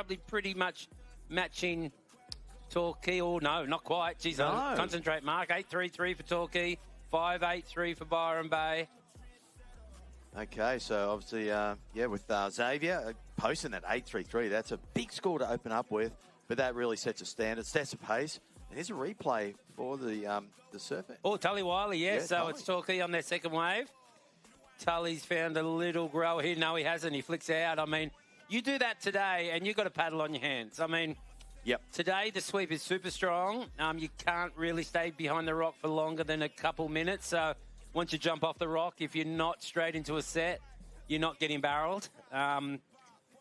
probably pretty much matching Torquay. Oh, no, not quite. Geez, no. Concentrate, Mark. 8.33 for Torquay. 5.83 for Byron Bay. Okay, so obviously, with Xavier posting that 8.33, that's a big score to open up with, but that really sets a standard, sets a pace. And here's a replay for the surfer. Oh, Tully Wiley, yeah. So Tully. It's Torquay on their second wave. Tully's found a little grower here. No, he hasn't. He flicks out. I mean, you do that today, and you've got a paddle on your hands. I mean, today the sweep is super strong. You can't really stay behind the rock for longer than a couple minutes. So once you jump off the rock, if you're not straight into a set, you're not getting barreled. You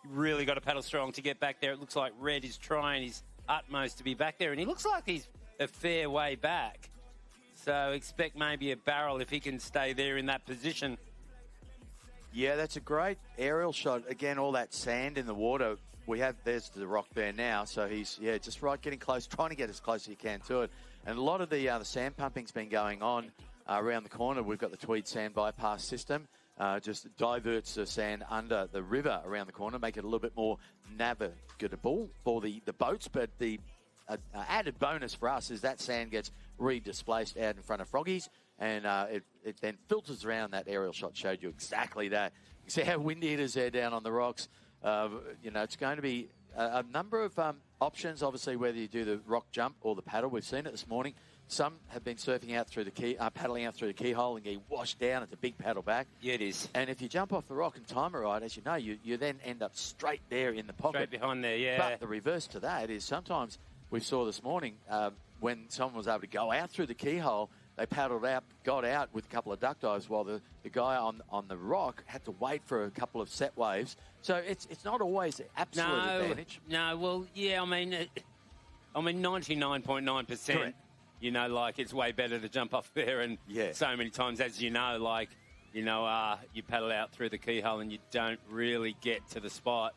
really got to paddle strong to get back there. It looks like Red is trying his utmost to be back there, and he looks like he's a fair way back. So expect maybe a barrel if he can stay there in that position. Yeah, that's a great aerial shot. Again, all that sand in the water. There's the rock there now. So he's, just right, getting close, trying to get as close as he can to it. And a lot of the sand pumping's been going on around the corner. We've got the Tweed sand bypass system. Just diverts the sand under the river around the corner, make it a little bit more navigable for the boats. But the added bonus for us is that sand gets re-displaced out in front of Froggies, and it then filters around. That aerial shot showed you exactly that. You see how windy it is there down on the rocks. It's going to be a number of options, obviously, whether you do the rock jump or the paddle. We've seen it this morning. Some have been surfing out through the paddling out through the keyhole and get washed down. It's a big paddle back. Yeah, it is. And if you jump off the rock and time it right, as you know, you then end up straight there in the pocket. Straight behind there, yeah. But the reverse to that is sometimes we saw this morning when someone was able to go out through the keyhole, they paddled out, got out with a couple of duck dives while the guy on the rock had to wait for a couple of set waves. So it's not always the absolute advantage. No, well, yeah, I mean 99.9%. Correct. It's way better to jump off there. And so many times, as you know, you paddle out through the keyhole and you don't really get to the spot.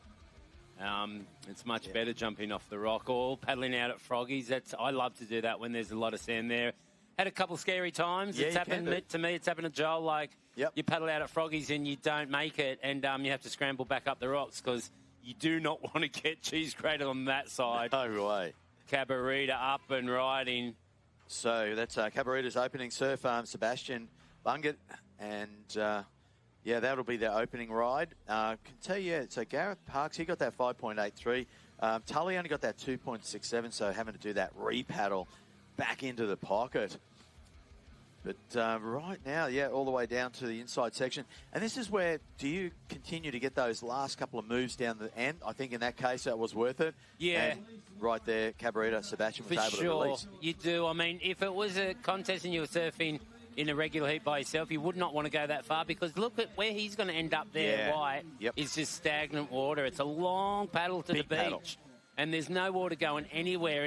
It's much better jumping off the rock or paddling out at Froggies. I love to do that when there's a lot of sand there. Had a couple scary times. Yeah, it's happened to me. It's happened to Joel. You paddle out at Froggies and you don't make it, and you have to scramble back up the rocks because you do not want to get cheese grated on that side. No way. Cabarita up and riding. So that's Cabarita's opening surf, Sebastian Bungett, and that'll be their opening ride. Can tell you, so Gareth Parks, he got that 5.83. Tully only got that 2.67, so having to do that re-paddle back into the pocket. But right now, all the way down to the inside section. And this is where, do you continue to get those last couple of moves down the end? I think in that case, that was worth it. Yeah. And right there, Cabarita, Sebastian was able to release. You do. I mean, if it was a contest and you were surfing in a regular heat by yourself, you would not want to go that far because look at where he's going to end up there, White. It's just stagnant water. It's a long paddle to the beach. And there's no water going anywhere.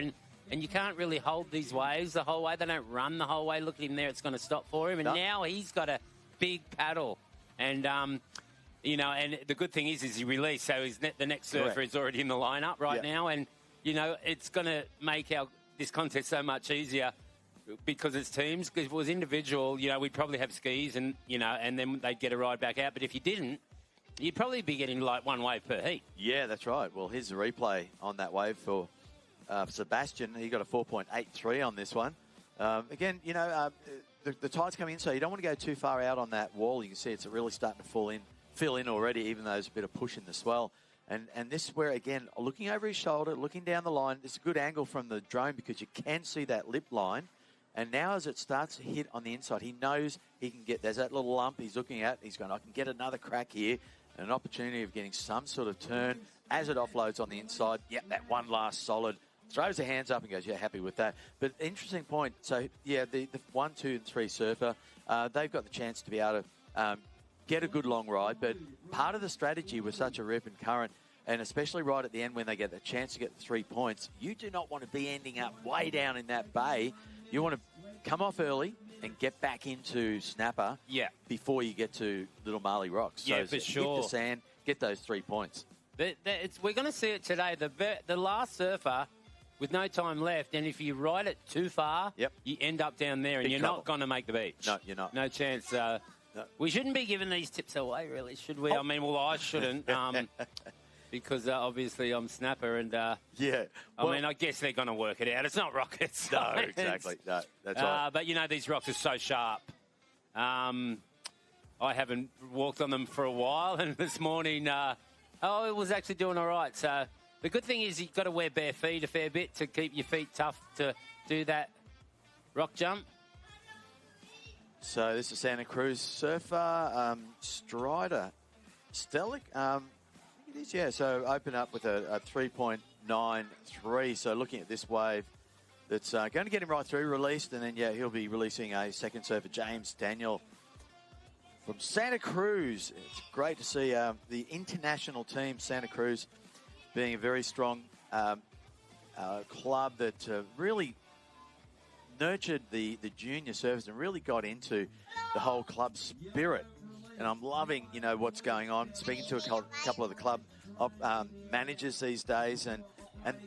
And you can't really hold these waves the whole way. They don't run the whole way. Look at him there. It's going to stop for him. And now he's got a big paddle. And, and the good thing is he released. So the next surfer is already in the lineup right now. And, it's going to make this contest so much easier because it's teams. Because if it was individual, we'd probably have skis and then they'd get a ride back out. But if you didn't, you'd probably be getting like one wave per heat. Yeah, that's right. Well, here's the replay on that wave for Sebastian. He got a 4.83 on this one. Again, the tide's coming in, so you don't want to go too far out on that wall. You can see it's really starting to fill in already, even though there's a bit of push in the swell. And this is where, again, looking over his shoulder, looking down the line, it's a good angle from the drone because you can see that lip line. And now as it starts to hit on the inside, he knows he can get, there's that little lump he's looking at. He's going, I can get another crack here. And an opportunity of getting some sort of turn as it offloads on the inside. That one last solid. Throws the hands up and goes, happy with that. But interesting point. So, the 1, 2, and 3 surfer, they've got the chance to be able to get a good long ride. But part of the strategy with such a rip and current, and especially right at the end when they get the chance to get the 3 points, you do not want to be ending up way down in that bay. You want to come off early and get back into snapper before you get to Little Marley Rocks. So for sure. Hit the sand, get those 3 points. We're going to see it today. The last surfer with no time left, and if you ride it too far, you end up down there, and you're not going to make the beach. No, you're not. No chance. No. We shouldn't be giving these tips away, really, should we? I mean, well, I shouldn't. because obviously I'm snapper and yeah. Well, I mean, I guess they're going to work it out. It's not rocket science. No, exactly. No, that's right. But, these rocks are so sharp. I haven't walked on them for a while, and this morning, it was actually doing all right. So the good thing is you've got to wear bare feet a fair bit to keep your feet tough to do that rock jump. So this is Santa Cruz surfer, Strider, Stellic. It is, yeah. So open up with a 3.93. So looking at this wave, that's going to get him right through, released, and then, he'll be releasing a second surfer, James Daniel, from Santa Cruz. It's great to see the international team, Santa Cruz, being a very strong club that really nurtured the junior surfers and really got into the whole club spirit. And I'm loving, what's going on, speaking to a couple of the club managers these days, and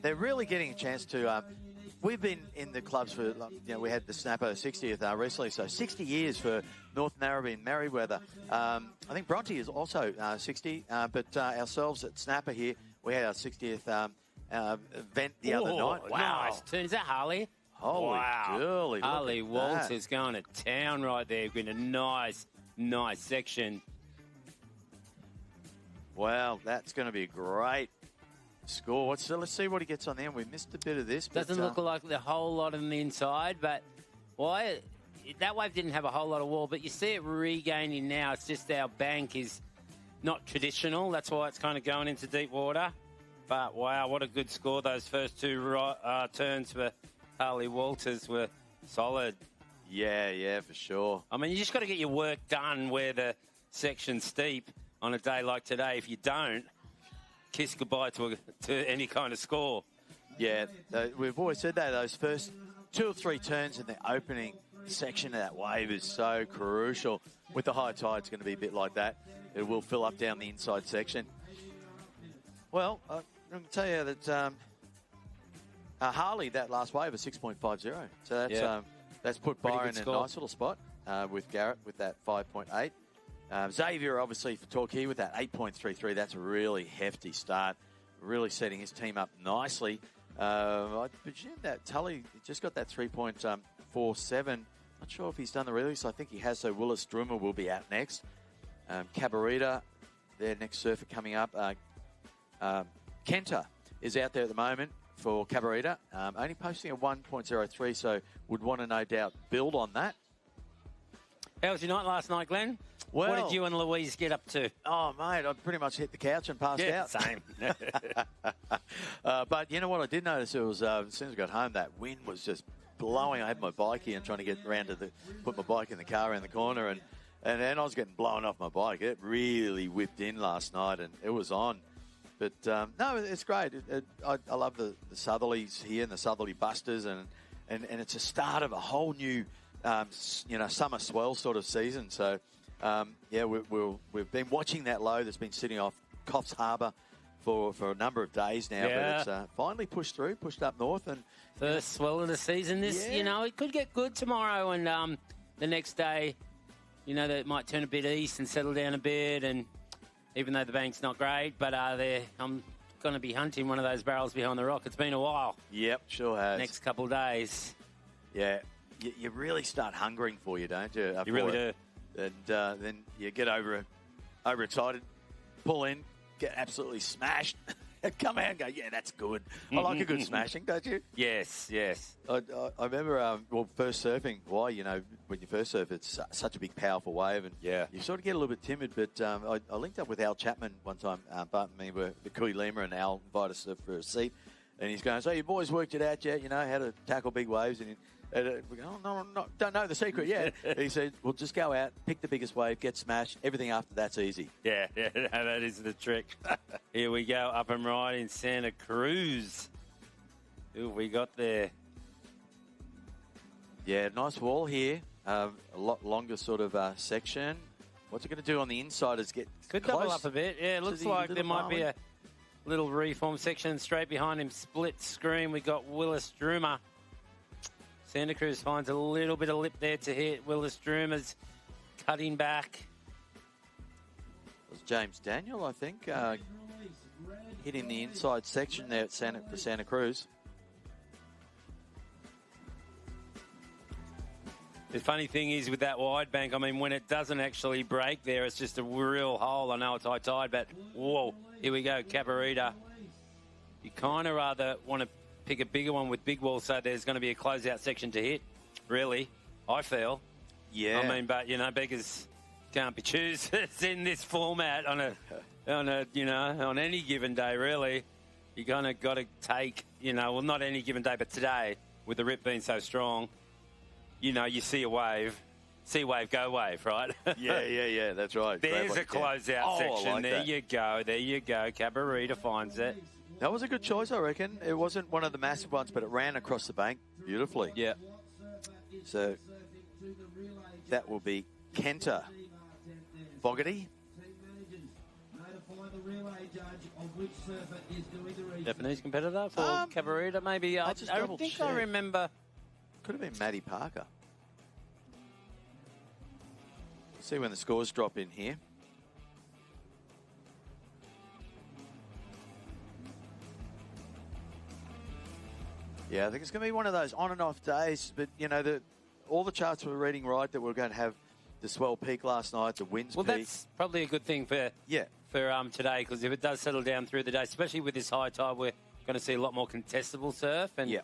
they're really getting a chance to... we've been in the clubs for, we had the Snapper 60th recently, so 60 years for North Narrabeen and Merriweather. I think Bronte is also 60, but ourselves at Snapper here, we had our 60th event the other night. Wow. Nice. Is that Harley? Holy girly. Harley Walters going to town right there. Been a nice section. Wow, that's going to be a great score. Let's see what he gets on there. We missed a bit of this. Doesn't look like a whole lot on the inside, but that wave didn't have a whole lot of wall, but you see it regaining now. It's just our bank is not traditional. That's why it's kind of going into deep water. But, wow, what a good score. Those first two turns for Harley Walters were solid. Yeah, for sure. I mean, you just got to get your work done where the section's steep on a day like today. If you don't, kiss goodbye to any kind of score. Yeah, we've always said that. Those first 2 or 3 turns in the opening section of that wave is so crucial. With the high tide, it's going to be a bit like that. It will fill up down the inside section. Well, I'm going to tell you that Harley, that last wave, is 6.50. So that's put Byron in a nice little spot with Garrett with that 5.8. Xavier, obviously, for Torquay with that 8.33. That's a really hefty start, really setting his team up nicely. I presume that Tully just got that 3.47. Not sure if he's done the release. I think he has, so Willis Drummer will be out next. Cabarita, their next surfer coming up. Kenta is out there at the moment for Cabarita, only posting a 1.03, so would want to no doubt build on that. How was your night last night, Glenn? Well, what did you and Louise get up to? Oh, mate, I pretty much hit the couch and passed out. Same. But you know what I did notice? It was as soon as I got home, that wind was just blowing. I had my bike here and trying to get around to put my bike in the car around the corner, and then I was getting blown off my bike. It really whipped in last night, and it was on. But, no, it's great. I love the Southerlies here and the Southerly Busters, and it's a start of a whole new, summer swell sort of season. So, we've been watching that low that's been sitting off Coffs Harbour for a number of days now. Yeah. But it's finally pushed up north. And first swell of the season. It could get good tomorrow, and the next day, that might turn a bit east and settle down a bit, and even though the bank's not great, but I'm going to be hunting one of those barrels behind the rock. It's been a while. Yep, sure has. Next couple of days. Yeah, you really start hungering for you, don't you? You really do. And then you get overexcited, pull in, get absolutely smashed, come out and go, yeah, that's good. I like a good smashing, don't you? Yes. I remember, first surfing. Why, when you first surf, it's such a big, powerful wave, and you sort of get a little bit timid. But I linked up with Al Chapman one time. The Kui Lima and Al invited us for a seat, and he's going, so you boys worked it out yet? How to tackle big waves? And we go, oh, no, don't know the secret yet. He said, well, just go out, pick the biggest wave, get smashed. Everything after that's easy. Yeah, that is the trick. Here we go, up and right in Santa Cruz. Who have we got there? Yeah, Nice wall here. A lot longer sort of section. What's it going to do on the inside is get Could close double up a bit. Yeah, it looks like there might be a little reform section straight behind him. Split screen. We got Willis Drummer. Santa Cruz finds a little bit of lip there to hit. Willis Drummer's cutting back. It was James Daniel, I think. hitting the inside section there at for Santa Cruz. The funny thing is with that wide bank, I mean, when it doesn't actually break there, it's just a real hole. I know it's high tide, but whoa, here we go, Cabarita. You kind of rather want to pick a bigger one with big walls so there's going to be a closeout section to hit, really, I feel. Yeah. I mean, but, you know, beggars can't be choosers in this format on any given day, really. You kind of got to take, you know, well, not any given day, but today, with the rip being so strong, you know, you see a wave, go wave, right? yeah, that's right. There's a closeout section. Like there you go. Cabarita finds it. That was a good choice, I reckon. It wasn't one of the massive ones, but it ran across the bank beautifully. Yeah. So that will be Kenta. Fogarty. Japanese competitor for Cabarita, maybe. I think I remember. Could have been Maddie Parker. See when the scores drop in here. Yeah, I think it's going to be one of those on and off days. But, you know, all the charts were reading right that we're going to have the swell peak last night, the winds peak. Well, that's probably a good thing for today, because if it does settle down through the day, especially with this high tide, we're going to see a lot more contestable surf. And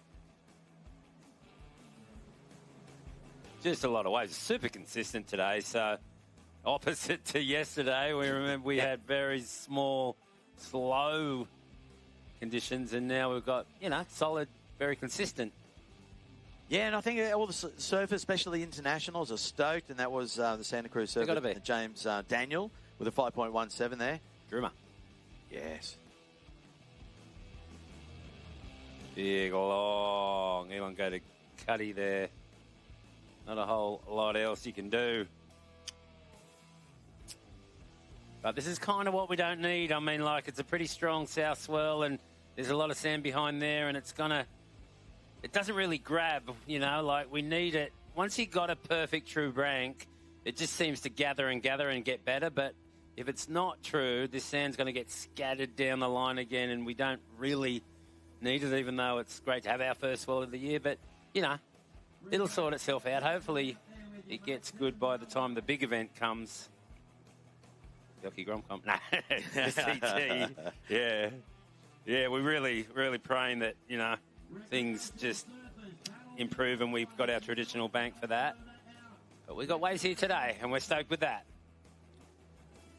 just a lot of waves. Super consistent today. So opposite to yesterday, we remember we had very small, slow conditions, and now we've got, you know, solid, very consistent. Yeah, and I think all the surfers, especially internationals, are stoked, and that was the Santa Cruz surfer, James Daniel, with a 5.17 there. Drummer. Yes. Big, long, elongated cutty there. Not a whole lot else you can do. But this is kind of what we don't need. I mean, like, it's a pretty strong south swell, and there's a lot of sand behind there, and it's going to... It doesn't really grab, you know, like we need it. Once you got a perfect true rank, it just seems to gather and get better. But if it's not true, this sand's going to get scattered down the line again, and we don't really need it, even though it's great to have our first swell of the year. But, you know, it'll sort itself out. Hopefully it gets good by the time the big event comes. Yoki Gromcom. No, the CT. Yeah. Yeah, we're really, really praying that, you know, things just improve and we've got our traditional bank for that. But we've got waves here today and we're stoked with that.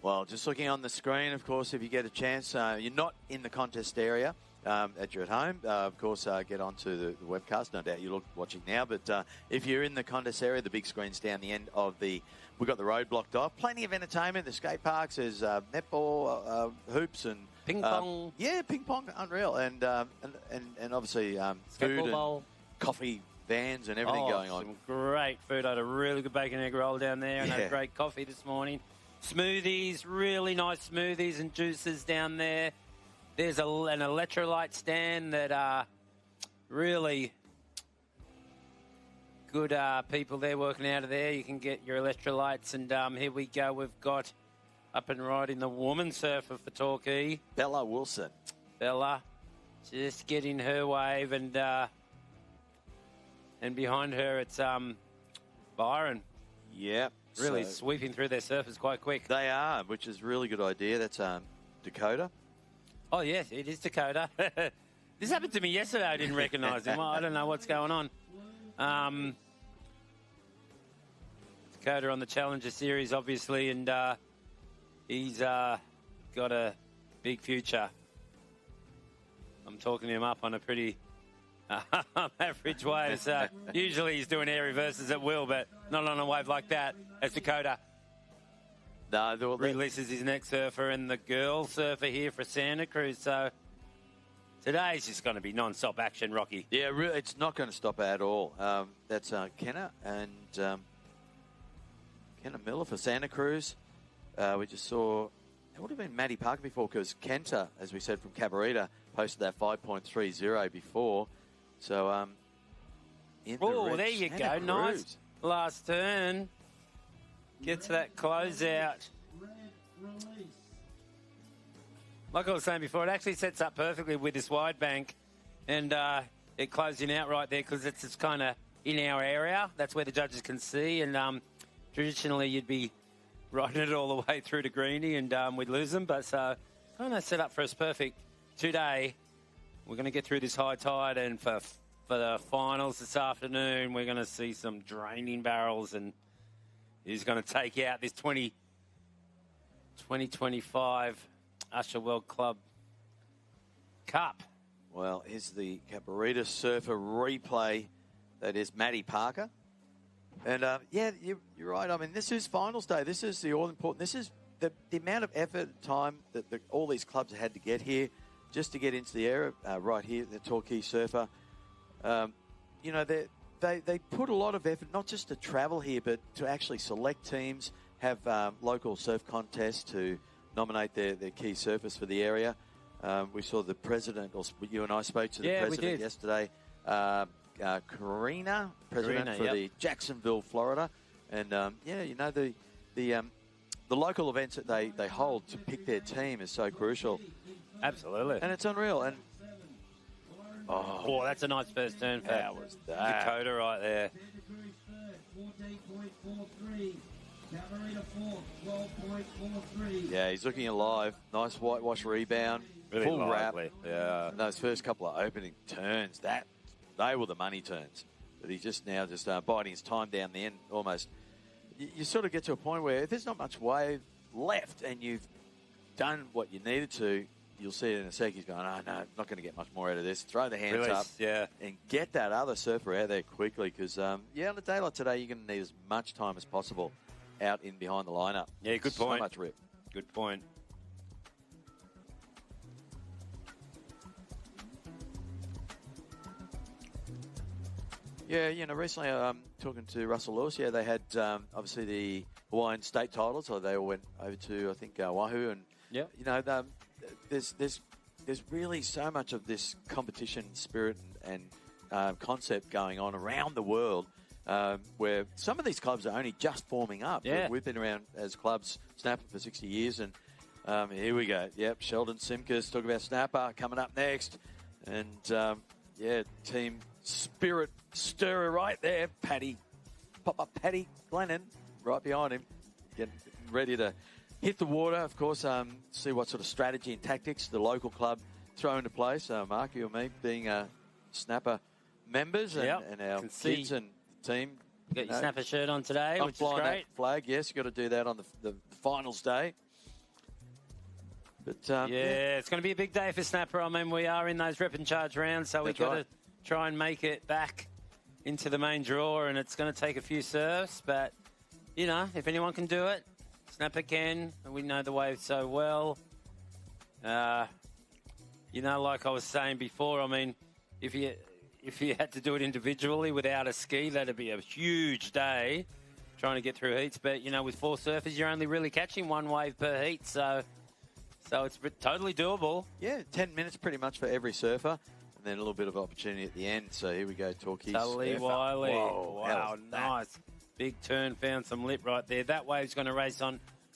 Well, just looking on the screen, of course, if you get a chance, you're not in the contest area, that you're at home, of course, get onto the webcast. No doubt you're watching now, but if you're in the contest area, the big screen's down the end of the... We've got the road blocked off. Plenty of entertainment. The skate parks, there's netball, hoops and... Ping pong. Yeah, ping pong, unreal. And obviously food and coffee vans and everything going on. Some great food. I had a really good bacon egg roll down there and had great coffee this morning. Smoothies, really nice smoothies and juices down there. There's an electrolyte stand that are really good people there working out of there. You can get your electrolytes. And here we go. We've got... Up and riding the woman surfer for Torquay. Bella Wilson. Bella just getting her wave, and behind her it's Byron. Yeah. Really sweeping through their surfers quite quick. They are, which is a really good idea. That's Dakota. Oh, yes, it is Dakota. This happened to me yesterday. I didn't recognise him. Well, I don't know what's going on. Dakota on the Challenger Series, obviously, and... he's got a big future. I'm talking him up on a pretty average wave. So usually he's doing air reverses at will, but not on a wave like that. As Dakota releases his next surfer and the girl surfer here for Santa Cruz. So today's just going to be non-stop action, Rocky. Yeah, really, it's not going to stop at all. That's Kenna and Kenna Miller for Santa Cruz. We just saw, it would have been Maddie Parker before, because Kenta, as we said, from Cabarita, posted that 5.30 before. So, there you go. Nice last turn. Get to that closeout. like I was saying before, it actually sets up perfectly with this wide bank, and it closing out right there because it's just kind of in our area. That's where the judges can see, and traditionally you'd be riding it all the way through to Greenie, and we'd lose them. But so kind of set up for us perfect today. We're going to get through this high tide, and for the finals this afternoon, we're going to see some draining barrels, and he's going to take out this 2025 Usher World Club Cup. Well, here's the Cabarita Surfer replay. That is Matty Parker. And, yeah, you're right. I mean, this is finals day. This is the all-important. This is the amount of effort and time that all these clubs had to get here just to get into the area right here, the Torquay Surfer. You know, they put a lot of effort, not just to travel here, but to actually select teams, have local surf contests to nominate their key surfers for the area. We saw the president, or you and I spoke to the president yesterday, Karina, president for the Jacksonville, Florida. And, yeah, you know, the local events that they hold to pick their team is so crucial. Absolutely. And it's unreal. And oh, that's a nice first turn for Dakota right there. Yeah, he's looking alive. Nice whitewash rebound. Really full lively. wrap. Yeah. And those first couple of opening turns, they were the money turns. But he's just now biding his time down the end almost. You sort of get to a point where if there's not much wave left and you've done what you needed to, you'll see it in a sec. He's going, oh, no, I'm not going to get much more out of this. Throw the hands up and get that other surfer out there quickly because, yeah, on a day like today, you're going to need as much time as possible out in behind the lineup. Yeah, good point. So much rip. Good point. Yeah, you know, recently talking to Russell Lewis, they had obviously the Hawaiian state titles, so they all went over to, I think, Wahoo, and, you know, there's really so much of this competition spirit and concept going on around the world where some of these clubs are only just forming up. Yeah. We've been around as clubs, Snapper, for 60 years, and here we go. Yep, Sheldon Simkes, talk about Snapper, coming up next. And, yeah, team spirit stirrer right there. Pop-up Paddy Glennon right behind him, getting ready to hit the water, of course, see what sort of strategy and tactics the local club throw into place. Mark, you and me being Snapper members and our kids and the team. You got your Snapper shirt on today, which is great. That flag, yes, you've got to do that on the finals day. But it's going to be a big day for Snapper. I mean, we are in those rep and charge rounds, so we've got to try and make it back into the main draw, and it's going to take a few serves. But, you know, if anyone can do it, Snapper can. We know the wave so well. You know, like I was saying before, I mean, if you had to do it individually without a ski, that'd be a huge day trying to get through heats. But, you know, with 4 surfers, you're only really catching 1 wave per heat, so it's totally doable. Yeah, 10 minutes pretty much for every surfer. And then a little bit of opportunity at the end. So here we go, Torquay. Tully Wiley. Whoa, wow, nice. Big turn, found some lip right there. That wave's going to race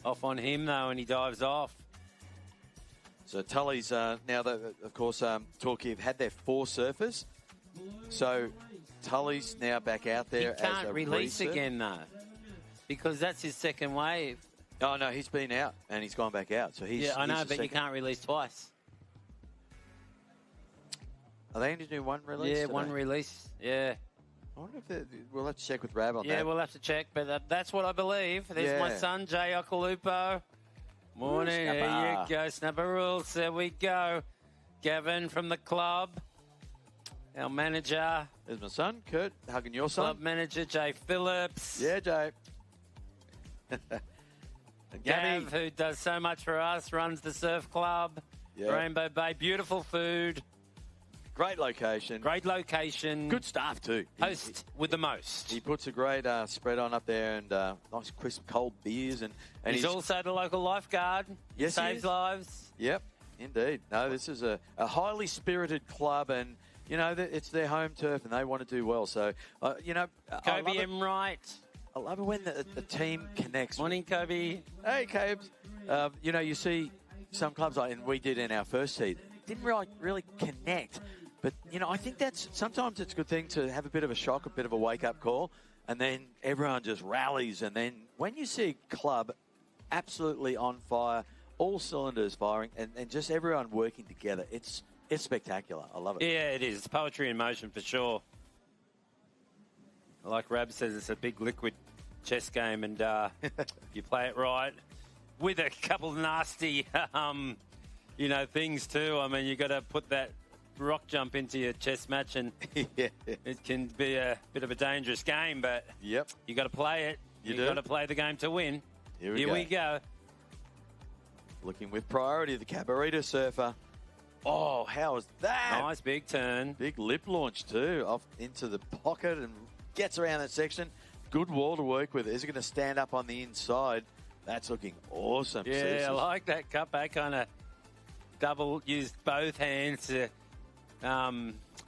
off on him, though, and he dives off. So Tully's now, that, of course, Torquay have had their 4 surfers. So Tully's now back out there as a He can't release again, though, because that's his second wave. Oh, no, he's been out, and he's gone back out. So he's I know, but you can't release twice. Are they going to do 1 release? Yeah, today? 1 release, yeah. I wonder if we'll have to check with Rab on that. Yeah, we'll have to check, but that's what I believe. There's my son, Jay Okalupo. Morning, there you go. Snapper rules, there we go. Gavin from the club. Our manager. There's my son, Kurt, hugging your son. Club manager, Jay Phillips. Yeah, Jay. Gav, who does so much for us, runs the surf club. Rainbow Bay, beautiful food. Great location. Great location. Good staff too. Host with the most. He puts a great spread on up there and nice crisp cold beers. And he's also the local lifeguard. Yes, saves lives. Yep, indeed. No, this is a highly spirited club and, you know, it's their home turf and they want to do well. So, you know. Kobe M. Wright. I love it when the team connects. Morning, Kobe. Hey, Cobes. You know, you see some clubs, and we did in our first heat, didn't really connect. But, I think sometimes it's a good thing to have a bit of a shock, a bit of a wake-up call, and then everyone just rallies. And then when you see a club absolutely on fire, all cylinders firing, and just everyone working together, it's spectacular. I love it. Yeah, it is. It's poetry in motion for sure. Like Rab says, it's a big liquid chess game, and you play it right with a couple of nasty, things too. I mean, you got to put that rock jump into your chess match, and it can be a bit of a dangerous game, but you got to play it. You got to play the game to win. Here we go. Looking with priority, the Cabarita surfer. Oh, how was that? Nice big turn. Big lip launch too, off into the pocket and gets around that section. Good wall to work with. Is it going to stand up on the inside? That's looking awesome. Yeah, I like that cutback. Kind of used both hands to,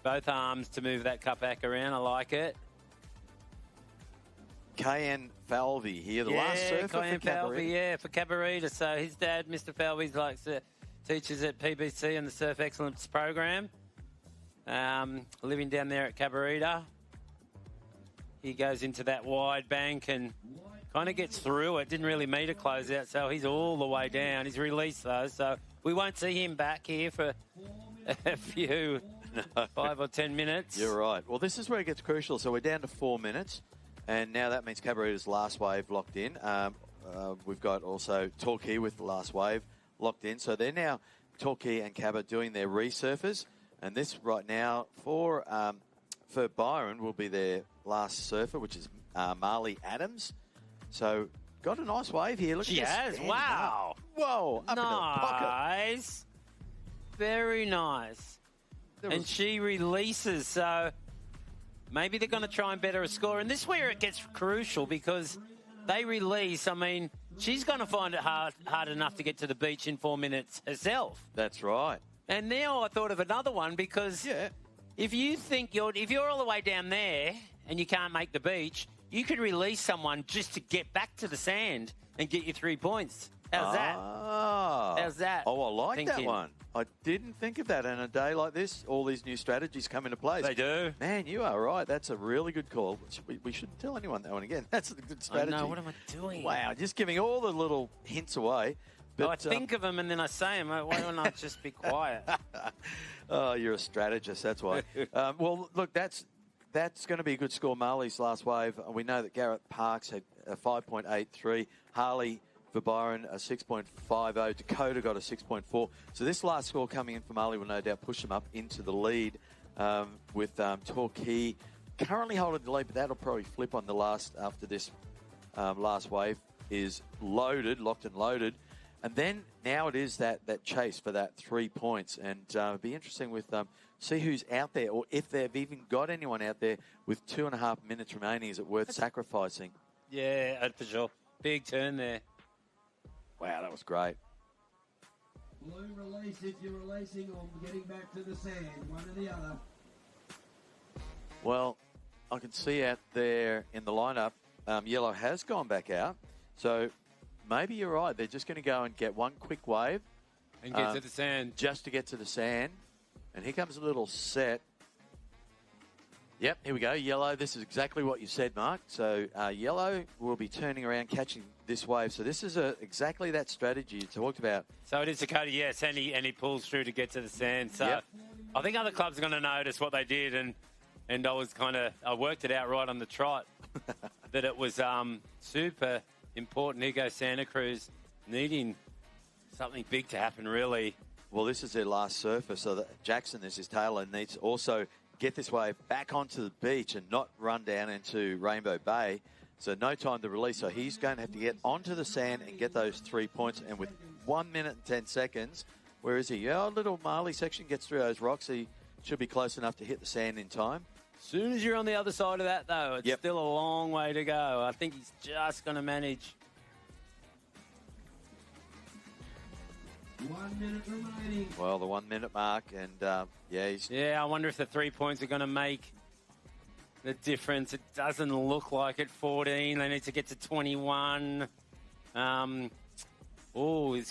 both arms to move that cutback around. I like it. KN Falvey here, the last surfer for Cabarita. For Cabarita. So his dad, Mr. Falvey, teaches at PBC in the Surf Excellence program. Living down there at Cabarita. He goes into that wide bank and kind of gets through it. Didn't really meet a closeout, so he's all the way down. He's released though, so we won't see him back here for a few 5 or 10 minutes. You're right. Well, this is where it gets crucial. So we're down to 4 minutes, and now that means Cabarita's last wave locked in. We've got also Torquay with the last wave locked in. So they're now, Torquay and Cabba, doing their resurfers, and this right now for Byron will be their last surfer, which is Marley Adams. So got a nice wave here. Look, she has. Wow. Up. Whoa. Up in the pocket. Nice. Very nice. And she releases. So maybe they're going to try and better a score. And this is where it gets crucial because they release. I mean, she's going to find it hard enough to get to the beach in 4 minutes herself. That's right. And now I thought of another one because if you think if you're all the way down there and you can't make the beach, you could release someone just to get back to the sand and get you 3 points. How's that? How's that? Oh, I like that one. I didn't think of that. On a day like this, all these new strategies come into place. They do. Man, you are right. That's a really good call. We shouldn't tell anyone that one again. That's a good strategy. I know. What am I doing? Wow, just giving all the little hints away. But, I think of them and then I say them. Why don't I just be quiet? Oh, you're a strategist. That's why. Well, look, that's going to be a good score. Marley's last wave. We know that Garrett Parks had a 5.83. Harley for Byron, a 6.50. Dakota got a 6.4. So this last score coming in for Marley will no doubt push them up into the lead with Torquay currently holding the lead, but that'll probably flip on the last after this last wave is loaded, locked and loaded. And then now it is that chase for that 3 points. And it'll be interesting with see who's out there or if they've even got anyone out there with 2.5 minutes remaining. Is it worth sacrificing? Yeah, for sure. Big turn there. Wow, that was great. Blue release if you're releasing or getting back to the sand, one or the other. Well, I can see out there in the lineup, yellow has gone back out. So maybe you're right. They're just going to go and get one quick wave. And get to the sand. Just to get to the sand. And here comes a little set. Yep, here we go. Yellow, this is exactly what you said, Mark. So yellow will be turning around, catching this wave. So this is exactly that strategy you talked about. So it is Dakota, yes, and he pulls through to get to the sand. So I think other clubs are going to notice what they did, and I worked it out right on the trot that it was super important. Here goes Santa Cruz needing something big to happen, really. Well, this is their last surfer, so that Jackson, this is Taylor, needs to also get this wave back onto the beach and not run down into Rainbow Bay. So no time to release. So he's going to have to get onto the sand and get those 3 points. And with 1 minute and 10 seconds, where is he? Yeah, little Marley section gets through those rocks. He should be close enough to hit the sand in time. As soon as you're on the other side of that, though, it's still a long way to go. I think he's just going to manage. 1 minute remaining. Well, the 1 minute mark, and I wonder if the 3 points are going to make the difference. It doesn't look like it. 14. They need to get to 21. Is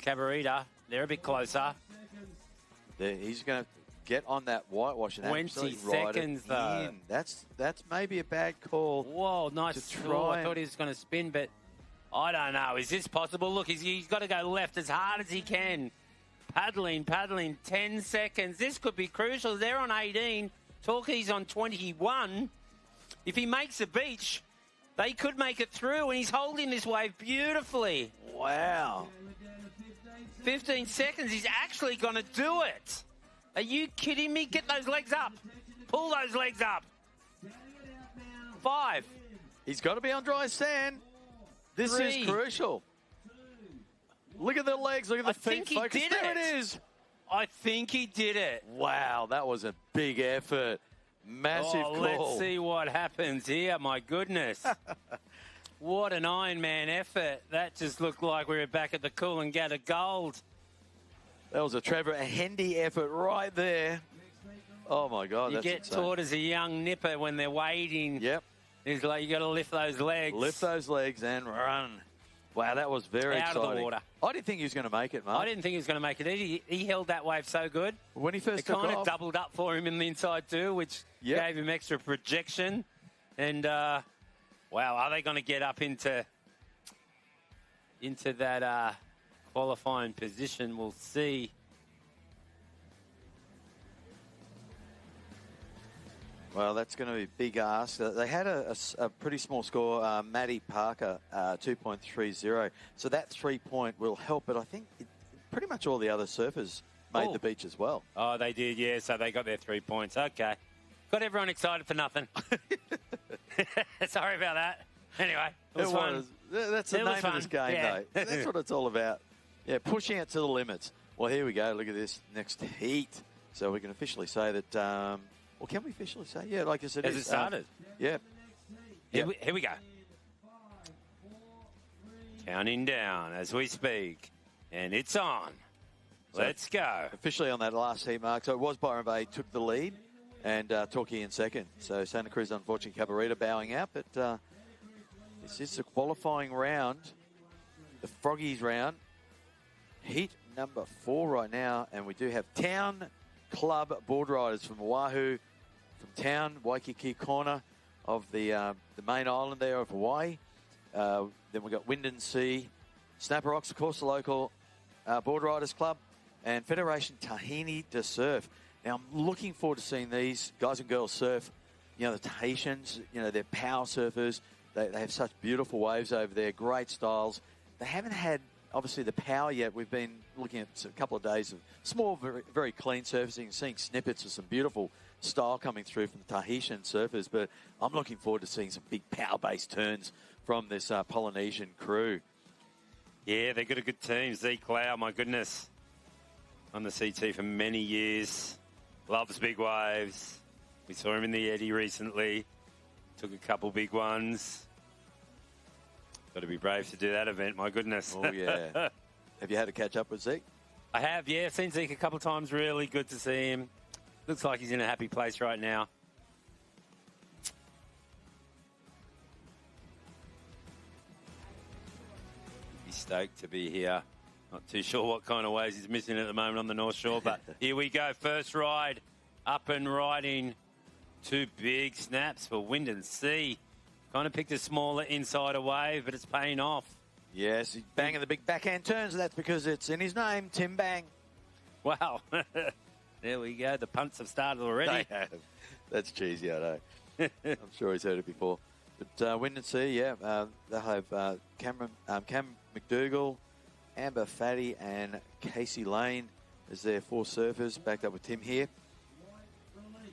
Cabarita they're a bit closer. He's going to get on that whitewash and 20 absolutely ride seconds, it though. in. That's maybe a bad call. Whoa, nice. To try I thought he was going to spin, but I don't know. Is this possible? Look, he's got to go left as hard as he can. Paddling, 10 seconds. This could be crucial. They're on 18. Torquay's on 21. If he makes the beach, they could make it through, and he's holding this wave beautifully. Wow. 15 seconds. He's actually going to do it. Are you kidding me? Get those legs up. Pull those legs up. 5. He's got to be on dry sand. This 3. is crucial. Look at the legs. Look at the feet. Focus. There it is. I think he did it. Wow, that was a big effort. Massive call. Let's see what happens here. My goodness. What an Ironman effort. That just looked like we were back at the Coolangatta Gold. That was a Trevor Hendy effort right there. Oh, my God. You get taught as a young nipper when they're wading. Yep. It's like you got to lift those legs. Lift those legs and run. Wow, that was very exciting. Out of the water. I didn't think he was going to make it, Mark. I didn't think he was going to make it either. He held that wave so good. When he first took off. It kind of doubled up for him in the inside too, which gave him extra projection. And, wow, are they going to get up into that qualifying position? We'll see. Well, that's going to be a big ask. They had a pretty small score, Maddie Parker, 2.30. So that 3-point will help, but I think pretty much all the other surfers made the beach as well. Oh, they did, yeah, so they got their 3 points. Okay. Got everyone excited for nothing. Sorry about that. Anyway, it was fun. That's the name of this game, though. That's what it's all about. Yeah, pushing it to the limits. Well, here we go. Look at this next heat. So we can officially say that... Well, can we officially say? Yeah, like I said. Has it started? Yeah. Here we go. Counting down as we speak. And it's on. So let's go. Officially on that last heat, Mark. So it was Byron Bay took the lead and Torquay in second. So Santa Cruz, unfortunately, Cabarita bowing out. But this is the qualifying round, the Froggies round. Heat number 4 right now. And we do have Town Club Boardriders from Oahu, from Town, Waikiki corner of the main island there of Hawaii. Then we've got Wind and Sea, Snapper Rocks, of course, the local Boardriders Club, and Federation Tahini de Surf. Now, I'm looking forward to seeing these guys and girls surf. You know, the Tahitians, you know, they're power surfers. They have such beautiful waves over there, great styles. They haven't had, obviously, the power yet. We've been looking at a couple of days of small, very, very clean surfacing, seeing snippets of some beautiful style coming through from the Tahitian surfers. But I'm looking forward to seeing some big power-based turns from this Polynesian crew. Yeah, they've got a good team. Zeke Lau, my goodness, on the CT for many years. Loves big waves. We saw him in the Eddy recently. Took a couple big ones. Got to be brave to do that event, my goodness. Oh, yeah. Have you had to catch up with Zeke? I have, yeah. I've seen Zeke a couple of times. Really good to see him. Looks like he's in a happy place right now. He's stoked to be here. Not too sure what kind of waves he's missing at the moment on the North Shore, but here we go. First ride, up and riding. 2 big snaps for Wind and Sea. Kind of picked a smaller insider wave, but it's paying off. Yes, he's banging the big backhand turns. That's because it's in his name, Tim Bang. Wow. There we go. The punts have started already. They have. That's cheesy, I know. I'm sure he's heard it before. But Wind and Sea, yeah, they'll have Cam McDougall, Amber Fatty, and Casey Lane as their 4 surfers, backed up with Tim here.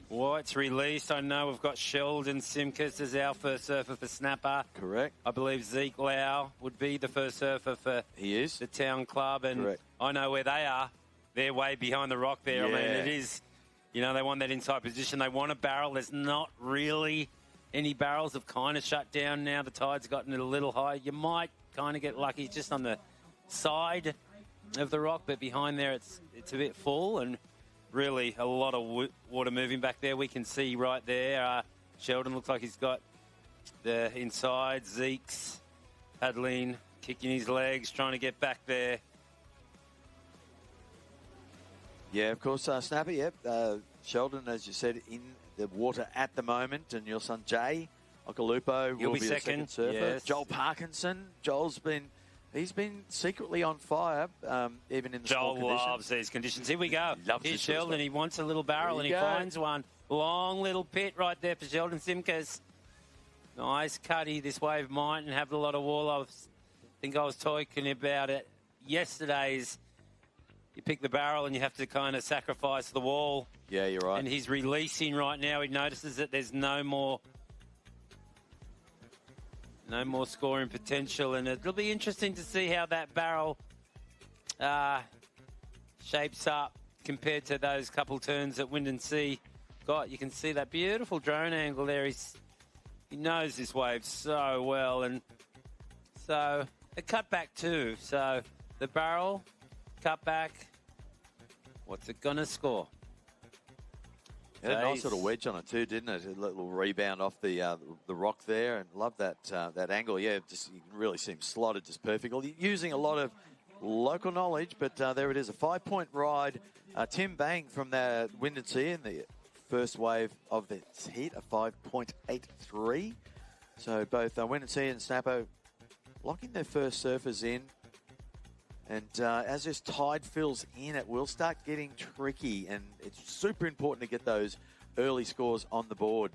White's released. I know we've got Sheldon Simkus as our first surfer for Snapper. Correct. I believe Zeke Lau would be the first surfer for the Town Club. And correct. I know where they are. They're way behind the rock there. Yeah. I mean, it is, you know, they want that inside position. They want a barrel. There's not really any barrels. Have kind of shut down now. The tide's gotten a little high. You might kind of get lucky just on the side of the rock, but behind there it's a bit full and really a lot of water moving back there. We can see right there. Sheldon looks like he's got the inside. Zeke's paddling, kicking his legs, trying to get back there. Yeah, of course, Snapper, yep. Sheldon, as you said, in the water at the moment, and your son Jay Okalupo will be the second surfer. Yes. Joel Parkinson. He's been secretly on fire, even in the small conditions. Joel loves these conditions. Here we go. Here's Sheldon. Sheldon. He wants a little barrel, and he finds one. Long little pit right there for Sheldon Simkes. Nice cutty. This wave mightn't have a lot of wall. I think I was talking about it yesterday's. You pick the barrel and you have to kind of sacrifice the wall. Yeah, you're right. And he's releasing right now. He notices that there's no more scoring potential, and it'll be interesting to see how that barrel shapes up compared to those couple turns that Wind and Sea got. You can see that beautiful drone angle there. He knows this wave so well, and so a cut back too. So the barrel cut back. What's it gonna score? Had a nice little wedge on it too, didn't it? A little rebound off the rock there, and love that angle. Yeah, just you can really see him slotted just perfectly. Using a lot of local knowledge, but there it is, a 5-point ride. Tim Bang from the Wind and Sea in the first wave of the heat, a 5.83. So both Wind and Sea and Snappo locking their first surfers in. And as this tide fills in, it will start getting tricky, and it's super important to get those early scores on the board.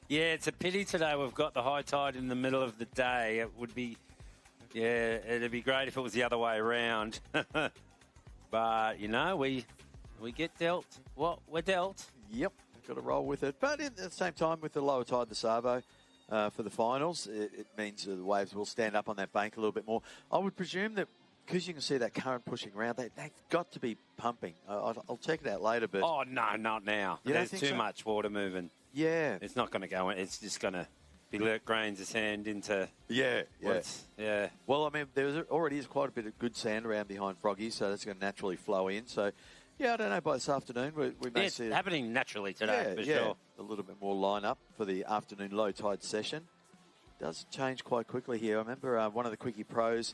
Yeah, it's a pity today we've got the high tide in the middle of the day. It would be, it'd be great if it was the other way around. But, you know, we get dealt what we're dealt. Yep, got to roll with it. But at the same time, with the lower tide, the Savo, for the finals, it means the waves will stand up on that bank a little bit more. I would presume that because you can see that current pushing around, they've got to be pumping. I'll check it out later, but... Oh, no, not now. There's too much water moving. Yeah. It's not going to go in. It's just going to be grains of sand into... Yeah. Well, I mean, there already is quite a bit of good sand around behind Froggies, so that's going to naturally flow in. So, yeah, I don't know, by this afternoon, we may see... It's happening naturally today, for sure. A little bit more line-up for the afternoon low-tide session. It does change quite quickly here. I remember one of the Quickie Pros...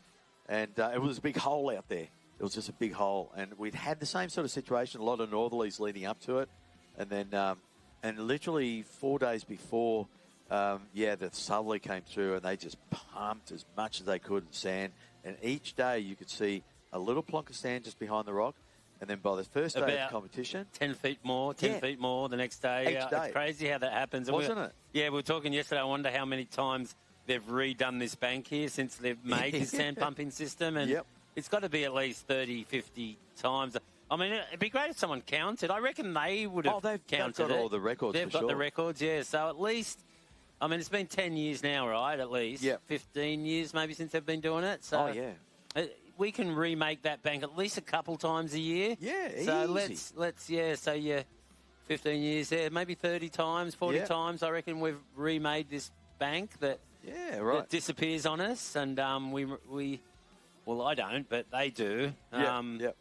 And it was a big hole out there. It was just a big hole. And we'd had the same sort of situation, a lot of northerlies leading up to it. And then, and literally 4 days before, the southerly came through and they just pumped as much as they could in sand. And each day you could see a little plonk of sand just behind the rock. And then by the first day of the competition... 10 feet more, 10 feet more the next day. Each day. It's crazy how that happens. Wasn't it? Yeah, we were talking yesterday. I wonder how many times... They've redone this bank here since they've made this sand pumping system, and it's got to be at least 30, 50 times. I mean, it'd be great if someone counted. I reckon they would have counted they've got all the records. They've got the records, yeah. So at least, I mean, it's been 10 years now, right? At least 15 years maybe since they've been doing it. So we can remake that bank at least a couple times a year. Yeah, so easy. let's 15 years there, maybe 30 times, 40 times. I reckon we've remade this bank that. Yeah, right. That disappears on us, and well, I don't, but they do. Yeah,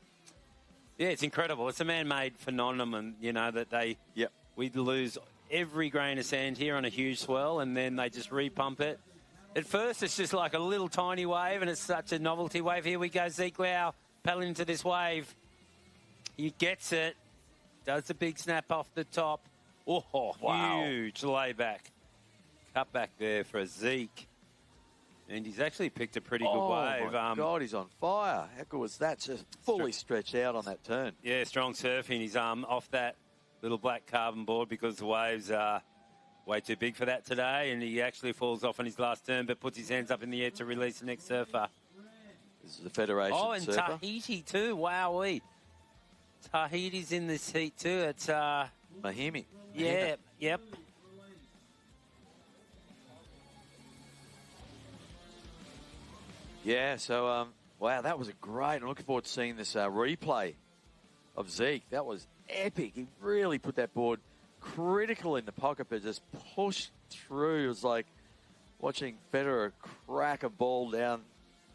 it's incredible. It's a man-made phenomenon, you know, that we lose every grain of sand here on a huge swell, and then they just repump it. At first, it's just like a little tiny wave, and it's such a novelty wave. Here we go, Zeke Lau paddling into this wave. He gets it, does the big snap off the top. Oh, wow. Huge layback. Cut back there for Zeke. And he's actually picked a pretty good wave. Oh, my God, he's on fire. How good was that? Just fully stretched out on that turn. Yeah, strong surfing. He's off that little black carbon board because the waves are way too big for that today. And he actually falls off on his last turn, but puts his hands up in the air to release the next surfer. This is the Federation surfer. Oh, and surfer. Tahiti too. Wowee. Tahiti's in this heat too. It's Mahimi. Yeah, yep. Yeah, so, wow, that was great. I'm looking forward to seeing this replay of Zeke. That was epic. He really put that board critical in the pocket, but just pushed through. It was like watching Federer crack a ball down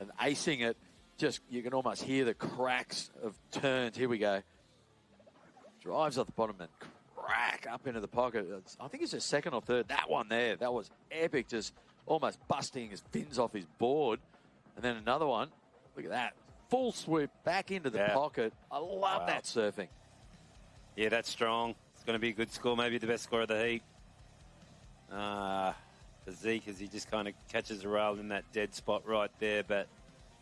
and acing it. Just, you can almost hear the cracks of turns. Here we go. Drives off the bottom and crack up into the pocket. I think it's his second or third. That one there, that was epic. Just almost busting his fins off his board. And then another one, look at that, full swoop back into the pocket. I love that surfing. Yeah, that's strong. It's going to be a good score, maybe the best score of the heat. For Zeke, as he just kind of catches a rail in that dead spot right there.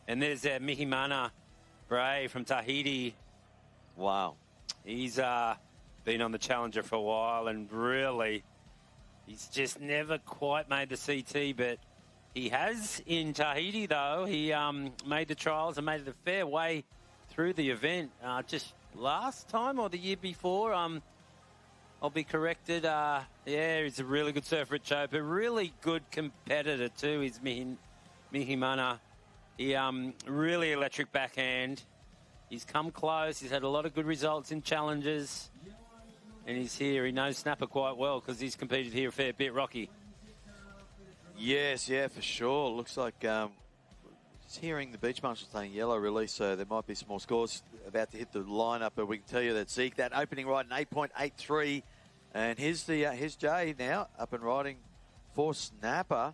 And there's Mihimana Bray from Tahiti. Wow. He's been on the Challenger for a while, and really, he's just never quite made the CT, but he has in Tahiti, though. He made the trials and made it a fair way through the event. Just last time or the year before, I'll be corrected. Yeah, he's a really good surfer at Chopa. Really good competitor, too, is Mihimana. He really electric backhand. He's come close. He's had a lot of good results in challenges. And he's here. He knows Snapper quite well because he's competed here a fair bit, Rocky. Yes, yeah, for sure. Looks like just hearing the beach marshal saying yellow release, so there might be some more scores about to hit the lineup, but we can tell you that Zeke, that opening ride, an 8.83. And here's Jay now up and riding for Snapper.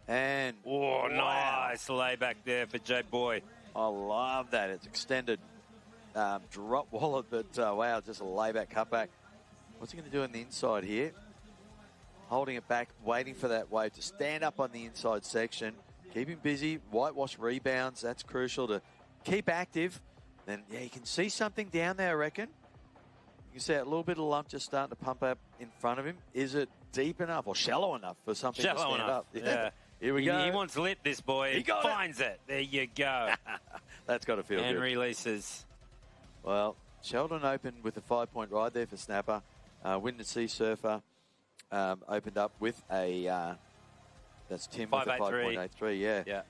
And nice layback there for Jay Boy. I love that. It's extended drop wallet, but wow, just a layback cutback. What's he going to do on the inside here? Holding it back, waiting for that wave to stand up on the inside section. Keep him busy. Whitewash rebounds. That's crucial to keep active. Then, yeah, you can see something down there, I reckon. You can see a little bit of lump just starting to pump up in front of him. Is it deep enough or shallow enough for something to stand up? Yeah. Here we go. He wants lit, this boy. He finds it. There you go. That's got to feel good. And releases. Well, Sheldon opened with a 5-point ride there for Snapper. Wind and Sea Surfer opened up with a, that's Tim with a 5.83, yeah.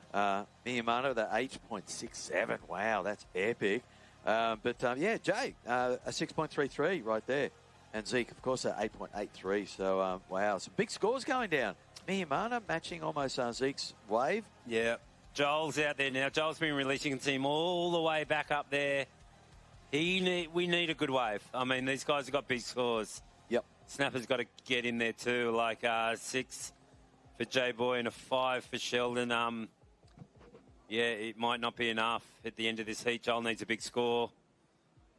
Miyamano, the 8.67. Wow, that's epic. Yeah, Jay, a 6.33 right there. And Zeke, of course, at 8.83. So, wow, some big scores going down. Miyamano matching almost Zeke's wave. Yeah. Joel's out there now. Joel's been releasing. You can see him all the way back up there. We need a good wave. I mean, these guys have got big scores. Yep. Snapper's got to get in there too, like 6 for J-Boy and a 5 for Sheldon. Yeah, it might not be enough at the end of this heat. Joel needs a big score.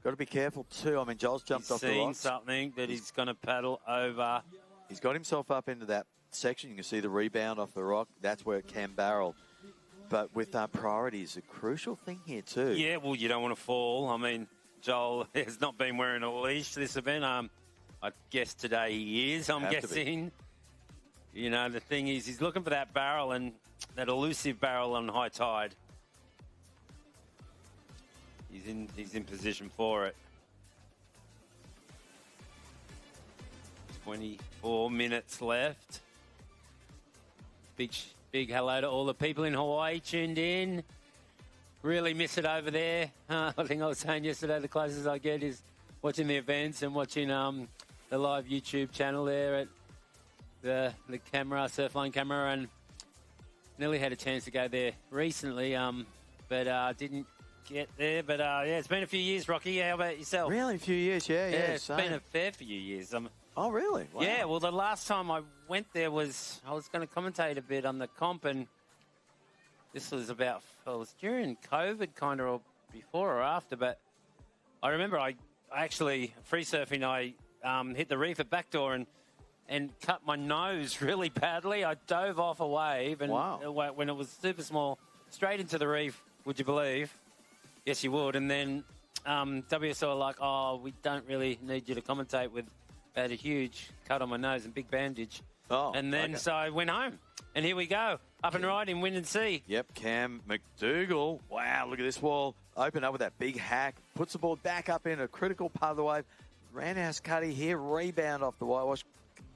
Got to be careful too. I mean, Joel's jumped off the rocks. Seeing something that he's going to paddle over. He's got himself up into that section. You can see the rebound off the rock. That's where it can barrel. But with priority is a crucial thing here too. Yeah, well, you don't want to fall. I mean, Joel has not been wearing a leash this event. I guess today he is, I'm guessing. You know, the thing is, he's looking for that barrel and that elusive barrel on high tide. He's in position for it. 24 minutes left. Big hello to all the people in Hawaii tuned in. Really miss it over there. I think I was saying yesterday, the closest I get is watching the events and watching the live YouTube channel there at the camera, Surfline camera, and nearly had a chance to go there recently, but didn't get there. But yeah, it's been a few years, Rocky. How about yourself? Really, a few years, yeah. It's been a fair few years. Oh, really? Wow. Yeah, well, the last time I went there I was going to commentate a bit on the comp, and this was during COVID, kind of, or before or after, but I remember I actually, free surfing, I hit the reef at backdoor and cut my nose really badly. I dove off a wave, and when it was super small, straight into the reef, would you believe? Yes, you would. And then WSL were like, oh, we don't really need you to commentate with. I had a huge cut on my nose and big bandage. Oh, and then so I went home. And here we go. Up and riding, wind and sea. Yep, Cam McDougall. Wow, look at this wall. Open up with that big hack. Puts the ball back up in a critical part of the wave. Roundhouse cutty here. Rebound off the whitewash.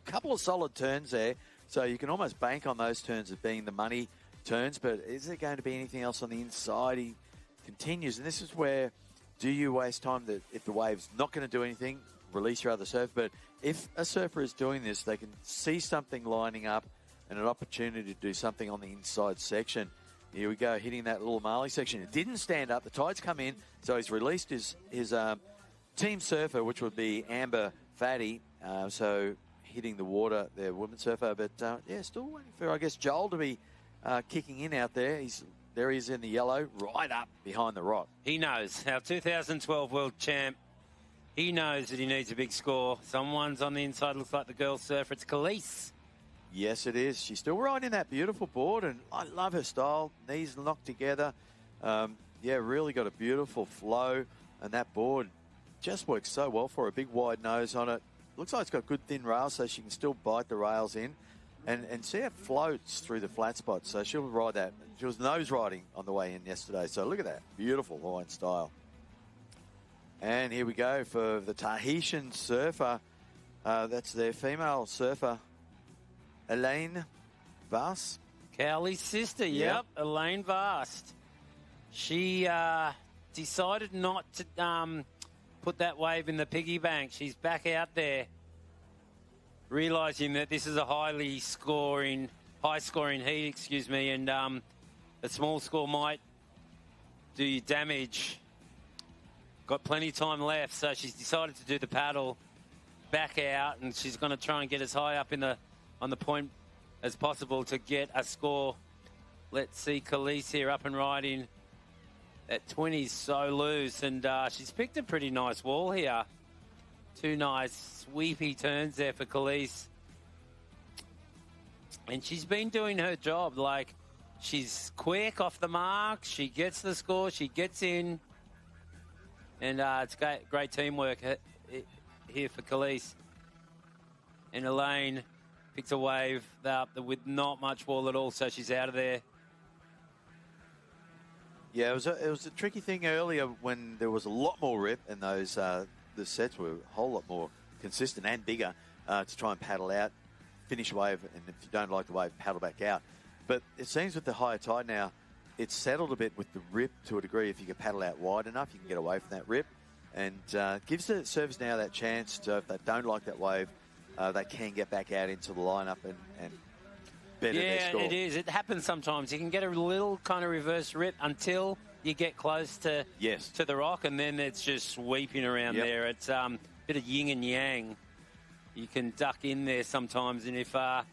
Couple of solid turns there. So you can almost bank on those turns as being the money turns. But is there going to be anything else on the inside? He continues. And this is where do you waste time that if the wave's not going to do anything, release your other surf. But if a surfer is doing this, they can see something lining up and an opportunity to do something on the inside section. Here we go, hitting that little Marley section. It didn't stand up. The tide's come in, so he's released his team surfer, which would be Amber Fatty. So hitting the water there, women's surfer. But, yeah, still waiting for, I guess, Joel to be kicking in out there. There he is in the yellow, right up behind the rock. He knows. Our 2012 world champ, he knows that he needs a big score. Someone's on the inside, looks like the girl surfer. It's Khalees. Yes, it is. She's still riding that beautiful board, and I love her style. Knees locked together. Yeah, really got a beautiful flow, and that board just works so well for her. A big wide nose on it. Looks like it's got good thin rails, so she can still bite the rails in. And see how it floats through the flat spots. So she'll ride that. She was nose riding on the way in yesterday. So look at that. Beautiful line style. And here we go for the Tahitian surfer. That's their female surfer, Elaine Vast. Cowley's sister, yep. Elaine Vast. She decided not to put that wave in the piggy bank. She's back out there, realising that this is a high scoring heat, and a small score might do you damage. Got plenty of time left, so she's decided to do the paddle back out, and she's going to try and get as high up on the point as possible to get a score. Let's see Khalees here up and riding. That 20's so loose, and she's picked a pretty nice wall here. Two nice sweepy turns there for Khalees. And she's been doing her job. Like, she's quick off the mark. She gets the score. She gets in. And it's great teamwork here for Khalees. And Elaine picks a wave up with not much wall at all, so she's out of there. Yeah, it was a tricky thing earlier when there was a lot more rip, and those the sets were a whole lot more consistent and bigger to try and paddle out, finish wave, and if you don't like the wave, paddle back out. But it seems with the higher tide now, it's settled a bit with the rip to a degree. If you can paddle out wide enough, you can get away from that rip, and gives the surfers now that chance to, if they don't like that wave, they can get back out into the lineup and better their score. Yeah, it is. It happens sometimes. You can get a little kind of reverse rip until you get close to the rock, and then it's just sweeping around there. It's a bit of yin and yang. You can duck in there sometimes, and even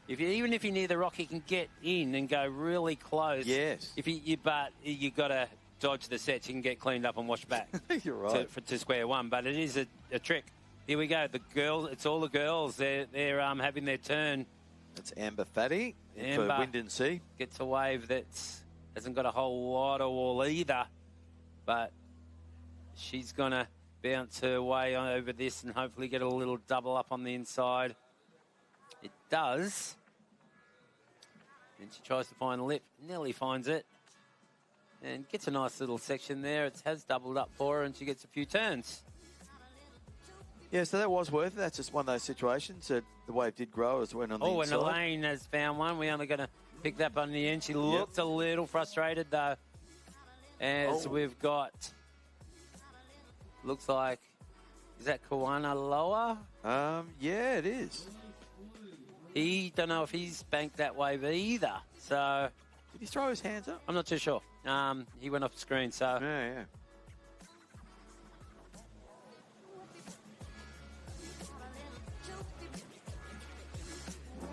if you're near the rock, you can get in and go really close. Yes. But you got to dodge the sets. You can get cleaned up and washed back. You're right. To square one, but it is a trick. Here we go. The girls. It's all the girls. They're having their turn. It's Amber Fatty for Wind and Sea. Gets a wave that hasn't got a whole lot of wall either, but she's going to bounce her way over this and hopefully get a little double up on the inside. It does. And she tries to find a lip. Nearly finds it. And gets a nice little section there. It has doubled up for her, and she gets a few turns. Yeah, so that was worth it. That's just one of those situations that the wave did grow as it went on the inside. And Elaine has found one. We're only going to pick that up on the end. She looked a little frustrated, though. As we've got, looks like, is that Kawana Loa? Yeah, it is. He, don't know if he's banked that wave either. So, did he throw his hands up? I'm not too sure. He went off the screen, so. Yeah.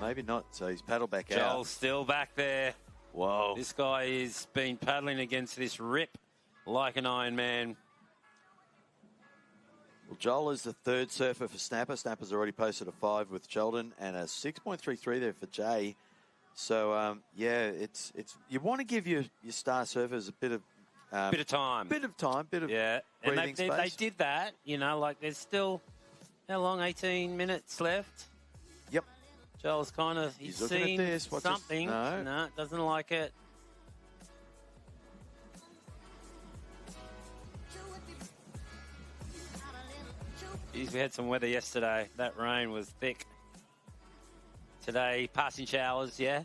Maybe not, so he's paddled back out. Joel's still back there. Whoa. This guy has been paddling against this rip like an Iron Man. Well, Joel is the third surfer for Snapper. Snapper's already posted a 5 with Sheldon and a 6.33 there for Jay. So, it's you want to give your star surfers a bit of time. Bit of breathing and space. They did that, like there's still, how long, 18 minutes left? Yep. Joel's kind of, he's seen something. No, doesn't like it. Geez, we had some weather yesterday. That rain was thick. Today, passing showers, yeah?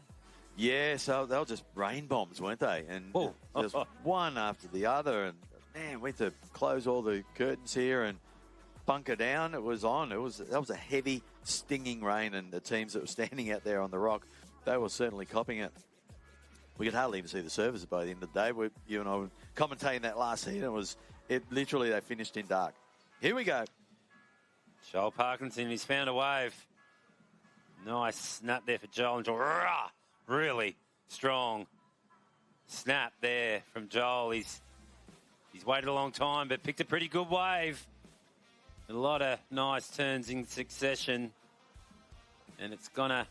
Yeah, so they were just rain bombs, weren't they? And there's one after the other. And, man, we had to close all the curtains here and bunker down. It was on. That was a heavy, stinging rain, and the teams that were standing out there on the rock, they were certainly copping it. We could hardly even see the surfers by the end of the day. You and I were commentating that last heat. Literally, they finished in dark. Here we go. Joel Parkinson, he's found a wave. Nice snap there for Joel. And Joel, really strong. snap there from Joel. He's waited a long time, but picked a pretty good wave. A lot of nice turns in succession. And it's going to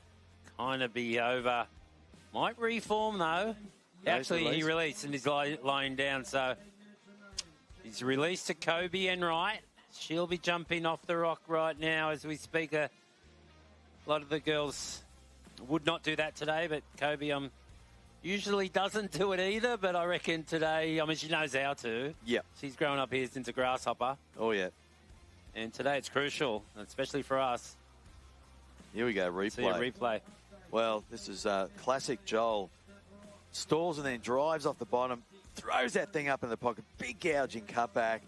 kind of be over. Might reform, though. Actually, he released and he's lying down. So he's released to Kobe and Wright. She'll be jumping off the rock right now as we speak. A lot of the girls would not do that today, but Kobe usually doesn't do it either. But I reckon today, I mean, she knows how to. Yep. She's grown up here since a grasshopper. Oh, yeah. And today it's crucial, especially for us. Here we go, replay. See a replay. Well, this is classic Joel. Stalls and then drives off the bottom, throws that thing up in the pocket, big gouging cutback.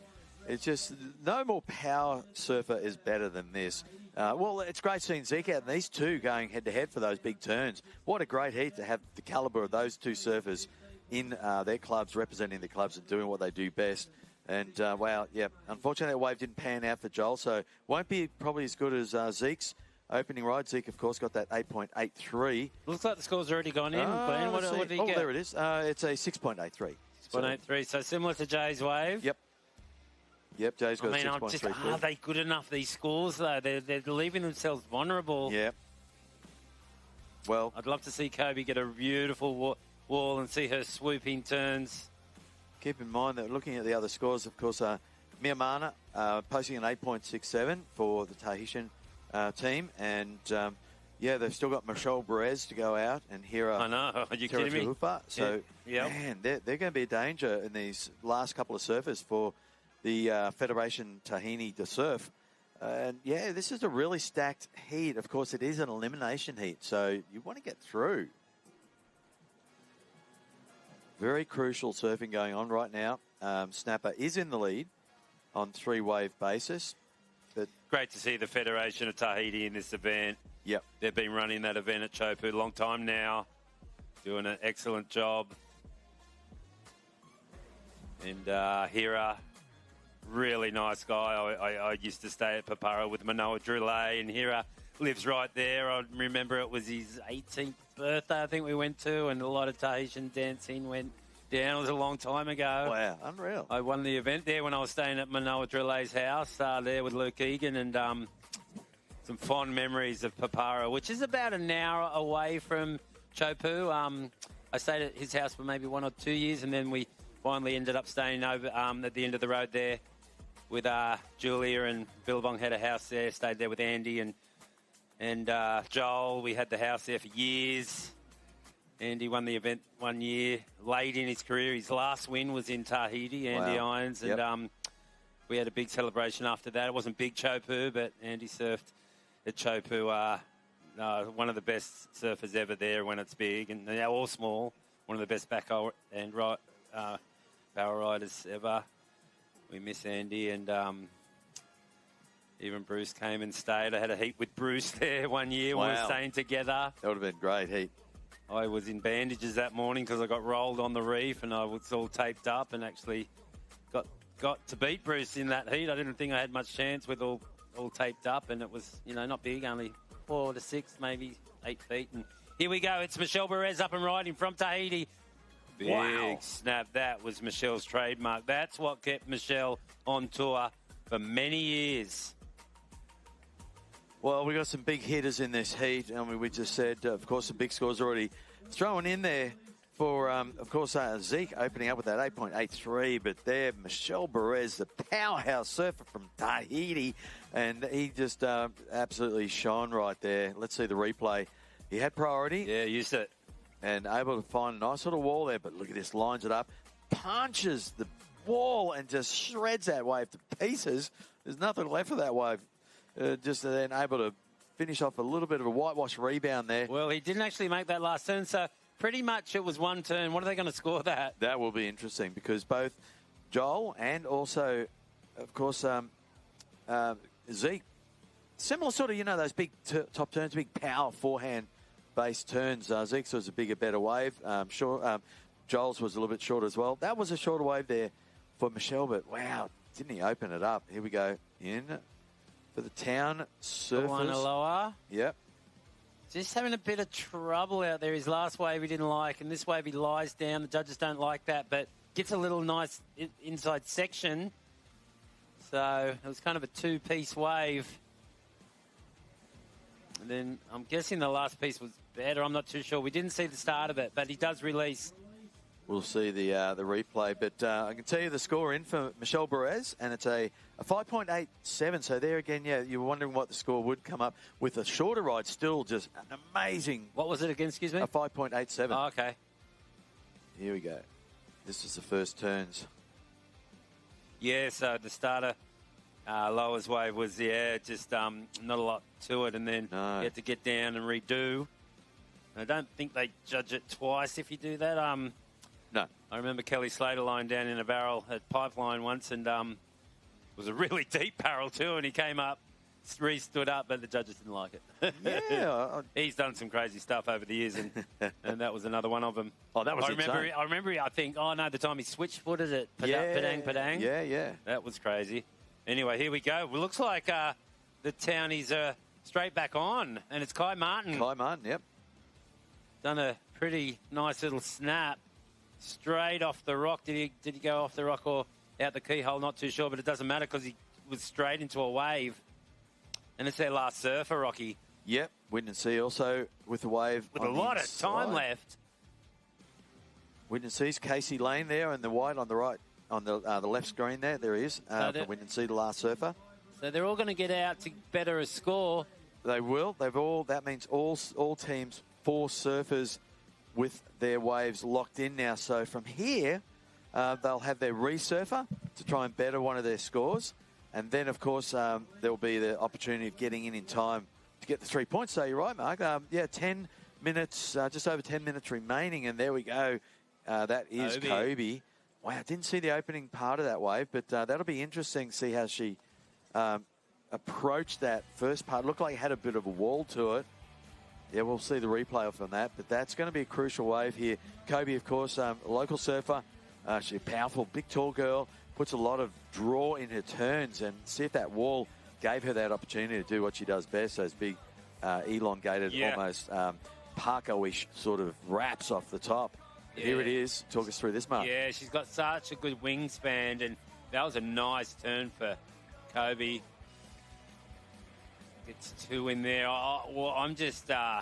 It's just no more power surfer is better than this. Well, it's great seeing Zeke out and these two going head-to-head for those big turns. What a great heat to have the calibre of those two surfers in their clubs, representing the clubs and doing what they do best. And, wow, yeah, unfortunately that wave didn't pan out for Joel, so won't be probably as good as Zeke's opening ride. Zeke, of course, got that 8.83. Looks like the score's already gone in. Glenn, what did he get? There it is. It's a 6.83. 6.83, so similar to Jay's wave. Yep. Yep, Jay's got a 6.33. Are they good enough, these scores, though? They're leaving themselves vulnerable. Yeah. Well, I'd love to see Kobe get a beautiful wall and see her swooping turns. Keep in mind that looking at the other scores, of course, Miyamana posting an 8.67 for the Tahitian team. And, yeah, they've still got Michelle Perez to go out and Hira. I know. Are you kidding me? So, yeah. Man, they're going to be a danger in these last couple of surfers for the Federation Tahini to surf. And, yeah, this is a really stacked heat. Of course, it is an elimination heat, so you want to get through. Very crucial surfing going on right now. Snapper is in the lead on three-wave basis. But great to see the Federation of Tahiti in this event. Yep. They've been running that event at Chopu a long time now. Doing an excellent job. And Hira, really nice guy. I used to stay at Papara with Manoa Droulet, and Hira lives right there. I remember it was his 18th birthday, I think we went to, and a lot of Tahitian dancing went down. It was a long time ago. Wow, unreal. I won the event there when I was staying at Manoa Droulet's house there with Luke Egan, and some fond memories of Papara, which is about an hour away from Chopu. I stayed at his house for maybe 1 or 2 years, and then we finally ended up staying over at the end of the road there with Julia, and Billabong had a house there, stayed there with Andy and Joel. We had the house there for years. Andy won the event 1 year late in his career. His last win was in Tahiti, Andy Irons, and we had a big celebration after that. It wasn't big Chopu, but Andy surfed at Chopu. One of the best surfers ever there when it's big, and now all small. One of the best back and barrel riders ever. We miss Andy, and even Bruce came and stayed. I had a heat with Bruce there 1 year. Wow. We were staying together. That would have been great heat. I was in bandages that morning because I got rolled on the reef and I was all taped up, and actually got to beat Bruce in that heat. I didn't think I had much chance with all taped up, and it was, not big, only 4 to 6, maybe 8 feet. And here we go. It's Michelle Perez up and riding from Tahiti. Big snap. That was Michelle's trademark. That's what kept Michelle on tour for many years. Well, we got some big hitters in this heat. I mean, we just said, of course, the big scores already thrown in there for, of course, Zeke opening up with that 8.83. But there, Michelle Perez, the powerhouse surfer from Tahiti, and he just absolutely shone right there. Let's see the replay. He had priority. Yeah, used it. And able to find a nice little wall there. But look at this, lines it up, punches the wall and just shreds that wave to pieces. There's nothing left of that wave. Just then able to finish off a little bit of a whitewash rebound there. Well, he didn't actually make that last turn, so pretty much it was one turn. What are they going to score that? That will be interesting because both Joel and also, of course, Zeke, similar sort of, those big top turns, big power forehand-based turns. Zeke's was a bigger, better wave. Joel's was a little bit shorter as well. That was a shorter wave there for Michelle, but wow, didn't he open it up? Here we go in for the town surfers. Lower. Yep. Just having a bit of trouble out there. His last wave he didn't like, and this wave he lies down. The judges don't like that, but gets a little nice inside section. So it was kind of a two-piece wave. And then I'm guessing the last piece was better. I'm not too sure. We didn't see the start of it, but he does release. We'll see the replay, but I can tell you the score in for Michelle Perez, and it's a 5.87. So there again, yeah, you were wondering what the score would come up with. A shorter ride, still just an amazing. What was it again? Excuse me. A 5.87. Oh, okay. Here we go. This is the first turns. Yeah, so the starter lowest wave was just not a lot to it, and then you had to get down and redo. I don't think they judge it twice if you do that. No. I remember Kelly Slater lying down in a barrel at Pipeline once, and it was a really deep barrel too, and he came up, stood up, but the judges didn't like it. Yeah. He's done some crazy stuff over the years, and that was another one of them. Oh, that was I remember, I think, the time he switch-footed it. Padang. Yeah. That was crazy. Anyway, here we go. Well, looks like the townies are straight back on, and it's Kai Martin. Kai Martin, yep. Done a pretty nice little snap. Straight off the rock. Did he go off the rock or out the keyhole? Not too sure, but it doesn't matter because he was straight into a wave. And it's their last surfer, Rocky. Yep, Wind and Sea also with the wave. With a lot of time left. Wind and Sea's Casey Lane there and the white on the right, on the left screen there. There he is for Wind and Sea, the last surfer. So they're all going to get out to better a score. They will. That means all teams, 4 surfers with their waves locked in now. So from here, they'll have their resurfer to try and better one of their scores. And then, of course, there'll be the opportunity of getting in time to get the 3 points. So you're right, Mark. 10 minutes, just over 10 minutes remaining. And there we go. That is Kobe. Wow, didn't see the opening part of that wave, but that'll be interesting to see how she approached that first part. Looked like it had a bit of a wall to it. Yeah, we'll see the replay from that, but that's going to be a crucial wave here. Kobe, of course, a local surfer. She's a powerful, big, tall girl. Puts a lot of draw in her turns, and see if that wall gave her that opportunity to do what she does best, those big, elongated, almost Parko-ish sort of wraps off the top. Yeah. Here it is. Talk us through this, Mark. Yeah, she's got such a good wingspan, and that was a nice turn for Kobe. Gets 2 in there. I'm just... I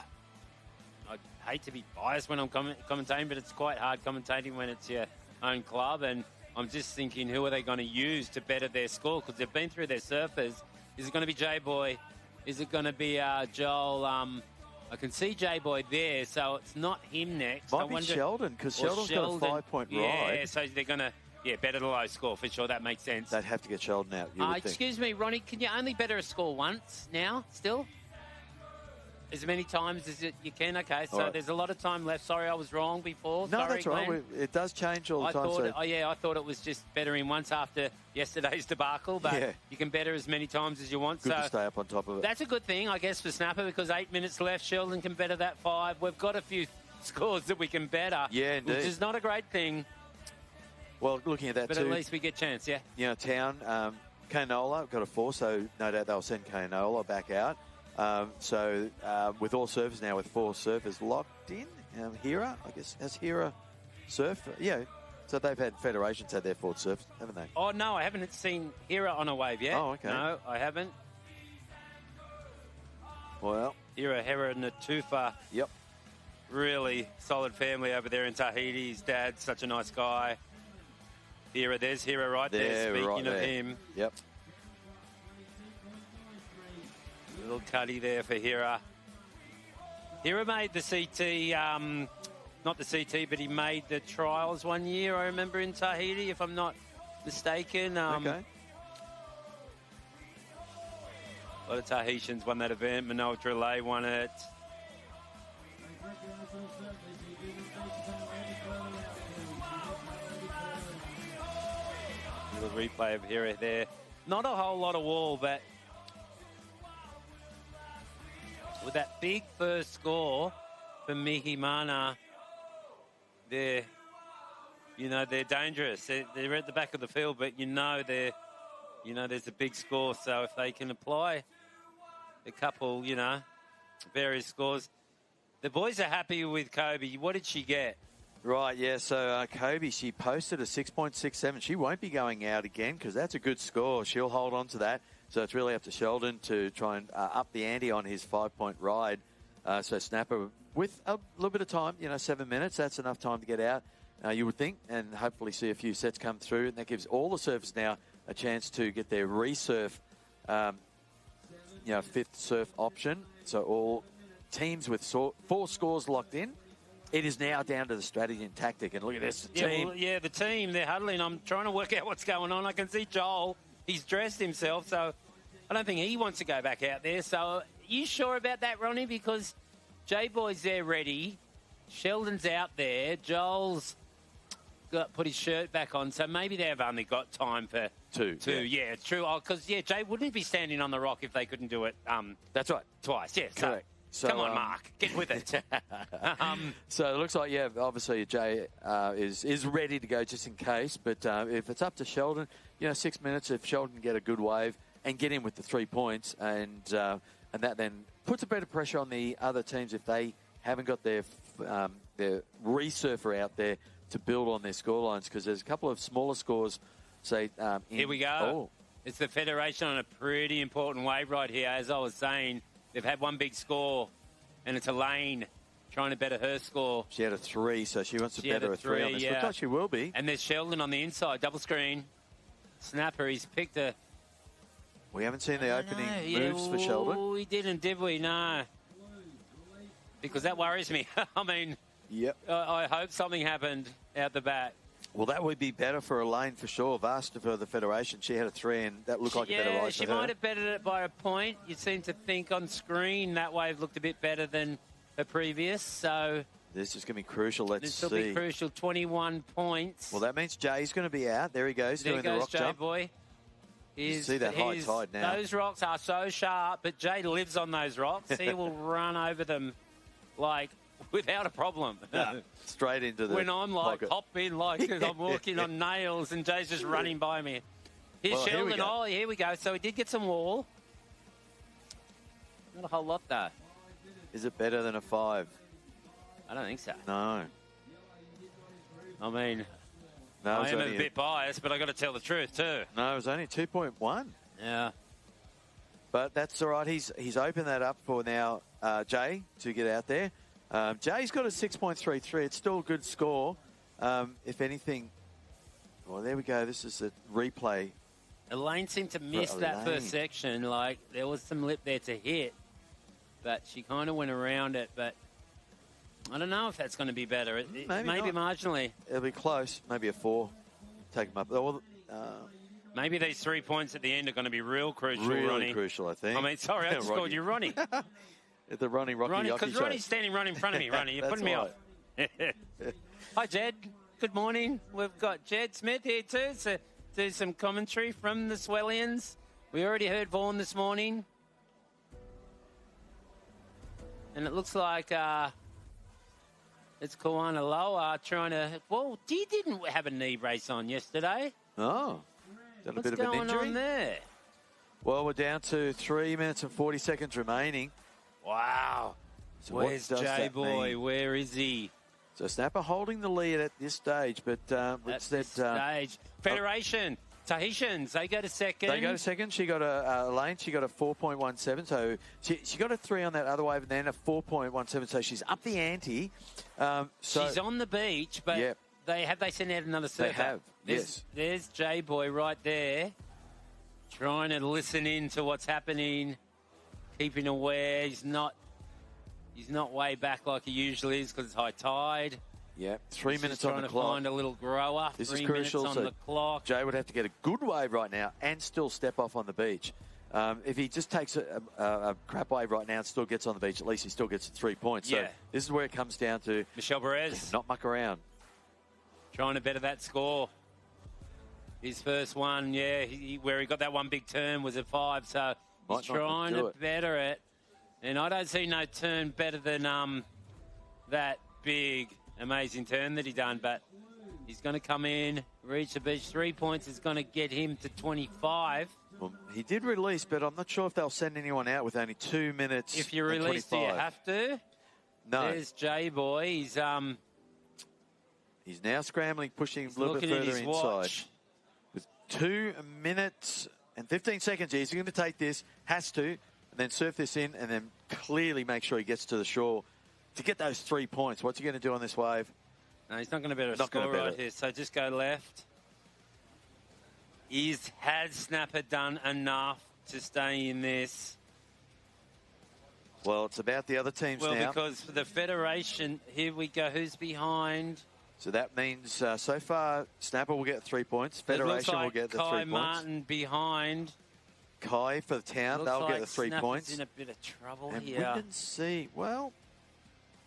hate to be biased when I'm commentating, but it's quite hard commentating when it's your own club. And I'm just thinking, who are they going to use to better their score? Because they've been through their surfers. Is it going to be J-Boy? Is it going to be Joel? I can see J-Boy there, so it's not him next. Might be Sheldon, because Sheldon's got a 5-point ride. Yeah, so they're going to... Yeah, better the low score, for sure. That makes sense. They'd have to get Sheldon out, you would think. Excuse me, Ronnie, can you only better a score once now, still? As many times as you can? Okay, so there's a lot of time left. Sorry, I was wrong before. No, sorry, that's right. It does change all the time. I thought it was just bettering once after yesterday's debacle, but you can better as many times as you want. Good to stay up on top of it. That's a good thing, I guess, for Snapper, because 8 minutes left. Sheldon can better that 5. We've got a few scores that we can better. Yeah, indeed. Which is not a great thing. Well, looking at that but too. But at least we get a chance, yeah. You know, Town, Canola got a 4, so no doubt they'll send Canola back out. With all surfers now, with 4 surfers locked in, Hira, I guess, has Hira surf? Yeah, so they've had Federations had their 4th surf, haven't they? Oh, no, I haven't seen Hira on a wave yet. Oh, okay. No, I haven't. Well. Hira Natufa. Yep. Really solid family over there in Tahiti. His dad's such a nice guy. Hira, there's Hira right there, speaking of him. Yep. Little cutty there for Hira. Hira made the CT, not the CT, but he made the trials one year, I remember, in Tahiti, if I'm not mistaken. Okay. A lot of Tahitians won that event. Manoa Drelay won it. Little replay of Hira there. Not a whole lot of wall, but with that big first score for Mihimana, they're dangerous. They're at the back of the field, but there's a big score. So if they can apply a couple, various scores, The boys are happy with Kobe. What did she get? Right, yeah, so Kobe, she posted a 6.67. She won't be going out again because that's a good score. She'll hold on to that. So it's really up to Sheldon to try and up the ante on his 5-point ride. So Snapper, with a little bit of time, 7 minutes, that's enough time to get out, you would think, and hopefully see a few sets come through. And that gives all the surfers now a chance to get their resurf, fifth surf option. So all teams with 4 scores locked in. It is now down to the strategy and tactic. And look at this, the team. Well, the team, they're huddling. I'm trying to work out what's going on. I can see Joel. He's dressed himself, so I don't think he wants to go back out there. So are you sure about that, Ronnie? Because J-Boy's there ready. Sheldon's out there. Joel's put his shirt back on. So maybe they've only got time for two. Yeah, it's true. Because, Jay wouldn't be standing on the rock if they couldn't do it. That's right. Twice, yeah. Correct. So, come on, Mark, get with it. So it looks like, obviously Jay is ready to go just in case. But if it's up to Sheldon, 6 minutes, if Sheldon can get a good wave and get in with the 3 points, and that then puts a bit of pressure on the other teams if they haven't got their resurfer out there to build on their scorelines, because there's a couple of smaller scores, say... here we go. It's the Federation on a pretty important wave right here, as I was saying. They've had one big score, and it's Elaine trying to better her score. She had a 3, so she wants to better a 3 on this. Looks like she will be. And there's Sheldon on the inside, double screen. Snapper, he's picked a... We haven't seen the opening moves for Sheldon. We didn't, did we? No. Because that worries me. I mean, yep. I hope something happened out the back. Well, that would be better for Elaine for sure. Vast for the Federation. She had a 3, and that looked like a better ride for her. She might have bettered it by a point. You seem to think on screen that wave looked a bit better than her previous. So this is going to be crucial. Let's see. This will be crucial. 21 points. Well, that means Jay's going to be out. There he goes, doing the rock jump. Boy. You see that high tide now. Those rocks are so sharp, but Jay lives on those rocks. He will run over them like without a problem. Straight into the when I'm like pocket. hop in like I'm walking on nails and Jay's just running by me. Here's Sheldon. Here we go. So he did get some wall. Not a whole lot though. Is it better than a 5? I don't think so. No. I mean, no, I am a bit biased, but I got to tell the truth too. No, it was only 2.1. Yeah. But that's all right. He's opened that up for now Jay to get out there. Jay's got a 6.33. It's still a good score. If anything, well, there we go. This is a replay. Elaine seemed to miss that first section. Like, there was some lip there to hit, but she kind of went around it. But I don't know if that's going to be better. Maybe marginally. It'll be close. Maybe a 4. Take them up. Maybe these 3 points at the end are going to be real crucial, really Ronnie. Crucial, I think. I mean, sorry, I just called you Ronnie. The Rocky because Ronnie's standing right in front of me, Ronnie. You're putting me off. Hi, Jed. Good morning. We've got Jed Smith here too to do some commentary from the Swellians. We already heard Vaughan this morning. And it looks like it's Kawana Loa trying to... Well, he didn't have a knee brace on yesterday. Oh. Done a bit of an injury? What's going on there? Well, we're down to 3 minutes and 40 seconds remaining. Wow. So where's J-Boy? Where is he? So Snapper holding the lead at this stage, but stage. Federation, Tahitians, they go to second. She got a Elaine. She got a 4.17. So she got a 3 on that other wave, and then a 4.17. So she's up the ante. She's on the beach, but they sent out another surfer. They have. Yes. There's J-Boy right there, trying to listen in to what's happening, keeping aware. He's not way back like he usually is because it's high tide. Yeah, 3 minutes on the clock. Trying to find a little grower. This is crucial. 3 minutes on the clock. Jay would have to get a good wave right now and still step off on the beach. If he just takes a crap wave right now and still gets on the beach, at least he still gets 3 points. So this is where it comes down to Michelle Perez. Not muck around. Trying to better that score. His first one, where he got that one big turn was a 5, so he's trying to better it. And I don't see no turn better than that big, amazing turn that he done. But he's going to come in, reach the beach. 3 points is going to get him to 25. Well, he did release, but I'm not sure if they'll send anyone out with only 2 minutes. If you release, do you have to? No. There's J-Boy. He's now scrambling, pushing a little bit further inside. Watch. With 2 minutes and 15 seconds, he's going to take this, has to, and then surf this in, and then clearly make sure he gets to the shore to get those 3 points. What's he going to do on this wave? No, he's not going to be able to score right here, so just go left. Has Snapper done enough to stay in this? Well, it's about the other teams now. Well, because for the Federation, here we go. Who's behind? So that means so far, Snapper will get 3 points. Federation will get the 3 points. Kai Martin behind. Kai for the town, they'll get the 3 points. In a bit of trouble and here. Wyndham C, well,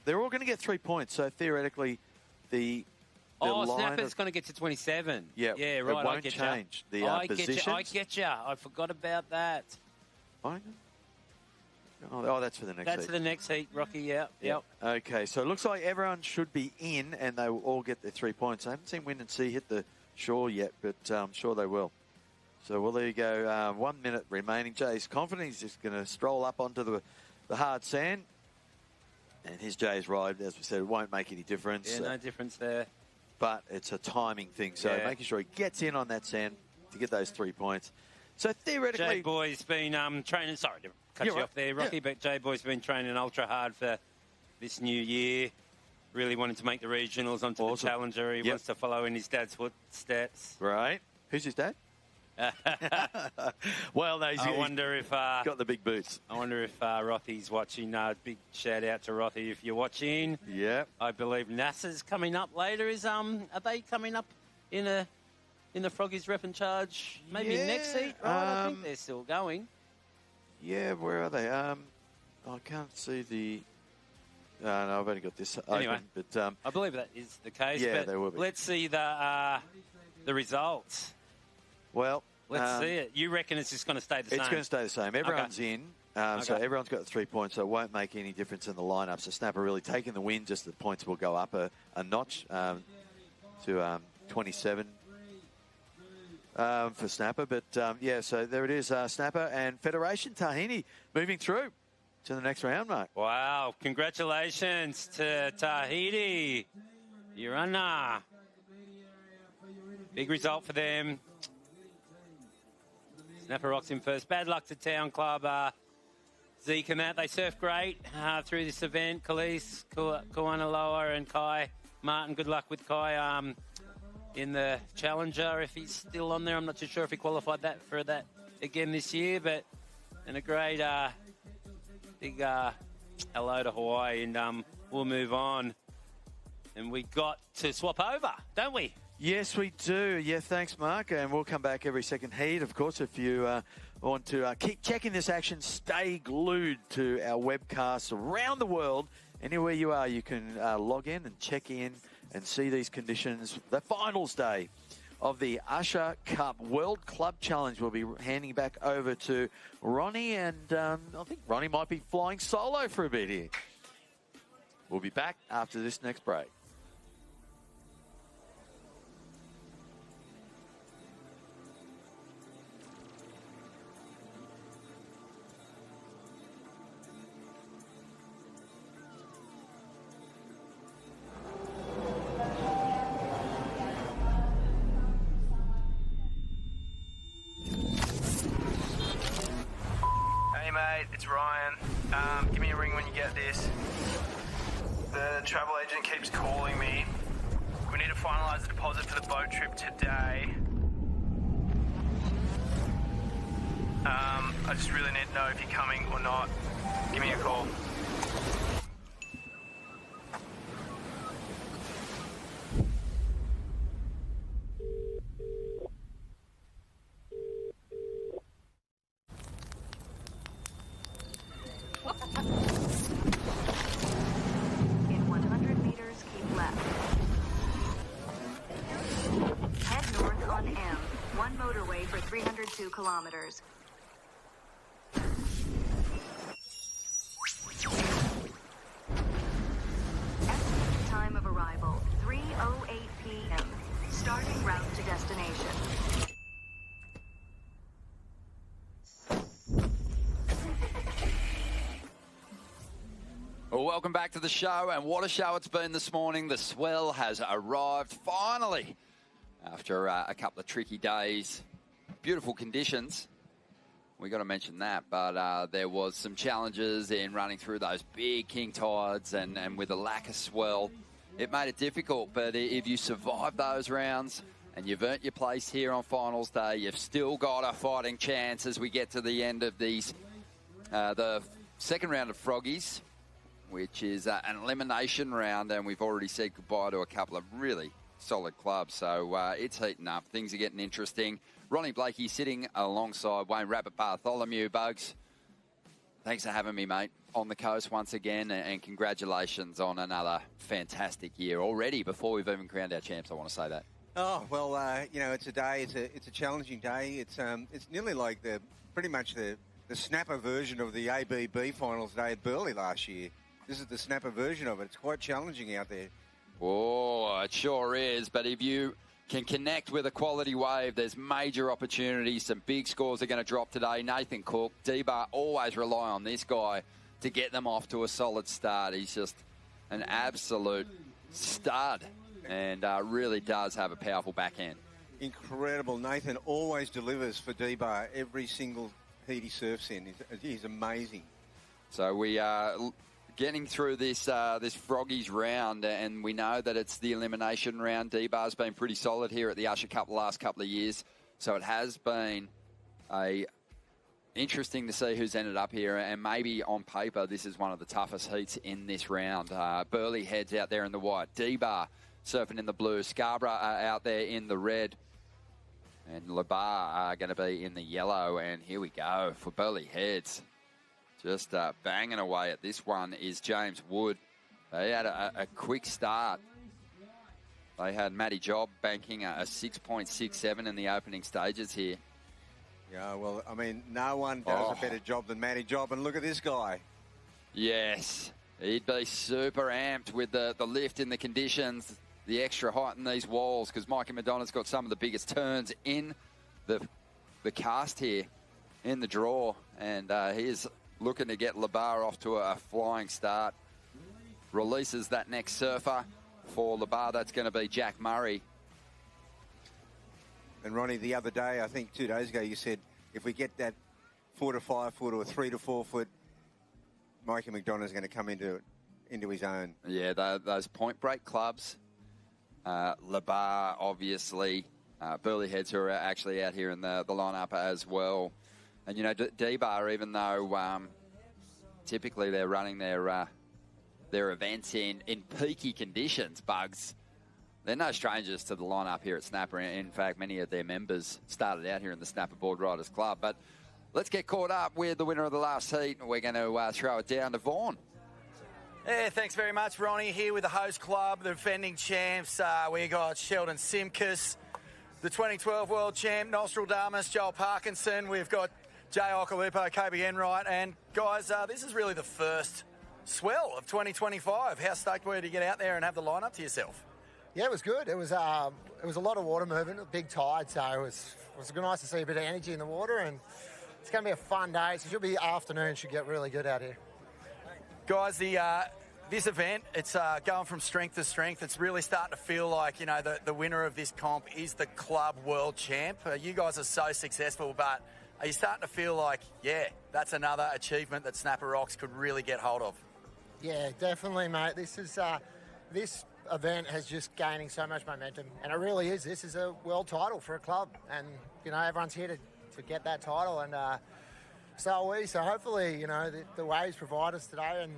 they're all going to get 3 points. So theoretically, the Snapper's going to get to 27. Yeah, yeah, right. It won't change the positions. I get you. I forgot about that. Oh, that's for the next heat. That's for the next heat, Rocky, yep. Okay, so it looks like everyone should be in, and they will all get their 3 points. I haven't seen Wyndham C hit the shore yet, but I'm sure they will. So, well, there you go. 1 minute remaining. Jay's confident. He's just going to stroll up onto the hard sand. And his Jay's ride, as we said, it won't make any difference. Yeah, no difference there. But it's a timing thing. So making sure he gets in on that sand to get those 3 points. So theoretically... J-Boy's been training... Sorry to cut you off there, Rocky, but J-Boy's been training ultra hard for this new year. Really wanted to make the regionals onto the Challenger. He wants to follow in his dad's footsteps. Right. Who's his dad? Well, no, I wonder if... got the big boots. I wonder if Rothy's watching. Big shout-out to Rothy if you're watching. Yeah. I believe NASA's coming up later. Are they coming up in the Froggies Rep and Charge maybe next heat? Right, I think they're still going. Yeah, where are they? I can't see the... no, I've only got this open. But, I believe that is the case. Yeah, but they will be. Let's see the results. Well... Let's see it. You reckon it's just going to stay the same? It's going to stay the same. Everyone's in. So everyone's got the 3 points, so it won't make any difference in the lineup. So Snapper really taking the win, just the points will go up a notch to 27 for Snapper. But, yeah, so there it is, Snapper and Federation Tahini moving through to the next round, Mark. Wow. Congratulations to Tahiti. Urana. Big result for them. Snapper rocks in first. Bad luck to Town Club. Zeke and that. They surf great through this event. Khalees, Kuanaloa and Kai Martin. Good luck with Kai in the Challenger. If he's still on there, I'm not too sure if he qualified for that again this year. But and a great big hello to Hawaii. And we'll move on. And we got to swap over, don't we? Yes, we do. Yeah, thanks, Mark. And we'll come back every second heat. Of course, if you want to keep checking this action, stay glued to our webcasts around the world. Anywhere you are, you can log in and check in and see these conditions. The finals day of the Usher Cup World Club Challenge. We'll be handing back over to Ronnie. And I think Ronnie might be flying solo for a bit here. We'll be back after this next break. It's Ryan. Give me a ring when you get this. The travel agent keeps calling me. We need to finalise the deposit for the boat trip today. I just really need to know if you're coming or not. Give me a call. In 100 meters, keep left. Head north on M, one motorway for 302 kilometers. Estimated time of arrival, 3:08 p.m. Starting route to destination. Well, welcome back to the show, and what a show it's been this morning. The swell has arrived finally after a couple of tricky days. Beautiful conditions. We got to mention that, but there was some challenges in running through those big king tides, and with a lack of swell, it made it difficult. But if you survive those rounds and you've earned your place here on finals day, you've still got a fighting chance as we get to the end of these, the second round of Froggies, which is an elimination round, and we've already said goodbye to a couple of really solid clubs. So it's heating up. Things are getting interesting. Ronnie Blakey sitting alongside Wayne Rabbit Bartholomew. Bugs, thanks for having me, mate, on the coast once again, and congratulations on another fantastic year already. Before we've even crowned our champs, I want to say that. Oh, well, you know, it's a day. It's a challenging day. It's nearly like pretty much the snapper version of the ABB finals day at Burleigh last year. This is the snapper version of it. It's quite challenging out there. Oh, it sure is. But if you can connect with a quality wave, there's major opportunities. Some big scores are going to drop today. Nathan Cook, D-Bar, always rely on this guy to get them off to a solid start. He's just an absolute stud and really does have a powerful backhand. Incredible. Nathan always delivers for D-Bar every single heat he surfs in. He's amazing. So we are getting through this Froggies round, and we know that it's the elimination round. D-Bar's been pretty solid here at the Usher Cup the last couple of years, so it has been interesting to see who's ended up here, and maybe on paper this is one of the toughest heats in this round. Burleigh heads out there in the white, D-Bar surfing in the blue, Scarborough are out there in the red, and Le Bar are going to be in the yellow. And here we go for Burleigh heads. Just banging away at this one is James Wood. They had a quick start. They had Matty Job banking a 6.67 in the opening stages here. Yeah, well, I mean, no one does a better job than Matty Job. And look at this guy. Yes, he'd be super amped with the lift in the conditions, the extra height in these walls, because Mikey Madonna's got some of the biggest turns in the cast here in the draw. And he is looking to get Le Bar off to a flying start. Releases that next surfer for Le Bar. That's going to be Jack Murray. And Ronnie, the other day, I think 2 days ago, you said if we get that 4 to 5 foot or 3 to 4 foot, Mikey McDonough's going to come into his own. Yeah, those point break clubs. Le Bar, obviously. Burleigh heads who are actually out here in the lineup as well. And, you know, D-Bar, even though typically they're running their events in peaky conditions, Bugs, they're no strangers to the lineup here at Snapper. In fact, many of their members started out here in the Snapper Boardriders Club. But let's get caught up with the winner of the last heat. We're going to throw it down to Vaughan. Yeah, thanks very much, Ronnie. Here with the host club, the defending champs. We got Sheldon Simkus, the 2012 world champ, Nostradamus, Joel Parkinson. We've got Jay Okalupo, Kobe Enright. And, guys, this is really the first swell of 2025. How stoked were you to get out there and have the lineup to yourself? Yeah, it was good. It was a lot of water movement, a big tide, so it was nice to see a bit of energy in the water, and it's going to be a fun day. So it should be afternoon, should get really good out here. Guys, this event, it's going from strength to strength. It's really starting to feel like, you know, the winner of this comp is the club world champ. You guys are so successful, but are you starting to feel like, yeah, that's another achievement that Snapper Rocks could really get hold of? Yeah, definitely, mate. This event has just gaining so much momentum, and it really is. This is a world title for a club, and, you know, everyone's here to get that title, and so are we. So hopefully, you know, the waves provide us today, and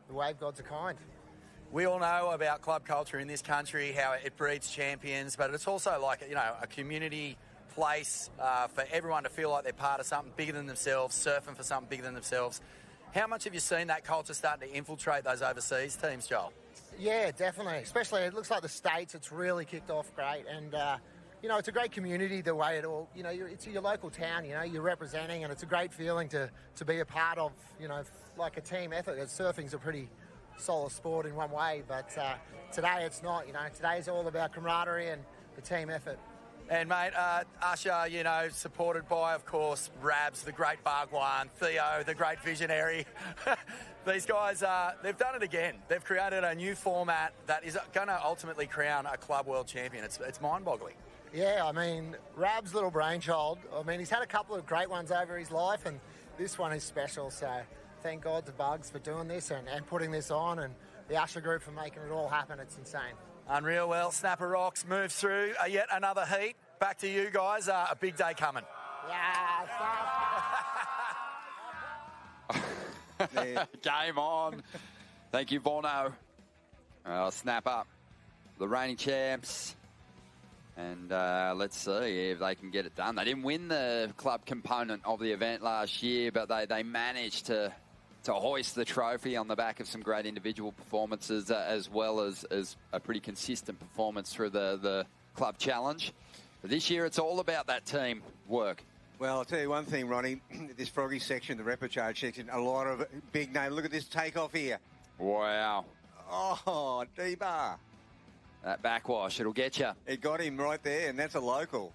the wave gods are kind. We all know about club culture in this country, how it breeds champions, but it's also like, you know, a community place for everyone to feel like they're part of something bigger than themselves, surfing for something bigger than themselves. How much have you seen that culture starting to infiltrate those overseas teams, Joel? Yeah, definitely. Especially, it looks like the States, it's really kicked off great. And, you know, it's a great community the way it all, you know, it's your local town, you know, you're representing, and it's a great feeling to be a part of, you know, like a team effort. Surfing's a pretty solid sport in one way, but today it's not, you know. Today is all about camaraderie and the team effort. And, mate, Usher, you know, supported by, of course, Rabs, the great Bhagwan, Theo, the great visionary. These guys, they've done it again. They've created a new format that is going to ultimately crown a club world champion. It's mind-boggling. Yeah, I mean, Rab's little brainchild. I mean, he's had a couple of great ones over his life, and this one is special. So thank God to Bugs for doing this and putting this on, and the Usher group for making it all happen. It's insane. Unreal. Well, Snapper Rocks moves through yet another heat. Back to you guys. A big day coming. Yeah, Game on. Thank you, Bono. Snap up. The reigning champs. And let's see if they can get it done. They didn't win the club component of the event last year, but they managed to hoist the trophy on the back of some great individual performances, as well as a pretty consistent performance through the club challenge. But this year, it's all about that team work. Well, I'll tell you one thing, Ronnie. This Froggy section, the repechage section, a lot of big names. Look at this takeoff here. Wow. Oh, D-bar. That backwash, it'll get you. It got him right there, and that's a local.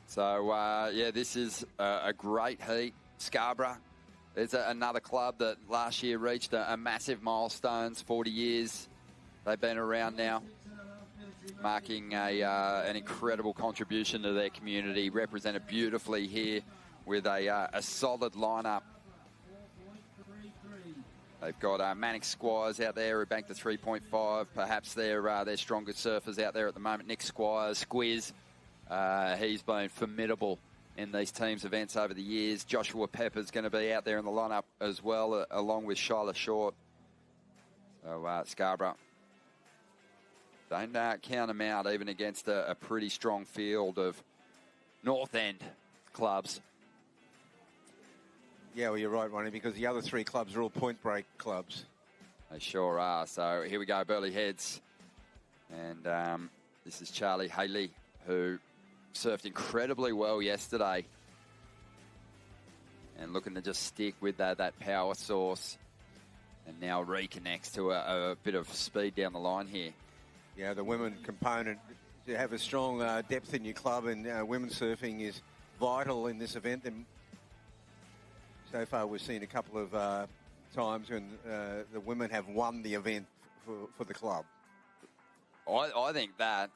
So, yeah, this is a great heat. Scarborough. There's another club that last year reached a massive milestones, 40 years. They've been around now, marking an incredible contribution to their community, represented beautifully here with a solid lineup. They've got Manic Squires out there who banked the 3.5. Perhaps their strongest surfers out there at the moment. Nick Squires, Squiz. He's been formidable in these teams' events over the years. Joshua Pepper's going to be out there in the lineup as well, along with Shyla Short. So Scarborough, don't count them out, even against a pretty strong field of North End clubs. Yeah, well, you're right, Ronnie, because the other three clubs are all point break clubs. They sure are. So here we go, Burley Heads. And this is Charlie Haley, who surfed incredibly well yesterday. And looking to just stick with that power source. And now reconnects to a bit of speed down the line here. Yeah, the women component, to have a strong depth in your club, and women's surfing is vital in this event. And so far, we've seen a couple of times when the women have won the event for the club. I think that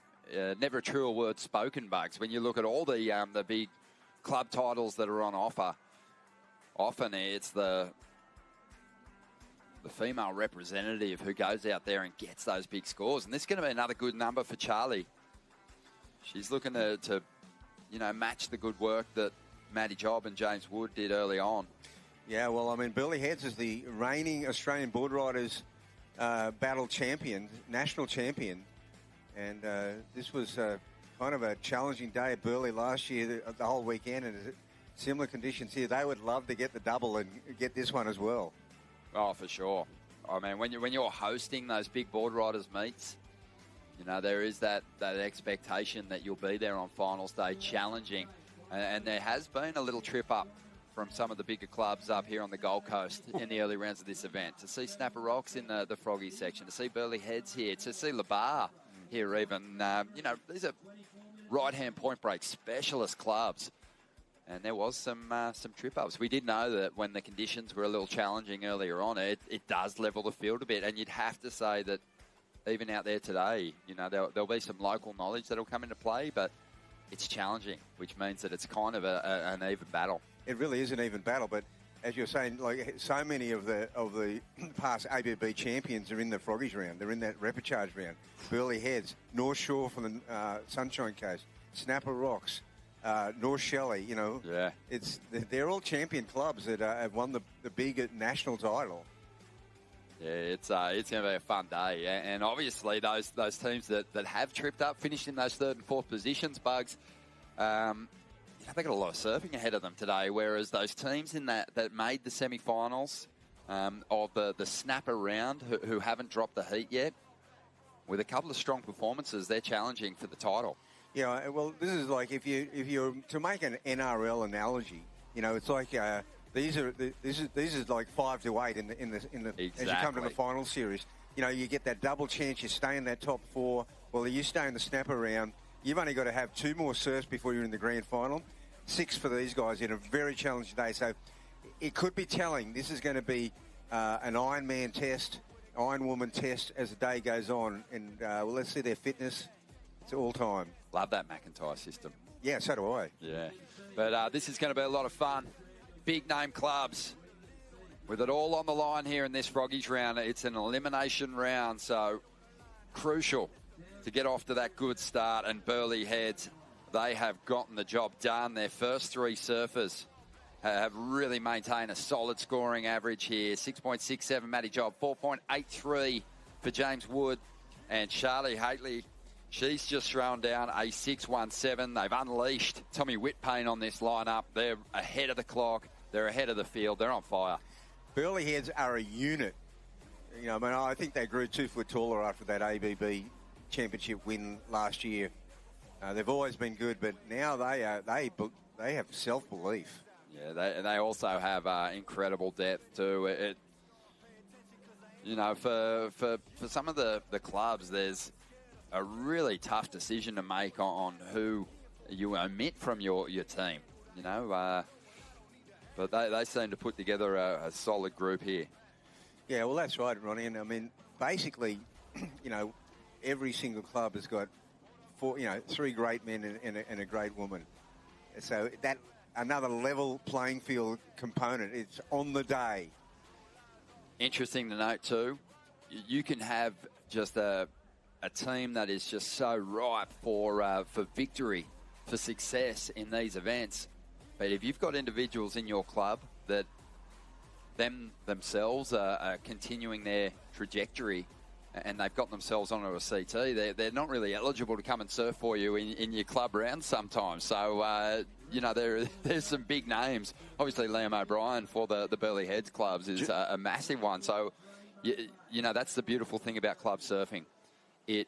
never a truer word spoken, Bugs. When you look at all the big club titles that are on offer, often it's the female representative who goes out there and gets those big scores. And this is going to be another good number for Charlie. She's looking to match the good work that Maddie Job and James Wood did early on. Yeah, well, I mean, Burley Heads is the reigning Australian Boardriders battle champion, national champion. And this was kind of a challenging day at Burley last year, the whole weekend, and similar conditions here. They would love to get the double and get this one as well. Oh, for sure. I mean, when you're hosting those big Boardriders meets, there is that expectation that you'll be there on finals day challenging. And there has been a little trip up from some of the bigger clubs up here on the Gold Coast in the early rounds of this event. To see Snapper Rocks in the Froggies section, to see Burley Heads here, to see LeBar here even. These are right-hand point break specialist clubs. And there was some trip-ups. We did know that when the conditions were a little challenging earlier on, it does level the field a bit. And you'd have to say that even out there today, there'll be some local knowledge that'll come into play, but it's challenging, which means that it's kind of an even battle. It really is an even battle, but as you're saying, like so many of the past ABB champions are in the Froggies round. They're in that repechage round. Burley Heads, North Shore from the Sunshine Coast, Snapper Rocks, North Shelley. Yeah, they're all champion clubs that have won the big national title. Yeah, it's going to be a fun day, and obviously those teams that have tripped up, finished in those third and fourth positions, Bugs. They got a lot of surfing ahead of them today, whereas those teams in that made the semi-finals of the snapper round who haven't dropped the heat yet, with a couple of strong performances, they're challenging for the title. Yeah, well, this is like if you're to make an NRL analogy, it's like these are like 5 to 8 in the exactly. As you come to the final series. You get that double chance. You stay in that top 4. Well, you stay in the snapper round. you've only got to have 2 more surfs before you're in the grand final. 6 for these guys in a very challenging day. So it could be telling. This is going to be an Iron Man test, Iron Woman test as the day goes on. And well, let's see their fitness. It's all time. Love that McIntyre system. Yeah, so do I. Yeah. But this is going to be a lot of fun. Big name clubs. With it all on the line here in this Froggies round, it's an elimination round, so crucial to get off to that good start. And Burleigh Heads, they have gotten the job done. Their first 3 surfers have really maintained a solid scoring average here. 6.67 Matty Job, 4.83 for James Wood. And Charlie Haitley, she's just thrown down a 6.17. They've unleashed Tommy Whitpain on this lineup. They're ahead of the clock. They're ahead of the field. They're on fire. Burleigh Heads are a unit. You know, I mean, I think they grew 2 foot taller after that ABB championship win last year. They've always been good, but now they have self-belief. Yeah, they also have incredible depth too. You know, for some of the clubs, there's a really tough decision to make on who you omit from your team. You know. But they seem to put together a solid group here. Yeah, well, that's right, Ronnie. And, I mean, basically, you know, every single club has got 3 great men and a great woman. So that another level playing field component. It's on the day. Interesting to note, too, you can have just a team that is just so ripe for victory, for success in these events. But if you've got individuals in your club that themselves are continuing their trajectory and they've got themselves onto a CT, they're not really eligible to come and surf for you in your club round sometimes. So, you know, there's some big names. Obviously, Liam O'Brien for the Burleigh Heads clubs is a massive one. So, you know, that's the beautiful thing about club surfing. It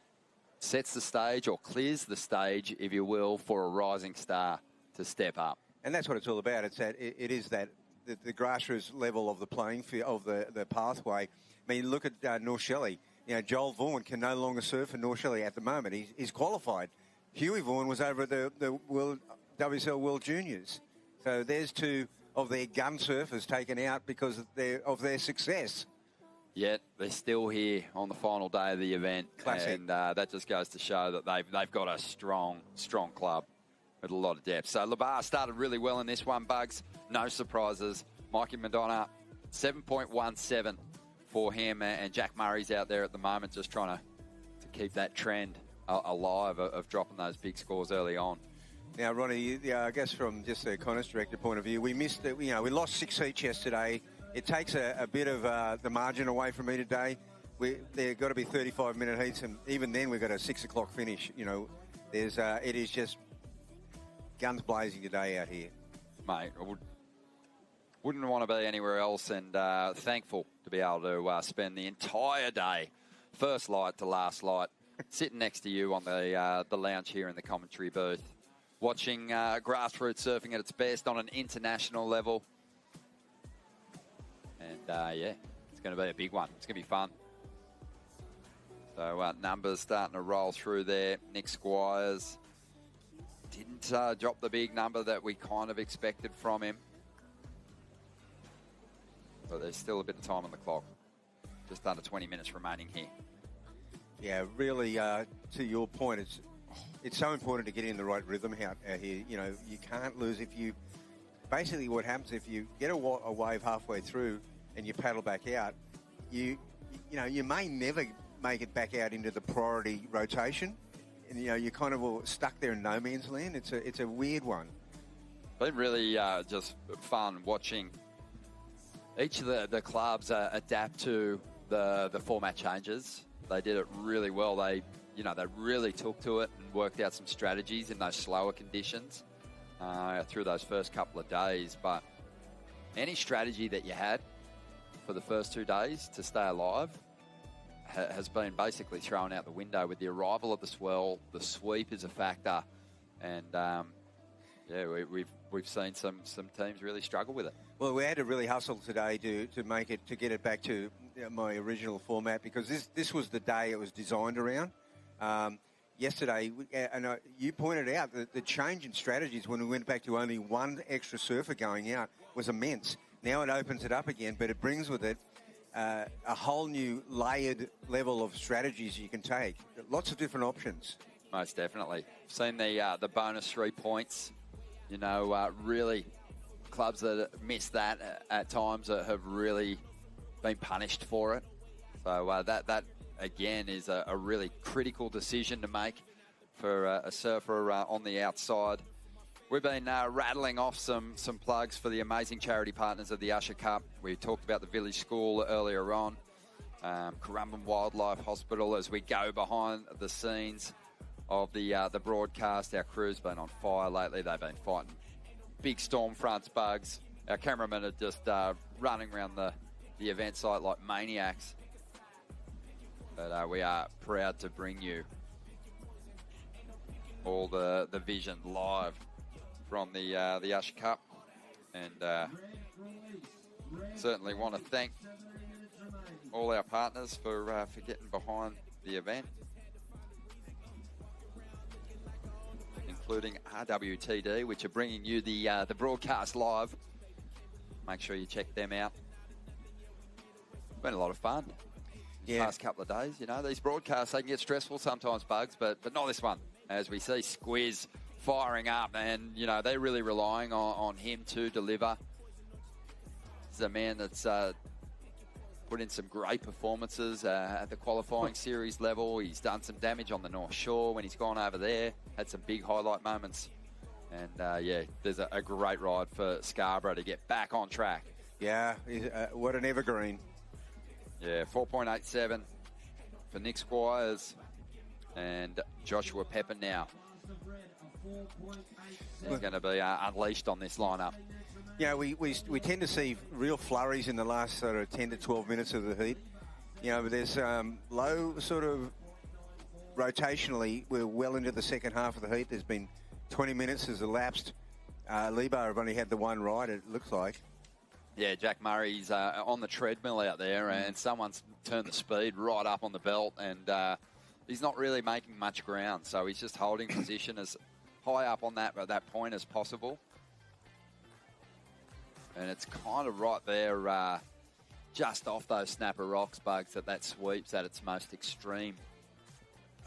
sets the stage or clears the stage, if you will, for a rising star to step up. And that's what it's all about. It's that it is that the grassroots level of the playing field, of the pathway. I mean, look at North Shelley. You know, Joel Vaughan can no longer surf in North Shelley at the moment. He's qualified. Huey Vaughan was over at the WSL World Juniors. So there's 2 of their gun surfers taken out because of their success. Yet they're still here on the final day of the event. Classic. And that just goes to show that they've got a strong club with a lot of depth. So Labar started really well in this one, Bugs. No surprises. Mikey Madonna, 7.17 for him. And Jack Murray's out there at the moment just trying to keep that trend alive of dropping those big scores early on. Now, Ronnie, I guess from just a contest director point of view, we missed it. You know, we lost 6 heats yesterday. It takes a bit of the margin away from me today. They've got to be 35-minute heats, and even then we've got a 6 o'clock finish. You know, it is just guns blazing today out here. Mate, I wouldn't want to be anywhere else, and thankful to be able to spend the entire day, first light to last light, sitting next to you on the lounge here in the commentary booth, watching grassroots surfing at its best on an international level. And, yeah, it's going to be a big one. It's going to be fun. So numbers starting to roll through there. Nick Squires didn't drop the big number that we kind of expected from him. But there's still a bit of time on the clock. Just under 20 minutes remaining here. Yeah, really, to your point, it's so important to get in the right rhythm out here. You know, you can't lose if you... Basically what happens if you get a wave halfway through and you paddle back out, you may never make it back out into the priority rotation. And, you know, you're kind of stuck there in no man's land. It's a weird one. Been really just fun watching each of the clubs adapt to the format changes. They did it really well. They really took to it and worked out some strategies in those slower conditions through those first couple of days. But any strategy that you had for the first 2 days to stay alive has been basically thrown out the window with the arrival of the swell. The sweep is a factor, and yeah, we've seen some teams really struggle with it. Well, we had to really hustle today to get it back to my original format, because this was the day it was designed around. yesterday, and you pointed out that the change in strategies when we went back to only one extra surfer going out was immense. Now it opens it up again, but it brings with it a whole new layered level of strategies you can take. Lots of different options. Most definitely. Seen the bonus 3 points. You know, really, clubs that miss that at times have really been punished for it. So that again, is a really critical decision to make for a surfer on the outside. We've been rattling off some plugs for the amazing charity partners of the Usher Cup. We talked about the Village School earlier on, Currumbin Wildlife Hospital. As we go behind the scenes of the broadcast, our crew's been on fire lately. They've been fighting big storm fronts, bugs. Our cameramen are just running around the event site like maniacs. But we are proud to bring you all the vision live from the Usher Cup, and certainly want to thank all our partners for getting behind the event, including RWTD, which are bringing you the broadcast live. Make sure you check them out. It's been a lot of fun. Past couple of days, you know, these broadcasts, they can get stressful sometimes, Bugs, but not this one. As we see Squiz firing up, and, you know, they're really relying on him to deliver. He's a man that's put in some great performances at the qualifying series level. He's done some damage on the North Shore when he's gone over there, had some big highlight moments. And, yeah, there's a great ride for Scarborough to get back on track. Yeah, what an evergreen. Yeah, 4.87 for Nick Squires and Joshua Pepper now. He's going to be unleashed on this lineup. You know, we tend to see real flurries in the last sort of 10 to 12 minutes of the heat. You know, but there's low sort of rotationally. We're well into the second half of the heat. There's been 20 minutes has elapsed. Libar have only had the one ride, it looks like. Yeah, Jack Murray's on the treadmill out there, and someone's turned the speed right up on the belt, and he's not really making much ground, so he's just holding position as high up on that point as possible. And it's kind of right there, just off those snapper rocks, Bugs, that sweep's at its most extreme.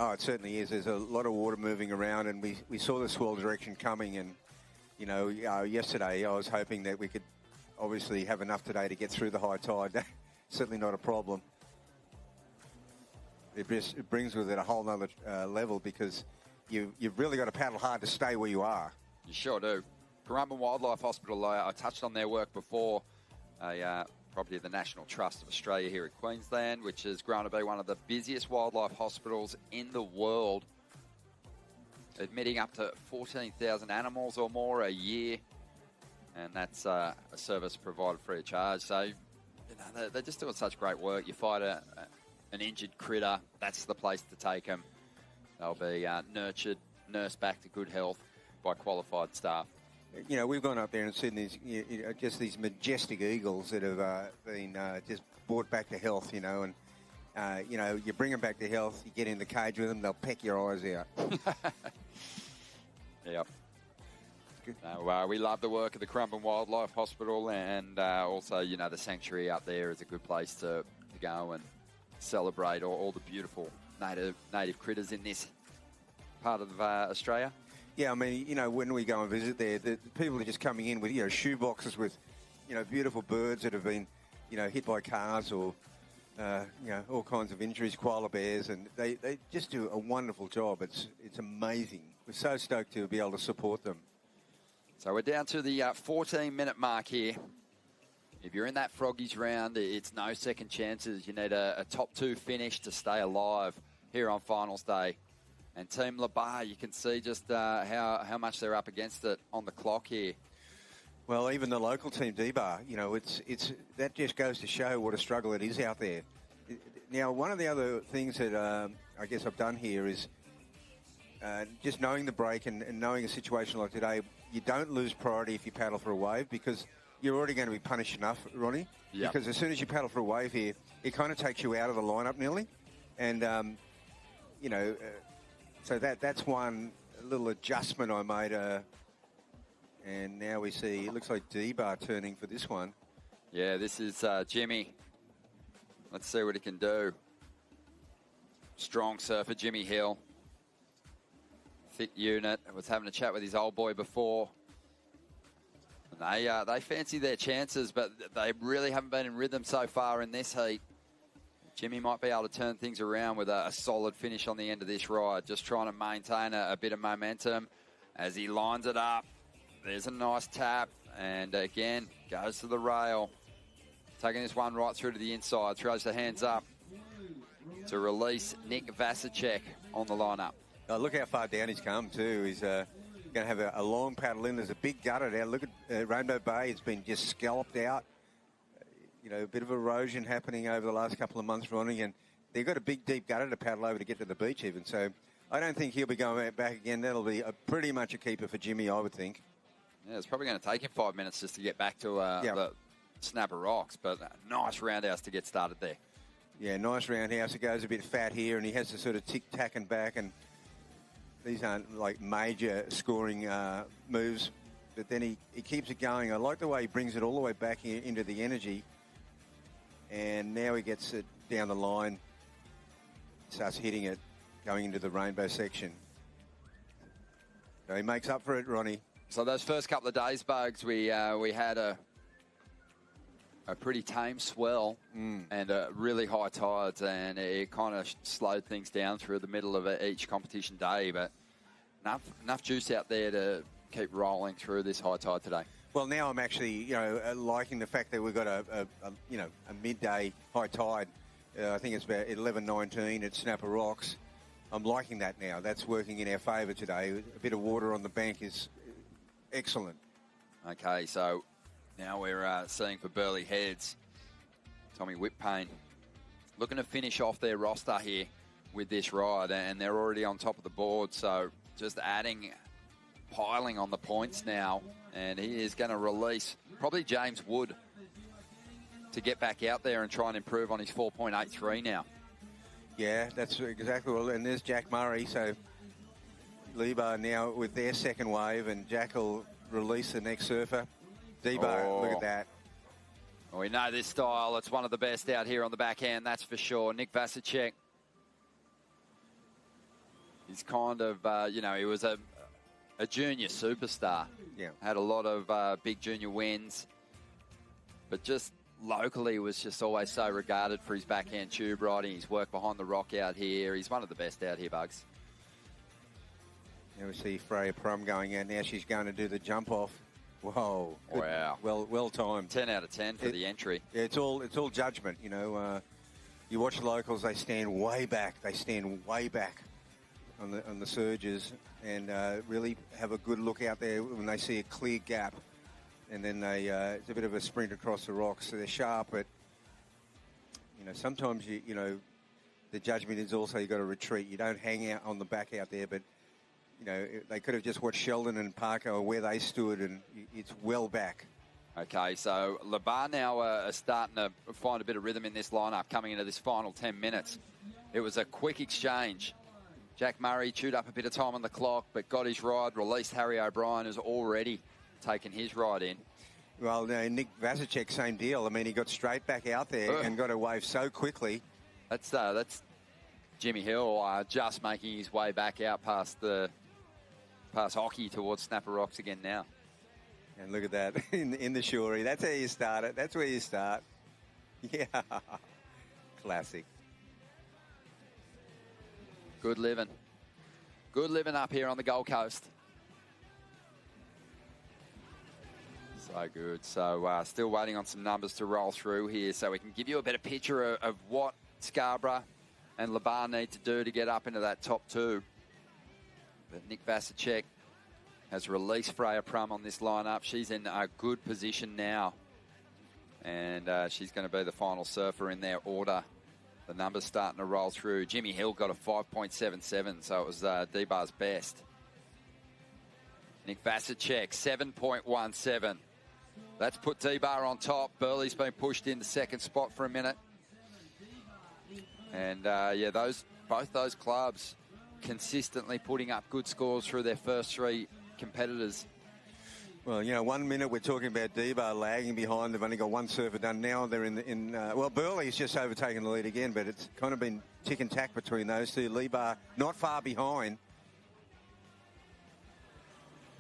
Oh, it certainly is. There's a lot of water moving around, and we saw the swell direction coming, and, you know, yesterday I was hoping that we could obviously have enough today to get through the high tide. Certainly not a problem. It brings with it a whole nother level, because you've really got to paddle hard to stay where you are. You sure do. Currumbin Wildlife Hospital, I touched on their work before. Property of the National Trust of Australia here at Queensland, which has grown to be one of the busiest wildlife hospitals in the world, admitting up to 14,000 animals or more a year. And that's a service provided free of charge. So, you know, they're just doing such great work. You fight an injured critter, that's the place to take them. They'll be nurtured, nursed back to good health by qualified staff. You know, we've gone up there and seen these, just these majestic eagles that have been just brought back to health, you know, and, you know, you bring them back to health, you get in the cage with them, they'll peck your eyes out. Yep. We love the work of the Currumbin Wildlife Hospital, and also, you know, the sanctuary out there is a good place to go and celebrate all the beautiful native critters in this part of Australia. Yeah, I mean, you know, when we go and visit there, the people are just coming in with, you know, shoe boxes with, you know, beautiful birds that have been, you know, hit by cars or, you know, all kinds of injuries, koala bears, and they just do a wonderful job. It's amazing. We're so stoked to be able to support them. So we're down to the 14-minute mark here. If you're in that Froggies round, it's no second chances. You need a top two finish to stay alive here on finals day. And Team Labar, you can see just how much they're up against it on the clock here. Well, even the local team, D-Bar, you know, it's that just goes to show what a struggle it is out there. Now, one of the other things that I guess I've done here is just knowing the break and knowing a situation like today, you don't lose priority if you paddle for a wave, because you're already going to be punished enough, Ronnie. Yep. Because as soon as you paddle for a wave here, it kind of takes you out of the lineup nearly. And, you know, So that's one little adjustment I made. And now we see, it looks like D-bar turning for this one. Yeah, this is Jimmy. Let's see what he can do. Strong surfer, Jimmy Hill. Thick unit. I was having a chat with his old boy before. And they fancy their chances, but they really haven't been in rhythm so far in this heat. Jimmy might be able to turn things around with a solid finish on the end of this ride. Just trying to maintain a bit of momentum as he lines it up. There's a nice tap, and again, goes to the rail. Taking this one right through to the inside, throws the hands up to release Nick Vasicek on the lineup. Oh, look how far down he's come too. He's going to have a long paddle in. There's a big gutter down. Look at Rainbow Bay. It's been just scalloped out. You know, a bit of erosion happening over the last couple of months running, and they've got a big, deep gutter to paddle over to get to the beach even. So I don't think he'll be going back again. That'll be pretty much a keeper for Jimmy, I would think. Yeah, it's probably going to take him 5 minutes just to get back to the Snapper Rocks, but nice roundhouse to get started there. Yeah, nice roundhouse. It goes a bit fat here, and he has to sort of tick-tack and back, and these aren't like major scoring moves, but then he keeps it going. I like the way he brings it all the way back into the energy, and now he gets it down the line, starts hitting it, going into the rainbow section. So he makes up for it, Ronnie. So those first couple of days, Bugs, we had a pretty tame swell and really high tides, and it kind of slowed things down through the middle of each competition day, but enough juice out there to keep rolling through this high tide today. Well, now I'm actually, liking the fact that we've got a midday high tide. I think it's about 11:19 at Snapper Rocks. I'm liking that now. That's working in our favour today. A bit of water on the bank is excellent. Okay, so now we're seeing for Burleigh Heads, Tommy Whitpain looking to finish off their roster here with this ride, and they're already on top of the board, so just piling on the points now, and he is going to release probably James Wood to get back out there and try and improve on his 4.83 now. Yeah, that's exactly well, and there's Jack Murray, so Lebar now with their second wave, and Jack will release the next surfer. Debo, look at that. Well, we know this style. It's one of the best out here on the backhand, that's for sure. Nick Vasicek. He's kind of, he was a junior superstar. Yeah. Had a lot of big junior wins. But just locally was just always so regarded for his backhand tube riding, his work behind the rock out here. He's one of the best out here, Bugs. Now we see Freya Prum going out. Now she's going to do the jump off. Whoa! Good. Wow! Well timed. 10 out of 10 for the entry. Yeah, it's all judgment. You watch locals; they stand way back. They stand way back on the surges, and really have a good look out there when they see a clear gap. And then it's a bit of a sprint across the rocks. So they're sharp, but sometimes the judgment is also you got to retreat. You don't hang out on the back out there, but. They could have just watched Sheldon and Parker or where they stood, and it's well back. Okay, so Labar now are starting to find a bit of rhythm in this lineup coming into this final 10 minutes. It was a quick exchange. Jack Murray chewed up a bit of time on the clock, but got his ride, released Harry O'Brien, who's already taken his ride in. Well, Nick Vasicek, same deal. I mean, he got straight back out there and got a wave so quickly. That's Jimmy Hill just making his way back out past hockey towards Snapper Rocks again now. And look at that in the shorey. That's how you start it. That's where you start. Yeah. Classic. Good living. Good living up here on the Gold Coast. So good. So still waiting on some numbers to roll through here so we can give you a better picture of what Scarborough and Labar need to do to get up into that top two. But Nick Vasicek has released Freya Prum on this lineup. She's in a good position now. And she's going to be the final surfer in their order. The numbers starting to roll through. Jimmy Hill got a 5.77, so it was D-Bar's best. Nick Vasicek, 7.17. That's put D-Bar on top. Burleigh's been pushed in the second spot for a minute. And, both those clubs consistently putting up good scores through their first three competitors. Well, 1 minute we're talking about D-Bar lagging behind. They've only got one surfer done. Now they're well, Burley's just overtaken the lead again, but it's kind of been tick and tack between those two. Lee-Bar not far behind.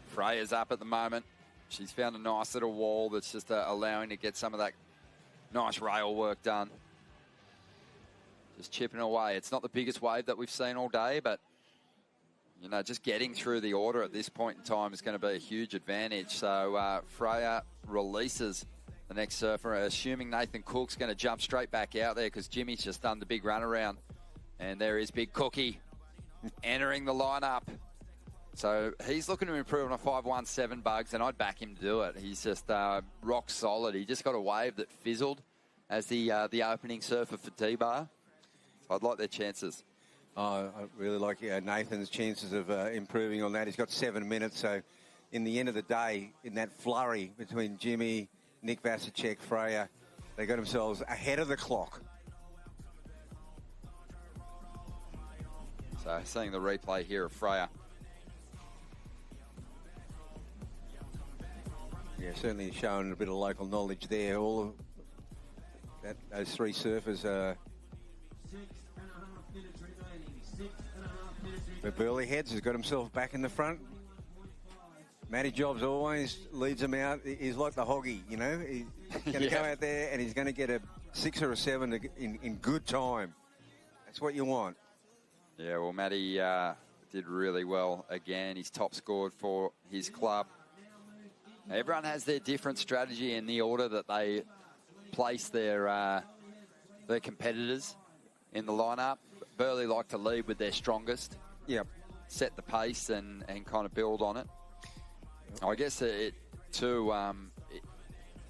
Freya's up at the moment. She's found a nice little wall that's just allowing to get some of that nice rail work done. Just chipping away. It's not the biggest wave that we've seen all day, but just getting through the order at this point in time is going to be a huge advantage. So Freya releases the next surfer, assuming Nathan Cook's going to jump straight back out there because Jimmy's just done the big runaround. And there is Big Cookie entering the lineup. So he's looking to improve on a 5.17 Bugs, and I'd back him to do it. He's just rock solid. He just got a wave that fizzled as the opening surfer for T-Bar. So I'd like their chances. Oh, I really like Nathan's chances of improving on that. He's got 7 minutes, so in the end of the day, in that flurry between Jimmy, Nick Vasicek, Freya, they got themselves ahead of the clock. So seeing the replay here of Freya. Yeah, certainly showing a bit of local knowledge there. All of those three surfers are... But Burley Heads has got himself back in the front. Matty Jobs always leads him out. He's like the hoggy, He's going to go out there and he's going to get a 6 or a 7 in good time. That's what you want. Yeah, well, Matty did really well again. He's top scored for his club. Everyone has their different strategy in the order that they place their competitors in the lineup. Burley like to lead with their strongest. Yep. Set the pace and kind of build on it. I guess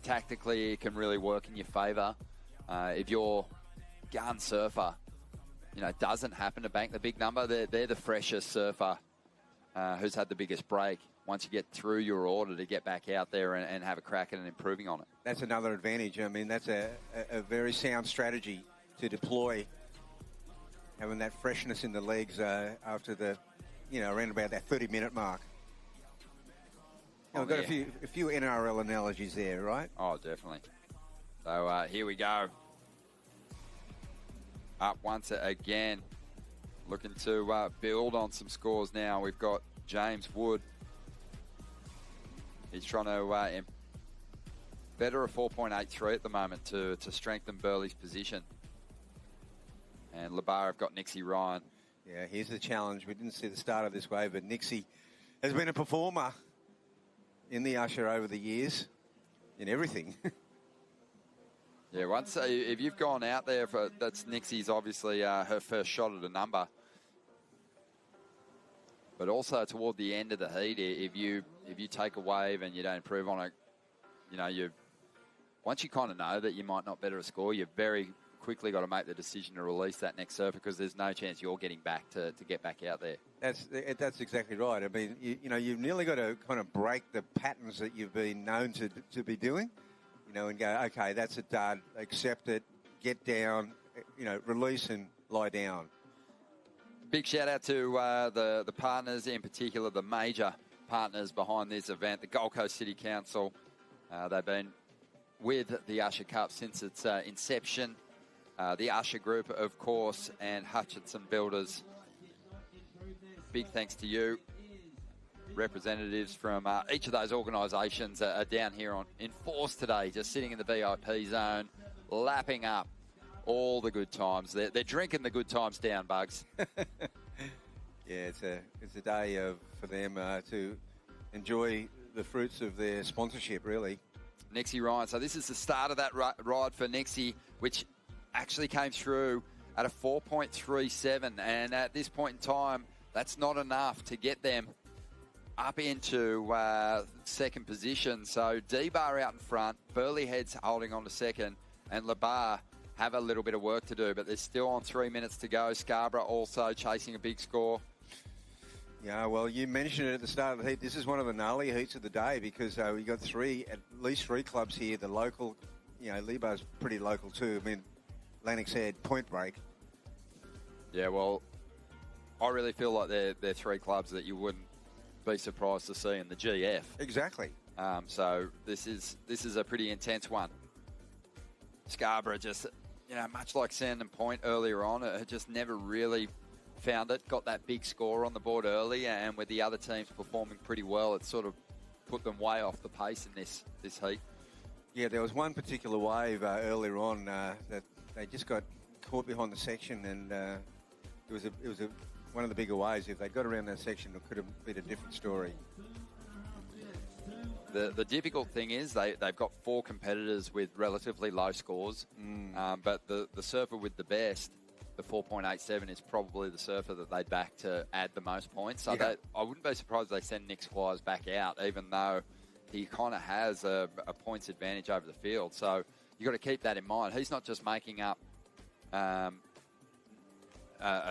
tactically it can really work in your favour. If your gun surfer, doesn't happen to bank the big number, they're the freshest surfer who's had the biggest break. Once you get through your order to get back out there and have a crack at and improving on it. That's another advantage. I mean, that's a very sound strategy to deploy, having that freshness in the legs after the, around about that 30-minute mark. I've got a few NRL analogies there, right? Oh, definitely. So here we go. Up once again. Looking to build on some scores now. We've got James Wood. He's trying to better a 4.83 at the moment to strengthen Burley's position. And Labar have got Nixie Ryan. Yeah, here's the challenge. We didn't see the start of this wave, but Nixie has been a performer in the Usher over the years, in everything. Yeah, once if you've gone out there, that's Nixie's obviously her first shot at a number. But also toward the end of the heat, if you take a wave and you don't improve on it, once you kind of know that you might not better a score, you've very quickly got to make the decision to release that next surfer because there's no chance you're getting back to get back out there. That's exactly right. I mean, you've nearly got to kind of break the patterns that you've been known to be doing, and go, okay, that's a dud, accept it, get down, release and lie down. Big shout out to the partners, in particular the major partners behind this event, the Gold Coast City Council. They've been with the Usher Cup since its inception. The Usher Group, of course, and Hutchinson Builders. Big thanks to you. Representatives from each of those organisations are down here in force today, just sitting in the VIP zone, lapping up all the good times. They're drinking the good times down, Bugs. Yeah, it's a day for them to enjoy the fruits of their sponsorship, really. Nixie Ryan. So this is the start of that ride for Nixie, which actually came through at a 4.37. And at this point in time, that's not enough to get them up into second position. So D-Bar out in front, Burley Heads holding on to second, and Labar have a little bit of work to do, but they're still on 3 minutes to go. Scarborough also chasing a big score. Yeah, well, you mentioned it at the start of the heat. This is one of the gnarly heats of the day because we got at least three clubs here. The local, Lebar's pretty local too. I mean, Lennox Head, Point Break. Yeah, well, I really feel like they're three clubs that you wouldn't be surprised to see in the GF. Exactly. So this is a pretty intense one. Scarborough just, much like Sandon Point earlier on, it just never really found it. Got that big score on the board early, and with the other teams performing pretty well, it sort of put them way off the pace in this heat. Yeah, there was one particular wave earlier on that they just got caught behind the section, and it was one of the bigger waves. If they got around that section, it could have been a different story. The difficult thing is they've got 4 competitors with relatively low scores, but the surfer with the best, the 4.87, is probably the surfer that they'd back to add the most points. So I wouldn't be surprised if they send Nick Squires back out, even though he kind of has a points advantage over the field. So you've got to keep that in mind. He's not just making up a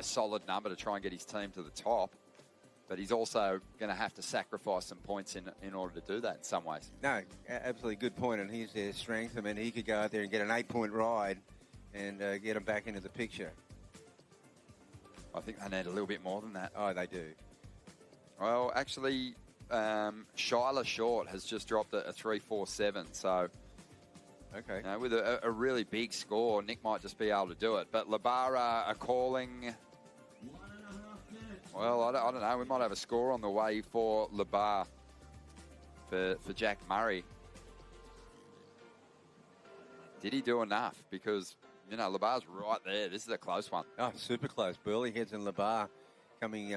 solid number to try and get his team to the top, but he's also going to have to sacrifice some points in order to do that in some ways. No, absolutely good point, and here's their strength. I mean, he could go out there and get an 8-point ride and get them back into the picture. I think they need a little bit more than that. Oh, they do. Well, actually, Shyla Short has just dropped a 3.47, so... Okay. With a really big score, Nick might just be able to do it. But Labara are calling... Well, I don't know. We might have a score on the way for Labar for Jack Murray. Did he do enough? Because, Labar's right there. This is a close one. Oh, super close. Burley Heads and Labar coming...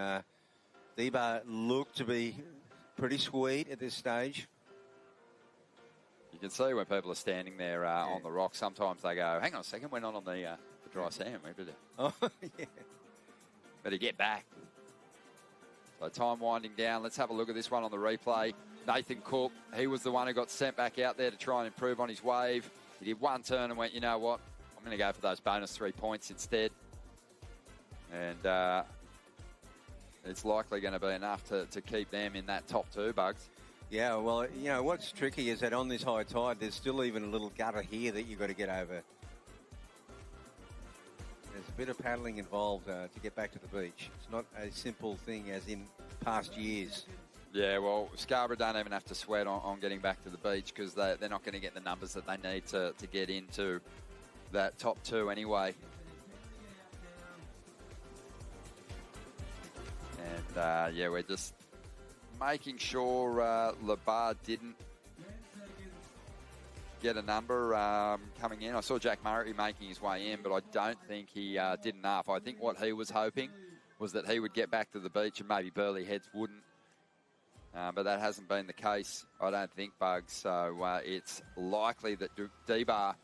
Debar looked to be pretty sweet at this stage. You can see when people are standing there on the rock, sometimes they go, hang on a second, we're not on the dry sand. Oh, yeah. Better get back. So time winding down. Let's have a look at this one on the replay. Nathan Cook, he was the one who got sent back out there to try and improve on his wave. He did one turn and went, you know what, I'm going to go for those bonus 3 points instead. And it's likely going to be enough to keep them in that top 2, Bugs. Yeah, well, what's tricky is that on this high tide, there's still even a little gutter here that you've got to get over. There's a bit of paddling involved to get back to the beach. It's not a simple thing as in past years. Yeah, well, Scarborough don't even have to sweat on getting back to the beach because they're not going to get the numbers that they need to get into that top 2 anyway. And, we're just making sure Labar didn't get a number coming in. I saw Jack Murray making his way in, but I don't think he did enough. I think what he was hoping was that he would get back to the beach and maybe Burley Heads wouldn't. But that hasn't been the case, I don't think, Bugs. So it's likely that D-Bar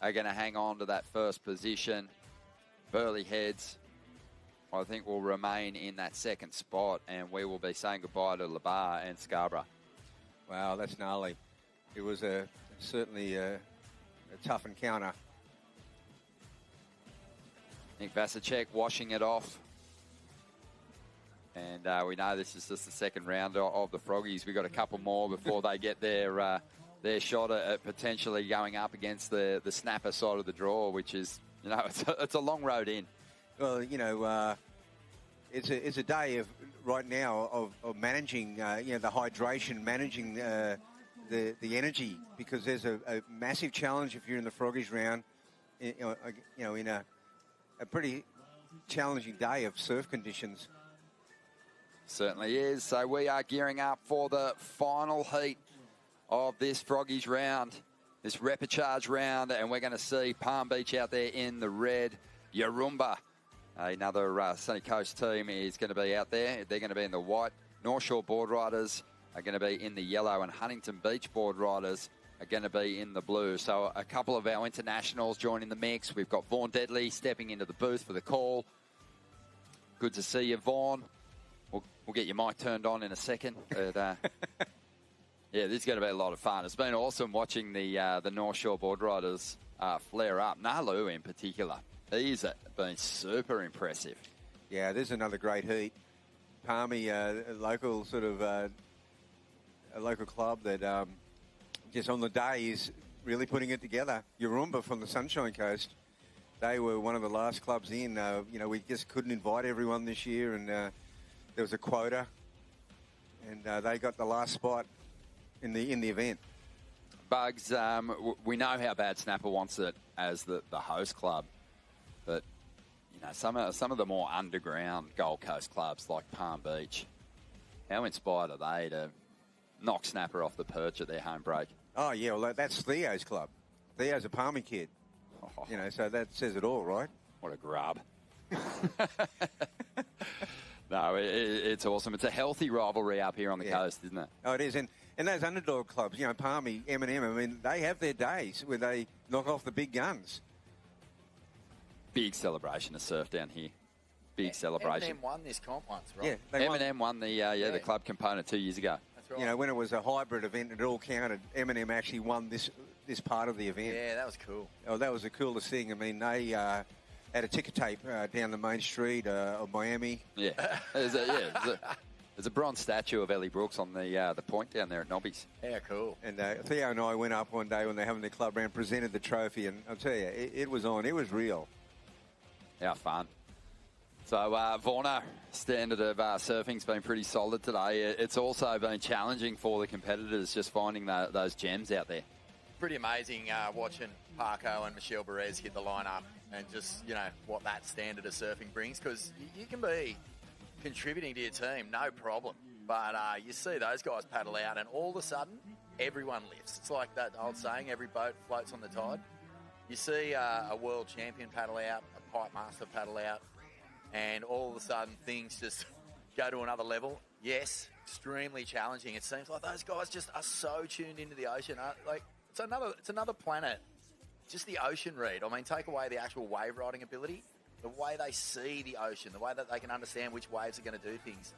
are going to hang on to that first position. Burley Heads, I think, will remain in that second spot, and we will be saying goodbye to Labar and Scarborough. Wow, that's gnarly. It was certainly a tough encounter. Nick Vasicek washing it off. And we know this is just the second round of the Froggies. We've got a couple more before they get their shot at potentially going up against the snapper side of the draw, which is, it's a long road in. Well, it's a day of right now of managing, the hydration, managing the energy, because there's a massive challenge if you're in the Froggies round, in a pretty challenging day of surf conditions. Certainly is. So we are gearing up for the final heat of this Froggies round, this repechage round, and we're going to see Palm Beach out there in the red. Yarumba, another Sunny Coast team, is going to be out there. They're going to be in the white. North Shore Boardriders are going to be in the yellow, and Huntington Beach Boardriders are going to be in the blue. So a couple of our internationals joining the mix. We've got Vaughan Deadly stepping into the booth for the call. Good to see you, Vaughan. We'll get your mic turned on in a second. But, yeah, this is going to be a lot of fun. It's been awesome watching the North Shore Boardriders flare up. Nalu in particular. He's been super impressive. Yeah, this is another great heat. Palmy, a local sort of a local club that just on the day is really putting it together. Yarumba from the Sunshine Coast They were one of the last clubs in. We just couldn't invite everyone this year, and there was a quota, and they got the last spot in the event. Bugs, we know how bad Snapper wants it as the host club, but some of the more underground Gold Coast clubs like Palm Beach, how inspired are they to knock Snapper off the perch at their home break? Oh yeah, well that's Theo's club. Theo's a Palmy kid. So that says it all, right? What a grub. No, it's awesome. It's a healthy rivalry up here on the coast, isn't it? Oh, it is. And those underdog clubs, Palmy, M&M, I mean, they have their days where they knock off the big guns. Big celebration of surf down here. Big celebration. M&M won this comp once, right? Yeah, M&M won the club component 2 years ago. That's right. When it was a hybrid event, it all counted. M&M actually won this part of the event. Yeah, that was cool. Oh, that was the coolest thing. I mean, they had a ticker tape down the main street of Miami. Yeah, there's a bronze statue of Ellie Brooks on the point down there at Nobby's. Yeah, cool. And Theo and I went up one day when they were having their club round, presented the trophy, and I'll tell you, it was on. It was real. How fun. So, Vorno, standard of surfing's been pretty solid today. It's also been challenging for the competitors just finding those gems out there. Pretty amazing watching Parko and Michelle Perez hit the lineup and just, what that standard of surfing brings, because you can be contributing to your team, no problem. But you see those guys paddle out and all of a sudden, everyone lifts. It's like that old saying, every boat floats on the tide. You see a world champion paddle out, a pipe master paddle out, and all of a sudden things just go to another level. Yes, extremely challenging. It seems like those guys just are so tuned into the ocean. It's another planet. Just the ocean read. I mean, take away the actual wave riding ability, the way they see the ocean, the way that they can understand which waves are going to do things.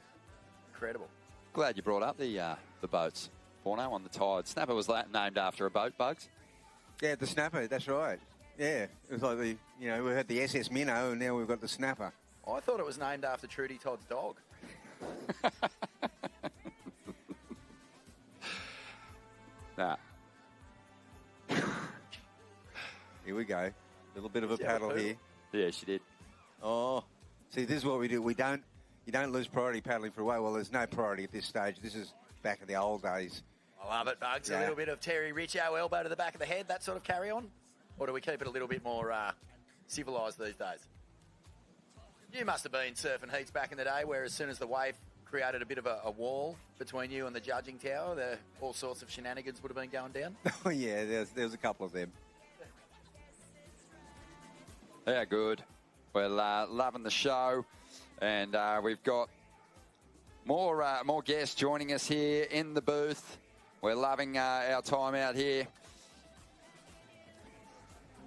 Incredible. Glad you brought up the boats. Vorno on the Tide. Snapper was named after a boat, Bugs. Yeah, the Snapper, that's right. Yeah, it was like we had the SS Minnow and now we've got the Snapper. I thought it was named after Trudy Todd's dog. Nah. Here we go. A little bit of a paddle here. Yeah, she did. Oh, see, this is what we do. You don't lose priority paddling for a while. Well, there's no priority at this stage. This is back in the old days. I love it, Bugs. Yeah. A little bit of Terry Richo elbow to the back of the head, that sort of carry on? Or do we keep it a little bit more civilised these days? You must have been surfing heats back in the day where as soon as the wave created a bit of a wall between you and the judging tower, all sorts of shenanigans would have been going down? Oh, yeah, there's a couple of them. Yeah, good. We're loving the show, and we've got more guests joining us here in the booth. We're loving our time out here.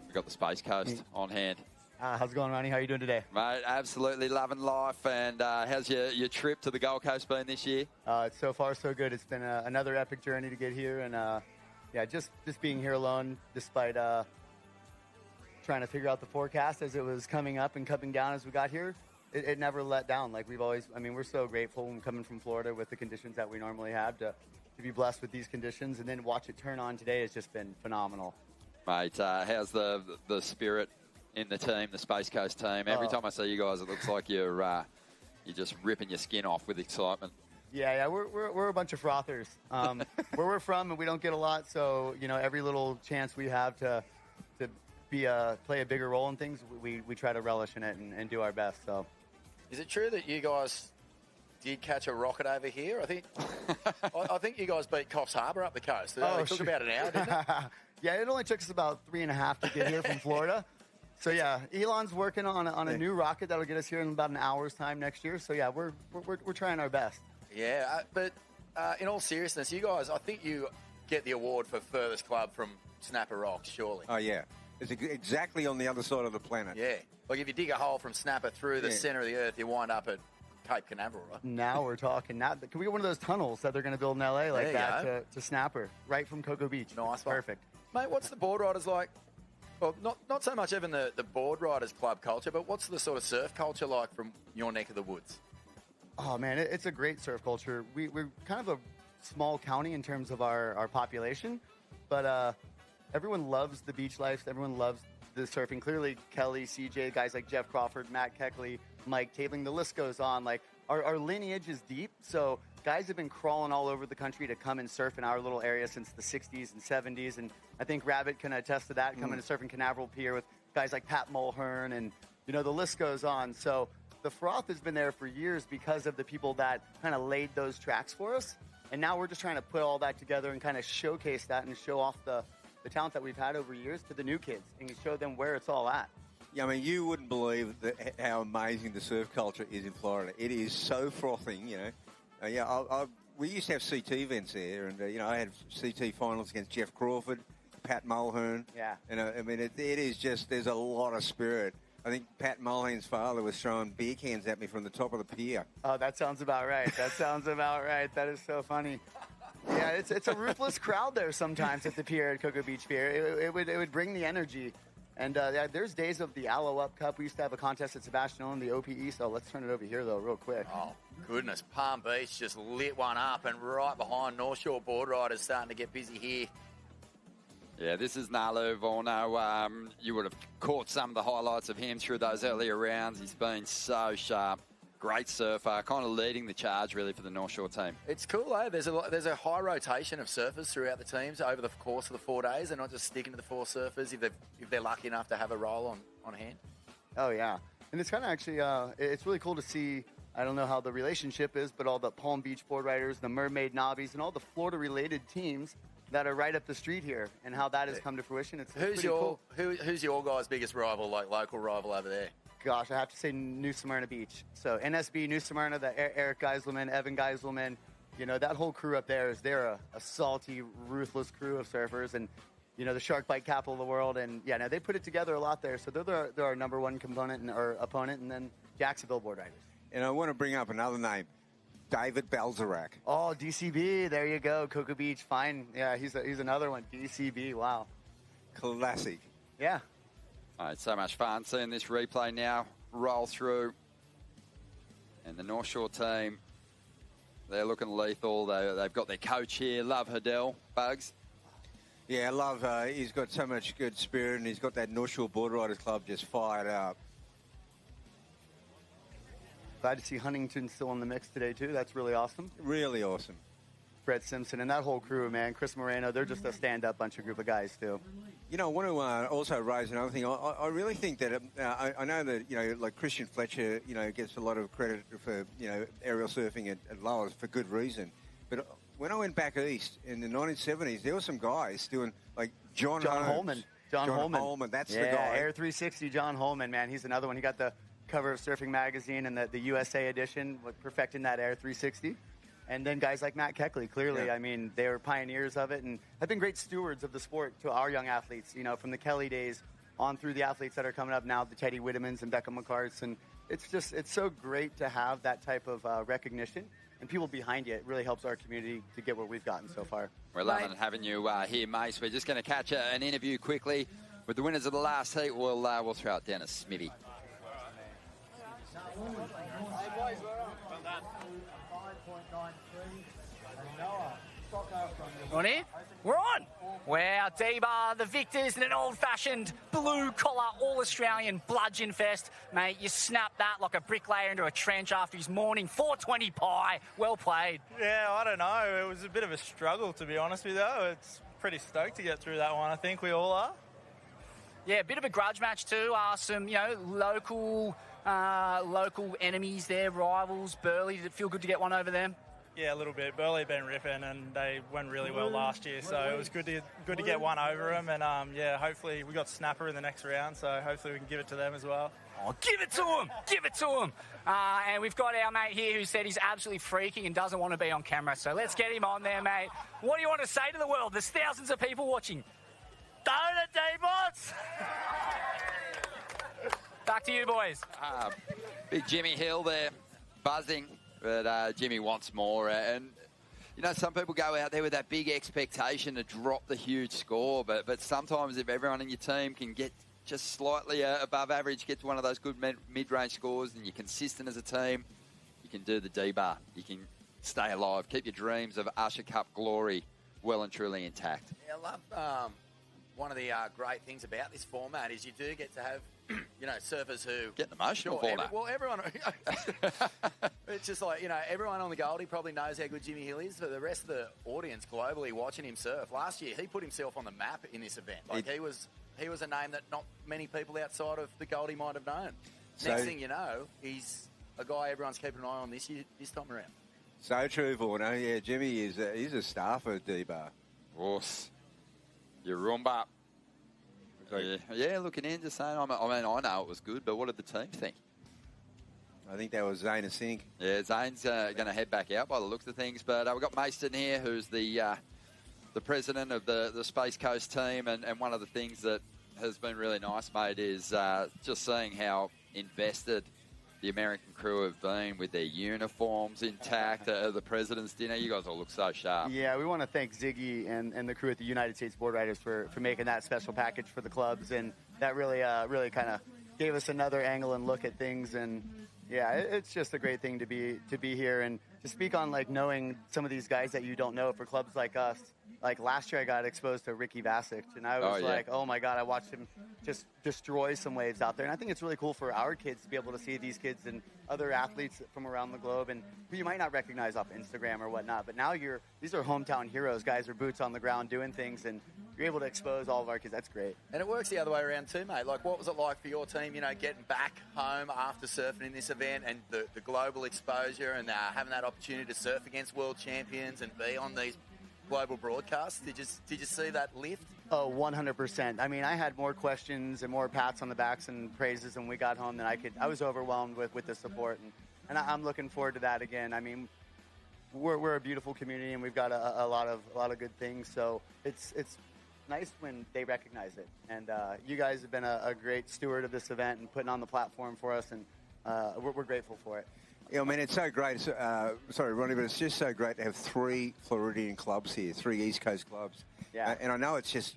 We've got the Space Coast on hand. How's it going, Ronnie? How are you doing today? Mate, absolutely loving life. And how's your trip to the Gold Coast been this year? So far, so good. It's been another epic journey to get here. And, just being here alone, despite trying to figure out the forecast as it was coming up and coming down as we got here, it never let down. Like, we're so grateful when coming from Florida with the conditions that we normally have to be blessed with these conditions. And then watch it turn on today has just been phenomenal. Mate, how's the spirit in the team, the Space Coast team? Every time I see you guys, it looks like you're just ripping your skin off with excitement. Yeah, we're a bunch of frothers. Where we're from, and we don't get a lot, so every little chance we have to play a bigger role in things, we try to relish in it and do our best. So, is it true that you guys did catch a rocket over here? I think you guys beat Coffs Harbour up the coast. It took about an hour, didn't it? Yeah, it only took us about 3.5 to get here from Florida. So yeah, Elon's working on a new rocket that'll get us here in about an hour's time next year. So yeah, we're trying our best. Yeah, but in all seriousness, you guys, I think you get the award for furthest club from Snapper Rocks, surely. Oh yeah, it's exactly on the other side of the planet. Yeah, like if you dig a hole from Snapper through the centre of the earth, you wind up at Cape Canaveral, right? Now we're talking. Now, can we get one of those tunnels that they're going to build in LA like that to Snapper, right from Cocoa Beach? Nice one. Perfect. Mate, what's the Boardriders like? Well, not so much even the Boardriders club culture, but what's the sort of surf culture like from your neck of the woods? Oh, man, it's a great surf culture. We're kind of a small county in terms of our population, but everyone loves the beach life. Everyone loves the surfing. Clearly, Kelly, CJ, guys like Jeff Crawford, Matt Keckley, Mike Tabling, the list goes on. Like, our lineage is deep, so guys have been crawling all over the country to come and surf in our little area since the 60s and 70s, and I think Rabbit can attest to that, coming to surf in Canaveral Pier with guys like Pat Mulhern, and, you know, the list goes on. So the froth has been there for years because of the people that kind of laid those tracks for us, and now we're just trying to put all that together and kind of showcase that and show off the talent that we've had over years to the new kids and show them where it's all at. Yeah, I mean, you wouldn't believe how amazing the surf culture is in Florida. It is so frothing, you know. We used to have CT events there, and, you know, I had CT finals against Jeff Crawford, Pat Mulhern. Yeah. And, I mean, it is just, there's a lot of spirit. I think Pat Mulhern's father was throwing beer cans at me from the top of the pier. Oh, that sounds about right. That sounds about right. That is so funny. Yeah, it's a ruthless crowd there sometimes at the pier at Cocoa Beach Pier. It would bring the energy. And there's days of the Aloe Up Cup. We used to have a contest at Sebastian in the OPE, so let's turn it over here, though, real quick. Oh, goodness. Palm Beach just lit one up, and right behind North Shore Boardriders starting to get busy here. Yeah, this is Nalu Vorno. You would have caught some of the highlights of him through those earlier rounds. He's been so sharp. Great surfer, kind of leading the charge, really, for the North Shore team. It's cool, eh? There's a high rotation of surfers throughout the teams over the course of the 4 days. They're not just sticking to the 4 surfers if they're lucky enough to have a roll on hand. Oh, yeah. And it's kind of actually, it's really cool to see, I don't know how the relationship is, but all the Palm Beach Boardriders, the Mermaid Nobbies, and all the Florida-related teams that are right up the street here, and how that has come to fruition. It's pretty cool. Who's your guys' biggest rival, like local rival over there? Gosh, I have to say New Smyrna Beach. So NSB, New Smyrna, the Eric Geiselman, Evan Geiselman, you know, that whole crew up there they're a salty, ruthless crew of surfers, and, you know, the shark bite capital of the world. And, yeah, no, they put it together a lot there. So they're our number one component or opponent, and then Jacksonville Boardriders. And I want to bring up another name, David Balzarak. Oh, DCB, there you go. Cocoa Beach, fine. Yeah, he's another one. DCB, wow. Classic. Yeah. Oh, it's so much fun seeing this replay now roll through. And the North Shore team, they're looking lethal. They've got their coach here, Love Hiddell. Bugs? Yeah, Love, he's got so much good spirit, and he's got that North Shore Boardriders Club just fired up. Glad to see Huntington still in the mix today, too. That's really awesome. Really awesome. Brett Simpson and that whole crew, man. Chris Moreno, they're just a stand-up bunch of group of guys, too. You know, I want to also raise another thing. I really think that, I know that, you know, like Christian Fletcher, you know, gets a lot of credit for, you know, aerial surfing at Lowers for good reason. But when I went back east in the 1970s, there were some guys doing, like John Holman. John Holman, that's the guy. Air 360, John Holman, man. He's another one. He got the cover of Surfing Magazine and the USA edition, perfecting that Air 360. And then guys like Matt Keckley, clearly, I mean, they were pioneers of it and have been great stewards of the sport to our young athletes, you know, from the Kelly days on through the athletes that are coming up now, the Teddy Whittemans and Becca McCarts. And it's so great to have that type of recognition and people behind you. It really helps our community to get where we've gotten so far. We're loving having you here, Mace. We're just going to catch an interview quickly with the winners of the last heat. We'll throw it down to Smithy. On here? We're on! Wow, D-Bar, the victors in an old-fashioned blue-collar, all-Australian bludgeon fest. Mate, you snapped that like a bricklayer into a trench after his morning 420 pie. Well played. Yeah, I don't know. It was a bit of a struggle, to be honest with you. It's pretty stoked to get through that one. I think we all are. Yeah, a bit of a grudge match too. Some, you know, local enemies there, rivals. Burley, did it feel good to get one over them? Yeah, a little bit. Burley have been ripping, and they went really well last year, so it was good to get one over them. And yeah, hopefully we got Snapper in the next round, so hopefully we can give it to them as well. Oh, give it to him! Give it to him! And we've got our mate here who said he's absolutely freaking and doesn't want to be on camera, so let's get him on there, mate. What do you want to say to the world? There's thousands of people watching. Don't it, D-Bots? Back to you, boys. Big Jimmy Hill there, buzzing. But Jimmy wants more. And, you know, some people go out there with that big expectation to drop the huge score. But sometimes if everyone in your team can get just slightly above average, get to one of those good mid-range scores, and you're consistent as a team, you can do the D-Bar. You can stay alive. Keep your dreams of Usher Cup glory well and truly intact. Yeah, I love one of the great things about this format is you do get to have, surfers who get emotional for that. Well, everyone. It's just like everyone on the Goldie probably knows how good Jimmy Hill is, but the rest of the audience globally watching him surf. Last year, he put himself on the map in this event. Like he was a name that not many people outside of the Goldie might have known. Next thing you know, he's a guy everyone's keeping an eye on this time around. So true, Vorno. Yeah, Jimmy he's a star for D-Bar. Of course. You rumba. Yeah, looking in, just saying. I know it was good, but what did the team think? I think that was Zane and Sink. Yeah, Zane's going to head back out by the looks of things. But we've got Mason here, who's the president of the Space Coast team. And one of the things that has been really nice, mate, is just seeing how invested the American crew have been with their uniforms intact. The President's Dinner, you guys all look so sharp. Yeah, we want to thank Ziggy and the crew at the United States Boardriders for making that special package for the clubs. And that really kind of gave us another angle and look at things. And yeah, it's just a great thing to be here and to speak on, like, knowing some of these guys that you don't know for clubs like us. Like last year I got exposed to Ricky Vasic, and I was like, oh my God, I watched him just destroy some waves out there. And I think it's really cool for our kids to be able to see these kids and other athletes from around the globe and who you might not recognize off Instagram or whatnot. But now these are hometown heroes, guys are boots on the ground doing things, and you're able to expose all of our kids. That's great. And it works the other way around too, mate. Like, what was it like for your team, getting back home after surfing in this event and the global exposure and having that opportunity to surf against world champions and be on these global broadcasts? Did you see that lift? Oh, 100%. I mean, I had more questions and more pats on the backs and praises when we got home than I could. I was overwhelmed with the support, and I'm looking forward to that again. I mean, we're a beautiful community, and we've got a lot of good things. So it's nice when they recognize it. And you guys have been a great steward of this event and putting on the platform for us, and we're grateful for it. Yeah, I mean, it's so great. Sorry, Ronnie, but it's just so great to have 3 Floridian clubs here, 3 East Coast clubs. Yeah. And I know it's just,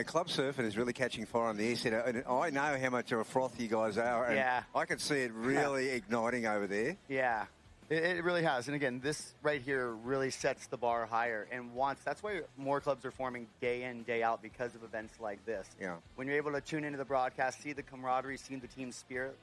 club surfing is really catching fire on the east side. And I know how much of a froth you guys are. And yeah. I can see it really igniting over there. Yeah, it really has. And again, this right here really sets the bar higher. And that's why more clubs are forming day in, day out because of events like this. Yeah. When you're able to tune into the broadcast, see the camaraderie, see the team spirit,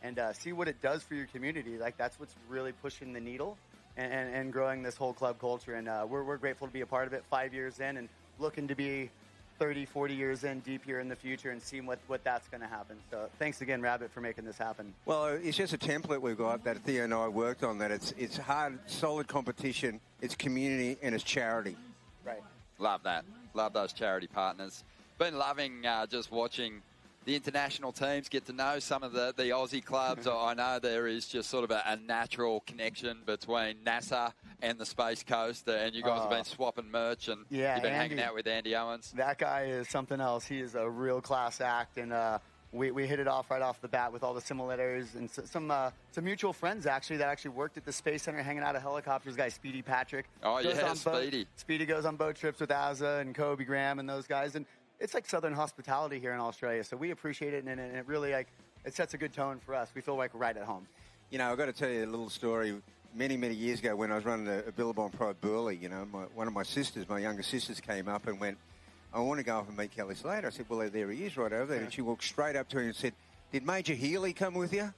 and see what it does for your community. Like, that's what's really pushing the needle and growing this whole club culture. And we're grateful to be a part of it 5 years in and looking to be 30, 40 years in deep here in the future and seeing what that's going to happen. So thanks again, Rabbit, for making this happen. Well, it's just a template we've got that Theo and I worked on, that it's hard, solid competition, it's community, and it's charity. Right. Love that. Love those charity partners. Been loving just watching the international teams get to know some of the Aussie clubs. I know there is just sort of a natural connection between NASA and the Space Coast, and you guys have been swapping merch, and you've been hanging out with Andy Owens. That guy is something else. He is a real class act, and we hit it off right off the bat with all the similarities and some mutual friends, actually, that actually worked at the Space Center hanging out of helicopters. Guy Speedy Patrick. Oh, yeah, Speedy. Speedy goes on boat trips with Azza and Kobe Graham and those guys, and it's like Southern hospitality here in Australia, so we appreciate it, and it really, it sets a good tone for us. We feel like we're right at home. I've got to tell you a little story. Many, many years ago when I was running a Billabong Pro at Burleigh, one of my sisters, my younger sisters, came up and went, I want to go up and meet Kelly Slater. I said, well, there he is right over there. And she walked straight up to him and said, did Major Healy come with you?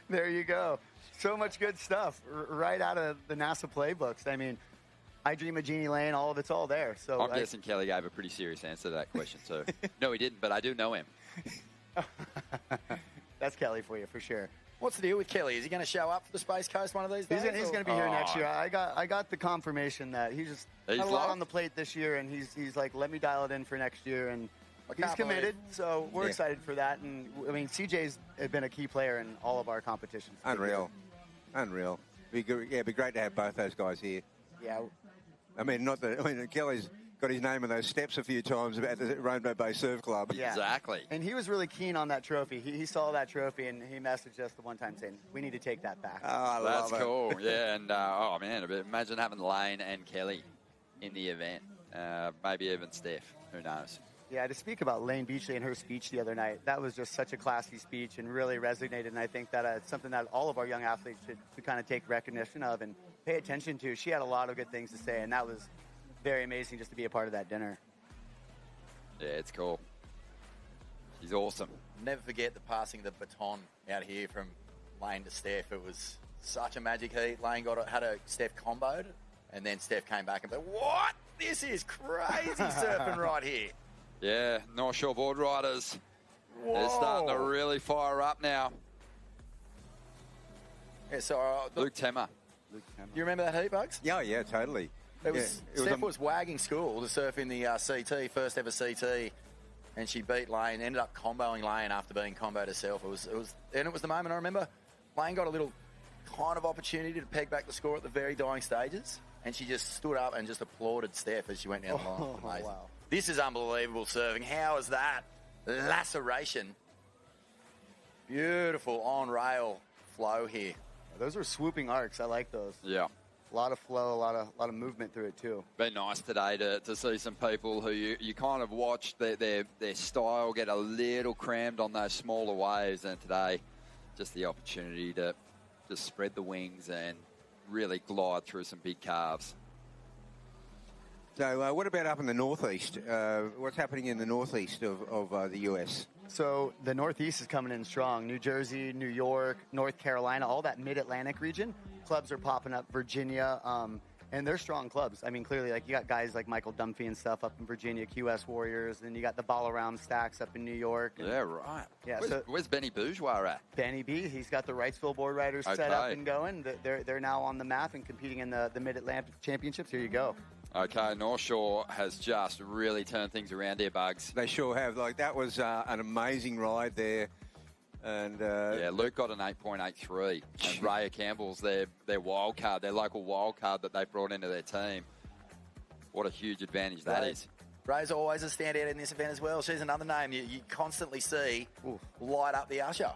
There you go. So much good stuff right out of the NASA playbooks. I mean, I Dream of Jeannie Lane, all of it's all there. So I'm guessing Kelly gave a pretty serious answer to that question, too. No, he didn't, but I do know him. That's Kelly for you, for sure. What's the deal with Kelly? Is he going to show up for the Space Coast one of these days? He's going to be here next year. I got the confirmation that he's had a lot on the plate this year, and he's like, let me dial it in for next year, and he's committed. So we're excited for that. And I mean, CJ's been a key player in all of our competitions. Unreal. It'd be great to have both those guys here. Yeah. I mean, Kelly's got his name on those steps a few times about the Rainbow Bay Surf Club. Yeah. Exactly. And he was really keen on that trophy. He saw that trophy, and he messaged us the one time saying, we need to take that back. Oh, that's cool. Yeah, and, imagine having Lane and Kelly in the event. Maybe even Steph. Who knows? Yeah, to speak about Lane Beachley and her speech the other night, that was just such a classy speech and really resonated. And I think that it's something that all of our young athletes should kind of take recognition of and pay attention to. She had a lot of good things to say, and that was very amazing just to be a part of that dinner. Yeah, it's cool. She's awesome. Never forget the passing the baton out here from Lane to Steph. It was such a magic heat. Lane had a Steph comboed, and then Steph came back and said, what? This is crazy surfing right here. Yeah, North Shore Boardriders. Whoa. They're starting to really fire up now. Yeah, so Luke Temmer. You remember that heat, Bugs? Yeah, totally. Steph was wagging school to surf in the CT, first ever CT, and she beat Lane. Ended up comboing Lane after being comboed herself. It was the moment I remember. Lane got a little kind of opportunity to peg back the score at the very dying stages, and she just stood up and just applauded Steph as she went down the line. Amazing. Wow. This is unbelievable surfing. How is that? Laceration. Beautiful on-rail flow here. Those are swooping arcs. I like those. Yeah. A lot of flow, a lot of movement through it too. Been nice today to see some people who you kind of watch their style get a little crammed on those smaller waves, and today just the opportunity to just spread the wings and really glide through some big calves. So what about up in the northeast? What's happening in the northeast of the US? So the Northeast is coming in strong. New Jersey, New York, North Carolina, all that mid-Atlantic region. Clubs are popping up. Virginia, and they're strong clubs. I mean, clearly, like you got guys like Michael Dunphy and stuff up in Virginia, QS Warriors, and you got the Ball-Around Stacks up in New York. Yeah, right. Yeah, where's Benny Bourgeois at? Benny B, he's got the Wrightsville Boardriders set up and going. They're now on the map and competing in the Mid-Atlantic Championships. Here you go. Okay, North Shore has just really turned things around here, Bugs. They sure have. Like, that was an amazing ride there. And yeah, Luke got an 8.83. And Raya Campbell's their wild card, their local wild card that they brought into their team. What a huge advantage that is. Ray's always a standout in this event as well. She's another name you constantly see light up the Usher.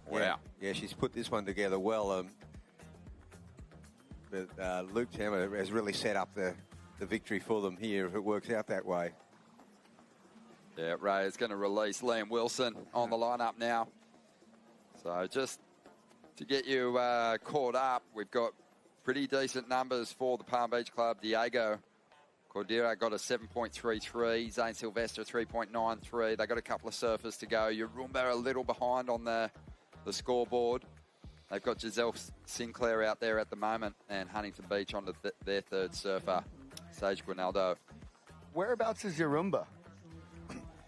Wow. Yeah, she's put this one together well. But Luke Temmer has really set up the victory for them here if it works out that way. Yeah, Ray is going to release Liam Wilson on the lineup now. So just to get you caught up, we've got pretty decent numbers for the Palm Beach Club. Diego Cordera got a 7.33. Zane Sylvester 3.93. They got a couple of surfers to go. Yarumba a little behind on the scoreboard. They've got Giselle Sinclair out there at the moment, and Huntington Beach on their third surfer, Sage Guinaldo. Whereabouts is Yarumba?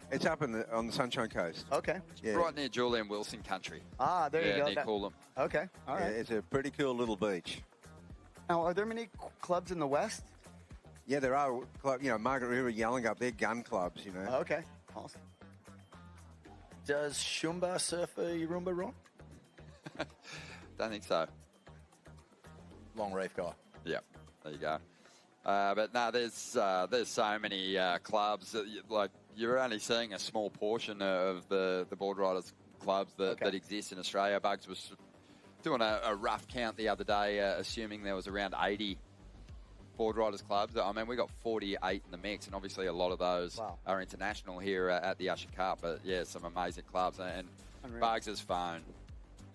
It's up on the Sunshine Coast. Okay. Yeah. Right near Julian Wilson country. Ah, there you go. Near Coolum. Okay, all right. Yeah, it's a pretty cool little beach. Now, are there many clubs in the West? Yeah, there are. Margaret River, Yallingup, they're gun clubs, Okay, awesome. Does Shumba surf a Yarumba, Ron? Don't think so. Long reef guy. Yep, there you go. But no, there's so many clubs that you're only seeing a small portion of the Boardriders clubs that exist in Australia. Bugs was doing a rough count the other day, assuming there was around 80 Boardriders clubs. I mean, we got 48 in the mix, and obviously a lot of those are international here at the Usher Cup. But yeah, some amazing clubs. And Bugs' phone,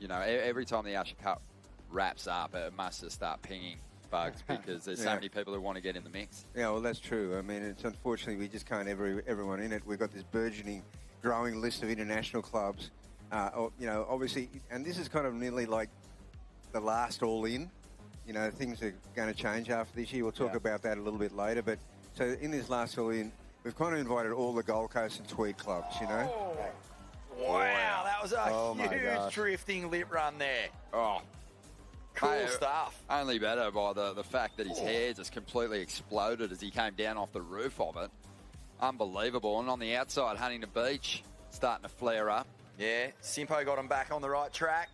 every time the Usher Cup wraps up, it must just start pinging Bugs because there's so many people who want to get in the mix. Yeah, well, that's true. I mean, it's unfortunately we just can't everyone in it. We've got this burgeoning, growing list of international clubs. Obviously, and this is kind of nearly like the last all-in. Things are going to change after this year. We'll talk about that a little bit later. But so in this last all-in, we've kind of invited all the Gold Coast and Tweed clubs. Oh. Wow, that was a huge drifting lip run there. Oh. Cool stuff. Only better by the fact that his hair just completely exploded as he came down off the roof of it. Unbelievable. And on the outside, Huntington Beach starting to flare up. Yeah, Simpo got him back on the right track.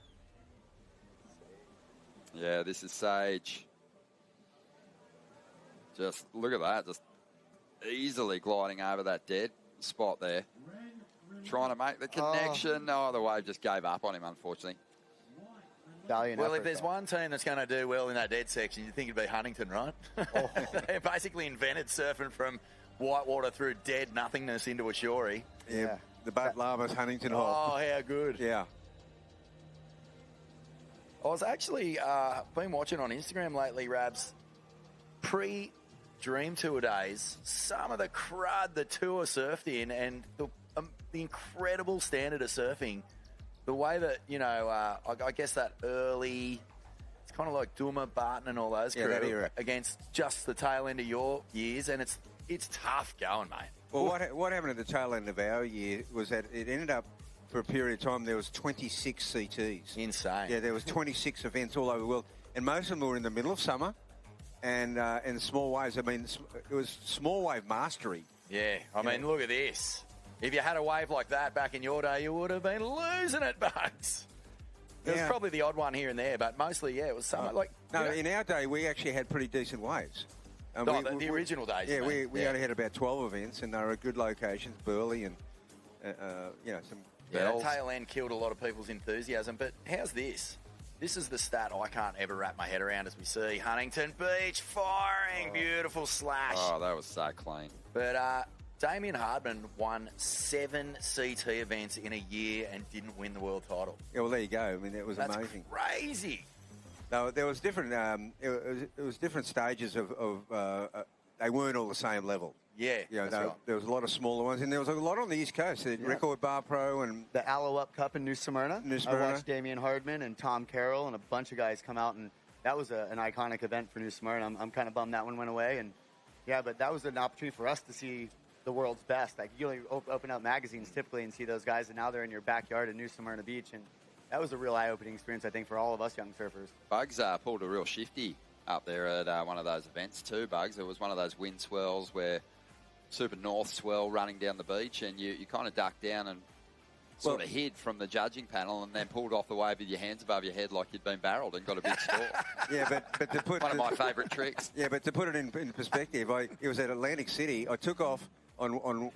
Yeah, this is Sage. Just look at that. Just easily gliding over that dead spot there. Trying to make the connection. Oh, the wave just gave up on him, unfortunately. If there's one team that's going to do well in that dead section, you'd think it'd be Huntington, right? They basically invented surfing from whitewater through dead nothingness into a shorey. Yeah, the Boat Llamas Huntington Hole. Oh, how good. Yeah. I was actually been watching on Instagram lately, Rabs, Dream Tour days, some of the crud the tour surfed in and the incredible standard of surfing, the way that, I guess that early, it's kind of like Duma, Barton and all those crew that era. against just the tail end of your years, and it's tough going, mate. Well, what happened at the tail end of our year was that it ended up, for a period of time, there was 26 CTs. Insane. Yeah, there was 26 events all over the world, and most of them were in the middle of summer, and small waves. I mean, it was small wave mastery. Yeah, I mean, look at this. If you had a wave like that back in your day, you would have been losing it, Bugs. There was probably the odd one here and there, but mostly, it was summer. In our day, we actually had pretty decent waves. The original days. Yeah, we only had about 12 events, and they were at good locations, Burleigh and, some... Yeah, the tail end killed a lot of people's enthusiasm, but how's this? This is the stat I can't ever wrap my head around as we see Huntington Beach firing. Beautiful slash. Oh, that was so clean. But Damien Hardman won 7 CT events in a year and didn't win the world title. Yeah, well, there you go. I mean, it was That's amazing. Crazy. No, there was different. It was different stages of. They weren't all the same level. Yeah, right. There was a lot of smaller ones, and there was a lot on the East Coast. The Record Bar Pro and the Aloe Up Cup in New Smyrna. I watched Damien Hardman and Tom Carroll and a bunch of guys come out, and that was an iconic event for New Smyrna. I'm kind of bummed that one went away, and but that was an opportunity for us to see the world's best. Like, you only open up magazines typically and see those guys, and now they're in your backyard at New Smyrna Beach, and that was a real eye-opening experience, I think, for all of us young surfers. Bugs pulled a real shifty up there at one of those events too, Bugs. It was one of those wind swells where super north swell running down the beach, and you kind of ducked down and sort of hid from the judging panel and then pulled off the wave with your hands above your head like you'd been barreled and got a big score. but to put... One of my favourite tricks. Yeah, but to put it in perspective, it was at Atlantic City. I took off on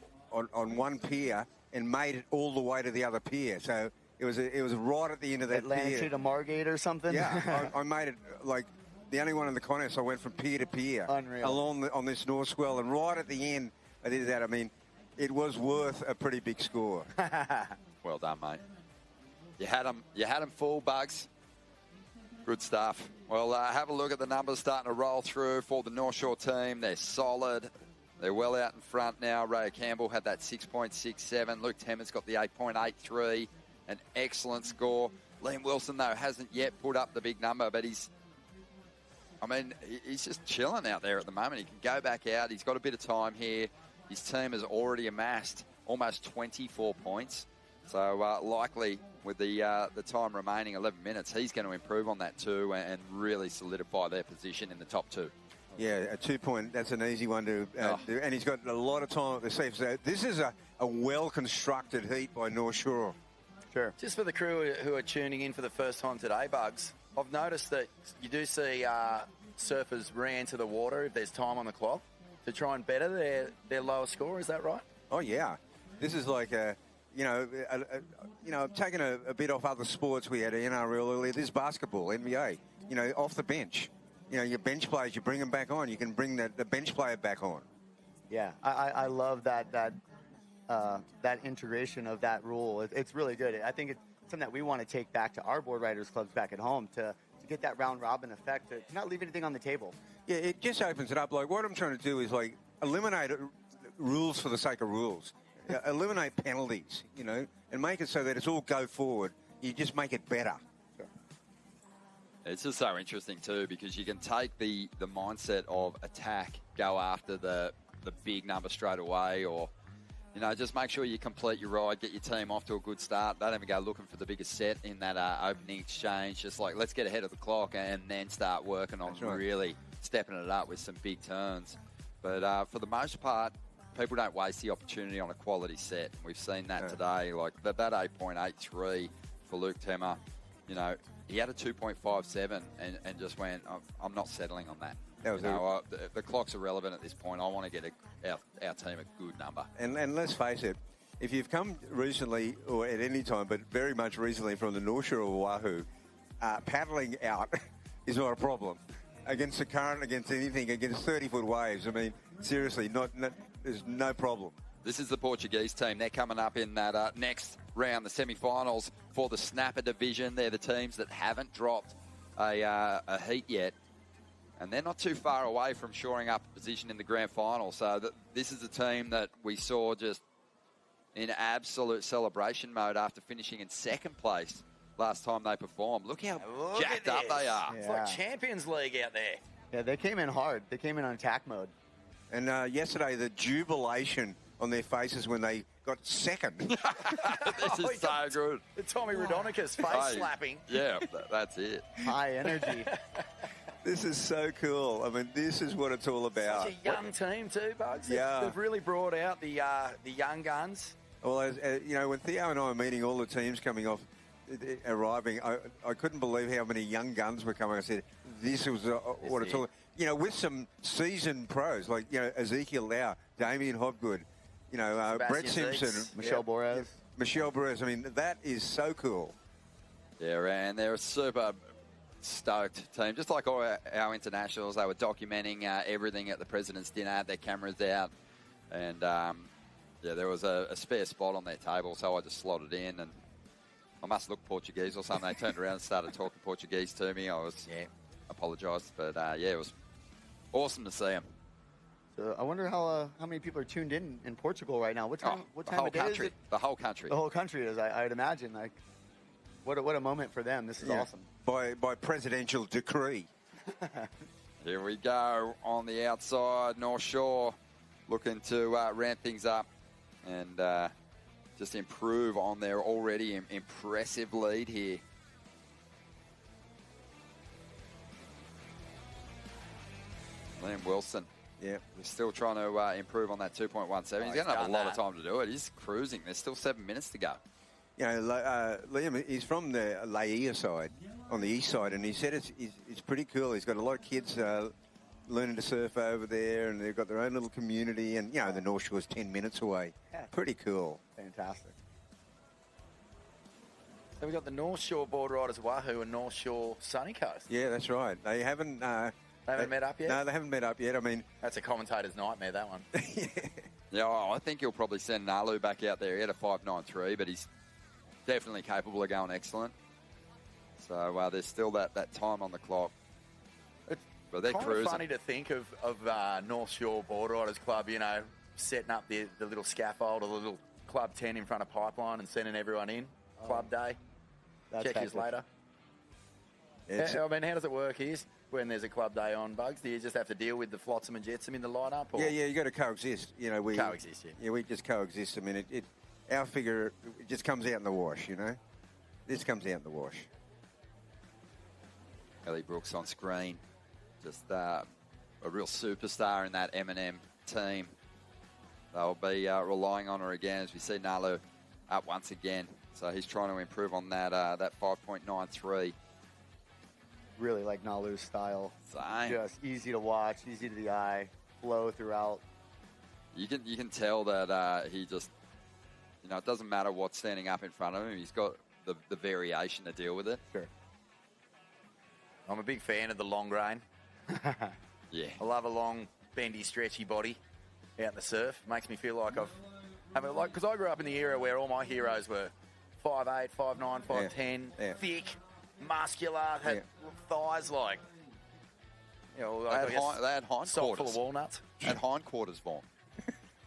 one pier and made it all the way to the other pier. So it was right at the end of that Atlantic pier. City to Margate or something? Yeah, I made it like the only one in the contest. I went from pier to pier. Unreal. On this North Swell, and right at the end I did that. I mean, it was worth a pretty big score. Well done, mate. You had them full, Bugs. Good stuff. Well, have a look at the numbers starting to roll through for the North Shore team. They're solid. They're well out in front now. Ray Campbell had that 6.67. Luke Temmer's got the 8.83. An excellent score. Liam Wilson, though, hasn't yet put up the big number, but he's just chilling out there at the moment. He can go back out. He's got a bit of time here. His team has already amassed almost 24 points. So likely with the time remaining, 11 minutes, he's going to improve on that too and really solidify their position in the top 2. Yeah, a 2-point, that's an easy one to do. And he's got a lot of time at the safe. So this is a well-constructed heat by North Shore. Sure. Just for the crew who are tuning in for the first time today, Bugs, I've noticed that you do see surfers re-enter the water if there's time on the clock to try and better their lower score. Is that right? Oh, yeah. This is like taking a bit off other sports we had NRL earlier. This is basketball, NBA, off the bench. Your bench players, you bring them back on. You can bring the bench player back on. Yeah, I love that integration of that rule. It's really good. I think it's something that we want to take back to our Boardriders clubs back at home to get that round-robin effect, to not leave anything on the table. Yeah, it just opens it up. Like, what I'm trying to do is, eliminate rules for the sake of rules. Eliminate penalties, and make it so that it's all go forward. You just make it better. It's just so interesting too, because you can take the mindset of attack, go after the big number straight away, or just make sure you complete your ride, get your team off to a good start. Don't even go looking for the biggest set in that opening exchange. Just let's get ahead of the clock and then start working on really stepping it up with some big turns. But for the most part, people don't waste the opportunity on a quality set. We've seen that today. Like that 8.83 for Luke Temmer, he had a 2.57 and just went, I'm not settling on that. The clock's irrelevant at this point. I want to get our team a good number. And let's face it, if you've come recently, or at any time, but very much recently from the North Shore of Oahu, paddling out is not a problem. Against the current, against anything, against 30-foot waves, I mean, seriously, there's no problem. This is the Portuguese team. They're coming up in that next round, the semi-finals for the Snapper division. They're the teams that haven't dropped a heat yet. And they're not too far away from shoring up a position in the grand final. So this is a team that we saw just in absolute celebration mode after finishing in second place last time they performed. Look how jacked up they are. It's like Champions League out there. Yeah, they came in hard. They came in on attack mode. And yesterday, the jubilation on their faces when they got second. This is so good. The Tommy Raudonikis face slapping. Yeah, that's it. High energy. This is so cool. I mean, this is what it's all about. Such a young team too, Bugs. Yeah. They've really brought out the young guns. Well, you know, when Theo and I were meeting all the teams coming off, arriving, I couldn't believe how many young guns were coming. I said, this was what it's all about. You know, with some seasoned pros, like, you know, Ezekiel Lau, Damien Hobgood, you know, Brett Simpson. Michelle Borez. Michelle Borez. I mean, that is so cool. Yeah, and they're a super stoked team. Just like all our internationals, they were documenting everything at the President's Dinner, had their cameras out. And, yeah, there was a spare spot on their table, so I just slotted in. And I must look Portuguese or something. They turned around and started talking Portuguese to me. I was, apologised. But, yeah, it was awesome to see them. So I wonder how many people are tuned in Portugal right now. What time of day is it? The whole country. The whole country is, I'd imagine. Like, what a moment for them. This is awesome. By presidential decree. Here we go on the outside. North Shore looking to ramp things up and just improve on their already impressive lead here. Liam Wilson. Yeah. He's still trying to improve on that 2.17. He's going to have a lot of time to do it. He's cruising. There's still 7 minutes to go. You know, Liam, he's from the Laia side, on the east side, and he said it's pretty cool. He's got a lot of kids learning to surf over there, and they've got their own little community, and, you know, the North Shore's 10 minutes away. Yeah. Pretty cool. Fantastic. So we've got the North Shore Boardriders Wahoo and North Shore Sunny Coast. Yeah, that's right. They haven't... They haven't met up yet? No, they haven't met up yet. I mean... That's a commentator's nightmare, that one. Yeah, I think he'll probably send Nalu back out there. He had a 5.93, but he's definitely capable of going excellent. So there's still that time on the clock. But they're cruising. It's funny to think of North Shore Boardriders Club, you know, setting up the little scaffold or the little club tent in front of Pipeline and sending everyone in. Club day. Check yous later. I mean, how does it work here when there's a club day on, Bugs? Do you just have to deal with the flotsam and jetsam in the lineup? Or? Yeah, you got to coexist. You know, coexist. Yeah, we just coexist. I mean, our figure just comes out in the wash. You know, this comes out in the wash. Ellie Brooks on screen, just a real superstar in that M&M team. They'll be relying on her again as we see Nalu up once again. So he's trying to improve on that 5.93. Really like Nalu's style. Same. Just easy to watch, easy to the eye, flow throughout. You can tell that he just, you know, it doesn't matter what's standing up in front of him. He's got the variation to deal with it. Sure. I'm a big fan of the long grain. Yeah. I love a long, bendy, stretchy body out in the surf. Makes me feel like because I grew up in the era where all my heroes were 5'8", 5'9", 5'10", thick, muscular, had thighs like, you know, they had hindquarters. Salt full of walnuts. They had hindquarters, Vaughn.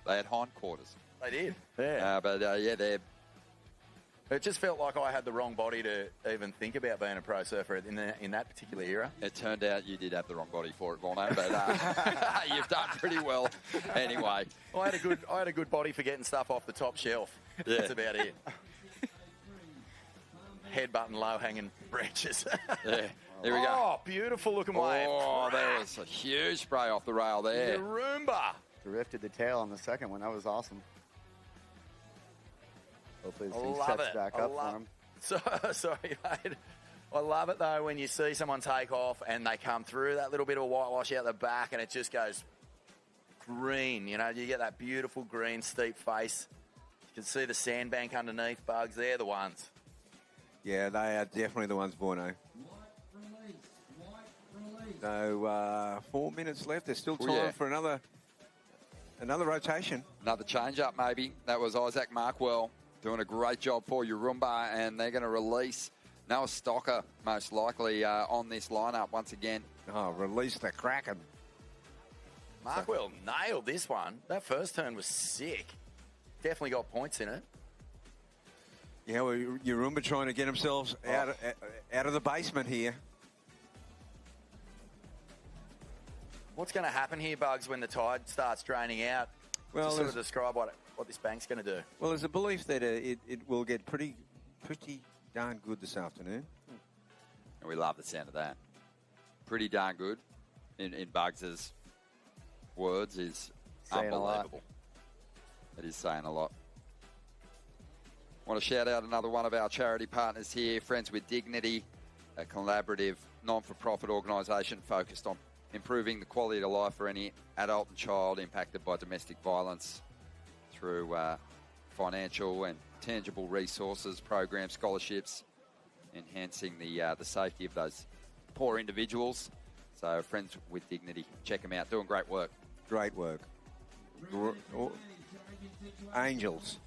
They had hindquarters. They did. Yeah. They're... It just felt like I had the wrong body to even think about being a pro surfer in that particular era. It turned out you did have the wrong body for it, Vaughno, but you've done pretty well anyway. I had a good body for getting stuff off the top shelf. Yeah. That's about it. Headbutting low-hanging branches. Yeah, here we go. Oh, beautiful looking wave. Oh, there was a huge spray off the rail there. The Roomba. Drifted the tail on the second one. That was awesome. Hopefully this thing Love sets it. back up for him. Sorry, mate. I love it, though, when you see someone take off and they come through that little bit of whitewash out the back and it just goes green. You know, you get that beautiful green, steep face. You can see the sandbank underneath, Bugs. They're the ones. Yeah, they are definitely the ones, Borno. So 4 minutes left. There's still time for another rotation. Another change-up, maybe. That was Isaac Markwell doing a great job for Urumba, and they're going to release Noah Stocker, most likely on this lineup once again. Oh, release the Kraken. Markwell nailed this one. That first turn was sick. Definitely got points in it. Yeah, well, Yarumba trying to get themselves out of the basement here. What's going to happen here, Bugs, when the tide starts draining out? Well, to sort of describe what this bank's going to do. Well, there's a belief that it will get pretty darn good this afternoon. And we love the sound of that. Pretty darn good, in Bugs's words, is saying unbelievable. It is saying a lot. Want to shout out another one of our charity partners here, Friends with Dignity, a collaborative, non-for-profit organisation focused on improving the quality of life for any adult and child impacted by domestic violence through financial and tangible resources, programs, scholarships, enhancing the safety of those poor individuals. So Friends with Dignity, check them out. Doing great work. Great work. Angels.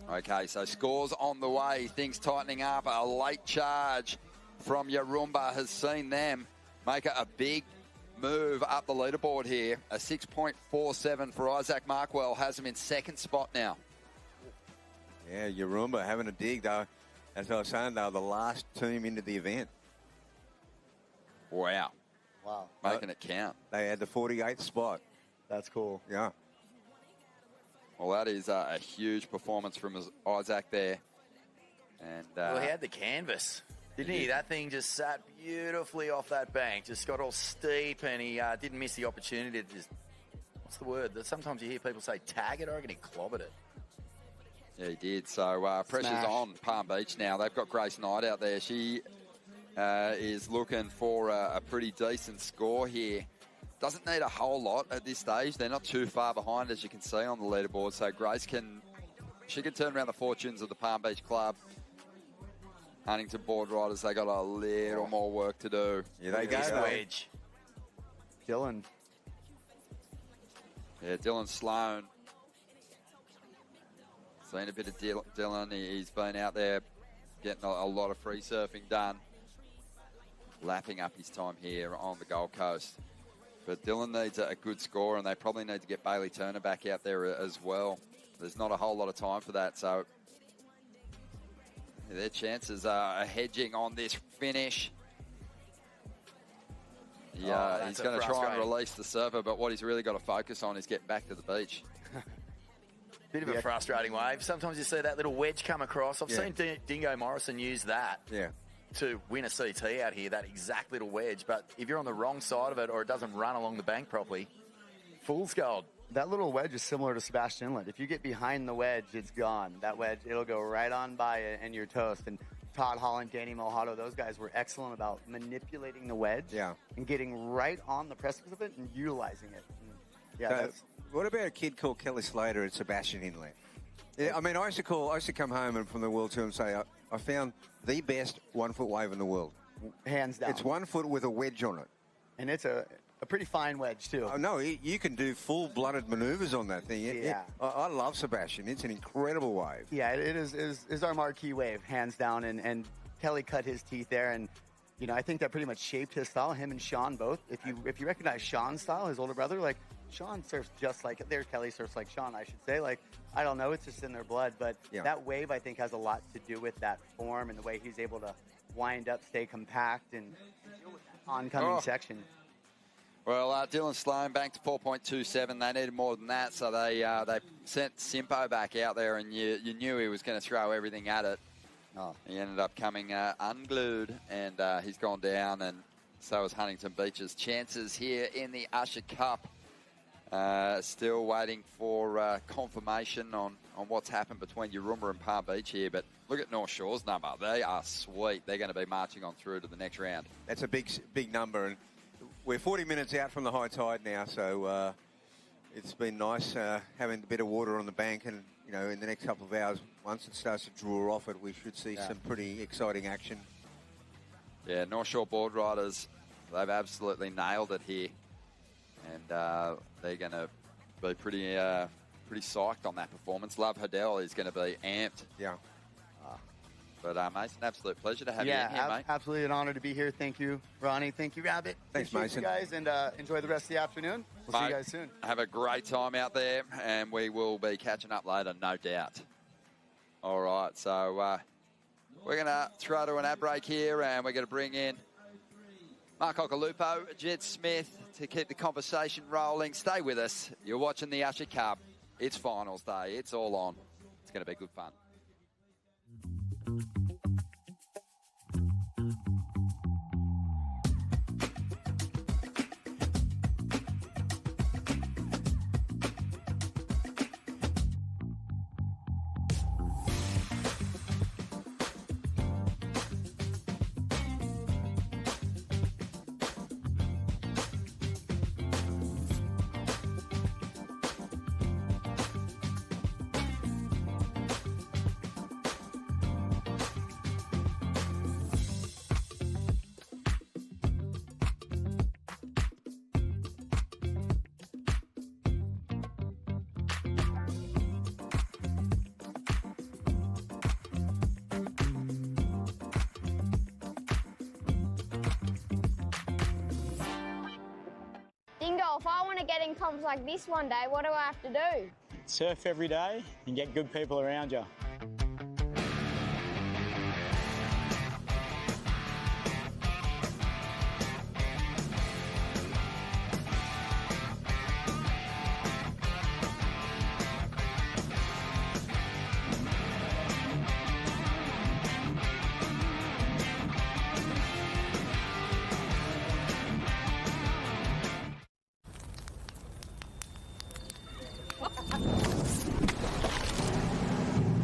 Okay, so scores on the way. Things tightening up. A late charge from Yarumba has seen them make a big move up the leaderboard here. A 6.47 for Isaac Markwell has him in second spot now. Yeah, Yarumba having a dig, though. As I was saying, they were the last team into the event. Wow. Wow. Making it count. They had the 48th spot. That's cool. Yeah. Well, that is a huge performance from Isaac there. And well, he had the canvas, didn't he? That thing just sat beautifully off that bank. Just got all steep, and he didn't miss the opportunity to just... What's the word? Sometimes you hear people say tag it. I reckon he clobbered it. Yeah, he did. So pressure's Smash. on Palm Beach now. They've got Grace Knight out there. She is looking for a pretty decent score here. Doesn't need a whole lot at this stage. They're not too far behind, as you can see on the leaderboard. So Grace can turn around the fortunes of the Palm Beach Club. Huntington Boardriders, they got a little more work to do. Yeah, they go. Wedge. Dylan. Yeah, Dylan Sloan. Seen a bit of Dylan. He's been out there getting a lot of free surfing done. Lapping up his time here on the Gold Coast. But Dylan needs a good score, and they probably need to get Bailey Turner back out there as well. There's not a whole lot of time for that, so their chances are hedging on this finish. Yeah, he's going to try and release the server, but what he's really got to focus on is getting back to the beach. Bit of a frustrating wave. Sometimes you see that little wedge come across. I've seen Dingo Morrison use that. Yeah. To win a CT out here, that exact little wedge. But if you're on the wrong side of it or it doesn't run along the bank properly, fool's gold. That little wedge is similar to Sebastian Inlet. If you get behind the wedge, it's gone. That wedge, it'll go right on by it and you're toast. And Todd Holland, Danny Mojado, those guys were excellent about manipulating the wedge and getting right on the precipice of it and utilizing it. And that's... What about a kid called Kelly Slater at Sebastian Inlet? Yeah, I mean, I used to come home and from the World Tour and say, I found the best 1 foot wave in the world. Hands down. It's 1 foot with a wedge on it. And it's a pretty fine wedge, too. Oh, no, you can do full-blooded maneuvers on that thing. I love Sebastian. It's an incredible wave. Yeah, it is our marquee wave, hands down. And Kelly cut his teeth there. And, you know, I think that pretty much shaped his style, him and Sean both. If you recognize Sean's style, his older brother, like, Sean surfs just like, there's Kelly surfs like Sean, I should say. Like, I don't know, it's just in their blood. But that wave, I think, has a lot to do with that form and the way he's able to wind up, stay compact, and deal with that oncoming section. Well, Dylan Sloan banked to 4.27. They needed more than that, so they sent Simpo back out there, and you knew he was going to throw everything at it. He ended up coming unglued, and he's gone down, and so is Huntington Beach's chances here in the Usher Cup. Still waiting for confirmation on what's happened between Yarumba and Palm Beach here, but look at North Shore's number. They are sweet. They're going to be marching on through to the next round. That's a big number, and we're 40 minutes out from the high tide now, so it's been nice having a bit of water on the bank, and you know, in the next couple of hours, once it starts to draw off it, we should see some pretty exciting action. Yeah, North Shore Boardriders, they've absolutely nailed it here. And they're going to be pretty psyched on that performance. Love Hadell is going to be amped. Yeah. But, Mason, absolute pleasure to have you in here, mate. Absolutely an honor to be here. Thank you, Ronnie. Thank you, Rabbit. Thanks, Appreciate Mason. you guys, and enjoy the rest of the afternoon. We'll see you guys soon. Have a great time out there, and we will be catching up later, no doubt. All right, so we're going to throw to an ad break here, and we're going to bring in Mark Occhilupo, Jed Smith to keep the conversation rolling. Stay with us. You're watching the Usher Cup. It's finals day. It's all on. It's going to be good fun. If I want to get in comps like this one day, what do I have to do? Surf every day and get good people around you.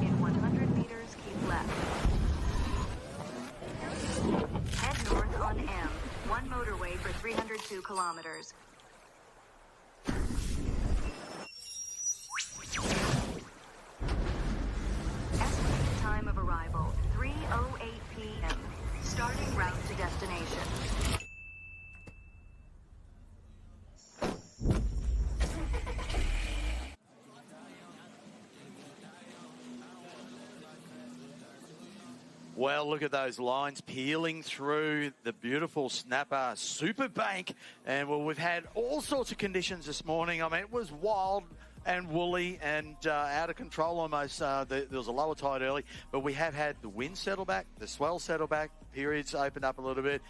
In 100 meters, keep left. Head north on M. One motorway for 302 kilometers. Estimated time of arrival, 3:08 p.m. Starting route to destination. Well, look at those lines peeling through the beautiful Snapper Super Bank. And, well, we've had all sorts of conditions this morning. I mean, it was wild and woolly and out of control almost. There was a lower tide early, but we have had the wind settle back, the swell settle back, periods opened up a little bit.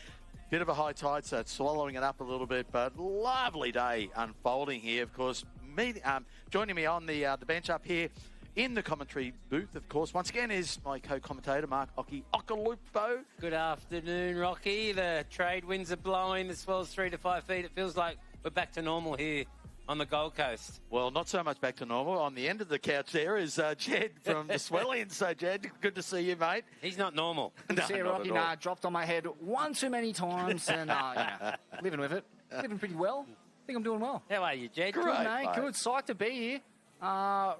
Bit of a high tide, so it's swallowing it up a little bit, but lovely day unfolding here. Of course, joining me on the bench up here in the commentary booth, of course, once again, is my co-commentator, Mark Occhilupo. Good afternoon, Rocky. The trade winds are blowing. The swell's 3 to 5 feet. It feels like we're back to normal here on the Gold Coast. Well, not so much back to normal. On the end of the couch there is Jed from the Swellians. So, Jed, good to see you, mate. He's not normal. No, see, Rocky, dropped on my head one too many times, and living with it. Living pretty well. I think I'm doing well. How are you, Jed? Good, mate. Good. Psyched to be here.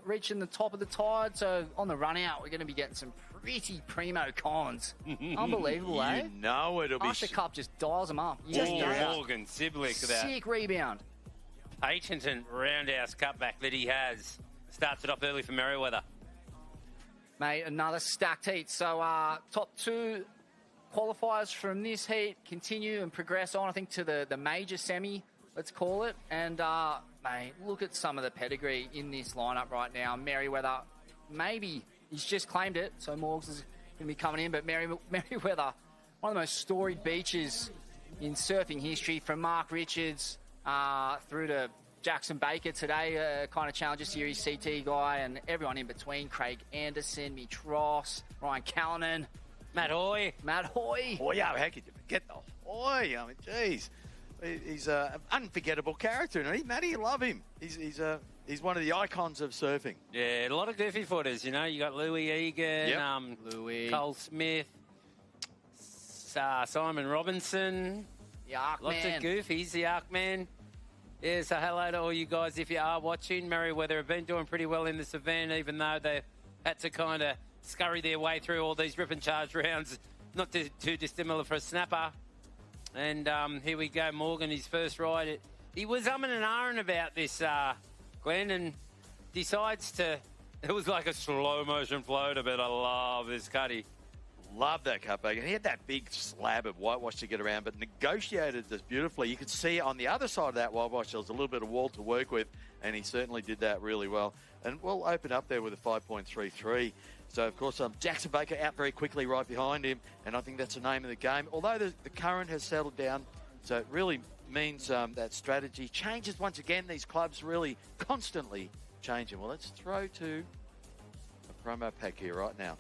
Reaching the top of the tide, so on the run out, we're going to be getting some pretty primo cons. Unbelievable, eh? You know it'll be... Usher Cup just dials them up. Morgan Siblick. Sick rebound. Patent and roundhouse cutback that he has. Starts it off early for Merriweather. Mate, another stacked heat. So top two qualifiers from this heat continue and progress on, I think, to the major semi, let's call it. And, mate, look at some of the pedigree in this lineup right now. Merriweather, maybe he's just claimed it, so Morgs is going to be coming in. But Merriweather, one of the most storied beaches in surfing history, from Mark Richards through to Jackson Baker today, kind of Challenger Series CT guy, and everyone in between. Craig Anderson, Mitch Ross, Ryan Callanan. Matt Hoy. Oh, yeah, how could you forget the Hoy? I mean, geez. He's an unforgettable character, isn't he? Matty, you love him. He's one of the icons of surfing. Yeah, a lot of goofy footers, you know. You got Louis Egan, Cole Smith, Simon Robinson. The Arc Lots Man. of goofies, the Arc Man. Yeah, so hello to all you guys if you are watching. Merriweather have been doing pretty well in this event, even though they had to kind of scurry their way through all these rip and charge rounds. Not too dissimilar for a snapper. And here we go, Morgan, his first ride. He was umming and ahhing about this, Glenn, and decides to... It was like a slow-motion floater, but I love this cutty. Love that cutback. And he had that big slab of whitewash to get around, but negotiated this beautifully. You could see on the other side of that whitewash, there was a little bit of wall to work with, and he certainly did that really well. And we'll open up there with a 5.33. So, of course, Jackson Baker out very quickly right behind him, and I think that's the name of the game. Although the current has settled down, so it really means that strategy changes once again. These clubs really constantly changing. Well, let's throw to a promo pack here right now.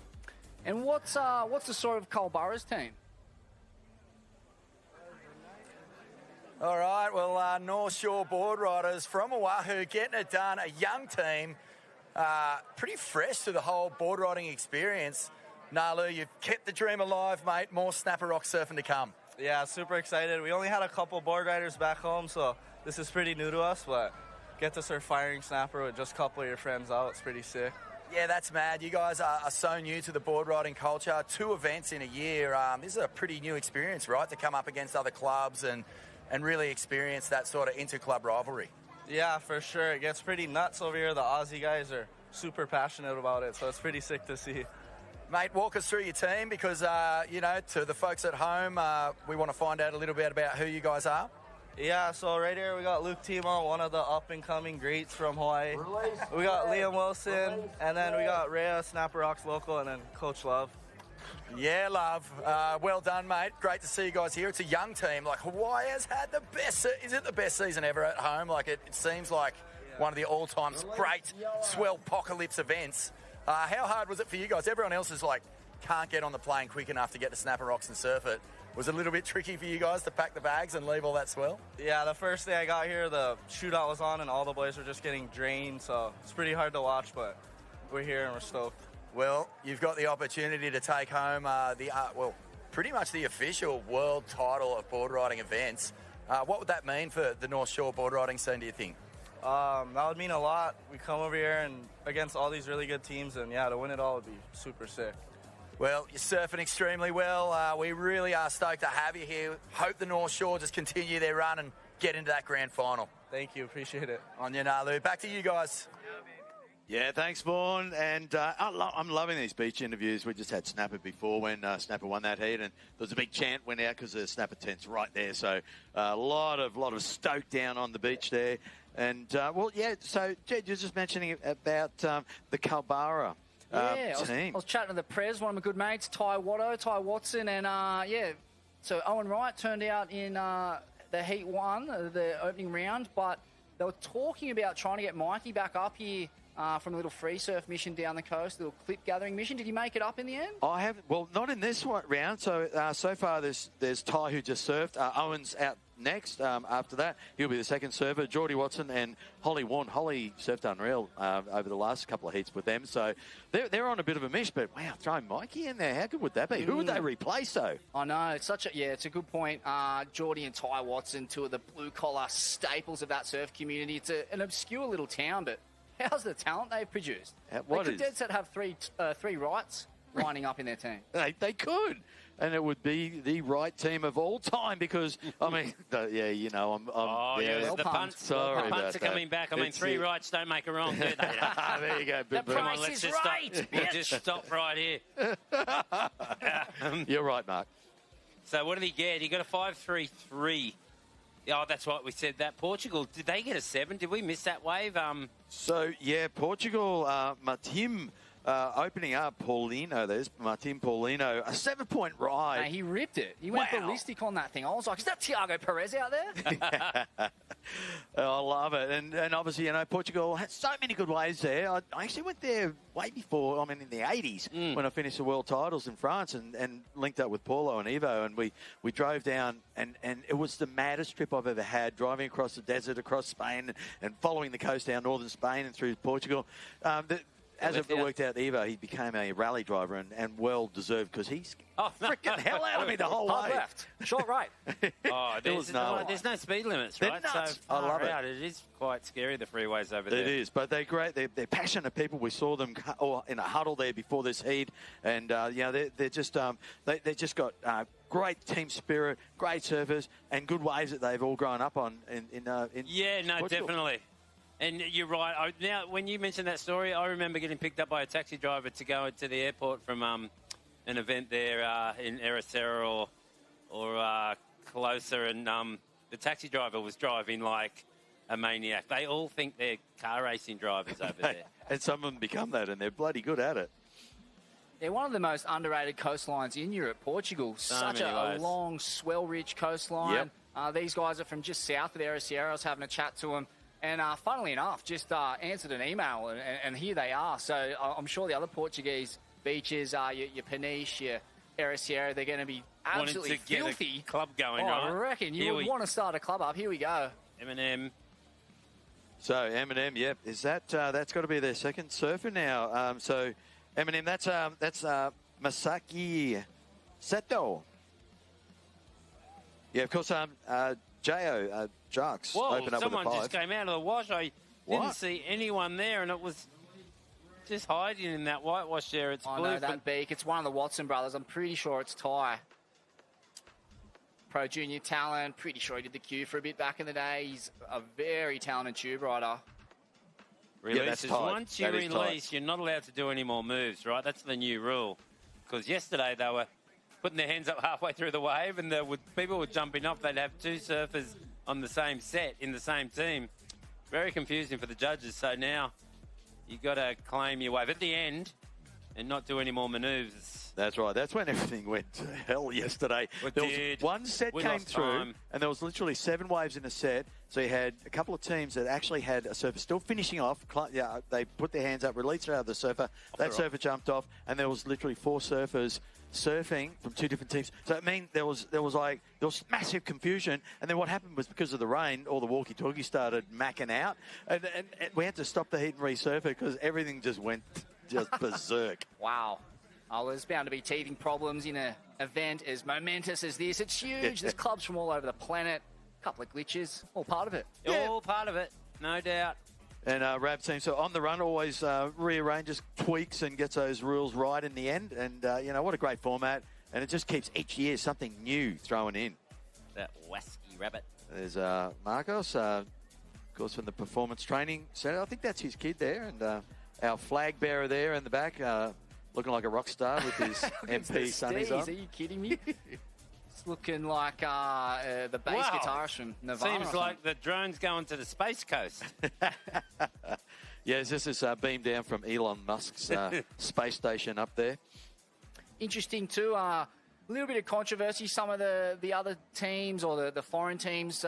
And what's the story of Culburra's team? All right, well, North Shore Boardriders from Oahu getting it done. A young team, pretty fresh to the whole board riding experience. Nalu, you've kept the dream alive, mate. More snapper rock surfing to come. Yeah, super excited. We only had a couple board riders back home, so this is pretty new to us, but get to surf firing snapper with just a couple of your friends out. It's pretty sick. Yeah, that's mad. You guys are so new to the board riding culture. 2 events in a year. This is a pretty new experience, right, to come up against other clubs and really experience that sort of inter-club rivalry. Yeah, for sure. It gets pretty nuts over here. The Aussie guys are super passionate about it, so it's pretty sick to see. Mate, walk us through your team because, to the folks at home, we want to find out a little bit about who you guys are. Yeah, so right here we got Luke Timo, one of the up-and-coming greats from Hawaii. We got Liam Wilson, and then we got Rhea, Snapper Rocks local, and then Coach Love. Yeah, Love. Well done, mate. Great to see you guys here. It's a young team. Like, Hawaii has had the best... Is it the best season ever at home? Like, it seems like one of the all-time great swell apocalypse events. How hard was it for you guys? Everyone else is like, can't get on the plane quick enough to get to Snapper Rocks and surf it. Was it a little bit tricky for you guys to pack the bags and leave all that swell? Yeah, the first day I got here, the shootout was on and all the boys were just getting drained, so it's pretty hard to watch, but we're here and we're stoked. Well, you've got the opportunity to take home pretty much the official world title of board riding events. What would that mean for the North Shore board riding scene, do you think? That would mean a lot. We come over here and against all these really good teams, and yeah, to win it all would be super sick. Well, you're surfing extremely well. We really are stoked to have you here. Hope the North Shore just continue their run and get into that grand final. Thank you. Appreciate it. On you, Nalu. Back to you guys. Yeah, thanks, Vaughn. And I'm loving these beach interviews. We just had Snapper before when Snapper won that heat, and there was a big chant went out because the Snapper tent's right there. So a lot of stoke down on the beach there. And, so, Jed, you're just mentioning about the Culburra. I was chatting to the Prez, one of my good mates, Ty Watson, and so Owen Wright turned out in the Heat 1, the opening round, but they were talking about trying to get Mikey back up here from a little free surf mission down the coast, a little clip gathering mission. Did he make it up in the end? I haven't. Well, not in this round. So so far there's Ty who just surfed. Owen's out next. After that, he'll be the second surfer. Geordie Watson and Holly Warren. Holly surfed unreal over the last couple of heats with them. So they're on a bit of a mish. But wow, throwing Mikey in there, how good would that be? Who would they replace though? I know it's it's a good point. Geordie and Ty Watson, 2 of the blue collar staples of that surf community. It's an obscure little town, but how's the talent they've produced? They could dead set have three rights lining up in their team. They could. And it would be the right team of all time because, I mean, the punts are coming back. I mean, 3 rights don't make a wrong, do they? There you go. The price is right. Just stop right here. You're right, Mark. So what did he get? He got a 5.33. Oh, that's right. We said that. Portugal, did they get a 7? Did we miss that wave? Portugal, Martim opening up Paulino. There's Martim Paulino, a 7-point ride. No, he ripped it. He went ballistic on that thing. I was like, is that Tiago Perez out there? I love it. And obviously, Portugal had so many good waves there. I actually went there way before, in the 80s when I finished the world titles in France and linked up with Paulo and Ivo. And we drove down and it was the maddest trip I've ever had, driving across the desert, across Spain and following the coast down northern Spain and through Portugal. As it worked out, Evo, he became a rally driver and well-deserved because he's freaking hell out of me the whole way. Hard left. Short right. There's no speed limits, right? They're nuts. So far I love out. It is quite scary, the freeways over there. It is, but they're great. They're passionate people. We saw them in a huddle there before this heat. And, they're just they just got great team spirit, great surfers, and good waves that they've all grown up on in Portugal. Definitely. And you're right. Now, when you mentioned that story, I remember getting picked up by a taxi driver to go to the airport from an event there in Ericeira or closer, and the taxi driver was driving like a maniac. They all think they're car racing drivers over there. And some of them become that, and they're bloody good at it. They're one of the most underrated coastlines in Europe, Portugal. Such a long, swell-rich coastline. These guys are from just south of Ericeira. I was having a chat to them. And funnily enough, just answered an email, and here they are. So I'm sure the other Portuguese beaches, your Peniche, your Ericeira, they're going to be absolutely filthy. Get a club going, right? I reckon you would want to start a club up. Here we go. M&M. So M&M, yep. Is that that's got to be their second surfer now? So M&M, that's Masaki Seto. Yeah, of course. Jo Jacques opened up with a 5. Someone just came out of the wash. I didn't see anyone there, and it was just hiding in that whitewash there. It's blue. I know that beak. It's one of the Watson brothers. I'm pretty sure it's Ty. Pro junior talent. Pretty sure he did the queue for a bit back in the day. He's a very talented tube rider. Releases. Once you release, you're not allowed to do any more moves, right? That's the new rule. Because yesterday they were putting their hands up halfway through the wave, and people were jumping off. They'd have 2 surfers on the same set in the same team. Very confusing for the judges. So now you've got to claim your wave at the end and not do any more manoeuvres. That's right. That's when everything went to hell yesterday. There was one set came through, and there was literally 7 waves in a set. So you had a couple of teams that actually had a surfer still finishing off. Yeah, they put their hands up, released it out of the surfer. That surfer jumped off, and there was literally 4 surfers surfing from 2 different teams. So it meant there was massive confusion. And then what happened was, because of the rain, all the walkie-talkies started macking out, and we had to stop the heat and resurf it because everything just went berserk. Wow. Oh, there's bound to be teething problems in an event as momentous as this. It's huge. There's clubs from all over the planet. A couple of glitches. All part of it. All part of it, no doubt. And Rab team, so on the run, always rearranges, tweaks, and gets those rules right in the end. And, what a great format. And it just keeps each year something new thrown in. That wasky rabbit. There's Marcos, of course, from the performance training center. I think that's his kid there. And our flag bearer there in the back, looking like a rock star with his MP sunnies on. Are you kidding me? It's looking like the bass guitarist from Nirvana. Seems like the drone's going to the Space Coast. Yes, this is beamed down from Elon Musk's space station up there. Interesting too, a little bit of controversy. Some of the other teams or the foreign teams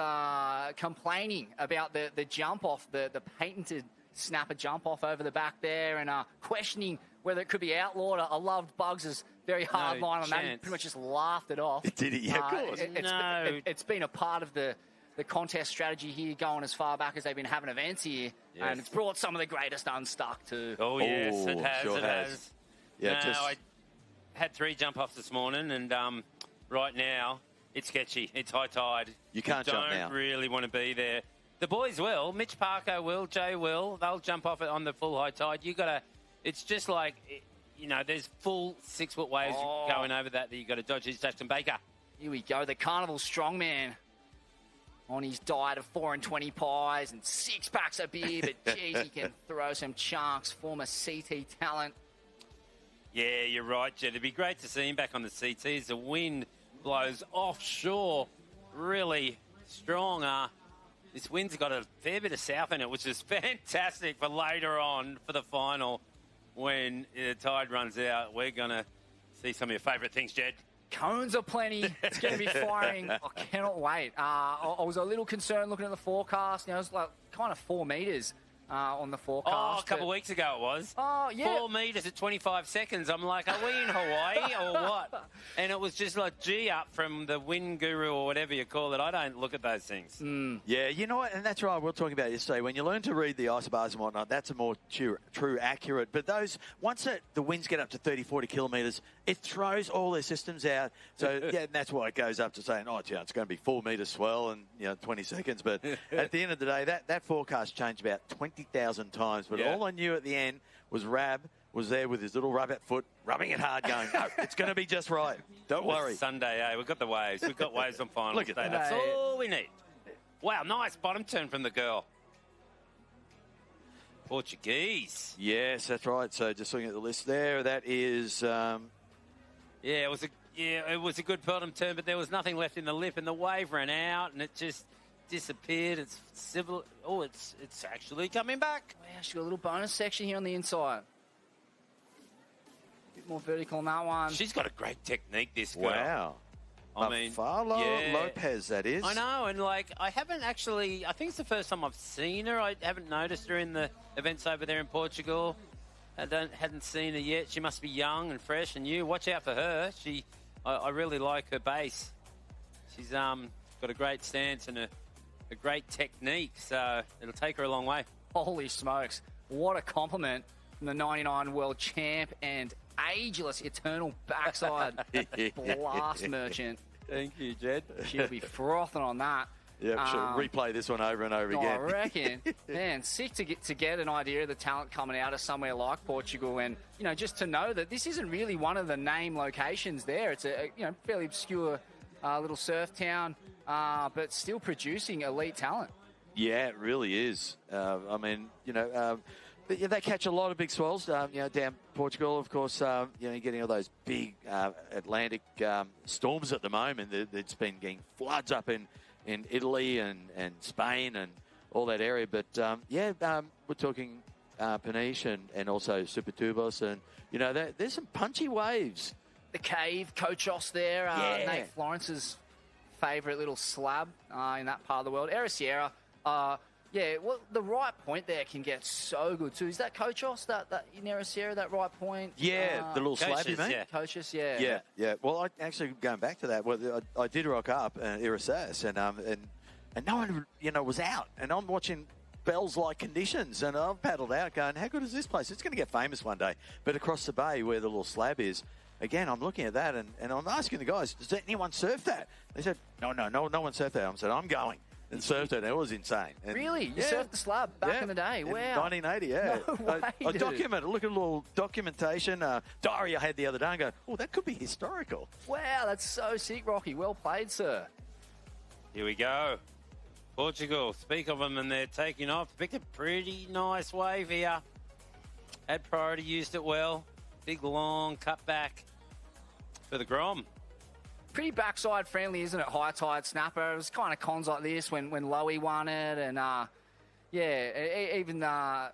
complaining about the jump off, the patented snapper jump off over the back there, and questioning whether it could be outlawed. I loved Bugs' very hard line on that. He pretty much just laughed it off. Did he? Yeah, of course. It's been a part of the contest strategy here, going as far back as they've been having events here. Yes. And it's brought some of the greatest unstuck too. Oh, yes, it has. Sure it has. Yeah, I had 3 jump-offs this morning, and right now it's sketchy. It's high tide. You can't jump now. Don't really want to be there. The boys will. Mitch Parker will. Jay will. They'll jump off it on the full high tide. You got to... It's just like, there's full 6-foot waves going over that you got to dodge. It's Jackson Baker. Here we go. The Carnival Strongman on his diet of 4 and 20 pies and 6 packs of beer. But, geez, he can throw some chunks. Former CT talent. Yeah, you're right, Jed. It'd be great to see him back on the CT as the wind blows offshore really strong. This wind's got a fair bit of south in it, which is fantastic for later on for the final. When the tide runs out, we're going to see some of your favourite things, Jed. Cones are plenty. It's going to be firing. I cannot wait. I was a little concerned looking at the forecast. It was like kind of 4 metres on the forecast. Oh, a couple of weeks ago it was. Oh, yeah. 4 metres at 25 seconds. I'm like, are we in Hawaii or what? And it was just like G up from the wind guru or whatever you call it. I don't look at those things. Yeah, you know what? And that's right. We were talking about yesterday. When you learn to read the isobars and whatnot, that's a more true, accurate. But once the winds get up to 30, 40 kilometres, it throws all their systems out. So, yeah, and that's why it goes up to saying, it's going to be 4 metre swell in 20 seconds. But at the end of the day, that forecast changed about 20,000 times. But all I knew at the end was Rab was there with his little rabbit foot, rubbing it hard, going, no, it's going to be just right. Don't worry. Sunday, We've got the waves. We've got waves on finals. Look at that. That's all we need. Wow, nice bottom turn from the girl. Portuguese. Yes, that's right. So just looking at the list there, that is Yeah, it was a good bottom turn, but there was nothing left in the lip, and the wave ran out, and it just disappeared. It's civil. Oh, it's actually coming back. Wow, she's got a little bonus section here on the inside. A bit more vertical on that one. She's got a great technique, this girl. Wow. I mean, Lopez, that is. I know, and I haven't actually, I think it's the first time I've seen her. I haven't noticed her in the events over there in Portugal. Hadn't seen her yet. She must be young and fresh and new. Watch out for her. I really like her base. She's got a great stance and a great technique, so it'll take her a long way. Holy smokes. What a compliment from the 99 world champ and ageless eternal backside blast merchant. Thank you, Jed. She'll be frothing on that. Yeah, she'll replay this one over and over again. I reckon. Man, sick to get an idea of the talent coming out of somewhere like Portugal, and just to know that this isn't really one of the name locations there. It's a fairly obscure little surf town, but still producing elite talent. Yeah, it really is. I mean, but they catch a lot of big swells. Down Portugal, of course. You're getting all those big Atlantic storms at the moment. It's been getting floods up in Italy and Spain and all that area. But, we're talking Peniche and also Supertubos. And, there's some punchy waves. The cave, Cochos there. Nate Florence's favourite little slab in that part of the world. Ericeira, the right point there can get so good too. Is that Cochos, that in Ericeira, that right point? Yeah, the little slab, you mean? Yeah. Cochos, yeah. Yeah. Well, I actually, going back to that, I did rock up Ericeira and no one, was out. And I'm watching Bells-like conditions, and I've paddled out going, how good is this place? It's going to get famous one day. But across the bay where the little slab is, again, I'm looking at that, and I'm asking the guys, does anyone surf that? They said, no one surfed that. I said, I'm going. And surfed it. It was insane. And really? You surfed the slab back in the day? Wow. In 1980, yeah. No way, I documented. Look at a little documentation diary I had the other day and go, oh, that could be historical. Wow, that's so sick, Rocky. Well played, sir. Here we go. Portugal, speak of them, and they're taking off. Picked a pretty nice wave here. Had priority, used it well. Big, long cut back for the Grom. Pretty backside friendly, isn't it? High tide snapper. It was kind of cons like this when Lowy won it, and even the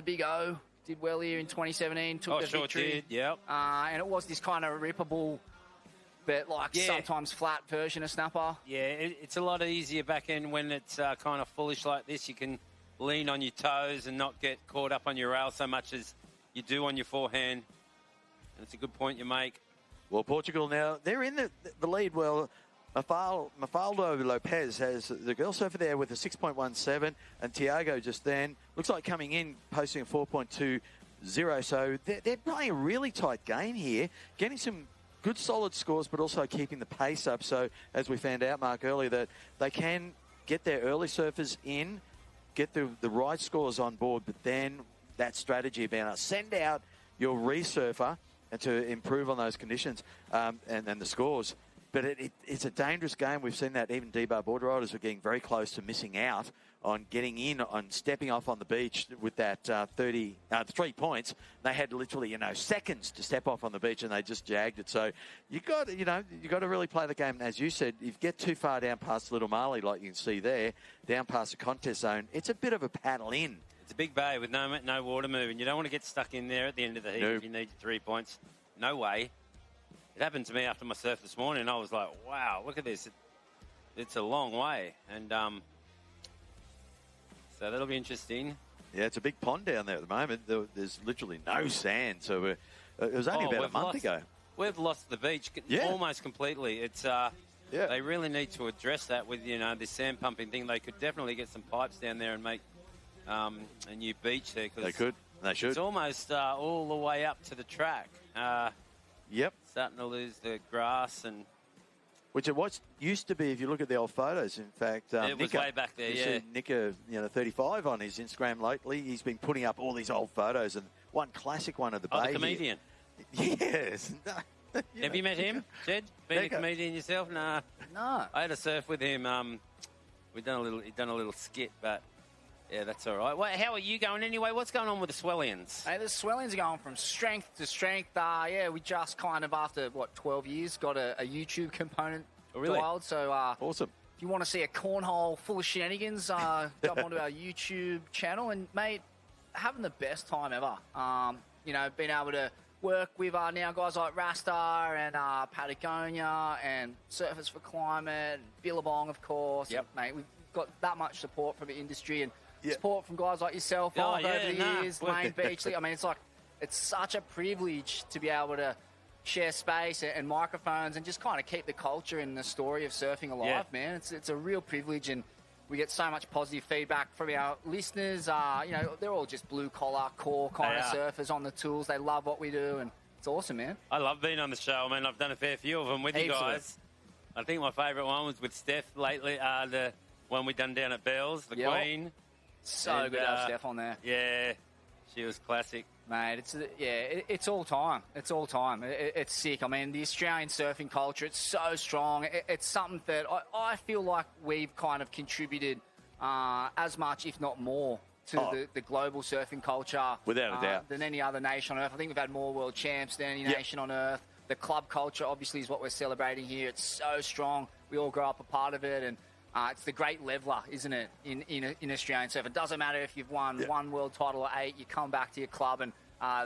Big O did well here in 2017. Took the victory. Did, yep. And it was this kind of rippable, but sometimes flat version of snapper. Yeah, it's a lot easier back end when it's kind of foolish like this. You can lean on your toes and not get caught up on your rail so much as you do on your forehand. And it's a good point you make. Well, Portugal now, they're in the lead. Well, Mafaldo Lopez has the girl surfer there with a 6.17, and Tiago just then looks like coming in, posting a 4.20. So they're playing a really tight game here, getting some good solid scores, but also keeping the pace up. So as we found out, Mark, earlier, that they can get their early surfers in, get the right scores on board, but then that strategy about send out your resurfer and to improve on those conditions and the scores. But it's a dangerous game. We've seen that even D-Bar Boardriders are getting very close to missing out on getting in, on stepping off on the beach with that 3 points. They had literally, seconds to step off on the beach, and they just jagged it. So you got to really play the game. And as you said, if you get too far down past Little Marley, like you can see there, down past the contest zone, it's a bit of a paddle in. It's a big bay with no water moving. You don't want to get stuck in there at the end of the heat if you need 3 points. No way. It happened to me after my surf this morning. I was like, wow, look at this. It's a long way. And so that'll be interesting. Yeah, it's a big pond down there at the moment. There's literally no sand. So it was only about a month ago. We've lost the beach almost completely. It's They really need to address that with, this sand pumping thing. They could definitely get some pipes down there and make a new beach there. They could. They should. It's almost all the way up to the track. Yep. Starting to lose the grass and... Which it was used to be, if you look at the old photos. In fact, it was way back there, yeah. Nicker, 35 on his Instagram lately. He's been putting up all these old photos, and one classic one of the bay. The comedian. Yes. Have you met him, Jed? Been a comedian yourself? Nah. No. I had a surf with him. He'd done a little skit, but Yeah, that's all right. Well, how are you going anyway? What's going on with the Swellians? Hey, the Swellians are going from strength to strength. We just kind of, after, 12 years, got a YouTube component dialed. So, awesome. If you want to see a cornhole full of shenanigans, jump onto our YouTube channel. And, mate, having the best time ever. Being able to work with now guys like Rastar and Patagonia and Surfers for Climate, and Billabong, of course. Yep. Mate, we've got that much support from the industry and support from guys like yourself over the years, Wayne Beachley. I mean, it's such a privilege to be able to share space and microphones and just kind of keep the culture and the story of surfing alive, man. It's a real privilege, and we get so much positive feedback from our listeners. They're all just blue-collar, core kind of surfers on the tools. They love what we do, and it's awesome, man. I love being on the show. I mean, I've done a fair few of them with you guys. I think my favourite one was with Steph lately, the one we done down at Bell's, the Queen. So good to have Steph on there. Yeah, she was classic. Mate, it's all time. It's all time. It's sick. I mean, the Australian surfing culture, it's so strong. It's something that I feel like we've kind of contributed as much, if not more, to the global surfing culture. Without a doubt. Than any other nation on Earth. I think we've had more world champs than any nation on Earth. The club culture, obviously, is what we're celebrating here. It's so strong. We all grow up a part of it, and it's the great leveler, isn't it, in Australian surf. It doesn't matter if you've won one world title or 8, you come back to your club and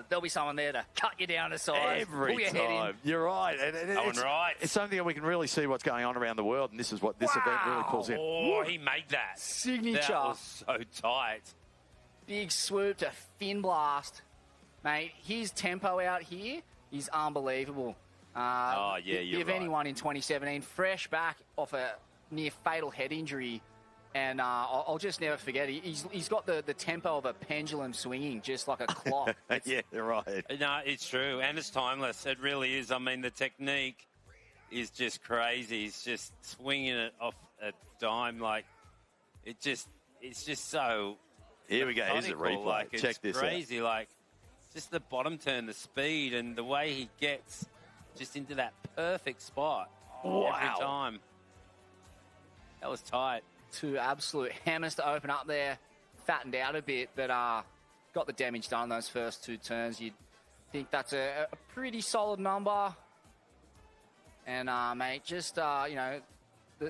there'll be someone there to cut you down to size. Every time. You're right. It's something that we can really see what's going on around the world, and this is what this event really pulls in. Oh, he made that. Signature. That was so tight. Big swoop to fin blast. Mate, his tempo out here is unbelievable. You're Give right. anyone in 2017 fresh back off a near fatal head injury, and I'll just never forget it. He's got the tempo of a pendulum swinging, just like a clock. Yeah, you're right. No, it's true, and it's timeless. It really is. I mean, the technique is just crazy. He's just swinging it off a dime, like it's just so. Here we go. Here's a replay. Like, Check this out. It's crazy. Like just the bottom turn, the speed, and the way he gets just into that perfect spot every time. That was tight. 2 absolute hammers to open up there. Fattened out a bit, but got the damage done those first 2 turns. You'd think that's a pretty solid number. And, mate, just, the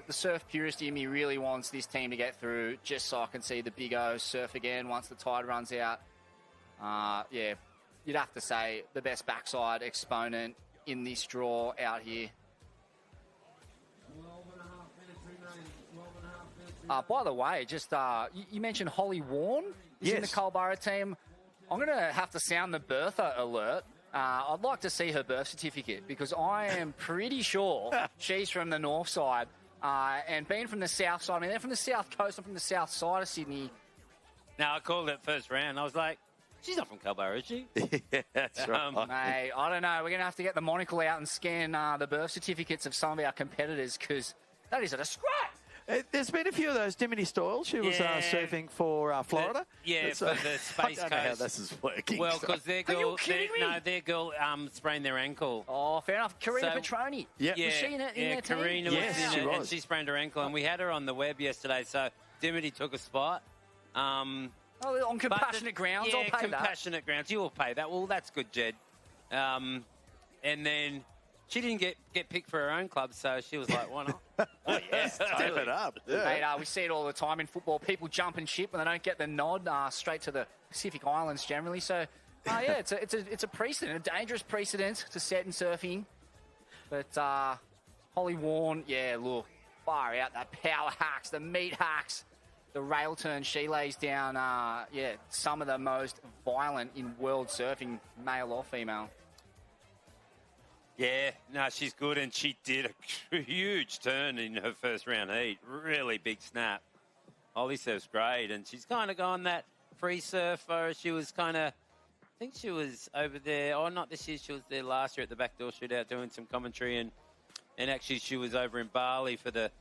surf purist in me really wants this team to get through just so I can see the Big O surf again once the tide runs out. You'd have to say the best backside exponent in this draw out here. By the way, just you mentioned Holly Warren is in the Culburra team. I'm going to have to sound the Bertha alert. I'd like to see her birth certificate because I am pretty sure she's from the north side. And being from the south side, I mean, they're from the south coast. I'm from the south side of Sydney. Now, I called it first round. I was like, she's not from Culburra, is she? Yeah, that's right. Mate, I don't know. We're going to have to get the monocle out and scan the birth certificates of some of our competitors because that is a disgrace. There's been a few of those. Dimity Stoyle, she was surfing for Florida. For the Space Coast. I don't know how this is working. Well, because their girl, their girl sprained their ankle. Oh, fair enough. Karina Petroni. Yeah. Was she in their team? Karina was in it, and she sprained her ankle, and we had her on the web yesterday, so Dimity took a spot. On compassionate grounds, I'll pay that. Compassionate grounds. You will pay that. Well, that's good, Jed. And then she didn't get picked for her own club, so she was like, why not? Step it up. Yeah. Mate, we see it all the time in football. People jumping ship when they don't get the nod straight to the Pacific Islands generally. So, it's a precedent, a dangerous precedent to set in surfing. But Holly Warren, look, far out. That power hacks, the meat hacks, the rail turn she lays down. Some of the most violent in world surfing, male or female. Yeah, no, she's good, and she did a huge turn in her first round heat. Really big snap. Holly surf's great, and she's kind of gone that free surfer. She was kind of, I think she was over there, not this year, she was there last year at the backdoor shootout doing some commentary, and actually she was over in Bali for the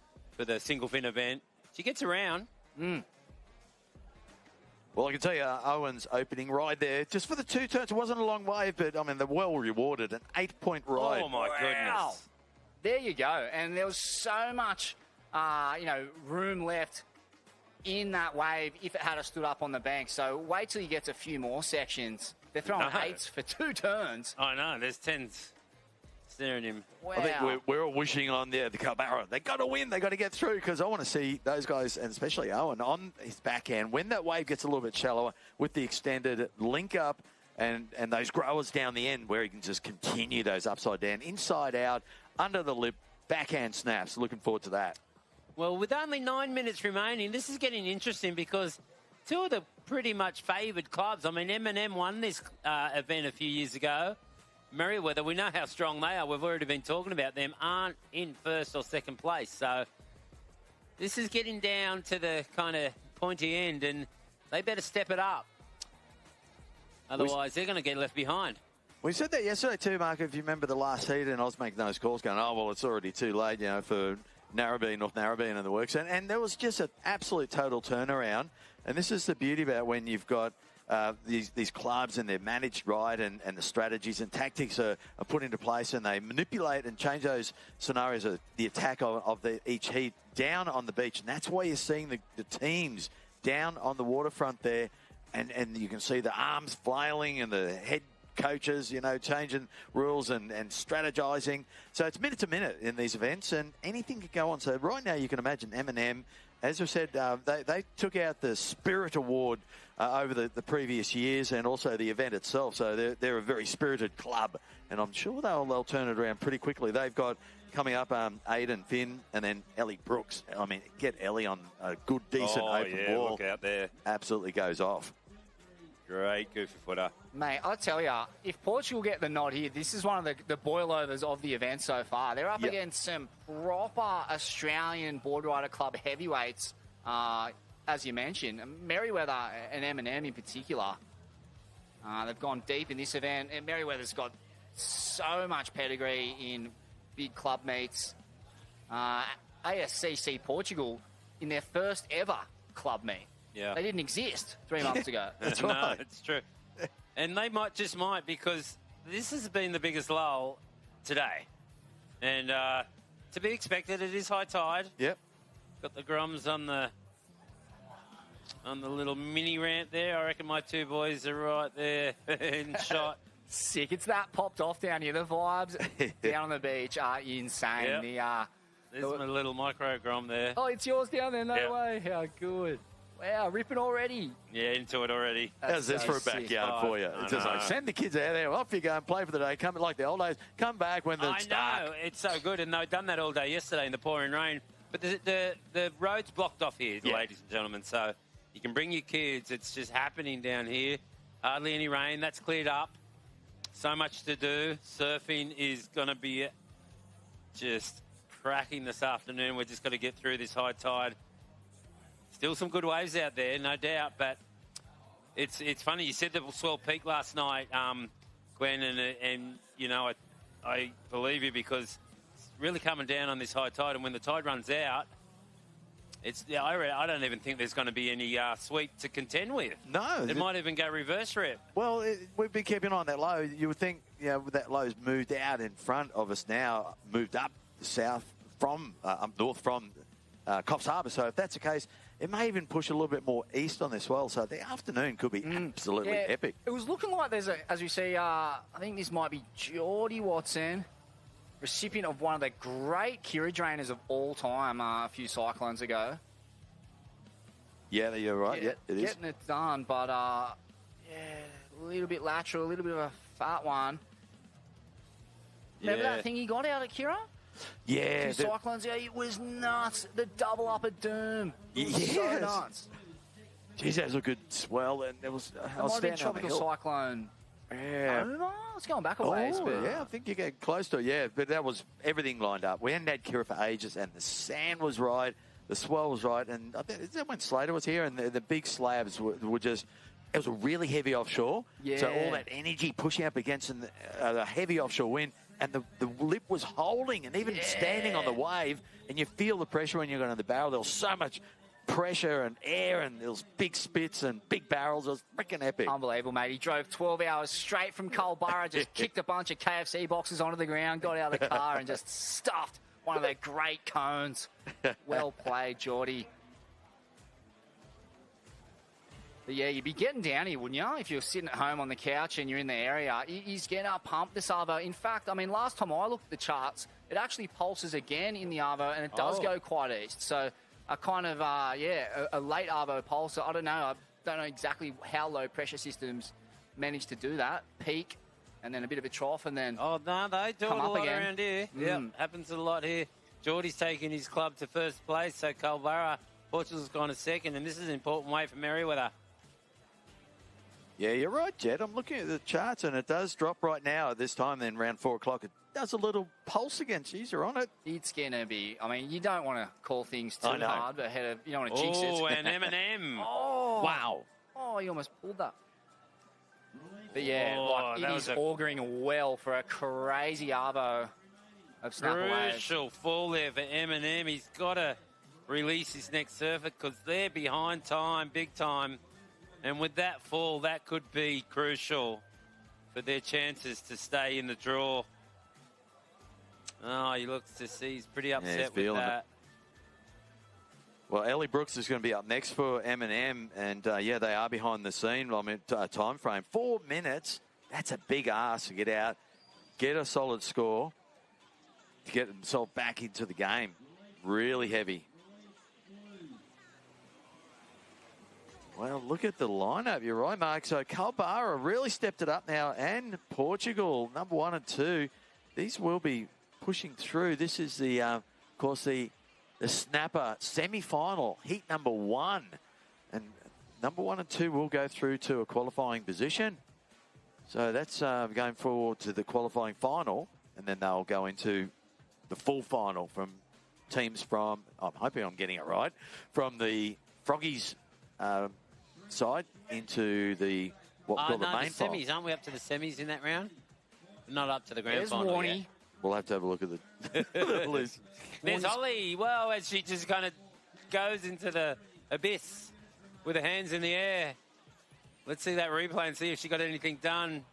single fin event. She gets around. Well, I can tell you, Owen's opening ride there, just for the 2 turns, it wasn't a long wave, but, I mean, they're well rewarded, an 8-point ride. Oh, my goodness. There you go. And there was so much, room left in that wave if it had stood up on the bank. So wait till he gets a few more sections. They're throwing 8s for 2 turns. I know. There's 10s staring him. Wow. I think we're all wishing on the Calbarra. They got to win. They got to get through, because I want to see those guys, and especially Owen, on his backhand when that wave gets a little bit shallower with the extended link up and those growers down the end where he can just continue those upside down, inside out, under the lip, backhand snaps. Looking forward to that. Well, with only 9 minutes remaining, this is getting interesting because two of the pretty much favoured clubs. I mean, M&M won this event a few years ago. Merriweather, we know how strong they are. We've already been talking about them, aren't in first or second place. So this is getting down to the kind of pointy end, and they better step it up. Otherwise, they're going to get left behind. We said that yesterday too, Mark, if you remember the last heat, and I was making those calls going, oh, well, it's already too late, for Narrabeen, North Narrabeen and the works. And there was just an absolute total turnaround. And this is the beauty about when you've got these clubs and they're managed right, and the strategies and tactics are put into place, and they manipulate and change those scenarios of the attack of each heat down on the beach. And that's why you're seeing the teams down on the waterfront there. And you can see the arms flailing and the head coaches, changing rules and strategizing. So it's minute to minute in these events, and anything can go on. So right now you can imagine M&M, as I said, they took out the Spirit Award over the previous years, and also the event itself. So they're a very spirited club, and I'm sure they'll turn it around pretty quickly. They've got coming up Aiden Finn and then Ellie Brooks. I mean, get Ellie on a good, decent open ball. Look out there. Absolutely goes off. Great goofy footer. Mate, I'll tell you, if Portugal get the nod here, this is one of the boilovers of the event so far. They're up against some proper Australian Boardrider Club heavyweights, as you mentioned. Merriweather and M&M in particular. They've gone deep in this event, and Merriweather's got so much pedigree in big club meets. ASCC Portugal in their first ever club meet. Yeah. They didn't exist 3 months ago. That's right. No, it's true. And they might because this has been the biggest lull today. And to be expected, it is high tide. Yep. Got the Grums on the little mini ramp there. I reckon my two boys are right there in shot. Sick. It's that popped off down here. The vibes down on the beach are insane. Yep. There's my little micro Grom there. Oh, it's yours down there? No way. How good. Wow, ripping already. Yeah, into it already. How's this for a backyard for you? It's just like, send the kids out there. Off you go and play for the day. Come like the old days. Come back when it's dark. I know. It's so good. And they've done that all day yesterday in the pouring rain. But the road's blocked off here, ladies and gentlemen. So you can bring your kids. It's just happening down here. Hardly any rain. That's cleared up. So much to do. Surfing is going to be just cracking this afternoon. We're just got to get through this high tide. Still some good waves out there, no doubt, but it's funny. You said the swell peak last night, Glenn, and I believe you because it's really coming down on this high tide, and when the tide runs out, I don't even think there's going to be any sweep to contend with. No. It might even go reverse rep. Well, we've been keeping on that low. You would think, that low's moved out in front of us now, moved up south from, north from Coffs Harbour. So if that's the case, it may even push a little bit more east on this swell. So the afternoon could be absolutely epic. It was looking like there's as we see, I think this might be Geordie Watson, recipient of one of the great Kira drainers of all time a few cyclones ago. Yeah, you're right. Yeah, it is. Getting it done, but a little bit lateral, a little bit of a fat one. Remember that thing he got out at Kira? Yeah. Two cyclones ago, it was nuts. The double up at Doom. It was so nuts. Geez, that was a good swell, and there was. I was standing on the hill. Tropical cyclone. Yeah. It's going back a ways. But yeah, I think you get close to it. Yeah, but that was everything lined up. We hadn't had Kira for ages, and the sand was right, the swell was right, and I think that when Slater was here, and the big slabs were just. It was a really heavy offshore. Yeah. So all that energy pushing up against the heavy offshore wind, and the lip was holding, and even standing on the wave, and you feel the pressure when you're going to the barrel. There was so much pressure and air, and there was big spits and big barrels. It was freaking epic. Unbelievable, mate. He drove 12 hours straight from Culburra, just kicked a bunch of KFC boxes onto the ground, got out of the car, and just stuffed one of their great cones. Well played, Geordie. But yeah, you'd be getting down here, wouldn't you? If you're sitting at home on the couch and you're in the area, he's getting up pump this Arvo. In fact, I mean, last time I looked at the charts, it actually pulses again in the Arvo, and it does go quite east. So a kind of, a late Arvo pulse. I don't know. I don't know exactly how low pressure systems manage to do that. Peak, and then a bit of a trough, and then they do it a lot again. around here. Yeah, happens a lot here. Geordie's taking his club to first place, so Culburra, Portugal's gone to second, and this is an important way for Merriweather. Yeah, you're right, Jed. I'm looking at the charts, and it does drop right now at this time. Then around 4 o'clock, it does a little pulse again. Jeez, you're on it. It's going to be... I mean, you don't want to call things too hard, but you don't want to jinx it. Oh, and M&M. Wow. Oh, he almost pulled that. But yeah, it is auguring well for a crazy Arvo of Snapper Waves. Crucial fall there for M&M. He's got to release his next surfer because they're behind time, big time. And with that fall, that could be crucial for their chances to stay in the draw. Oh, he looks to see he's pretty upset with that. It. Well, Ellie Brooks is going to be up next for M&M, and they are behind the scene. I mean, time frame 4 minutes. That's a big ask to get out, get a solid score, to get himself back into the game. Really heavy. Well, look at the lineup. You're right, Mark. So Culburra really stepped it up now, and Portugal, number 1 and 2. These will be pushing through. This is the, of course, the Snapper semi-final, heat number 1. And number 1 and 2 will go through to a qualifying position. So that's going forward to the qualifying final, and then they'll go into the full final from teams from, I'm hoping I'm getting it right, from the Froggies side into the what we call the main the semis. final. Aren't we up to the semis in that round? Not up to the grand final yet. We'll have to have a look at the list. There's Holly. Well, as she just kind of goes into the abyss with her hands in the air. Let's see that replay and see if she got anything done.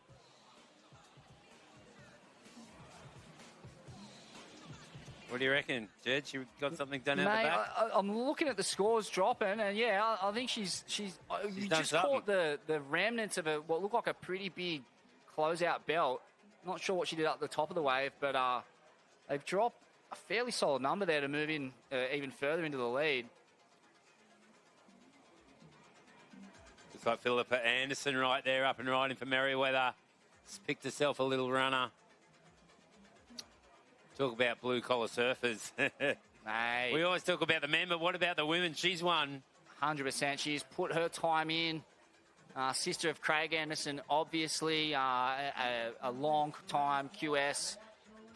What do you reckon, Jed? She got something done out the back? I'm looking at the scores dropping, and yeah, I think she's you just caught the remnants of what looked like a pretty big closeout belt. Not sure what she did up the top of the wave, but they've dropped a fairly solid number there to move in even further into the lead. Looks like Philippa Anderson right there, up and riding for Merriweather. Just picked herself a little runner. Talk about blue-collar surfers. Hey. We always talk about the men, but what about the women? She's won. 100%. She's put her time in. Sister of Craig Anderson, obviously, a long-time QS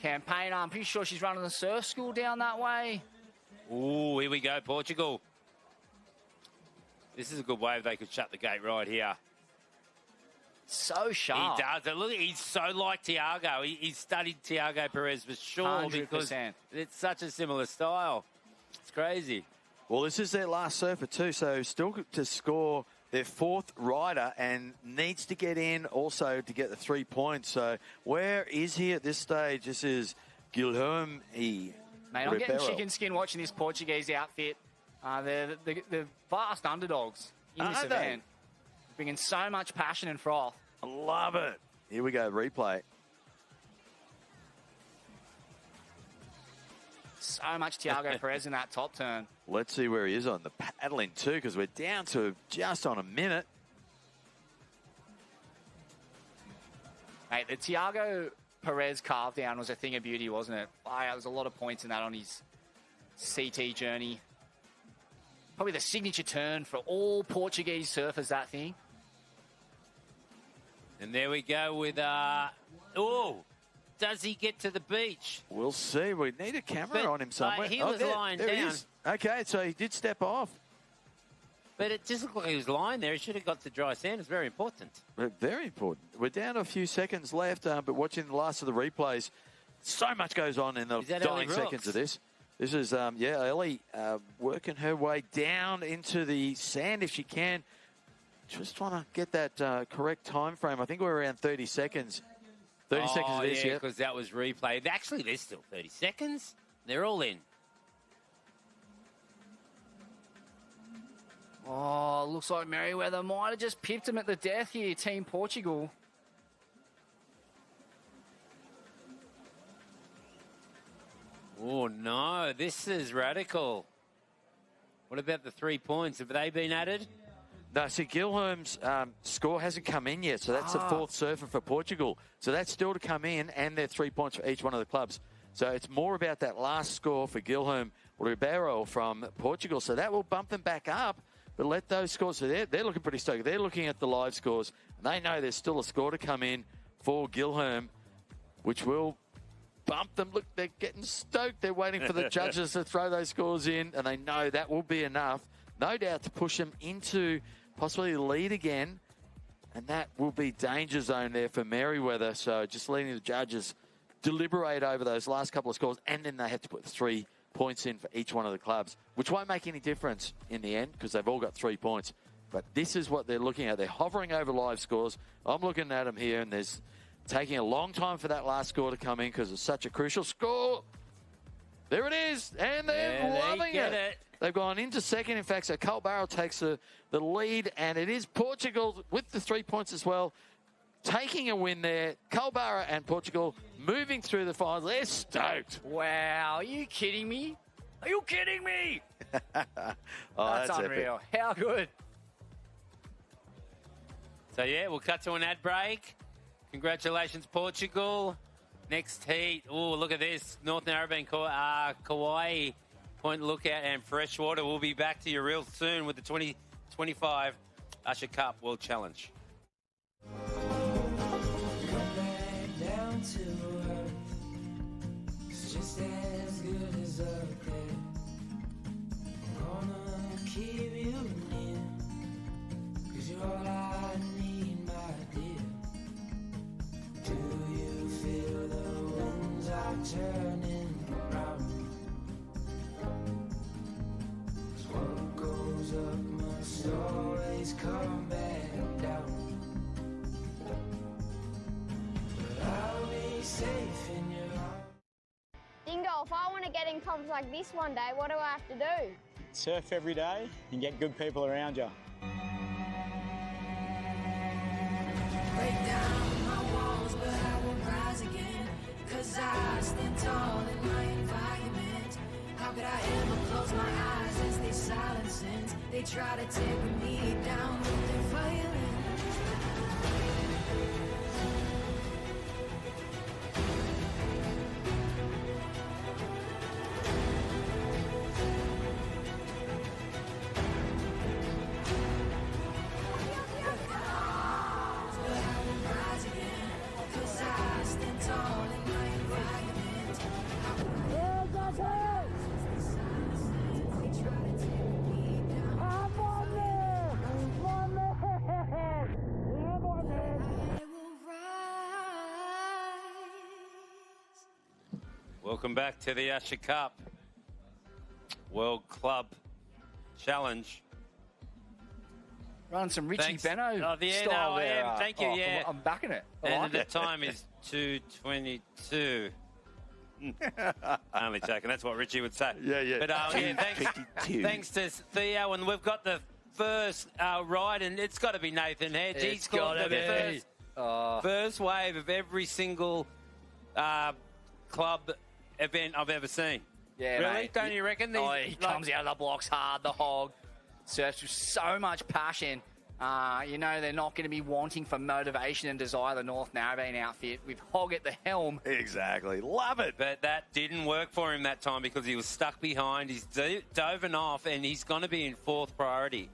campaigner. I'm pretty sure she's running the surf school down that way. Ooh, here we go, Portugal. This is a good wave. They could shut the gate right here. So sharp. He does. Look, he's so like Tiago. He's studied Tiago Perez for sure 100%. because it's such a similar style. It's crazy. Well, this is their last surfer too, so still to score their 4th rider and needs to get in also to get the 3 points. So where is he at this stage? This is Guilherme Mate, I'm getting chicken skin watching this Portuguese outfit. They're vast underdogs in this event. Bringing so much passion and froth. I love it. Here we go, replay. So much Tiago Perez in that top turn. Let's see where he is on the paddling too, because we're down to just on a minute. Mate, the Tiago Perez carve down was a thing of beauty, wasn't it? There was a lot of points in that on his CT journey. Probably the signature turn for all Portuguese surfers, that thing. And there we go with, does he get to the beach? We'll see. We need a camera on him somewhere. He was lying there down. He is. Okay, so he did step off. But it just looked like he was lying there. He should have got to dry sand. It's very important. Very important. We're down to a few seconds left, but watching the last of the replays, so much goes on in the dying seconds of this. This is, Ellie working her way down into the sand if she can. Just trying to get that correct time frame. I think we're around 30 seconds. 30 seconds of this, yeah, because that was replayed. Actually, there's still 30 seconds. They're all in. Oh, looks like Merriweather might have just pipped him at the death here, Team Portugal. Oh, no, this is radical. What about the 3 points? Have they been added? No, see, Gilholm's score hasn't come in yet, so that's the fourth surfer for Portugal. So that's still to come in, and they're 3 points for each one of the clubs. So it's more about that last score for Gilholm Ribeiro from Portugal. So that will bump them back up, but let those scores, so they're looking pretty stoked. They're looking at the live scores, and they know there's still a score to come in for Gilholm, which will bump them. Look, they're getting stoked. They're waiting for the judges to throw those scores in, and they know that will be enough, no doubt, to push them into possibly the lead again, and that will be danger zone there for Merriweather. So just letting the judges deliberate over those last couple of scores, and then they have to put 3 points in for each one of the clubs, which won't make any difference in the end because they've all got 3 points. But this is what they're looking at. They're hovering over live scores. I'm looking at them here, and there's taking a long time for that last score to come in because it's such a crucial score. There it is, and they're loving it. They've gone into second, in fact, so Culbarro takes the lead, and it is Portugal with the 3 points as well, taking a win there. Culbarro and Portugal moving through the finals. They're stoked. Wow, are you kidding me? Are you kidding me? That's unreal. Epic. How good. So, yeah, we'll cut to an ad break. Congratulations, Portugal. Next heat. Oh, look at this. North Narrabeen, Kauai, Point Lookout and Freshwater. We'll be back to you real soon with the 2025 Usher Cup World Challenge. Down to earth. It's just as good as up there. I'm gonna keep you near, 'cause you're all I need, my dear. Do you feel the winds are turning round? 'Cause what goes up must always come back down. I'll be safe in your arms. Dingo, if I want to get in comps like this one day, what do I have to do? Surf every day and get good people around you. Break down my walls, but I won't rise again. 'Cause I stand tall in my environment. How could I ever close my eyes as they silence sins? They try to tear me down with their violence. Welcome back to the Usher Cup World Club Challenge. Run some Richie Benno Oh, yeah, style no, I there. am. Thank you, yeah. I'm backing it. I And like the it. time is 2:22. Only joking. That's what Richie would say. Yeah. But thanks to Theo, and we've got the first ride, and it's got to be Nathan Hedge. He's got the first wave of every single club event I've ever seen. Yeah, really? mate. Don't you reckon? He comes out of the blocks hard, the hog. Surfs with so much passion. You know they're not going to be wanting for motivation and desire the North Narrabeen outfit with Hog at the helm. Exactly. Love it. But that didn't work for him that time because he was stuck behind. He's dove off, and he's going to be in fourth priority.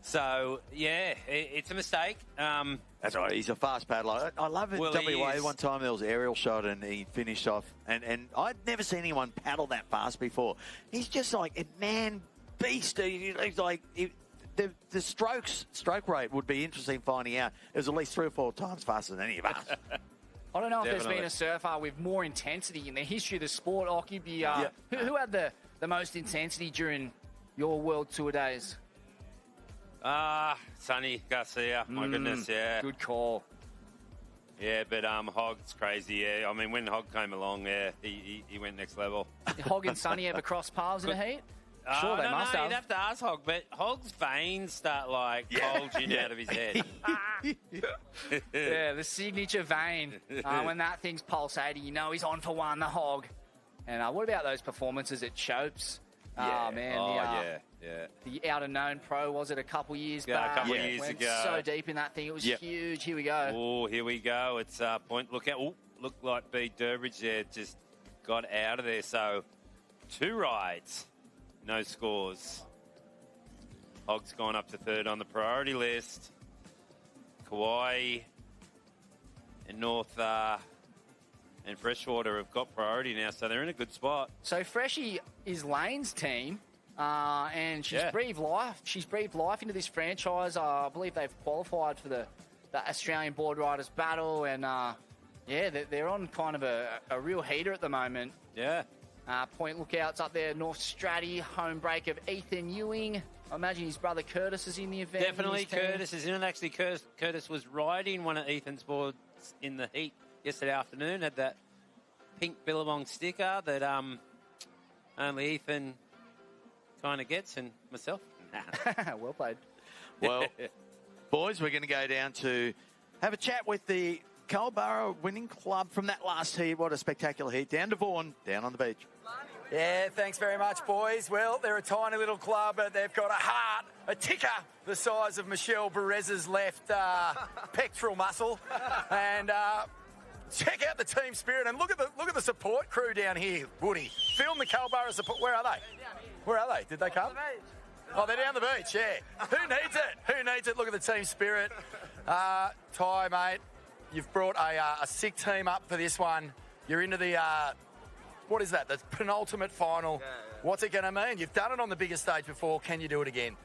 So, yeah, it's a mistake. That's right. He's a fast paddler. I love it. Well, WA, he is. one time there was aerial shot and he finished off. And I'd never seen anyone paddle that fast before. He's just like a man beast. He's like... The stroke rate would be interesting finding out. It was at least 3 or 4 times faster than any of us. I don't know if there's been a surfer with more intensity in the history of the sport. Who had the most intensity during your World Tour days? Sonny Garcia. My goodness, yeah. Good call. Yeah, but Hog's crazy, yeah. I mean, when Hog came along, yeah, he went next level. Did Hog and Sonny ever cross paths in a heat? Sure, they must have. You'd have to ask Hog, but Hog's veins start like bulging out of his head. Yeah, the signature vein. When that thing's pulsating, you know he's on for one, the Hog. And what about those performances at Chopes? Yeah. Oh, man. The Out of Known Pro, was it a couple years back? A couple of years Went ago. so deep in that thing. It was huge. Here we go. Oh, here we go. It's point. Look out. Looked like B. Durbridge there just got out of there. So 2 rides, no scores. Hog's gone up to 3rd on the priority list. Kauai and North and Freshwater have got priority now, so they're in a good spot. So Freshie is Lane's team, and she's breathed life. She's breathed life into this franchise. I believe they've qualified for the Australian Boardriders battle, and they're on kind of a real heater at the moment. Yeah. Point lookouts up there. North Stratty, home break of Ethan Ewing. I imagine his brother Curtis is in the event. Definitely, Curtis is in it. Actually, Curtis was riding one of Ethan's boards in the heat yesterday afternoon. Had that pink Billabong sticker that only Ethan kind of gets, and myself. Well played. Well, boys, we're going to go down to have a chat with the Culburra winning club from that last heat. What a spectacular heat. Down to Vaughan, down on the beach. Yeah, thanks very much, boys. Well, they're a tiny little club, but they've got a heart, a ticker the size of Michelle Perez's left pectoral muscle. And check out the team spirit, and look at the support crew down here, Woody. Film the Culburra support. Where are they? Where are they? Did they come? Oh, they're down the beach, yeah. Who needs it? Who needs it? Look at the team spirit. Ty, mate, you've brought a sick team up for this one. You're into the... what is that? The penultimate final. Yeah. What's it going to mean? You've done it on the biggest stage before. Can you do it again?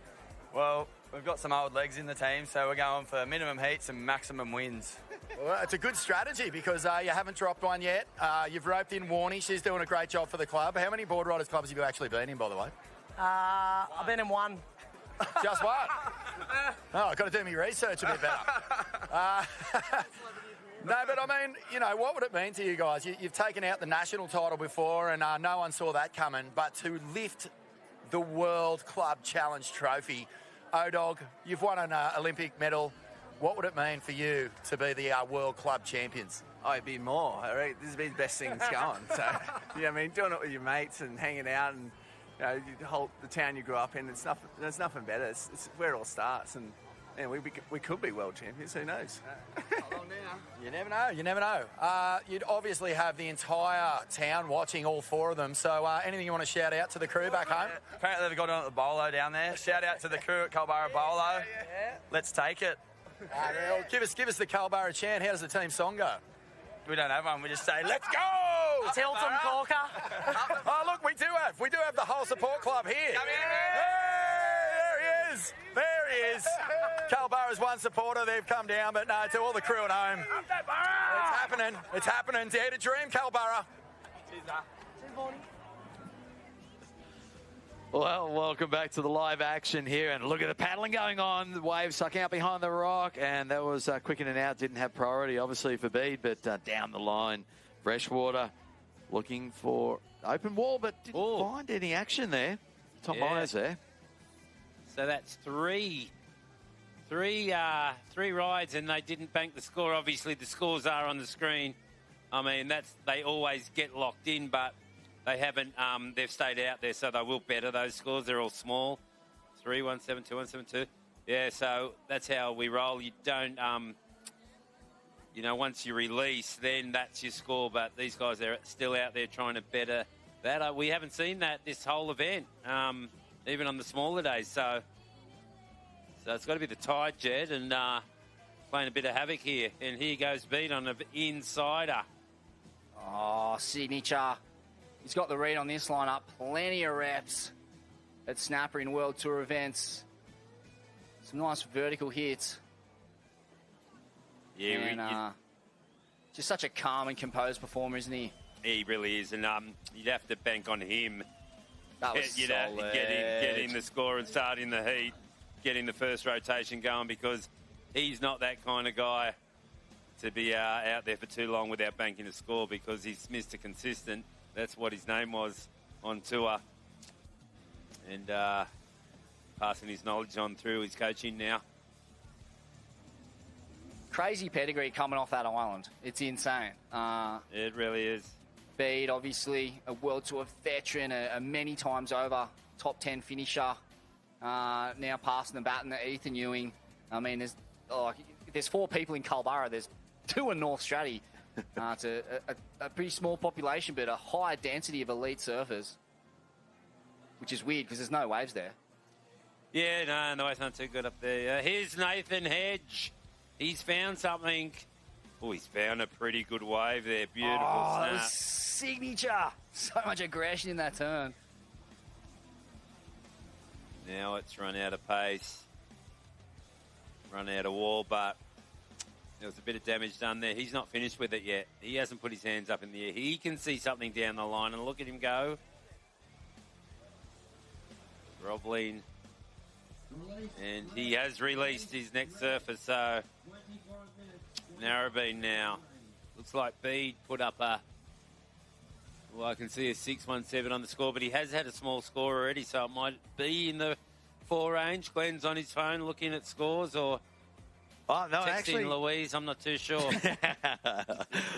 Well, we've got some old legs in the team, so we're going for minimum heats and maximum wins. Well, it's a good strategy because you haven't dropped one yet. You've roped in Warnie. She's doing a great job for the club. How many Boardriders clubs have you actually been in, by the way? I've been in one. Just one? Oh, I've got to do my research a bit better. No, but I mean, you know, what would it mean to you guys? You've taken out the national title before, and no one saw that coming. But to lift the World Club Challenge Trophy, O-Dog, you've won an Olympic medal. What would it mean for you to be the World Club Champions? Oh, it'd be more. I reckon this would be the best thing that's going. So, yeah, I mean, doing it with your mates and hanging out, and you know, the town you grew up in. There's nothing better. It's where it all starts, and we could be world champions. Who knows? You never know. You never know. You'd obviously have the entire town watching all 4 of them. So anything you want to shout out to the crew back home? Apparently they've got on at the bolo down there. Shout out to the crew at Culburra Bolo. Yeah. Let's take it. Well, give us the Culburra chant. How does the team song go? We don't have one. We just say, let's go! Tilt 'em, Corker. Oh, look, we do have the whole support club here. Come here. Hey, there he is. There he is. Culburra's one supporter. They've come down, but no, to all the crew at home. It's happening. It's happening. Dare to dream, Culburra. Well, welcome back to the live action here, and look at the paddling going on. The waves sucking out behind the rock, and that was quick in and out. Didn't have priority, obviously, for Bede, but down the line, Freshwater looking for open wall, but didn't find any action there. Tom Myers there. So that's three rides, and they didn't bank the score. Obviously, the scores are on the screen. I mean, they always get locked in, but they haven't. They've stayed out there, so they will better those scores. They're all small. 3-1-7-2, 1-7-2. Yeah, so that's how we roll. You don't, once you release, then that's your score. But these guys are still out there trying to better that. We haven't seen that this whole event, even on the smaller days. So it's got to be the Tide Jet and playing a bit of havoc here. And here goes Bede on the insider. Oh, signature. He's got the read on this lineup. Plenty of reps at Snapper in World Tour events. Some nice vertical hits. Yeah, and, just such a calm and composed performer, isn't he? He really is, and you'd have to bank on him. That was you'd have to get him the score and start in the heat, getting the first rotation going, because he's not that kind of guy to be out there for too long without banking a score, because he's Mr. Consistent. That's what his name was on tour. and passing his knowledge on through his coaching now. Crazy pedigree coming off that island. It's insane. It really is. Bede, obviously, a World Tour veteran, a many times over top 10 finisher. Now passing the baton to Ethan Ewing. I mean, there's 4 people in Culburra. There's 2 in North Stratty. It's a pretty small population, but a high density of elite surfers, which is weird because there's no waves there. Yeah, no, waves aren't too good up there. Here's Nathan Hedge. He's found something. Oh, he's found a pretty good wave there. Beautiful snap. That was signature. So much aggression in that turn. Now it's run out of pace. Run out of wall, but there was a bit of damage done there. He's not finished with it yet. He hasn't put his hands up in the air. He can see something down the line, and look at him go. Groveling. And he has released his next surfer, so Narrabeen now. Looks like Bede put up I can see a 617 on the score, but he has had a small score already, so it might be in the 4 range. Glenn's on his phone looking at scores, or texting actually, Louise. I'm not too sure.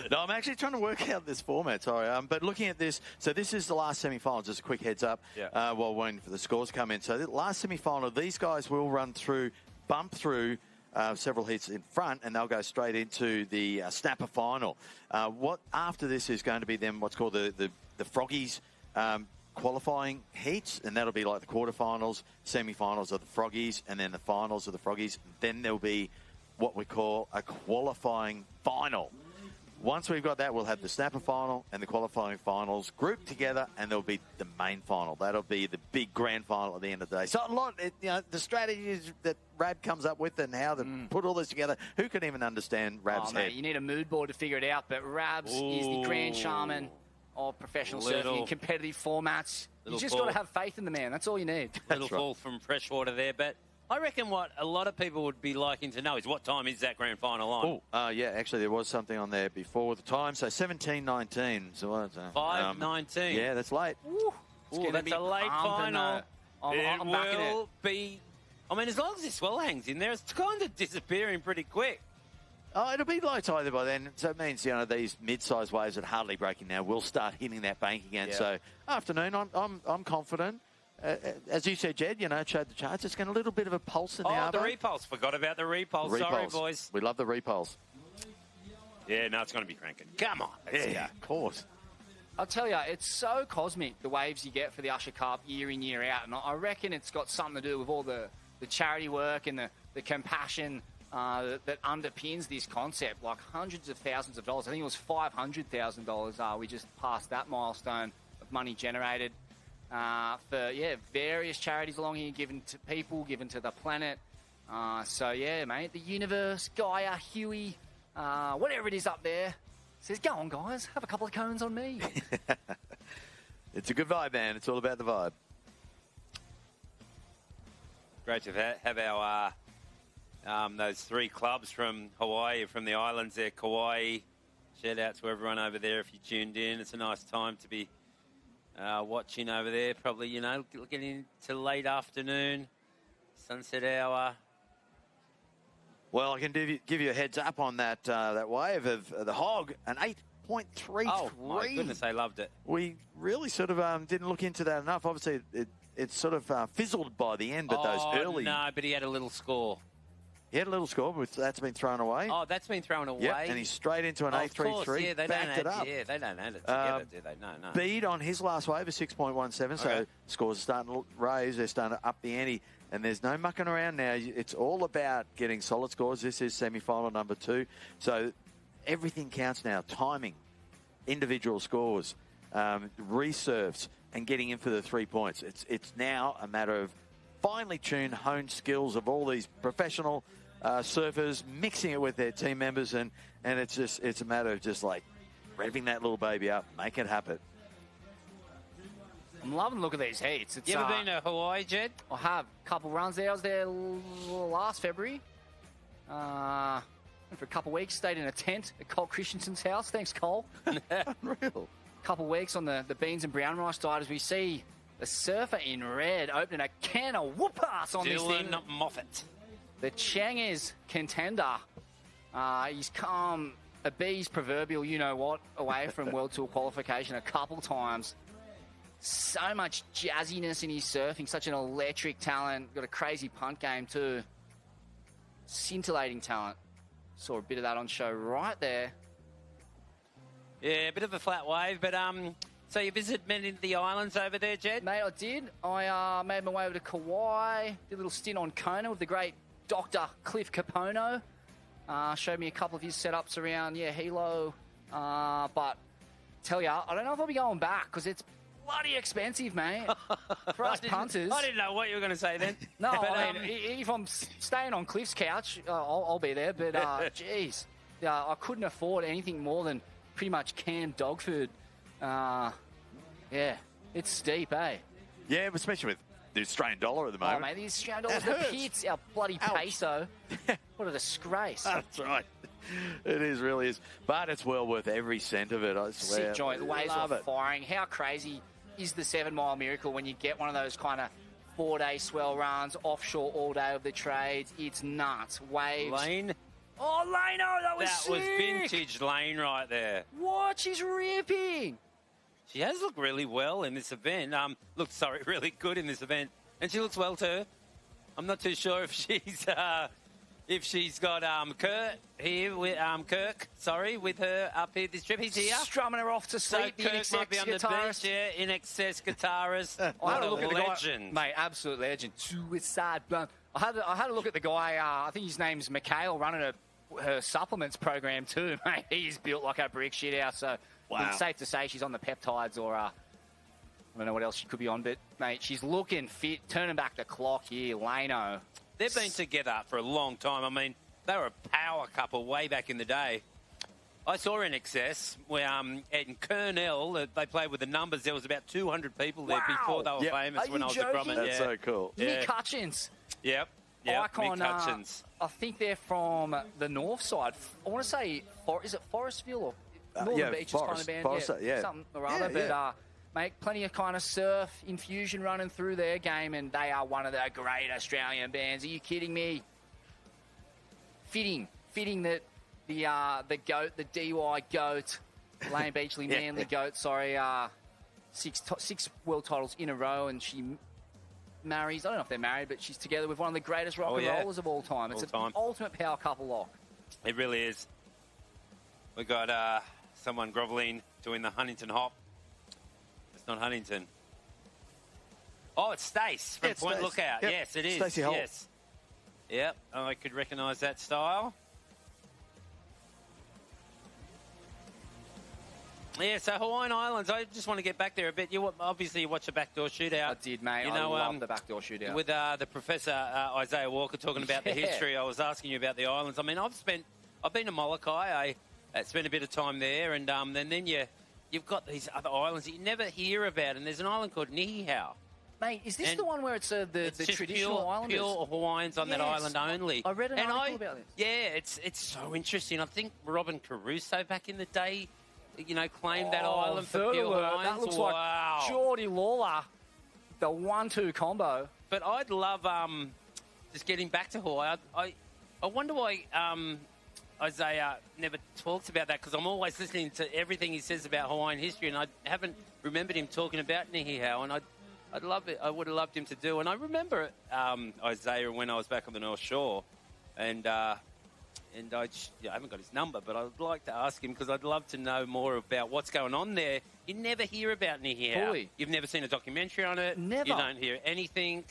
No, I'm actually trying to work out this format, sorry. But looking at this, so this is the last semi-final, just a quick heads up while waiting for the scores to come in. So the last semi-final, these guys will bump through several heats in front, and they'll go straight into the snapper final. What after this is going to be then what's called the Froggies qualifying heats, and that'll be like the quarterfinals, semi-finals of the Froggies, and then the finals of the Froggies. Then there'll be what we call a qualifying final. Once we've got that, we'll have the snapper final and the qualifying finals grouped together, and there'll be the main final. That'll be the big grand final at the end of the day. So a lot, the strategies that Rab comes up with and how to put all this together, who can even understand Rab's head? Mate, you need a mood board to figure it out, but Rabs is the grand shaman of professional surfing in competitive formats. You just got to have faith in the man. That's all you need. Little fall from freshwater there, but I reckon what a lot of people would be liking to know is what time is that grand final on? Yeah, actually there was something on there before the time. So 17:19. So what's 5:19. Yeah, that's late. That's a late final. I'm backing it. Be. I mean, as long as this swell hangs in there, it's kind of disappearing pretty quick. Oh, it'll be low tide by then. So it means these mid-sized waves that are hardly breaking now will start hitting that bank again. Yeah. So afternoon, I'm confident. As you said, Jed, showed the charts. It's getting a little bit of a pulse in the Arvo. The repulse. Forgot about the repulse. Sorry, boys. We love the repulse. Yeah, no, it's going to be cranking. Come on. Yeah, of course. I'll tell you, it's so cosmic, the waves you get for the Usher Cup year in, year out. And I reckon it's got something to do with all the charity work and the compassion that underpins this concept. Like hundreds of thousands of dollars. I think it was $500,000. We just passed that milestone of money generated. For various charities along here, given to people, given to the planet. So yeah, mate, the universe, Gaia, Huey, whatever it is up there, says, "Go on, guys, have a couple of cones on me." It's a good vibe, man. It's all about the vibe. Great to have our those 3 clubs from Hawaii, from the islands there, Kauai. Shout out to everyone over there if you tuned in. It's a nice time to be watching over there, probably, getting into late afternoon, sunset hour. Well, I can give you a heads up on that wave of the Hog, an 8.33. Oh, my goodness, they loved it. We really sort of didn't look into that enough. Obviously, it sort of fizzled by the end, but those early... no, but he had a little score. He had a little score, but that's been thrown away. Oh, that's been thrown away? Yep, and he's straight into an 8.33. Yeah, they backed it up. Yeah, they don't add it together, do they? No. Bede on his last wave is 6.17, so scores are starting to raise. They're starting to up the ante, and there's no mucking around now. It's all about getting solid scores. This is semi-final number 2, so everything counts now. Timing, individual scores, resurfs, and getting in for the 3 points. It's now a matter of finely tuned, honed skills of all these professional surfers, mixing it with their team members, and it's a matter of just like revving that little baby up, make it happen. I'm loving the look of these heats. You ever been to Hawaii, Jed? I have. A couple runs there. I was there last February. Went for a couple of weeks, stayed in a tent at Cole Christensen's house. Thanks, Cole. Unreal. Couple of weeks on the beans and brown rice diet as we see The surfer in red opening a can of whoop-ass on this thing. Dylan Moffat. The Changers contender. He's come a bee's proverbial you-know-what away from World Tour qualification a couple times. So much jazziness in his surfing, such an electric talent. Got a crazy punt game too. Scintillating talent. Saw a bit of that on show right there. Yeah, a bit of a flat wave, but so you visited many of the islands over there, Jed? Mate, I did. I made my way over to Kauai, did a little stint on Kona with the great Dr. Cliff Capono. Showed me a couple of his setups around, Hilo. But tell ya, I don't know if I'll be going back because it's bloody expensive, mate. For us punters. I didn't know what you were going to say then. No, but, I mean, if I'm staying on Cliff's couch, I'll be there. But, geez, I couldn't afford anything more than pretty much canned dog food. Yeah, it's steep, eh? Yeah, especially with the Australian dollar at the moment. Oh, mate, the Australian dollar, the pits, our bloody peso. What a disgrace. That's right. It really is. But it's well worth every cent of it, I swear. Sick joint. The waves were firing. How crazy is the 7 Mile Miracle when you get one of those kind of 4-day swell runs, offshore all day of the trades? It's nuts. Waves. Lane. Oh, Lano, that was sick. That was vintage Lane right there. What? She's ripping. She has looked really well in this event. Really good in this event. And she looks well too. I'm not too sure if she's got Kirk here with with her up here this trip. He's here. Strumming her off to sleep. So Kirk might be on the beach, In Excess guitarist. I had a look at the legend. Guy, mate, absolute legend. Suicide Blunt. I had a look at the guy. I think his name's Mikhail, running her supplements program too, mate. He's built like a brick shit house. So it's safe to say she's on the peptides, or I don't know what else she could be on. But mate, she's looking fit. Turning back the clock here, Lano. They've been together for a long time. I mean, they were a power couple way back in the day. I saw In Excess where in Kernell, they played with the numbers. There was about 200 people there before they were famous when I was at Grumman. That's so cool. Mick Hutchins. Yep. Icon, Mick Hutchins. I think they're from the north side. I want to say, is it Forestville or Northern Beaches kind of band? Forest, something or other. But mate, plenty of kind of surf infusion running through their game, and they are one of the great Australian bands. Are you kidding me? Fitting that the goat, the DY goat, Lane Beachley Manly goat, sorry, 6 world titles in a row, and she marries, I don't know if they're married, but she's together with one of the greatest rock and rollers of all time. It's an ultimate power couple lock. It really is. We got someone grovelling doing the Huntington hop. It's not Huntington. Oh, it's Stace from Point Lookout. Yep. Yes, it is. Stacey Holt. Yes. Yep, I could recognise that style. Yeah, so Hawaiian Islands, I just want to get back there a bit. Obviously, you watch the backdoor shootout. I did, mate. I love the backdoor shootout. With the Professor Isaiah Walker talking about the history, I was asking you about the islands. I mean, I've been to Molokai. I spent a bit of time there, and then you've got these other islands that you never hear about, and there's an island called Nihihau. Mate, is this the one where it's the traditional islanders? Pure Hawaiians on that island only. I read an article about this. Yeah, it's so interesting. I think Robin Caruso back in the day, claimed that island for pure Hawaiians. That looks like Geordie Lawler, the 1-2 combo. But I'd love just getting back to Hawaii. I wonder why Isaiah never talks about that, because I'm always listening to everything he says about Hawaiian history, and I haven't remembered him talking about Nihihau, and I'd love it. I would have loved him to do. And I remember Isaiah when I was back on the North Shore, and I haven't got his number, but I'd like to ask him, because I'd love to know more about what's going on there. You never hear about Nihihau. Fully. You've never seen a documentary on it. Never. You don't hear anything.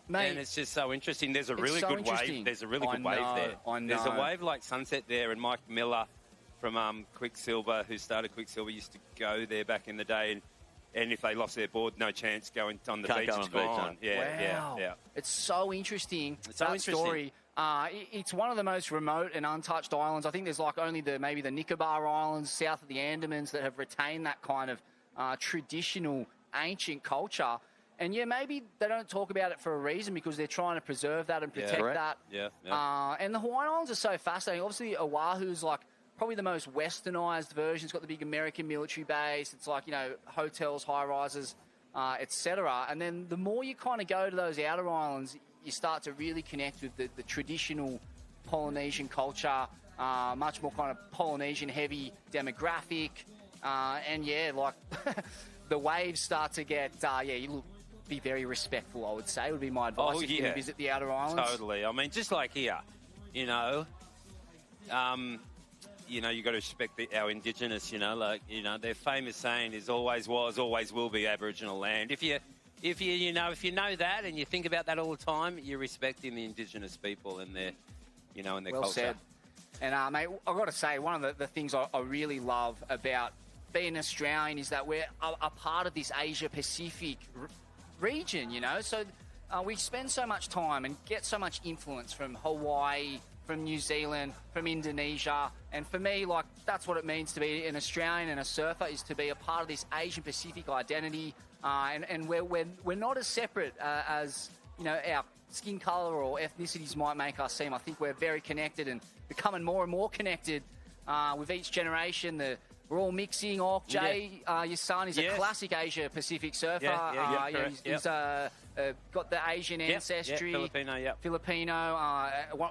Mate, and it's just so interesting. There's a really good wave. There's a really good wave there. I know. There's a wave like Sunset there, and Mike Miller from Quicksilver, who started Quicksilver, used to go there back in the day, and if they lost their board, no chance going on the beach. It's gone. Yeah. It's so interesting. It's so interesting. Story. It's one of the most remote and untouched islands. I think there's like only maybe the Nicobar Islands south of the Andamans that have retained that kind of traditional, ancient culture. And maybe they don't talk about it for a reason, because they're trying to preserve that and protect that. Yeah. And the Hawaiian Islands are so fascinating. Obviously, Oahu's like probably the most westernized version. It's got the big American military base. It's like, hotels, high-rises. etc. And then the more you kind of go to those outer islands, you start to really connect with the traditional Polynesian culture, much more kind of Polynesian-heavy demographic. And, yeah, like, the waves start to get, be very respectful, I would say, would be my advice if you visit the outer islands. Totally. I mean, just like here, you know, you got to respect our Indigenous, their famous saying is always was, always will be Aboriginal land. If you know that and you think about that all the time, you're respecting the Indigenous people and their, and their well culture. Said. And, mate, I've got to say, one of the things I really love about being Australian is that we're a part of this Asia-Pacific region, So we spend so much time and get so much influence from Hawaii, from New Zealand, from Indonesia. And for me, like, that's what it means to be an Australian and a surfer, is to be a part of this Asian-Pacific identity. And we're not as separate as, our skin colour or ethnicities might make us seem. I think we're very connected and becoming more and more connected with each generation. We're all mixing. Jay, your son, is a classic Asia-Pacific surfer. He's got the Asian ancestry. Filipino.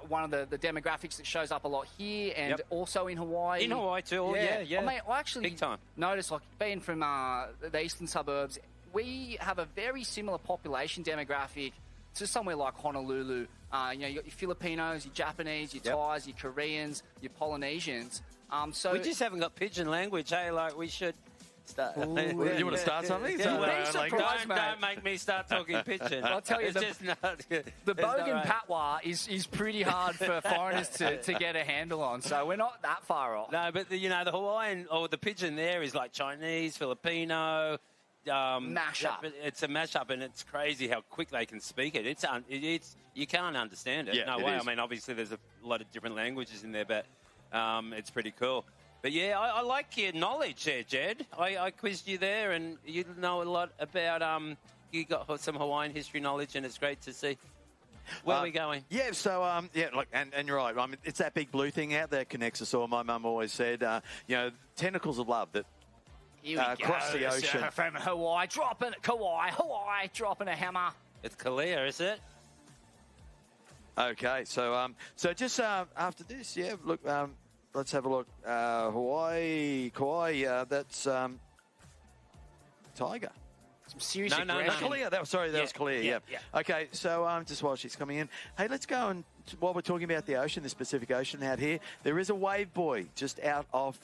One of the demographics that shows up a lot here and also in Hawaii. In Hawaii too, yeah. I actually Big time. noticed, like, being from the eastern suburbs, we have a very similar population demographic to somewhere like Honolulu. You got your Filipinos, your Japanese, your Thais, your Koreans, your Polynesians. So we just haven't got pidgin language, hey? Like, we should start. You want to start something? Don't make me start talking pidgin. I'll tell you, the Bogan patois is pretty hard for foreigners to get a handle on, so we're not that far off. No, but the Hawaiian or the pidgin there is like Chinese, Filipino. Mashup. It's a mashup, and it's crazy how quick they can speak it. It's you can't understand it. Yeah, no it way. is. I mean, obviously there's a lot of different languages in there, but it's pretty cool. But yeah, I like your knowledge there, Jed. I quizzed you there, and you know a lot about. You got some Hawaiian history knowledge, and it's great to see. Where are we going? Yeah, so, look, and you're right. I mean, it's that big blue thing out there connects us all. My mum always said, tentacles of love that across the ocean. From Hawaii, dropping a hammer. It's Kalia, is it? Okay, so just after this, look, let's have a look. Hawaii, Kauai, that's Tiger. Some serious aggression. Kalia, that was Kalia, yeah. Okay, so just while she's coming in, hey, let's go and while we're talking about the ocean, the Pacific Ocean out here, there is a wave buoy just out off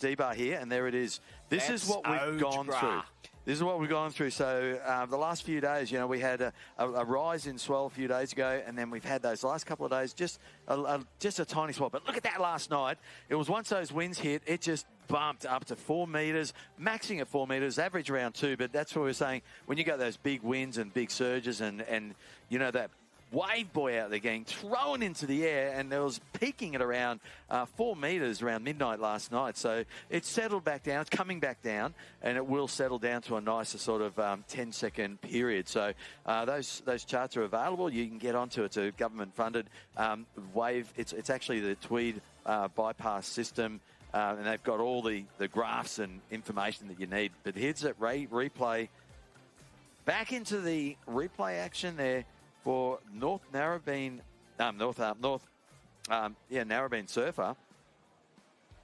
D-Bar here, and there it is. This is what we've gone through. This is what we've gone through. So the last few days, we had a rise in swell a few days ago, and then we've had those last couple of days just a tiny swell. But look at that last night. It was once those winds hit, it just bumped up to 4 metres, maxing at 4 metres, average around 2. But that's what we're saying. When you got those big winds and big surges and that wave buoy out there getting thrown into the air, and it was peaking at around 4 metres around midnight last night. So it's settled back down. It's coming back down, and it will settle down to a nicer sort of 10-second period. So those charts are available. You can get onto it. It's a government-funded wave. It's actually the Tweed bypass system, and they've got all the graphs and information that you need. But here's that replay. Back into the replay action there for North Narrabeen surfer.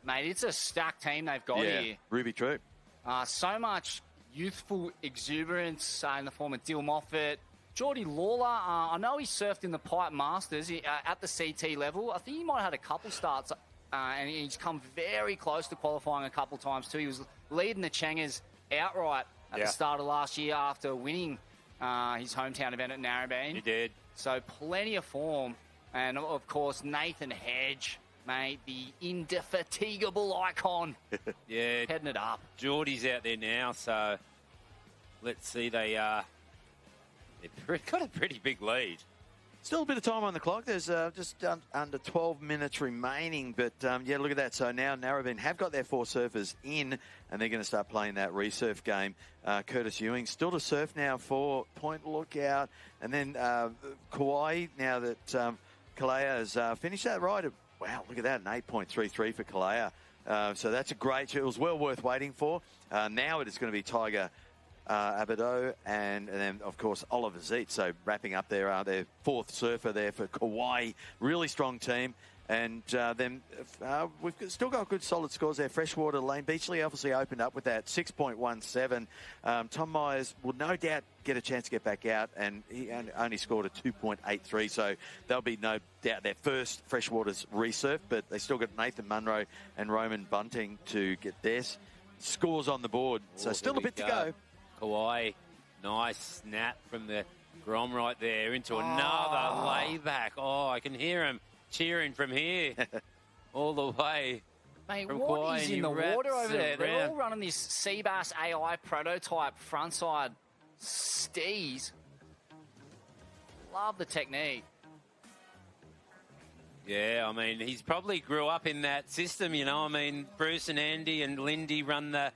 Mate, it's a stacked team they've got here. Ruby Troop. So much youthful exuberance in the form of Dill Moffat. Geordie Lawler, I know he surfed in the Pipe Masters at the CT level. I think he might have had a couple starts, and he's come very close to qualifying a couple times too. He was leading the Changers outright at the start of last year after winning his hometown event at Narrabeen. He did. So plenty of form. And, of course, Nathan Hedge, mate, the indefatigable icon. Yeah. Heading it up. Geordie's out there now, so let's see. They've got a pretty big lead. Still a bit of time on the clock. There's just under 12 minutes remaining. But, look at that. So now Narrabeen have got their 4 surfers in, and they're going to start playing that resurf game. Curtis Ewing still to surf now for Point Lookout. And then Kauai, now that Kalea has finished that ride. Wow, look at that, an 8.33 for Kalea. So that's a great, it was well worth waiting for. Now it is going to be Tiger Abado, and then, of course, Oliver Zeet. So wrapping up their fourth surfer there for Kauai. Really strong team. And then we've still got good solid scores there. Freshwater, Lane Beachley obviously opened up with that 6.17. Tom Myers will no doubt get a chance to get back out, and he only scored a 2.83. So they'll be no doubt their first Freshwater's resurf, but they still got Nathan Munro and Roman Bunting to get their scores on the board. So still a bit to go. Kauai, nice snap from the Grom right there into another layback. Oh, I can hear him cheering from here all the way. Mate, from what Kauai, is and in the he water wraps over there? it They're around. all running this Seabass AI prototype frontside stees. Love the technique. Yeah, I mean, he's probably grew up in that system, you know. I mean, Bruce and Andy and Lindy run the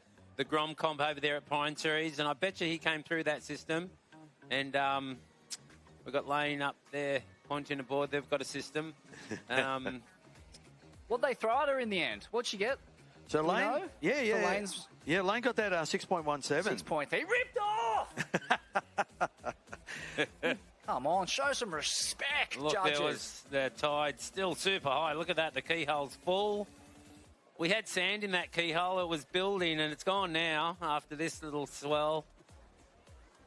Grom comp over there at Pine Trees, and I bet you he came through that system. And we've got Lane up there pointing aboard. They've got a system. What'd they throw at her in the end? What'd she get? So Do Lane, you know? yeah, Lane got that 6.17. 6.3. Ripped off! Come on, show some respect, Look, judges. there was the tide still super high. Look at that, the keyhole's full. We had sand in that keyhole. It was building, and it's gone now after this little swell.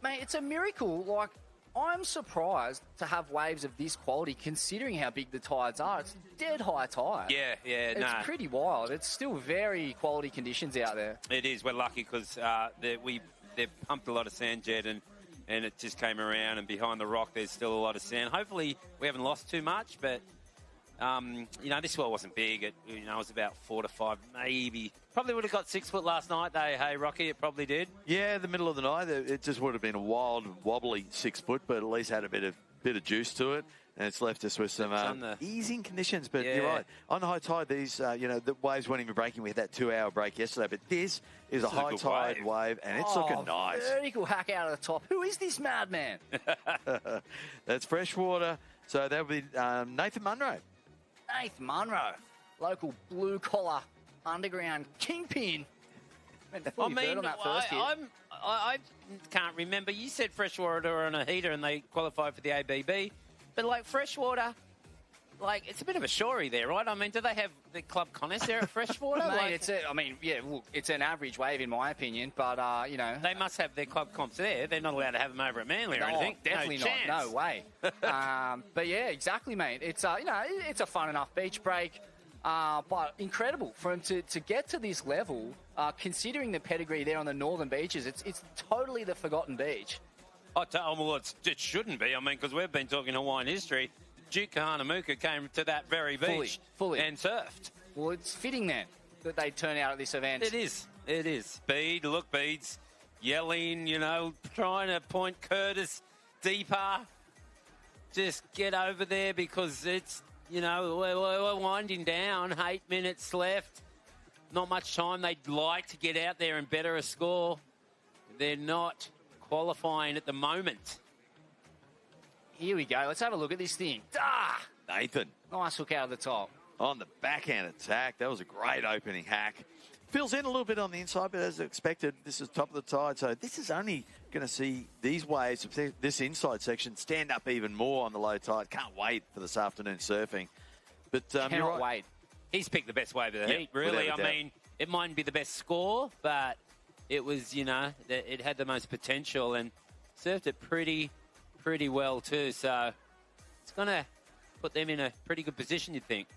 Mate, it's a miracle. Like, I'm surprised to have waves of this quality considering how big the tides are. It's dead high tide. Yeah, It's pretty wild. It's still very quality conditions out there. It is. We're lucky because they've pumped a lot of sand, Jed, and it just came around, and behind the rock there's still a lot of sand. Hopefully we haven't lost too much, but this swell wasn't big. It was about 4 to 5, maybe. Probably would have got 6 foot last night, though. Hey, Rocky, it probably did. Yeah, the middle of the night, it just would have been a wild, wobbly 6 foot, but at least had a bit of juice to it, and it's left us with some easing conditions. But you're right, on the high tide, these the waves weren't even breaking. We had that 2-hour break yesterday, but this is a high tide wave, and it's looking nice. Vertical hack out of the top. Who is this madman? That's Freshwater. So that'll be Nathan Munro. Nathan Munro, local blue collar underground kingpin. I can't remember. You said Freshwater on a heater and they qualified for the ABB. But, like, Freshwater, like, it's a bit of a shory there, right? I mean, do they have the club Connors there at Freshwater? Mate, it's an average wave in my opinion, but, They must have their club comps there. They're not allowed to have them over at Manly or anything. Definitely no not. chance. No way. But, yeah, exactly, mate. It's, it's a fun enough beach break. But incredible for him to get to this level, considering the pedigree there on the northern beaches. It's totally the forgotten beach. It shouldn't be. I mean, because we've been talking Hawaiian history. Duke Kahanamoku came to that very beach fully and surfed. Well, it's fitting then that they turn out at this event. It is. Bede's yelling, trying to point Curtis deeper. Just get over there because it's, we're winding down. 8 minutes left. Not much time. They'd like to get out there and better a score. They're not qualifying at the moment. Here we go. Let's have a look at this thing. Nathan. Nice hook out of the top. On the backhand attack. That was a great opening hack. Fills in a little bit on the inside, but as expected, this is top of the tide. So this is only going to see these waves, this inside section, stand up even more on the low tide. Can't wait for this afternoon surfing. But Cannot wait. He's picked the best wave of the heat, really. I mean, it mightn't be the best score, but it was, it had the most potential and surfed it pretty well too. So it's going to put them in a pretty good position, you'd think.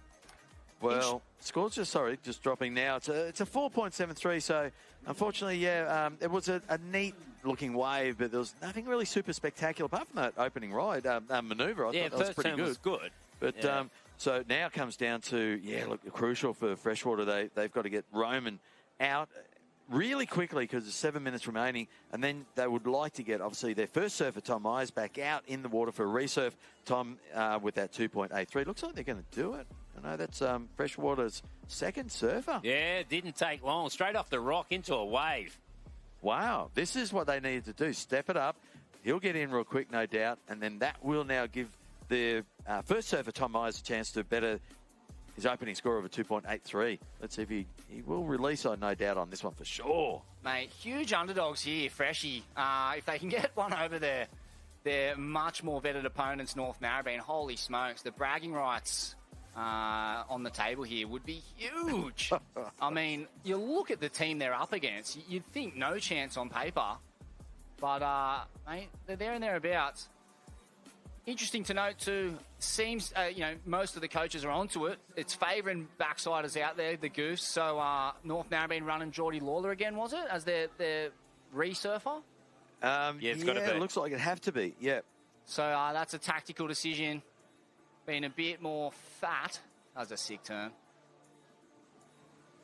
Well, scores just dropping now. It's a 4.73. So unfortunately, it was a neat looking wave, but there was nothing really super spectacular apart from that opening ride maneuver. I thought that was pretty good. Was good. But so now it comes down to crucial for Freshwater. They've got to get Roman out really quickly because there's 7 minutes remaining, and then they would like to get obviously their first surfer Tom Myers back out in the water for a resurf. Tom with that 2.83 looks like they're going to do it. I know that's Freshwater's second surfer. Yeah, it didn't take long. Straight off the rock into a wave. Wow, this is what they needed to do. Step it up. He'll get in real quick, no doubt, and then that will now give the first surfer Tom Myers a chance to better his opening score of a 2.83. Let's see if he will release, no doubt, on this one for sure. Mate, huge underdogs here, Freshie. If they can get one over there, they're much more vetted opponents, North Narrabeen. Holy smokes, the bragging rights on the table here would be huge. I mean, you look at the team they're up against, you'd think no chance on paper, but mate, they're there and thereabouts. Interesting to note too, seems, most of the coaches are onto it. It's favouring backsiders out there, the Goose. So North Narrabeen running Geordie Lawler again, was it, as their resurfer? It's got to be. It looks like it'd have to be, yeah. So that's a tactical decision. Being a bit more fat. That was a sick term.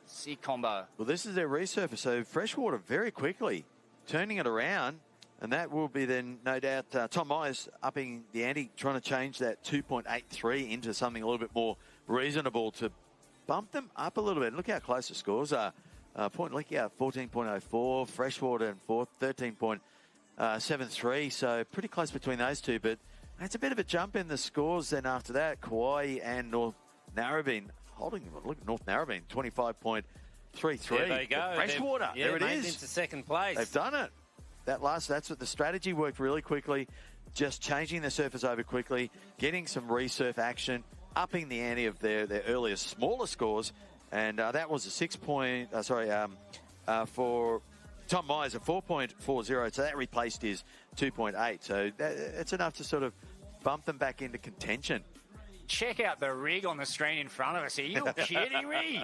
Sick combo. Well, this is their resurfer, so Freshwater very quickly turning it around. And that will be then, no doubt, Tom Myers upping the ante, trying to change that 2.83 into something a little bit more reasonable to bump them up a little bit. Look how close the scores are. Point Lithgow, 14.04, Freshwater in fourth, 13.73. So pretty close between those two. But it's a bit of a jump in the scores then after that. Kauai and North Narrabeen holding, look at North Narrabeen, 25.33. There they go. Freshwater, there it is. Into second place. They've done it. That's what the strategy worked really quickly, just changing the surface over quickly, getting some resurf action, upping the ante of their earlier smaller scores, and that was a for Tom Myers, a 4.40, so that replaced his 2.8, so it's enough to sort of bump them back into contention. Check out the rig on the screen in front of us. Are you kidding me?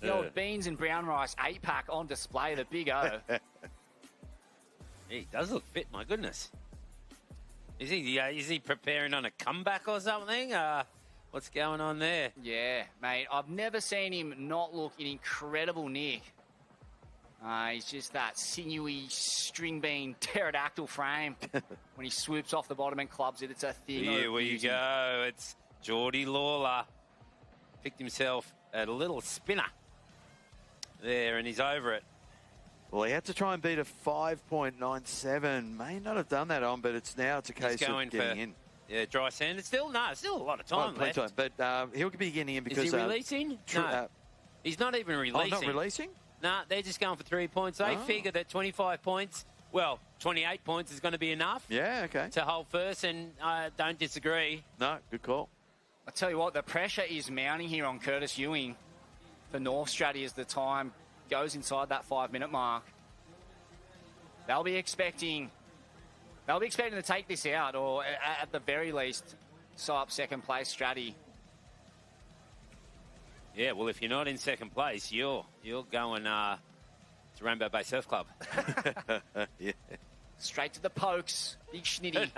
The old beans and brown rice 8-pack on display, the big O. He does look fit, my goodness. Is he preparing on a comeback or something? What's going on there? Yeah, mate. I've never seen him not look in incredible nick. He's just that sinewy, string bean, pterodactyl frame. When he swoops off the bottom and clubs it, it's a thing. Here we go. It's Geordie Lawler. Picked himself a little spinner there, and he's over it. Well, he had to try and beat a 5.97. May not have done that on, but it's a case of getting in. Yeah, dry sand. It's still a lot of time left. Time, but he'll be getting in because... Is he releasing? No. He's not even releasing. Oh, not releasing? No, they're just going for 3 points. They figure that 25 points, 28 points is going to be enough. Yeah, okay. To hold first, and I don't disagree. No, good call. I tell you what, the pressure is mounting here on Curtis Ewing for North Stratty as the time goes inside that 5-minute mark. They'll be expecting to take this out, or at the very least, sew up second place Stratty. Yeah, well, if you're not in second place, you're going to Rainbow Bay Surf Club. Yeah. Straight to the pokes, big schnitty.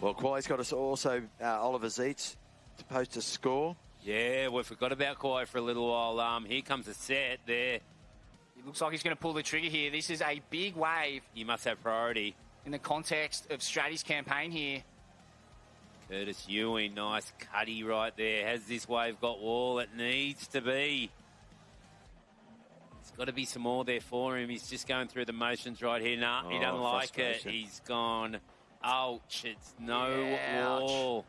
Well, Kauai's got us also Oliver Zeitz to post a score. Yeah, we forgot about Kauai for a little while. Here comes a set there. It looks like he's going to pull the trigger here. This is a big wave. You must have priority. In the context of Stratty's campaign here. Curtis Ewing, nice cutty right there. Has this wave got wall? It needs to be. There's got to be some more there for him. He's just going through the motions right here. Nah, he doesn't like it. He's gone, ouch, it's no wall.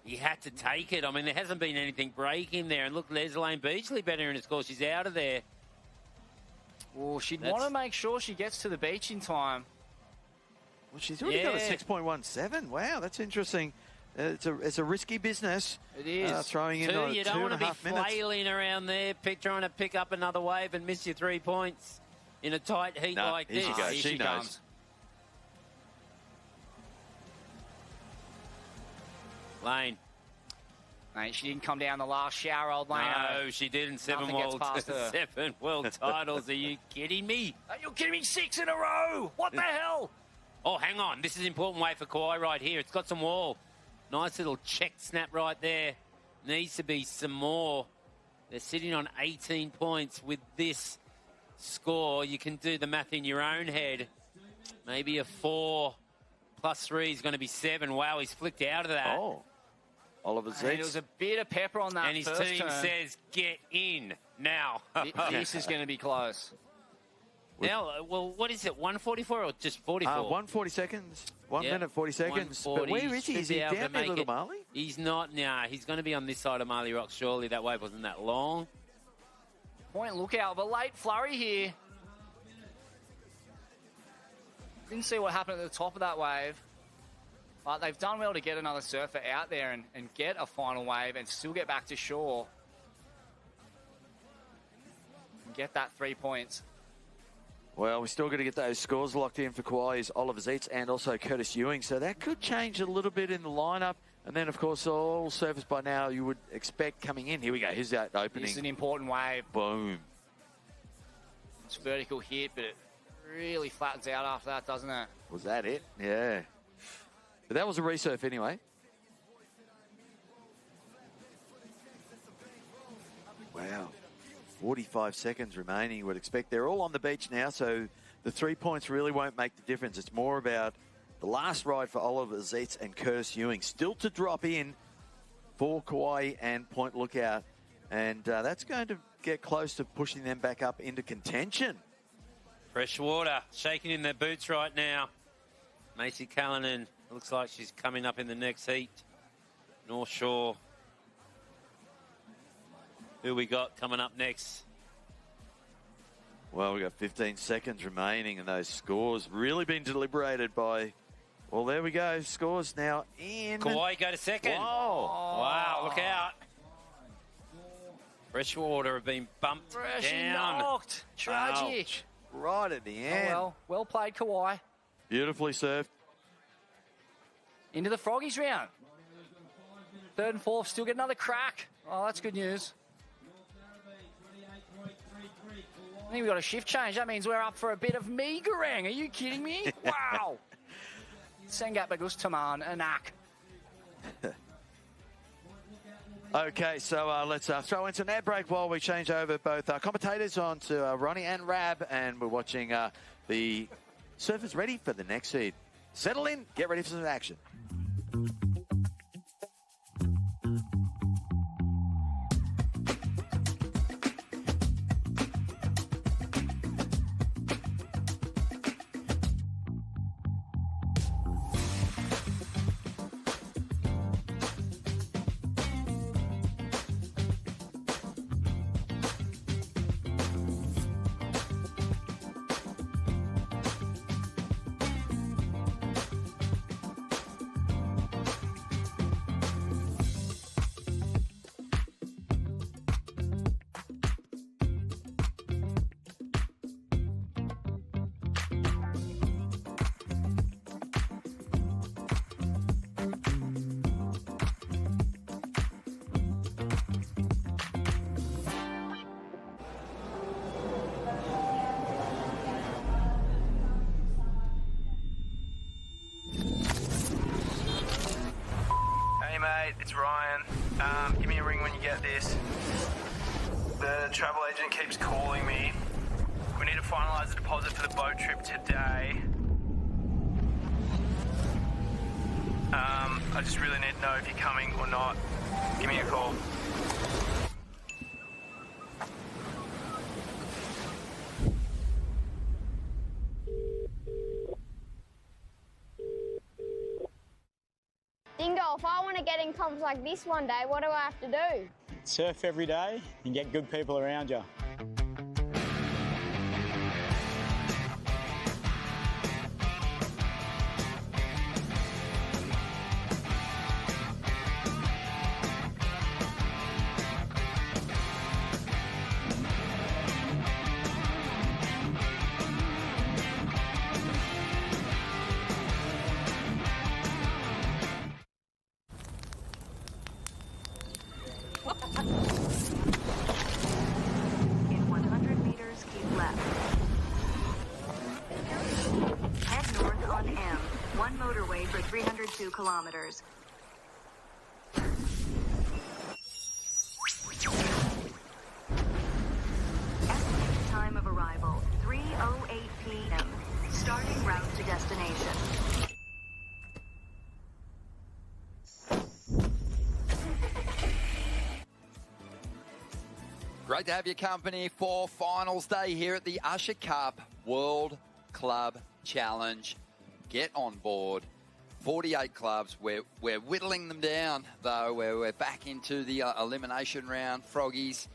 He had to take it. I mean, there hasn't been anything breaking there. And look, there's Elaine Beachley better in his score. She's out of there. Well, she'd want to make sure she gets to the beach in time. Well, she's already got a 6.17. Wow, that's interesting. It's a risky business. It is. Throwing in you don't want to be flailing around there, trying to pick up another wave and miss your 3 points in a tight heat like this. Here she goes. She knows. Lane. Mate, she didn't come down the last shower, old Lane. No, she didn't. 7 world titles. Are you kidding me? Are you kidding me? 6 in a row. What the hell? Oh, hang on. This is an important way for Kauai right here. It's got some wall. Nice little check snap right there. Needs to be some more. They're sitting on 18 points with this score. You can do the math in your own head. Maybe a 4 plus 3 is going to be 7. Wow, he's flicked out of that. Oh. Oliver Zeitz. There was a bit of pepper on that and his team says, get in now. This is going to be close. Now, well, what is it, 144 or just 44? 140 seconds. 1 Yep, minute, 40 seconds. 140. But where is he? Should Is he be able to down there, make little it. Marley? He's not. Nah, he's going to be on this side of Marley Rock, surely. That wave wasn't that long. Point lookout, but late flurry here. Didn't see what happened at the top of that wave. But they've done well to get another surfer out there and get a final wave and still get back to shore. And get that 3 points. Well, we still got to get those scores locked in for Kauai's Oliver Zeitz and also Curtis Ewing. So that could change a little bit in the lineup. And then, of course, all surfers by now you would expect coming in. Here we go. Here's that opening. It's an important wave. Boom. It's a vertical hit, but it really flattens out after that, doesn't it? Was that it? Yeah. But that was a resurf anyway. Wow. 45 seconds remaining, you would expect. They're all on the beach now, so the 3 points really won't make the difference. It's more about the last ride for Oliver Zeitz and Curtis Ewing. Still to drop in for Kauai and Point Lookout. And that's going to get close to pushing them back up into contention. Fresh water, shaking in their boots right now. Macy Callanan, looks like she's coming up in the next heat. North Shore. Who we got coming up next? Well, we've got 15 seconds remaining, and those scores really been deliberated by... Well, there we go. Scores now in... Kauai go to second. Whoa. Wow, look out. Freshwater have been bumped Freshly down. knocked. Tragic. Ouch. Right at the end. Oh, well played, Kauai. Beautifully surfed. Into the Froggies round. Third and fourth, still get another crack. Oh, that's good news. I think we've got a shift change. That means we're up for a bit of meagerang. Are you kidding me? Wow. Sengat Bagus Taman Anak. Okay, so let's throw into an ad break while we change over both commentators onto Ronnie and Rab, and we're watching the surfers ready for the next seed. Settle in, get ready for some action. Hey mate, it's Ryan. Give me a ring when you get this. The travel agent keeps calling me. We need to finalise the deposit for the boat trip today. I just really need to know if you're coming or not. Give me a call. Dingo, if I want to get in comps like this one day, what do I have to do? Surf every day and get good people around you. In 100 meters, keep left. Head north on M. One motorway for 302 kilometers. Estimated time of arrival, 3:08 p.m. Starting route to destination. Great to have your company for finals day here at the Usher Cup World Club Challenge. Get on board. 48 clubs. We're whittling them down, though. We're back into the elimination round, Froggies.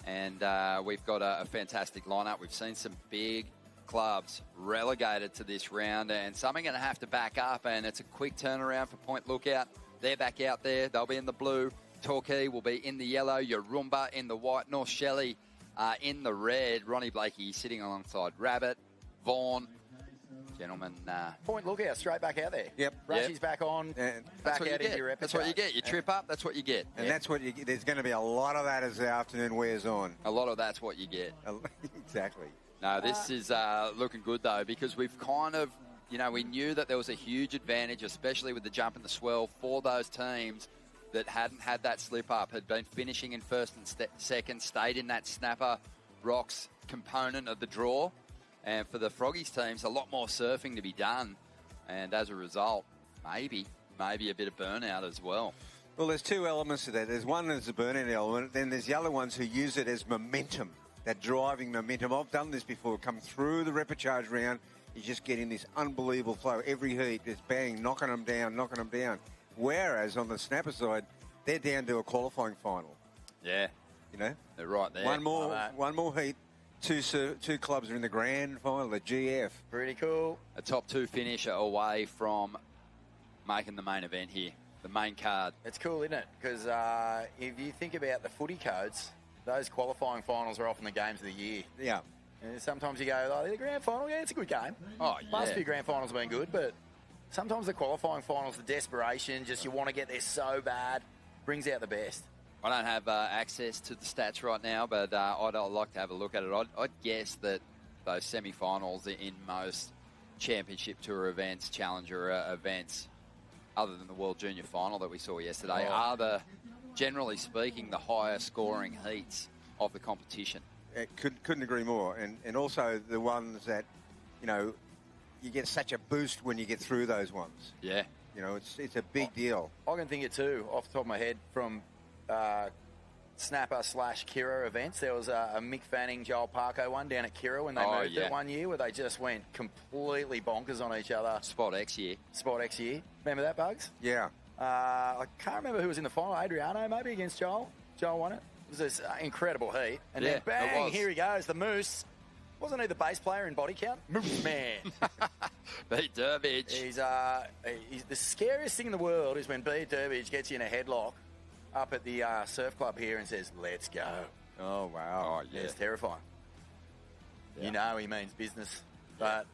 And we've got a fantastic lineup. We've seen some big clubs relegated to this round, and some are going to have to back up, and it's a quick turnaround for Point Lookout. They're back out there. They'll be in the blue. Torquay will be in the yellow. Yarumba in the white. North Shelley in the red. Ronnie Blakey sitting alongside Rabbit. Vaughan. Gentlemen. Point Lookout straight back out there. Yep. Rushy's back on. Back out into your repertoire. That's what you get. You trip up, that's what you get. And that's what you get. There's going to be a lot of that as the afternoon wears on. A lot of that's what you get. Exactly. No, this is looking good, though, because we've kind of, we knew that there was a huge advantage, especially with the jump and the swell, for those teams that hadn't had that slip up, had been finishing in first and second, stayed in that snapper rocks component of the draw. And for the Froggies teams, a lot more surfing to be done. And as a result, maybe a bit of burnout as well. Well, there's two elements to that. There's one that's a burnout element, then there's the other ones who use it as momentum, that driving momentum. I've done this before. Come through the repechage round, you're just getting this unbelievable flow. Every heat, just bang, knocking them down. Whereas on the snapper side, they're down to a qualifying final. Yeah. They're right there. One more heat. Two clubs are in the grand final, the GF. Pretty cool. A top two finisher away from making the main event here, the main card. It's cool, isn't it? Because if you think about the footy codes, those qualifying finals are often the games of the year. Yeah. And sometimes you go, the grand final, yeah, it's a good game. Oh, yeah. Last few grand finals have been good, but sometimes the qualifying finals, the desperation, just you want to get there so bad, brings out the best. I don't have access to the stats right now, but I'd like to have a look at it. I'd guess that those semi-finals in most championship tour events, challenger events, other than the World Junior Final that we saw yesterday, are generally speaking, the higher scoring heats of the competition. Couldn't agree more. And also the ones that, you get such a boost when you get through those ones. Yeah. It's a big deal. I can think it too, off the top of my head, from Snapper / Kira events. There was a Mick Fanning, Joel Parko one down at Kira when they moved it one year, where they just went completely bonkers on each other. Spot X year. Remember that, Bugs? Yeah. I can't remember who was in the final. Adriano, maybe, against Joel. Joel won it. It was this incredible heat. And then bang, here he goes, the Moose. Wasn't he the bass player in Body Count? Moose Man. B. Durbidge. He's the scariest thing in the world is when B. Durbidge gets you in a headlock up at the surf club here and says, "Let's go." Oh, wow. Yeah, it's terrifying. Yeah. He means business. But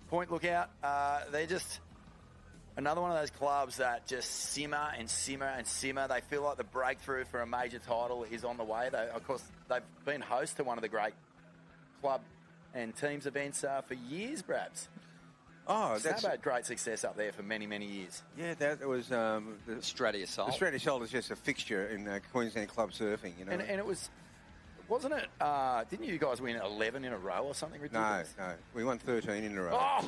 Point Lookout, they're just another one of those clubs that just simmer and simmer and simmer. They feel like the breakthrough for a major title is on the way. Of course, they've been host to one of the great club and teams events for years, perhaps. Oh, that's had great success up there for many, many years. Yeah, that was the Stratty Assault. The Stratty Assault is just a fixture in Queensland club surfing, And it was, wasn't it? Didn't you guys win 11 in a row or something ridiculous? No, we won 13 in a row.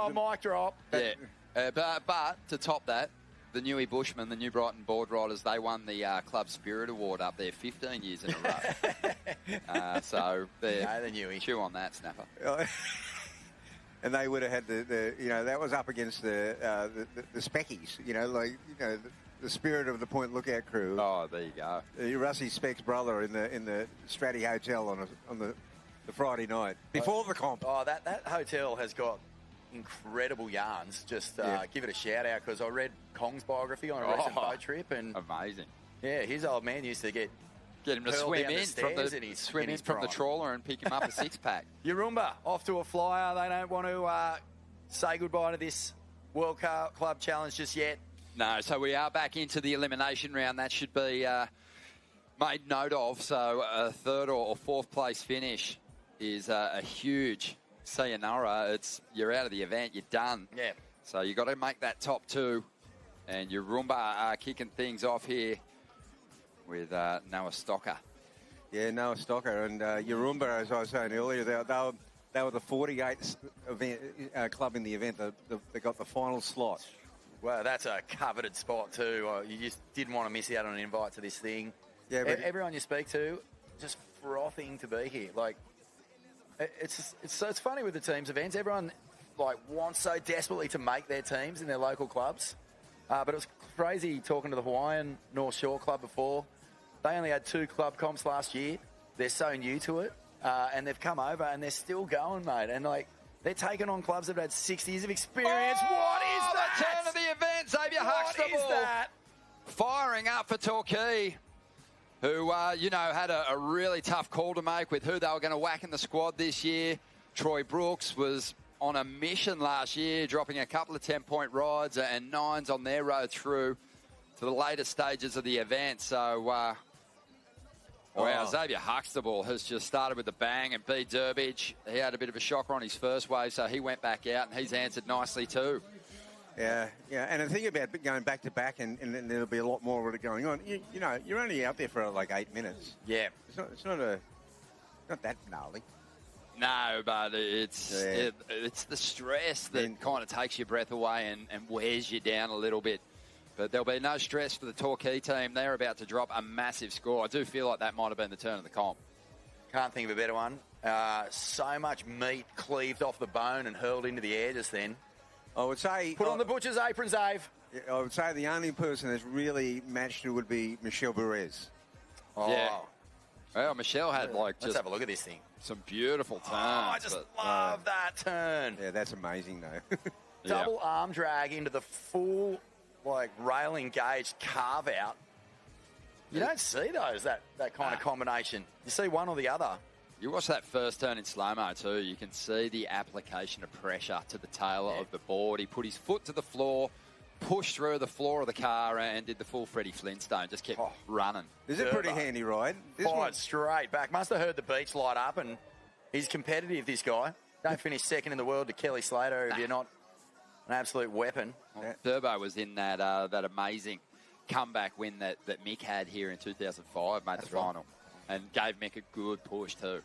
Mic drop. Yeah, but to top that, the Newey Bushmen, the New Brighton Boardriders, they won the Club Spirit Award up there 15 years in a row. So the Newey. Chew on that, Snapper. And they would have had that was up against the Speckies, the spirit of the Point Lookout crew. Oh, there you go. Rusty Speck's brother in the Stratty Hotel on the Friday night before the comp. Oh, that hotel has got incredible yarns. Just give it a shout out, because I read Kong's biography on a recent boat trip, and amazing. Yeah, his old man used to get him to swim in from the trawler and pick him up a six-pack. Yarumba off to a flyer. They don't want to say goodbye to this World Club Challenge just yet. No, so we are back into the elimination round. That should be made note of. So a third or fourth place finish is a huge sayonara. You're out of the event. You're done. Yeah. So you got to make that top two. And Yarumba are kicking things off here with Noah Stocker. Yeah, Noah Stocker. And Yarumba, as I was saying earlier, they were the 48th club in the event. They got the final slot. Well, that's a coveted spot too. You just didn't want to miss out on an invite to this thing. Yeah, but everyone you speak to, just frothing to be here. Like, it's funny with the teams events. Everyone wants so desperately to make their teams in their local clubs. But it was crazy talking to the Hawaiian North Shore Club before. They only had 2 club comps last year. They're so new to it, and they've come over and they're still going, mate. And they're taking on clubs that have had 6 years of experience. What is that? The turn of the event, Xavier Huxtable. What is that? Firing up for Torquay, who, had a really tough call to make with who they were going to whack in the squad this year. Troy Brooks was on a mission last year, dropping a couple of 10-point rides and 9s on their road through to the later stages of the event. So, Xavier Huxtable has just started with a bang, and B. Durbidge, he had a bit of a shocker on his first wave, so he went back out, and he's answered nicely too. Yeah. And the thing about going back to back, and there'll be a lot more of it going on. You're only out there for 8 minutes. Yeah, it's not that gnarly. No, but it's the stress that kind of takes your breath away and wears you down a little bit. But there'll be no stress for the Torquay team. They're about to drop a massive score. I do feel like that might have been the turn of the comp. Can't think of a better one. So much meat cleaved off the bone and hurled into the air just then. I would say... Put on the butcher's apron, Dave. I would say the only person that's really matched it would be Michelle Perez. Oh. Yeah. Well, Michelle had Let's have a look at this thing. Some beautiful turns. I just love that turn. Yeah, that's amazing, though. Double arm drag into the full, rail engaged carve out. You don't see those, that kind of combination. You see one or the other. You watch that first turn in slow-mo too. You can see the application of pressure to the tail of the board. He put his foot to the floor, pushed through the floor of the car, and did the full Freddie Flintstone. Just kept running. This is a pretty handy ride. Fired straight back. Must have heard the beach light up, and he's competitive, this guy. Don't finish second in the world to Kelly Slater if you're not an absolute weapon. Well, Turbo was in that that amazing comeback win that Mick had here in 2005, made the final, and gave Mick a good push too.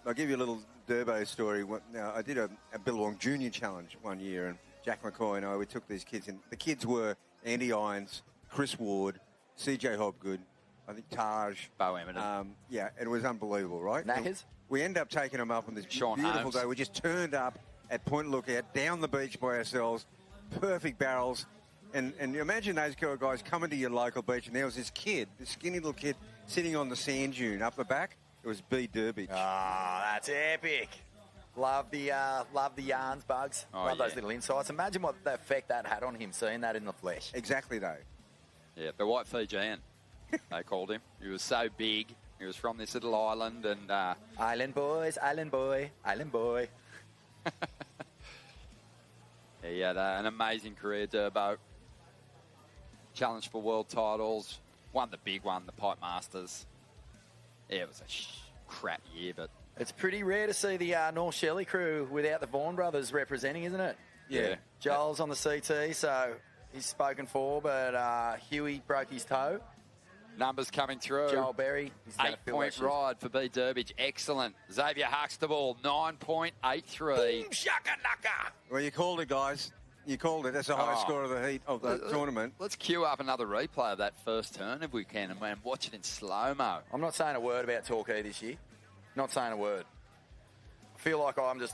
I'll give you a little Durbo story. Now, I did a Billabong Junior Challenge one year, and Jack McCoy and I, we took these kids in. The kids were Andy Irons, Chris Ward, CJ Hobgood, I think Taj. Bo Eminem. Yeah, it was unbelievable, right? Knackers? We ended up taking them up on this Sean beautiful Holmes. day. We just turned up at Point Lookout, down the beach by ourselves, perfect barrels. And you imagine those guys coming to your local beach, and there was this kid, this skinny little kid, sitting on the sand dune up the back. It was B. Durbidge. Oh, that's epic. Love the yarns, Bugs. Love those little insights. Imagine what the effect that had on him, seeing that in the flesh. Exactly, though. Yeah, the White Fijian, they called him. He was so big. He was from this little island, and Island boys, island boy, island boy. Yeah, he had an amazing career, Durbo. Challenged for world titles, won the big one, the Pipe Masters. Yeah, it was a crap year, but... It's pretty rare to see the North Shelley crew without the Vaughan brothers representing, isn't it? Yeah. Joel's on the CT, so he's spoken for, but Huey broke his toe. Numbers coming through. Joel Berry. 8-point ride for B. Durbidge. Excellent. Xavier Huxtable, 9.83. Well, you called it, guys. You called it. That's the highest score of the heat of the tournament. Let's queue up another replay of that first turn if we can, and watch it in slow-mo. I'm not saying a word about Torquay this year. Not saying a word. I feel like I'm their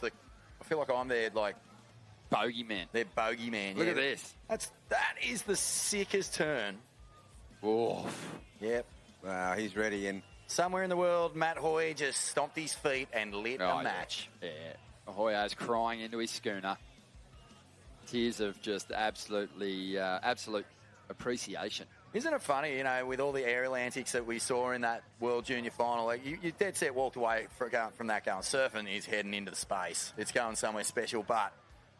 bogeyman. Their bogeyman. Look at this. That is the sickest turn. Oof. Yep. Wow, he's ready. And somewhere in the world, Matt Hoy just stomped his feet and lit a match. Yeah. Hoyo's crying into his schooner. Tears of just absolute appreciation. Isn't it funny, with all the aerial antics that we saw in that World Junior Final, you dead set walked away from that going, surfing is heading into the space. It's going somewhere special. But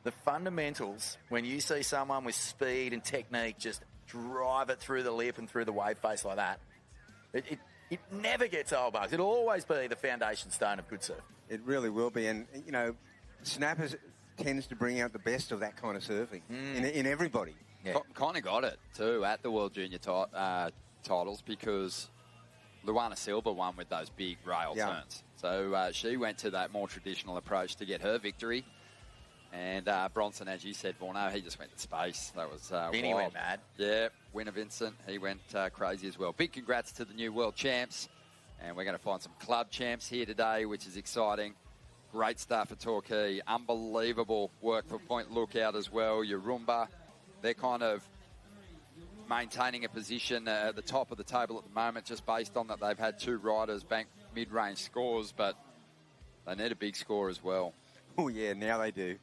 the fundamentals, when you see someone with speed and technique just drive it through the lip and through the wave face like that, it never gets old, Bugs. It'll always be the foundation stone of good surf. It really will be. And, Snappers tends to bring out the best of that kind of surfing in everybody. Yeah. Kind of got it, too, at the World Junior titles because Luana Silva won with those big rail turns. So she went to that more traditional approach to get her victory. And Bronson, as you said, Vorno, he just went to space. That was Vinny wild. went mad. Yeah, winner Vincent, he went crazy as well. Big congrats to the new world champs. And we're going to find some club champs here today, which is exciting. Great start for Torquay. Unbelievable work for Point Lookout as well. Yarumba, they're kind of maintaining a position at the top of the table at the moment, just based on that they've had 2 riders bank mid-range scores, but they need a big score as well. Oh, yeah, now they do.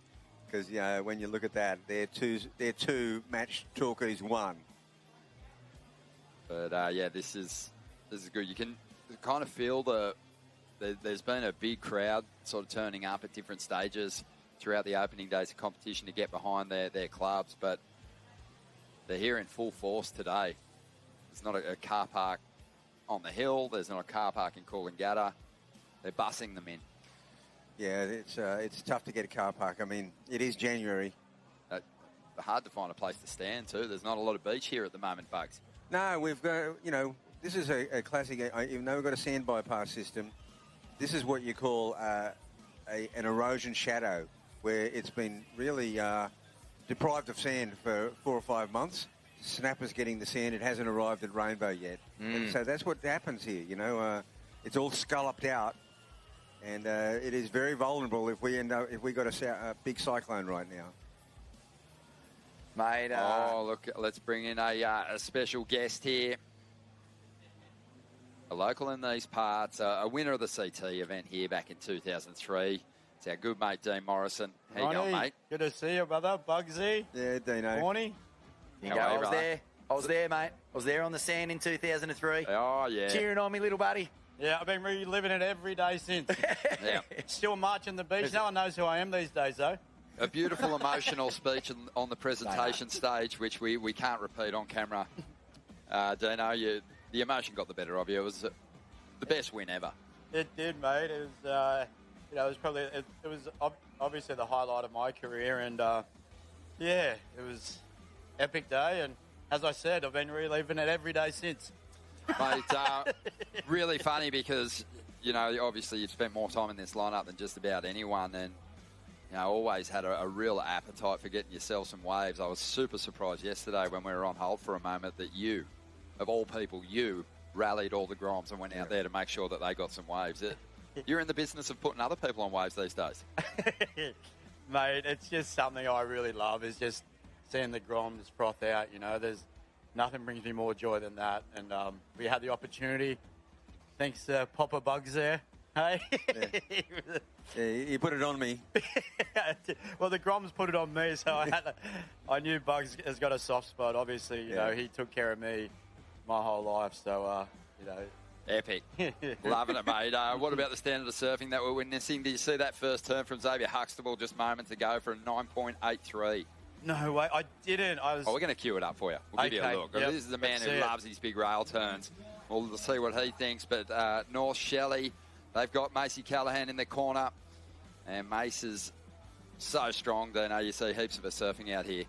Because, you know, when you look at that, they're two matched Torquay's 1. But, yeah, this is good. You can kind of feel there's been a big crowd sort of turning up at different stages throughout the opening days of competition to get behind their clubs, but they're here in full force today. There's not a car park on the hill. There's not a car park in Coolangatta. They're bussing them in. Yeah, it's tough to get a car park. I mean, it is January. Hard to find a place to stand, too. There's not a lot of beach here at the moment, Bugs. No, we've got, you know, this is a classic. Even though we've got a sand bypass system, this is what you call an erosion shadow, where it's been really deprived of sand for 4 or 5 months. Snapper's getting the sand. It hasn't arrived at Rainbow yet. And so that's what happens here, you know. It's all scalloped out, and it is very vulnerable if we got a big cyclone right now. Mate, look, let's bring in a special guest here. A local in these parts, a winner of the CT event here back in 2003. It's our good mate, Dean Morrison. How you going, mate? Good to see you, brother. Bugsy. Yeah, Dino. Morning. I was there, mate. I was there on the sand in 2003. Oh, yeah. Cheering on me, little buddy. Yeah, I've been reliving it every day since. Yeah. Still marching the beach. No one knows who I am these days, though. A beautiful emotional speech on the presentation stage, which we can't repeat on camera. Dino, the emotion got the better of you. It was the best win ever. It did, mate. It was, it was probably, it was obviously the highlight of my career, and yeah, it was epic day. And as I said, I've been reliving it every day since. Mate, really funny because, you know, obviously you've spent more time in this lineup than just about anyone, and you know, always had a real appetite for getting yourself some waves. I was super surprised yesterday when we were on hold for a moment that you, of all people, you rallied all the Groms and went out there to make sure that they got some waves. You're in the business of putting other people on waves these days. Mate, it's just something I really love, is just seeing the Groms froth out. You know, there's nothing brings me more joy than that. And we had the opportunity, thanks to Papa Bugs there. Hey? Yeah, you put it on me. Well, the Groms put it on me, so I knew Bugs has got a soft spot. Obviously, you know, he took care of me my whole life, so, you know. Epic. Loving it, mate. What about the standard of surfing that we're witnessing? Did you see that first turn from Xavier Huxtable just moments ago for a 9.83? No way, I didn't. We're going to cue it up for you. We'll give you a look. Yep. This is a man who loves his big rail turns. We'll see what he thinks. But North Shelley, they've got Macy Callahan in the corner. And Mace is so strong. You see heaps of her surfing out here.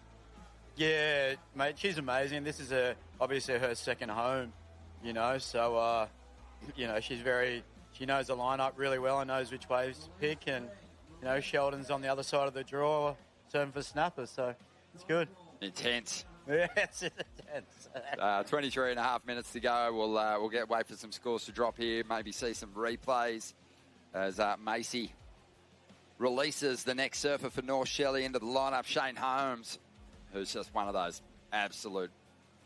Yeah, mate, she's amazing. This is obviously her second home, you know. So, you know, she knows the lineup really well and knows which waves to pick. And, you know, Sheldon's on the other side of the draw, serving for snappers. So it's good. Intense. Yeah, it's intense. 23 and a half minutes to go. We'll wait for some scores to drop here. Maybe see some replays as Macy releases the next surfer for North Shelley into the lineup, Shane Holmes, who's just one of those absolute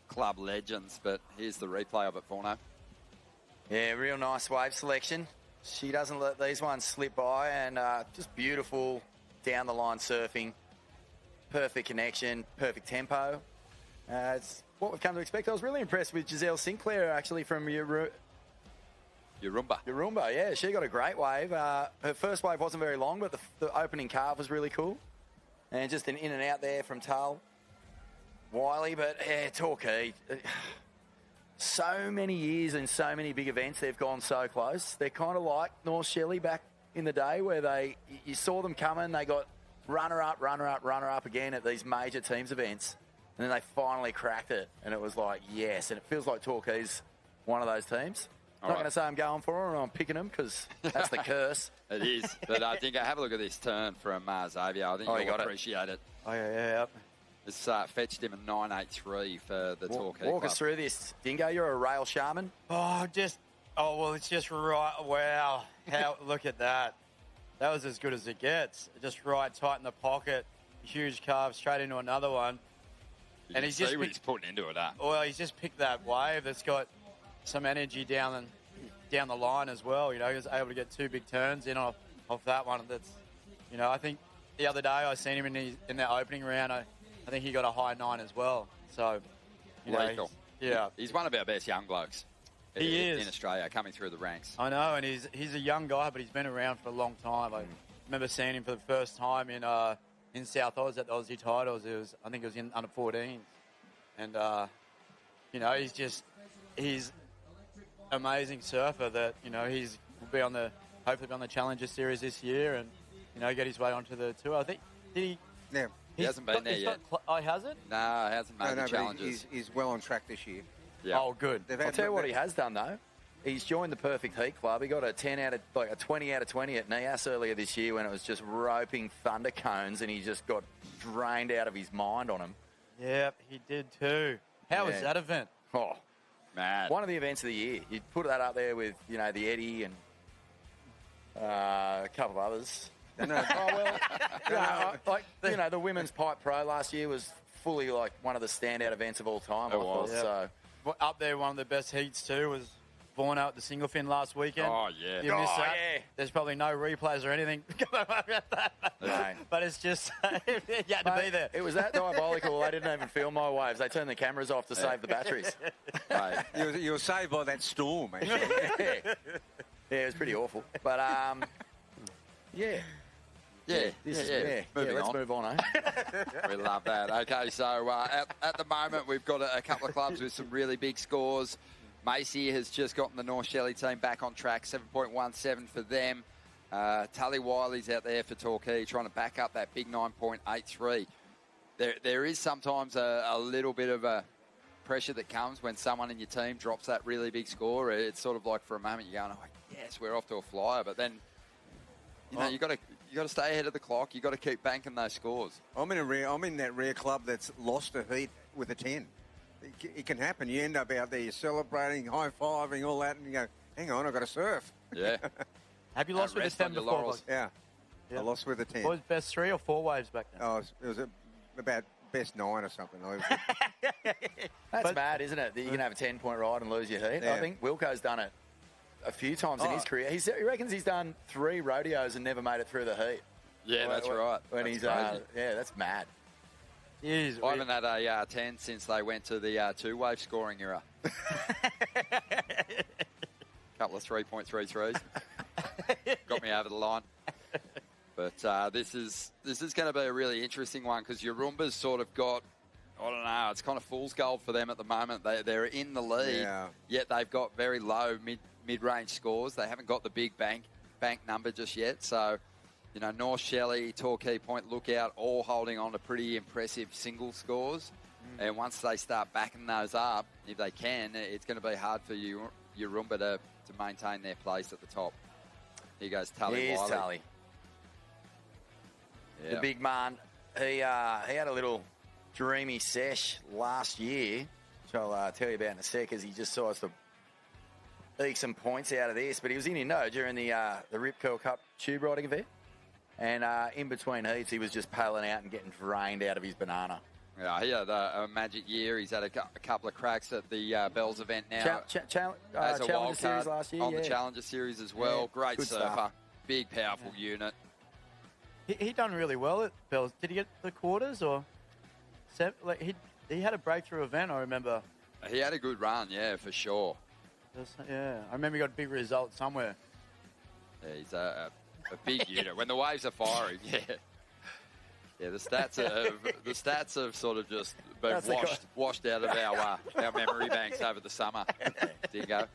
club legends. But here's the replay of it, Forno. Yeah, real nice wave selection. She doesn't let these ones slip by, and just beautiful down the line surfing. Perfect connection, perfect tempo. It's what we've come to expect. I was really impressed with Giselle Sinclair, actually, from Yarumba. Yeah, she got a great wave. Her first wave wasn't very long, but the opening carve was really cool. And just an in and out there from Tull. Wiley, but yeah, Torquay. So many years and so many big events, they've gone so close. They're kind of like North Shelley back in the day, where you saw them coming, they got runner-up again at these major teams events, and then they finally cracked it, and it was like, yes. And it feels like Torquay's one of those teams. I'm not going to say I'm going for him or I'm picking him because that's the curse. It is. But Dingo, have a look at this turn from Xavier. I think you'll appreciate it. Oh, yeah. It's fetched him a 9.83 for the Torquay Walk Club. us through this. Dingo, you're a rail shaman. It's just right. Wow. Look at that. That was as good as it gets. Just right tight in the pocket. Huge carve straight into another one. And he's just what he's putting into it, Well, he's just picked that wave that's got some energy down the line as well. You know, he was able to get 2 big turns in off that one. That's, you know, I think the other day I seen him in that opening round. I think he got a high 9 as well. So, you know, he's one of our best young blokes. He is in Australia, coming through the ranks. I know, and he's a young guy, but he's been around for a long time. I remember seeing him for the first time in South Oz at the Aussie Titles. I think it was in under 14, and you know, he's amazing surfer. That, you know, will be hopefully be on the Challenger Series this year, and, you know, get his way onto the tour. I think Yeah. He hasn't been there yet. He hasn't? No, he hasn't made the challenges. He's well on track this year. Yeah. Oh, good. I'll tell you what he has done, though. He's joined the Perfect Heat Club. He got a 20 out of 20 at Nias earlier this year when it was just roping thunder cones, and he just got drained out of his mind on him. Yep, he did too. How was that event? Oh, man. One of the events of the year. You'd put that up there with, you know, the Eddie and a couple of others. The Women's Pipe Pro last year was fully like one of the standout events of all time. It was. So up there, one of the best heats too was Vaughan out at the single fin last weekend. Oh, yeah. You missed that. Yeah. There's probably no replays or anything. But it's just, you had to be there. It was that diabolical. They didn't even film my waves. They turned the cameras off to save the batteries. You were saved by that storm, actually. Yeah, it was pretty awful. But, let's move on, We love that. Okay, so at the moment, we've got a couple of clubs with some really big scores. Macy has just gotten the North Shelley team back on track, 7.17 for them. Tully Wiley's out there for Torquay, trying to back up that big 9.83. There is sometimes a little bit of a pressure that comes when someone in your team drops that really big score. It's sort of like for a moment you're going, oh, yes, we're off to a flyer, but then you got to stay ahead of the clock. You got to keep banking those scores. I'm in that rare club that's lost a heat with a 10. It can happen. You end up out there, you're celebrating, high-fiving, all that, and you go, hang on, I've got to surf. Yeah. Have you lost with a 10 before? Yeah. I lost with a 10. What was best 3 or 4 waves back then? Oh, it was about best 9 or something. That's bad, isn't it? That you can have a 10-point ride and lose your heat. Yeah. I think Wilco's done it a few times in his career. He reckons he's done 3 rodeos and never made it through the heat. Yeah, that's right. When that's he's crazy. that's mad. I haven't had a 10 since they went to the 2-wave scoring era. Couple of 3.33s. Got me over the line. But this is going to be a really interesting one because Yarumba's sort of got, I don't know, it's kind of fool's gold for them at the moment. They're in the lead, yet they've got very low mid-range scores. They haven't got the big bank number just yet. So, you know, North Shelley, Torquay Point, Lookout, all holding on to pretty impressive single scores. And once they start backing those up, if they can, it's going to be hard for Yarumba to maintain their place at the top. Here goes Tully Here's Wiley. Tully. Yeah. The big man. He had a little dreamy sesh last year, which I'll tell you about in a sec, as he just saw us to eke some points out of this. But he was in during the Rip Curl Cup tube riding event. And in between heats, he was just paling out and getting drained out of his banana. Yeah, he had a magic year. He's had a couple of cracks at the Bells event now. As a Challenger Series last year. On the Challenger Series as well. Yeah, great good surfer. stuff. Big, powerful unit. He done really well at Bells. Did he get the quarters or? He had a breakthrough event, I remember. He had a good run, yeah, for sure. Yeah, I remember he got a big result somewhere. Yeah, he's a big unit. When the waves are firing, yeah. Yeah, the stats have sort of just been washed out of our memory banks over the summer. Dingo.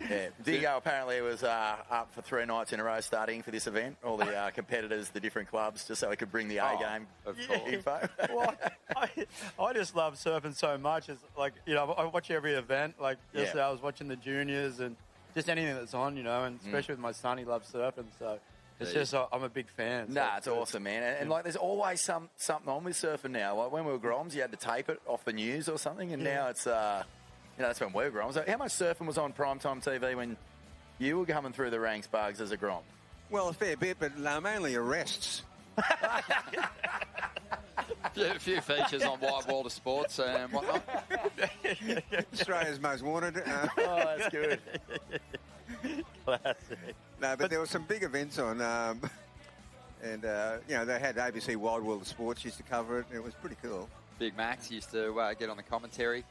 Yeah, Dingo apparently was up for 3 nights in a row starting for this event. All the competitors, the different clubs, just so he could bring the A game info. Well, I just love surfing so much. It's like, you know, I watch every event. Like yesterday, I was watching the juniors, and just anything that's on, and especially with my son, he loves surfing, so it's just I'm a big fan. So Nah, it's awesome, man. And like, there's always something on with surfing now. Like when we were Groms, you had to tape it off the news or something, and now it's that's when we were Groms. So how much surfing was on primetime TV when you were coming through the ranks, Bugs, as a Grom? Well, a fair bit, but mainly arrests. A few features on Wide World of Sports and whatnot. Australia's most wanted. Oh, that's good. Classic. No, but there were some big events on, and they had ABC Wide World of Sports used to cover it, and it was pretty cool. Big Max used to get on the commentary.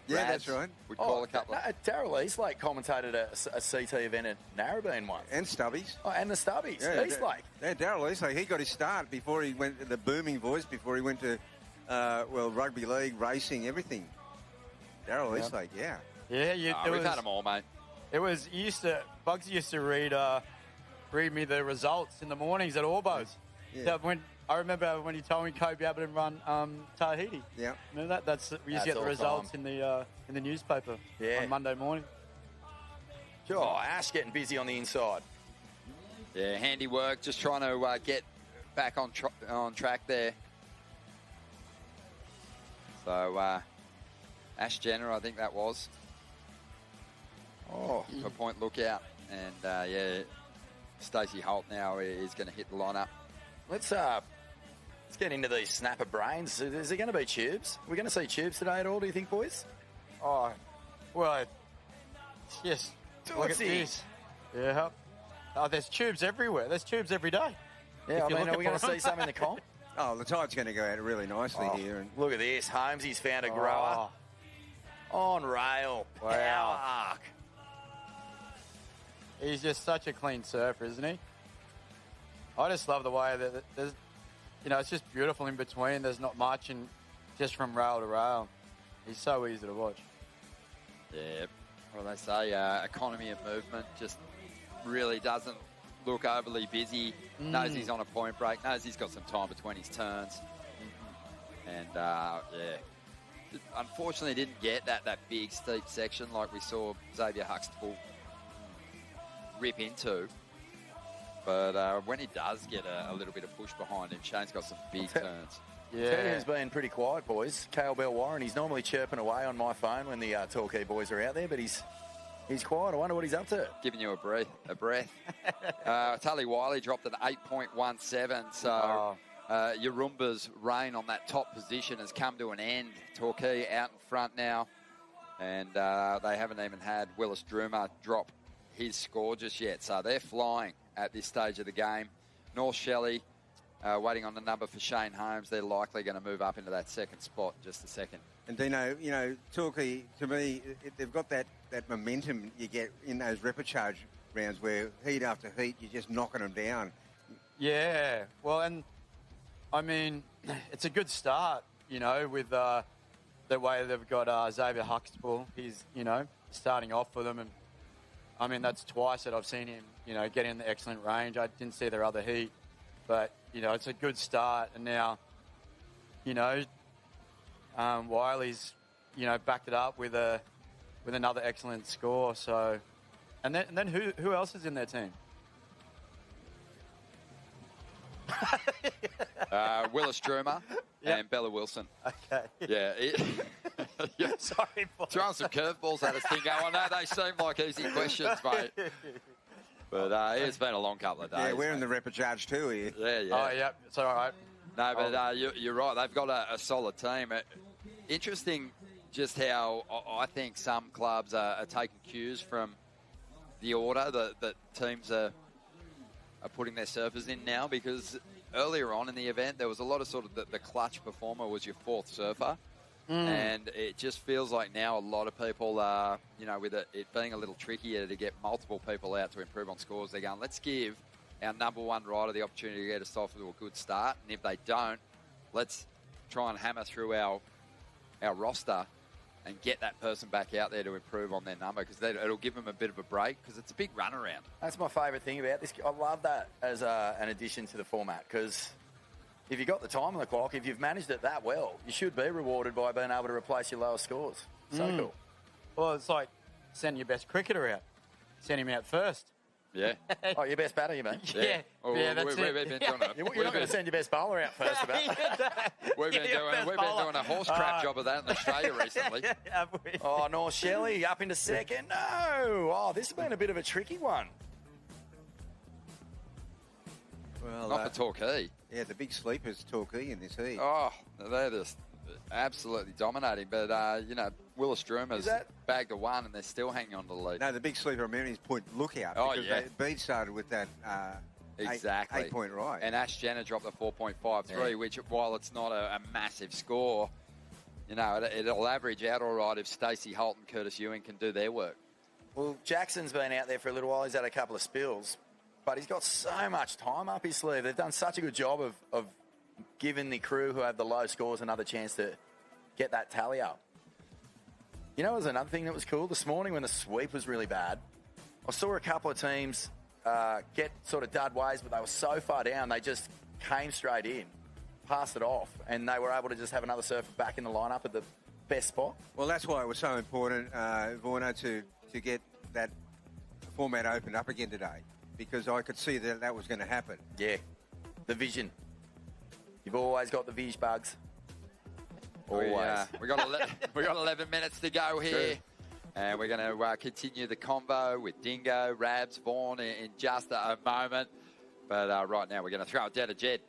Yeah, Raz that's right. Would call a couple of... Daryl Eastlake commentated a CT event at Narrabeen once. And Stubbies. Oh, and the Stubbies. Yeah, Eastlake. Yeah, Daryl Eastlake. He got his start before he went to the booming voice, before he went to, rugby league, racing, everything. Daryl Eastlake, yeah. Yeah, we've had them all, mate. It was, Bugs used to read me the results in the mornings at Orbo's. Yeah. So I remember when he told me Kobe Abbott run Tahiti. Yeah. Remember that? We used to get the results in the newspaper on Monday morning. Sure, Ash getting busy on the inside. Yeah, handy work, just trying to get back on track there. So, Ash Jenner, I think that was. Oh, a point lookout. And, Stacey Holt now is going to hit the lineup. Let's get into these snapper brains. Is there going to be tubes? Are we going to see tubes today at all, do you think, boys? Oh, well, yes. Look at this. Yeah. Oh, there's tubes everywhere. There's tubes every day. Yeah, I mean, are we going to see some in the comp? Oh, the tide's going to go out really nicely here. And look at this. Holmesy's found a grower. On rail. Wow. Power arc. He's just such a clean surfer, isn't he? I just love the way that there's, it's just beautiful in between. There's not much, and just from rail to rail, he's so easy to watch. Yeah, well, they say economy of movement just really doesn't look overly busy. Knows he's on a point break. Knows he's got some time between his turns. And unfortunately, didn't get that big steep section like we saw Xavier Huxtable rip into. But when he does get a little bit of push behind him, Shane's got some big turns. Yeah. Teddy has been pretty quiet, boys. Cale Bell Warren, he's normally chirping away on my phone when the Torquay boys are out there, but he's quiet. I wonder what he's up to. Giving you a breath. Tully Wiley dropped at 8.17, so Yarumba's reign on that top position has come to an end. Torquay out in front now, and they haven't even had Willis Druma drop his score just yet, so they're flying at this stage of the game. North Shelley waiting on the number for Shane Holmes. They're likely going to move up into that second spot in just a second. And Dino, Torquay, to me, they've got that momentum you get in those repechage rounds where heat after heat, you're just knocking them down. Yeah, well, and I mean, it's a good start, with the way they've got Xavier Huxtable. He's, starting off for them, and I mean, that's twice that I've seen him, get in the excellent range. I didn't see their other heat, but, it's a good start. And now, Wiley's, backed it up with another excellent score. So, and then who else is in their team? Willis Druma and Bella Wilson. Okay. Yeah. Sorry, boys. Throwing some curveballs at us, Dingo. I know they seem like easy questions, mate. But it's been a long couple of days. Yeah, we're in the repechage too here. Yeah. Oh, yeah. It's all right. No, but you're right. They've got a solid team. Interesting just how I think some clubs are taking cues from the order that teams are putting their surfers in now, because earlier on in the event, there was a lot of sort of the clutch performer was your fourth surfer. And it just feels like now a lot of people are, with it being a little trickier to get multiple people out to improve on scores, they're going, let's give our number one rider the opportunity to get us off to a good start. And if they don't, let's try and hammer through our roster and get that person back out there to improve on their number, because it'll give them a bit of a break, because it's a big run around. That's my favourite thing about this. I love that as an addition to the format, because if you've got the time on the clock, if you've managed it that well, you should be rewarded by being able to replace your lowest scores. So cool. Well, it's like sending your best cricketer out. sent him out first. Yeah. Oh, your best batter, you mean? Yeah. Oh, Yeah, that's we've it. been doing it. You're not going to send your best bowler out first, We've been doing a horse crap job of that in Australia recently. Oh, North Shelley up into second. No. Oh, this has been a bit of a tricky one. Well, Not for Torquay. Yeah, the big sleepers Torquay in this heat. Oh, they're just absolutely dominating. But, Willis Droomer's bagged a one and they're still hanging on to the lead. No, the big sleeper on Memory's Point Lookout. Oh, because yeah. Bede started with that Exactly. 8-point ride. And Ash Jenner dropped a 4.53, which, while it's not a massive score, it'll average out all right if Stacey Holt and Curtis Ewing can do their work. Well, Jackson's been out there for a little while. He's had a couple of spills, but he's got so much time up his sleeve. They've done such a good job of giving the crew who have the low scores another chance to get that tally up. You know, there's another thing that was cool this morning when the sweep was really bad. I saw a couple of teams get sort of dud ways, but they were so far down, they just came straight in, passed it off, and they were able to just have another surfer back in the lineup at the best spot. Well, that's why it was so important, Vorno, to get that format opened up again today, because I could see that was going to happen. Yeah, the vision. You've always got the vision bugs. Always. We got 11 minutes to go here. True. And we're going to continue the convo with Dingo, Rabs, Vaughan in just a moment. But right now we're going to throw it down to Jed.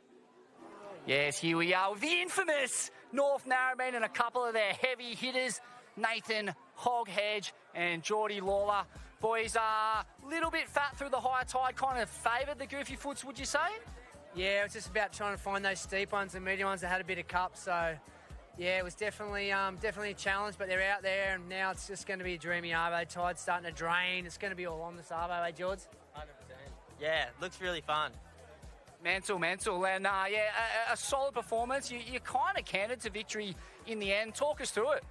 Yes, here we are with the infamous North Narrabeen and a couple of their heavy hitters, Nathan Hoghedge and Geordie Lawler. Boys are a little bit fat through the high tide, kind of favoured the Goofy Foots, would you say? Yeah, it's just about trying to find those steep ones and medium ones that had a bit of cup. So, yeah, it was definitely a challenge, but they're out there, and now it's just going to be a dreamy arvo. Tide's starting to drain. It's going to be all on this arvo, eh, George? 100%. Yeah, looks really fun. Mental. And, a solid performance. You kind of canted to victory in the end. Talk us through it.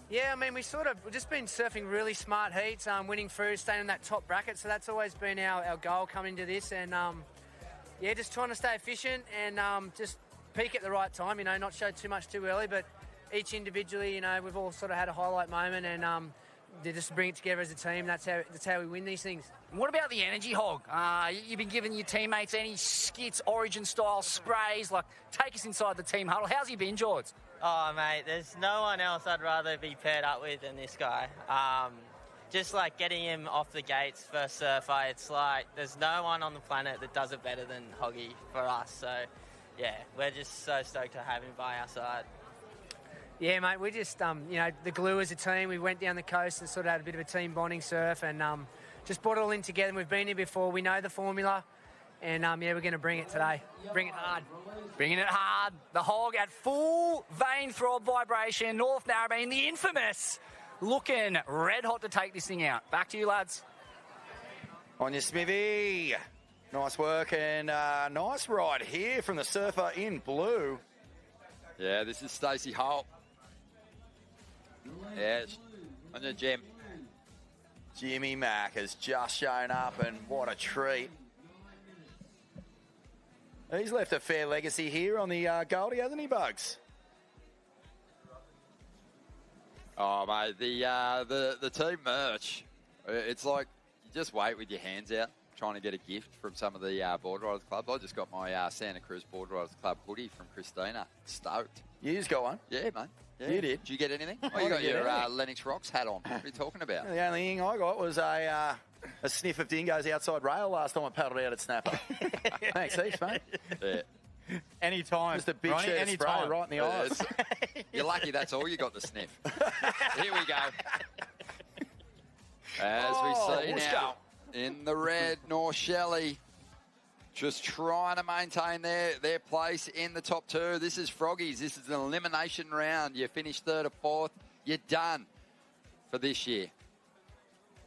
Yeah, I mean, we've just been surfing really smart heats, winning through, staying in that top bracket. So that's always been our goal coming to this. And, just trying to stay efficient and just peak at the right time, not show too much too early. But each individually, we've all sort of had a highlight moment and just bring it together as a team. That's how we win these things. What about the energy, Hog? You've been giving your teammates any skits, Origin-style sprays? Like, take us inside the team huddle. How's he been, George? Oh, mate, there's no one else I'd rather be paired up with than this guy. Just like getting him off the gates first surfer, it's like there's no one on the planet that does it better than Hoggy for us. So, yeah, we're just so stoked to have him by our side. Yeah, mate, we just, the glue as a team. We went down the coast and sort of had a bit of a team bonding surf and just brought it all in together. We've been here before. We know the formula. And, we're going to bring it today. Bring it hard. Bringing it hard. The Hog at full vein throb vibration. North Narrabeen, the infamous, looking red hot to take this thing out. Back to you, lads. On your Smithy. Nice work and nice ride here from the surfer in blue. Yeah, this is Stacey Holt. Yeah, on your gem. Jimmy Mack has just shown up and what a treat. He's left a fair legacy here on the Goldie, hasn't he, Bugs? Oh, mate, the team merch, it's like you just wait with your hands out trying to get a gift from some of the Boardriders clubs. I just got my Santa Cruz Boardriders Club hoodie from Christina. Stoked. You just got one? Yeah, mate. Yeah. You did. Did you get anything? Oh, you got your Lennox Rocks hat on. What are you talking about? The only thing I got was a sniff of dingoes outside rail last time I paddled out at Snapper. Thanks, heaps, mate. Yeah. Anytime. Just a big Ronnie, share of spray right in the eyes. You're lucky that's all you got to sniff. Here we go. As we see now, in the red, North Shelley just trying to maintain their place in the top two. This is Froggies. This is an elimination round. You finish third or fourth, you're done for this year.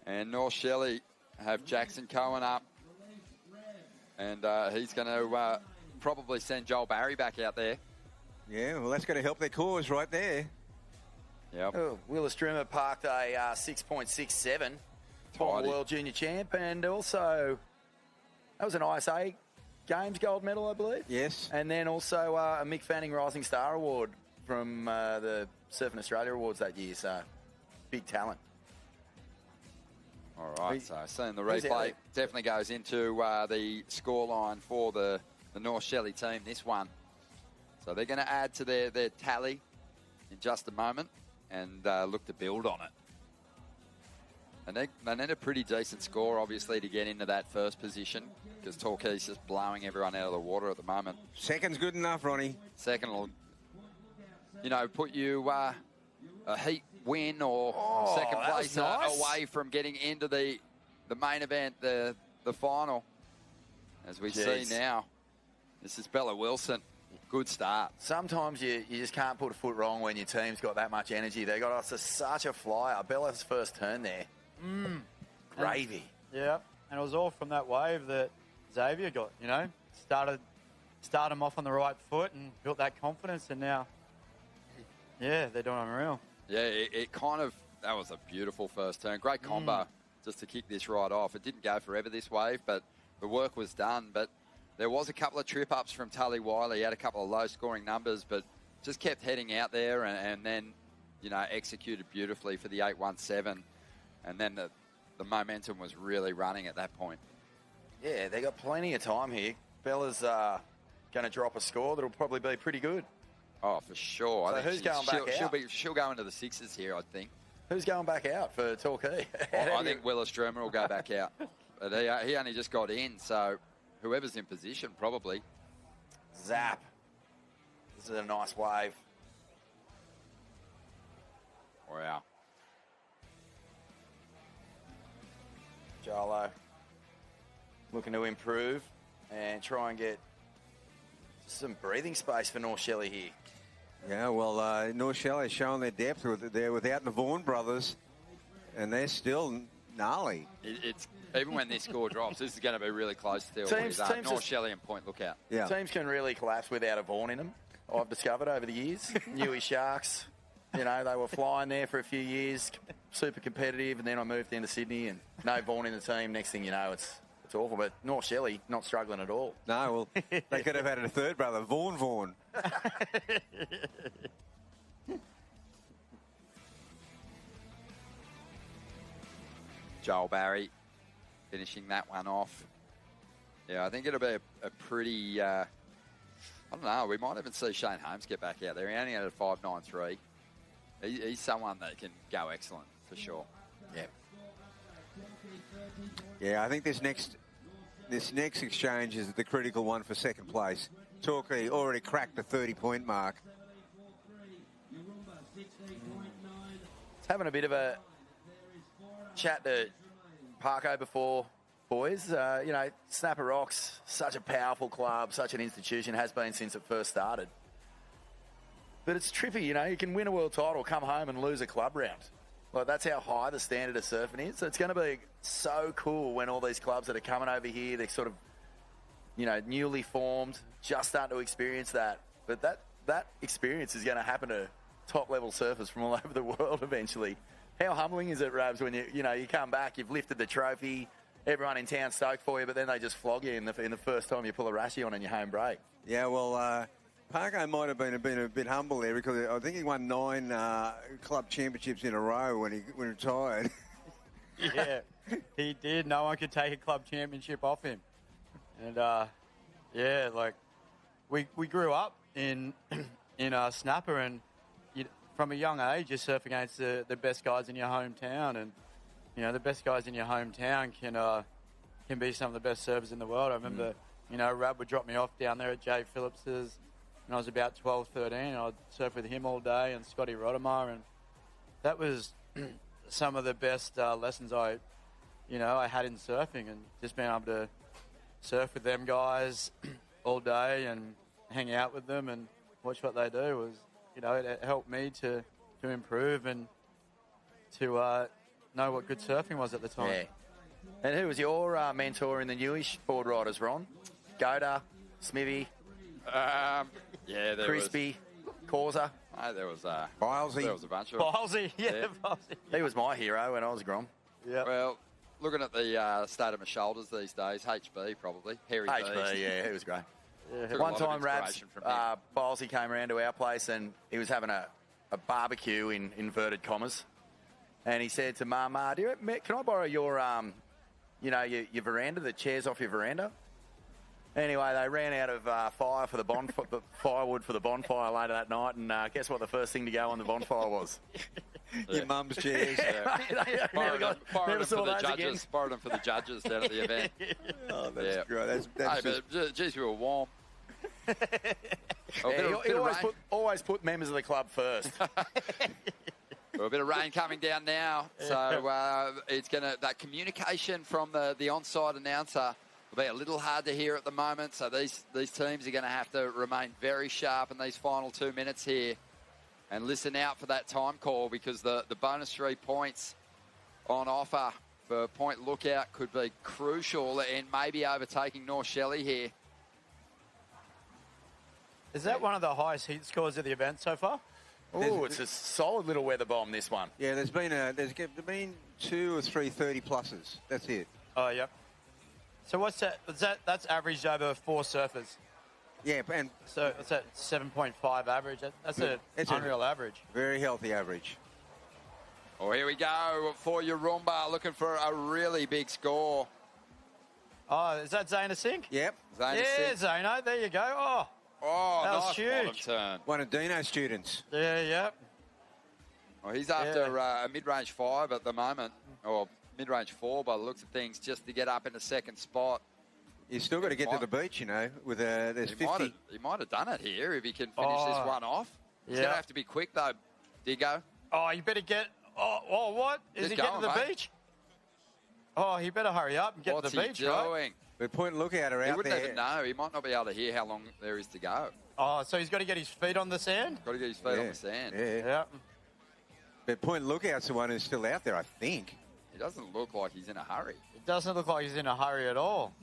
And North Shelley have Jackson Cohen up. And he's going to probably send Joel Barry back out there. Yeah, well, that's going to help their cause right there. Yep. Oh, Willis Dreamer parked a 6.67. Former World Junior Champ, and also that was an ISA Games gold medal, I believe. Yes. And then also a Mick Fanning Rising Star Award from the Surfing Australia Awards that year, so big talent. All right, so seeing the Who's replay out? definitely goes into the scoreline for the North Shelley team, this one. So they're going to add to their tally in just a moment and look to build on it. And they need a pretty decent score, obviously, to get into that first position because Torquay's just blowing everyone out of the water at the moment. Second's good enough, Ronnie. Second will, put you a heat win or second that place was nice. away from getting into the main event, the final. As we see now, this is Bella Wilson. Good start. Sometimes you just can't put a foot wrong when your team's got that much energy. They got us such a flyer. Bella's first turn there. Gravy. Yeah, and it was all from that wave that Xavier got, started him off on the right foot and built that confidence, and now, they're doing unreal. Yeah, it kind of, that was a beautiful first turn. Great combo just to kick this right off. It didn't go forever this wave, but the work was done. But there was a couple of trip-ups from Tully Wiley. He had a couple of low-scoring numbers, but just kept heading out there and then, executed beautifully for the 817. And then the momentum was really running at that point. Yeah, they got plenty of time here. Bella's going to drop a score that'll probably be pretty good. Oh, for sure. So who's going back out? She'll go into the sixes here, I think. Who's going back out for Torquay? I think Willis Drummer will go back out. But he only just got in, so whoever's in position, probably. Zap. This is a nice wave. Wow. Jalo looking to improve and try and get some breathing space for North Shelley here. Yeah, well, North Shelley showing their depth they're without the Vaughan brothers, and they're still gnarly. It's even when this score drops, this is going to be really close still. Teams North Shelley and Point Lookout. Yeah. Teams can really collapse without a Vaughan in them, I've discovered over the years. Newey Sharks, they were flying there for a few years, super competitive, and then I moved into Sydney and no Vaughan in the team. Next thing you know, it's awful. But North Shelley, not struggling at all. No, well, they could have had a third brother, Vaughan. Joel Barry finishing that one off. Yeah, I think it'll be a pretty, I don't know, we might even see Shane Holmes get back out there. He only had a 5.93. He's someone that can go excellent, for sure. Yeah. Yeah, I think this next exchange is the critical one for second place. Torquay already cracked the 30-point mark. Having a bit of a chat to Parko before, boys. Snapper Rocks, such a powerful club, such an institution, has been since it first started. But it's trippy, you can win a world title, come home and lose a club round. Like, that's how high the standard of surfing is. So it's going to be so cool when all these clubs that are coming over here, they're sort of, newly formed, just starting to experience that. But that experience is going to happen to top-level surfers from all over the world eventually. How humbling is it, Rabs, when you come back, you've lifted the trophy, everyone in town stoked for you, but then they just flog you in the first time you pull a rashy on in your home break. Yeah, well, Parko might have been a bit humble there because I think he won 9 club championships in a row when he retired. Yeah, he did. No one could take a club championship off him. And, we grew up in Snapper, and from a young age, you surf against the best guys in your hometown. And, the best guys in your hometown can be some of the best surfers in the world. I remember, Rab would drop me off down there at Jay Phillips's when I was about 12, 13. I'd surf with him all day and Scotty Rodimer, and that was some of the best lessons I had in surfing, and just being able to surf with them guys all day and hang out with them and watch what they do was, it helped me to improve and to know what good surfing was at the time. Yeah. And who was your mentor in the newish Boardriders, Ron? Goda, Smithy? There Crispy, Causa. There was Bilesy. There was a bunch of Bilesy, Bilesy. He was my hero when I was Grom. Yeah. Well, looking at the state of my shoulders these days, HB probably. Harry HB, Beast. yeah, he was great. Took One a lot of time, Rabs, inspiration from him. Bilesy came around to our place and he was having a barbecue in inverted commas. and he said to Mum, can I borrow your, your veranda, the chairs off your veranda? Anyway, they ran out of firewood for the bonfire later that night, and guess what the first thing to go on the bonfire was? Your mum's chairs. Borrowed them for the judges down at the event. Oh, that's great. But geez, we were warm. He always put members of the club first. A bit of rain coming down now, so it's that communication from the onside announcer will be a little hard to hear at the moment. So these teams are going to have to remain very sharp in these final 2 minutes here, and listen out for that time call, because the bonus 3 points on offer for Point Lookout could be crucial in maybe overtaking North Shelley here. Is that one of the highest heat scores of the event so far? Oh, it's a solid little weather bomb, this one. Yeah, there's been 2 or 3 30-pluses. That's it. Oh, yep. So what's that? That's averaged over 4 surfers. Yeah, and so it's at 7.5 average. That's an unreal average. Very healthy average. Oh, here we go for Yarumba, looking for a really big score. Oh, is that Zayna Sink? Yep. Zayna, there you go. Oh, that was nice huge. bottom turn. One of Dino's students. Yeah. Well, he's after a mid-range 5 at the moment, or mid-range 4 by the looks of things, just to get up in the second spot. He's still got to get to the beach, with there's 50. He might have done it here if he can finish this one off. He's going to have to be quick, though, Diggo. Oh, you better get... Oh, what? Is he getting to the beach? Oh, he better hurry up and get to the beach, right? But Point Lookout are out there. He wouldn't even know. He might not be able to hear how long there is to go. Oh, so he's got to get his feet on the sand? Got to get his feet on the sand. Yeah. But Point Lookout's the one who's still out there, I think. He doesn't look like he's in a hurry. It doesn't look like he's in a hurry at all.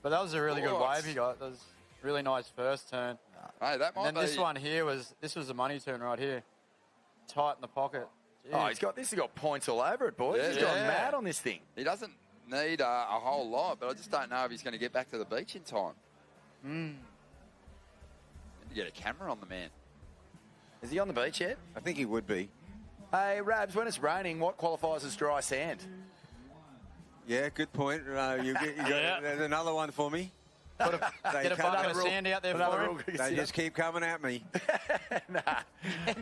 But that was a really good wave he got. That was a really nice first turn. Hey, that might and then this one here was a money turn right here. Tight in the pocket. Jeez. Oh, this has got points all over it, boys. He's gone mad on this thing. He doesn't need a whole lot, but I just don't know if he's going to get back to the beach in time. Need to get a camera on the man. Is he on the beach yet? I think he would be. Hey, Rabs, when it's raining, what qualifies as dry sand? Yeah, good point. There's another one for me. Get a bucket of sand out there for him. They just keep coming at me. Nah,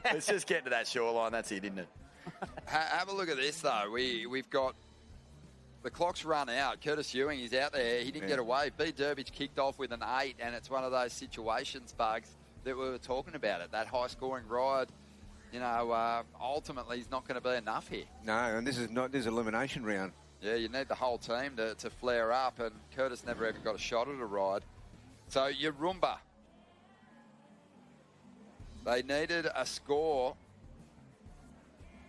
let's just get to that shoreline. That's it, isn't it? Have a look at this, though. We've got the clock's run out. Curtis Ewing is out there. He didn't get away. B. Durbridge kicked off with an 8, and it's one of those situations, Bugs, that we were talking about it. That high-scoring ride, ultimately is not going to be enough here. No, and this is elimination round. Yeah, you need the whole team to flare up, and Curtis never even got a shot at a ride. So Yarumba, they needed a score,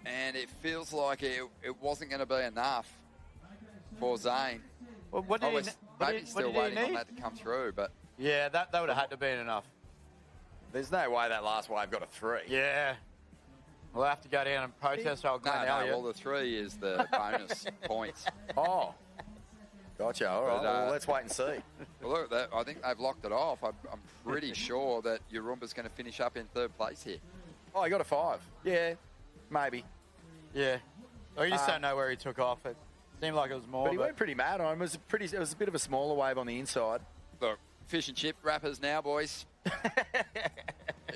and it feels like it wasn't going to be enough for Zane. Well, what did maybe still waiting on that to come through, but yeah, that would have had to be enough. There's no way that last wave got a 3. Yeah. We'll have to go down and protest old Glenn Elliott. Well, the 3 is the bonus points. Oh. Gotcha. All right. Well, let's wait and see. Well, look, I think they've locked it off. I'm pretty sure that Yarumba's going to finish up in 3rd place here. Oh, he got a 5. Yeah, maybe. Yeah. Well, you just don't know where he took off. It seemed like it was more. But he went pretty mad on him. It was a bit of a smaller wave on the inside. Look, fish and chip wrappers now, boys.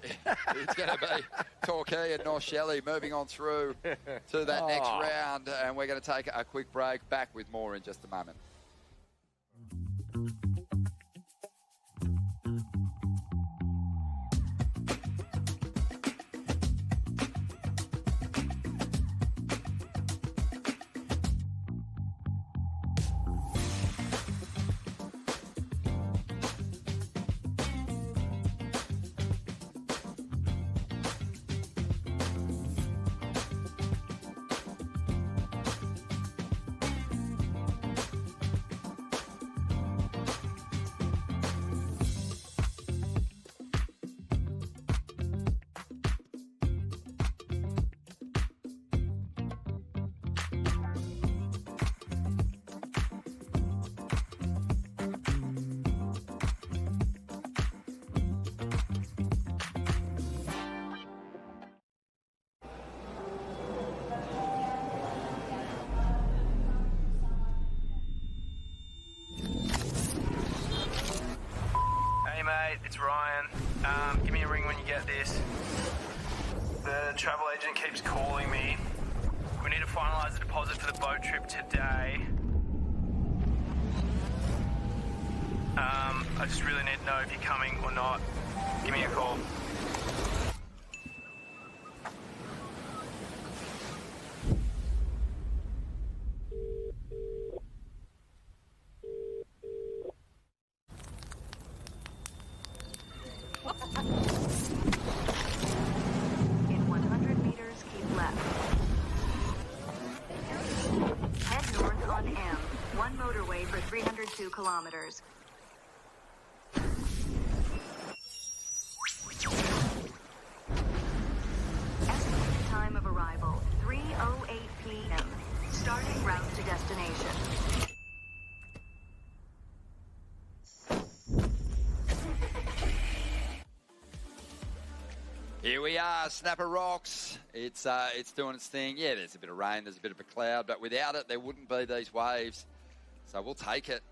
It's going to be Torquay and North Shelley moving on through to that next round, and we're going to take a quick break. Back with more in just a moment. mate. It's Ryan. Give me a ring when you get this. The travel agent keeps calling me. We need to finalise the deposit for the boat trip today. I just really need to know if you're coming or not. Give me a call. In 100 meters, keep left. Head north on M. One motorway for 302 kilometers. Estimated time of arrival, 3:08 p.m. Starting route to destination. Here we are, Snapper Rocks. It's doing its thing. Yeah, there's a bit of rain, there's a bit of a cloud, but without it, there wouldn't be these waves. So we'll take it,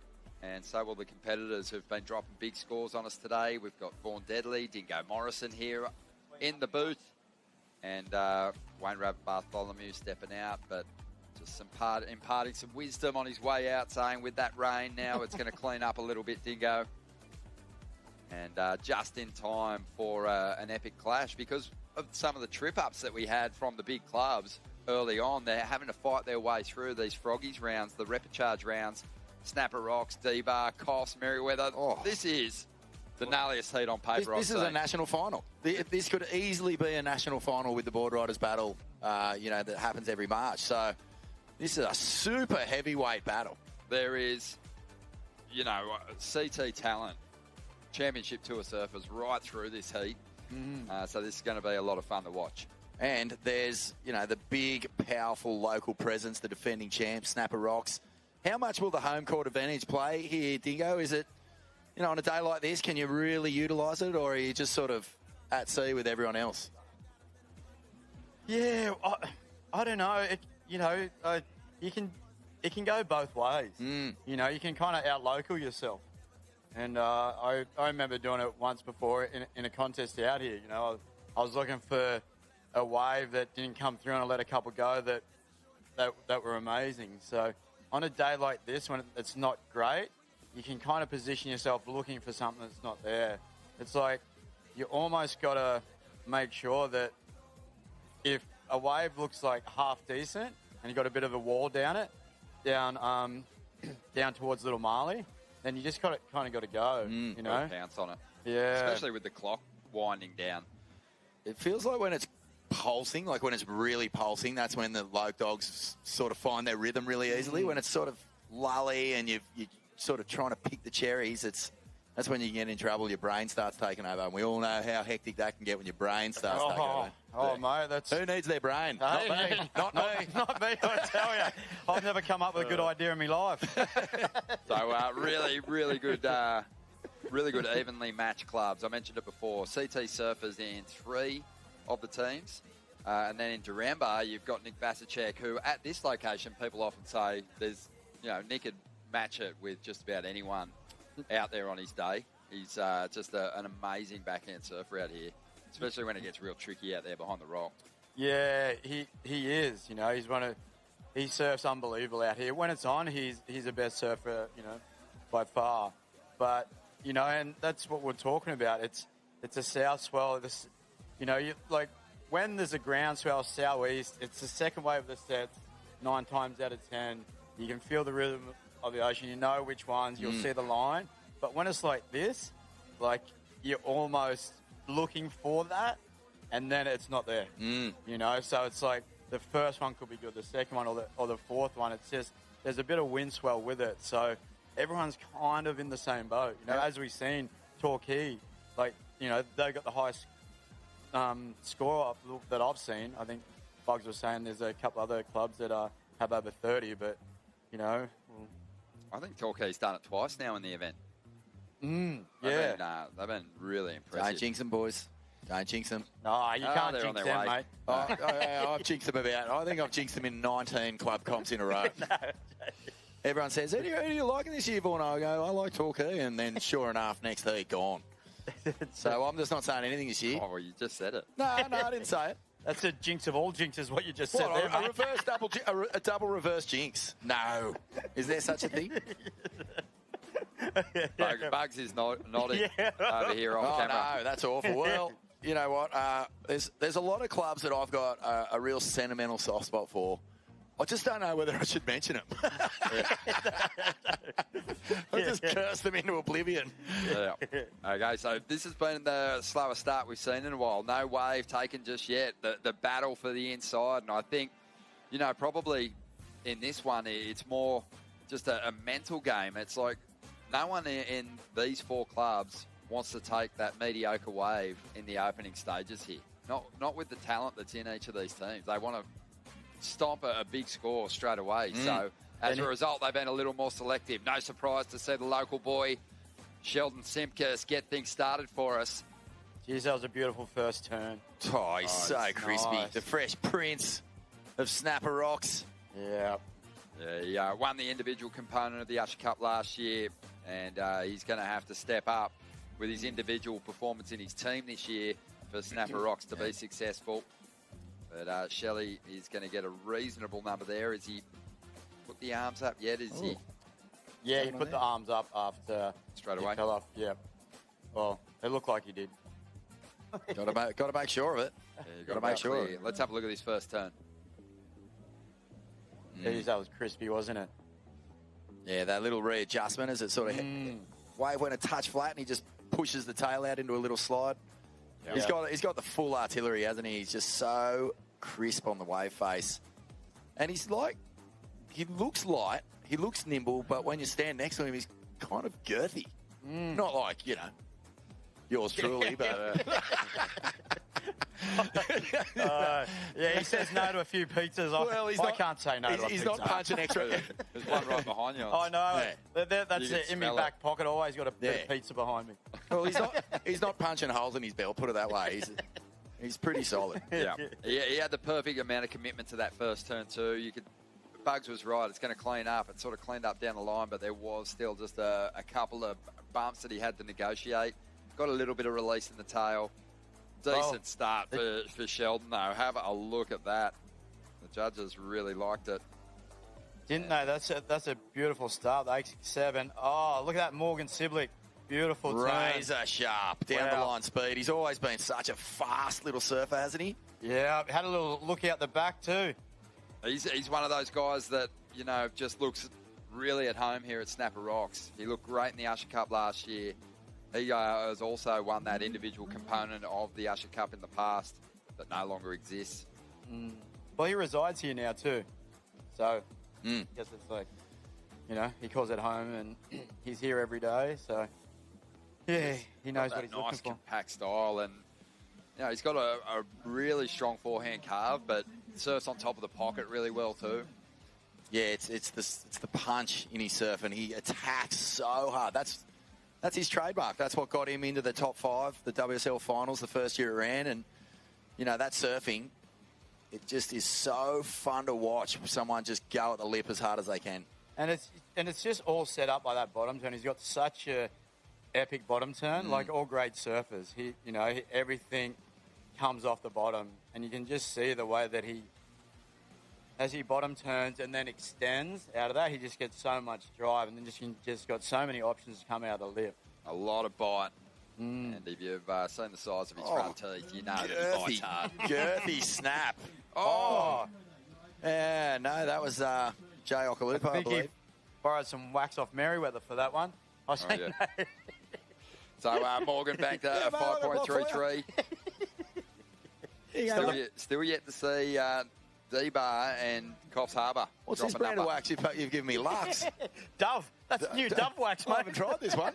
and so will the competitors who've been dropping big scores on us today. We've got Born Deadly, Dingo Morrison here in the booth, and Wayne Rabbit Bartholomew stepping out, but just imparting some wisdom on his way out, saying with that rain now, it's going to clean up a little bit, Dingo. And just in time for an epic clash because of some of the trip-ups that we had from the big clubs early on. They're having to fight their way through these Froggies rounds, the Repicharge rounds, Snapper Rocks, D-Bar, Koss, Merriweather. Oh. This is the gnarliest heat on paper. This is a national final. This could easily be a national final with the Boardriders battle, that happens every March. So this is a super heavyweight battle. There is, CT talent. Championship Tour surfers right through this heat. So this is going to be a lot of fun to watch. And there's, the big, powerful local presence, the defending champs, Snapper Rocks. How much will the home court advantage play here, Dingo? Is it, on a day like this, can you really utilise it, or are you just sort of at sea with everyone else? Yeah, I don't know. It can go both ways. You can kind of out-local yourself. And I remember doing it once before in a contest out here. I was looking for a wave that didn't come through, and I let a couple go that were amazing. So on a day like this, when it's not great, you can kind of position yourself looking for something that's not there. It's like you almost got to make sure that if a wave looks like half decent and you've got a bit of a wall down towards Little Marley, then you just kind of got to go, Pounce on it. Yeah. Especially with the clock winding down. It feels like when it's pulsing, like when it's really pulsing, that's when the Loke dogs sort of find their rhythm really easily. When it's sort of lully and you're sort of trying to pick the cherries, that's when you get in trouble. Your brain starts taking over. And we all know how hectic that can get when your brain starts taking over. Oh, mate, that's... Who needs their brain? Hey, not me. Not me. Not me, I tell you. I've never come up with a good idea in my life. So, really good evenly matched clubs. I mentioned it before. CT Surfers in 3 of the teams. And then in Durambar, you've got Nick Vasicek, who at this location, people often say Nick could match it with just about anyone out there on his day. He's just an amazing backhand surfer out here, especially when it gets real tricky out there behind the rock. Yeah, he is. He surfs unbelievable out here. When it's on, he's the best surfer, by far. But and that's what we're talking about. It's a south swell. When there's a ground swell southeast, it's the second wave of the sets 9 times out of 10. You can feel the rhythm of the ocean. You know which ones. You'll see the line. But when it's like this, you're almost looking for that, and then it's not there. So it's like the first one could be good, the second one or the fourth one. It's just there's a bit of wind swell with it. So everyone's kind of in the same boat. As we've seen, Torquay, they've got the highest score that I've seen. I think Bugs was saying there's a couple other clubs that have over 30, but I think Torquay's done it twice now in the event. Yeah. They've been really impressive. Don't jinx them, boys. Don't jinx them. No, you can't jinx them, mate. I've jinxed them I think I've jinxed them in 19 club comps in a row. Everyone says, who do you liking this year, Vaughan? I go, I like Torquay. And then sure enough, next heat, gone. So I'm just not saying anything this year. Oh, well, you just said it. No, I didn't say it. That's a jinx of all jinxes, what you just What, said there, a reverse double, a double reverse jinx? No. Is there such a thing? Bugs is nodding over here off camera. No, that's awful. Well, you know what? There's a lot of clubs that I've got a real sentimental soft spot for. I just don't know whether I should mention them. I just cursed them into oblivion. Yeah. Okay, so this has been the slowest start we've seen in a while. No wave taken just yet. The battle for the inside, and I think, you know, probably in this one, it's more just a mental game. It's like no one in these four clubs wants to take that mediocre wave in the opening stages here. Not with the talent that's in each of these teams. They want to stomp a big score straight away. So as a result, they've been a little more selective. No surprise to see the local boy, Sheldon Simkus, get things started for us. Jeez, that was a beautiful first turn. Oh, he's so crispy. Nice. The fresh prince of Snapper Rocks. Yeah. He won the individual component of the Usher Cup last year, and he's going to have to step up with his individual performance in his team this year for Snapper Rocks to be successful. But Shelley is going to get a reasonable number there. Has he put the arms up yet? Is he? Yeah, he put the arms up after straight away. Fell off. Yeah. Well, it looked like he did. Got to make sure of it. Yeah, got to make sure. Let's have a look at this first turn. Jeez, that was crispy, wasn't it? Yeah, that little readjustment as it sort of wave went a touch flat and he just pushes the tail out into a little slide. Yeah. He's got the full artillery, hasn't he? He's just so crisp on the wave face. And he looks light, he looks nimble, but when you stand next to him, he's kind of girthy. Not like, you know, yours truly, but... yeah, he says no to a few pizzas. I can't say no to a pizza. He's not punching extra. There's one right behind you. I know. Yeah. That's it. In my back pocket, always got a bit of pizza behind me. Well, he's not punching holes in his belt, put it that way. He's pretty solid. Yeah. He had the perfect amount of commitment to that first turn too. Bugs was right. It's going to clean up. It sort of cleaned up down the line, but there was still just a couple of bumps that he had to negotiate. Got a little bit of release in the tail. Decent start for Sheldon, though. Have a look at that. The judges really liked it. Didn't they? That's a beautiful start. The 867. Oh, look at that Morgan Siblick. Beautiful turn. Razor sharp down the line speed. He's always been such a fast little surfer, hasn't he? Yeah, had a little look out the back too. He's one of those guys that, you know, just looks really at home here at Snapper Rocks. He looked great in the Usher Cup last year. He has also won that individual component of the Usher Cup in the past that no longer exists. Well, he resides here now too. So, I guess it's like, you know, he calls it home and he's here every day. So, yeah, he knows what he's looking for. Nice compact style, and, you know, he's got a really strong forehand carve, but surfs on top of the pocket really well too. Yeah, it's the punch in his surf, and he attacks so hard. That's his trademark. That's what got him into the top 5, the WSL finals, the first year it ran. And, you know, that surfing, it just is so fun to watch someone just go at the lip as hard as they can. And it's just all set up by that bottom turn. He's got such a epic bottom turn, like all great surfers. Everything comes off the bottom, and you can just see the way that as he bottom turns and then extends out of that, he just gets so much drive, and then just got so many options to come out of the lip. A lot of bite. And if you've seen the size of his front teeth, you know that he bites hard. Girthy snap. Oh. Yeah, no, that was Jay Okalupa, I believe. He borrowed some wax off Merriweather for that one. I was saying no. So Morgan banked a 5.33. Still yet to see D-Bar and Coffs Harbour. What's this brand of wax you've given me? Lux? Dove. That's new Dove wax, mate. I haven't tried this one.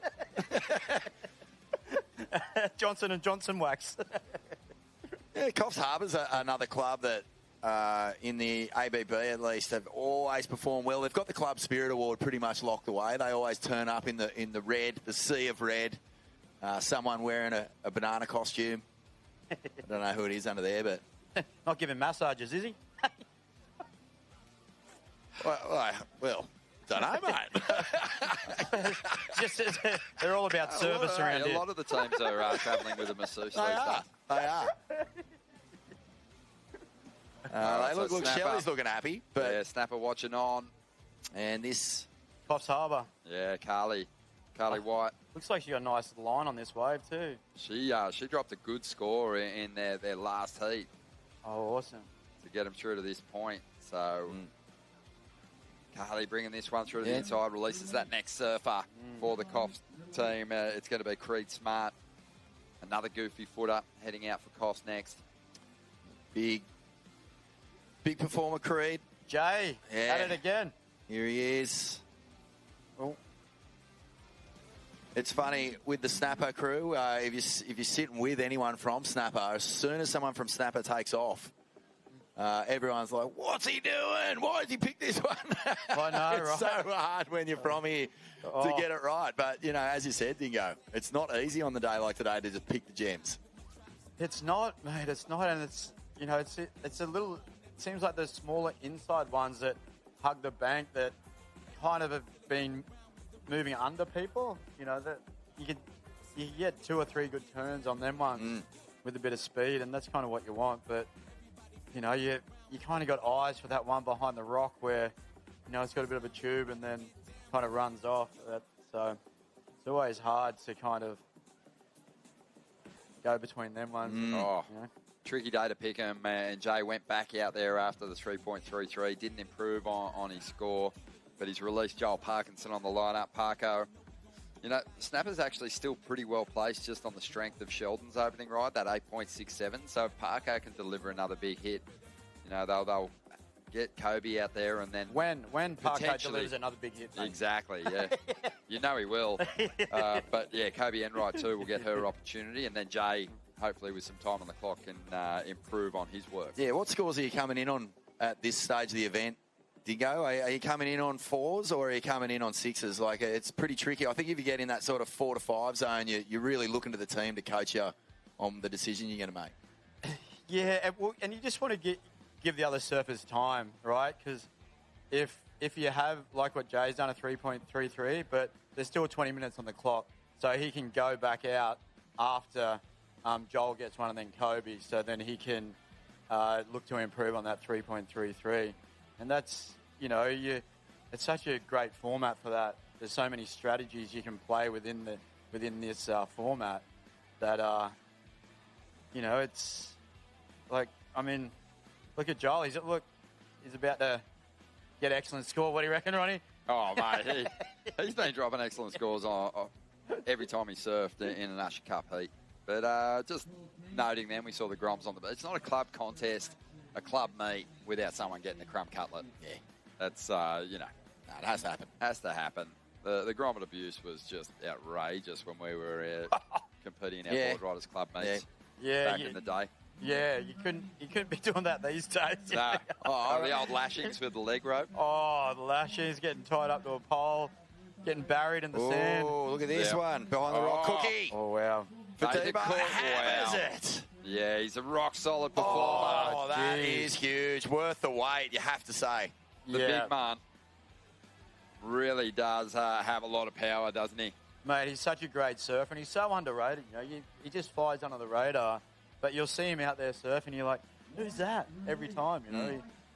Johnson & Johnson wax. Yeah, Coffs Harbour's another club that, in the ABB at least, have always performed well. They've got the Club Spirit Award pretty much locked away. They always turn up in the red, the sea of red. Someone wearing a banana costume. I don't know who it is under there, but... Not giving massages, is he? Well, Don't know, mate. They're all about service around here. A lot of the teams are travelling with a masseuse. They are. Look, Shelley's looking happy. But yeah, Snapper watching on. And this... Coffs Harbour. Yeah, Carly White. Looks like she got a nice line on this wave too. She dropped a good score in their last heat. Oh, awesome. To get them through to this point. So Carly bringing this one through to the inside, releases that next surfer for the Coffs team. It's going to be Creed Smart. Another goofy footer heading out for Coffs next. Big performer, Creed. Jay, at it again. Here he is. Oh. It's funny with the Snapper crew. If you're sitting with anyone from Snapper, as soon as someone from Snapper takes off, everyone's like, "What's he doing? Why did he pick this one?" I know, it's right? so hard when you're from here to get it right. But as you said, Dingo, it's not easy on the day like today to just pick the gems. It's not, mate. It's not, and it's it's a little. It seems like the smaller inside ones that hug the bank that kind of have been moving under people. That you get 2 or 3 good turns on them ones with a bit of speed, and that's kind of what you want. But you kind of got eyes for that one behind the rock where it's got a bit of a tube and then kind of runs off. So it's always hard to kind of go between them ones. Tricky day to pick him, and Jay went back out there after the 3.33. Didn't improve on his score, but he's released Joel Parkinson on the lineup. Parko, Snapper's actually still pretty well placed just on the strength of Sheldon's opening ride, that 8.67. So if Parko can deliver another big hit, they'll get Kobe out there, and then when Parko delivers another big hit, mate. Exactly, yeah. He will. But yeah, Kobe Enright too will get her opportunity, and then Jay, hopefully with some time on the clock, can improve on his work. Yeah, what scores are you coming in on at this stage of the event, Dingo? Are you coming in on 4s or are you coming in on 6s? Like, it's pretty tricky. I think if you get in that sort of 4 to 5 zone, you're really looking to the team to coach you on the decision you're going to make. Yeah, and you just want to give the other surfers time, right? Because if you have, like what Jay's done, a 3.33, but there's still 20 minutes on the clock, so he can go back out after Joel gets one and then Kobe, so then he can look to improve on that 3.33. And that's, it's such a great format for that. There's so many strategies you can play within this format that, it's like, look at Joel. He's about to get excellent score. What do you reckon, Ronnie? Oh, mate, he's been dropping excellent scores on every time he surfed in an Usher Cup heat. But just noting then, we saw the Groms on the... It's not a club contest, a club meet without someone getting a crumb cutlet. Yeah. That's, it has to happen. Has to happen. The Grommet abuse was just outrageous when we were competing in our Boardriders club meets back in the day. Yeah, you couldn't be doing that these days. No. The old lashings with the leg rope. Oh, the lashings getting tied up to a pole, getting buried in the sand. Oh, look at this one behind the rock. Cookie. Oh, wow. Fatiba hammers it. Yeah, he's a rock solid performer. Oh, that is huge. Worth the wait, you have to say. The big man really does have a lot of power, doesn't he? Mate, he's such a great surfer, and he's so underrated. He just flies under the radar, but you'll see him out there surfing, you're like, who's that? Every time,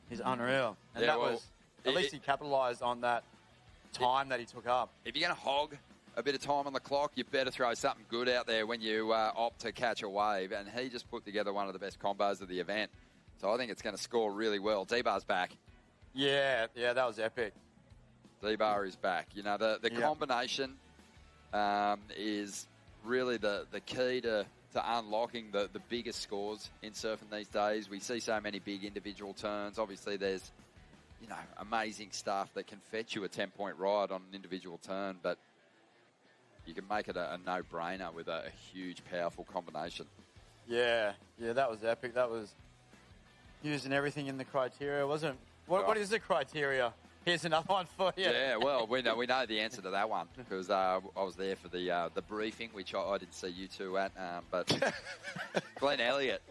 he's unreal. And at least he capitalised on that time that he took up. If you're going to hog a bit of time on the clock, you better throw something good out there when you opt to catch a wave. And he just put together one of the best combos of the event. So I think it's going to score really well. D-Bar's back. Yeah, that was epic. D-Bar is back. The combination is really the key to unlocking the biggest scores in surfing these days. We see so many big individual turns. Obviously, there's amazing stuff that can fetch you a 10-point ride on an individual turn, but you can make it a no-brainer with a huge, powerful combination. Yeah, that was epic. That was using everything in the criteria, wasn't it? What is the criteria? Here's another one for you. Yeah, well, we know the answer to that one because I was there for the briefing, which I didn't see you two at, but Glenn Elliott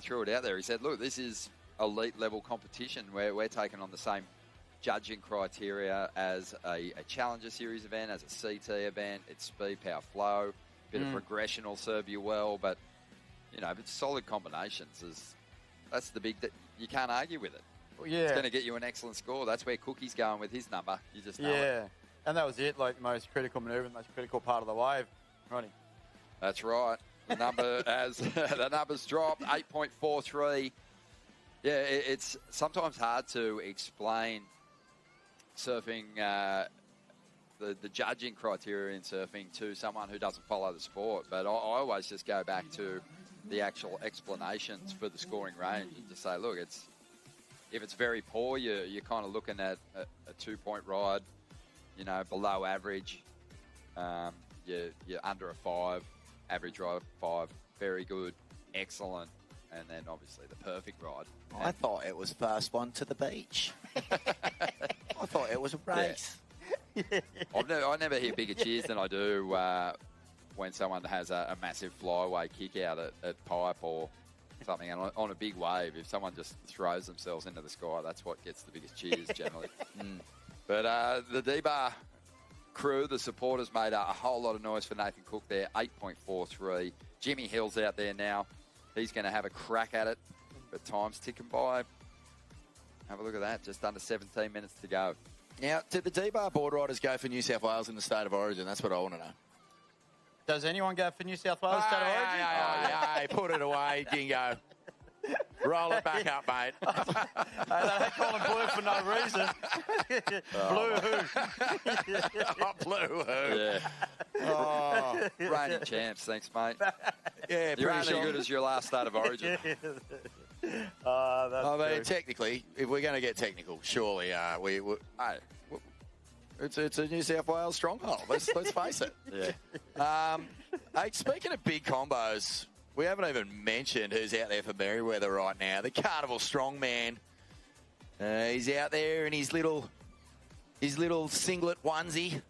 threw it out there. He said, look, this is elite level competition where we're taking on the same judging criteria as a Challenger Series event, as a CT event. It's speed, power, flow. Bit of progression will serve you well, but, you know, if it's solid combinations, that's the big... You can't argue with it. Well, yeah. It's going to get you an excellent score. That's where Cookie's going with his number. You just know it. Yeah, and that was it, like the most critical manoeuvre, the most critical part of the wave. Ronnie. That's right. The number the numbers dropped, 8.43. Yeah, it's sometimes hard to explain surfing, the judging criteria in surfing to someone who doesn't follow the sport. But I always just go back to the actual explanations for the scoring range and just say, look, if it's very poor, you're kind of looking at a 2-point ride, you know, below average. You're under a 5, average ride 5, very good, excellent, and then obviously the perfect ride. I thought it was first one to the beach. I thought it was a race. Yeah. I never hear bigger cheers than I do when someone has a massive flyaway kick out at pipe or something, and on a big wave, if someone just throws themselves into the sky, that's what gets the biggest cheers generally. But the D-Bar crew, the supporters, made a whole lot of noise for Nathan Cook there, 8.43. Jimmy Hill's out there now. He's going to have a crack at it, but time's ticking by. Have a look at that, just under 17 minutes to go. Now, did the D-Bar Boardriders go for New South Wales in the State of Origin? That's what I want to know. Does anyone go for New South Wales State of Origin? Hey, put it away, Dingo. Roll it back up, mate. They call him blue for no reason. Blue who? Blue who? Yeah. Oh, reigning champs, thanks, mate. Yeah, you're pretty only good as your last State of Origin. I mean, technically, if we're going to get technical, surely it's a New South Wales stronghold. Let's face it. Yeah. Hey, speaking of big combos, we haven't even mentioned who's out there for Merryweather right now. The Carnival Strongman. He's out there in his little singlet onesie.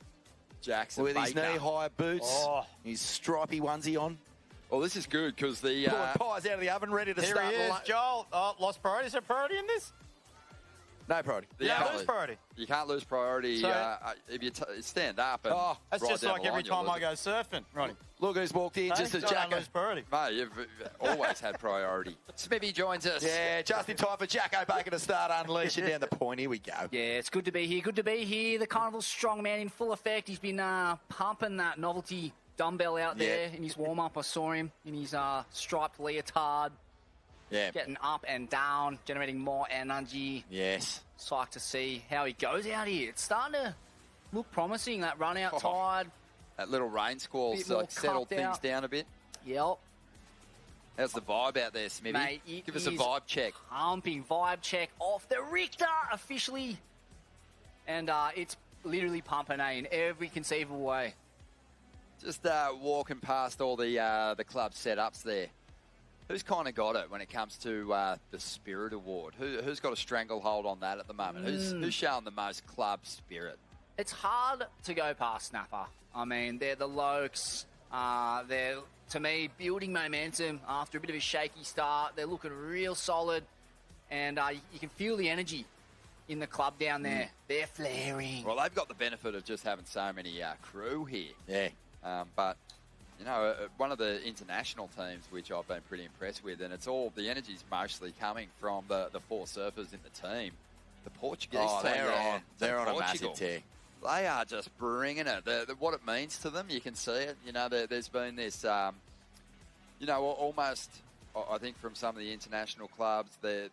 Jackson with his Baker. knee-high boots, his stripy onesie on. Well, this is good because the... Pulling pies out of the oven, ready to Here start. he is, Joel. Lost priority. Is there priority in this? No priority. You can't lose priority. You can't lose priority So- if you stand up. And That's ride just down like the every line, time I go surfing, Ronnie. Look who's walked in, just a Jacko. Lose priority. Mate, you've always had priority. Smithy joins us. Yeah, just in time for Jacko Baker to start unleashing down the point. Here we go. Yeah, it's good to be here. Good to be here. The Carnival Strongman in full effect. He's been pumping that novelty dumbbell out there in his warm-up. I saw him in his striped leotard. Yeah. Getting up and down, generating more energy. Yes. Psyched to see how he goes out here. It's starting to look promising, that run out tide. That little rain squall's Bit more settled cupped things out. down a bit. Yep. How's the vibe out there, Smithy? Mate, it Give us a is vibe check. Pumping vibe check off the Richter officially. And it's literally pumping in every conceivable way. Just walking past all the club setups there. Who's kind of got it when it comes to the Spirit Award? Who's got a stranglehold on that at the moment? Who's showing the most club spirit? It's hard to go past Snapper. I mean, they're the Lokes. They're, to me, building momentum after a bit of a shaky start. They're looking real solid. And you can feel the energy in the club down there. They're flaring. Well, they've got the benefit of just having so many crew here. Yeah. But, you know, one of the international teams which I've been pretty impressed with, and it's all, the energy's mostly coming from the four surfers in the team. The Portuguese team. They're on a Portugal. massive tear. They are just bringing it. What it means to them, you can see it. You know, there's been this, you know, almost, I think from some of the international clubs, they're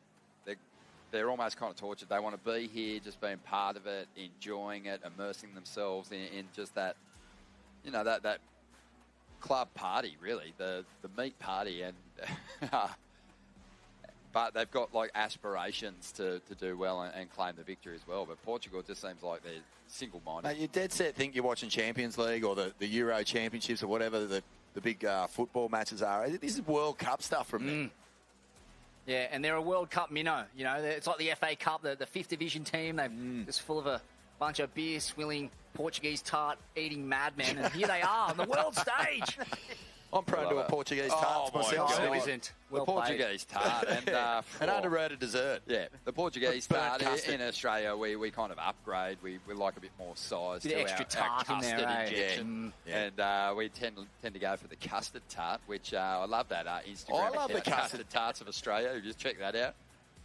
almost kind of tortured. They want to be here, just being part of it, enjoying it, immersing themselves in just that, you know, that club party, really, the meat party. And but they've got, like, aspirations to do well and claim the victory as well. But Portugal just seems like they're single-minded. Mate, you dead set think you're watching Champions League or the Euro Championships or whatever the big football matches are. This is World Cup stuff from them. Yeah, and they're a World Cup minnow. You know, it's like the FA Cup, the 5th Division team. They're just full of a bunch of beer-swilling Portuguese tart-eating madmen. And here they are on the world stage. I'm prone to a Portuguese tart myself. God. Who isn't? Well the Portuguese tart. And, an underrated dessert. Yeah, the Portuguese tart custard. in Australia, we kind of upgrade. We like a bit more size Bit to extra our tart in custard there, eh? injection. Yeah. And we tend to go for the custard tart, which I love that Instagram. I love account, the custard tarts of Australia. You just check that out.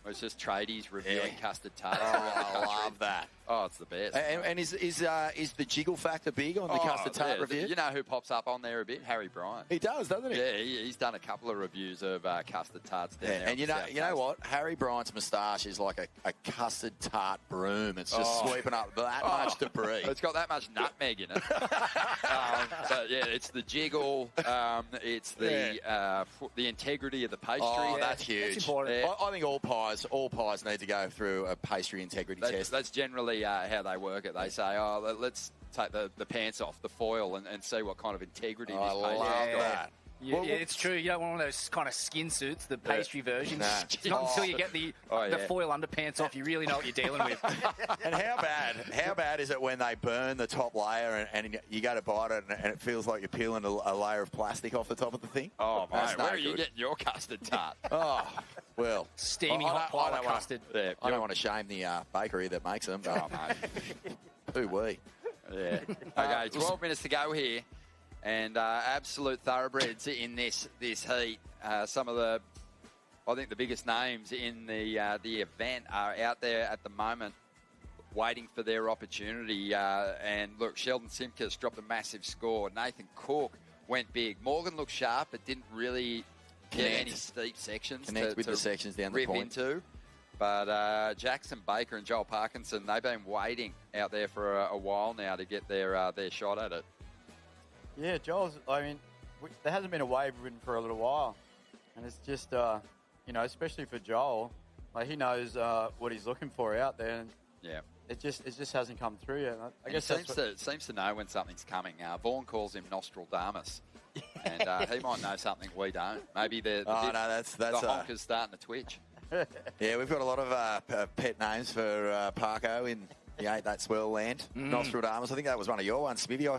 It's just tradies reviewing custard tarts. I love that. Oh, it's the best. And is the jiggle factor big on the custard tart review? You know who pops up on there a bit? Harry Bryant. He does, doesn't he? Yeah, he's done a couple of reviews of custard tarts down there. And you know what? Harry Bryant's moustache is like a custard tart broom. It's just sweeping up that much debris. It's got that much nutmeg in it. But yeah, it's the jiggle. It's the integrity of the pastry. Oh, that's huge. That's important. I think all pies need to go through a pastry integrity test. That's generally how they work it. They say, let's take the pants off, the foil, and see what kind of integrity this pastry's got. I love that. Yeah, it's true. You don't want one of those kind of skin suits, the pastry version. Nah. It's not until you get the foil underpants off, you really know what you're dealing with. And how bad is it when they burn the top layer and you go to bite it and it feels like you're peeling a layer of plastic off the top of the thing? Oh, mate, That's where no are you good. getting your custard tart? Oh, well. Steamy hot pile of custard. I don't want to shame the bakery that makes them. Oh, mate. Ooh-wee. Yeah. Okay, 12 minutes to go here. And absolute thoroughbreds in this heat. Some of I think the biggest names in the event are out there at the moment, waiting for their opportunity. And look, Sheldon Simkus dropped a massive score. Nathan Cook went big. Morgan looked sharp, but didn't really get any steep sections Connect with the sections down the rip point. into. But Jackson Baker and Joel Parkinson, they've been waiting out there for a while now to get their shot at it. Yeah, Joel's, there hasn't been a wave ridden for a little while. And it's just, especially for Joel, he knows what he's looking for out there. And yeah. It just hasn't come through yet. I guess he seems to know when something's coming. Vaughan calls him Nostradamus. And he might know something we don't. Maybe the honker's starting to twitch. Yeah, we've got a lot of pet names for Parko in the Ain't That Swell land. Nostradamus, I think that was one of your ones, Smithy.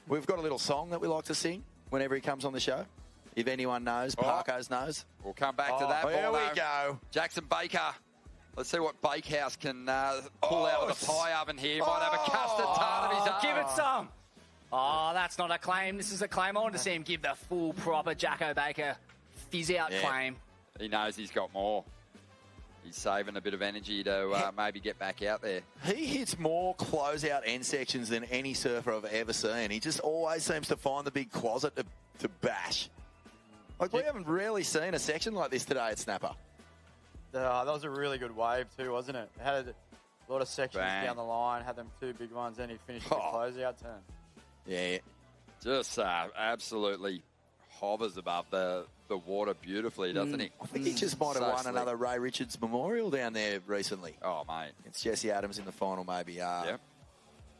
We've got a little song that we like to sing whenever he comes on the show. If anyone knows, Parko's knows. We'll come back to that. Here we go. Jackson Baker. Let's see what Bakehouse can pull out of the pie oven here. He might have a custard tart of his own. Give it some. Oh, that's not a claim. This is a claim. I want to see him give the full, proper Jacko Baker fizz-out claim. He knows he's got more. He's saving a bit of energy to maybe get back out there. He hits more close-out end sections than any surfer I've ever seen. He just always seems to find the big closet to bash. We haven't really seen a section like this today at Snapper. That was a really good wave too, wasn't it? It had a lot of sections down the line, had them two big ones, then he finished the closeout turn. Yeah. Just absolutely hovers above the water beautifully, doesn't he? I think he just might have won another Ray Richards Memorial down there recently. Oh, mate. It's Jesse Adams in the final, maybe. Yep.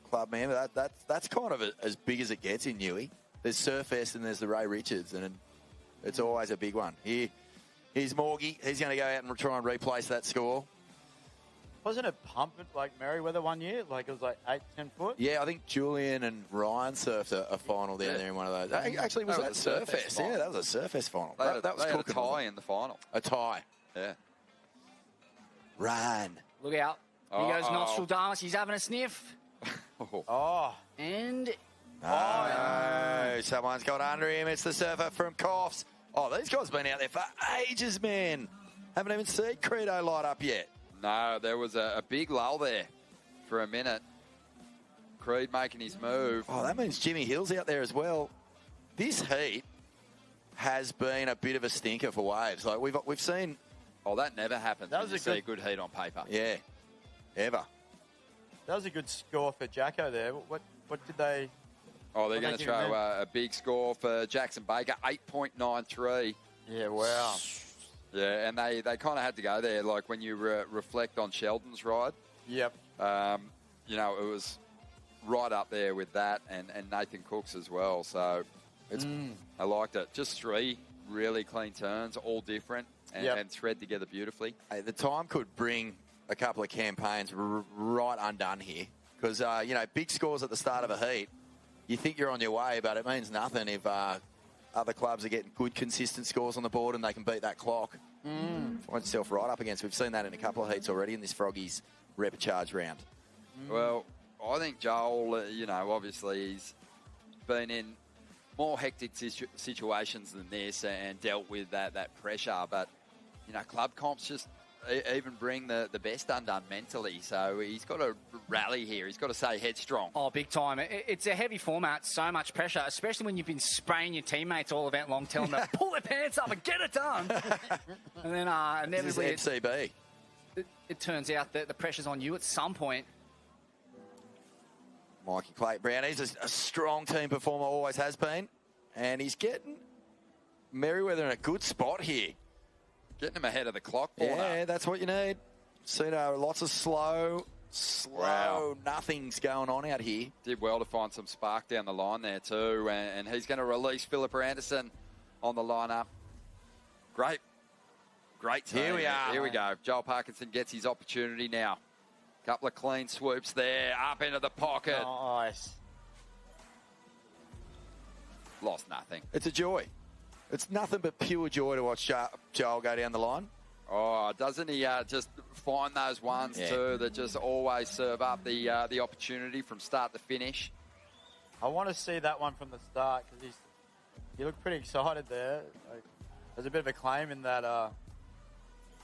Club member. That's kind of as big as it gets in Newey. There's Surfest and there's the Ray Richards, and it's always a big one. Here's Morgie. He's going to go out and try and replace that score. Wasn't it pumping like Merriweather one year? It was 8, 10 foot? Yeah, I think Julian and Ryan surfed a final down there in one of those. Actually, was that Surfest? Yeah, that was a Surfest final. That was cool. A tie in the final. A tie. Yeah. Ryan. Look out. Here goes Nostradamus. He's having a sniff. And... No, someone's got under him. It's the surfer from Coffs. Oh, these guys have been out there for ages, man. Haven't even seen Credo light up yet. No, there was a big lull there for a minute. Creed making his move. Oh, that means Jimmy Hill's out there as well. This heat has been a bit of a stinker for waves. We've seen... Oh, that never happens when you see a good heat on paper. Yeah, ever. That was a good score for Jacko there. What did they... Oh, they're going to throw a big score for Jackson Baker, 8.93. Yeah, wow. Yeah, and they kind of had to go there. When you reflect on Sheldon's ride. Yep. It was right up there with that and Nathan Cook's as well. So I liked it. Just 3 really clean turns, all different and thread together beautifully. Hey, the time could bring a couple of campaigns right undone here because, big scores at the start of a heat, you think you're on your way, but it means nothing if other clubs are getting good, consistent scores on the board and they can beat that clock. Find yourself right up against. We've seen that in a couple of heats already in this Froggies repcharge round. Well, I think Joel, obviously he's been in more hectic situations than this and dealt with that pressure. But, club comps just even bring the best undone mentally. So he's got to rally here. He's got to stay headstrong. Oh, big time. It's a heavy format, so much pressure, especially when you've been spraying your teammates all event long, telling them to pull their pants up and get it done. And then inevitably This is MCB. It turns out that the pressure's on you at some point. Mikey Clayton Brown, he's a strong team performer, always has been. And he's getting Merriweather in a good spot here. Getting him ahead of the clock. Yeah, that's what you need. Seen lots of slow, nothing's going on out here. Did well to find some spark down the line there too. And he's going to release Philippa Anderson on the lineup. Great team. Here we are. Here we go. Joel Parkinson gets his opportunity now. Couple of clean swoops there, up into the pocket. Nice. Lost nothing. It's a joy. It's nothing but pure joy to watch Joel go down the line. Oh, doesn't he just find those ones too that just always serve up the opportunity from start to finish? I want to see that one from the start because he looked pretty excited there. There's a bit of a claim in that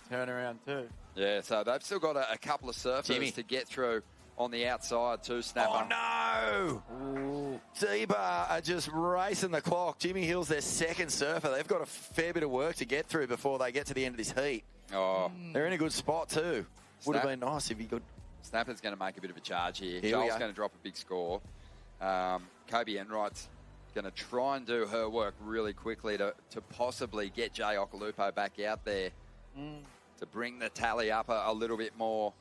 turnaround too. Yeah, so they've still got a couple of surfers to get through on the outside too, Snapper. Oh, no! D-Bar are just racing the clock. Jimmy Hill's their second surfer. They've got a fair bit of work to get through before they get to the end of this heat. Oh. They're in a good spot too. Would have been nice if he could. Snapper's going to make a bit of a charge here. Here Joel's going to drop a big score. Kobe Enright's going to try and do her work really quickly to possibly get Jay Okalupo back out there to bring the tally up a little bit more.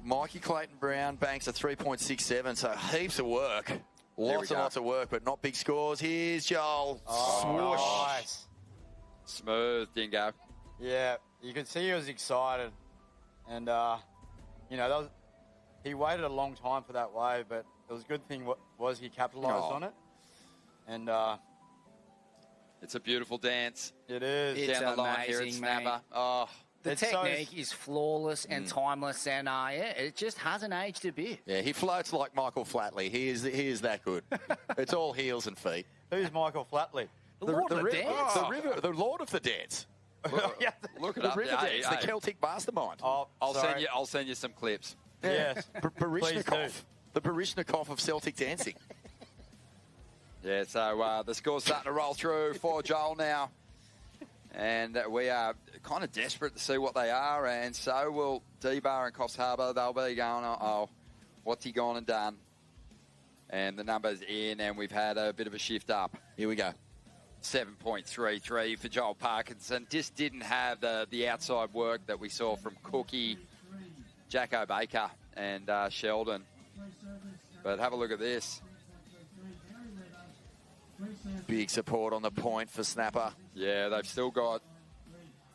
Mikey Clayton Brown banks a 3.67, so heaps of work. Lots and lots of work, but not big scores. Here's Joel. Oh, nice. Smooth, Dingo. Yeah, you could see he was excited. And, he waited a long time for that wave, but it was a good thing was he capitalised on it. And it's a beautiful dance. It is. It's down the line here at Snapper. Oh, the technique is flawless and timeless, and it just hasn't aged a bit. Yeah, he floats like Michael Flatley. He is that good. It's all heels and feet. Who's Michael Flatley? The Lord of the Dance. The Lord of the Dance. Look it the up. River Dance, the Celtic mastermind. Oh, I'll send you some clips. Yes. Parishnikov. The Parishnikov of Celtic dancing. Yeah, so the score's starting to roll through for Joel now. And we are kind of desperate to see what they are. And so will D-Bar and Coffs Harbour. They'll be going, what's he gone and done? And the number's in, and we've had a bit of a shift up. Here we go. 7.33 for Joel Parkinson. Just didn't have the outside work that we saw from Cookie, Jacko Baker, and Sheldon. But have a look at this. Big support on the point for Snapper. Yeah, they've still got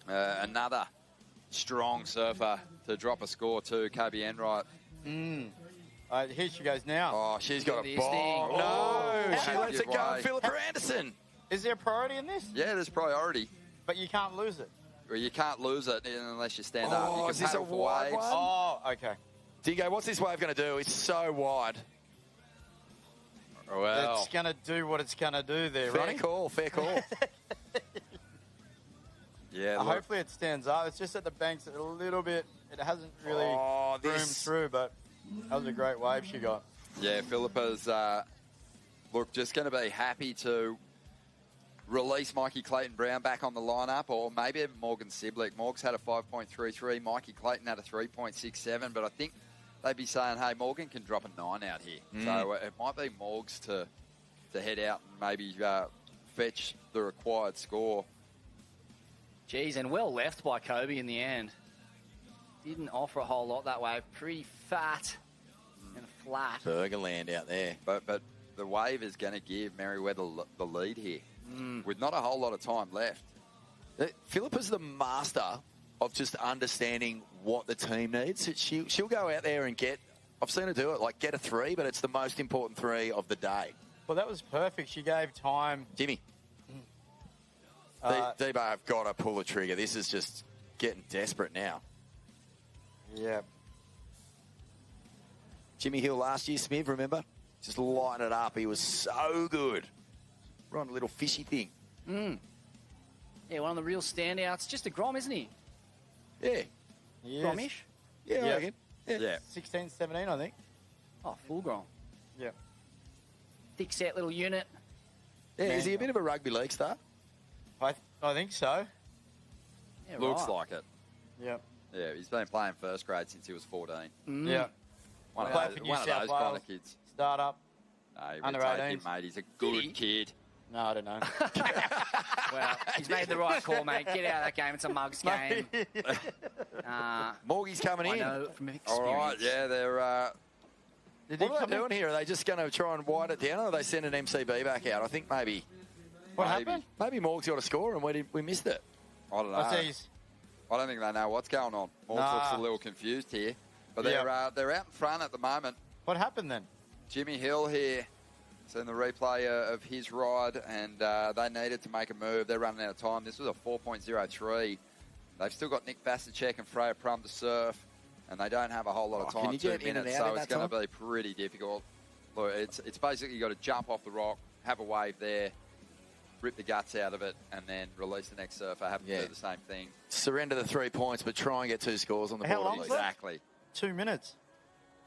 another strong surfer to drop a score to, Kobe Enright. Here she goes now. Oh, she's got a bomb. Oh, no, she lets it go. Philippa Anderson. Is there a priority in this? Yeah, there's priority. But you can't lose it. Well, you can't lose it unless you stand up. You can is this a paddle for wide waves. one? Oh, okay. Dingo, what's this wave going to do? It's so wide. Well, it's going to do what it's going to do there, fair right? Fair call. Yeah, hopefully it stands up. It's just that the bank's a little bit, it hasn't really groomed through, but that was a great wave she got. Yeah, Philippa's, just going to be happy to release Mikey Clayton Brown back on the lineup, or maybe even Morgan Siblick. Morg's had a 5.33. Mikey Clayton had a 3.67, but I think they'd be saying, hey, Morgan can drop a 9 out here. So it might be Morg's to head out and maybe fetch the required score. Geez, and well left by Kobe in the end. Didn't offer a whole lot that way. Pretty fat and flat. Burgerland out there. But the wave is going to give Merriweather the lead here with not a whole lot of time left. Philippa's the master of just understanding what the team needs. She'll go out there and I've seen her do it, get a 3, but it's the most important 3 of the day. Well, that was perfect. She gave time. Jimmy. Debo have got to pull the trigger. This is just getting desperate now. Yeah. Jimmy Hill last year, Smith, remember? Just lighting it up. He was so good. We're on a little fishy thing. Yeah, one of the real standouts. Just a Grom, isn't he? Yeah. Gromish? Yeah, I reckon. Yeah. 16, 17, I think. Oh, full Grom. Yeah. Thick set little unit. Yeah, is he a bit of a rugby league star? I think so. Yeah, Looks right. like it. Yeah. Yeah, he's been playing first grade since he was 14. Yeah. One of Played those, for New one of South those Wales. kind of kids. Start up. No, he Under would take 18s. him, mate. He's a good kid. No, I don't know. Well, he's made the right call, mate. Get out of that game. It's a mugs game. Morgie's coming I in. know from experience. All right, yeah, they're... what are they doing here? Are they just going to try and wide it down, or are they sending MCB back out? I think maybe... What happened? Maybe Morg's got a score and we missed it. I don't know. I don't think they know what's going on. Morgs looks a little confused here. But they're out in front at the moment. What happened then? Jimmy Hill here. Seen the replay of his ride, and they needed to make a move. They're running out of time. This was a 4.03. They've still got Nick Vasicek and Freya Prum to surf, and they don't have a whole lot of time. Can you 2 get in and minutes, out so in it's that going to time? be pretty difficult. Look, it's basically you got to jump off the rock, have a wave there, rip the guts out of it, and then release the next surfer. Have to do the same thing. Surrender the 3 points, but try and get 2 scores on the How board. long? Exactly. 2 minutes.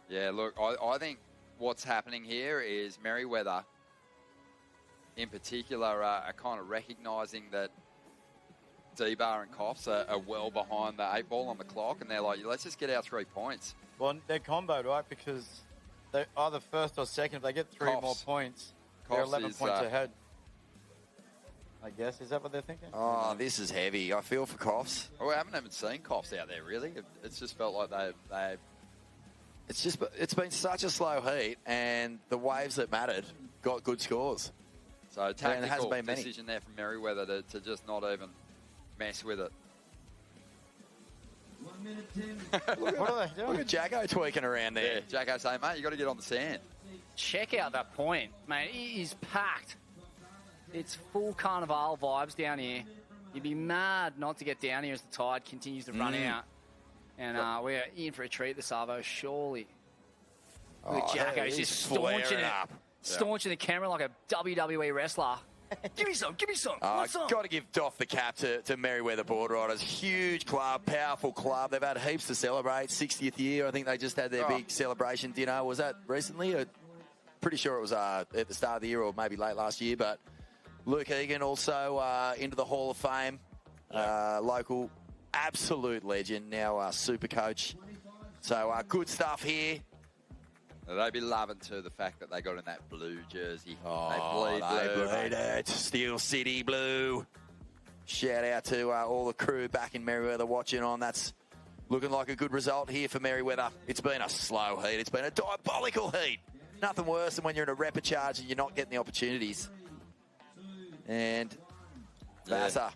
Yeah, look, I think what's happening here is Merriweather, in particular, are kind of recognising that D-Bar and Coffs are well behind the 8 ball on the clock, and they're like, let's just get our 3 points. Well, they're comboed, right? Because they're either first or second. If they get 3 more points, they're Coffs 11 is, points ahead. I guess. Is that what they're thinking? Oh, this is heavy. I feel for Coffs. Well, we haven't even seen Coffs out there, really. It's just felt like they It's been such a slow heat, and the waves that mattered got good scores. So there tactical hasn't been many. decision there from Merriweather to just not even mess with it. What are they doing? Look at Jacko tweaking around there. Yeah, Jacko saying, mate, you got to get on the sand. Check out that point, mate. It is packed. It's full carnival vibes down here. You'd be mad not to get down here as the tide continues to run out. And we're in for a treat this Arvo, surely. Look at Jacko. He's just staunching it. Staunching the camera like a WWE wrestler. Give me some, give me some. Want some? Got to give Doff the cap to Merriweather Boardriders. Huge club, powerful club. They've had heaps to celebrate. 60th year, I think they just had their big celebration dinner. Was that recently? Pretty sure it was at the start of the year or maybe late last year. But Luke Egan also into the Hall of Fame. Local, absolute legend, now super coach. So good stuff here. They'd be loving too the fact that they got in that blue jersey. Oh, they bleed it. Steel City blue. Shout out to all the crew back in Merriweather watching on. That's looking like a good result here for Merriweather. It's been a slow heat. It's been a diabolical heat. Nothing worse than when you're in a repechage and you're not getting the opportunities. And Vassar.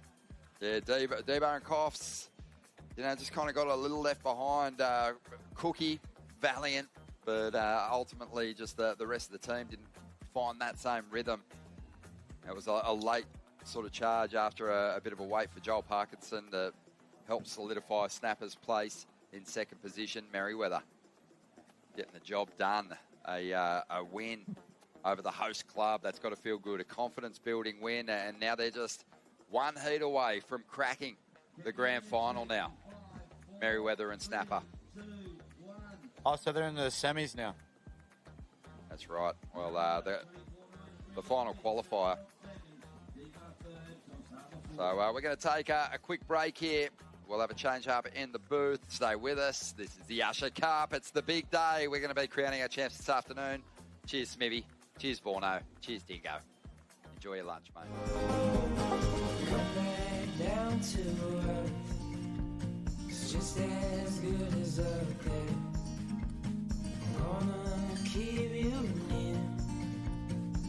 Yeah, D-Bar and Coffs, just kind of got a little left behind. Cookie, valiant, but ultimately just the rest of the team didn't find that same rhythm. It was a late sort of charge after a bit of a wait for Joel Parkinson to help solidify Snapper's place in second position. Merriweather getting the job done. A win over the host club. That's got to feel good. A confidence-building win, and now they're just one heat away from cracking the grand final now. Merriweather and Snapper. Oh, so they're in the semis now. That's right. Well, the final qualifier. So we're going to take a quick break here. We'll have a change up in the booth. Stay with us. This is the Usher Cup. It's the big day. We're going to be crowning our champs this afternoon. Cheers, Smithy. Cheers, Vorno. Cheers, Dingo. Enjoy your lunch, mate. Down to earth, it's just as good as up there. I'm gonna keep you near,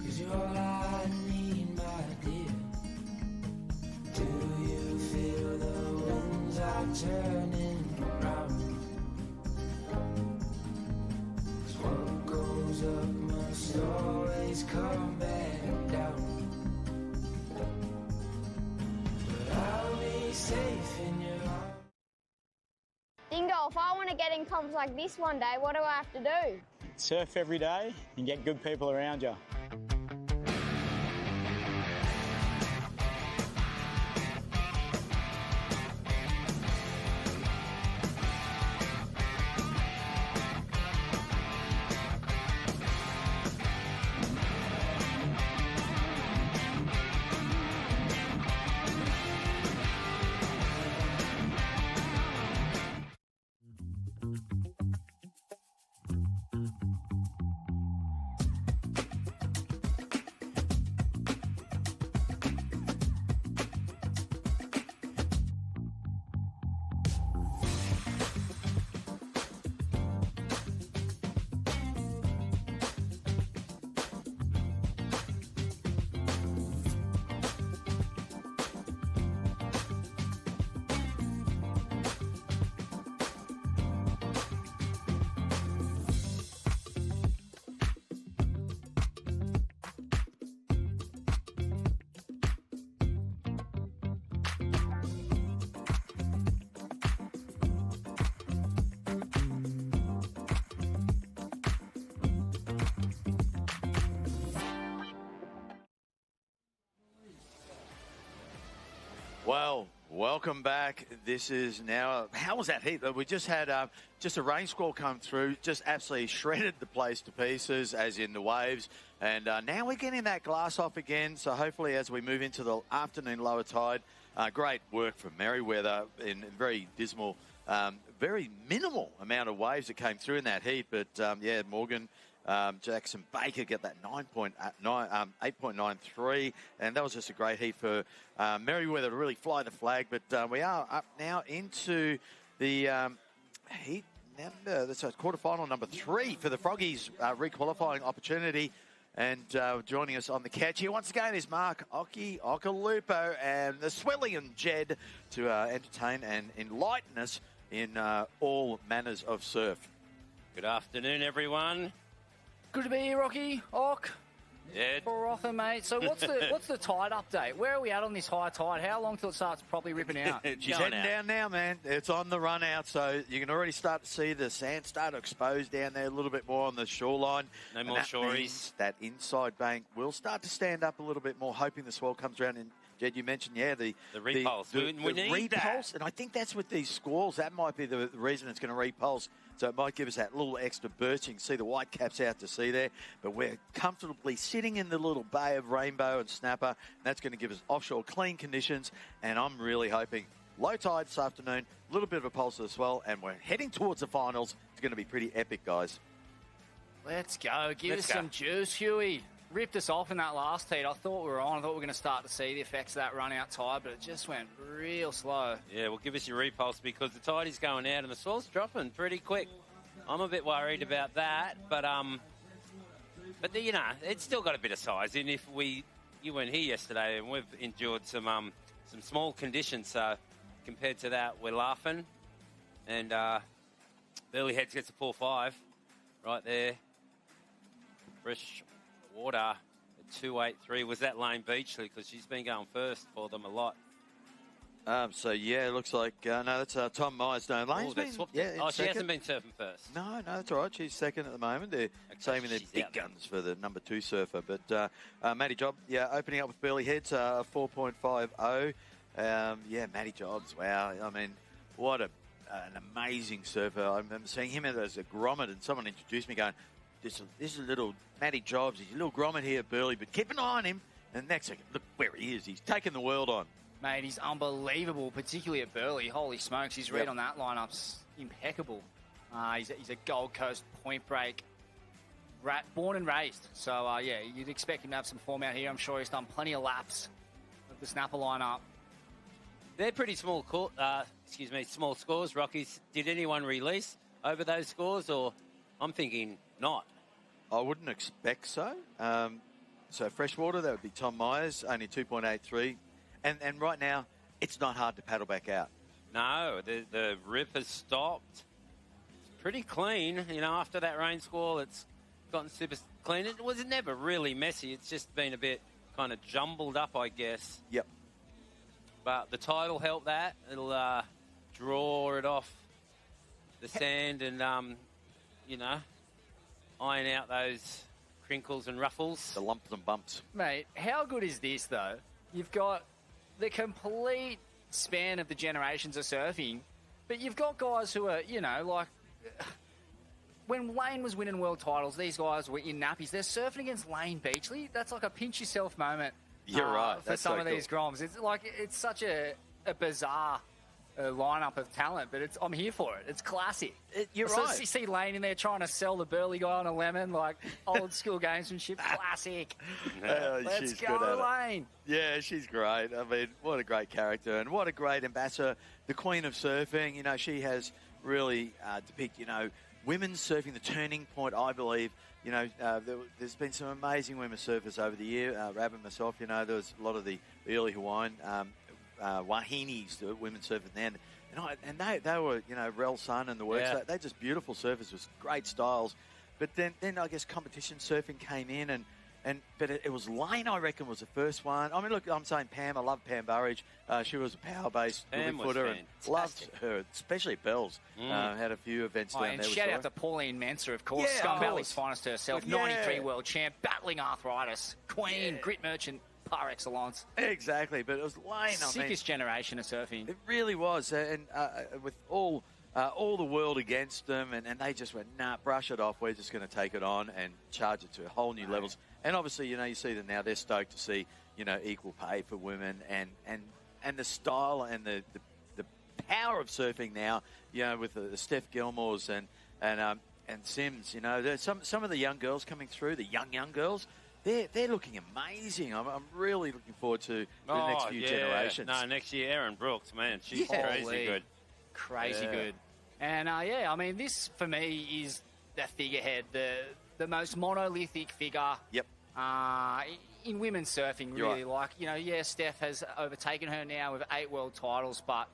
'cause you're all I need, my dear. Do you feel the winds are turning round? 'Cause what goes up must always come back down. safe in your arms. Dingo, if I want to get in comps like this one day, what do I have to do? Surf every day and get good people around you. Well, welcome back. This is now, how was that heat? We just had just a rain squall come through, just absolutely shredded the place to pieces, as in the waves. And now we're getting that glass off again. So hopefully as we move into the afternoon lower tide, great work from Merriweather in very dismal, very minimal amount of waves that came through in that heat. But yeah, Morgan, Jackson Baker get that 8.93, and that was just a great heat for Merriweather to really fly the flag. But we are up now into the heat number, that's quarterfinal number 3 for the Froggies requalifying opportunity. And joining us on the catch here once again is Mark Okalupo and the Swellian Jed to entertain and enlighten us in all manners of surf. Good afternoon, everyone. Good to be here, Rocky. Ock. Yeah. Rother, mate. So what's the tide update? Where are we at on this high tide? How long till it starts properly ripping out? She's heading down now, man. It's on the run out, so you can already start to see the sand start to expose down there a little bit more on the shoreline. No more shories. That inside bank will start to stand up a little bit more, hoping the swell comes around. And Jed, you mentioned, yeah, the repulse. We need repulse, that. and I think that's with these squalls. That might be the reason it's going to repulse. So it might give us that little extra birching. See the white caps out to sea there. But we're comfortably sitting in the little bay of Rainbow and Snapper. And that's going to give us offshore clean conditions. And I'm really hoping low tide this afternoon, a little bit of a pulse of the swell, and we're heading towards the finals. It's going to be pretty epic, guys. Let's go. Give us some juice, Huey. Ripped us off in that last heat. I thought we were on. I thought we were going to start to see the effects of that run-out tide, but it just went real slow. Yeah, well, give us your repulse because the tide is going out and the swell's dropping pretty quick. I'm a bit worried about that, but you know, it's still got a bit of size. And if you weren't here yesterday, and we've endured some small conditions, so compared to that, we're laughing. And Burley Heads gets a 4-5 right there. Fresh water at 283. Was that Lane Beachley? Because she's been going first for them a lot. So, yeah, it looks like... no, that's Tom Myers. No, Lane's been... Yeah, she hasn't been surfing first. No, that's all right. She's second at the moment. They're saving their big guns for the number 2 surfer. But Maddie Job, yeah, opening up with Burley Heads, 4.50. Yeah, Maddie Jobs, wow. I mean, what an amazing surfer. I remember seeing him as a grommet, and someone introduced me going, this is a little Matty Jobs. He's a little grommet here at Burley, but keep an eye on him. And next second, look where he is. He's taking the world on. Mate, he's unbelievable, particularly at Burley. Holy smokes, his read on that lineup's impeccable. He's a Gold Coast point break, born and raised. So, yeah, you'd expect him to have some form out here. I'm sure he's done plenty of laps of the snapper lineup. They're pretty small small scores, Rockies. Did anyone release over those scores, or I'm thinking not? I wouldn't expect so. So freshwater, that would be Tom Myers, only 2.83. And right now, it's not hard to paddle back out. No, the rip has stopped. It's pretty clean. You know, after that rain squall, it's gotten super clean. It was never really messy. It's just been a bit kind of jumbled up, I guess. Yep. But the tide will help that. It'll draw it off the sand and, iron out those crinkles and ruffles. The lumps and bumps. Mate, how good is this, though? You've got the complete span of the generations of surfing, but you've got guys who are, like... When Lane was winning world titles, these guys were in nappies. They're surfing against Lane Beachley. That's like a pinch-yourself moment. You're right. For some of these groms. It's such a bizarre lineup of talent, but I'm here for it. It's classic. You're so right. You see Lane in there trying to sell the burly guy on a lemon, like old school gamesmanship. Classic. Let's she's go, good at Lane. Yeah, she's great. I mean, what a great character and what a great ambassador. The Queen of Surfing, she has really depicted, women's surfing, the turning point, I believe. There's been some amazing women surfers over the year. Rab and myself, there was a lot of the early Hawaiian wahinis, the women surfing then. And they were, Rel Sun and the works. Yeah. They're just beautiful surfers with great styles. But then I guess competition surfing came in but it was Lane, I reckon, was the first one. I mean, look, I'm saying Pam. I love Pam Burridge. She was a power-based footer and loved her, especially at Bells. Had a few events down and there. shout out to Pauline Menser, of course. Yeah, Scum of Valley's course. finest herself. Yeah. 93 world champ, battling arthritis. Queen, grit merchant, par excellence. Exactly, but it was Lane. Sickest generation of surfing. It really was, and with all the world against them, and they just went, nah, brush it off. We're just going to take it on and charge it to whole new levels. And obviously, you see them now. They're stoked to see, equal pay for women and the style and the power of surfing now. With the Steph Gilmores and Sims. There's some of the young girls coming through. The young girls. They're looking amazing. I'm really looking forward to the next few generations. No, next year, Erin Brooks, man, she's crazy good. Crazy good. And, this, for me, is the figurehead, the most monolithic figure. Yep. In women's surfing, really. Right. Steph has overtaken her now with 8 world titles, but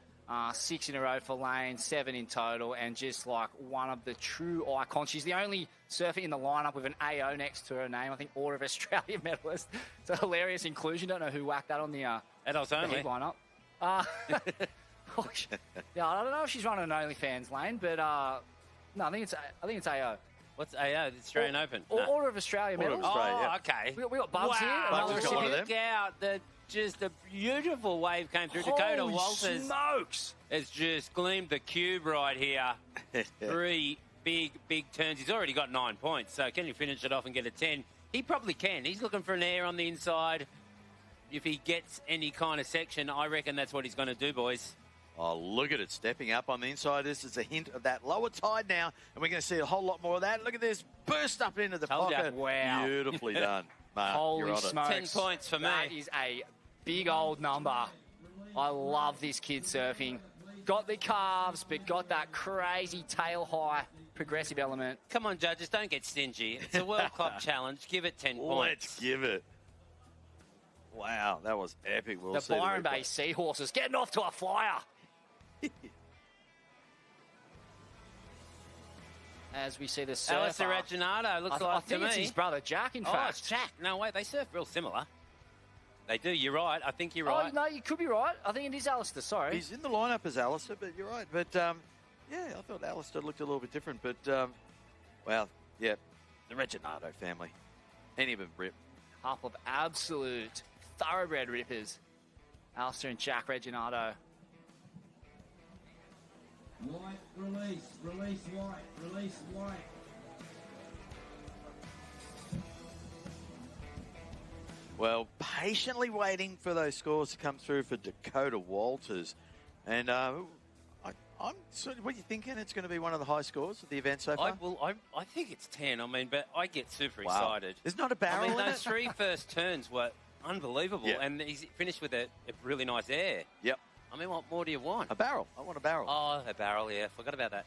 6 in a row for Lane, 7 in total, and just like one of the true icons. She's the only surfer in the lineup with an AO next to her name. I think Order of Australia medalist. It's a hilarious inclusion. Don't know who whacked that on the adults only lineup. I don't know if she's running an OnlyFans lane, but no, I think it's AO. What's AO? The Australian Open? No. Order of Australia medal. Okay. We got Bubs here. Wow, look out. Just a beautiful wave came through. Dakota Walters smokes. Has just gleamed the cube right here. 3 big turns. He's already got 9 points, so can he finish it off and get a 10? He probably can. He's looking for an air on the inside. If he gets any kind of section, I reckon that's what he's going to do, boys. Oh, look at it stepping up on the inside. This is a hint of that lower tide now, and we're going to see a whole lot more of that. Look at this. Burst up into the pocket. Wow. Beautifully done. Mark, Holy smokes. 10 points for me. That is a big old number. I love this kid surfing. Got the calves, but got that crazy tail high progressive element. Come on, judges, don't get stingy. It's a World Club challenge. Give it 10 points. Let's give it. Wow, that was epic. We'll the Byron Bay Seahorses getting off to a flyer. As we see the surfer. Alistair Regginato looks like to me. I think it's his brother Jack, in fact. It's Jack. No, wait, they surf real similar. They do, you're right. I think you're right. Oh, no, you could be right. I think it is Alistair, sorry. He's in the lineup as Alistair, but you're right. But, I thought Alistair looked a little bit different. But, the Regginato family. Any of them rip. Couple of absolute thoroughbred rippers. Alistair and Jack Regginato. White, release white. Well, patiently waiting for those scores to come through for Dakota Walters. And I'm sort of, what are you thinking? It's going to be one of the high scores of the event so far? I think it's 10. I mean, but I get super excited. There's not a barrel in those 3 first turns were unbelievable. Yeah. And he's finished with a really nice air. Yep. I mean, what more do you want? A barrel. I want a barrel. Oh, a barrel, yeah. Forgot about that.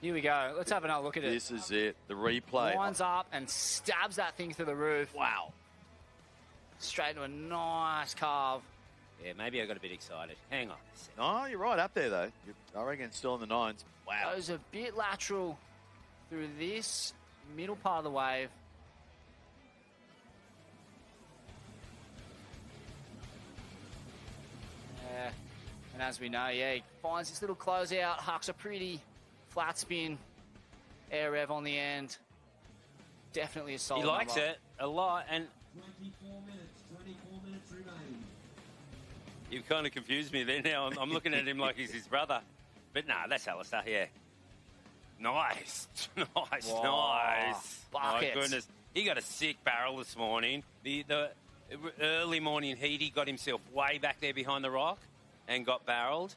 Here we go. Let's have another look at it. This is it. The replay. Lines up and stabs that thing through the roof. Wow. Straight into a nice carve. Yeah, maybe I got a bit excited. Hang on a second. Oh, you're right up there, though. I reckon it's still in the 9s. Wow. Goes a bit lateral through this middle part of the wave. as we know, yeah, he finds this little closeout, hucks a pretty flat spin, air rev on the end. Definitely a solid He likes number. it a lot, and 24 minutes remaining. you've kind of confused me there now. I'm looking at him like he's his brother. But nah, that's Alistair, yeah. Nice. Nice, nice. My Buckets. goodness. He got a sick barrel this morning. The early morning heat, he got himself way back there behind the rock and got barreled.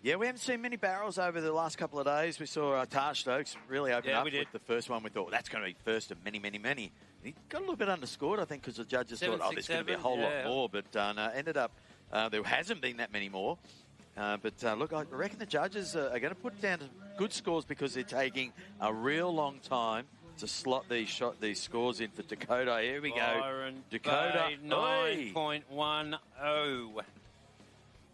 Yeah, we haven't seen many barrels over the last couple of days. We saw Taj Stokes really open up with the first one. We thought, well, that's going to be first of many, many, many. He got a little bit underscored, I think, because the judges thought, oh, there's going to be a whole lot more. But no, ended up, there hasn't been that many more. But look, I reckon the judges are going to put down good scores because they're taking a real long time to slot these scores in for Dakota. Here we go. Byron Dakota. Bay, 9.10.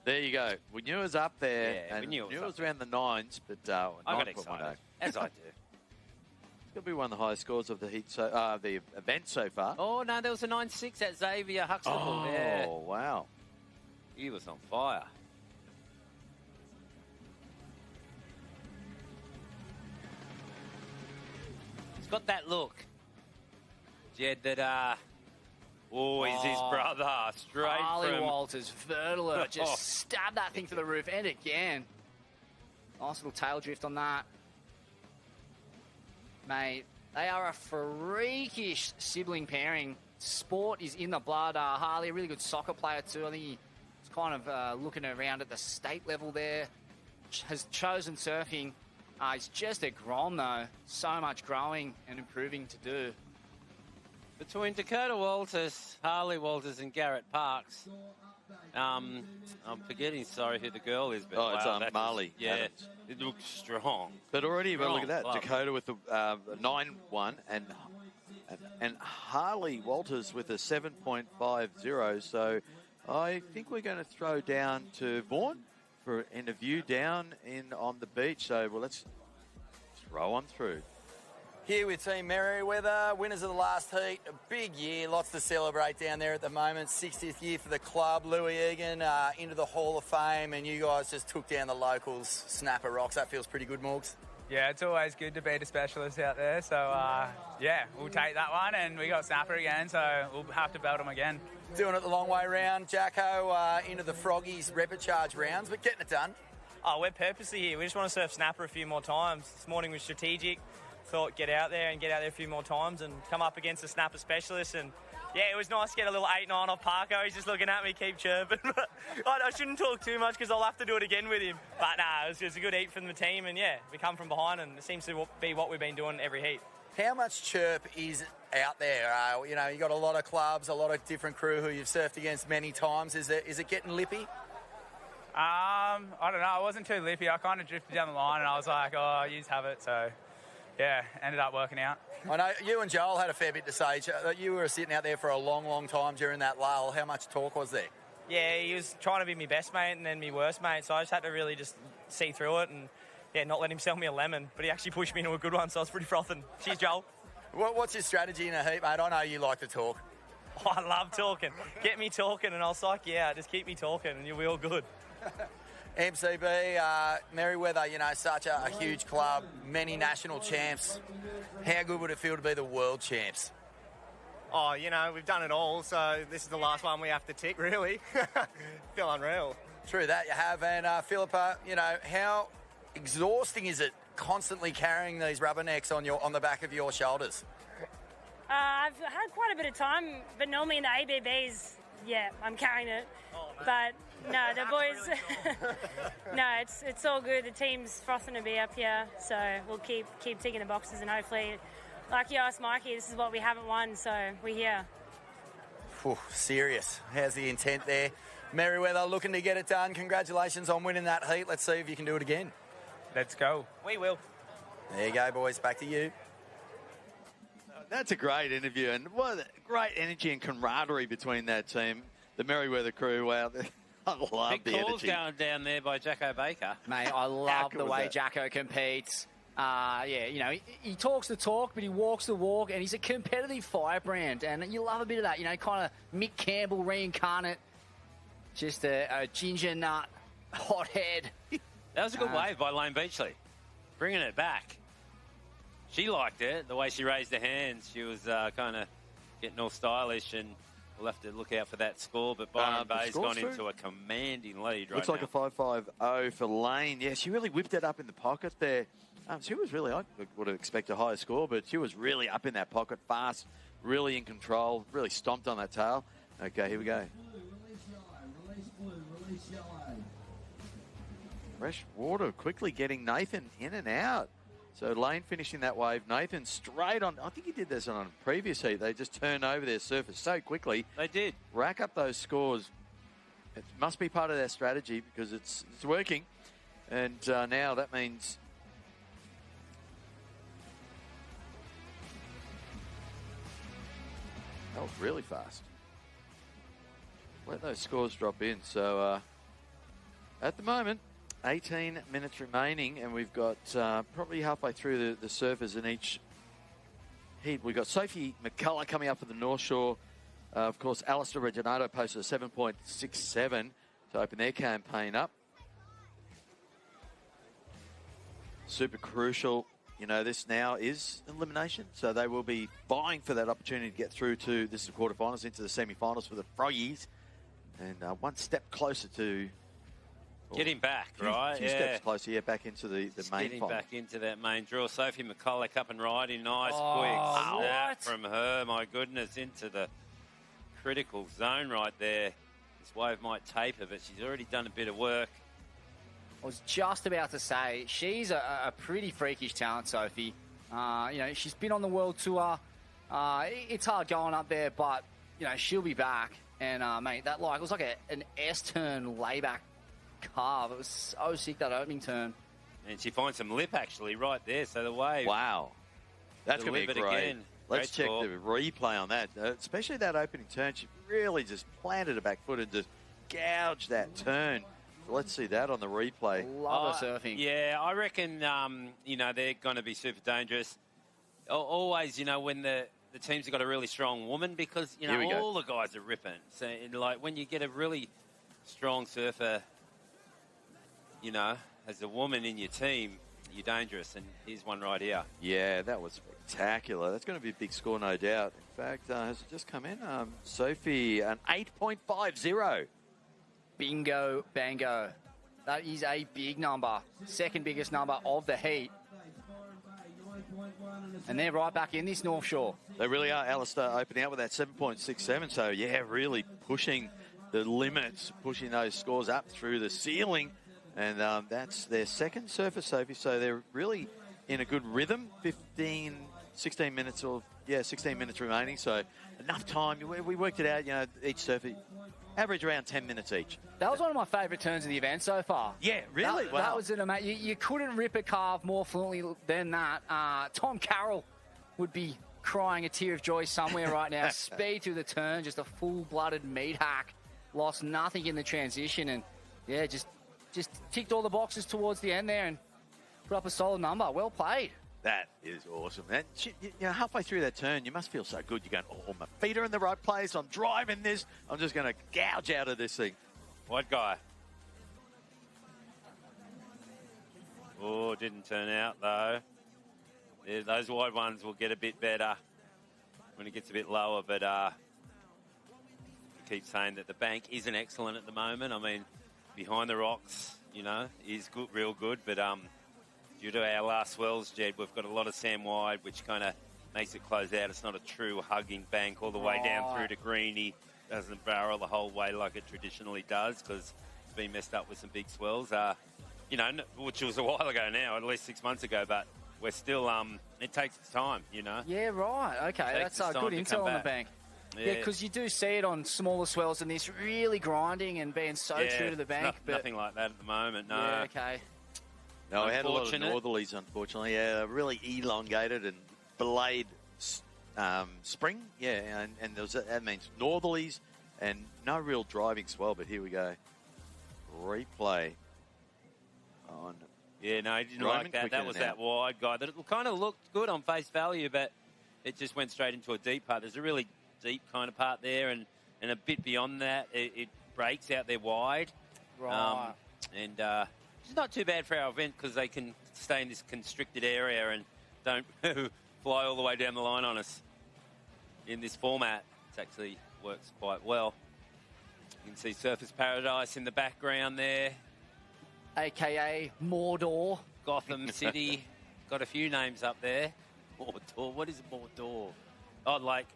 There you go. We knew it was up there. Yeah, and we knew it was around the nines, but I got 9.10. excited, as I do. It's going to be one of the highest scores of the heat, the event so far. Oh, no, there was a 9.6 at Xavier Huxtable. Oh, yeah. wow. He was on fire. He's got that look, Jed, that, he's his brother. Straight Harley from... Walters, Vertler, just stabbed that thing to the roof and again. Nice little tail drift on that. Mate, they are a freakish sibling pairing. Sport is in the blood. Harley, a really good soccer player too. I think he's kind of looking around at the state level there. Has chosen surfing. He's just a Grom though. So much growing and improving to do. Between Dakota Walters, Harley Walters, and Garrett Parks, I'm forgetting, who the girl is. But It's that's Marley. Yeah, Adams. it looks strong. But already, well, look at that. Strong club. Dakota with the 9-1 and Harley Walters with a 7.50. So I think we're going to throw down to Vaughan for an interview down on the beach. So, well, let's throw on through. Here with Team Merriweather, winners of the last heat. A big year, lots to celebrate down there at the moment. 60th year for the club. Louis Egan into the Hall of Fame, and you guys just took down the locals, Snapper Rocks. That feels pretty good, Morgs. Yeah, it's always good to beat a specialist out there. So, we'll take that one, and we got Snapper again, so we'll have to belt them again. Doing it the long way round. Jacko into the Froggies replicharge rounds, but getting it done. Oh, we're purposely here. We just want to surf Snapper a few more times. This morning was strategic. Thought get out there a few more times and come up against the Snapper specialist. And yeah, it was nice to get a little 8-9 off Parko. He's just looking at me, keep chirping. I shouldn't talk too much because I'll have to do it again with him. But nah, it was a good heat from the team. And yeah, we come from behind and it seems to be what we've been doing every heat. How much chirp is out there? You got a lot of clubs, a lot of different crew who you've surfed against many times. Is it getting lippy? I don't know. I wasn't too lippy. I kind of drifted down the line and I was like, oh, you have it. So yeah, ended up working out. I know you and Joel had a fair bit to say. You were sitting out there for a long, long time during that lull. How much talk was there? Yeah, he was trying to be my best mate and then my worst mate, so I just had to really just see through it and not let him sell me a lemon. But he actually pushed me into a good one, so I was pretty frothing. Cheers, Joel. What's your strategy in a heat, mate? I know you like to talk. Oh, I love talking. Get me talking and I'll psych you out. Just keep me talking and you'll be all good. MCB, Merriweather, such a huge club, many national champs. How good would it feel to be the world champs? Oh, we've done it all, so this is the last one we have to tick, really. Feel unreal. True that, you have. And Philippa, how exhausting is it constantly carrying these rubbernecks on the back of your shoulders? I've had quite a bit of time, but normally in the ABBs, I'm carrying it. But no, the boys, no, it's all good. The team's frothing to be up here, so we'll keep ticking the boxes and hopefully, like you asked Mikey, this is what we haven't won, so we're here. Serious. How's the intent there? Merriweather looking to get it done. Congratulations on winning that heat. Let's see if you can do it again. Let's go. We will. There you go, boys. Back to you. That's a great interview, and what great energy and camaraderie between that team. The Merriweather crew, wow, I love Big the calls energy. going down there by Jacko Baker. Mate, I love the way Jacko competes. He talks the talk, but he walks the walk, and he's a competitive firebrand, and you love a bit of that, kind of Mick Campbell reincarnate. Just a ginger nut hothead. That was a good wave by Lane Beachley. Bringing it back. She liked it, the way she raised her hands. She was kind of getting all stylish, and we'll have to look out for that score. But Byron Bay's gone into a commanding lead right Looks now. like a 5.50 for Lane. Yeah, she really whipped it up in the pocket there. She was really, I would have expected a higher score, but she was really up in that pocket, fast, really in control, really stomped on that tail. Okay, here we go. Fresh water quickly getting Nathan in and out. So Lane finishing that wave. Nathan straight on. I think he did this on a previous heat. They just turned over their surface so quickly. They did. Rack up those scores. It must be part of their strategy because it's working. And now that means... That was really fast. Let those scores drop in. So at the moment, 18 minutes remaining, and we've got probably halfway through the surfers in each heat. We've got Sophie McCullough coming up for the North Shore. Of course, Alistair Reginato posted a 7.67 to open their campaign up. Super crucial. You know, this now is elimination, so they will be vying for that opportunity to get through to the quarterfinals, into the semi-finals for the Froggies. And one step closer to... Getting back, right? A few steps closer, back into the main getting final. back into that main draw. Sophie McCullough up and riding. Nice, quick snap from her. My goodness, into the critical zone right there. This wave might taper, but she's already done a bit of work. I was just about to say, she's a pretty freakish talent, Sophie. You know, she's been on the world tour. It's hard going up there, but, you know, she'll be back. And, mate, that it was like an S-turn layback carve. It was so sick, that opening turn. And she finds some lip, actually, right there. So the wave. Wow. That's going to be great. Again. Let's check the replay on that. Especially that opening turn. She really just planted her back foot and just gouged that turn. Let's see that on the replay. Love her surfing. Yeah, I reckon, you know, they're going to be super dangerous. Always, you know, when the teams have got a really strong woman, because, you know, all the guys are ripping. So, like, when you get a really strong surfer, you know, as a woman in your team, you're dangerous. And here's one right here. Yeah, that was spectacular. That's going to be a big score, no doubt. In fact, has it just come in? Sophie, an 8.50. Bingo, bango. That is a big number. Second biggest number of the heat. And they're right back in this North Shore. They really are. Alistair opening up with that 7.67. So, yeah, really pushing the limits, pushing those scores up through the ceiling. And that's their second surface, Sophie. So they're really in a good rhythm. 16 minutes remaining. So enough time. We worked it out, you know, each surfer, average around 10 minutes each. That was one of my favourite turns of the event so far. Yeah, really? That, wow. That was an amazing. You couldn't rip a carve more fluently than that. Tom Carroll would be crying a tear of joy somewhere right now. Speed through the turn, just a full-blooded meat hack. Lost nothing in the transition, and yeah, just ticked all the boxes towards the end there and put up a solid number. Well played. That is awesome. And you know, halfway through that turn, you must feel so good. You're going, oh, my feet are in the right place. I'm driving this. I'm just going to gouge out of this thing. White guy. Oh, didn't turn out, though. Yeah, those wide ones will get a bit better when it gets a bit lower, but I keep saying that the bank isn't excellent at the moment. I mean, behind the rocks, you know, is good, real good, but due to our last swells, Jed, we've got a lot of sand wide, which kind of makes it close out. It's not a true hugging bank all the way down through to Greenie. Doesn't barrel the whole way like it traditionally does because it's been messed up with some big swells. You know, which was a while ago now, at least 6 months ago, but we're still, it takes its time, you know. Yeah, right. Okay, that's good intel on the bank. Yeah, because you do see it on smaller swells than this, really grinding and being so true to the bank. But nothing like that at the moment, no. Yeah, okay. No, we had a lot of northerlies, unfortunately. Yeah, really elongated and belayed spring. Yeah, and that means northerlies and no real driving swell. But here we go. Replay on. Yeah, no, he didn't like that. That was that wide guy. That kind of looked good on face value, but it just went straight into a deep part. There's a really deep kind of part there, and a bit beyond that, it breaks out there wide. Right. And it's not too bad for our event because they can stay in this constricted area and don't fly all the way down the line on us. In this format, it actually works quite well. You can see Surfers Paradise in the background there. AKA Mordor. Gotham City. Got a few names up there. Mordor. What is Mordor? Oh, like...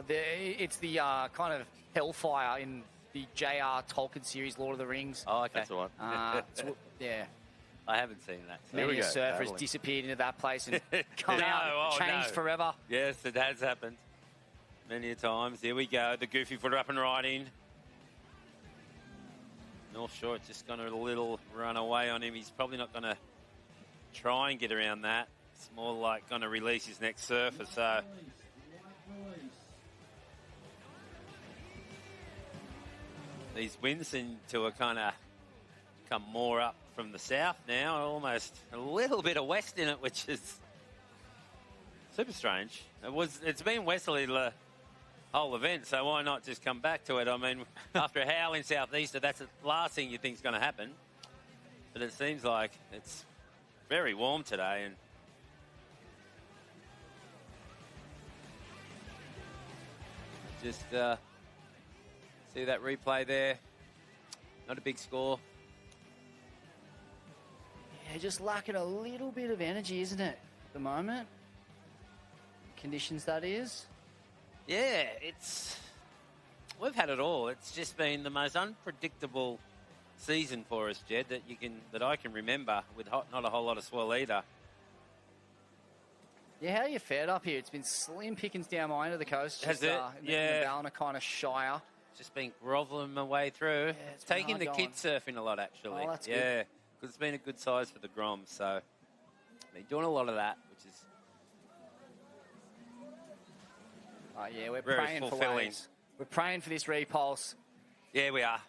it's the kind of hellfire in the J.R. Tolkien series, Lord of the Rings. Oh, okay. That's the one. Yeah. I haven't seen that. So. Many a surfer has disappeared into that place and come out and changed forever. Yes, it has happened many a times. Here we go. The goofy footer up and riding. North Shore just gone a little run away on him. He's probably not going to try and get around that. It's more like going to release his next surfer. So these winds seem to have kind of come more up from the south now, almost a little bit of west in it, which is super strange. It's been westerly the whole event, so why not just come back to it? I mean, after a howling southeaster, that's the last thing you think is going to happen. But it seems like it's very warm today, and just see that replay there. Not a big score. Yeah, just lacking a little bit of energy, isn't it, at the moment? Conditions, that is. Yeah, we've had it all. It's just been the most unpredictable season for us, Jed, that I can remember, with not a whole lot of swell either. Yeah, how are you fared up here? It's been slim pickings down my end of the coast. Has it? In the Ballina kind of shire. Just been grovelling my way through. Yeah, it's been taking the hard kids surfing a lot, actually. Oh, that's good. Yeah, because it's been a good size for the Grom, so been doing a lot of that, which is yeah, we're very praying for fulfilling. waves. We're praying for this repulse. Yeah, we are.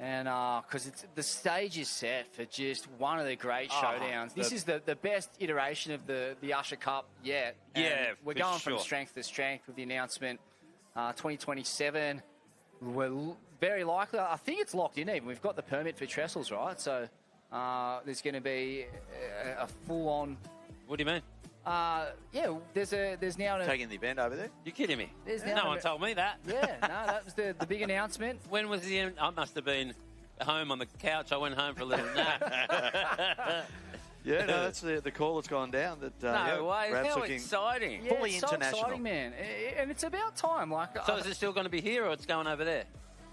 And because the stage is set for just one of the great showdowns. This is the best iteration of the Usher Cup yet. And Yeah, we're for going sure. from strength to strength with the announcement. 2027, we're very likely. I think it's locked in even. We've got the permit for trestles, right? So there's going to be a full-on. What do you mean? Yeah, there's now taking the event over there. You're kidding me? There's No one told me that. Yeah, no, that was the big announcement. When was the? I must have been home on the couch. I went home for a little nap. Yeah, no, that's the call that's gone down. That No way! Brad's How looking exciting! Yeah, fully it's so international. exciting, man. And it's about time. Like, So is it still going to be here, or it's going over there?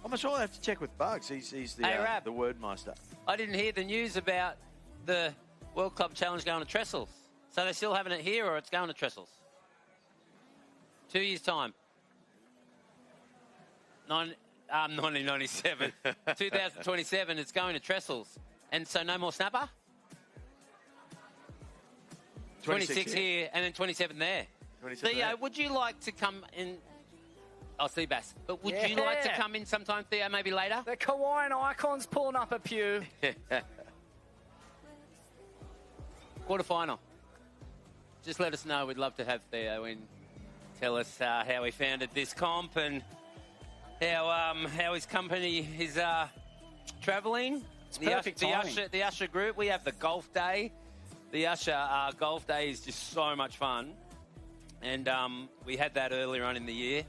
I'm not sure. I have to check with Bugs. He's the Hey, Rab. the word master. I didn't hear the news about the World Club Challenge going to Trestles. So they're still having it here, or it's going to Trestles? 2 years' time. 1997. 2027, it's going to Trestles. And so no more snapper? 26 here, and then 27 there. 27 Theo, there. would you like to come in? Oh, Seabass. But would you Yeah. like to come in sometime, Theo, maybe later? The Hawaiian Icons pulling up a pew. Quarterfinal. Just let us know. We'd love to have Theo in. Tell us how he founded this comp and how his company is travelling. perfect timing. The Usher group. We have the golf day. The Usher golf day is just so much fun. And we had that earlier on in the year.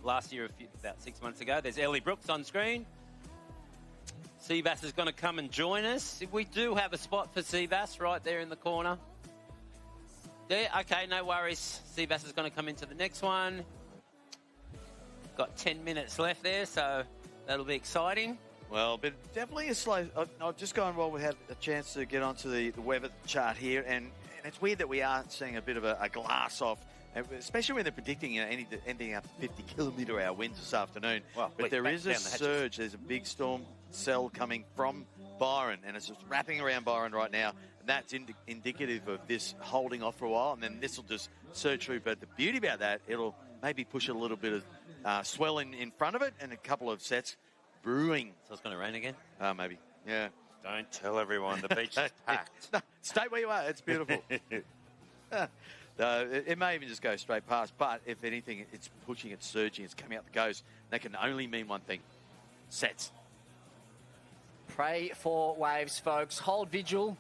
Last year, about 6 months ago. There's Ellie Brooks on screen. Seabass is going to come and join us. We do have a spot for Seabass right there in the corner. Yeah, okay, no worries. Seabass is going to come into the next one. Got 10 minutes left there, so that'll be exciting. Well, but definitely a slow. I've just gone while we had a chance to get onto the weather chart here, and it's weird that we are seeing a bit of a glass off, especially when they're predicting ending up 50-kilometre-hour winds this afternoon. Well, but there is a down the hatches. surge. There's a big storm cell coming from Byron, and it's just wrapping around Byron right now. And that's indicative of this holding off for a while, and then this will just surge through. But the beauty about that, it'll maybe push a little bit of swell in front of it, and a couple of sets brewing. So it's going to rain again? Maybe. Yeah. Don't tell everyone. The beach is packed. No, stay where you are. It's beautiful. It may even just go straight past, but if anything, it's pushing, it's surging, it's coming out the coast. That can only mean one thing. Sets. Pray for waves, folks. Hold vigil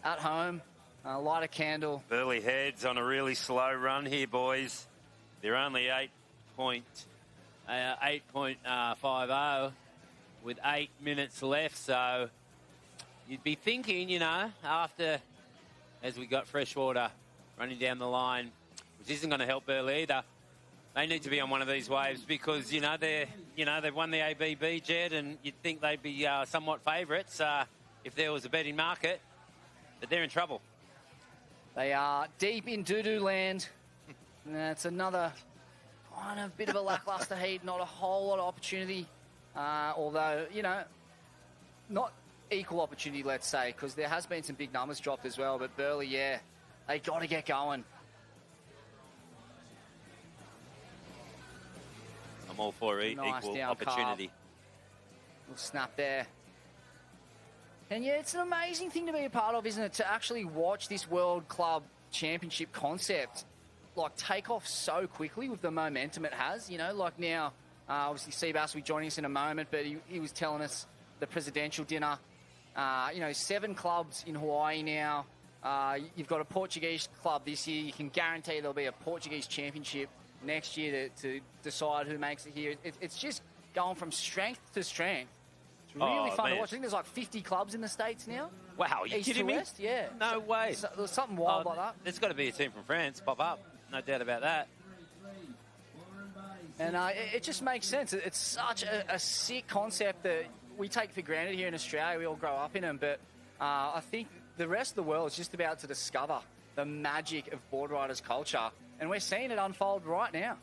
at home. Light a candle. Burley Heads on a really slow run here, boys. They're only 8.50 with 8 minutes left. So you'd be thinking, after, as we got Freshwater running down the line, which isn't going to help Burley either, they need to be on one of these waves because, they've won the ABB, Jed, and you'd think they'd be somewhat favourites if there was a betting market, but they're in trouble. They are deep in doo-doo land. It's another kind of bit of a lacklustre heat, not a whole lot of opportunity. Although, not equal opportunity, let's say, because there has been some big numbers dropped as well. But Burley, yeah, they got to get going. I'm all for equal opportunity. We'll snap there. And yeah, it's an amazing thing to be a part of, isn't it? To actually watch this World Club Championship concept take off so quickly with the momentum it has. Now, obviously Seabass will be joining us in a moment, but he was telling us the presidential dinner. 7 clubs in Hawaii now. You've got a Portuguese club this year. You can guarantee there'll be a Portuguese championship next year to decide who makes it here. It's just going from strength to strength. It's really fun to watch. I think there's 50 clubs in the States now. Wow, are you kidding me? West, yeah. No way. So, there's something wild like that. There's got to be a team from France pop up. No doubt about that. And it just makes sense. It's such a sick concept that we take for granted here in Australia. We all grow up in them. But I think the rest of the world is just about to discover the magic of Boardriders culture. And we're seeing it unfold right now.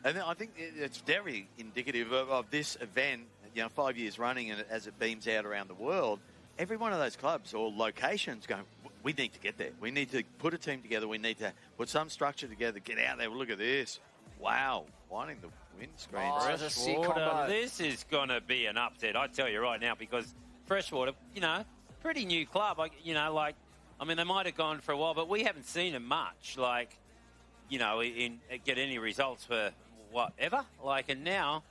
And I think it's very indicative of this event, 5 years running, and as it beams out around the world, every one of those clubs or locations going, we need to get there. We need to put a team together. We need to put some structure together. Get out there. Look at this. Wow. Winding the windscreen. Freshwater. This is going to be an upset, I tell you right now, because Freshwater, pretty new club. They might have gone for a while, but we haven't seen them much, get any results for whatever. And now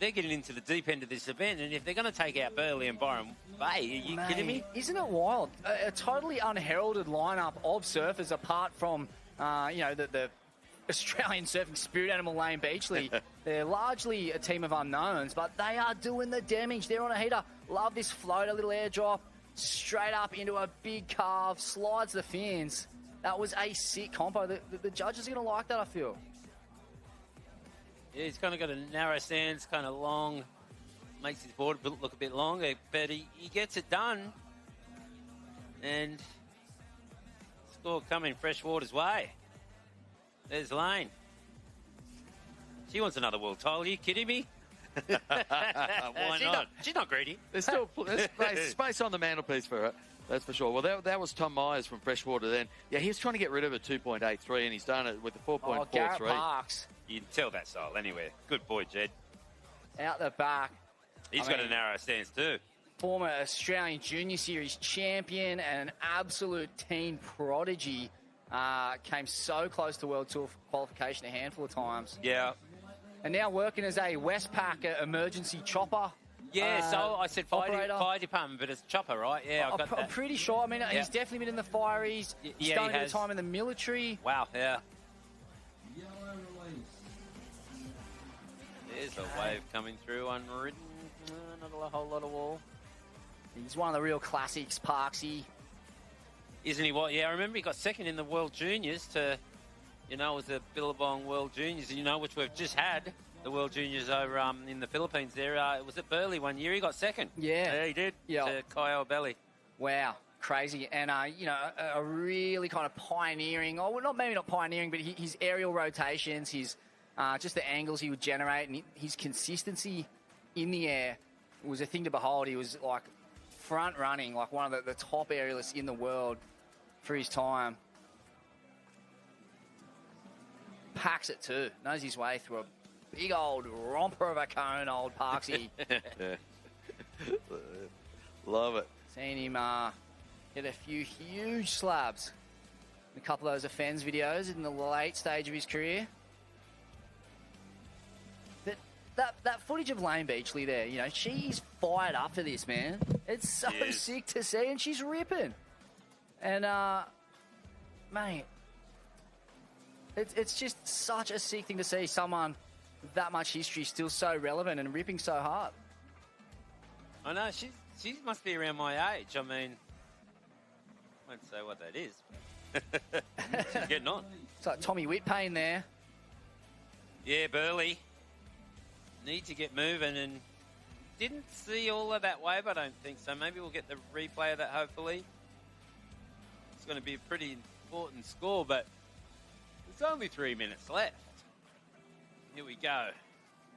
they're getting into the deep end of this event, and if they're going to take out Burley and Byron Bay, are you kidding me? Isn't it wild? A totally unheralded lineup of surfers apart from, the Australian surfing spirit animal Lane Beachley. They're largely a team of unknowns, but they are doing the damage. They're on a heater. Love this float, a little airdrop, straight up into a big carve, slides the fins. That was a sick compo. The judges are going to like that, I feel. Yeah, he's kind of got a narrow stance, kind of long, makes his board look a bit longer, but he gets it done. And score coming Freshwater's way. There's Lane. She wants another world title. Are you kidding me? Why not? She's not greedy. There's still space on the mantelpiece for her. That's for sure. Well, that was Tom Myers from Freshwater then. Yeah, he was trying to get rid of a 2.83, and he's done it with a 4.43. Garrett Parks. You can tell that style anywhere. Good boy, Jed. Out the back. He's got a narrow stance too. Former Australian Junior Series champion and an absolute teen prodigy. Came so close to World Tour qualification a handful of times. Yeah. And now working as a Westpac emergency chopper. Yeah, so I said fire department, but it's chopper, right? Yeah, I'm pretty sure. He's definitely been in the fireys. He's done a bit of time in the military. Wow, yeah. There's a wave coming through, unridden. Not a whole lot of wall. He's one of the real classics, Parksy. Isn't he what? Yeah, I remember he got second in the World Juniors to, it was the Billabong World Juniors, which we've just had. The World Juniors over in the Philippines there. It was at Burley one year. He got second. Yeah. He did. Yeah. To Kyle Belly. Wow. Crazy. And, a really kind of pioneering, maybe not pioneering, but his aerial rotations, his just the angles he would generate and his consistency in the air was a thing to behold. He was front running, one of the top aerialists in the world for his time. Packs it too. Knows his way through a big old romper of a cone, old Parksy. Love it. Seen him hit a few huge slabs. a couple of those offense videos in the late stage of his career. But that footage of Lane Beachley there, you know, she's fired up for this, man. It's so sick to see, and she's ripping. And, mate, it's just such a sick thing to see someone with that much history still so relevant and ripping so hard. I know, she must be around my age. I mean, I won't say what that is. She's getting on. It's like Tommy Whitpain there. Yeah, Burley. Need to get moving, and didn't see all of that wave, I don't think so. Maybe we'll get the replay of that, hopefully. It's going to be a pretty important score, but there's only 3 minutes left. Here we go.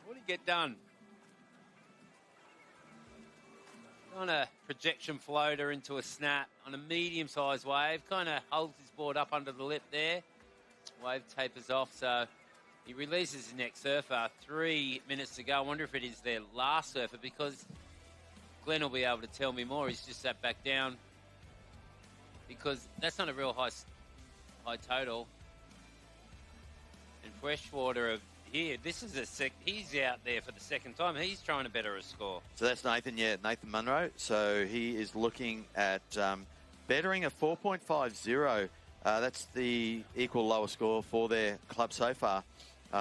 What do you get done? On a projection floater into a snap on a medium-sized wave. Kind of holds his board up under the lip there. Wave tapers off, so he releases his next surfer 3 minutes to go. I wonder if it is their last surfer, because Glenn will be able to tell me more. He's just sat back down, because that's not a real high total. And Freshwater of here, this is he's out there for the second time. He's trying to better a score. So that's Nathan Munro. So he is looking at bettering a 4.50. That's the equal lower score for their club so far.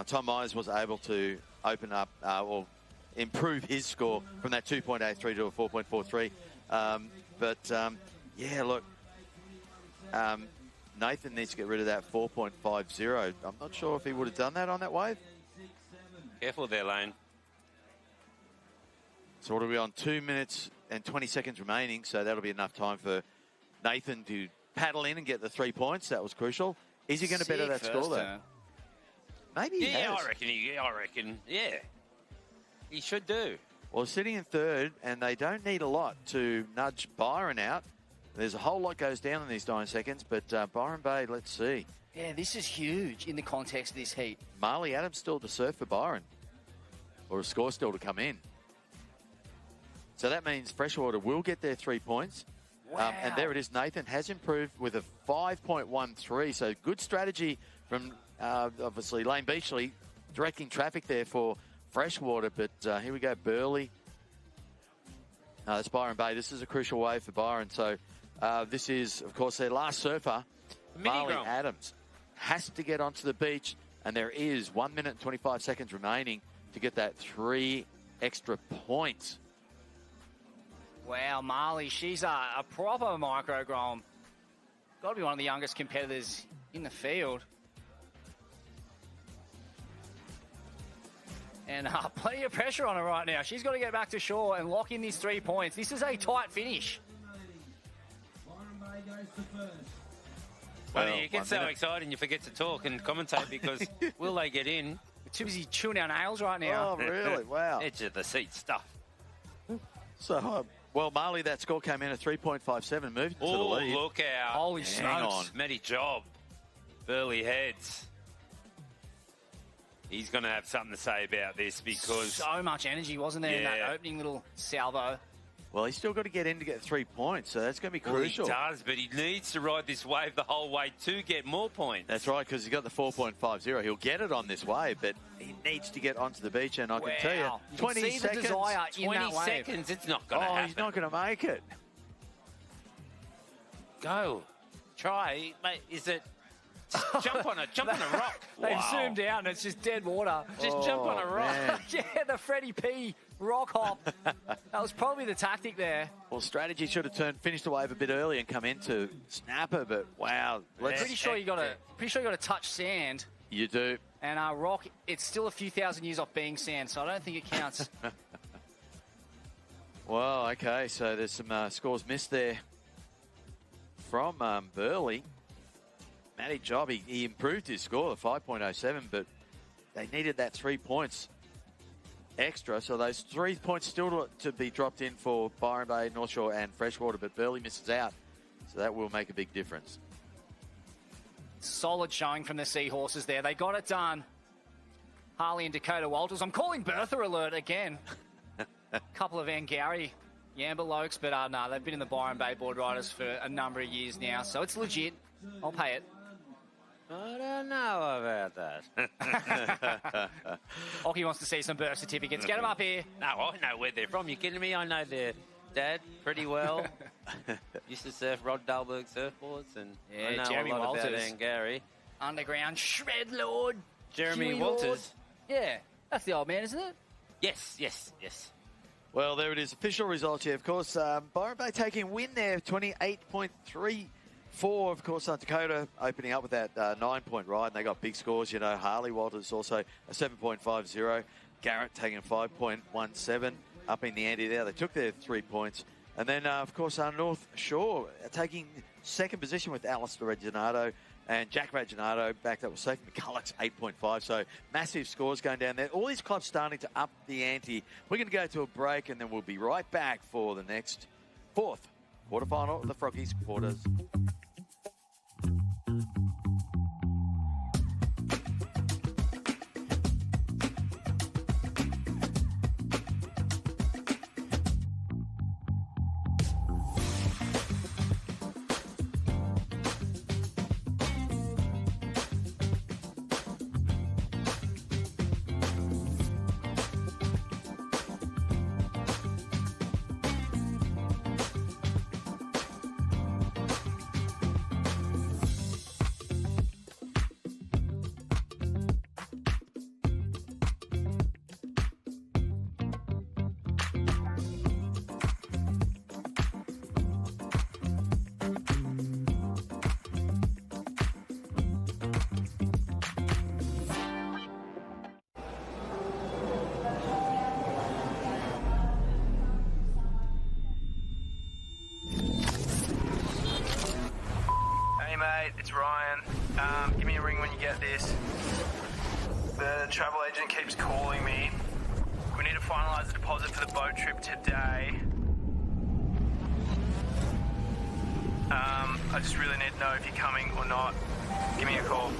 Tom Myers was able to open up or improve his score from that 2.83 to a 4.43. Yeah, look, Nathan needs to get rid of that 4.50. I'm not sure if he would have done that on that wave. Careful there, Lane. So what are we on? 2 minutes and 20 seconds remaining. So that'll be enough time for Nathan to paddle in and get the 3 points. That was crucial. Is he going to better that score, though? Maybe he has. I reckon. Yeah. He should do. Well, sitting in third, and they don't need a lot to nudge Byron out. There's a whole lot goes down in these 9 seconds, but Byron Bay, let's see. Yeah, this is huge in the context of this heat. Marley Adams still to serve for Byron, or a score still to come in. So that means Freshwater will get their 3 points. Wow. And there it is. Nathan has improved with a 5.13. So good strategy from, obviously, Lane Beachley, directing traffic there for Freshwater. But here we go, Burley. That's Byron Bay. This is a crucial wave for Byron. So this is, of course, their last surfer, Marley Adams. Has to get onto the beach, and there is 1 minute and 25 seconds remaining to get that 3 extra points. Wow, Marley, she's a proper micro-grom. Got to be one of the youngest competitors in the field. And plenty of pressure on her right now. She's got to get back to shore and lock in these 3 points. This is a tight finish. Well, you get so excited and you forget to talk and commentate because will they get in? We're too busy chewing our nails right now. Oh, really? Wow. Edge of the seat stuff. So, well, Marley, that score came in at 3.57, moved to the lead. Oh, look out. Holy Hang smokes. on. Matty Job. Burley heads. He's going to have something to say about this because... So much energy, wasn't there, in that opening little salvo? Well, he's still got to get in to get 3 points, so that's going to be crucial. Well, he does, but he needs to ride this wave the whole way to get more points. That's right, because he's got the 4.50. He'll get it on this wave, but he needs to get onto the beach, and I can tell you, 20 seconds. 20 seconds, it's not going to happen. He's not going to make it. Go. Try. Mate, is it... jump on a rock. They've zoomed out and it's just dead water. Just jump on a rock. Yeah, the Freddie P rock hop. That was probably the tactic there. Well, strategy should have finished the wave a bit early and come into snapper, but wow. Pretty sure you got to touch sand. You do. And rock, it's still a few thousand years off being sand, so I don't think it counts. Well, okay, so there's some scores missed there from Burley. Matty Job, he improved his score to 5.07, but they needed that 3 points extra. So those 3 points still to be dropped in for Byron Bay, North Shore and Freshwater, but Burley misses out. So that will make a big difference. Solid showing from the Seahorses there. They got it done. Harley and Dakota Walters. I'm calling Bertha alert again. Couple of Angari Yamba Lokes, but no, they've been in the Byron Bay Boardriders for a number of years now, so it's legit. I'll pay it. I don't know about that. Oki wants to see some birth certificates. Get them up here. No, I know where they're from. You kidding me? I know their dad pretty well. Used to surf Rod Dahlberg surfboards, and I know Jeremy a lot Walters. about Angary. Underground shred lord. Jeremy Jimmy Walters. Lord. Yeah, that's the old man, isn't it? Yes. Well, there it is. Official results here, of course. Byron Bay taking a win there, 28.34. Of course, Dakota opening up with that 9-point ride, and they got big scores. You know, Harley Walters also a 7.50. Garrett taking a 5.17 up in the ante there. They took their 3 points. And then, of course, North Shore taking second position with Alistair Reginato and Jack Reginato backed up with Sophie McCulloch's 8.5. So massive scores going down there. All these clubs starting to up the ante. We're going to go to a break, and then we'll be right back for the next fourth quarterfinal of the Froggies quarters. Hey mate, it's Ryan. Give me a ring when you get this. The travel agent keeps calling me. We need to finalise the deposit for the boat trip today. I just really need to know if you're coming or not. Give me a call.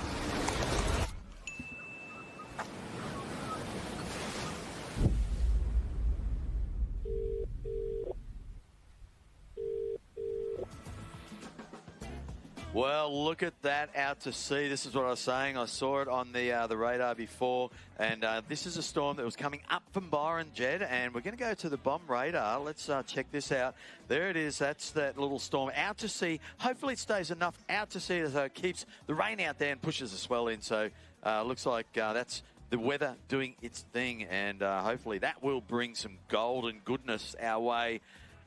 Well, look at that out to sea. This is what I was saying. I saw it on the radar before, and this is a storm that was coming up from Byron, Jed, and we're going to go to the bomb radar. Let's check this out. There it is. That's that little storm out to sea. Hopefully it stays enough out to sea so it keeps the rain out there and pushes the swell in. So looks like that's the weather doing its thing, and hopefully that will bring some golden goodness our way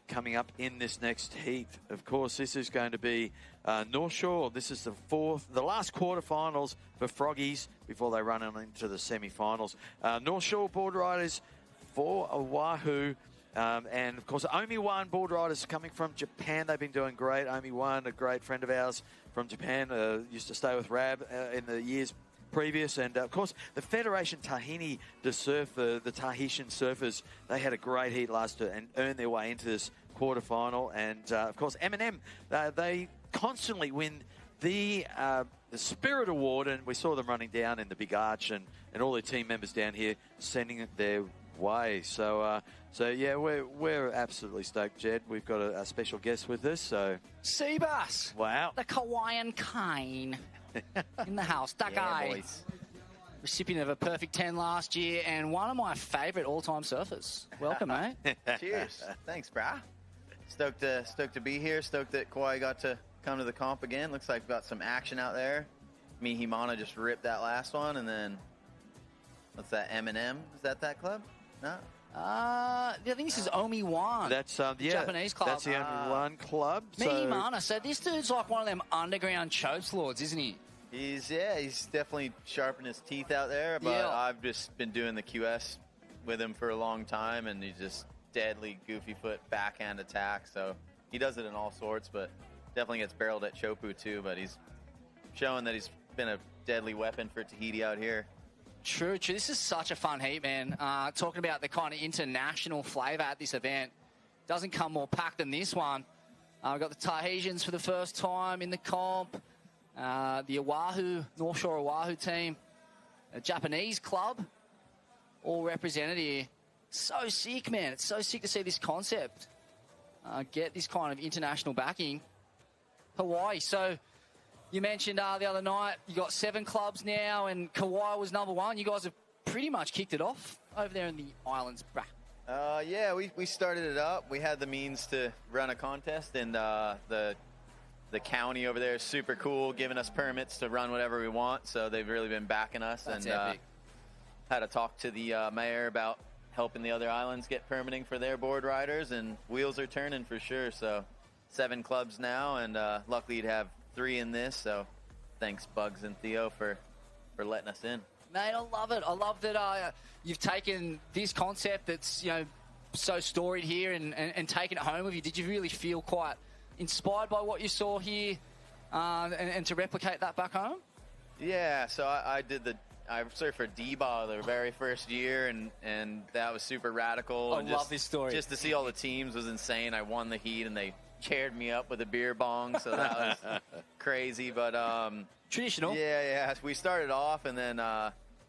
coming up in this next heat. Of course, this is going to be North Shore. This is the last quarterfinals for Froggies before they run on into the semi-finals. North Shore Boardriders for Oahu. And, of course, Omi-Wan Boardriders coming from Japan. They've been doing great. Omi-Wan, a great friend of ours from Japan, used to stay with Rab in the years previous. And, of course, the Federation Tahini to surf, the Tahitian surfers, they had a great heat last year and earned their way into this quarterfinal. And, of course, M&M, they constantly win the Spirit Award, and we saw them running down in the Big Arch, and all their team members down here sending it their way. So yeah, we're absolutely stoked, Jed. We've got a special guest with us. So Seabass. Wow. The Hawaiian Cane in the house. Duck Eye. Boys. Recipient of a perfect 10 last year and one of my favourite all-time surfers. Welcome, mate. Cheers. Thanks, brah. Stoked to be here. Stoked that Kauai got to come to the comp again. Looks like we've got some action out there. Mihimana just ripped that last one, and then what's that? M&M? Is that club? No. I think this is Omi-Wan. That's Japanese club. That's the Omi-Wan club. Mihimana. So this dude's like one of them underground chokes lords, isn't he? He's definitely sharpened his teeth out there, but Yeah. I've just been doing the QS with him for a long time, and he's just deadly goofy foot backhand attack. So he does it in all sorts, but definitely gets barreled at Chopu too. But he's showing that he's been a deadly weapon for Tahiti out here. True. This is such a fun heat, man. Talking about the kind of international flavour at this event. Doesn't come more packed than this one. We've got the Tahitians for the first time in the comp. The Oahu, North Shore Oahu team. A Japanese club. All represented here. So sick, man. It's so sick to see this concept get this kind of international backing. Hawaii. So You mentioned the other night you got 7 clubs now, and Kauai was number 1. You guys have pretty much kicked it off over there in the islands, brah. Yeah, we started it up. We had the means to run a contest, and the county over there is super cool, giving us permits to run whatever we want. So they've really been backing us. That's and epic. had to talk to the mayor about helping the other islands get permitting for their Boardriders, and wheels are turning for sure. So 7 clubs now, and luckily you'd have 3 in this. So thanks, Bugs and Theo, for letting us in. Mate, I love it. I love that you've taken this concept that's, so storied here and taken it home with you. Did you really feel quite inspired by what you saw here and to replicate that back home? Yeah, so I surfed for D-Ball the very first year, and that was super radical. I love this story. Just to see all the teams was insane. I won the heat, and they chaired me up with a beer bong, so that was crazy. But traditional. Yeah. We started off, and then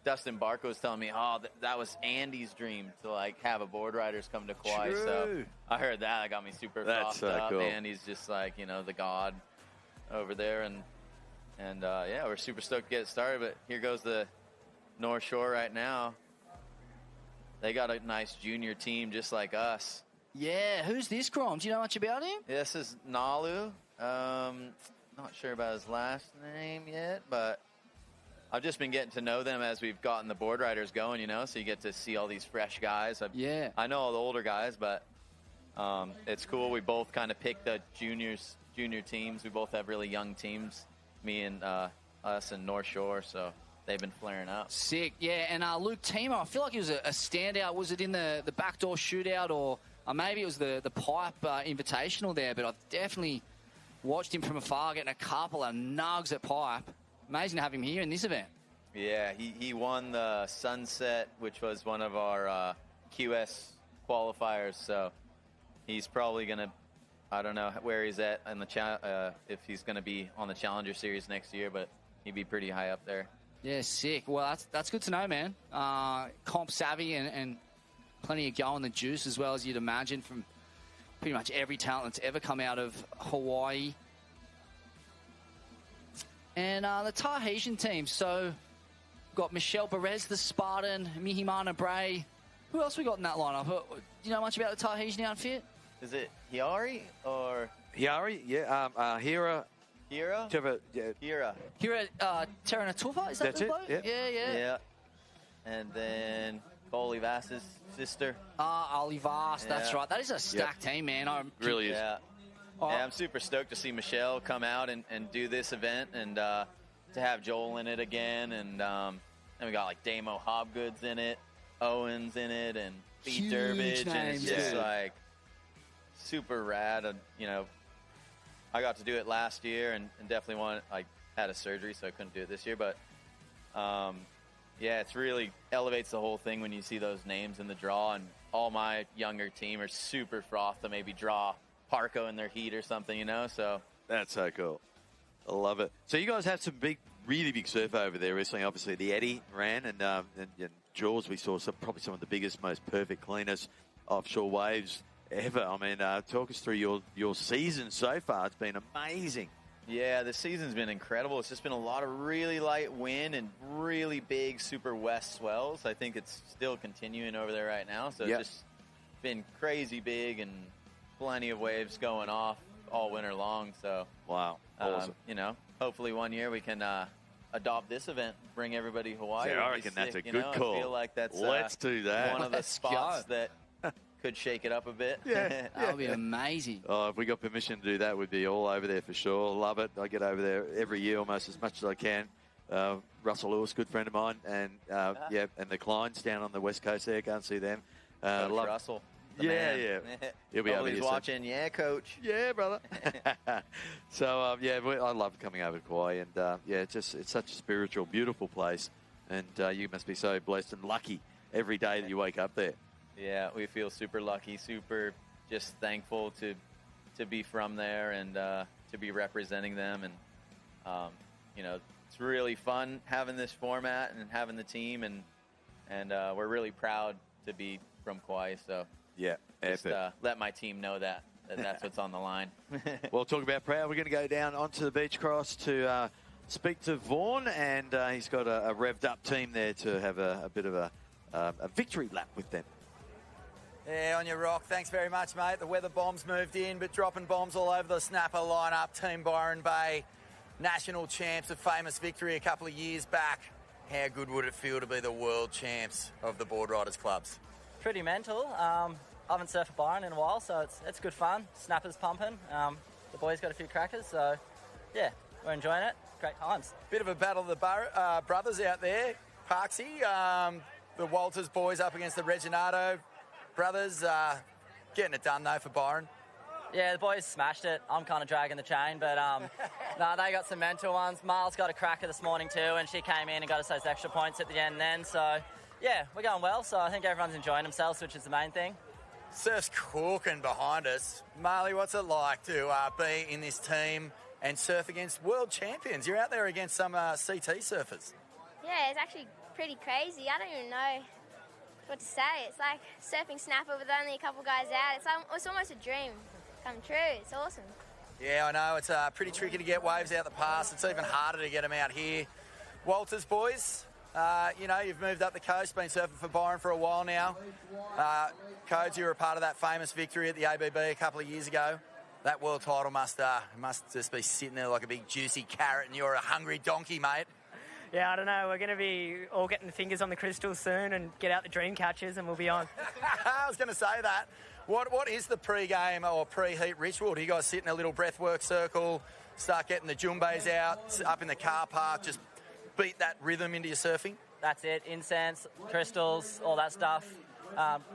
Dustin Barker was telling me, that was Andy's dream to have a Boardriders come to Kauai. True. So I heard that. That got me super frothed up. Cool. Andy's just the god over there, and yeah, we're super stoked to get it started. But here goes the North Shore right now. They got a nice junior team just like us. Yeah, who's this, Grom? Do you know much about him? This is Nalu. Not sure about his last name yet, but I've just been getting to know them as we've gotten the Boardriders going, so you get to see all these fresh guys. I know all the older guys, but it's cool. We both kind of picked the junior teams. We both have really young teams, me and us and North Shore, so they've been flaring up. Sick, yeah. And Luke Timo, I feel like he was a standout. Was it in the backdoor shootout, or maybe it was the pipe invitational there? But I've definitely watched him from afar, getting a couple of nugs at pipe. Amazing to have him here in this event. Yeah, he won the Sunset, which was one of our QS qualifiers. So he's probably going to, I don't know where he's at in the if he's going to be on the Challenger Series next year, but he'd be pretty high up there. Yeah, sick. Well, that's good to know, man. Comp savvy and plenty of go in the juice, as well as you'd imagine, from pretty much every talent that's ever come out of Hawaii. And the Tahitian team. So, got Michelle Perez, the Spartan, Mihimana Bray. Who else we got in that lineup? Do you know much about the Tahitian outfit? Is it Hiari or? Hiari, yeah. Hira. Hira? Hira. Hira Teranatuva, is that That's the it, bloke? Yeah. And then Olivas' sister. Olivas, that's right. That is a stacked team, man. Really is. Yeah. Yeah, I'm super stoked to see Michelle come out and do this event, and to have Joel in it again. And then we got Damo Hobgoods in it, Owens in it, and Pete Durbridge. And it's just super rad. And, I got to do it last year and definitely had a surgery, so I couldn't do it this year. But yeah, it's really elevates the whole thing when you see those names in the draw. And all my younger team are super frothed to maybe draw Parco in their heat or something, so. That's so cool. I love it. So you guys had some really big surf over there recently. Obviously, the Eddie ran, and Jaws, we saw probably some of the biggest, most perfect, cleanest offshore waves ever. I mean, talk us through your season so far. It's been amazing. Yeah, the season's been incredible. It's just been a lot of really light wind and really big super west swells. I think it's still continuing over there right now. So it's just been crazy big and plenty of waves going off all winter long. So wow, awesome. Hopefully one year we can adopt this event, bring everybody to Hawaii. Yeah, I reckon that's a good call. I feel like that's let's do that. One of the spots that could shake it up a bit. Yeah, that would be amazing. Oh, if we got permission to do that, we'd be all over there for sure. Love it. I get over there every year almost as much as I can. Russell Lewis, good friend of mine, and and the Kleins down on the west coast there. Go and see them. Love Russell. Yeah. He'll be over here watching. Yeah, coach. Yeah, brother. So, I love coming over to Kauai. And, it's such a spiritual, beautiful place. And you must be so blessed and lucky every day that you wake up there. Yeah, we feel super lucky, super just thankful to be from there and to be representing them. And, it's really fun having this format and having the team. And we're really proud to be from Kauai. So. Yeah, just let my team know that that's what's on the line. Well, talk about proud. We're going to go down onto the beach cross to speak to Vaughan, and he's got a revved up team there to have a bit of a victory lap with them. Yeah, on your rock. Thanks very much, mate. The weather bombs moved in, but dropping bombs all over the snapper lineup. Team Byron Bay, national champs, a famous victory a couple of years back. How good would it feel to be the world champs of the Boardriders clubs? Pretty mental. I haven't surfed for Byron in a while, so it's good fun. Snappers pumping. The boys got a few crackers, so yeah, we're enjoying it. Great times. Bit of a battle of the brothers out there. Parksy, the Walters boys up against the Reginato brothers. Getting it done, though, for Byron. Yeah, the boys smashed it. I'm kind of dragging the chain, but no, they got some mental ones. Marl's got a cracker this morning too, and she came in and got us those extra points at the end then. So, yeah, we're going well, so I think everyone's enjoying themselves, which is the main thing. Surf's cooking behind us. Marley, what's it like to be in this team and surf against world champions? You're out there against some CT surfers. Yeah, it's actually pretty crazy. I don't even know what to say. It's like surfing snapper with only a couple guys out. It's almost a dream come true. It's awesome. Yeah, I know. It's pretty tricky to get waves out the pass. It's even harder to get them out here. Walters, boys, you've moved up the coast, been surfing for Byron for a while now. Codes, you were a part of that famous victory at the ABB a couple of years ago. That world title must just be sitting there like a big juicy carrot, and you're a hungry donkey, mate. Yeah, I don't know. We're going to be all getting the fingers on the crystals soon and get out the dream catchers and we'll be on. I was going to say that. What is the pre-game or pre-heat ritual? Do you guys sit in a little breathwork circle, start getting the jumbes out, up in the car park, just beat that rhythm into your surfing? That's it. Incense, crystals, all that stuff.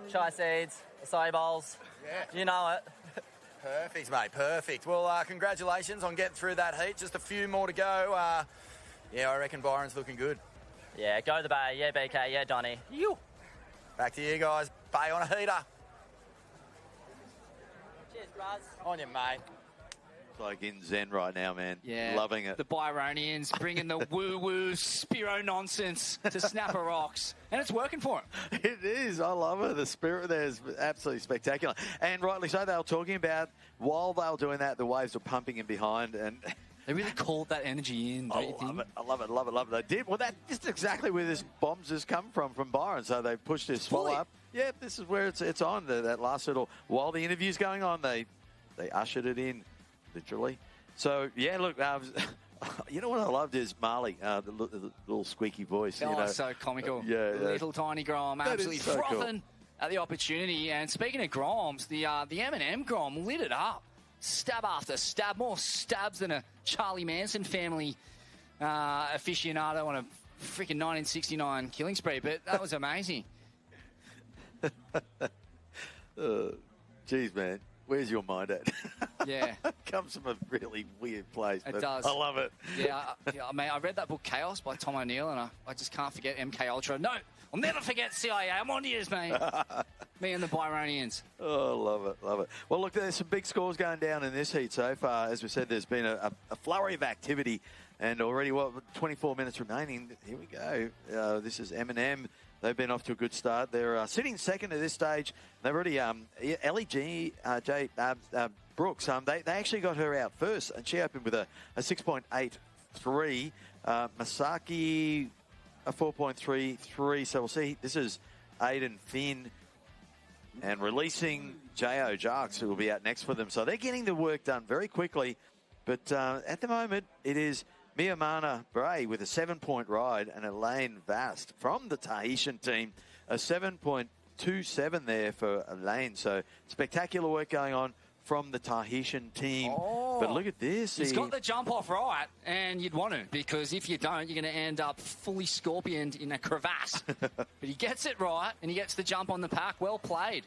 Chai seeds, acai bowls. Yeah. You know it. Perfect, mate. Perfect. Well, congratulations on getting through that heat. Just a few more to go. Yeah, I reckon Byron's looking good. Yeah, go the Bay. Yeah, BK. Yeah, Donny. You. Back to you guys. Bay on a heater. Cheers, Braz. On you, mate. It's like in Zen right now, man. Yeah. Loving it. The Byronians bringing the woo-woo Spiro nonsense to Snapper Rocks. And it's working for them. It is. I love it. The spirit there is absolutely spectacular. And rightly so, they were talking about, while they were doing that, the waves were pumping in behind. And they really called that energy in, don't you think? I love it. They did. Well, that's just exactly where this bombs has come from Byron. So they pushed this swell up. Yeah, this is where it's on. That last little, while the interview's going on, they ushered it in, literally. So, yeah, look, you know what I loved is Marley, the little squeaky voice. Oh, so comical. Yeah. Little tiny Grom, absolutely so frothing at the opportunity. And speaking of Groms, the M&M Grom lit it up. Stab after stab, more stabs than a Charlie Manson family aficionado on a freaking 1969 killing spree, but that was amazing. Geez, man, where's your mind at? Yeah. Comes from a really weird place. It does. I love it. Yeah, mate, I read that book, Chaos, by Tom O'Neill, and I just can't forget MK Ultra. No, I'll never forget CIA. I'm on yours, mate. Me and the Byronians. Oh, love it. Well, look, there's some big scores going down in this heat so far. As we said, there's been a flurry of activity, and already, 24 minutes remaining. Here we go. This is M&M. They've been off to a good start. They're sitting second at this stage. They've already, Ellie Brooks, they actually got her out first, and she opened with a 6.83. Masaki, a 4.33. So we'll see. This is Aiden Finn and releasing J.O. Jarks, who will be out next for them. So they're getting the work done very quickly. But at the moment, it is Miyamana Bray with a 7-point ride, and Elaine Vast from the Tahitian team, a 7.27 there for Elaine. So spectacular work going on from the Tahitian team. Oh, but look at this. He's got the jump off right, and you'd want to, because if you don't, you're going to end up fully scorpioned in a crevasse. But he gets it right, and he gets the jump on the pack. Well played.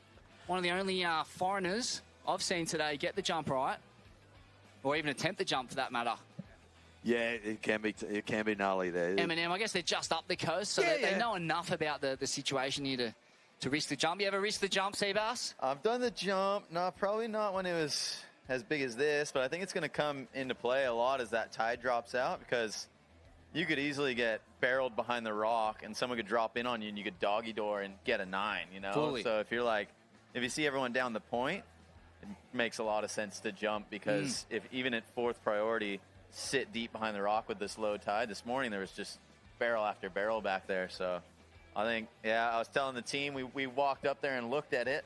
One of the only foreigners I've seen today get the jump right, or even attempt the jump for that matter. Yeah, it can be gnarly there. M&M, I guess they're just up the coast, so they know enough about the situation here to risk the jump. You ever risk the jump, Seabass? I've done the jump. No, probably not when it was as big as this, but I think it's going to come into play a lot as that tide drops out, because you could easily get barreled behind the rock and someone could drop in on you and you could doggy door and get a 9, you know? Fully. So if you see everyone down the point, it makes a lot of sense to jump because if even at 4th priority, sit deep behind the rock with this low tide. This morning there was just barrel after barrel back there. So I think, I was telling the team, we walked up there and looked at it.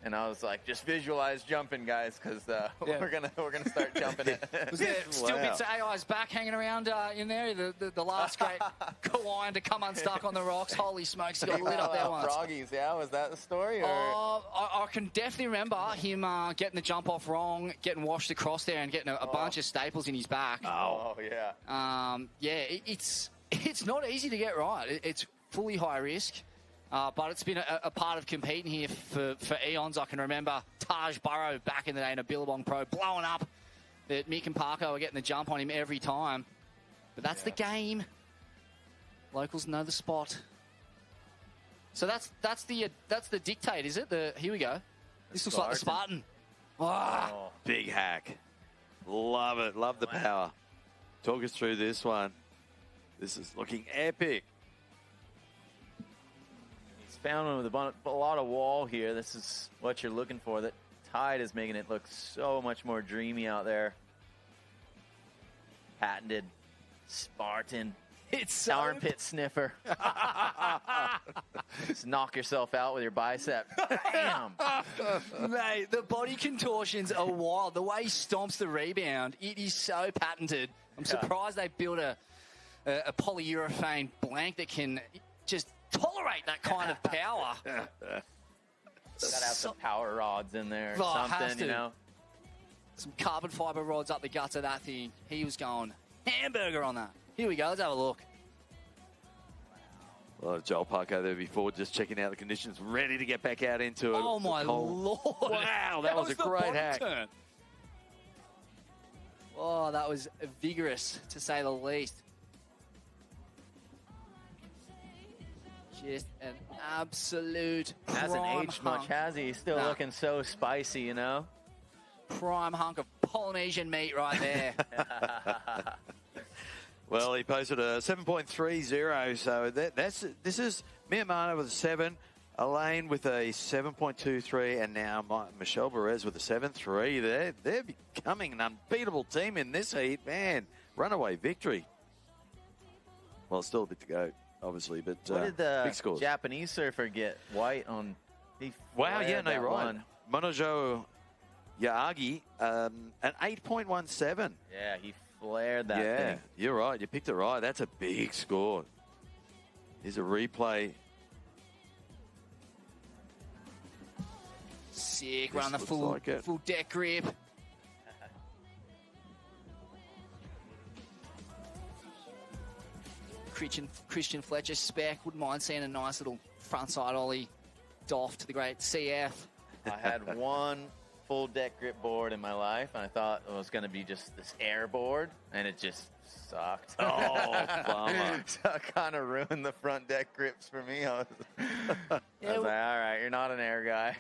And I was like, just visualize jumping, guys, because we're gonna start jumping it. Was there still bits of AI's back hanging around in there? The last great Kawaii to come unstuck on the rocks. Holy smokes, he got lit up there once. Froggies, was that the story? Or? I can definitely remember him getting the jump off wrong, getting washed across there, and getting a bunch of staples in his back. It's not easy to get right. It's fully high risk. But it's been a part of competing here for eons. I can remember Taj Burrow back in the day in a Billabong Pro blowing up. That Mick and Parko were getting the jump on him every time. But that's the game. Locals know the spot. So that's the dictate, is it? Here we go. This looks like the Spartan. Oh, big hack. Love it. Love the power. Talk us through this one. This is looking epic. Found one with a lot of wall here. This is what you're looking for. That tide is making it look so much more dreamy out there. Patented Spartan. It's armpit sniffer. Just knock yourself out with your bicep. Bam! Mate, the body contortions are wild. The way he stomps the rebound, it is so patented. I'm surprised they built a polyurethane blank that can just tolerate that kind of power. Gotta have some power rods in there or something, you know. Some carbon fiber rods up the guts of that thing. He was going hamburger on that. Here we go. Let's have a look. Well, Joel Parko there before, just checking out the conditions, ready to get back out into it. Oh, my Lord. Wow, that was a great hack. Turn. Oh, that was vigorous, to say the least. Just an absolute hasn't aged much, has he? He's still looking so spicy, you know? Prime hunk of Polynesian meat right there. Well, he posted a 7.30, so this is Miyamano with a 7, Elaine with a 7.23, and now Michelle Perez with a 7.3. They're becoming an unbeatable team in this heat, man. Runaway victory. Well, still a bit to go, obviously, but what did the big scores. Japanese surfer get? White on. Wow, yeah, no, right. Monojo Yaagi, an 8.17. Yeah, he flared that thing. Yeah, you're right. You picked it right. That's a big score. Here's a replay. Sick. We're on the full deck grip. Christian Fletcher spec. Wouldn't mind seeing a nice little frontside ollie doff to the great CF. I had one full deck grip board in my life, and I thought it was going to be just this air board, and it just sucked. Oh, bummer. So it kind of ruined the front deck grips for me. I was like, all right, you're not an air guy.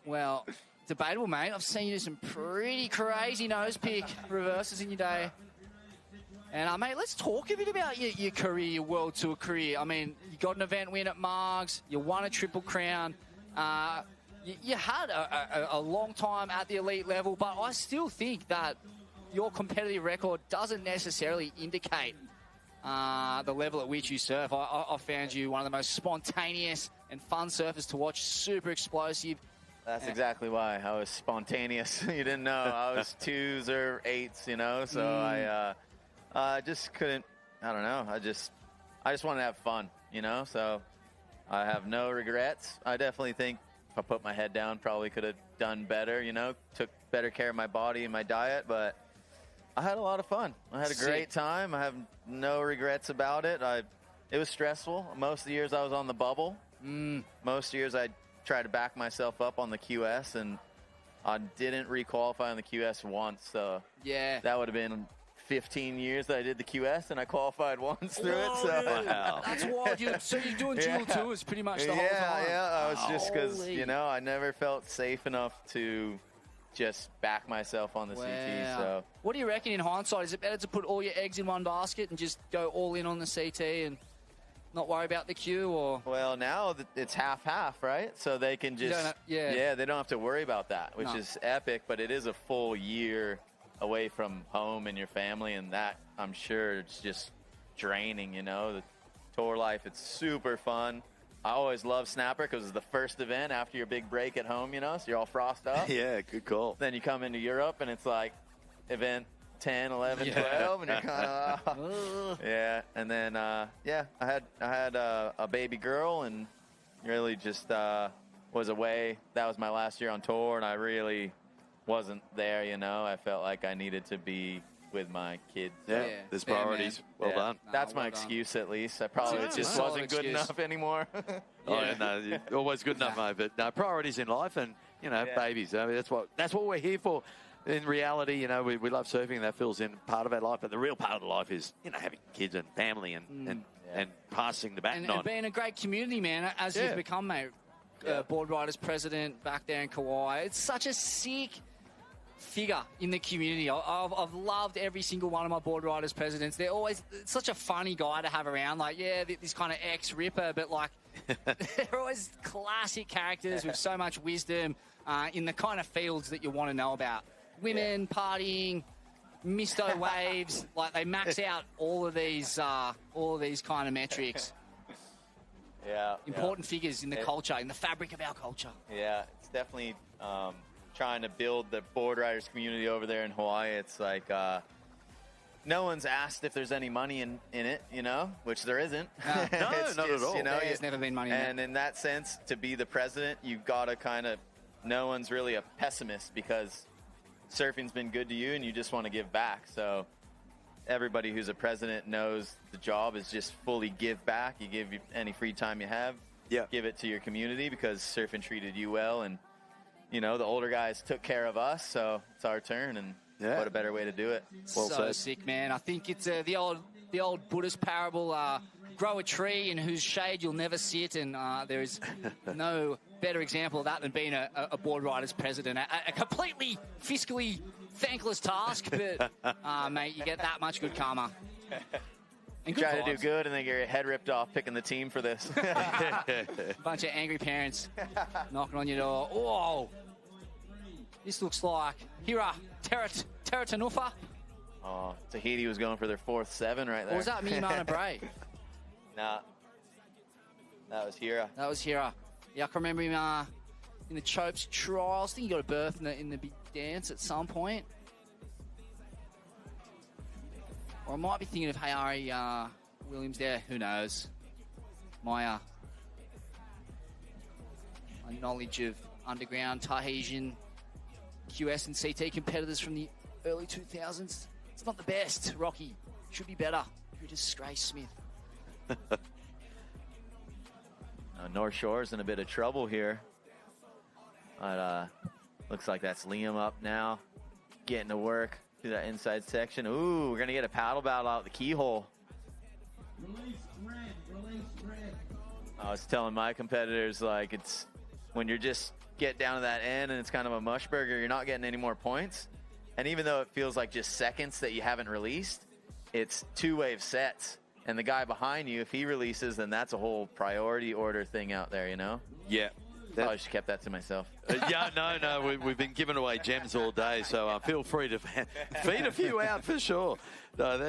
Well, debatable, mate. I've seen you do some pretty crazy nose pick reverses in your day. And, mate, let's talk a bit about your career, your World Tour career. I mean, you got an event win at Margs. You won a Triple Crown. You had a long time at the elite level, but I still think that your competitive record doesn't necessarily indicate the level at which you surf. I found you one of the most spontaneous and fun surfers to watch, super explosive. That's exactly why. I was spontaneous. You didn't know. I was 2s or 8s, you know, so I just couldn't, I don't know. I just wanted to have fun, you know, so I have no regrets. I definitely think if I put my head down, probably could have done better, you know, took better care of my body and my diet, but I had a lot of fun. I had a great time. I have no regrets about it. It was stressful. Most of the years I was on the bubble. Most years I tried to back myself up on the QS, and I didn't re-qualify on the QS once, so that would have been 15 years that I did the QS, and I qualified once through it. So that's wild. So you're doing dual tours pretty much the whole time. Yeah, I was just because, you know, I never felt safe enough to just back myself on the CT. So what do you reckon in hindsight? Is it better to put all your eggs in one basket and just go all in on the CT? And not worry about the queue, or? Well, now it's half-half, right? So they can just, they don't have to worry about that, which is epic, but it is a full year away from home and your family, and that, I'm sure, it's just draining, you know? The tour life, it's super fun. I always love Snapper because it's the first event after your big break at home, you know, so you're all frosted up. Yeah, good call. Then you come into Europe, and it's like event 10, 11, 12, and you're kind of, yeah. And then, I had a baby girl, and really just was away. That was my last year on tour, and I really wasn't there, you know. I felt like I needed to be with my kids. Yeah, there's priorities. Well done. That's my excuse, at least. I probably just wasn't good enough anymore. No, always good enough, mate. But no, priorities in life, and you know, babies. I mean, that's what we're here for. In reality, you know, we love surfing. That fills in part of our life, but the real part of the life is, you know, having kids and family and passing the baton on. And being a great community, man, as you've become, mate. Boardriders president back there in Kauai. It's such a sick figure in the community. I've loved every single one of my Boardriders presidents. They're always such a funny guy to have around. Like, this kind of ex-ripper, but like, they're always classic characters with so much wisdom in the kind of fields that you want to know about. Women, partying, misto waves, like they max out all of these kind of metrics. Important figures in the culture, in the fabric of our culture. Yeah, it's definitely trying to build the Boardriders community over there in Hawaii. It's like no one's asked if there's any money in it, you know, which there isn't. No, not at all. You know, there's never been money in it. And in that sense, to be the president, you've got to kind of, no one's really a pessimist because surfing's been good to you and you just want to give back. So everybody who's a president knows the job is just fully give back. You give any free time you have, give it to your community because surfing treated you well. And, you know, the older guys took care of us, so it's our turn. And what a better way to do it. Well said. Sick, man. I think it's the old Buddhist parable, grow a tree in whose shade you'll never sit. And there is no better example of that than being a Boardriders president. A completely fiscally thankless task, but, mate, you get that much good karma. And try to do good and then get your head ripped off picking the team for this. Bunch of angry parents knocking on your door. Whoa! This looks like Hira Teratanufa. Oh, Tahiti was going for their 4th 7 right there. Or was that Mimana Bray? Nah. That was Hira. That was Hira. Yeah, I can remember him in the Chopes trials. I think he got a berth in the big dance at some point. Or I might be thinking of Hayari Williams there. Who knows? My knowledge of underground Tahitian QS and CT competitors from the early 2000s. It's not the best, Rocky. Should be better. You disgrace, Smith. North Shore's in a bit of trouble here. But looks like that's Liam up now. Getting to work through that inside section. Ooh, we're going to get a paddle battle out the keyhole. I was telling my competitors, like, it's when you're just get down to that end and it's kind of a mush burger, you're not getting any more points. And even though it feels like just seconds that you haven't released, it's 2-wave sets. And the guy behind you, if he releases, then that's a whole priority order thing out there, you know? Yeah. Probably should have kept that to myself. No, we've been giving away gems all day, so feel free to feed a few out for sure. No,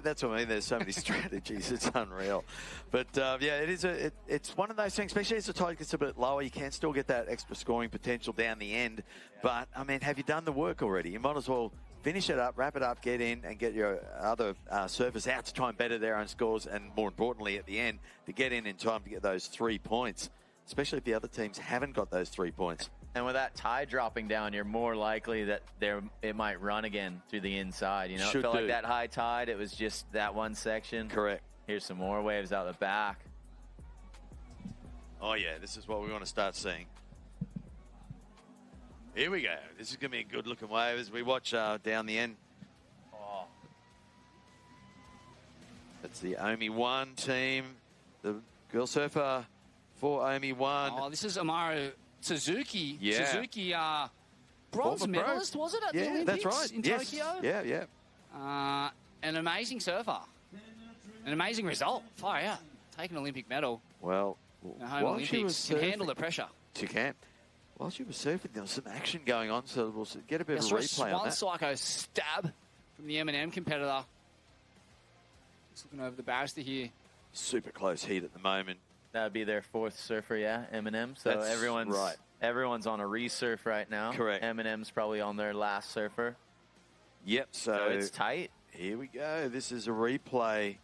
that's what I mean. There's so many strategies. It's unreal. But, it's one of those things, especially as the tide gets a bit lower, you can still get that extra scoring potential down the end. But, I mean, have you done the work already? You might as well finish it up, wrap it up, get in, and get your other surfers out to try and better their own scores, and more importantly, at the end, to get in time to get those 3 points. Especially if the other teams haven't got those 3 points. And with that tide dropping down, you're more likely that it might run again through the inside. You know, it felt like that high tide, it was just that one section. Correct. Here's some more waves out the back. Oh, yeah, this is what we want to start seeing. Here we go. This is going to be a good-looking wave as we watch down the end. Oh. That's the Omi 1 team. The girl surfer for Omi 1. Oh, this is Amaru Suzuki. Yeah. Suzuki, bronze medalist, was it, at the Olympics? That's right. In Tokyo? Yeah. An amazing surfer. An amazing result. Far out. take an Olympic medal. Well, in the home Olympics, can handle the pressure. She can. While she was surfing, there was some action going on, so we'll get a bit of a replay on that. Psycho stab from the M&M competitor. Just looking over the barrister here. Super close heat at the moment. That would be their fourth surfer, yeah, M&M. So That's everyone's on a resurf right now. Correct. M&M's probably on their last surfer. Yep. So it's tight. Here we go. This is a replay.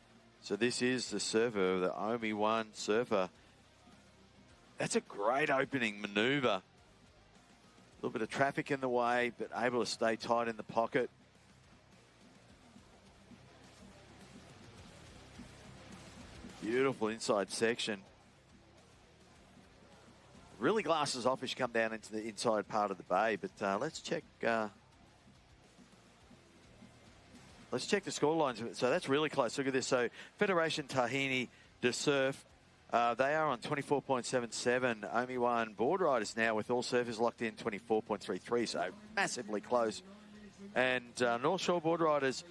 So this is the surfer, the Omi 1 surfer. That's a great opening maneuver. A little bit of traffic in the way, but able to stay tight in the pocket. Beautiful inside section. Really glasses off as you come down into the inside part of the bay, but let's check. Let's check the score lines. So that's really close. Look at this. So Federation Tahini de Surf, they are on 24.77. Omi 1 Boardriders now with all surfers locked in 24.33. So massively close. And North Shore Boardriders,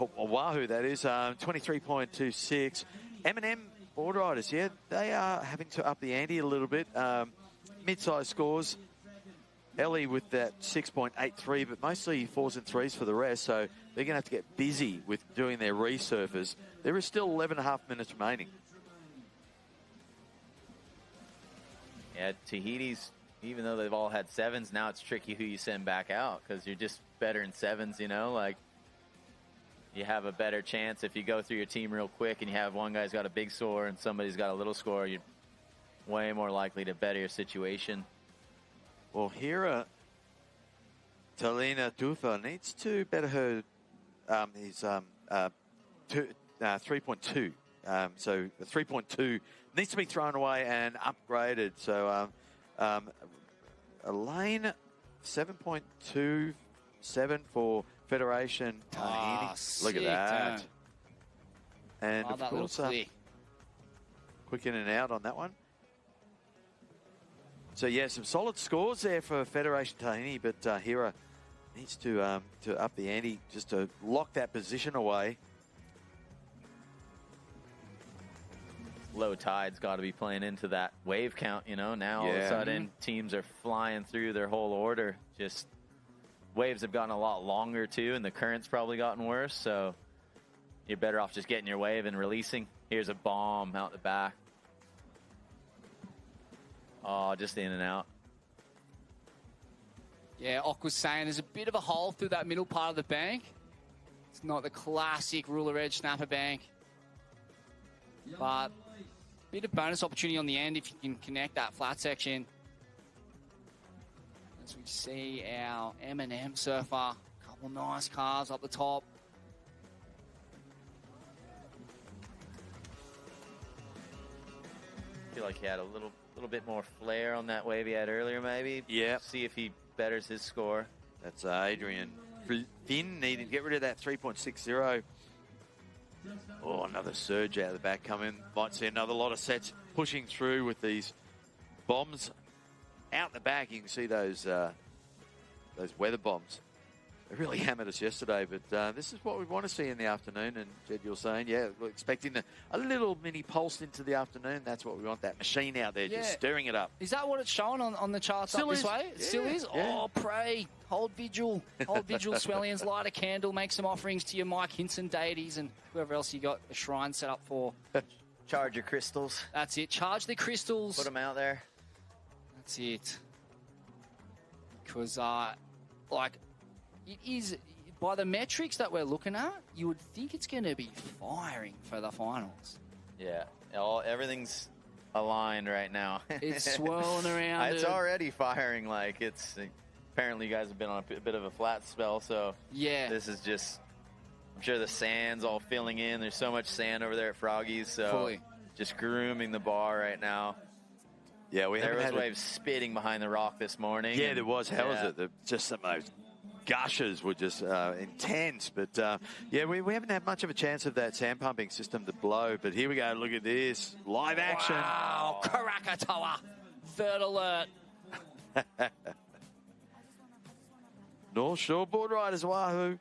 Oahu that is, 23.26. M&M Boardriders, yeah, they are having to up the ante a little bit. Mid-size scores. Ellie with that 6.83, but mostly 4s and 3s for the rest, so they're going to have to get busy with doing their resurfers. There is still 11.5 minutes remaining. Yeah, Tahiti's, even though they've all had 7s, now it's tricky who you send back out because you're just better in 7s, you know? Like, you have a better chance if you go through your team real quick and you have one guy's got a big score and somebody's got a little score, you're way more likely to better your situation. Well, here, Talina Tufa needs to better her his 3.2. So 3.2 needs to be thrown away and upgraded. So Elaine, 7.27 for Federation. Look at that. Turn. And of course, quick in and out on that one. So, yeah, some solid scores there for Federation Tahini, but Hira needs to up the ante just to lock that position away. Low tide's got to be playing into that wave count, you know. Now, all of a sudden, teams are flying through their whole order. Just waves have gotten a lot longer, too, and the current's probably gotten worse. So you're better off just getting your wave and releasing. Here's a bomb out the back. Oh, just in and out. Yeah, Ock was saying there's a bit of a hole through that middle part of the bank. It's not the classic ruler edge snapper bank. But a bit of bonus opportunity on the end if you can connect that flat section. As we see our M&M surfer, a couple nice cars up the top. I feel like he had a little bit more flair on that wave he had earlier, maybe. Yeah. See if he betters his score. That's Adrian Finn needing to get rid of that 3.60. Oh, another surge out of the back coming. Might see another lot of sets pushing through with these bombs out the back. You can see those weather bombs. They really hammered us yesterday, but this is what we want to see in the afternoon. And Jed, you're saying, yeah, we're expecting a little mini pulse into the afternoon. That's what we want, that machine out there just stirring it up. Is that what it's showing on the charts Still up this is. way? It still is? Yeah. Oh, pray. Hold vigil. Hold vigil, Swellians. Light a candle. Make some offerings to your Mike Hinson deities and whoever else you got a shrine set up for. Charge your crystals. That's it. Charge the crystals. Put them out there. That's it. Because, it is... By the metrics that we're looking at, you would think it's going to be firing for the finals. Yeah, everything's aligned right now. It's swirling around. It's already firing. Like it's apparently you guys have been on a bit of a flat spell, so yeah, this is just. I'm sure the sand's all filling in. There's so much sand over there at Froggies, so Fully. Just grooming the bar right now. Yeah, there was waves spitting behind the rock this morning. Yeah, there was. How was it? Just some of those gushes were just intense, but yeah, we haven't had much of a chance of that sand pumping system to blow, but here we go. Look at this live action. Wow, Krakatoa, third alert. North Shore Boardriders, Wahoo.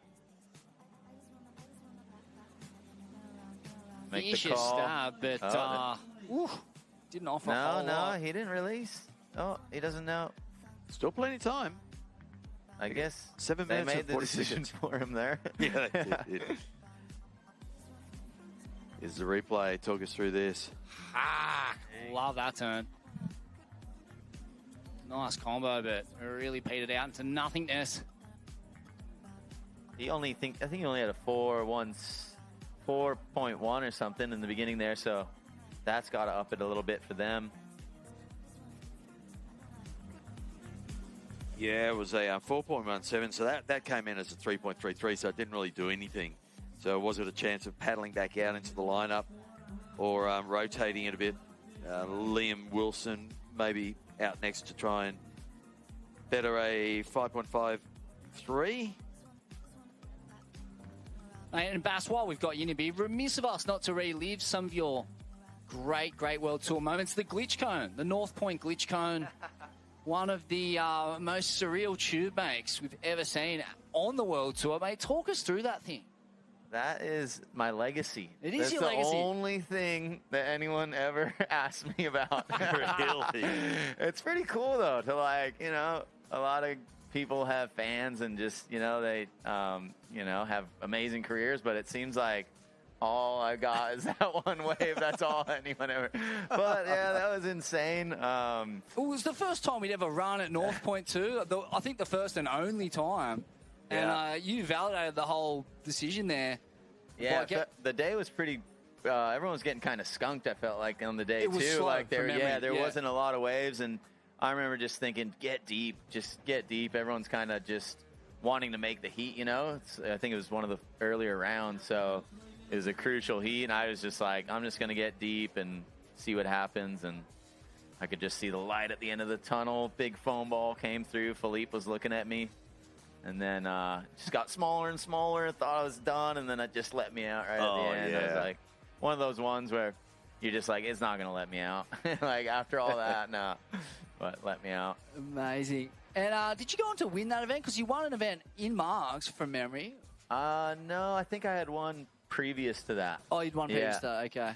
Make the vicious call. stab, but didn't offer a whole lot. He didn't release. Oh, he doesn't know. Still plenty of time. I guess 7 they minutes made and the 40 decision seconds. for him there. Yeah, they did. Here's the replay. Talk us through this. Love that turn. Nice combo, but really petered out into nothingness. I think he only had a 4.1 or something in the beginning there, so that's got to up it a little bit for them. Yeah, it was a 4.17, so that came in as a 3.33, so it didn't really do anything. So was it a chance of paddling back out into the lineup or rotating it a bit? Liam Wilson maybe out next to try and better a 5.53. And Bass, while we've got you, it'd be remiss of us not to relive some of your great World Tour moments. The glitch cone, the North Point glitch cone, one of the most surreal tube makes we've ever seen on the World Tour. Mate, talk us through that thing. That is my legacy. It is That's your legacy. the only thing that anyone ever asked me about. Really? It's pretty cool, though, to a lot of people have fans and just, they, have amazing careers, but it seems like all I got is that one wave. That's all anyone ever. But, yeah, that was insane. It was the first time we'd ever run at North Point too. I think the first and only time. Yeah. And you validated the whole decision there. Yeah, the day was pretty. Everyone was getting kind of skunked. I felt like on the day It was too. slow Like there yeah. wasn't a lot of waves, and I remember just thinking, get deep, just get deep. Everyone's kind of just wanting to make the heat. I think it was one of the earlier rounds, so it was a crucial heat, and I was just like, I'm just gonna get deep and see what happens. And I could just see the light at the end of the tunnel. Big foam ball came through. Philippe was looking at me. And then just got smaller and smaller. Thought I was done, and then it just let me out right at the end. Yeah. I was like, one of those ones where you're just like, it's not going to let me out. Like, after all that, no. But let me out. Amazing. And did you go on to win that event? Because you won an event in Margs, from memory. No, I think I had one previous to that. Oh, you'd won previous to that. Okay.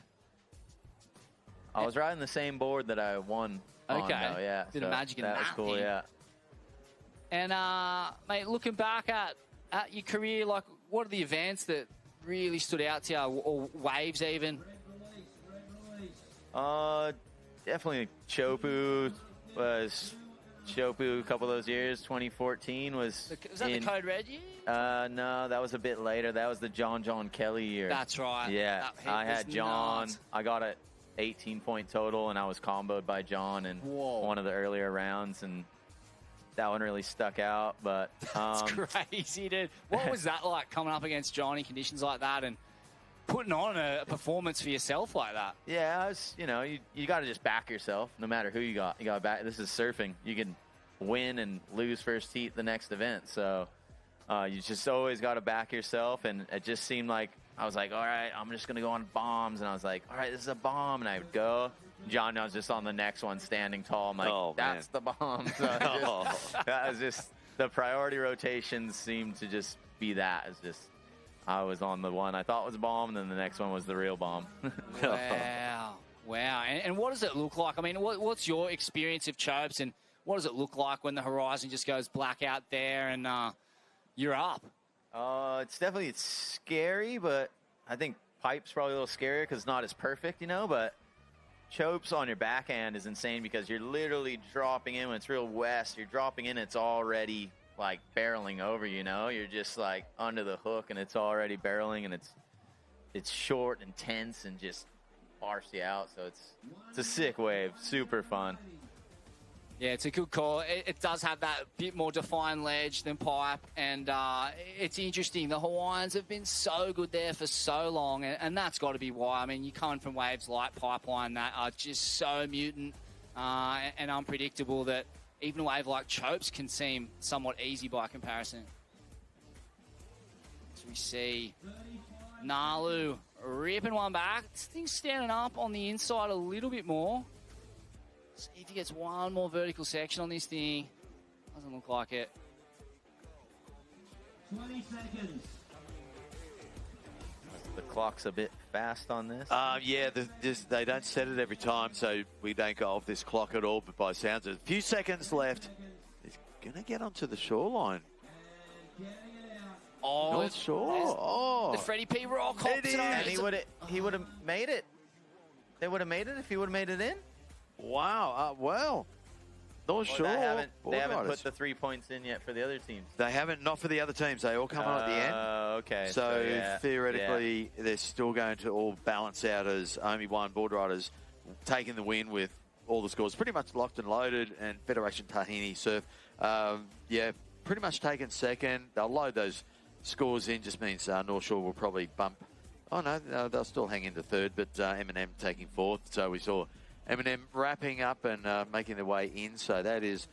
I was riding the same board that I won on, Okay. though, yeah. Bit of magic in that was that cool, thing. yeah. And, mate, looking back at your career, like, what are the events that really stood out to you, or waves even? Definitely Chopu was Chopu a couple of those years. 2014 was. Was that the Code Red year? No, that was a bit later. That was the John Kelly year. That's right. Yeah, That I was had John. nuts. I got a 18-point total, and I was comboed by John in one of the earlier rounds, and that one really stuck out. But That's crazy, dude. What was that like, coming up against John in conditions like that and putting on a performance for yourself like that? Yeah, I was, you got to just back yourself, no matter who you got. You got to back. This is surfing. You can win and lose first heat the next event. So you just always got to back yourself. And it just seemed like I was like, all right, I'm just going to go on bombs. And I was like, all right, this is a bomb. And I would go. John was just on the next one standing tall. I'm like, that's the bomb. So that was just the priority rotations seemed to just be that. It's just I was on the one I thought was a bomb, and then the next one was the real bomb. Wow. And what does it look like? I mean, what's your experience of Chopes, and what does it look like when the horizon just goes black out there and you're up? It's scary, but I think pipe's probably a little scarier because it's not as perfect, but Chopes on your backhand is insane because you're literally dropping in when it's real west. You're dropping in, it's already like barreling over, You're just like under the hook and it's already barreling, and it's short and tense and just barfs you out. So it's a sick wave, super fun. Yeah, it's a good call. It does have that bit more defined ledge than pipe, and it's interesting. The Hawaiians have been so good there for so long, and that's got to be why. I mean, you're coming from waves like Pipeline that are just so mutant and unpredictable that even a wave like Chopes can seem somewhat easy by comparison. As we see Nalu ripping one back. Things standing up on the inside a little bit more. See if he gets one more vertical section on this thing. Doesn't look like it. 20 seconds. The clock's a bit fast on this. Yeah, they don't set it every time, so we don't go off this clock at all. But by sounds, a few seconds left. He's going to get onto the shoreline. Oh, North Shore. Oh, the Freddie P. Rock hops it over. And he would have made it. They would have made it if he would have made it in. Wow. Well, North Shore. They haven't put the 3 points in yet for the other teams. They haven't, not for the other teams. They all come on at the end. Okay. So theoretically, they're still going to all balance out as only one. Boardriders taking the win with all the scores pretty much locked and loaded, and Federation Tahini Surf, pretty much taken second. They'll load those scores in, just means North Shore will probably bump. Oh, no, they'll still hang into third, but M&M taking fourth. So we saw M&M wrapping up and making their way in. So that is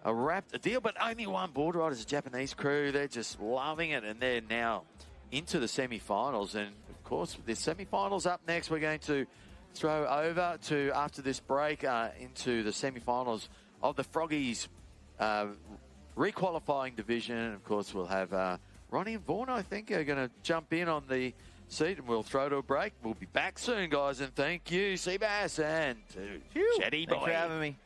a wrapped deal, but only one. Boardriders, a Japanese crew, they're just loving it, and they're now into the semi-finals. And, of course, the semi-finals up next. We're going to throw over to, after this break, into the semi-finals of the Froggies requalifying division. And, of course, we'll have Ronnie and Vaughan, I think, are going to jump in on the seat, and we'll throw to a break. We'll be back soon, guys, and thank you, Seabass, and to Chetty Boy. Thanks for having me.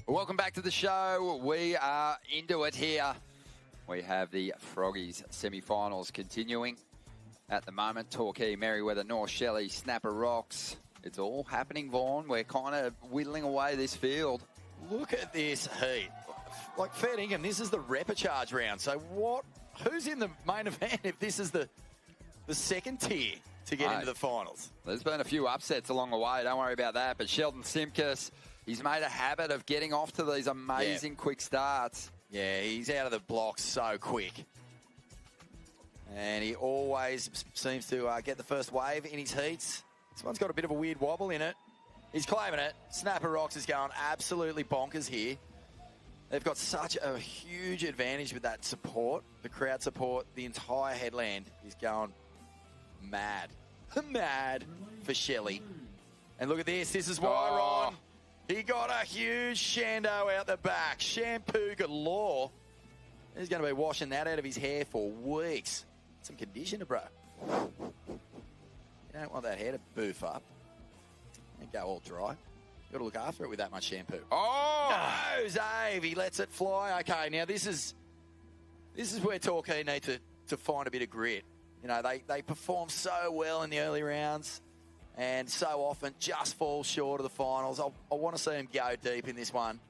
Welcome back to the show. We are into it here. We have the Froggies semi-finals continuing at the moment. Torquay, Merriweather, North Shelley, Snapper Rocks. It's all happening, Vaughan. We're kind of whittling away this field. Look at this heat. Like fair dinkum, this is the repechage round. So who's in the main event if this is the second tier to get into the finals? There's been a few upsets along the way. Don't worry about that. But Sheldon Simkus, he's made a habit of getting off to these amazing quick starts. Yeah, he's out of the blocks so quick. And he always seems to get the first wave in his heats. This one's got a bit of a weird wobble in it. He's claiming it. Snapper Rocks is going absolutely bonkers here. They've got such a huge advantage with that support, the crowd support. The entire headland is going mad. Mad for Shelley. And look at this. This is why, Ron. He got a huge shando out the back. Shampoo galore. He's going to be washing that out of his hair for weeks. Some conditioner, bro. You don't want that hair to boof up and go all dry. You've got to look after it with that much shampoo. Oh! No, Zave. He lets it fly. Okay, now this is where Torquay need to find a bit of grit. You know, they perform so well in the early rounds and so often just fall short of the finals. I want to see them go deep in this one.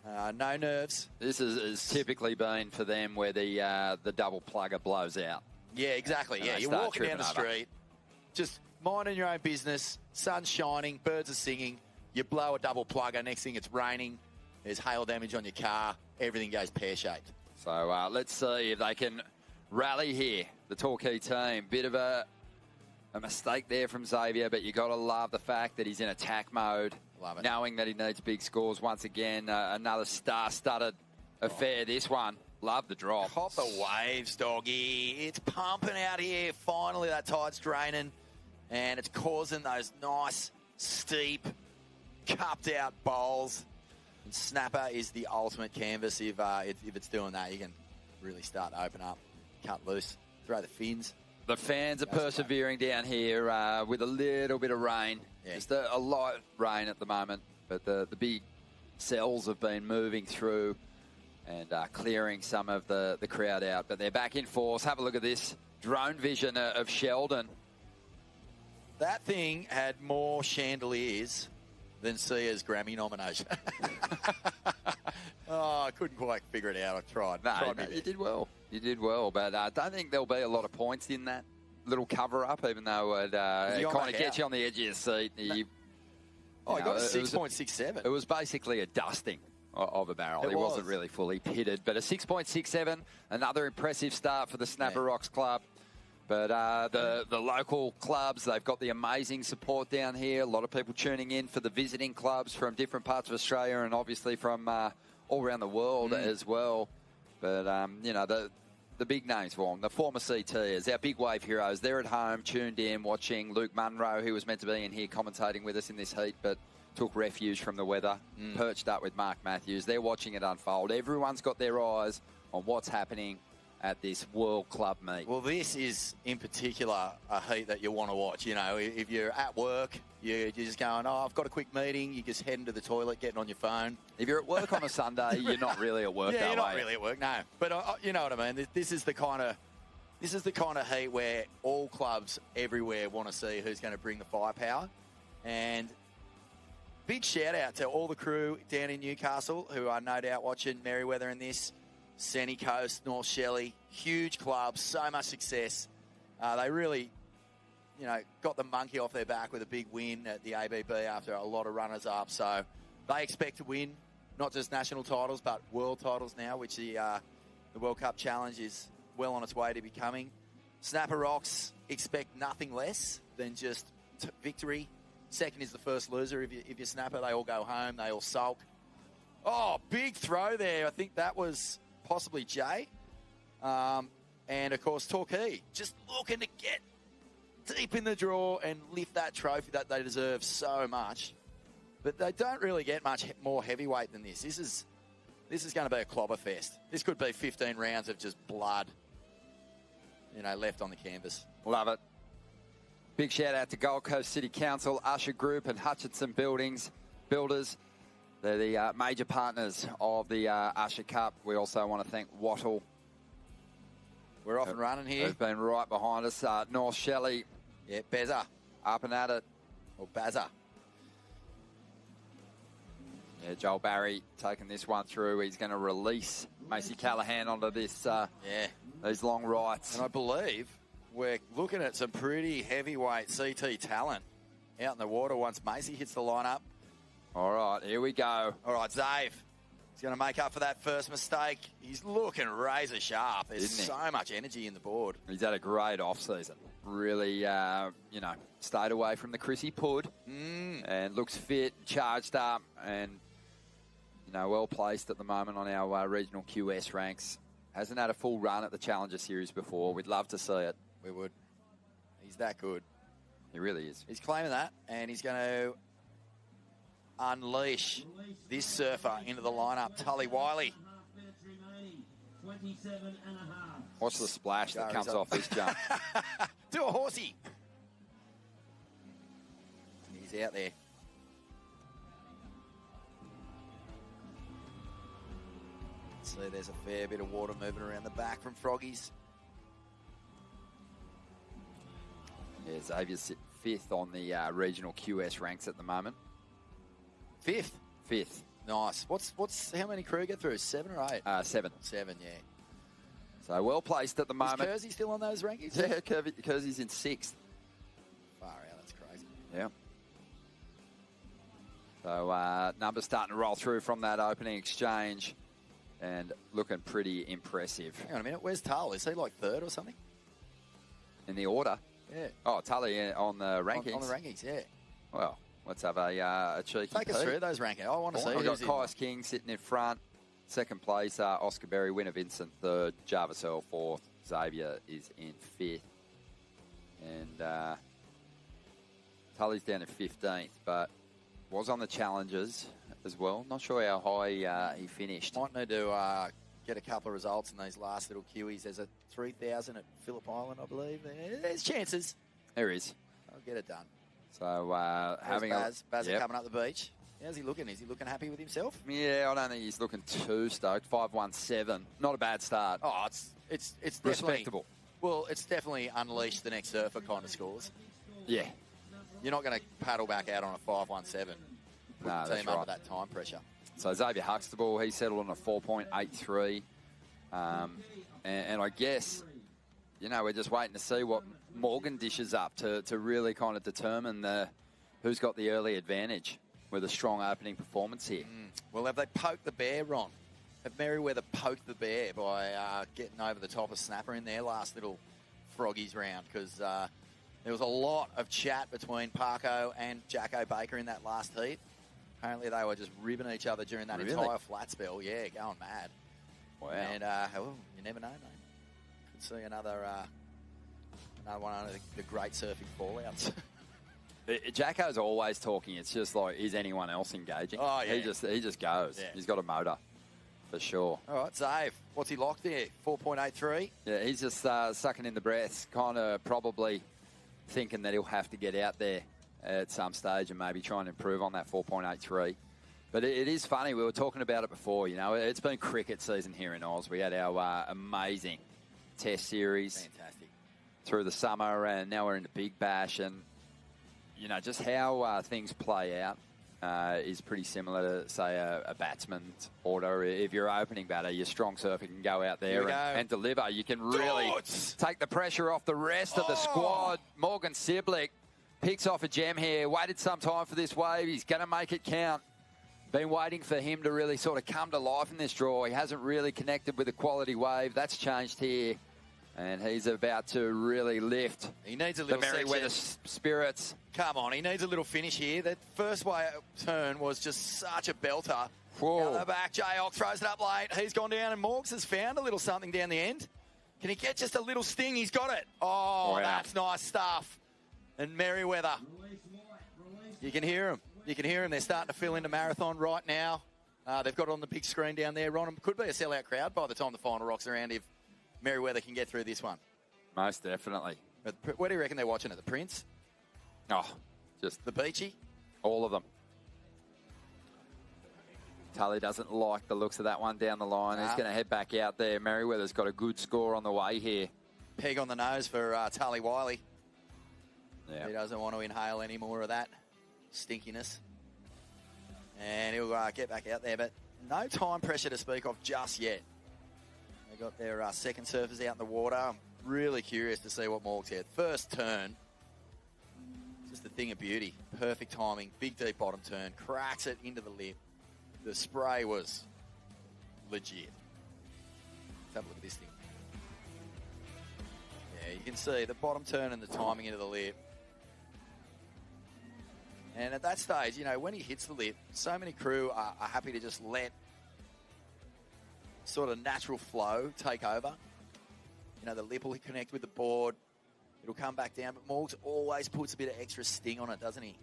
No nerves. This has typically been for them where the double plugger blows out. Yeah, exactly. And yeah, you're walking down the street, just minding your own business, sun's shining, birds are singing, you blow a double plugger, next thing it's raining, there's hail damage on your car, everything goes pear-shaped. So let's see if they can rally here. The Torquay team, bit of a mistake there from Xavier, but you got to love the fact that he's in attack mode, Love it. knowing that he needs big scores once again. Another star-studded affair, this one. Love the drop. Cop the waves, doggy. It's pumping out here. Finally, that tide's draining, and it's causing those nice, steep, cupped-out bowls. And snapper is the ultimate canvas. If it's doing that, you can really start to open up, cut loose, throw the fins. The fans are persevering down here with a little bit of rain. Yeah. Just a light rain at the moment, but the big cells have been moving through and clearing some of the crowd out. But they're back in force. Have a look at this drone vision of Sheldon. That thing had more chandeliers than Sia's Grammy nomination. Oh, I couldn't quite figure it out. I tried. No, you did well. You did well, but I don't think there'll be a lot of points in that little cover-up, even though it kind of gets you on the edge of your seat. He got a 6.67. It was basically a dusting of a barrel. He wasn't really fully pitted, but a 6.67, another impressive start for the Snapper Rocks Club. But the local clubs, they've got the amazing support down here. A lot of people tuning in for the visiting clubs from different parts of Australia and obviously from all around the world as well. But, the big names for them, the former CTers, our big wave heroes, they're at home, tuned in, watching Luke Munro, who was meant to be in here commentating with us in this heat, but took refuge from the weather, perched up with Mark Matthews. They're watching it unfold. Everyone's got their eyes on what's happening at this World Club meet. Well, this is, in particular, a heat that you want to watch. You know, if you're at work, you're just going, I've got a quick meeting. You just heading to the toilet, getting on your phone. If you're at work on a Sunday, you're not really at work. Yeah, you're not really at work, no. But you know what I mean. This is the kind of heat where all clubs everywhere want to see who's going to bring the firepower. And big shout out to all the crew down in Newcastle who are no doubt watching Merryweather in this. Sunny Coast, North Shelley, huge clubs, so much success. They really, got the monkey off their back with a big win at the ABB after a lot of runners up. So they expect to win not just national titles, but world titles now, which the World Cup Challenge is well on its way to becoming. Snapper Rocks expect nothing less than just victory. Second is the first loser. If you snapper, they all go home. They all sulk. Oh, big throw there. I think that was possibly Jay. And, of course, Torquay just looking to get deep in the draw and lift that trophy that they deserve so much. But they don't really get much more heavyweight than this. This is going to be a clobber fest. This could be 15 rounds of just blood, left on the canvas. Love it. Big shout out to Gold Coast City Council, Usher Group and Hutchinson Builders. They're the major partners of the Usher Cup. We also want to thank Wattle. We're off and running here. They've been right behind us. North Shelley. Yeah, Bezza. Up and at it. Or Bazza. Yeah, Joel Barry taking this one through. He's going to release Macy Callahan onto this. These long rights. And I believe we're looking at some pretty heavyweight CT talent out in the water once Macy hits the lineup. All right, here we go. All right, Zave. He's going to make up for that first mistake. He's looking razor sharp. There's so much energy in the board. He's had a great off-season. Really, stayed away from the Chrissy Pud and looks fit, charged up, and, well placed at the moment on our regional QS ranks. Hasn't had a full run at the Challenger Series before. We'd love to see it. We would. He's that good. He really is. He's claiming that, and he's going to unleash this surfer into the lineup. Tully Wiley. Watch the splash that comes off this jump. Do a horsey. He's out there. See, there's a fair bit of water moving around the back from Froggies. Yeah, Xavier's sitting 5th on the regional QS ranks at the moment. 5th? 5th. Nice. What's how many crew get through? 7 or 8? 7. 7, yeah. So well placed at the moment. Is Kersey still on those rankings? Yeah, Kersey's in 6th. Far out, that's crazy. Yeah. So numbers starting to roll through from that opening exchange. and looking pretty impressive. Hang on a minute. Where's Tal? Is he like third or something? In the order? Yeah. Oh, Tully on the rankings. On the rankings, yeah. Well, let's have a cheeky Take us peek. through those rankings. I want to see. I've got who's in. Kais King sitting in front. Second place, Oscar Berry, Winner Vincent third, Jarvis Earl fourth, Xavier is in fifth. And Tully's down in 15th, but was on the challenges as well. Not sure how high he finished. Might need to get a couple of results in these last little Kiwis. There's a 3,000 at Phillip Island, I believe. There's chances. There is. I'll get it done. So having Baz yep. coming up the beach. How's he looking? Is he looking happy with himself? Yeah, I don't think he's looking too stoked. 5.17, not a bad start. Oh, it's respectable. Well, it's definitely unleash the next surfer kind of scores. Yeah. You're not going to paddle back out on a 5.17. No, that's team under right. that time pressure. So Xavier Huxtable, he settled on a 4.83. And I guess, we're just waiting to see what Morgan dishes up to really kind of determine who's got the early advantage with a strong opening performance here. Well, have they poked the bear, Ron? Have Merriweather poked the bear by getting over the top of Snapper in their last little Froggies round? Because there was a lot of chat between Parko and Jacko Baker in that last heat. Apparently they were just ribbing each other during that entire flat spell. Yeah, going mad. Wow. And you never know, mate. Could see another one of the great surfing fallouts. Jacko's always talking. It's just like, is anyone else engaging? Oh, yeah. He just goes. Yeah. He's got a motor, for sure. All right, Zave, what's he locked there? 4.83? Yeah, he's just sucking in the breaths, kind of probably thinking that he'll have to get out there at some stage and maybe try and improve on that 4.83. But it is funny. We were talking about it before. It's been cricket season here in Oz. We had our amazing test series. Fantastic. Through the summer, and now we're in the Big Bash. And, just how things play out is pretty similar to, say, a batsman's order. If you're opening batter, your strong surfer can go out there and deliver. You can really take the pressure off the rest of the squad. Morgan Siblick picks off a gem here. Waited some time for this wave. He's going to make it count. Been waiting for him to really sort of come to life in this draw. He hasn't really connected with a quality wave. That's changed here. And he's about to really lift he needs a little the Merriweather spirits. Come on, he needs a little finish here. That first way turn was just such a belter. Whoa. The back, Jayok throws it up late. He's gone down, and Morgs has found a little something down the end. Can he get just a little sting? He's got it. Oh, wow. That's nice stuff. And Merriweather, you can hear him. You can hear him. They're starting to fill into marathon right now. They've got it on the big screen down there. Ron, could be a sellout crowd by the time the final rocks around if Merriweather can get through this one. Most definitely. But where do you reckon they're watching it? The Prince? Oh, just the Beachy? All of them. Tully doesn't like the looks of that one down the line. He's going to head back out there. Merriweather's got a good score on the way here. Peg on the nose for Tully Wiley. Yeah. He doesn't want to inhale any more of that stinkiness. And he'll get back out there, but no time pressure to speak of just yet. They got their second surfers out in the water. I'm really curious to see what Morgs had. First turn, just a thing of beauty. Perfect timing, big deep bottom turn, cracks it into the lip. The spray was legit. Let's have a look at this thing. Yeah, you can see the bottom turn and the timing into the lip. And at that stage, when he hits the lip, so many crew are happy to just let sort of natural flow take over. The lip will connect with the board. It'll come back down, but Morgs always puts a bit of extra sting on it, doesn't he?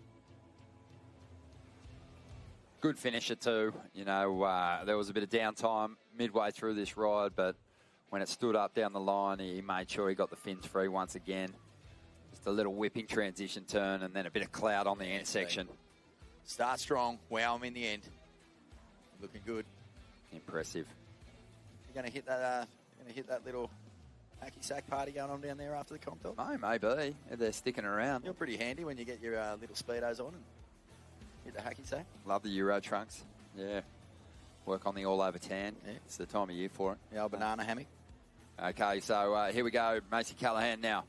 Good finisher too. There was a bit of downtime midway through this ride, but when it stood up down the line, he made sure he got the fins free once again. Just a little whipping transition turn and then a bit of cloud on the end section. Start strong, wow him in the end. Looking good. Impressive. You're going to hit that little hacky sack party going on down there after the comp, dog? Oh, maybe. If they're sticking around. You're pretty handy when you get your little speedos on and hit the hacky sack. Love the Euro trunks. Yeah. Work on the all-over tan. Yeah. It's the time of year for it. The old banana hammock. Okay, so here we go. Macy Callahan now.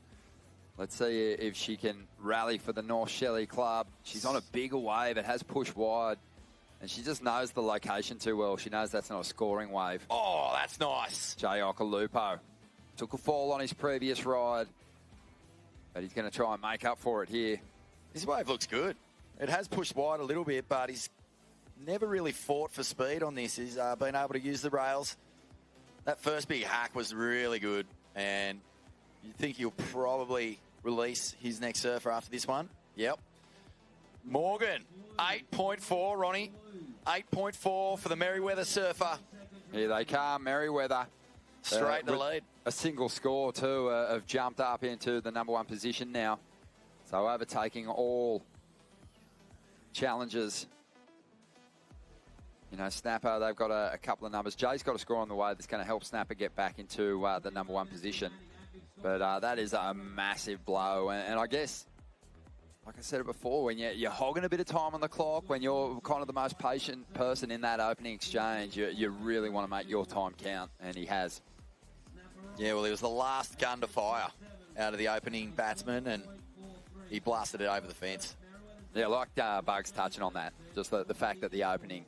Let's see if she can rally for the North Shelley Club. She's on a bigger wave. It has pushed wide. And she just knows the location too well. She knows that's not a scoring wave. Oh, that's nice. Jay Okalupo took a fall on his previous ride, but he's going to try and make up for it here. This wave looks good. It has pushed wide a little bit, but he's never really fought for speed on this. He's been able to use the rails. That first big hack was really good, and you think he'll probably release his next surfer after this one. Yep. Morgan, 8.4, Ronnie. 8.4 for the Merriweather surfer. Here they come, Merriweather. Straight to lead. A single score, too, have jumped up into the number 1 position now. So overtaking all challenges. You know, Snapper, they've got a couple of numbers. Jay's got a score on the way that's going to help Snapper get back into the number 1 position. But that is a massive blow. And I guess, like I said it before, when you're hogging a bit of time on the clock, when you're kind of the most patient person in that opening exchange, you really want to make your time count, and he has. Yeah, well, he was the last gun to fire out of the opening batsman, and he blasted it over the fence. Yeah, like Bugs touching on that, just the fact that the opening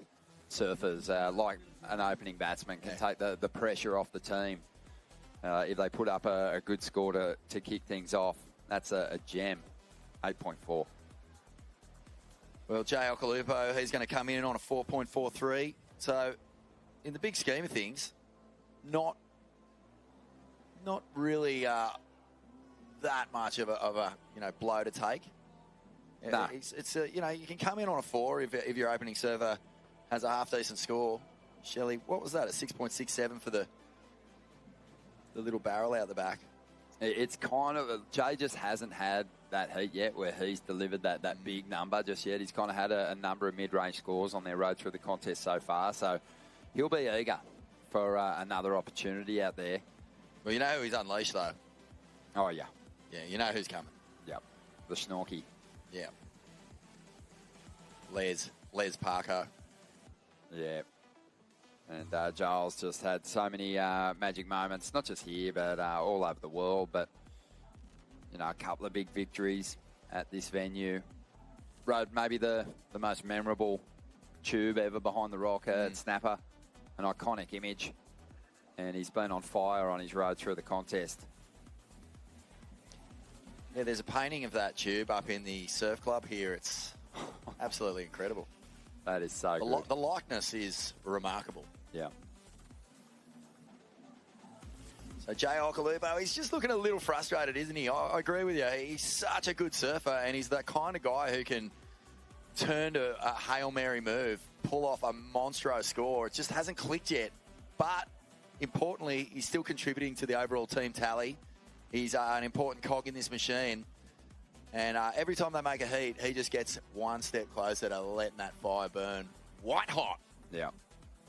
surfers, like an opening batsman, can take the pressure off the team. If they put up a good score to kick things off, that's a gem. 8.4. Well, Jay Okalupo, he's going to come in on a 4.43. So, in the big scheme of things, not really that much of a blow to take. Nah. It's you can come in on a 4 if your opening server has a half decent score. Shelley, what was that? A 6.67 for the little barrel out the back. It's kind of Jay just hasn't had that heat yet where he's delivered that big number just yet. He's kind of had a number of mid-range scores on their road through the contest so far, so he'll be eager for another opportunity out there. Well, you know who he's unleashed, though. Oh, yeah. Yeah, you know who's coming. Yep. The Snorky. Yeah. Les Parker. Yeah. And Giles just had so many magic moments, not just here, but all over the world. But, a couple of big victories at this venue. Rode maybe the most memorable tube ever behind the rock at Snapper. An iconic image. And he's been on fire on his road through the contest. Yeah, there's a painting of that tube up in the surf club here. It's absolutely incredible. That is so good. The likeness is remarkable. Yeah. So Jay Okalupo, he's just looking a little frustrated, isn't he? I agree with you. He's such a good surfer, and he's that kind of guy who can turn to a Hail Mary move, pull off a monstrous score. It just hasn't clicked yet. But importantly, he's still contributing to the overall team tally. He's an important cog in this machine. And every time they make a heat, he just gets one step closer to letting that fire burn white hot. Yeah.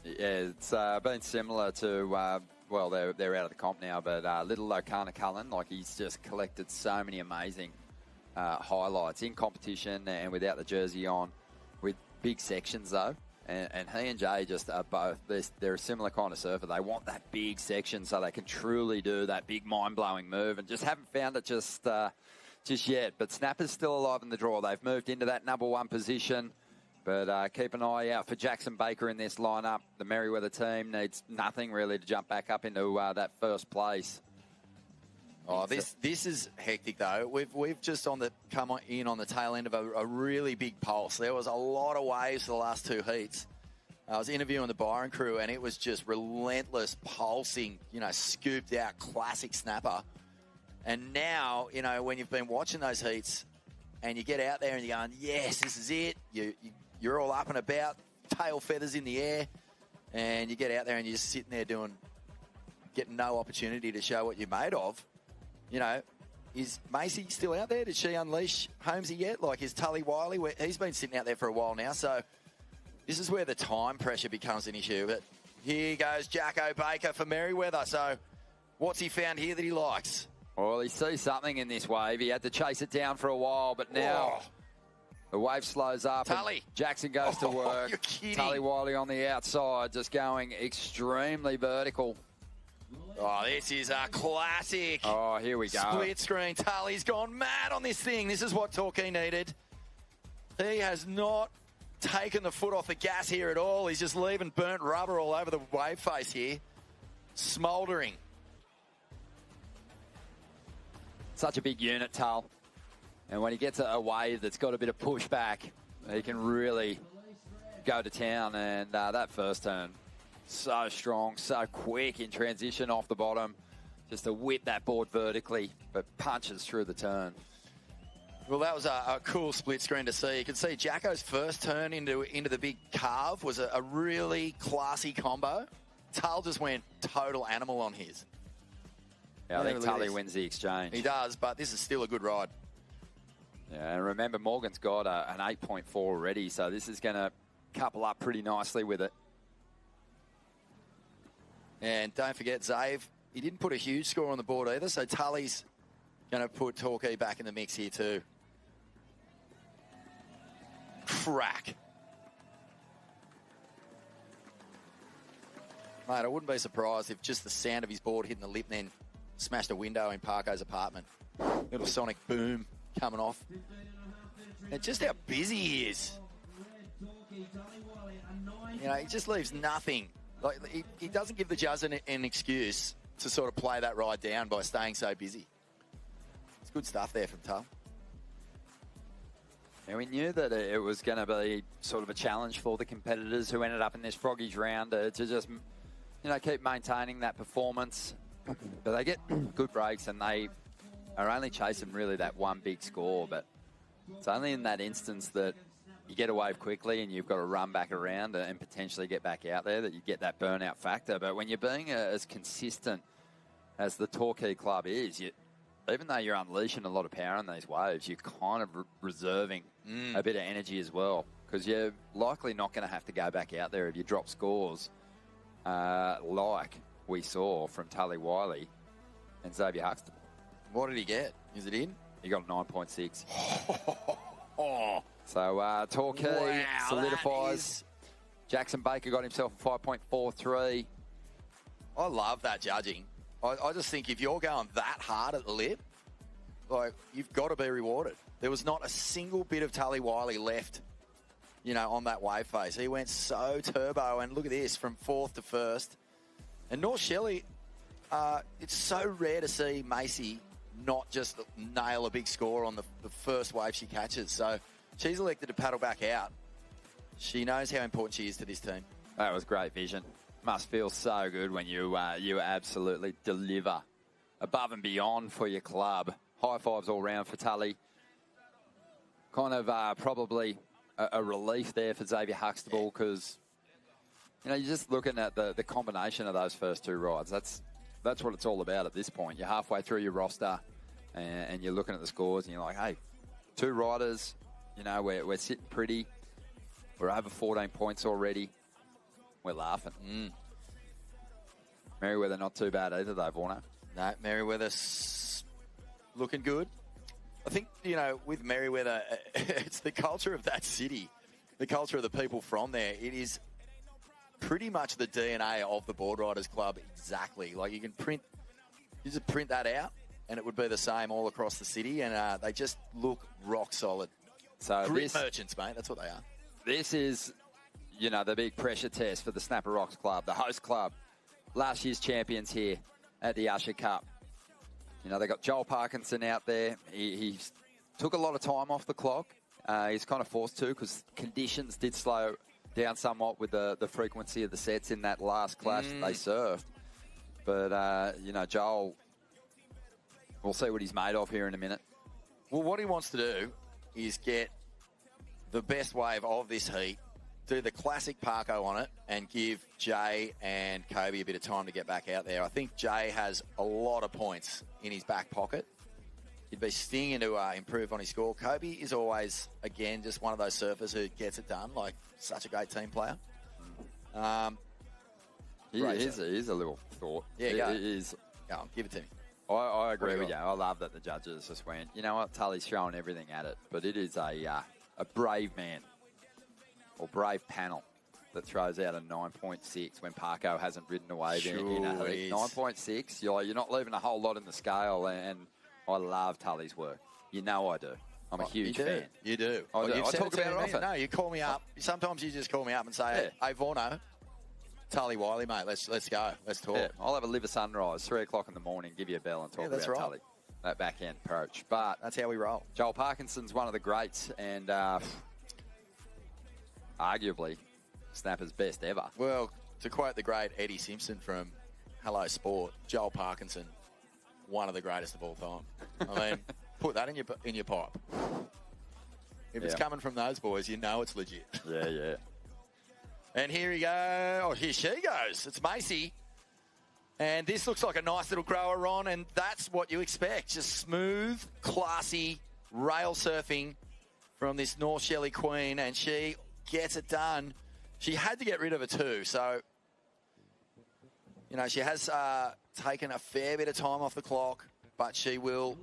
Yeah, it's been similar to, they're out of the comp now, but little Lokana Cullen, he's just collected so many amazing highlights in competition and without the jersey on, with big sections though. And he and Jay just are both, they're a similar kind of surfer. They want that big section so they can truly do that big mind-blowing move, and just haven't found it just yet. But Snapper's still alive in the draw. They've moved into that number 1 position. But keep an eye out for Jackson Baker in this lineup. The Merriweather team needs nothing really to jump back up into that first place. Oh, this is hectic though. We've just come in on the tail end of a really big pulse. There was a lot of waves for the last 2 heats. I was interviewing the Byron crew, and it was just relentless pulsing. Scooped out classic Snapper. And now, when you've been watching those heats, and you get out there and you're going, yes, this is it. You're all up and about, tail feathers in the air, and you get out there and you're just sitting there getting no opportunity to show what you're made of. Is Macy still out there? Did she unleash Holmesy yet? Is Tully Wiley? He's been sitting out there for a while now, so this is where the time pressure becomes an issue. But here goes Jacko Baker for Merriweather. So what's he found here that he likes? Well, he sees something in this wave. He had to chase it down for a while, but now the wave slows up. Tully. Jackson goes to work. You're kidding. Tully Wiley on the outside, just going extremely vertical. Oh, this is a classic. Oh, here we go. Split screen. Tully's gone mad on this thing. This is what Torquay needed. He has not taken the foot off the gas here at all. He's just leaving burnt rubber all over the wave face here. Smouldering. Such a big unit, Tull. And when he gets a wave that's got a bit of pushback, he can really go to town. And that first turn, so strong, so quick in transition off the bottom. Just to whip that board vertically, but punches through the turn. Well, that was a cool split screen to see. You can see Jacko's first turn into the big carve was a really classy combo. Tull just went total animal on his. Yeah, I think Tully wins the exchange. He does, but this is still a good ride. Yeah, and remember, Morgan's got an 8.4 already, so this is going to couple up pretty nicely with it. And don't forget, Zave, he didn't put a huge score on the board either, so Tully's going to put Torquay back in the mix here too. Crack. Mate, I wouldn't be surprised if just the sound of his board hitting the lip then smashed a window in Parko's apartment. Little sonic boom coming off. And just how busy he is. You know, he just leaves nothing. Like he doesn't give the judge an excuse to sort of play that ride down by staying so busy. It's good stuff there from Tull. And we knew that it was going to be sort of a challenge for the competitors who ended up in this Froggies round to just, you know, keep maintaining that performance. But they get good breaks and they are only chasing really that one big score. But it's only in that instance that you get a wave quickly and you've got to run back around and potentially get back out there that you get that burnout factor. But when you're being as consistent as the Torquay club is, even though you're unleashing a lot of power in these waves, you're kind of reserving a bit of energy as well, because you're likely not going to have to go back out there if you drop scores like we saw from Tully Wiley and Xavier Huxtable. What did he get? Is it in? He got a 9.6. So Torquay solidifies. Jackson Baker got himself a 5.43. I love that judging. I just think if you're going that hard at the lip, like, you've got to be rewarded. There was not a single bit of Tully Wiley left, you know, on that wave face. He went so turbo, and look at this, from fourth to first. And North Shelley, it's so rare to see Macy not just nail a big score on the first wave she catches. So she's elected to paddle back out. She knows how important she is to this team. That was great vision. Must feel so good when you absolutely deliver above and beyond for your club. High fives all round for Tully. Kind of probably a relief there for Xavier Huxtable, because, you know, you're just looking at the combination of those first two rides. That's what it's all about at this point. You're halfway through your roster and you're looking at the scores and you're like, hey, two riders, you know, we're sitting pretty. We're over 14 points already. We're laughing. Merriweather not too bad either, though, Vorno. No, Merriweather's looking good. I think, you know, with Merriweather, it's the culture of that city, the culture of the people from there. It is pretty much the DNA of the Boardriders Club, exactly. Like, you just print that out, and it would be the same all across the city, and they just look rock solid. So Grit merchants, mate, that's what they are. This is, you know, the big pressure test for the Snapper Rocks Club, the host club. Last year's champions here at the Usher Cup. You know, they got Joel Parkinson out there. He took a lot of time off the clock. He's kind of forced to, because conditions did slow down somewhat with the frequency of the sets in that last clash that they served. But, you know, Joel, we'll see what he's made of here in a minute. Well, what he wants to do is get the best wave of this heat, do the classic Parko on it, and give Jay and Kobe a bit of time to get back out there. I think Jay has a lot of points in his back pocket. He'd be stinging to improve on his score. Kobe is always, again, just one of those surfers who gets it done, like such a great team player. He is a little thought. Yeah, he is. Go on, give it to me. I agree with you. I love that the judges just went, you know what, Tully's throwing everything at it. But it is a brave man, or brave panel, that throws out a 9.6 when Parko hasn't ridden a wave in a heat. 9.6, you're not leaving a whole lot in the scale, and I love Tully's work. You know I do. I'm a huge you do. fan. You do. I do. You've I said talk to about it me. often. No, you call me up. Sometimes you just call me up and say, hey, Vorno, Tully Wiley, mate, let's go. Let's talk. Yeah, I'll have a liver sunrise, 3 o'clock in the morning, give you a bell and talk that's about right. Tully. That backhand approach. But that's how we roll. Joel Parkinson's one of the greats and arguably Snapper's best ever. Well, to quote the great Eddie Simpson from Hello Sport, Joel Parkinson, one of the greatest of all time. I mean, put that in your pipe. If it's coming from those boys, you know it's legit. Yeah, yeah. And here he goes. Oh, here she goes. It's Macy. And this looks like a nice little grower, Ron, and that's what you expect. Just smooth, classy rail surfing from this North Shelley Queen, and she gets it done. She had to get rid of it too, so, you know, she has taken a fair bit of time off the clock, but she will...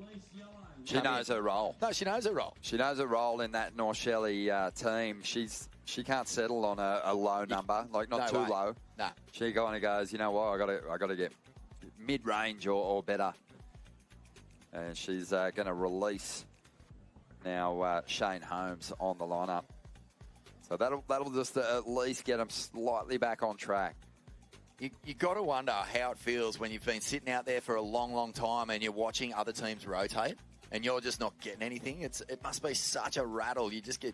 She knows her role. No, she knows her role. She knows her role in that North Shelley team. She can't settle on a low number, like not too low. No. She kind of goes, you know what, I got to get mid-range or better. And she's going to release now Shane Holmes on the lineup. So that'll just at least get them slightly back on track. You got to wonder how it feels when you've been sitting out there for a long, long time and you're watching other teams rotate and you're just not getting anything. It must be such a rattle. You just get...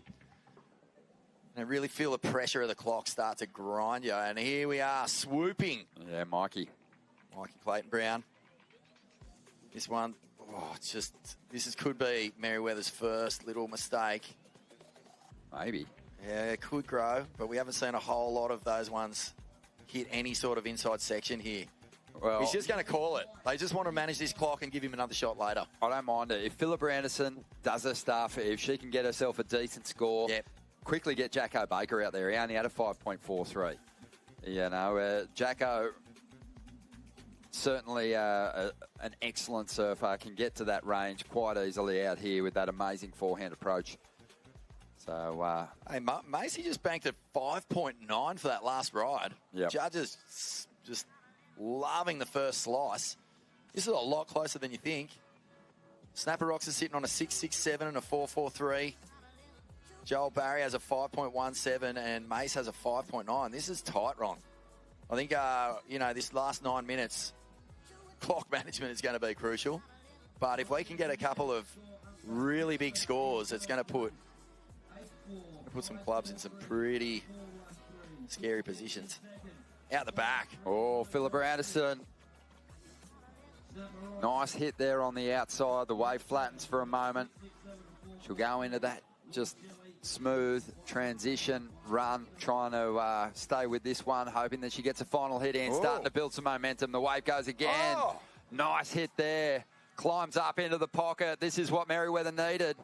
and really feel the pressure of the clock start to grind you. And here we are, swooping. Yeah, Mikey Clayton Brown. This one, it's just, could be Merriweather's first little mistake. Maybe. Yeah, it could grow, but we haven't seen a whole lot of those ones hit any sort of inside section here. Well, he's just going to call it. They just want to manage this clock and give him another shot later. I don't mind it. If Philippa Anderson does her stuff, if she can get herself a decent score, quickly get Jacko Baker out there. He only had a 5.43. You know, Jacko, certainly an excellent surfer, can get to that range quite easily out here with that amazing forehand approach. So, hey, Macy just banked at 5.9 for that last ride. Yep. Judges just loving the first slice. This is a lot closer than you think. Snapper Rocks is sitting on a 6.67 and a 4.43. Joel Barry has a 5.17 and Mace has a 5.9. This is tight, Ron. I think, you know, this last 9 minutes, clock management is going to be crucial. But if we can get a couple of really big scores, it's going to put some clubs in some pretty scary positions. Out the back. Oh, Philippa Anderson. Nice hit there on the outside. The wave flattens for a moment. She'll go into that just smooth transition run, trying to stay with this one, hoping that she gets a final hit in, starting to build some momentum. The wave goes again. Nice hit there. Climbs up into the pocket. This is what Merriweather needed.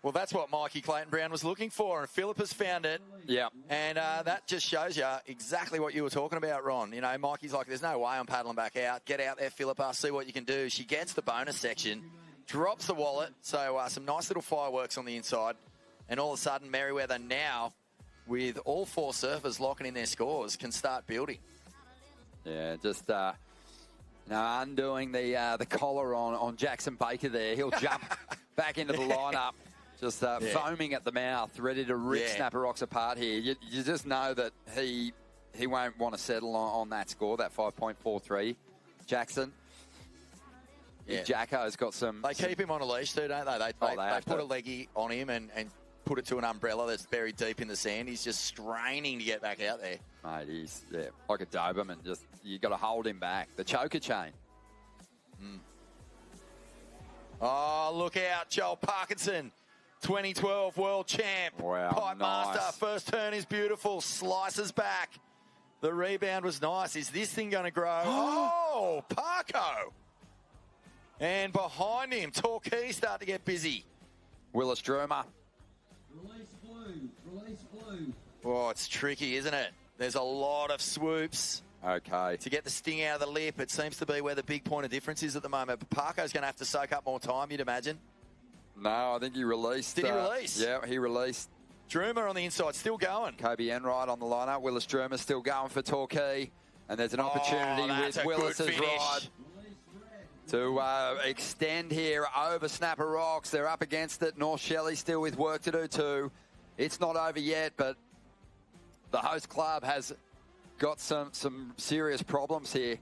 Well, that's what Mikey Clayton Brown was looking for, and Philippa's found it. Yeah. And that just shows you exactly what you were talking about, Ron. You know, Mikey's like, there's no way I'm paddling back out. Get out there, Philippa, see what you can do. She gets the bonus section, drops the wallet, so some nice little fireworks on the inside. And all of a sudden, Merriweather now, with all 4 surfers locking in their scores, can start building. Yeah, just undoing the collar on Jackson Baker there. He'll jump back into the lineup. Just foaming at the mouth, ready to rip Snapper Rocks apart here. You just know that he won't want to settle on that score, that 5.43. Jackson. Yeah. Jacko's got some... They keep him on a leash too, don't they? They put a leggy on him and put it to an umbrella that's buried deep in the sand. He's just straining to get back out there. Mate, he's like a Doberman. Just you got to hold him back. The choker chain. Oh, look out, Joel Parkinson. 2012 world champ. Wow, Pipe nice. master. First turn is beautiful. Slices back. The rebound was nice. Is this thing going to grow? Oh, Parko. And behind him, Torquay start to get busy. Willis Droomer. Release blue. Oh, it's tricky, isn't it? There's a lot of swoops. Okay. To get the sting out of the lip, it seems to be where the big point of difference is at the moment. But Parko's going to have to soak up more time, you'd imagine. No, I think he released. Did he release? Yeah, he released. Droomer on the inside, still going. Kobe Enright on the lineup. Willis Droomer still going for Torquay. And there's an opportunity with Willis's ride. to extend here over Snapper Rocks. They're up against it. North Shelley still with work to do too. It's not over yet, but the host club has got some serious problems here.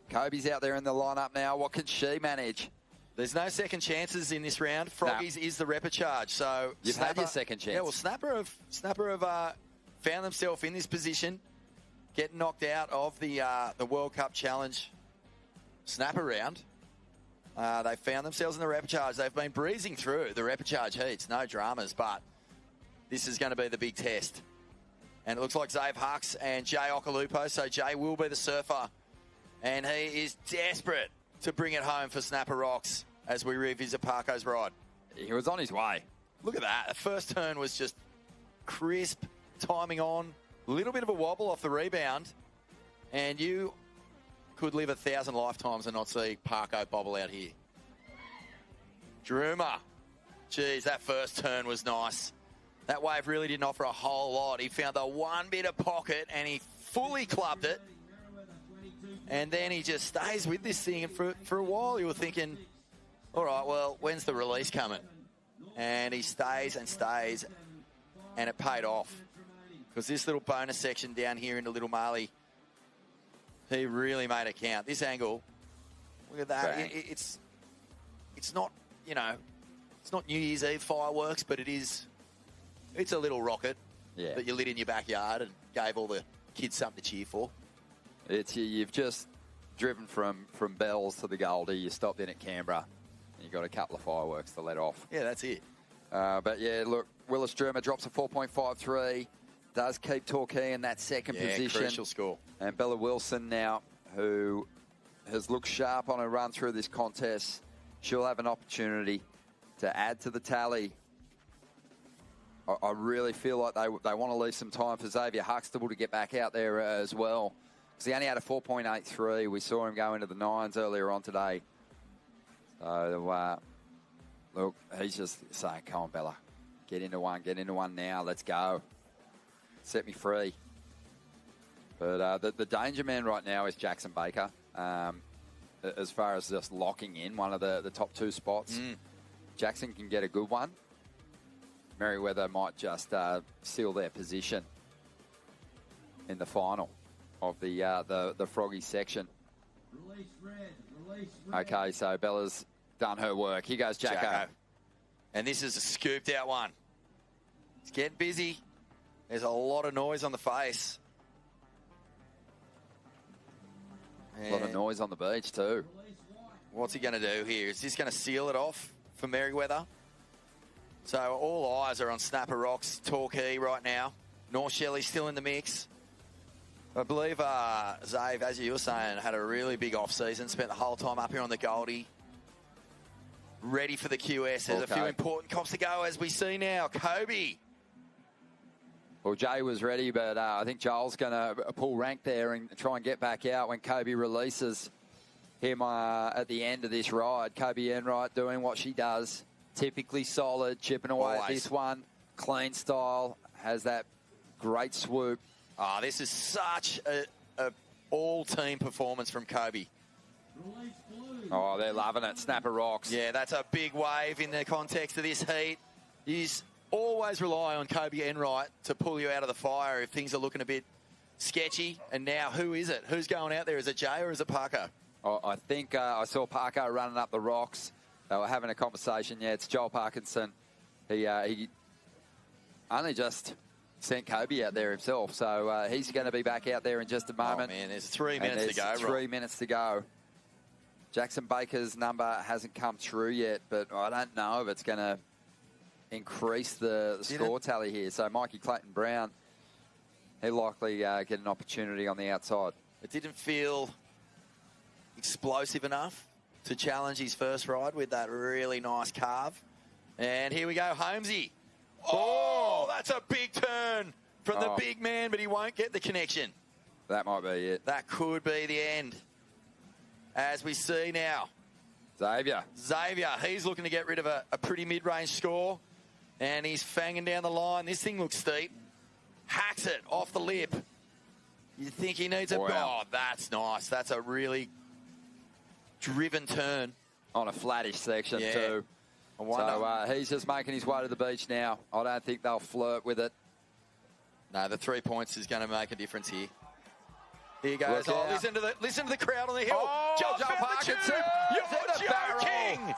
Kobe's out there in the lineup now. What can she manage? There's no second chances in this round. Froggies is the repechage. So you've had your second chance. Yeah, well, Snapper have found themselves in this position, getting knocked out of the World Cup Challenge Snapper round. They found themselves in the repechage. They've been breezing through the repechage heats, no dramas, but this is going to be the big test. And it looks like Zave Hux and Jay Okalupo. So Jay will be the surfer, and he is desperate to bring it home for Snapper Rocks as we revisit Parko's ride. He was on his way. Look at that. The first turn was just crisp, timing on, a little bit of a wobble off the rebound, and you could live 1,000 lifetimes and not see Parko bobble out here. Druma. Geez, that first turn was nice. That wave really didn't offer a whole lot. He found the one bit of pocket and he fully clubbed it. And then he just stays with this thing. And for a while, you were thinking, all right, well, when's the release coming? And he stays and stays, and it paid off. Because this little bonus section down here into Little Marley, he really made it count. This angle, look at that. It's not, it's not New Year's Eve fireworks, but it's a little rocket that you lit in your backyard and gave all the kids something to cheer for. You've just driven from Bells to the Goldie. You stopped in at Canberra, and you got a couple of fireworks to let off. Yeah, that's it. But yeah, look, Willis Drummer drops a 4.53. Does keep Torquay in that second position. Crucial score. And Bella Wilson now, who has looked sharp on her run through this contest, she'll have an opportunity to add to the tally. I really feel like they want to leave some time for Xavier Huxtable to get back out there as well. Because he only had a 4.83. We saw him go into the 9s earlier on today. So, look, he's just saying, come on, Bella. Get into one now. Let's go. Set me free. But the danger man right now is Jackson Baker. As far as just locking in one of the top two spots. Jackson can get a good one. Merriweather might just seal their position in the final of the Froggy section. Release red. Okay, so Bella's done her work. Here goes Jacko. And this is a scooped out one. It's getting busy. There's a lot of noise on the face. A lot of noise on the beach too. What's he going to do here? Is this going to seal it off for Merriweather? So all eyes are on Snapper Rocks, Torquay right now. North Shelley's still in the mix. I believe Zave, as you were saying, had a really big off-season, spent the whole time up here on the Goldie. Ready for the QS. There's a few important comps to go, as we see now. Kobe. Well, Jay was ready, but I think Joel's going to pull rank there and try and get back out when Kobe releases him at the end of this ride. Kobe Enright doing what she does. Typically solid, chipping away at this one. Clean style, has that great swoop. Oh, this is such a all-team performance from Kobe. Oh, they're loving it. Snapper Rocks. Yeah, that's a big wave in the context of this heat. He's always rely on Kobe Enright to pull you out of the fire if things are looking a bit sketchy. And now, who is it? Who's going out there? Is it Jay or is it Parko? Oh, I think I saw Parko running up the rocks. They were having a conversation. Yeah, it's Joel Parkinson. He only just sent Kobe out there himself, so he's going to be back out there in just a moment. Oh, man, there's 3 minutes to go. 3 minutes to go. Jackson Baker's number hasn't come through yet, but I don't know if it's going to increase the score tally here. So Mikey Clayton-Brown, he'll likely get an opportunity on the outside. It didn't feel explosive enough to challenge his first ride with that really nice carve. And here we go, Holmesy. Oh, that's a big turn from the big man, but he won't get the connection. That might be it. That could be the end. As we see now. Xavier, he's looking to get rid of a pretty mid-range score. And he's fanging down the line. This thing looks steep. Hacks it off the lip. You think he needs a... Wow. Oh, that's nice. That's a really driven turn. On a flattish section, Yeah. too. I wonder. So he's just making his way to the beach now. I don't think they'll flirt with it. No, the 3 points is going to make a difference here. Here he goes. Look Oh, out. listen to the crowd on the hill. Oh, Joel Joel found the Parkinson. tube. It's in You're the joking.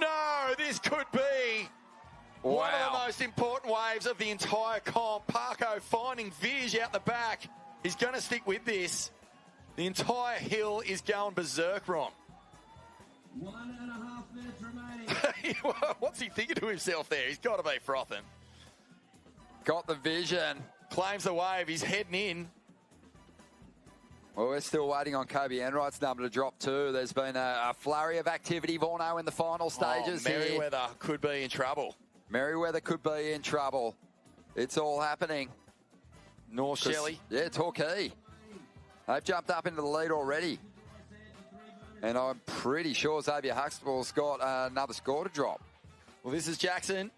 No, this could be one of the most important waves of the entire comp. Parko finding Viz out the back. He's going to stick with this. The entire hill is going berserk, Ron. 1.5 minutes remaining. What's he thinking to himself there? He's got to be frothing. Got the vision. Claims the wave. He's heading in. Well, we're still waiting on Kobe Enright's number to drop too. There's been a flurry of activity, Vorno, in the final stages here. Merriweather could be in trouble. Merriweather could be in trouble. It's all happening. North Shelley. Yeah, Torquay. They've jumped up into the lead already. And I'm pretty sure Xavier Huxtable's got another score to drop. Well, this is Jackson.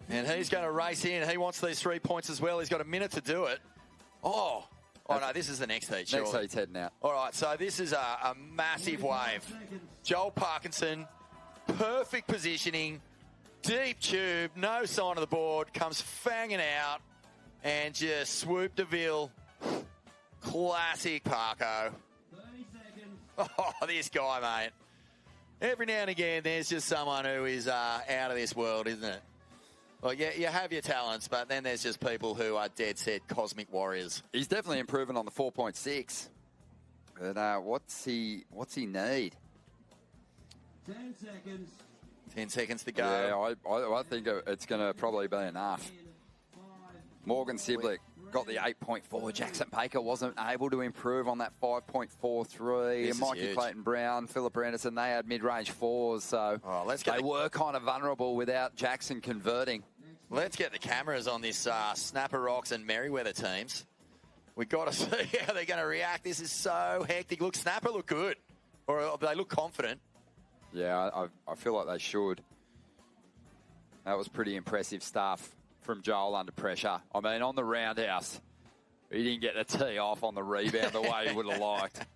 And he's going to race in. He wants these 3 points as well. He's got a minute to do it. Oh no, this is the next heat, Next heat's heading out. All right, so this is a massive wave. Joel Parkinson, perfect positioning, deep tube, no sign of the board, comes fanging out and just swoop DeVille. Classic Parko. Oh, this guy, mate. Every now and again, there's just someone who is out of this world, isn't it? Well, yeah, you have your talents, but then there's just people who are dead set cosmic warriors. He's definitely improving on the 4.6. But what's he need? 10 seconds. 10 seconds to go. Yeah, I think it's going to probably be enough. Morgan Siblick got the 8.4. Jackson Baker wasn't able to improve on that 5.43. And Mikey Clayton-Brown, Philip Anderson, they had mid-range fours. So they were kind of vulnerable without Jackson converting. Let's get the cameras on this Snapper Rocks and Merriweather teams. We've got to see how they're going to react. This is so hectic. Look, Snapper look good. Or they look confident. Yeah, I feel like they should. That was pretty impressive stuff from Joel under pressure. I mean, on the roundhouse, he didn't get the tee off on the rebound the way he would have liked.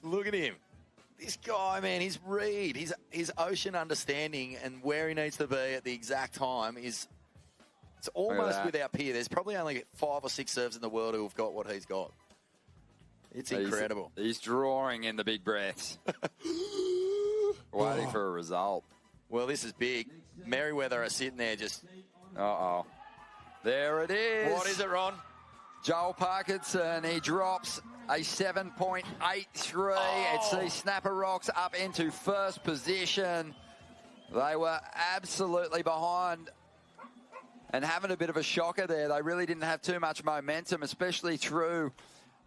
Look at him. This guy, man, his read, his ocean understanding and where he needs to be at the exact time is it's almost without peer. There's probably only 5 or 6 serves in the world who have got what he's got. It's incredible. He's drawing in the big breaths. Waiting for a result. Well, this is big. Merriweather are sitting there just... Uh-oh. There it is. What is it, Ron? Joel Parkinson, he drops a 7.83. It's the Snapper Rocks up into first position. They were absolutely behind and having a bit of a shocker there. They really didn't have too much momentum, especially through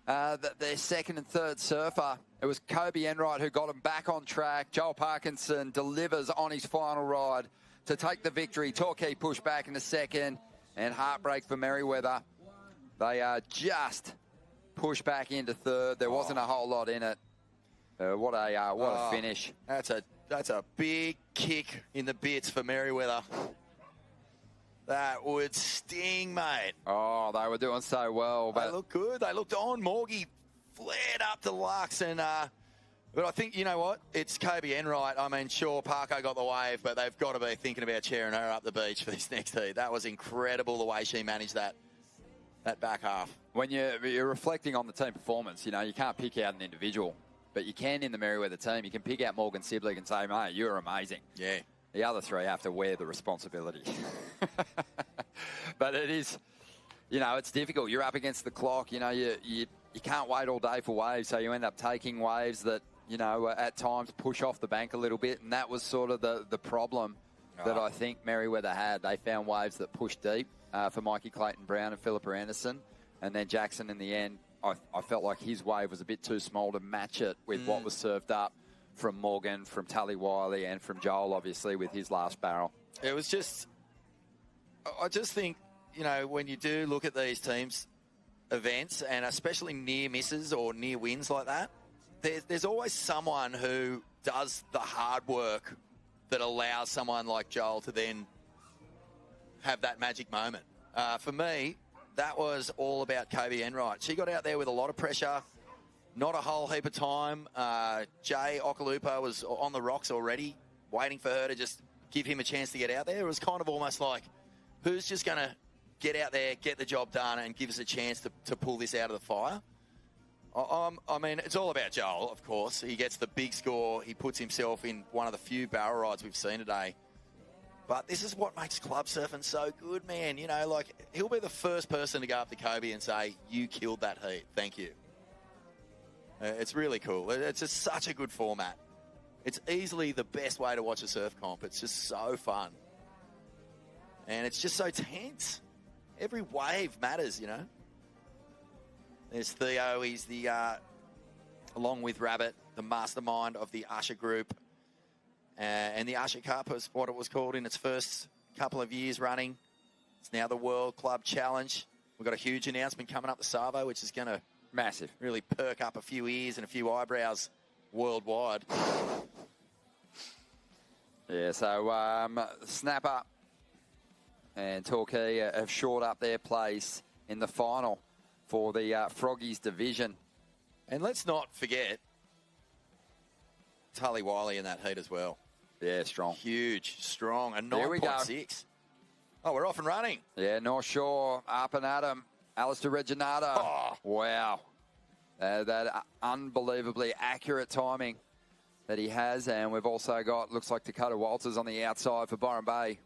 their second and third surfer. It was Kobe Enright who got him back on track. Joel Parkinson delivers on his final ride to take the victory. Torquay pushed back in the second, and heartbreak for Merriweather. They just pushed back into third. There wasn't a whole lot in it. What a finish. That's a big kick in the bits for Merriweather. That would sting, mate. Oh, they were doing so well. But they looked good. They looked on. Morgie flared up to Lux and... But I think, you know what? It's Kobe Enright. I mean, sure, Parko got the wave, but they've got to be thinking about cheering her up the beach for this next heat. That was incredible the way she managed that back half. When you're reflecting on the team performance, you know, you can't pick out an individual, but you can in the Merriweather team. You can pick out Morgan Siblick and say, mate, you're amazing. Yeah. The other three have to wear the responsibility. But it is, you know, it's difficult. You're up against the clock. You know, you can't wait all day for waves, so you end up taking waves that, you know, at times push off the bank a little bit, and that was sort of the problem that I think Merriweather had. They found waves that pushed deep for Mikey Clayton-Brown and Philippa Anderson, and then Jackson in the end, I felt like his wave was a bit too small to match it with what was served up from Morgan, from Tully Wiley, and from Joel, obviously, with his last barrel. It was just... I just think, you know, when you do look at these teams' events, and especially near misses or near wins like that, there's always someone who does the hard work that allows someone like Joel to then have that magic moment. For me, that was all about Kobe Enright. She got out there with a lot of pressure, Not a whole heap of time. Jay Okalupa was on the rocks already, waiting for her to just give him a chance to get out there. It was kind of almost like, who's just going to get out there, get the job done, and give us a chance to pull this out of the fire? I mean, it's all about Joel, of course. He gets the big score. He puts himself in one of the few barrel rides we've seen today. But this is what makes club surfing so good, man. You know, like, he'll be the first person to go up to Kobe and say, you killed that heat. Thank you. It's really cool. It's just such a good format. It's easily the best way to watch a surf comp. It's just so fun. And it's just so tense. Every wave matters, you know. There's Theo. He's the, along with Rabbit, the mastermind of the Usher group. And the Usher Cup is what it was called in its first couple of years running. It's now the World Club Challenge. We've got a huge announcement coming up the Savo, which is going to massive really perk up a few ears and a few eyebrows worldwide. Yeah, so Snapper and Torquay have shored up their place in the final for the Froggies division. And let's not forget Tully Wiley in that heat as well. Yeah, strong. Huge, strong, a There we go. 9.6. Oh, we're off and running. Yeah, North Shore, up and at 'em. Alistair Reginato. Oh. Wow. That unbelievably accurate timing that he has. And we've also got, looks like Dakota Walters on the outside for Byron Bay.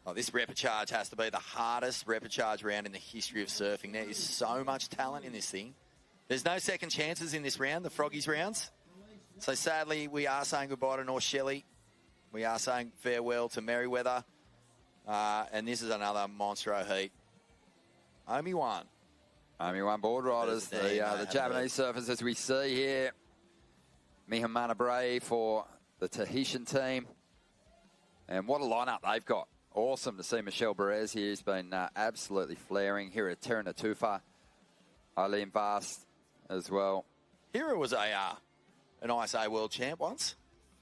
Oh, this repechage has to be the hardest repechage round in the history of surfing. There is so much talent in this thing. There's no second chances in this round, the Froggies rounds. So sadly, we are saying goodbye to North Shelley. We are saying farewell to Merriweather. And this is another monstro heat. Omi won. Omi won Boardriders, the Japanese surfers, as we see here. Mihamana Bray for the Tahitian team. And what a lineup they've got. Awesome to see Michelle Perez here. He's been absolutely flaring. Here at Terina Tufa. Eileen Vast as well. Hira was an ISA world champ once.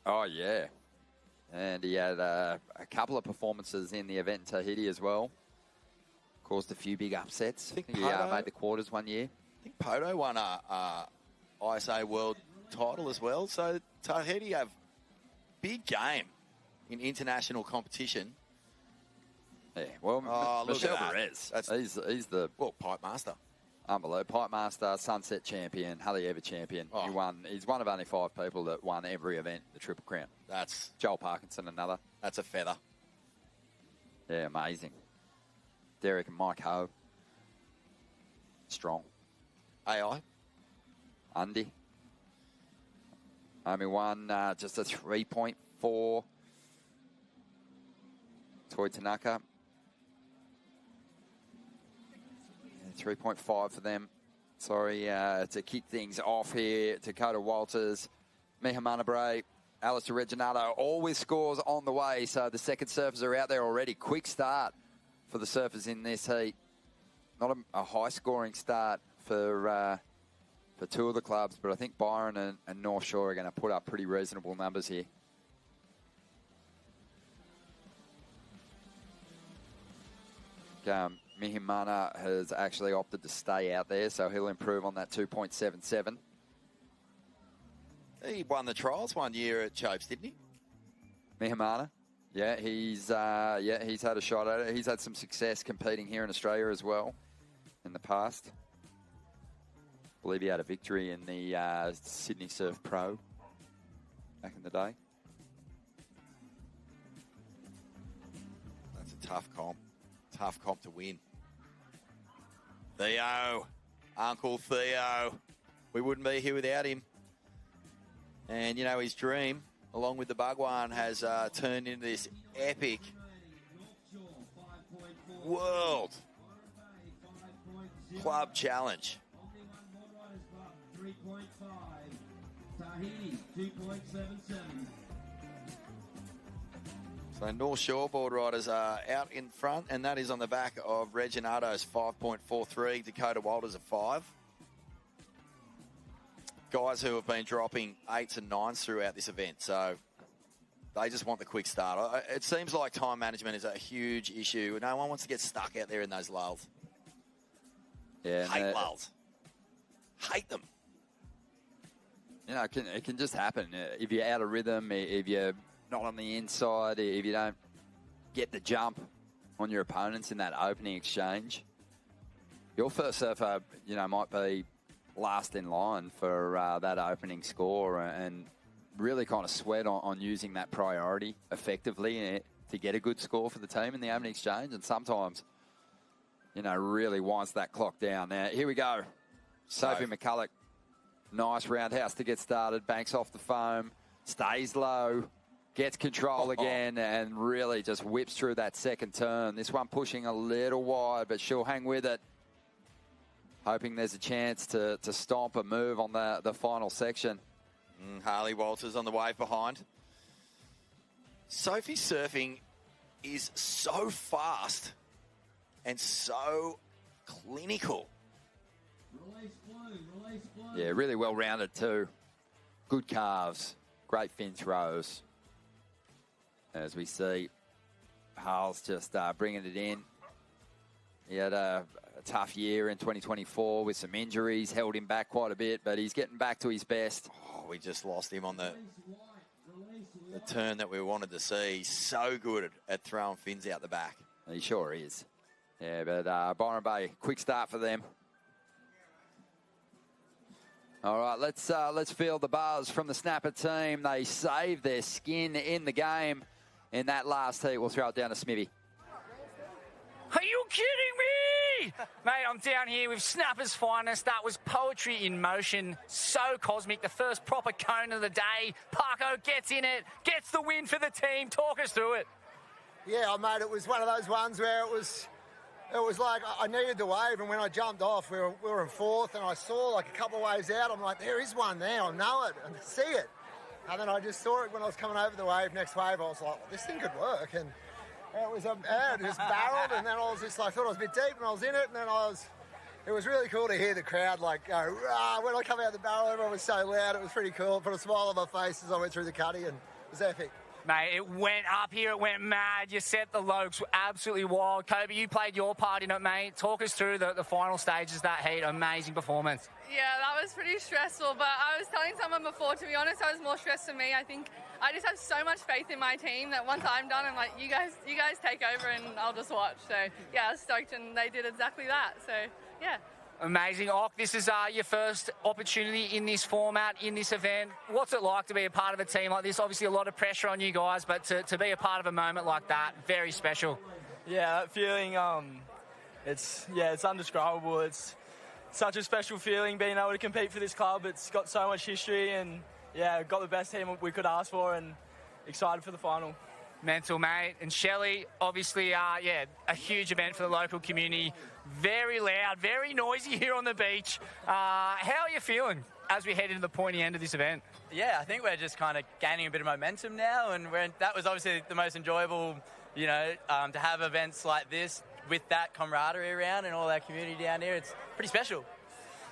Oh, yeah. And he had a couple of performances in the event in Tahiti as well. Caused a few big upsets. I think he made the quarters one year. I think Poto won a ISA world title as well. So Tahiti have big game in international competition. Yeah, well, Michelle Perez. He's the pipe master. Unbelievable. Pipe master, sunset champion, Halle Ever champion. Oh. He's one of only 5 people that won every event, the Triple Crown. That's Joel Parkinson, another. That's a feather. Yeah, amazing. Derek and Mike Ho. Strong. AI. Undy. Omi won just a 3.4. Toy Tanaka. 3.5 for them. Sorry, to kick things off here, Dakota Walters, Mihamana Bray, Alistair Reginato, all with scores on the way. So the second surfers are out there already. Quick start for the surfers in this heat. Not a high-scoring start for 2 of the clubs, but I think Byron and North Shore are going to put up pretty reasonable numbers here. Mihimana has actually opted to stay out there, so he'll improve on that 2.77. He won the trials one year at Chopes, didn't he? Mihimana, yeah, he's had a shot at it. He's had some success competing here in Australia as well in the past. I believe he had a victory in the Sydney Surf Pro back in the day. That's a tough comp. Tough comp to win. Theo. Uncle Theo. We wouldn't be here without him. And, you know, his dream, along with the Bhagwan, has turned into this epic World Club Challenge. So North Shore Boardriders are out in front, and that is on the back of Reginato's 5.43, Dakota Walters a 5. Guys who have been dropping 8s and 9s throughout this event, so they just want the quick start. It seems like time management is a huge issue. No one wants to get stuck out there in those lulls. Yeah, Hate lulls. hate them. You know, it can just happen. If you're out of rhythm, if you're not on the inside, if you don't get the jump on your opponents in that opening exchange, your first surfer, you know, might be last in line for that opening score, and really kind of sweat on using that priority effectively to get a good score for the team in the opening exchange. And sometimes, you know, really winds that clock down. Now, here we go. Sophie McCulloch. Nice roundhouse to get started. Banks off the foam. Stays low. Gets control again and really just whips through that second turn. This one pushing a little wide, but she'll hang with it. Hoping there's a chance to stomp a move on the final section. Harley Walters on the wave behind. Sophie's surfing is so fast and so clinical. Yeah, really well rounded too. Good calves, great fin throws. As we see, Harl's just bringing it in. He had a tough year in 2024 with some injuries, held him back quite a bit, but he's getting back to his best. Oh, we just lost him on the turn that we wanted to see. He's so good at throwing fins out the back. He sure is. Yeah, but Byron Bay, quick start for them. All right, let's feel the buzz from the Snapper team. They saved their skin in the game in that last heat. We'll throw it down to Smithy. Are you kidding me? Mate, I'm down here with Snapper's finest. That was poetry in motion. So cosmic. The first proper cone of the day. Parko gets in it, gets the win for the team. Talk us through it. Yeah, mate, it was one of those ones where it was like I needed the wave, and when I jumped off, we were in fourth, and I saw like a couple of waves out. I'm like, there is one there. I know it and see it. And then I just saw it when I was coming over the wave. Next wave, I was like, well, this thing could work. And it was it just barreled, and then I was just like, thought I was a bit deep, and I was in it, and then it was really cool to hear the crowd like go, rah, when I come out the barrel, everyone was so loud. It was pretty cool. Put a smile on my face as I went through the cutty, and it was epic. Mate, it went up here, it went mad. You set the lokes were absolutely wild. Kobe, you played your part in it, mate. Talk us through the final stages of that heat. Amazing performance. Yeah, that was pretty stressful, but I was telling someone before, to be honest, I was more stressed than me. I think I just have so much faith in my team that once I'm done, I'm like, you guys take over and I'll just watch. So, yeah, I was stoked, and they did exactly that. So, yeah. Amazing. Ock, this is your first opportunity in this format, in this event. What's it like to be a part of a team like this? Obviously a lot of pressure on you guys, but to be a part of a moment like that, very special. Yeah, that feeling, it's undescribable. It's such a special feeling being able to compete for this club. It's got so much history, and yeah, got the best team we could ask for, and excited for the final. Mental, mate. And Shelley, obviously, a huge event for the local community. Very loud, very noisy here on the beach. How are you feeling as we head into the pointy end of this event? Yeah, I think we're just kind of gaining a bit of momentum now, and that was obviously the most enjoyable, to have events like this with that camaraderie around and all our community down here. It's pretty special.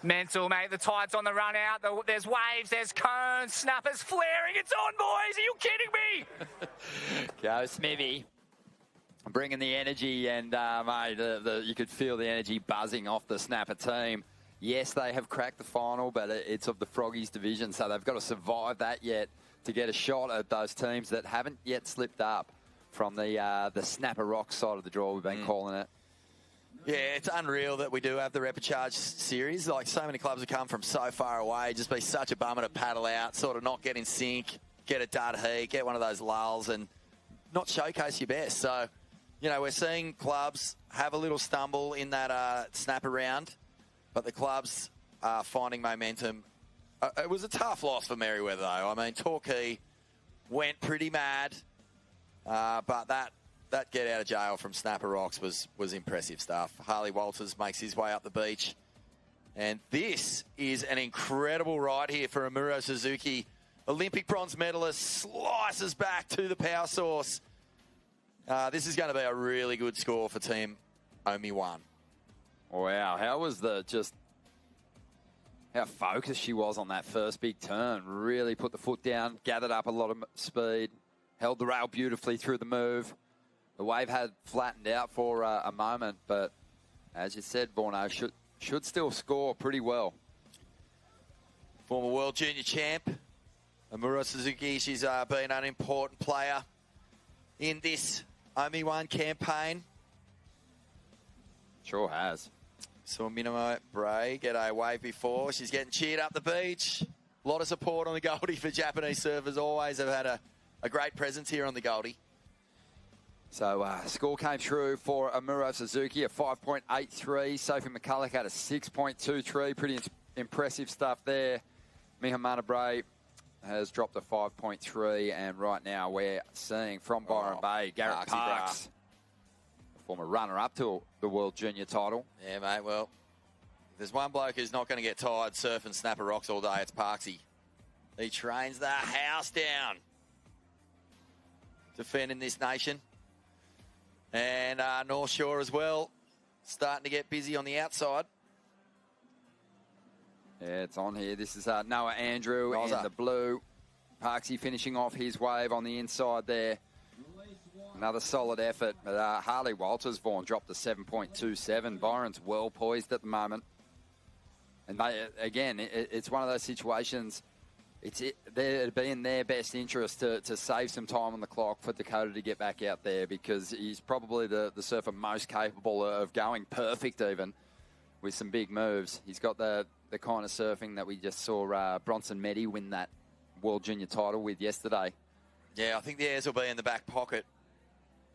Mental, mate. The tide's on the run out. There's waves, there's cones, snappers flaring. It's on, boys. Are you kidding me? Go, Smithy. Bringing the energy, and mate, you could feel the energy buzzing off the Snapper team. Yes, they have cracked the final, but it's of the Froggies division, so they've got to survive that yet to get a shot at those teams that haven't yet slipped up from the Snapper Rocks side of the draw, we've been calling it. Yeah, it's unreal that we do have the Repechage series. Like, so many clubs have come from so far away. Just be such a bummer to paddle out, sort of not get in sync, get a dud heat, get one of those lulls, and not showcase your best. So, we're seeing clubs have a little stumble in that Snapper round, but the clubs are finding momentum. It was a tough loss for Merriweather, though. I mean, Torquay went pretty mad, but that get out of jail from Snapper Rocks was impressive stuff. Harley Walters makes his way up the beach. And this is an incredible ride here for Amuro Suzuki. Olympic bronze medalist slices back to the power source. This is going to be a really good score for Team Omi 1. Wow, how focused she was on that first big turn. Really put the foot down, gathered up a lot of speed, held the rail beautifully through the move. The wave had flattened out for a moment, but as you said, Borno should still score pretty well. Former World Junior champ, Amuro Suzuki. She's been an important player in this Omi 1 campaign. Sure has. Saw Minamo Bray get a wave before. She's getting cheered up the beach. A lot of support on the Goldie for Japanese surfers. Always have had a great presence here on the Goldie. So score came through for Amuro Suzuki, a 5.83. Sophie McCulloch had a 6.23. Pretty impressive stuff there. Mihamana Bray has dropped a 5.3. And right now we're seeing from Byron Bay, Garrett Parks, former runner-up to the World Junior title. Yeah, mate, well, if there's one bloke who's not going to get tired surfing snapper rocks all day, it's Parksy. He trains the house down defending this nation. And North Shore as well, starting to get busy on the outside. Yeah, it's on here. This is Noah Andrew in the blue. Parksy finishing off his wave on the inside there. Another solid effort. But Harley Walters, Vaughan, dropped to 7.27. Byron's well poised at the moment. And it's one of those situations, it'd be in their best interest to save some time on the clock for Dakota to get back out there, because he's probably the surfer most capable of going perfect even with some big moves. He's got the kind of surfing that we just saw Bronson Meddy win that World Junior title with yesterday. Yeah, I think the airs will be in the back pocket.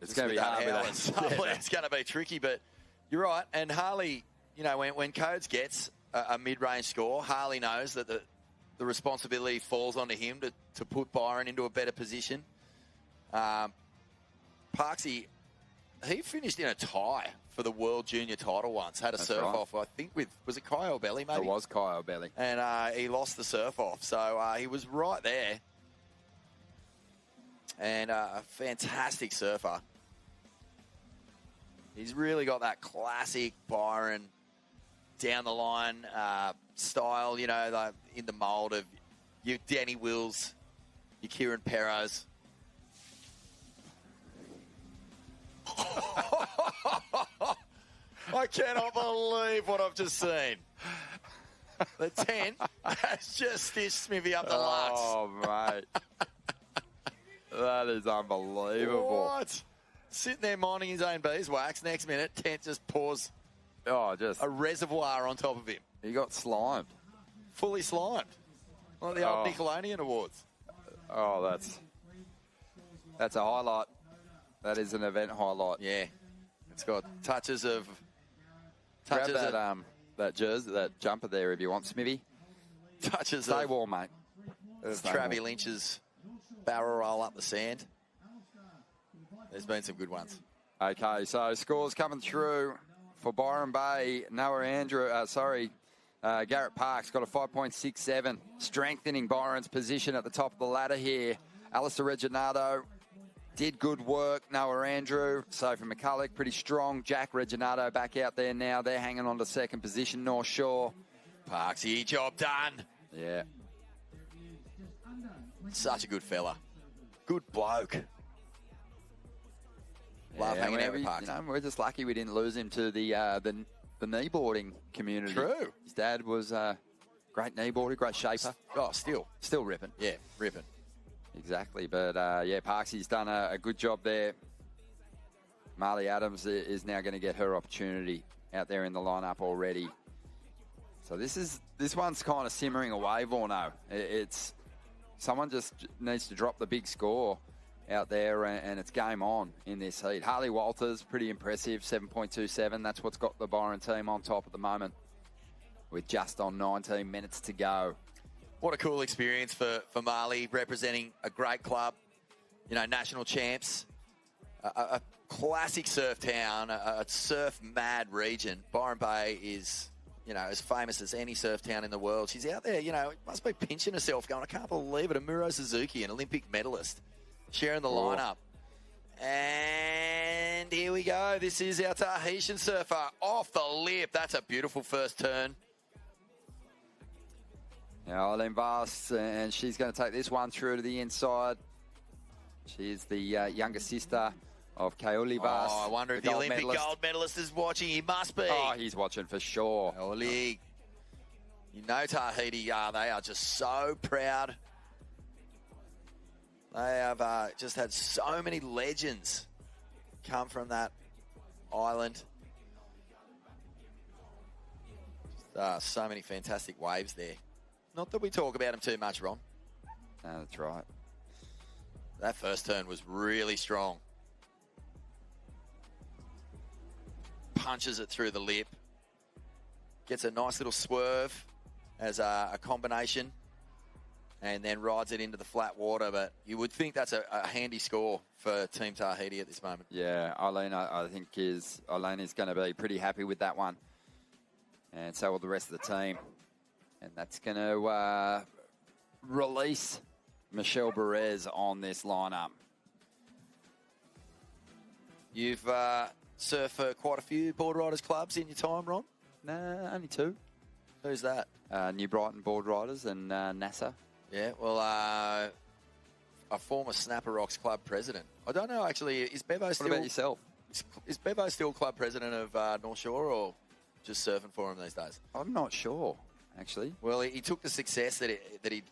It's going to be hard with that. It's going to be tricky, but you're right. And Harley, you know, when Codes gets a mid-range score, Harley knows that the responsibility falls onto him to put Byron into a better position. Parksy, he finished in a tie for the World Junior title once. Had a surf-off, I think, was it Kai O'Belly, maybe? It was Kai O'Belly. And he lost the surf-off, so he was right there. And a fantastic surfer. He's really got that classic Byron down-the-line style, you know, like in the mould of your Danny Wills, your Kieran Perros. I cannot believe what I've just seen. The 10 has just stitched Smithy up the lux. Oh, mate. That is unbelievable. What? Sitting there minding his own beeswax. Next minute, Tent just pours a reservoir on top of him. He got slimed. Fully slimed. Like the old Nickelodeon Awards. Oh, that's a highlight. That is an event highlight. Yeah. It's got touches of... Grab that jersey, that jumper there if you want, Smithy. Touches Stay warm, mate. Of Travie Lynch's barrel roll up the sand. There's been some good ones. Okay, so scores coming through for Byron Bay. Noah Andrew, Garrett Parks got a 5.67, strengthening Byron's position at the top of the ladder here. Alistair Reginato did good work. Noah Andrew, Sophie McCulloch, pretty strong. Jack Reginato back out there now. They're hanging on to second position, North Shore. Parksy, job done. Yeah. Such a good fella. Good bloke. Love hanging out with Parksy. You know, we're just lucky we didn't lose him to the kneeboarding community. True. His dad was a great kneeboarder, great shaper. Oh, still ripping. Yeah, ripping. Exactly, but Parksy's done a good job there. Marley Adams is now going to get her opportunity out there in the lineup already. So this one's kind of simmering away, Vorno. It's someone just needs to drop the big score out there, and it's game on in this heat. Harley Walters, pretty impressive, 7.27. That's what's got the Byron team on top at the moment, with just on 19 minutes to go. What a cool experience for Marley, representing a great club, you know, national champs, a classic surf town, a surf-mad region. Byron Bay is, you know, as famous as any surf town in the world. She's out there, you know, must be pinching herself going, I can't believe it, Amuro Suzuki, an Olympic medalist, sharing the lineup. And here we go. This is our Tahitian surfer off the lip. That's a beautiful first turn. Now, Eileen Vast, and she's going to take this one through to the inside. She's the younger sister of Kaoli Vast. Oh, I wonder if the Olympic gold medalist is watching. He must be. Oh, he's watching for sure. Kaoli. You know Tahiti, they are just so proud. They have just had so many legends come from that island. So many fantastic waves there. Not that we talk about them too much, Ron. No, that's right. That first turn was really strong. Punches it through the lip. Gets a nice little swerve as a combination. And then rides it into the flat water. But you would think that's a handy score for Team Tahiti at this moment. Yeah, Eileen, I think Eileen is going to be pretty happy with that one. And so will the rest of the team. And that's going to release Michelle Perez on this lineup. You've surfed for quite a few Boardriders clubs in your time, Ron? No, only 2. Who's that? New Brighton Boardriders and NASA. Yeah, well, a former Snapper Rocks club president. I don't know, actually, is Bevo still... What about yourself? Is Bevo still club president of North Shore or just surfing for him these days? I'm not sure, actually. Well, he took the success that he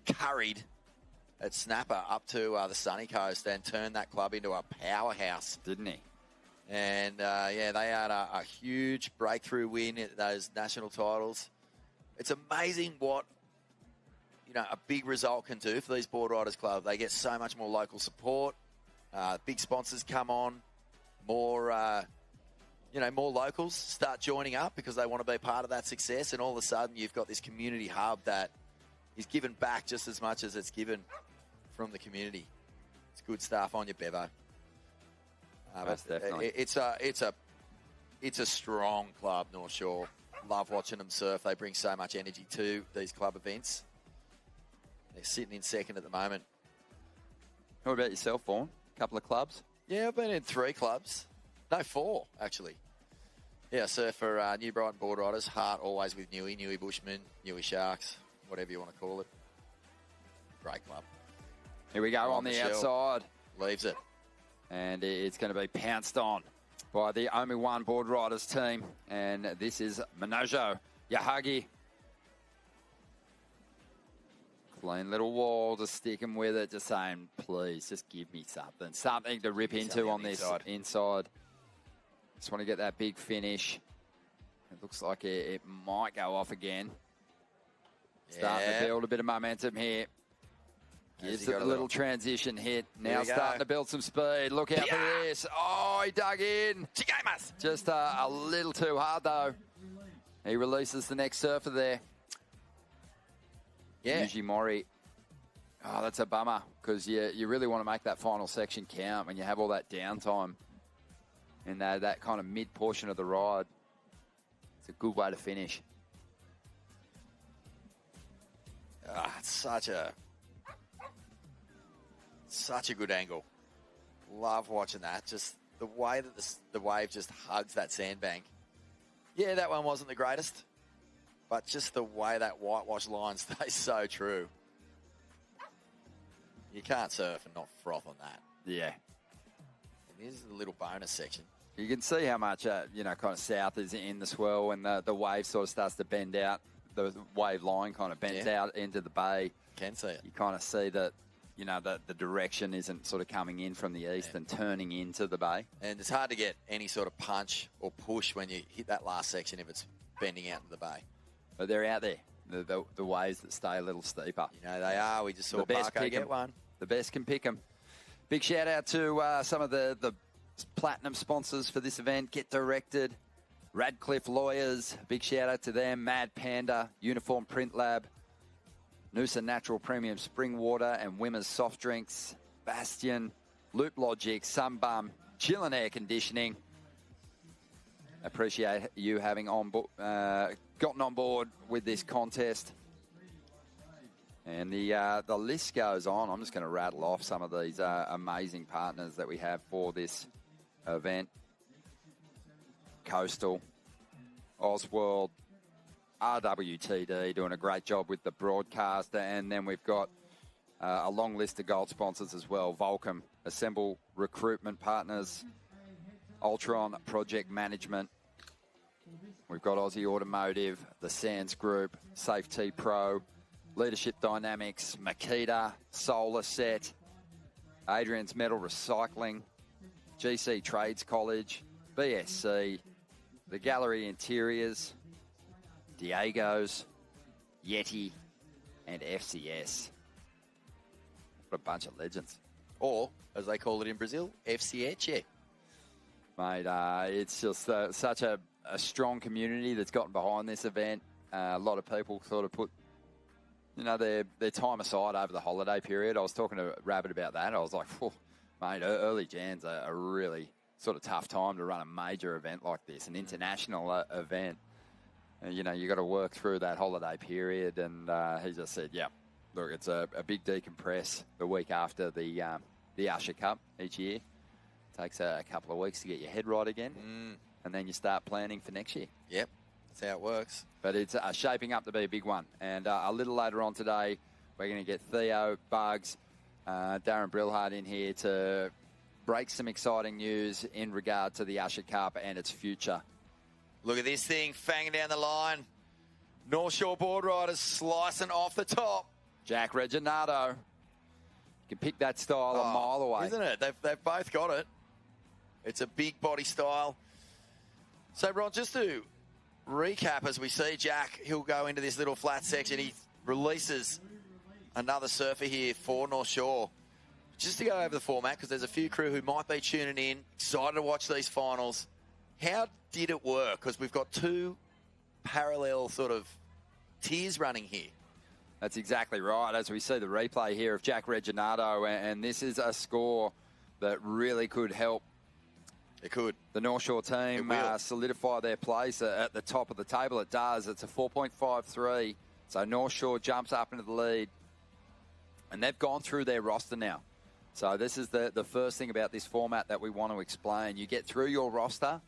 carried at Snapper up to the sunny coast and turned that club into a powerhouse. Didn't he? And, yeah, they had a huge breakthrough win at those national titles. It's amazing what, a big result can do for these Boardriders club. They get so much more local support. Big sponsors come on. More, more locals start joining up because they want to be part of that success. And all of a sudden, you've got this community hub that is given back just as much as it's given from the community. It's good stuff on your Bevo. Definitely. It's a strong club, North Shore. Love watching them surf. They bring so much energy to these club events. They're sitting in second at the moment. What about yourself, Vaughan? A couple of clubs? Yeah, I've been in 3 clubs. No, 4, actually. Yeah, I surf for New Brighton Boardriders. Heart always with Newey Bushmen, Newey Sharks, whatever you want to call it. Great club. Here we go on the outside. Leaves it. And it's going to be pounced on by the only one Boardriders team. And this is Manojo Yahagi. Clean little wall, just sticking with it, just saying, please, just give me something. Something to rip into on this inside. Just want to get that big finish. It looks like it might go off again. Starting to build a bit of momentum here. Gives it a little transition hit. Now starting to build some speed. Look out for this. Oh, he dug in. Just a little too hard, though. He releases the next surfer there. Yeah. Yuji Mori. Oh, that's a bummer because you really want to make that final section count when you have all that downtime in that kind of mid-portion of the ride. It's a good way to finish. It's such a good angle. Love watching that. Just the way that the wave just hugs that sandbank. Yeah, that one wasn't the greatest, but just the way that whitewash line stays so true. You can't surf and not froth on that. Yeah. And here's the little bonus section. You can see how much, kind of south is in the swell when the wave sort of starts to bend out. The wave line kind of bends out into the bay. Can see it. You kind of see that, the direction isn't sort of coming in from the east and turning into the bay. And it's hard to get any sort of punch or push when you hit that last section if it's bending out into the bay. But they're out there, the waves that stay a little steeper. They are. We just saw Parko get one. The best can pick them. Big shout out to some of the platinum sponsors for this event. Get Directed, Radcliffe Lawyers. Big shout out to them. Mad Panda, Uniform Print Lab, Noosa Natural Premium Spring Water and Wimmers Soft Drinks, Bastion, Loop Logic, Sunbum, Chillin' Air Conditioning. Appreciate you having gotten on board with this contest. And the list goes on. I'm just going to rattle off some of these amazing partners that we have for this event. Coastal, Osworld, RWTD doing a great job with the broadcast. And then we've got a long list of gold sponsors as well. Volcom, Assemble Recruitment Partners, Ultron Project Management, We've got Aussie Automotive, the Sands Group, Safety Pro, Leadership Dynamics, Makita, Solar Set, Adrian's Metal Recycling, GC Trades College, BSC, the Gallery Interiors, Diego's, Yeti, and FCS. What a bunch of legends. Or, as they call it in Brazil, FCS. Mate, it's just such a strong community that's gotten behind this event. A lot of people sort of put, their time aside over the holiday period. I was talking to Rabbit about that. I was like, mate, early Jan's a really sort of tough time to run a major event like this, an international event. You got to work through that holiday period. And he just said, yeah, look, it's a big decompress the week after the Usher Cup each year. Takes a couple of weeks to get your head right again. And then you start planning for next year. Yep, that's how it works. But it's shaping up to be a big one. And a little later on today, we're going to get Theo, Bugs, Darren Brillhart in here to break some exciting news in regard to the Usher Cup and its future. Look at this thing, fanging down the line. North Shore Boardriders slicing off the top. Jack Reginado. You can pick that style a mile away. Isn't it? They've both got it. It's a big body style. So, Ron, just to recap, as we see Jack, he'll go into this little flat section. He releases another surfer here for North Shore. Just to go over the format, because there's a few crew who might be tuning in, excited to watch these finals. How did it work? Because we've got two parallel sort of tiers running here. That's exactly right. As we see the replay here of Jack Reginado, and this is a score that really could help. It could. The North Shore team solidify their place at the top of the table. It does. It's a 4.53. So North Shore jumps up into the lead. And they've gone through their roster now. So this is the first thing about this format that we want to explain. You get through your roster,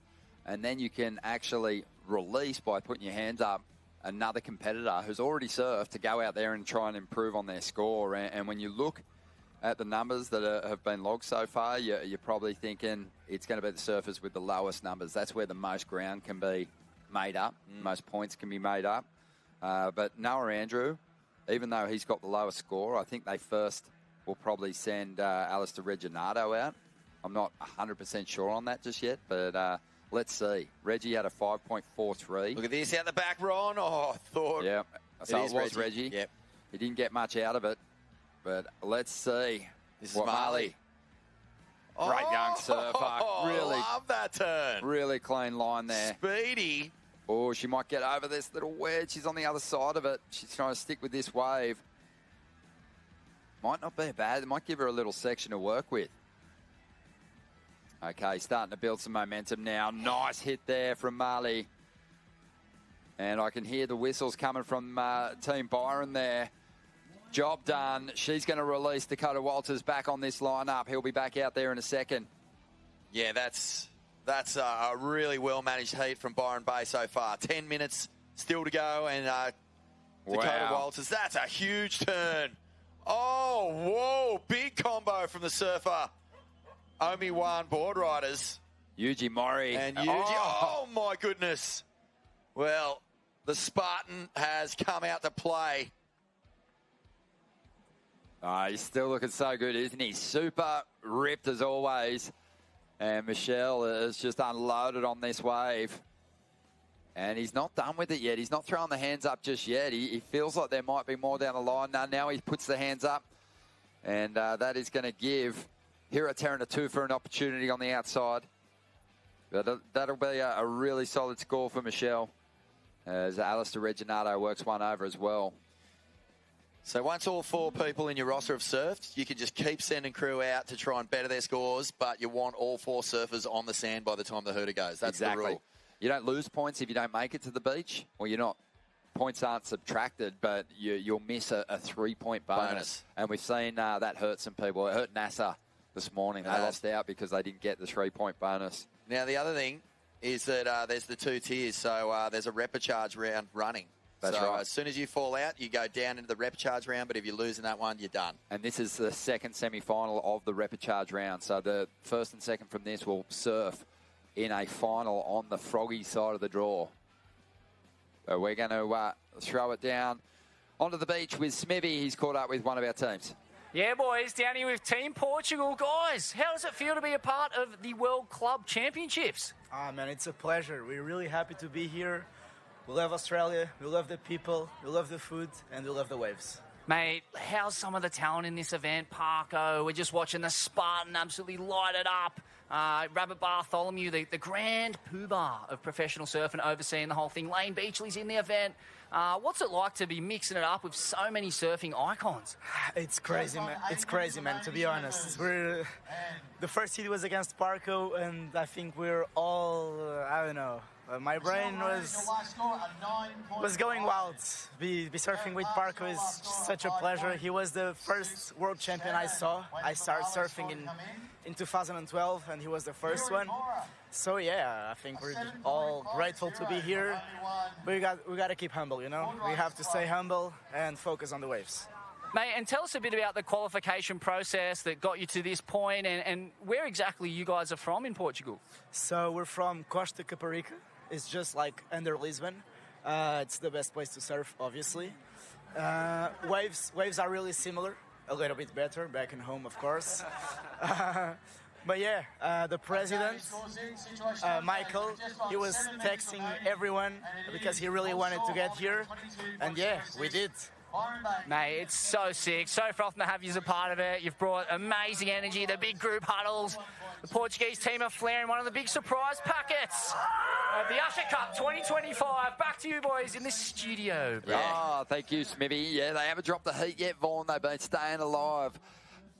and then you can actually release by putting your hands up another competitor who's already surfed to go out there and try and improve on their score. And when you look at the numbers that have been logged so far, you're probably thinking it's going to be the surfers with the lowest numbers. That's where the most ground can be made up, most points can be made up. But Noah Andrew, even though he's got the lowest score, I think they first will probably send Alistair Reginado out. I'm not 100% sure on that just yet, but let's see. Reggie had a 5.43. Look at this out the back, Ron. Oh, I thought. Yeah, so it was Reggie. Yep. He didn't get much out of it, but let's see. This is Marley. Great young surfer. Really love that turn. Really clean line there. Speedy. Oh, she might get over this little wedge. She's on the other side of it. She's trying to stick with this wave. Might not be bad. It might give her a little section to work with. Okay, starting to build some momentum now. Nice hit there from Marley. And I can hear the whistles coming from Team Byron there. Job done. She's going to release Dakota Walters back on this lineup. He'll be back out there in a second. Yeah, that's a really well-managed heat from Byron Bay so far. 10 minutes still to go, and Dakota Walters. That's a huge turn. Oh, whoa, big combo from the surfer. Omi Wan Boardriders. Yuji Mori. And Yuji, oh my goodness. Well, the Spartan has come out to play. He's still looking so good, isn't he? Super ripped as always. And Michelle has just unloaded on this wave. And he's not done with it yet. He's not throwing the hands up just yet. He feels like there might be more down the line. Now he puts the hands up. And that is going to give Hira Terranatu for an opportunity on the outside. But that'll be a really solid score for Michelle. As Alistair Reginado works one over as well. So once all four people in your roster have surfed, you can just keep sending crew out to try and better their scores, but you want all four surfers on the sand by the time the hooter goes. That's exactly the rule. You don't lose points if you don't make it to the beach, or you're not. Points aren't subtracted, but you'll miss a 3-point bonus. And we've seen that hurt some people. It hurt NASA this morning. They lost out because they didn't get the 3-point bonus. Now, the other thing is that there's the two tiers. So there's a repechage round running. That's so right. As soon as you fall out, you go down into the repechage round, but if you lose in that one, you're done. And this is the second semi-final of the repechage round. So the first and second from this will surf in a final on the Froggy side of the draw. So we're going to throw it down onto the beach with Smivy. He's caught up with one of our teams. Yeah, boys, down here with Team Portugal. Guys, how does it feel to be a part of the World Club Championships? Ah, man, it's a pleasure. We're really happy to be here. We love Australia, we love the people, we love the food, and we love the waves. Mate, how's some of the talent in this event? Parko, we're just watching the Spartan absolutely light it up. Rabbit Bartholomew, the grand poobah of professional surfing, overseeing the whole thing. Lane Beachley's in the event. What's it like to be mixing it up with so many surfing icons? It's crazy, man. It's crazy, man, to be honest. The first hit was against Parko, and I think we're all, I don't know. My brain was going wild. Be surfing with Parko is such a pleasure. He was the first world champion I saw. I started surfing in 2012, and he was the first one. So yeah, I think we're all grateful to be here. But we got to keep humble, you know. We have to stay humble and focus on the waves. Mate, and tell us a bit about the qualification process that got you to this point, and where exactly you guys are from in Portugal. So we're from Costa Caparica. It's just like under Lisbon. It's the best place to surf, obviously. Waves are really similar, a little bit better back in home, of course. But yeah, the president, Michael, he was texting everyone because he really wanted to get here. And yeah, we did. Mate, it's so sick. So frothing to have you as a part of it. You've brought amazing energy, the big group huddles. The Portuguese team are flaring one of the big surprise packets of the Usher Cup 2025. Back to you, boys, in the studio. Yeah. Oh, thank you, Smithy. Yeah, they haven't dropped the heat yet, Vaughan. They've been staying alive.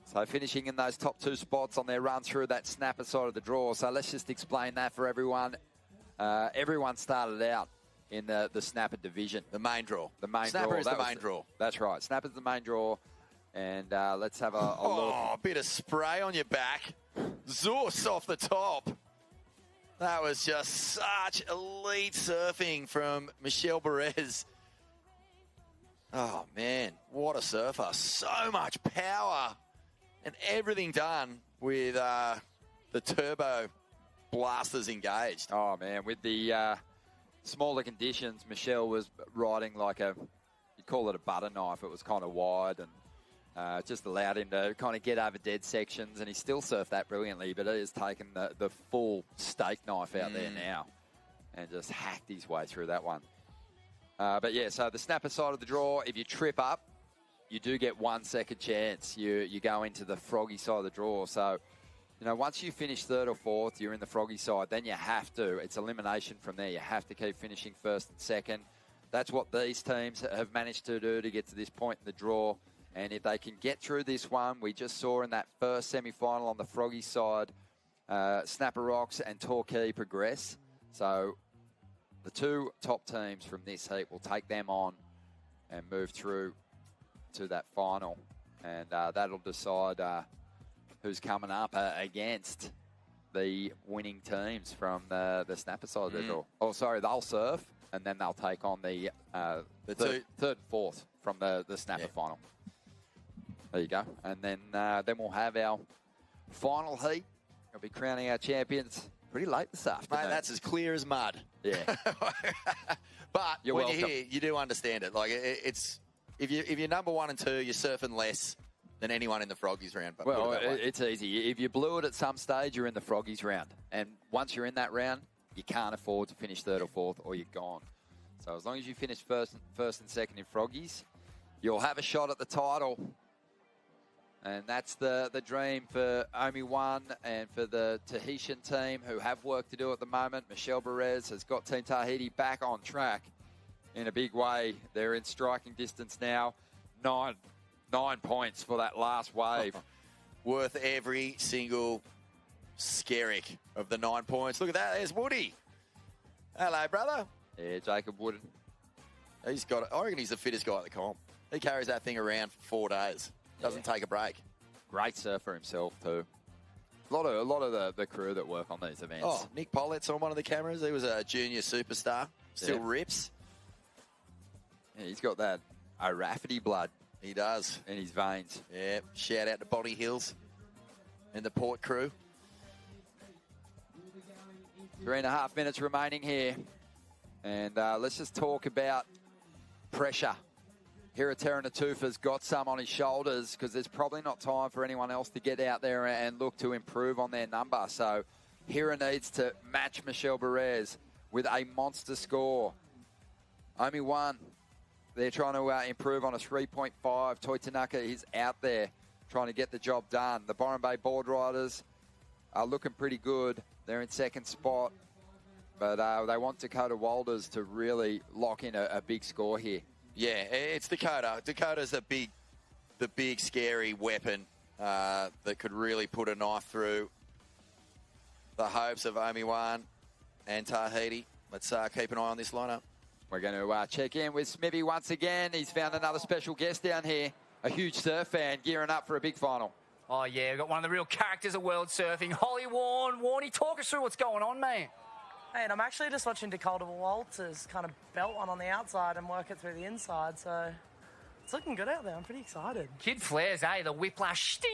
So finishing in those top two spots on their run through that snapper side of the draw. So let's just explain that for everyone. Everyone started out in the snapper division. The main draw. The main snapper draw. Is the main draw. That's right. Snapper's the main draw. And let's have a look. Oh, a bit of spray on your back. Zeus off the top. That was just such elite surfing from Michelle Perez. Oh, man. What a surfer. So much power. And everything done with the turbo blasters engaged. Oh, man. With the smaller conditions, Michelle was riding like you'd call it a butter knife. It was kind of wide and just allowed him to kind of get over dead sections, and he still surfed that brilliantly, but he has taken the full steak knife out there now and just hacked his way through that one. But yeah, so the snapper side of the draw, if you trip up, you do get 1 second chance. You go into the Froggy side of the draw. So, you know, once you finish third or fourth, you're in the Froggy side, then you have to. It's elimination from there. You have to keep finishing first and second. That's what these teams have managed to do to get to this point in the draw. And if they can get through this one, we just saw in that first semi-final on the Froggy side, Snapper Rocks and Torquay progress. So the two top teams from this heat will take them on and move through to that final. And that'll decide who's coming up against the winning teams from the Snapper side of the draw. Oh, sorry, they'll surf, and then they'll take on the third and fourth from the Snapper final. There you go. And then we'll have our final heat. We'll be crowning our champions pretty late this afternoon. Mate, that's as clear as mud. Yeah. But You're when welcome. you're here, you do understand it. Like, it's if you're number 1 and 2, you're surfing less than anyone in the Froggies round. But well, it's easy. If you blew it at some stage, you're in the Froggies round. And once you're in that round, you can't afford to finish third or fourth, or you're gone. So as long as you finish first and second in Froggies, you'll have a shot at the title. And that's the dream for Omi One and for the Tahitian team who have work to do at the moment. Michelle Perez has got Team Tahiti back on track in a big way. They're in striking distance now. 9 points for that last wave. Worth every single skerrick of the 9 points. Look at that. There's Woody. Hello, brother. Yeah, Jacob Wooden. I reckon he's the fittest guy at the comp. He carries that thing around for 4 days. Doesn't take a break. Great surfer himself too. A lot of the crew that work on these events. Oh, Nick Pollett's on one of the cameras. He was a junior superstar. Still rips. Yeah, he's got that O'Rafferty blood. He does. In his veins. Yeah. Shout out to Bonnie Hills and the Port crew. 3.5 minutes remaining here. And let's just talk about pressure. Hiratera Natufa's got some on his shoulders because there's probably not time for anyone else to get out there and look to improve on their number. So Hira needs to match Michelle Perez with a monster score. Only one. They're trying to improve on a 3.5. Toi Tanaka is out there trying to get the job done. The Byron Bay Boardriders are looking pretty good. They're in second spot. But they want Dakota Walters to really lock in a big score here. Yeah, it's Dakota. Dakota's the big scary weapon that could really put a knife through the hopes of Omi-Wan and Tahiti. Let's keep an eye on this lineup. We're going to check in with Smithy once again. He's found another special guest down here, a huge surf fan, gearing up for a big final. Oh, yeah, we've got one of the real characters of world surfing, Holly Warne. Warnie, talk us through what's going on, mate. Hey, and I'm actually just watching Dakota Walters kind of belt one on the outside and work it through the inside, so it's looking good out there. I'm pretty excited. Kid flares, eh? The whiplash sting.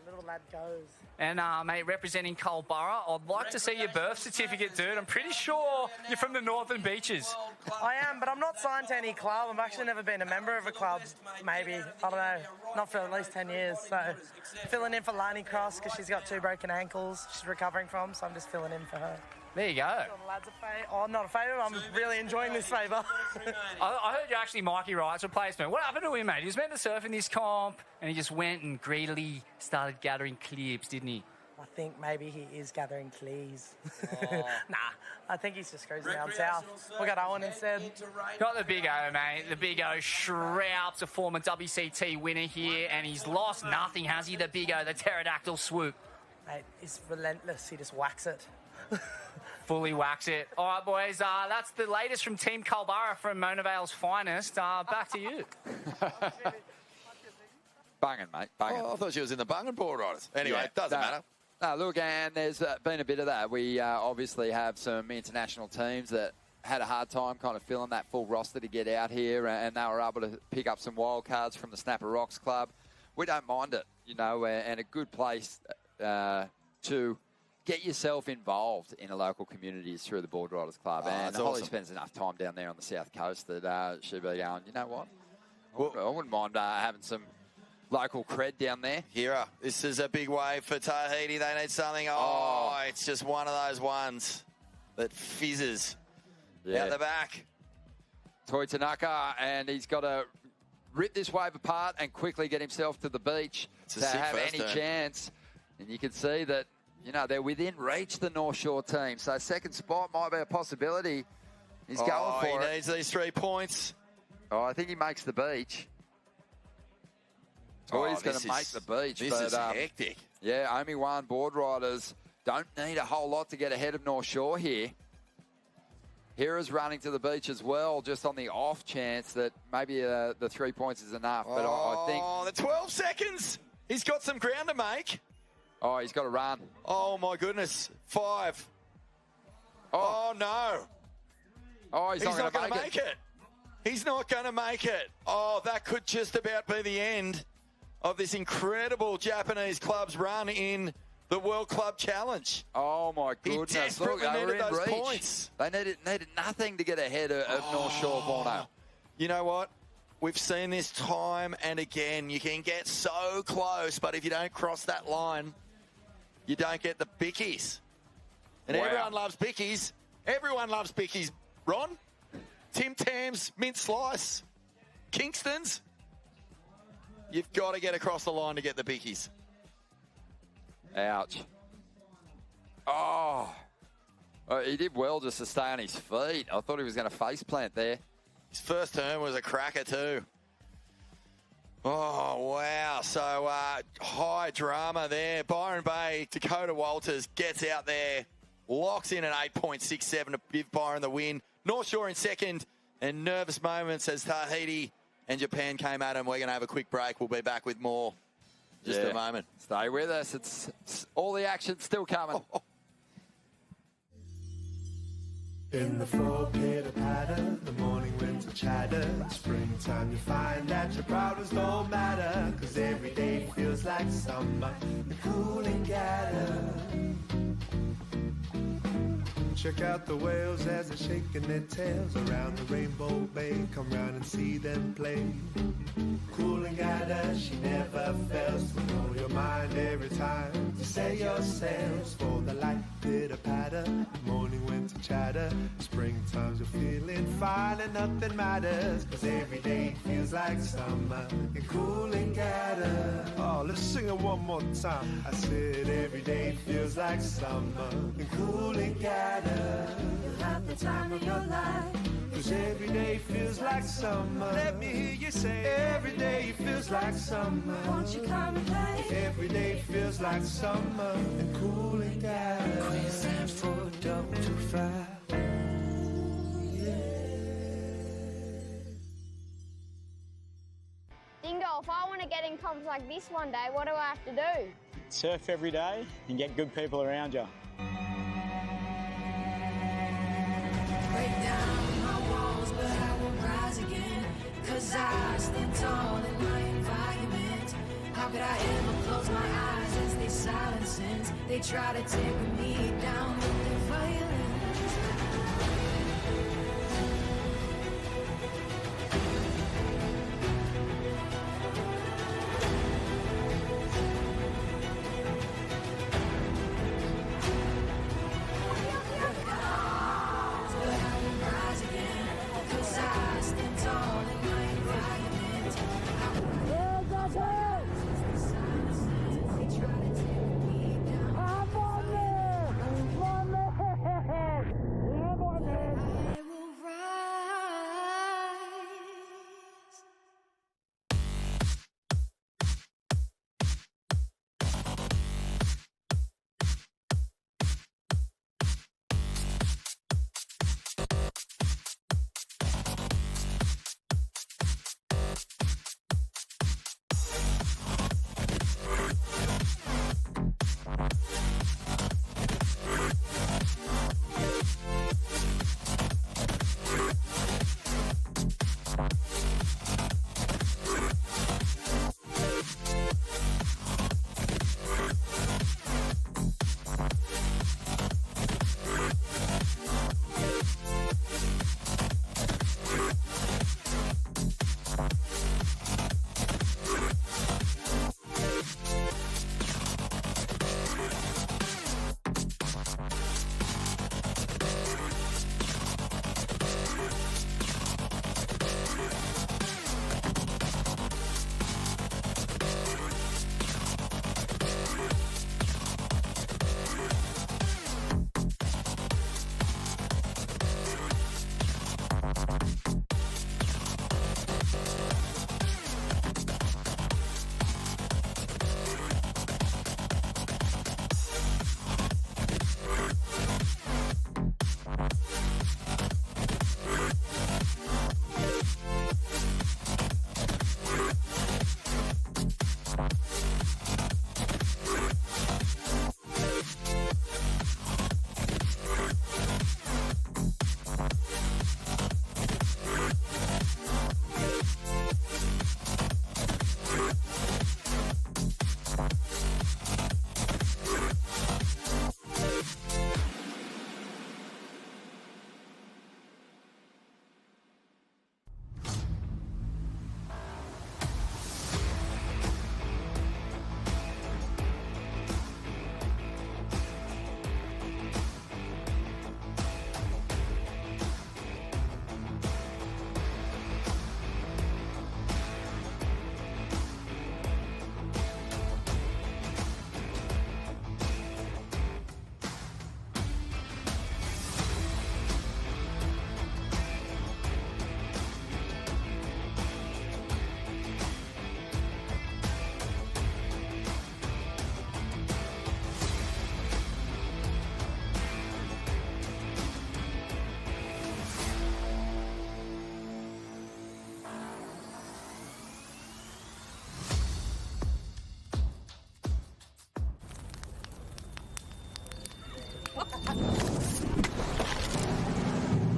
Little lad goes. And, mate, representing Culburra, I'd like to see your birth certificate, dude. I'm pretty sure you're from the Northern Beaches. I am, but I'm not signed to any club. I've actually never been a member of a club, maybe. I don't know. Not for at least 10 years. So filling in for Lani Cross because she's got 2 broken ankles she's recovering from, so I'm just filling in for her. There you go. I'm not a favourite. I'm really enjoying this favour. I heard you actually Mikey Wright's replacement. What happened to him, mate? He was meant to surf in this comp, and he just went and greedily started gathering clips, didn't he? I think maybe he is gathering clees. Nah, I think he's just cruising down south. We got Owen instead. Got the Big O, mate. The Big O Shroups, a former WCT winner here, and he's lost nothing, has he? The Big O, the pterodactyl swoop. Mate, he's relentless. He just whacks it. Fully wax it. All right, boys, that's the latest from Team Culburra from Mona Vale's finest. Back to you. Bungin, mate, bungin. Oh, I thought she was in the Bungin Boardriders. Anyway, it doesn't matter. No, look, and there's been a bit of that. We obviously have some international teams that had a hard time kind of filling that full roster to get out here, and they were able to pick up some wild cards from the Snapper Rocks Club. We don't mind it, you know, and a good place to get yourself involved in a local community is through the Boardriders Club. And Holly awesome. spends enough time down there on the south coast that she'll be going, you know what? I wouldn't mind having some local cred down there. Hira, this is a big wave for Tahiti. They need something. Oh, it's just one of those ones that fizzes out the back. Toi Tanaka, and he's got to rip this wave apart and quickly get himself to the beach to have any chance. And you can see that, you know, they're within reach, the North Shore team. So second spot might be a possibility. He's going for it. He needs these 3 points. Oh, I think he makes the beach. Toy's going to make the beach. This is hectic. Yeah, Omi-Wan Boardriders don't need a whole lot to get ahead of North Shore here. Hira's running to the beach as well, just on the off chance that maybe the 3 points is enough. But I think... Oh, the 12 seconds. He's got some ground to make. Oh, he's got to run. Oh, my goodness. 5. Oh no. Oh, he's not going to make it. He's not going to make it. Oh, that could just about be the end of this incredible Japanese club's run in the World Club Challenge. Oh, my goodness. He desperately needed those points. They needed nothing to get ahead of North Shore, Borno. You know what? We've seen this time and again. You can get so close, but if you don't cross that line, you don't get the bickies. And everyone loves bickies. Everyone loves bickies. Ron? Tim Tams, mint slice, Kingston's. You've got to get across the line to get the bickies. Ouch. Oh. He did well just to stay on his feet. I thought he was going to face plant there. His first turn was a cracker too. Oh, wow. So high drama there. Byron Bay, Dakota Walters gets out there, locks in at 8.67 to give Byron the win. North Shore in second, and nervous moments as Tahiti and Japan came at him. We're going to have a quick break. We'll be back with more just a moment. Stay with us. It's all the action still coming. In the fall pitter patter, the morning winds are chatter. Springtime, you find that your problems don't matter. 'Cause every day feels like summer, the cooling gather. check out the whales as they're shaking their tails around the Rainbow Bay. Come round and see them play. Cooling at her, she never fails to blow your mind every time you set your sails for the light pitter patter. Morning winter chatter, springtime's you're feeling fine and nothing matters, 'cause every day feels like summer in Cooling at her. Oh, let's sing it one more time. I said every day feels like summer in Cooling at her. You'll have the time of your life, 'cause every day feels like summer. Let me hear you say every day feels like summer. Won't you come and play? Every day feels like summer in Cooling at her. Queen Sanford 225. Dingo, if I want to get in clubs like this one day, what do I have to do? Surf every day and get good people around you. Break down my walls, but I won't rise again, 'cause I stand tall in my environment. How could I ever close my eyes as they silence sins? They try to take me down with their violence.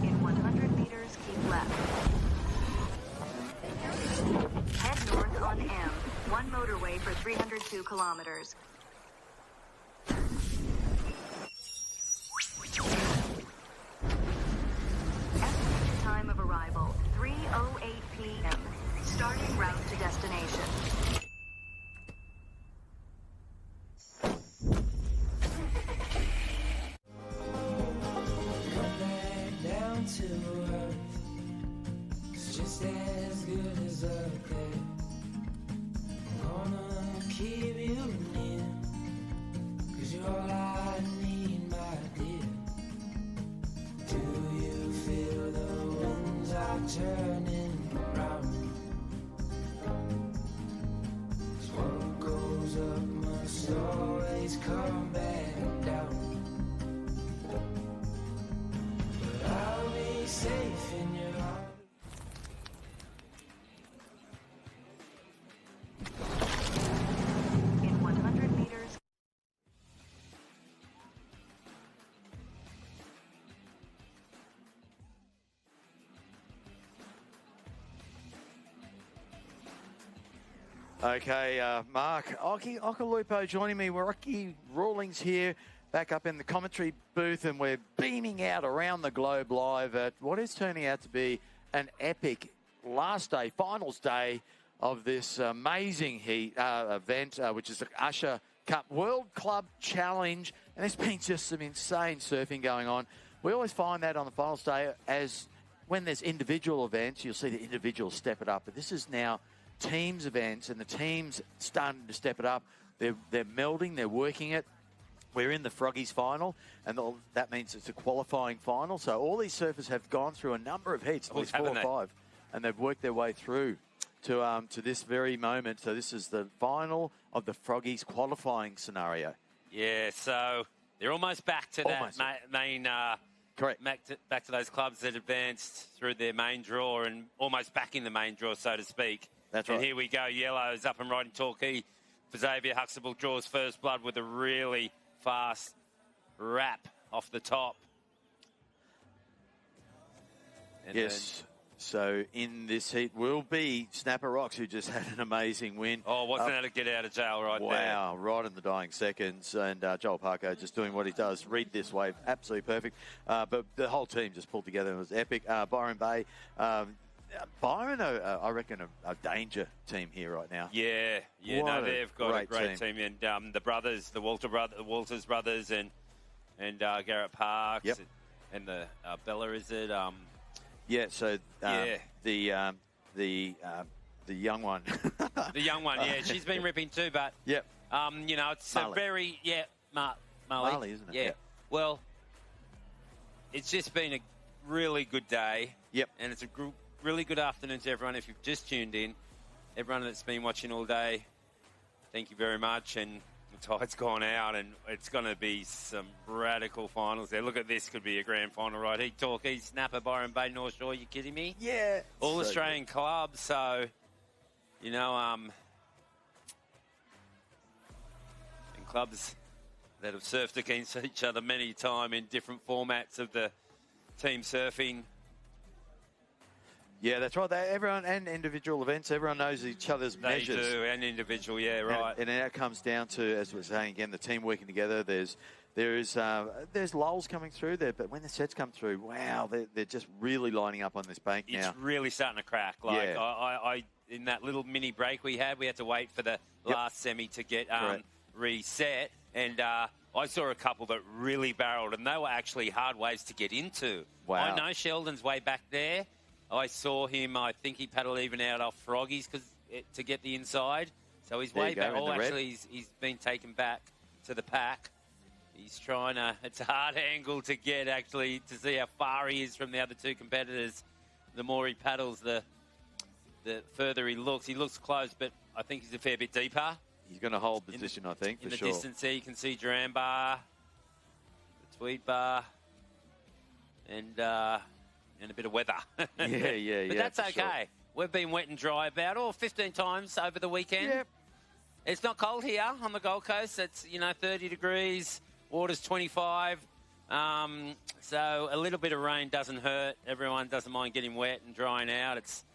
In 100 meters, keep left. Head north on M, one motorway for 302 kilometers. turning round. 'Cause what goes up must always come back down. But I'll be safe in your heart. In 100 meters. Okay, Mark Occhilupo joining me. Rocky Rawlings here, back up in the commentary booth, and we're beaming out around the globe live at what is turning out to be an epic last day, finals day of this amazing event, which is the Usher Cup World Club Challenge. And there's been just some insane surfing going on. We always find that on the finals day, as when there's individual events, you'll see the individuals step it up. But this is now teams events, and the teams starting to step it up. They're melding, they're working it. We're in the Froggies final, and that means it's a qualifying final. So all these surfers have gone through a number of heats, at least 4 or 5, and they've worked their way through to this very moment. So this is the final of the Froggies qualifying scenario. Yeah, so they're almost back to that main... Correct. Back to those clubs that advanced through their main draw, and almost back in the main draw, so to speak. That's right. And here we go. Yellow's up and riding Torquay. For Xavier Huxtable draws first blood with a really fast wrap off the top. And yes. So in this heat will be Snapper Rocks, who just had an amazing win. Oh, wasn't that a get out of jail right there? Wow, right in the dying seconds. And Joel Parker just doing what he does. Read this wave, absolutely perfect. But the whole team just pulled together. It was epic. Byron Bay. Byron, I reckon, a danger team here right now. Yeah, they've got a great team. And the brothers, the Walters brothers, and Garrett Parks, and the Bella, is it? Yeah, so the young one. The young one, yeah. She's been ripping too, but yep. It's Marley. a very Marley, isn't it? Yeah. Well, it's just been a really good day. Yep. And it's a really good afternoon to everyone. If you've just tuned in, everyone that's been watching all day, thank you very much. And the tide's gone out, and it's going to be some radical finals there. Look at this, could be a grand final right here. Torquay, Snapper, Byron Bay, North Shore. You kidding me? Yeah. All so Australian clubs. So, and clubs that have surfed against each other many times in different formats of the team surfing. Yeah, that's right. Everyone, and individual events, everyone knows each other's measures. They do, and individual, yeah, right. And now it comes down to, as we're saying again, the team working together. There's lulls coming through there, but when the sets come through, wow, they're just really lining up on this bank now. It's really starting to crack. Like, yeah. I in that little mini break we had to wait for the last semi to get reset, and I saw a couple that really barreled, and they were actually hard waves to get into. Wow. I know Sheldon's way back there. I saw him, I think he paddled even out off Froggies to get the inside. So he's way back. Oh, actually, he's been taken back to the pack. He's trying to... It's a hard angle to get, actually, to see how far he is from the other two competitors. The more he paddles, the further he looks. He looks close, but I think he's a fair bit deeper. He's going to hold position, I think, for sure. In the distance there, you can see Duran bar, the Tweed bar, and a bit of weather. Yeah. But that's okay. Sure. We've been wet and dry about 15 times over the weekend. Yep. It's not cold here on the Gold Coast. It's 30 degrees. Water's 25. So a little bit of rain doesn't hurt. Everyone doesn't mind getting wet and drying out. It's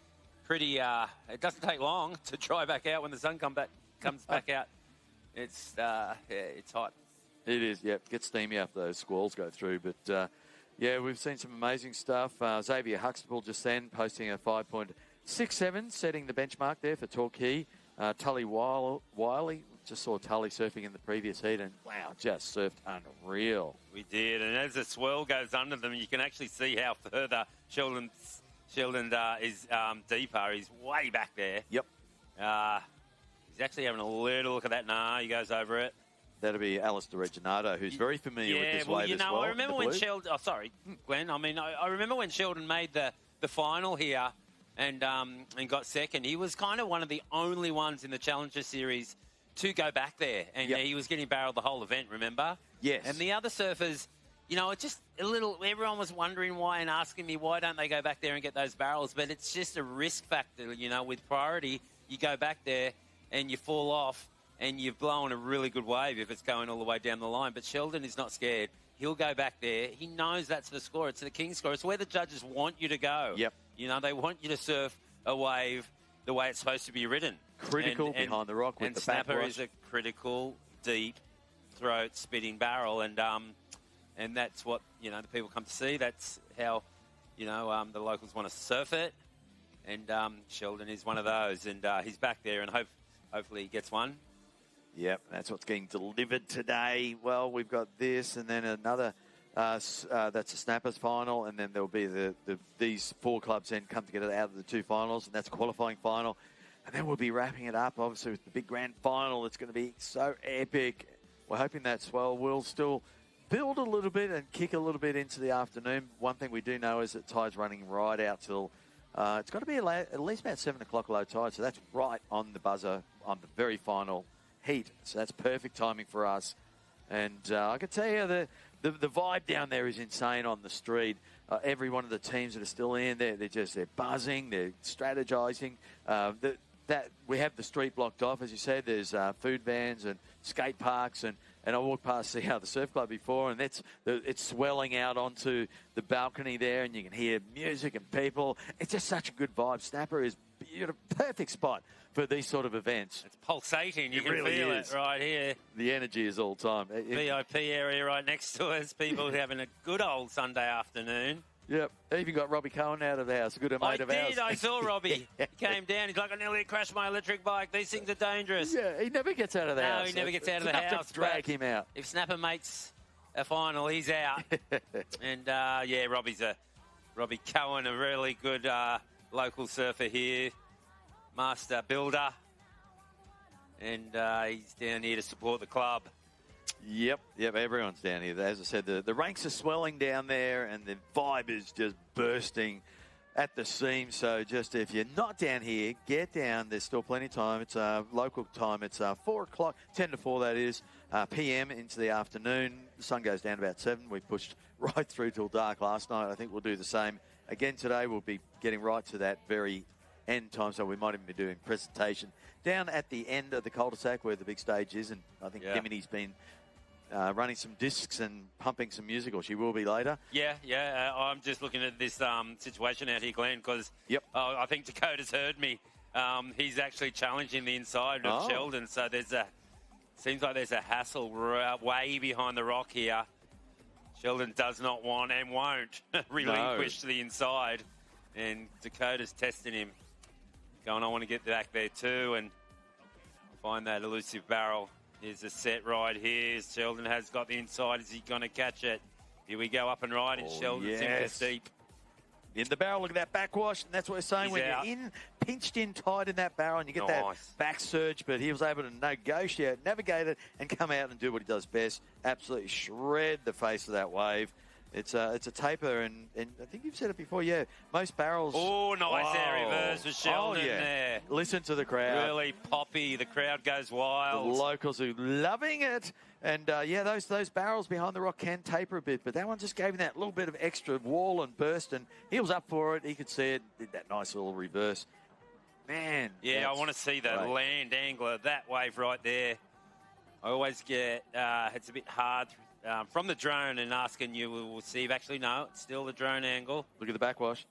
pretty. It doesn't take long to dry back out when the sun comes back out. It's it's hot. It is. Yep. Gets steamy after those squalls go through, but. Yeah, we've seen some amazing stuff. Xavier Huxtable just then posting a 5.67, setting the benchmark there for Torquay. Tully Wiley, just saw Tully surfing in the previous heat, and wow, just surfed unreal. We did, and as the swell goes under them, you can actually see how further Sheldon is deeper. He's way back there. Yep. He's actually having a little look at that. Nah, he goes over it. That'll be Alistair Reginado, who's very familiar with this wave as well. I remember when Sheldon... Oh, sorry, Glenn. I mean, I remember when Sheldon made the the final here and got second. He was kind of one of the only ones in the Challenger Series to go back there. And he was getting barreled the whole event, remember? Yes. And the other surfers, you know, it's just a little... Everyone was wondering why and asking me why don't they go back there and get those barrels. But it's just a risk factor, you know, with priority. You go back there and you fall off and you've blown a really good wave if it's going all the way down the line. But Sheldon is not scared. He'll go back there. He knows that's the score. It's the king score. It's where the judges want you to go. Yep. You know, they want you to surf a wave the way it's supposed to be ridden. Critical behind the rock with the snapper backwash. is a critical, deep, throat spitting barrel, and that's what, you know, the people come to see. That's how, you know, the locals want to surf it, and Sheldon is one of those, and he's back there, and hopefully he gets one. Yep, that's what's getting delivered today. Well, we've got this, and then another. That's a snappers final, and then there'll be these 4 clubs then come together out of the 2 finals, and that's a qualifying final. And then we'll be wrapping it up, obviously, with the big grand final. It's going to be so epic. We're hoping that Swell will still build a little bit and kick a little bit into the afternoon. One thing we do know is that tide's running right out till it's got to be at least about 7 o'clock low tide, so that's right on the buzzer on the very final heat. So that's perfect timing for us. And I can tell you the vibe down there is insane on the street. Every one of the teams that are still in, they're buzzing, they're strategizing. That we have the street blocked off, as you said. There's food vans and skate parks, and I walked past the surf club before, and it's swelling out onto the balcony there, and you can hear music and people. It's just such a good vibe. Snapper is beautiful, perfect spot for these sort of events. It's pulsating. You can really feel is. it right here. The energy is all time. VIP area right next to us. People having a good old Sunday afternoon. Yep. Even got Robbie Cohen out of the house, a good mate of ours. I saw Robbie. He came down. He's like, I nearly crashed my electric bike. These things are dangerous. Yeah, he never gets out of the house. No, he never gets out of the Enough house. to drag him out. If Snapper makes a final, he's out. And, Robbie Cohen, a really good local surfer here. Master builder. And he's down here to support the club. Yep, everyone's down here. As I said, the ranks are swelling down there, and the vibe is just bursting at the seams. So just if you're not down here, get down. There's still plenty of time. It's local time. It's 4 o'clock, 10 to 4 that is, p.m. into the afternoon. The sun goes down about 7. We pushed right through till dark last night. I think we'll do the same again today. We'll be getting right to that very end time, so we might even be doing presentation down at the end of the cul-de-sac where the big stage is, and I think Dimity's been running some discs and pumping some music, or she will be later. Yeah. I'm just looking at this situation out here, Glenn, because I think Dakota's heard me. He's actually challenging the inside of Sheldon, so seems like there's a hassle way behind the rock here. Sheldon does not want and won't relinquish to the inside, and Dakota's testing him, going, I want to get back there too and find that elusive barrel. Here's a set right here. Sheldon has got the inside. Is he going to catch it? Here we go, up and right, and Sheldon's in the deep. In the barrel, look at that backwash, and that's what we're saying. He's when out. You're pinched in tight in that barrel, and you get that back surge, but he was able to negotiate, navigate it, and come out and do what he does best. Absolutely shred the face of that wave. It's a taper, and I think you've said it before, most barrels... Oh, nice air reverse with Sheldon there. Listen to the crowd. Really poppy. The crowd goes wild. The locals are loving it. And, those barrels behind the rock can taper a bit, but that one just gave him that little bit of extra wall and burst, and he was up for it. He could see it, did that nice little reverse. Man. Yeah, I want to see the land angler, that wave right there. I always get, it's a bit hard from the drone and asking you, we'll see if actually, no, it's still the drone angle. Look at the backwash.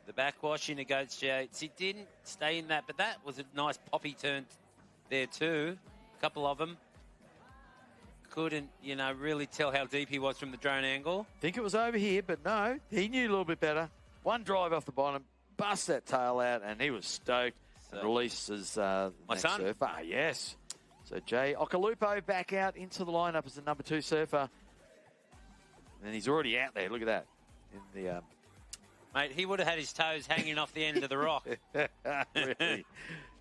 The backwash he negotiates. He didn't stay in that, but that was a nice poppy turn there too. A couple of them. Couldn't, really tell how deep he was from the drone angle. Think it was over here, but no, he knew a little bit better. One drive off the bottom, bust that tail out, and he was stoked. And releases my son. Surfer. Yes. So Jay Okalupo back out into the lineup as the number 2 surfer. And he's already out there. Look at that. In the Mate, he would have had his toes hanging off the end of the rock. Really?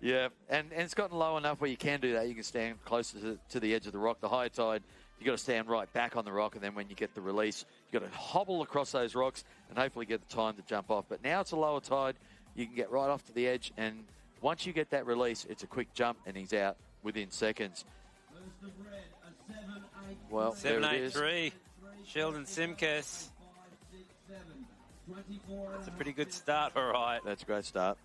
Yeah. And it's gotten low enough where you can do that. You can stand closer to the edge of the rock. The high tide you got to stand right back on the rock, and then when you get the release, you got to hobble across those rocks and hopefully get the time to jump off. But now it's a lower tide. You can get right off to the edge, and once you get that release, it's a quick jump, and he's out within seconds. Well, 7.83. Sheldon Simkus. That's a pretty good start, all right. That's a great start.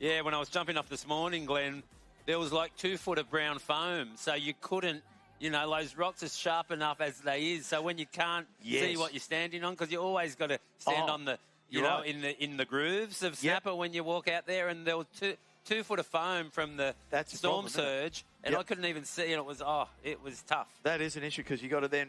Yeah, when I was jumping off this morning, Glenn, there was like 2 foot of brown foam, so you couldn't, you know, those rocks are sharp enough as they is. So when you can't see what you're standing on, because you always got to stand on the, you know, in the grooves of snapper when you walk out there, and there was 2 foot of foam from the storm surge, and I couldn't even see, and it was tough. That is an issue because you got to then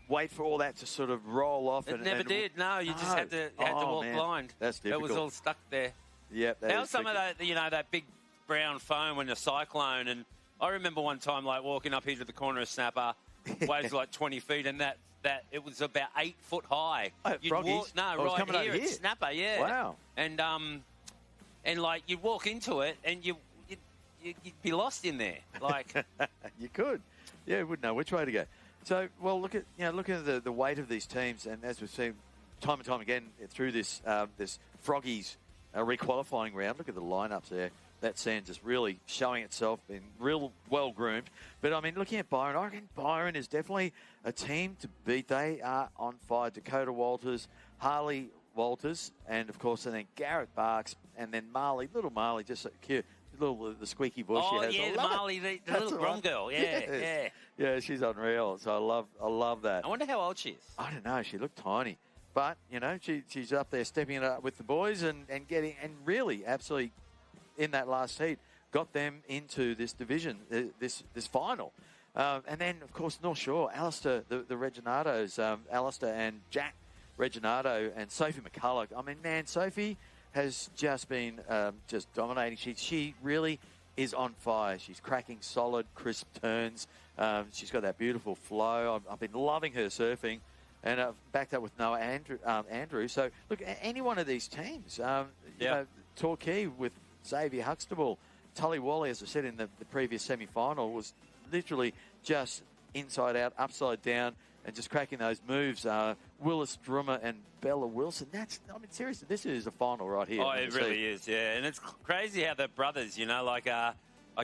wait for all that to sort of roll off. It never did. No, you just had to walk blind. That's difficult. It was all stuck there. Yep. How's some of that, you know, that big brown foam when the cyclone? And I remember one time, like, walking up here to the corner of Snapper, waves like 20 feet, and that it was about 8 foot high. Froggies? Right here at Snapper, yeah. Wow. And like, you'd walk into it, and you'd be lost in there. Like, you could. Yeah, you wouldn't know which way to go. So, well, look at the weight of these teams, and as we've seen time and time again through this this Froggies requalifying round, look at the lineups there. That sand just really showing itself, being real well groomed. But I mean, looking at Byron, I reckon Byron is definitely a team to beat. They are on fire. Dakota Walters, Harley Walters, and of course, and then Garrett Barks, and then Marley, little Marley, just so cute. The squeaky voice she has. Oh, yeah, the Marley, the little grom girl. Yeah. Yeah, she's unreal. So I love that. I wonder how old she is. I don't know. She looked tiny. But, you know, she's up there stepping it up with the boys and getting, and really, absolutely, in that last heat, got them into this division, this final. And then, of course, North Shore, Alistair, the Reginatos, Alistair and Jack Reginato and Sophie McCulloch. I mean, man, Sophie has just been just dominating. She really is on fire. She's cracking solid, crisp turns. She's got that beautiful flow. I've been loving her surfing. And I've backed up with Noah Andrew. So, look, any one of these teams, you know, Torquay with Xavier Huxtable, Tully Wally, as I said in the previous semi-final, was literally just inside out, upside down, and just cracking those moves. Willis Drummer and Bella Wilson. Seriously, this is a final right here. Oh, it really is, yeah. And it's crazy how the brothers, you know, like, I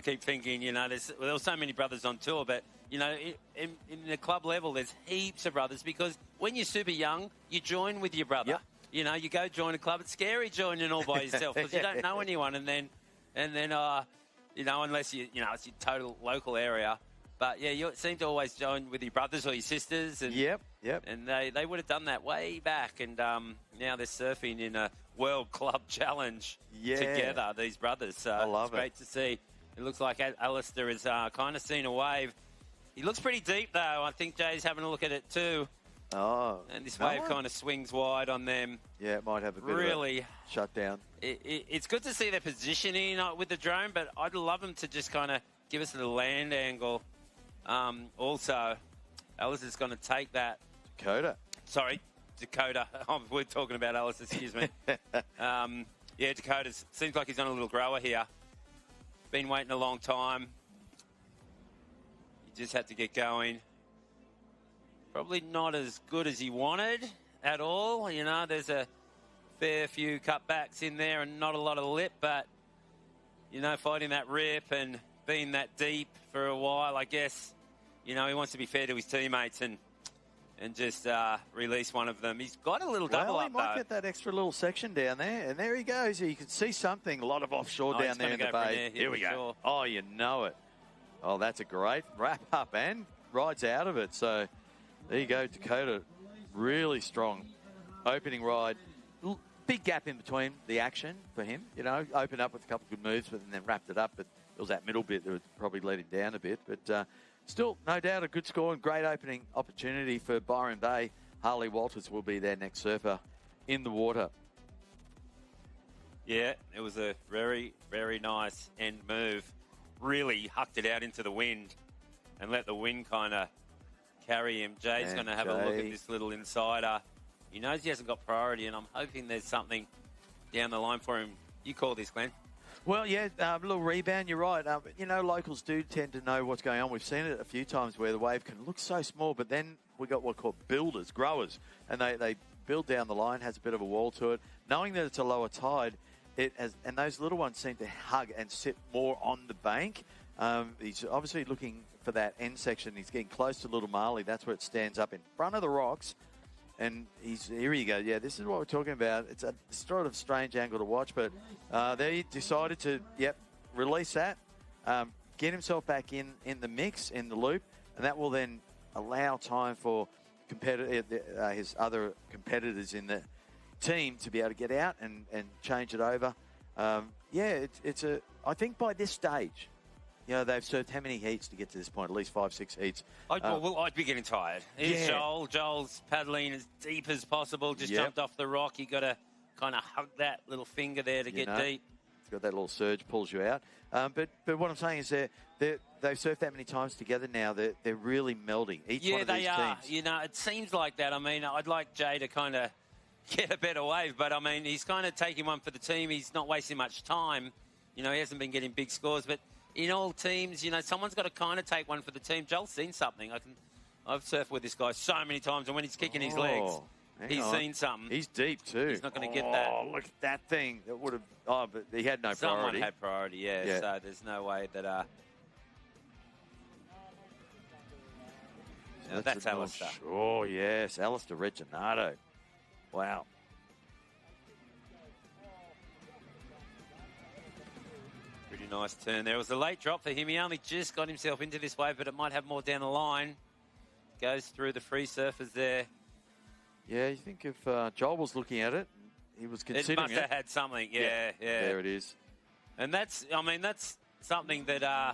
keep thinking, you know, there were so many brothers on tour, but, you know, in the club level, there's heaps of brothers because when you're super young, you join with your brother. Yep. You know, you go join a club. It's scary joining all by yourself because you don't know anyone, and then, you know, unless it's your total local area. But yeah, you seem to always join with your brothers or your sisters. And, yep. And they would have done that way back, and now they're surfing in a World Club Challenge together. These brothers. So I love it's great to see. It looks like Alistair has kind of seen a wave. He looks pretty deep, though. I think Jay's having a look at it, too. Oh. And this wave kind of swings wide on them. Yeah, it might have a bit of a shutdown. It's good to see their positioning with the drone, but I'd love them to just kind of give us a land angle. Also, Alistair's going to take that. Dakota. We're talking about Alistair, excuse me. Yeah, Dakota seems like he's on a little grower here. Been waiting a long time. He just had to get going. Probably not as good as he wanted at all. You know, there's a fair few cutbacks in there and not a lot of lip, but, you know, fighting that rip and being that deep for a while, I guess, you know, he wants to be fair to his teammates and just release one of them. He's got a little double up, he might get that extra little section down there, and there he goes. You can see something, a lot of offshore down there in the bay. Here we go. Sure. Oh, you know it. Oh, that's a great wrap-up and rides out of it. So there you go, Dakota. Really strong opening ride. Big gap in between the action for him. You know, opened up with a couple of good moves, but then wrapped it up. But it was that middle bit that would probably let him down a bit. But still, no doubt, a good score and great opening opportunity for Byron Bay. Harley Walters will be their next surfer in the water. Yeah, it was a very, very nice end move. Really hucked it out into the wind and let the wind kind of carry him. Jay's going to have a look at this little insider. He knows he hasn't got priority, and I'm hoping there's something down the line for him. You call this, Glenn. Well, yeah, a little rebound, you're right. You know, locals do tend to know what's going on. We've seen it a few times where the wave can look so small, but then we got what called builders, growers, and they build down the line, has a bit of a wall to it. Knowing that it's a lower tide, and those little ones seem to hug and sit more on the bank. He's obviously looking for that end section. He's getting close to Little Marley. That's where it stands up in front of the rocks. And here you go. Yeah, this is what we're talking about. It's a sort of strange angle to watch, but they decided to, release that, get himself back in the mix, in the loop, and that will then allow time for his other competitors in the team to be able to get out and change it over. I think by this stage, you know, they've served how many heats to get to this point? At least 5-6 heats. I'd be getting tired. Here's Joel. Joel's paddling as deep as possible. Just jumped off the rock. You got to kind of hug that little finger there to get deep. It's got that little surge, pulls you out. But what I'm saying is they've surfed that many times together now. They're really melding. Each one of these teams. You know, it seems like that. I mean, I'd like Jay to kind of get a better wave, but I mean, he's kind of taking one for the team. He's not wasting much time. You know, he hasn't been getting big scores, but in all teams, you know, someone's got to kind of take one for the team. Joel's seen something. I've surfed with this guy so many times, and when he's kicking his legs, he's seen something. He's deep too. He's not going to get that. Oh, look at that thing. That would have. Oh, but he had no Someone priority. had priority, yeah. So there's no way that. That's Alistair. Oh yes, Alistair Regginato. Wow. Pretty nice turn there. It was a late drop for him. He only just got himself into this wave, but it might have more down the line. Goes through the free surfers there. Yeah, you think if Joel was looking at it, he was considering it. Must have had something, yeah. There it is. And that's something that I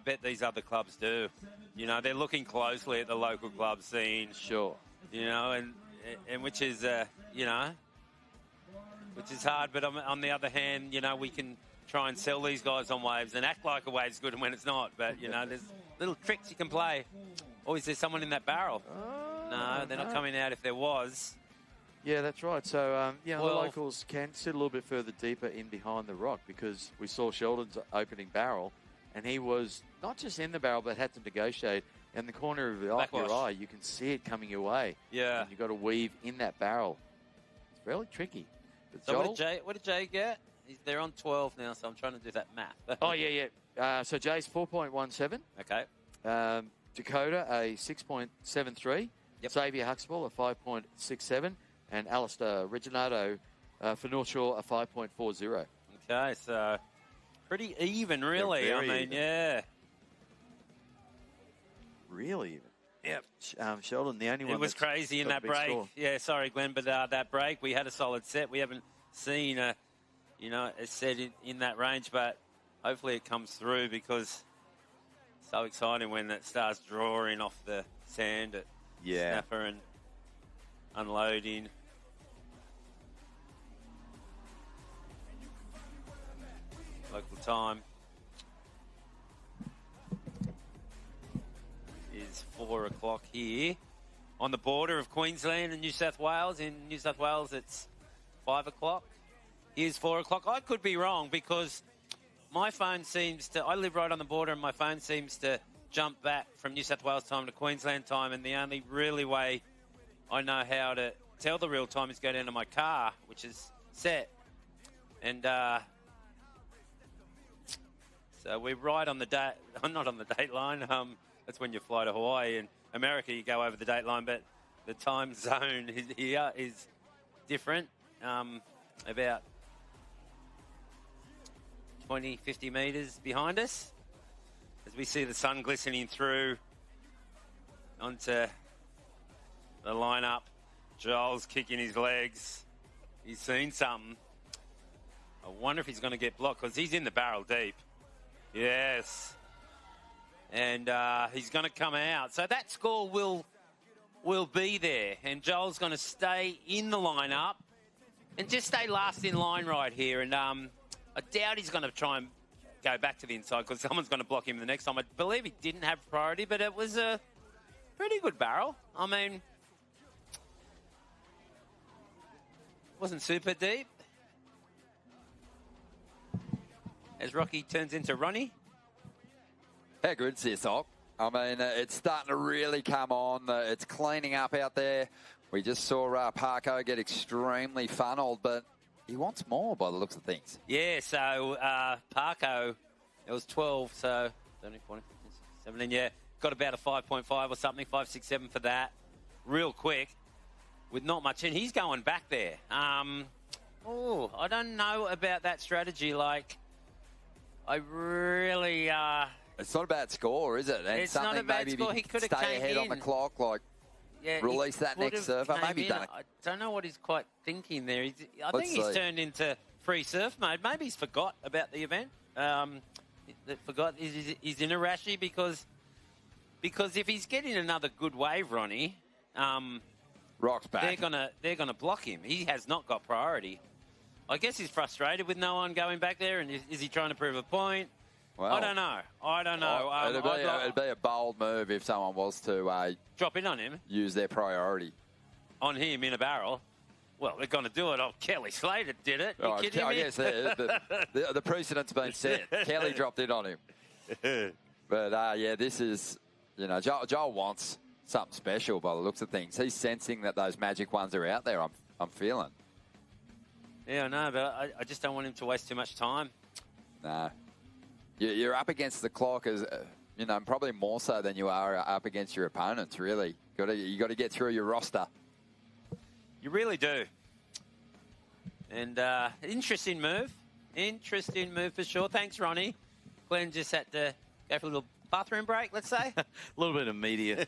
bet these other clubs do. You know, they're looking closely at the local club scene. Sure. You know, and which is which is hard. But on the other hand, you know, we can try and sell these guys on waves and act like a wave's good when it's not. But, you know, there's little tricks you can play. Or is there someone in that barrel? No, they're not coming out if there was. Yeah, that's right. So, the locals can sit a little bit further deeper in behind the rock because we saw Sheldon's opening barrel, and he was not just in the barrel, but had to negotiate. In the corner of your eye, you can see it coming your way. Yeah. And you've got to weave in that barrel. It's fairly tricky. But So what did Jay get? They're on 12 now, so I'm trying to do that math. So Jay's 4.17. Okay. Dakota, a 6.73. Yep. Xavier Huxtable, a 5.67. And Alistair Regginato for North Shore, a 5.40. Okay, so pretty even, really. Very even. Yeah. Really even. Yep. Sheldon, the only one. It was crazy in that break. Score. Yeah, sorry, Glenn, but that break, we had a solid set. We haven't seen a set in that range, but hopefully it comes through because it's so exciting when it starts drawing off the sand at snapper and unloading. Local time is 4 o'clock here on the border of Queensland and New South Wales. In New South Wales, it's 5 o'clock. Here's 4 o'clock. I could be wrong because my phone I live right on the border and my phone seems to jump back from New South Wales time to Queensland time, and the only really way I know how to tell the real time is go down to my car, which is set. And so we're right on the date. I'm not on the date line. That's when you fly to Hawaii. In America, you go over the date line, but the time zone here is different. About 20, 50 metres behind us. As we see the sun glistening through onto the lineup. Joel's kicking his legs. He's seen something. I wonder if he's going to get blocked because he's in the barrel deep. Yes. And he's going to come out. So that score will be there. And Joel's going to stay in the lineup and just stay last in line right here. And I doubt he's going to try and go back to the inside because someone's going to block him the next time. I believe he didn't have priority, but it was a pretty good barrel. I mean, Wasn't super deep. As Rocky turns into Ronnie. How good's this, Ock? I mean, it's starting to really come on. It's cleaning up out there. We just saw Parko get extremely funneled, but he wants more by the looks of things. Yeah, so Parko, it was 12, so 13, 14, 15, 17, yeah. Got about a 5.5 or something, 5, 6, 7 for that. Real quick, with not much in. He's going back there. I don't know about that strategy. Like, I really... It's not a bad score, is it? And it's not a bad score. He could have stay came ahead in. on the clock, like release that next surfer. Maybe done it. I don't know what he's quite thinking there. I think he's turned into free surf mode. Maybe he's forgot about the event. Forgot he's in a rashy because if he's getting another good wave, Ronnie, Rock's back. They're gonna block him. He has not got priority. I guess he's frustrated with no one going back there, and is he trying to prove a point? Well, I don't know. It'd be a bold move if someone was to drop in on him, use their priority on him in a barrel. Well, they're going to do it. Oh, Kelly Slater did it. You kidding me? I guess the precedent's been set. Kelly dropped in on him. But this is, Joel wants something special by the looks of things. He's sensing that those magic ones are out there. I'm feeling. Yeah, I know, but I just don't want him to waste too much time. No. You're up against the clock as, probably more so than you are up against your opponents, really. You got to get through your roster. You really do. And interesting move. Interesting move for sure. Thanks, Ronnie. Glenn just had to go for a little bathroom break, let's say. A little bit of media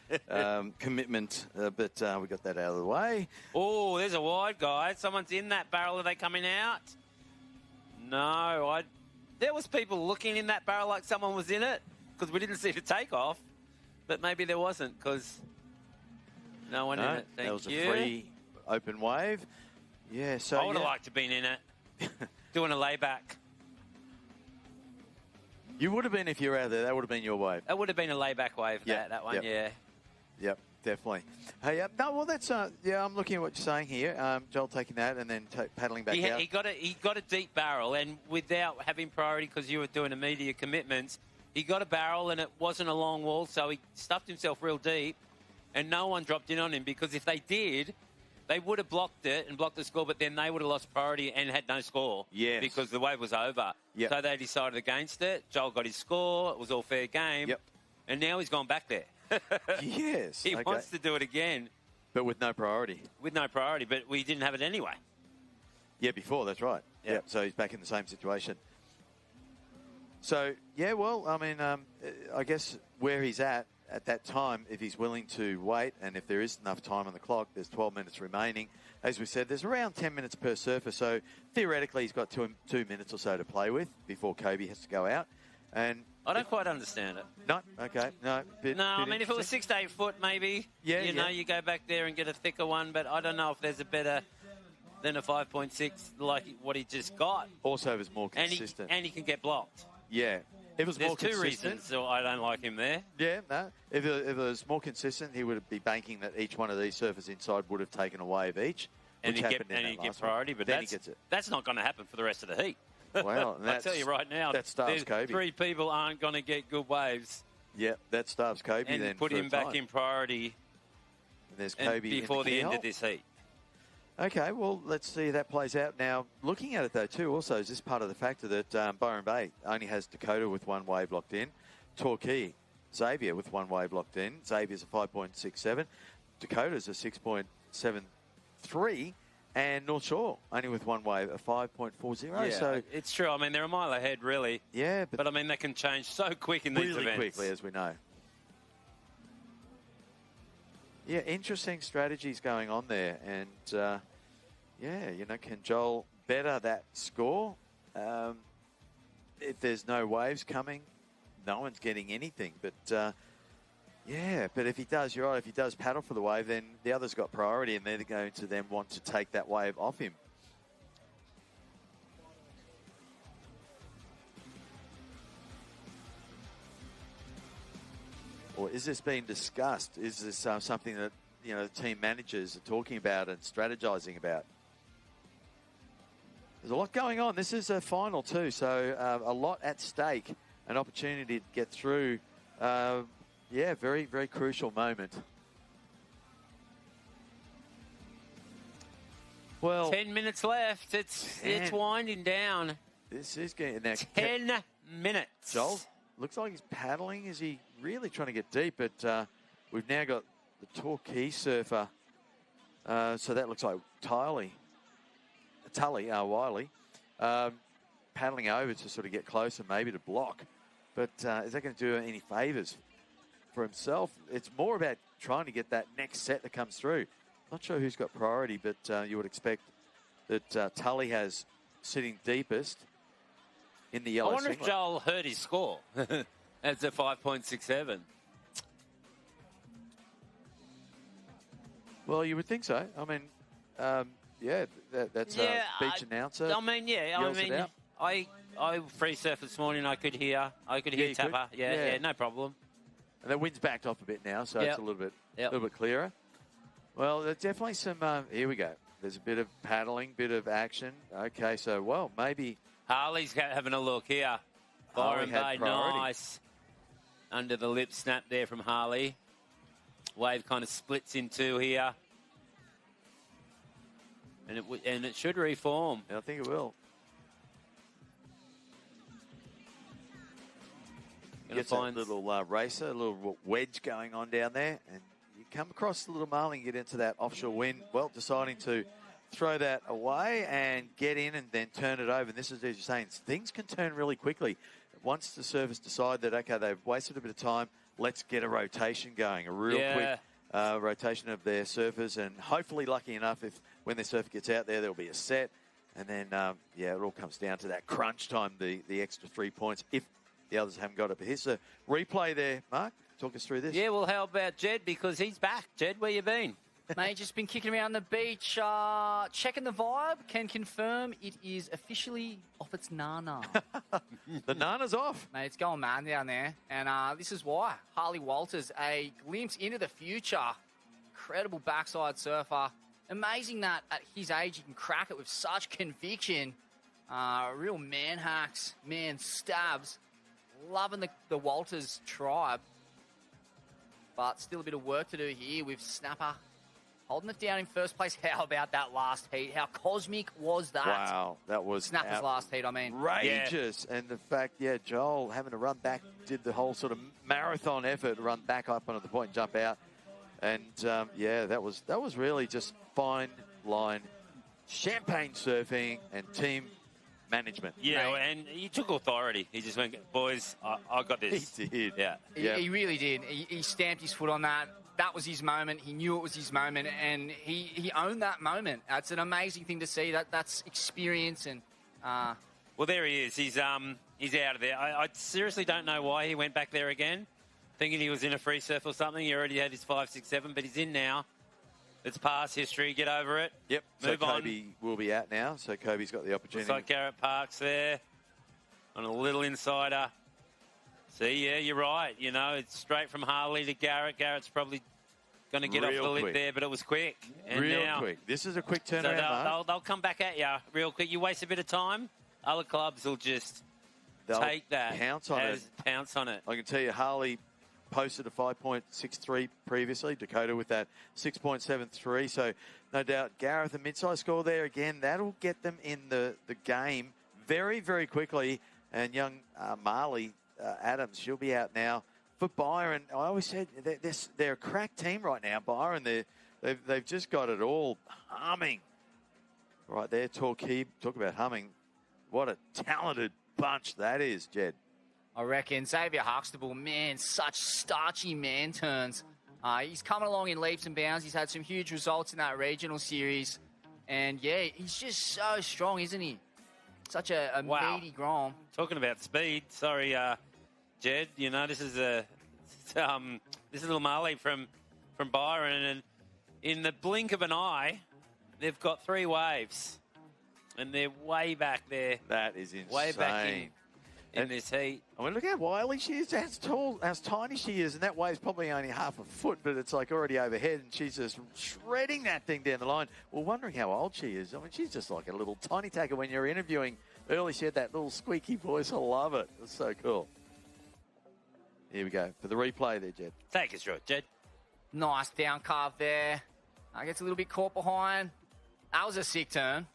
commitment, but we got that out of the way. Oh, there's a wide, guys. Someone's in that barrel. Are they coming out? No, there was people looking in that barrel like someone was in it because we didn't see the takeoff, but maybe there wasn't because no one in it. Thank that was you. A free open wave. Yeah, so I would have liked to have been in it, doing a layback. You would have been if you were out there. That would have been your wave. That would have been a layback wave. That one, yeah. Yep, definitely. Hey, no, well, that's I'm looking at what you're saying here. Joel taking that and then paddling back out. He got a deep barrel, and without having priority because you were doing immediate commitments, he got a barrel and it wasn't a long wall, so he stuffed himself real deep, and no one dropped in on him because if they did, they would have blocked it and blocked the score, but then they would have lost priority and had no score. Yes. Because the wave was over. Yep. So they decided against it. Joel got his score. It was all fair game. Yep. And now he's gone back there. Yes. He wants to do it again. But with no priority. With no priority, but we didn't have it anyway. Yeah, before, that's right. Yep. So he's back in the same situation. So, yeah, well, I mean, I guess where he's at that time, if he's willing to wait and if there is enough time on the clock, there's 12 minutes remaining. As we said, there's around 10 minutes per surfer, so theoretically he's got 2 minutes or so to play with before Kobe has to go out. And I don't quite understand it. No? Okay. No. I mean, if it was 6 to 8 foot, maybe, you go back there and get a thicker one, but I don't know if there's a better than a 5.6 like what he just got. Also, it was more consistent. And he can get blocked. Yeah. If it was There's more two consistent, reasons I don't like him there. Yeah, no. If it was more consistent, he would be banking that each one of these surfers inside would have taken a wave each. And he'd get priority, but then he gets it. That's not going to happen for the rest of the heat. Well, I tell you right now, that starves Kobe. 3 people aren't going to get good waves. Yeah, that starves Kobe and then. Put him back in priority. And there's Kobe before the end of this heat. Okay, well, let's see how that plays out. Now, looking at it, though, too, also is this part of the factor that Byron Bay only has Dakota with 1 wave locked in. Torquay, Xavier with 1 wave locked in. Xavier's a 5.67. Dakota's a 6.73. And North Shore only with 1 wave, a 5.40. Yeah, so it's true. I mean, they're a mile ahead, really. Yeah. But I mean, they can change so quick in these events. Really quickly, as we know. Yeah, interesting strategies going on there. And, can Joel better that score? If there's no waves coming, no one's getting anything. But, but if he does, you're right, if he does paddle for the wave, then the other's got priority and they're going to then want to take that wave off him. Or is this being discussed? Is this something that, the team managers are talking about and strategizing about? There's a lot going on. This is a final too, so a lot at stake. An opportunity to get through. Yeah, very, very crucial moment. Well, 10 minutes left. It's winding down. This is getting there. 10 minutes. Joel looks like he's paddling. Is he really trying to get deep? But we've now got the Torquay surfer. So that looks like Tully, Wiley, paddling over to sort of get closer, maybe to block. But is that going to do any favours for himself? It's more about trying to get that next set that comes through. Not sure who's got priority, but you would expect that Tully has sitting deepest in the yellow I wonder singlet. if Joel heard his score. That's a 5.67. Well, you would think so. I mean, yeah, that's beach announcer. I mean, yeah. yells I it mean, out. I free surfed this morning. I could hear you Tapper. could? Yeah, no problem. And the wind's backed off a bit now, so it's a little bit clearer. Well, there's definitely some. Here we go. There's a bit of paddling, bit of action. Okay, so well, maybe Harley's having a look here. Byron Bay, nice. Under the lip snap there from Harley. Wave kind of splits in two here. And it should reform. I think it will. Gets a little racer, a little wedge going on down there. And you come across the little marlin, get into that offshore wind. Well, deciding to throw that away and get in and then turn it over. And this is, as you're saying, things can turn really quickly. Once the surfers decide that, okay, they've wasted a bit of time, let's get a rotation going, a real quick rotation of their surfers. And hopefully, lucky enough, if when their surfer gets out there, there'll be a set. And then, it all comes down to that crunch time, the extra 3 points, if the others haven't got it. But here's a replay there. Mark, talk us through this. Yeah, well, how about Jed? Because he's back. Jed, where you been? Mate, just been kicking around the beach, checking the vibe. Can confirm it is officially off its nana. The nana's off. Mate, it's going man down there. And this is why. Harley Walters, a glimpse into the future. Incredible backside surfer. Amazing that at his age he can crack it with such conviction. Real man hacks, man stabs. Loving the Walters tribe. But still a bit of work to do here with Snapper holding it down in first place. How about that last heat? How cosmic was that? Wow, that was Snapper's last heat, I mean. Outrageous. Yeah. And the fact, Joel having to run back, did the whole sort of marathon effort, run back up onto the point and jump out. And, that was really just fine line champagne surfing and team management. Yeah, and he took authority. He just went, boys, I got this. He did. Yeah. He really did. He stamped his foot on that. That was his moment. He knew it was his moment, and he owned that moment. It's an amazing thing to see. That's experience and. Well, there he is. He's out of there. I seriously don't know why he went back there again, thinking he was in a free surf or something. He already had his 5, 6, 7, but he's in now. It's past history. Get over it. Yep. Move on. Kobe will be out now, so Kobe's got the opportunity. Looks like Garrett Parks there on a little insider. See, yeah, you're right. You know, it's straight from Harley to Garrett. Garrett's probably going to get off the lid there, but it was quick. And real now, quick. This is a quick so turnaround. they'll come back at you real quick. You waste a bit of time, other clubs will just take that. Pounce on it. Pounce on it. I can tell you, Harley posted a 5.63 previously. Dakota with that 6.73. So no doubt Gareth, a mid-size score there again. That'll get them in the game very, very quickly. And young Marley Adams, she'll be out now. For Byron, I always said they're a crack team right now. Byron, they've just got it all humming. Right there, Torquay, talk about humming. What a talented bunch that is, Jed. I reckon Xavier Huxtable, man, such starchy man turns. He's coming along in leaps and bounds. He's had some huge results in that regional series. And, he's just so strong, isn't he? Such a meaty grom. Talking about speed, sorry, Jed, you know, this is a little Marley from Byron. And in the blink of an eye, they've got 3 waves. And they're way back there. That is insane. Way back in this heat. I mean, look how wily she is, how tiny she is, and that wave's probably only half a foot, but it's like already overhead, and she's just shredding that thing down the line. Well, wondering how old she is. I mean, she's just like a little tiny taker. When you're interviewing early, she had that little squeaky voice. I love it. It's so cool. Here we go for the replay there, Jed. Take us through it, Jed. Nice down carve there. Gets a little bit caught behind. That was a sick turn.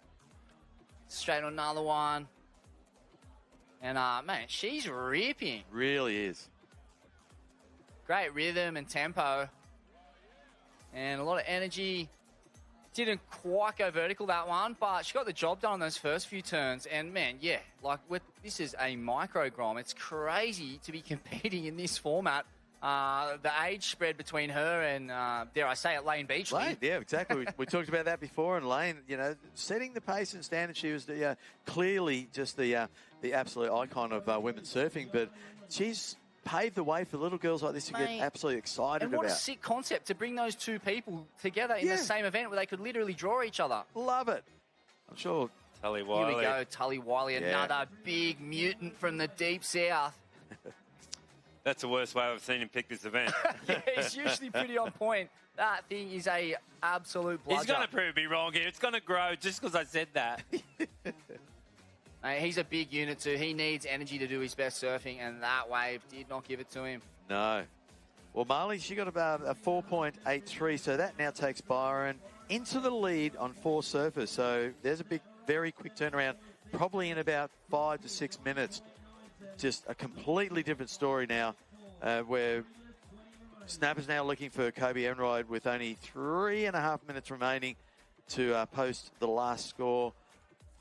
Straight on another one. And, man, she's ripping. Really is. Great rhythm and tempo. And a lot of energy. Didn't quite go vertical, that one, but she got the job done on those first few turns. And, man, yeah, like this is a micro-grom. It's crazy to be competing in this format. The age spread between her and, dare I say it, Lane Beachley. Lane, yeah, exactly. we talked about that before, and Lane, setting the pace and standard. She was clearly just the absolute icon of women's surfing, but she's paved the way for little girls like this to get absolutely excited and what about. a sick concept to bring those two people together in the same event where they could literally draw each other. Love it. I'm sure. Tully Wiley. Here we go, Tully Wiley, another big mutant from the deep south. That's the worst way I've seen him pick this event. Yeah, he's usually pretty on point. That thing is a absolute bludger. He's going to prove me wrong here. It's going to grow just because I said that. He's a big unit too. He needs energy to do his best surfing, and that wave did not give it to him. No. Well, Marley, she got about a 4.83, so that now takes Byron into the lead on 4 surfers. So there's a very quick turnaround, probably in about 5 to 6 minutes. Just a completely different story now, where Snapper's now looking for Kobe Enright with only 3.5 minutes remaining to post the last score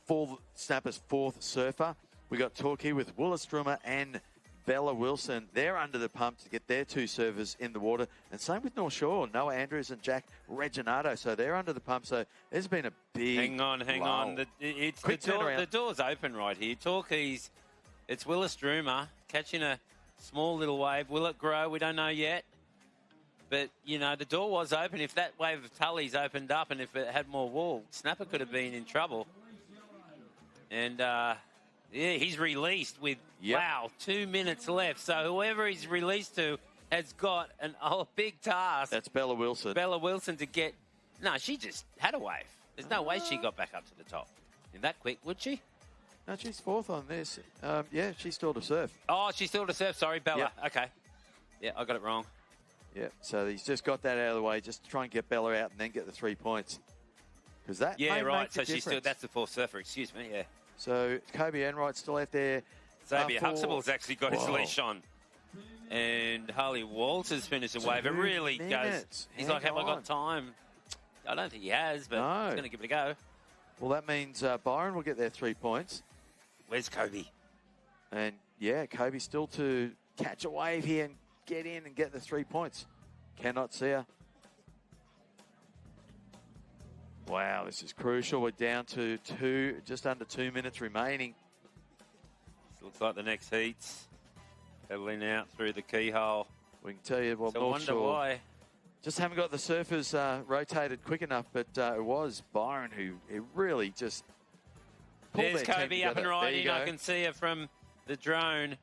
for Snapper's 4th surfer. We got Torquay with Wollastrummer and Bella Wilson. They're under the pump to get their 2 surfers in the water. And same with North Shore, Noah Andrews and Jack Reginato. So they're under the pump. So there's been a big Hang on. The door's open right here. Torquay's, it's Wollastrummer catching a small little wave. Will it grow? We don't know yet. But, the door was open. If that wave of Tully's opened up and if it had more wall, Snapper could have been in trouble. And, he's released with, 2 minutes left. So whoever he's released to has got a big task. That's Bella Wilson. Bella Wilson to get... No, she just had a wave. There's no way she got back up to the top. In that quick, would she? No, she's 4th on this. She's still to surf. Oh, she's still to surf. Sorry, Bella. Yep. Okay. Yeah, I got it wrong. Yeah, so he's just got that out of the way, just to try and get Bella out and then get the 3 points. Because that may make the So she's still, difference. that's the 4th surfer, excuse me, yeah. So Kobe Enright still out there. Xavier Huxtable's actually got his leash on. And Harley Walters finished the wave. It really goes. He's like, have I got time? I don't think he has, but he's going to give it a go. Well, that means Byron will get their 3 points. Where's Kobe? And, Kobe still to catch a wave here and get in and get the 3 points. Cannot see her. Wow, this is crucial. We're down to just under 2 minutes remaining. Looks like the next heat's pedaling out through the keyhole. We can tell you, So I wonder why. Just haven't got the surfers rotated quick enough, but it was Byron who really just pulled There's their team Kobe up and together. riding. There you I go. can see her from the drone.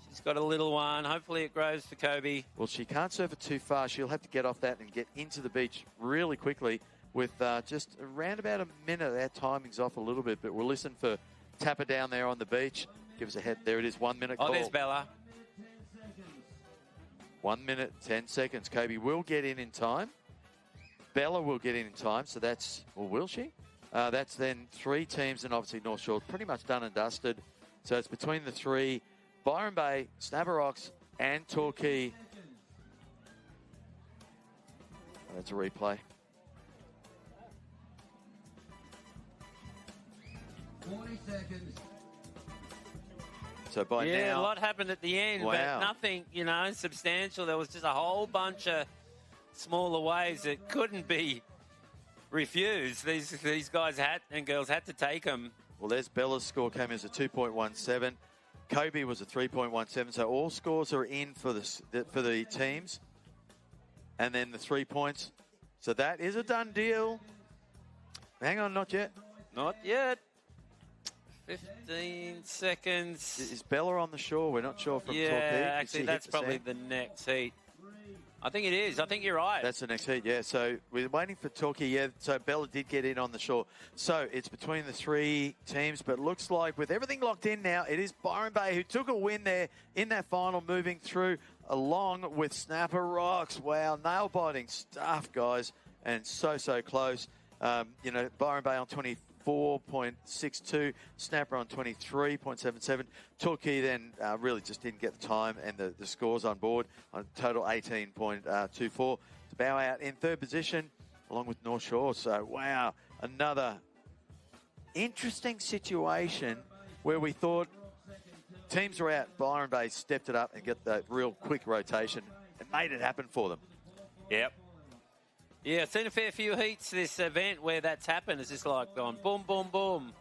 She's got a little one. Hopefully it grows for Kobe. Well, she can't surf it too far. She'll have to get off that and get into the beach really quickly with just around about a minute. Our timing's off a little bit, but we'll listen for Tapper down there on the beach. Give us a head. There it is, 1 minute call. Oh, there's Bella. 1 minute, 10 seconds. Kobe will get in time. Bella will get in time. So that's, or will she? That's then 3 teams, and obviously North Shore pretty much done and dusted. So it's between the 3, Byron Bay, Snapper Rocks, and Torquay. That's a replay. 40 seconds. So by now... a lot happened at the end, but nothing, substantial. There was just a whole bunch of smaller waves that couldn't be refused. These guys and girls had to take them. Well, there's Bella's score came as a 2.17. Kobe was a 3.17. So all scores are in for the teams. And then the 3 points. So that is a done deal. Hang on, not yet. Not yet. 15 seconds. Is Bella on the shore? We're not sure from Yeah, Torquay. actually, that's probably the next heat. I think it is. I think you're right. That's the next heat, yeah. So we're waiting for Torquay, yeah. So Bella did get in on the shore. So it's between the three teams, but looks like with everything locked in now, it is Byron Bay who took a win there in that final, moving through along with Snapper Rocks. Wow, nail-biting stuff, guys, and so close. You know, Byron Bay on 24.62, Snapper on 23.77. Torquay then really just didn't get the time and the scores on board on total 18.24 to bow out in third position along with North Shore. So, wow, another interesting situation where we thought teams are out. Byron Bay stepped it up and get that real quick rotation and made it happen for them. Yep. Yeah, I've seen a fair few heats this event where that's happened. It's just like gone boom, boom, boom.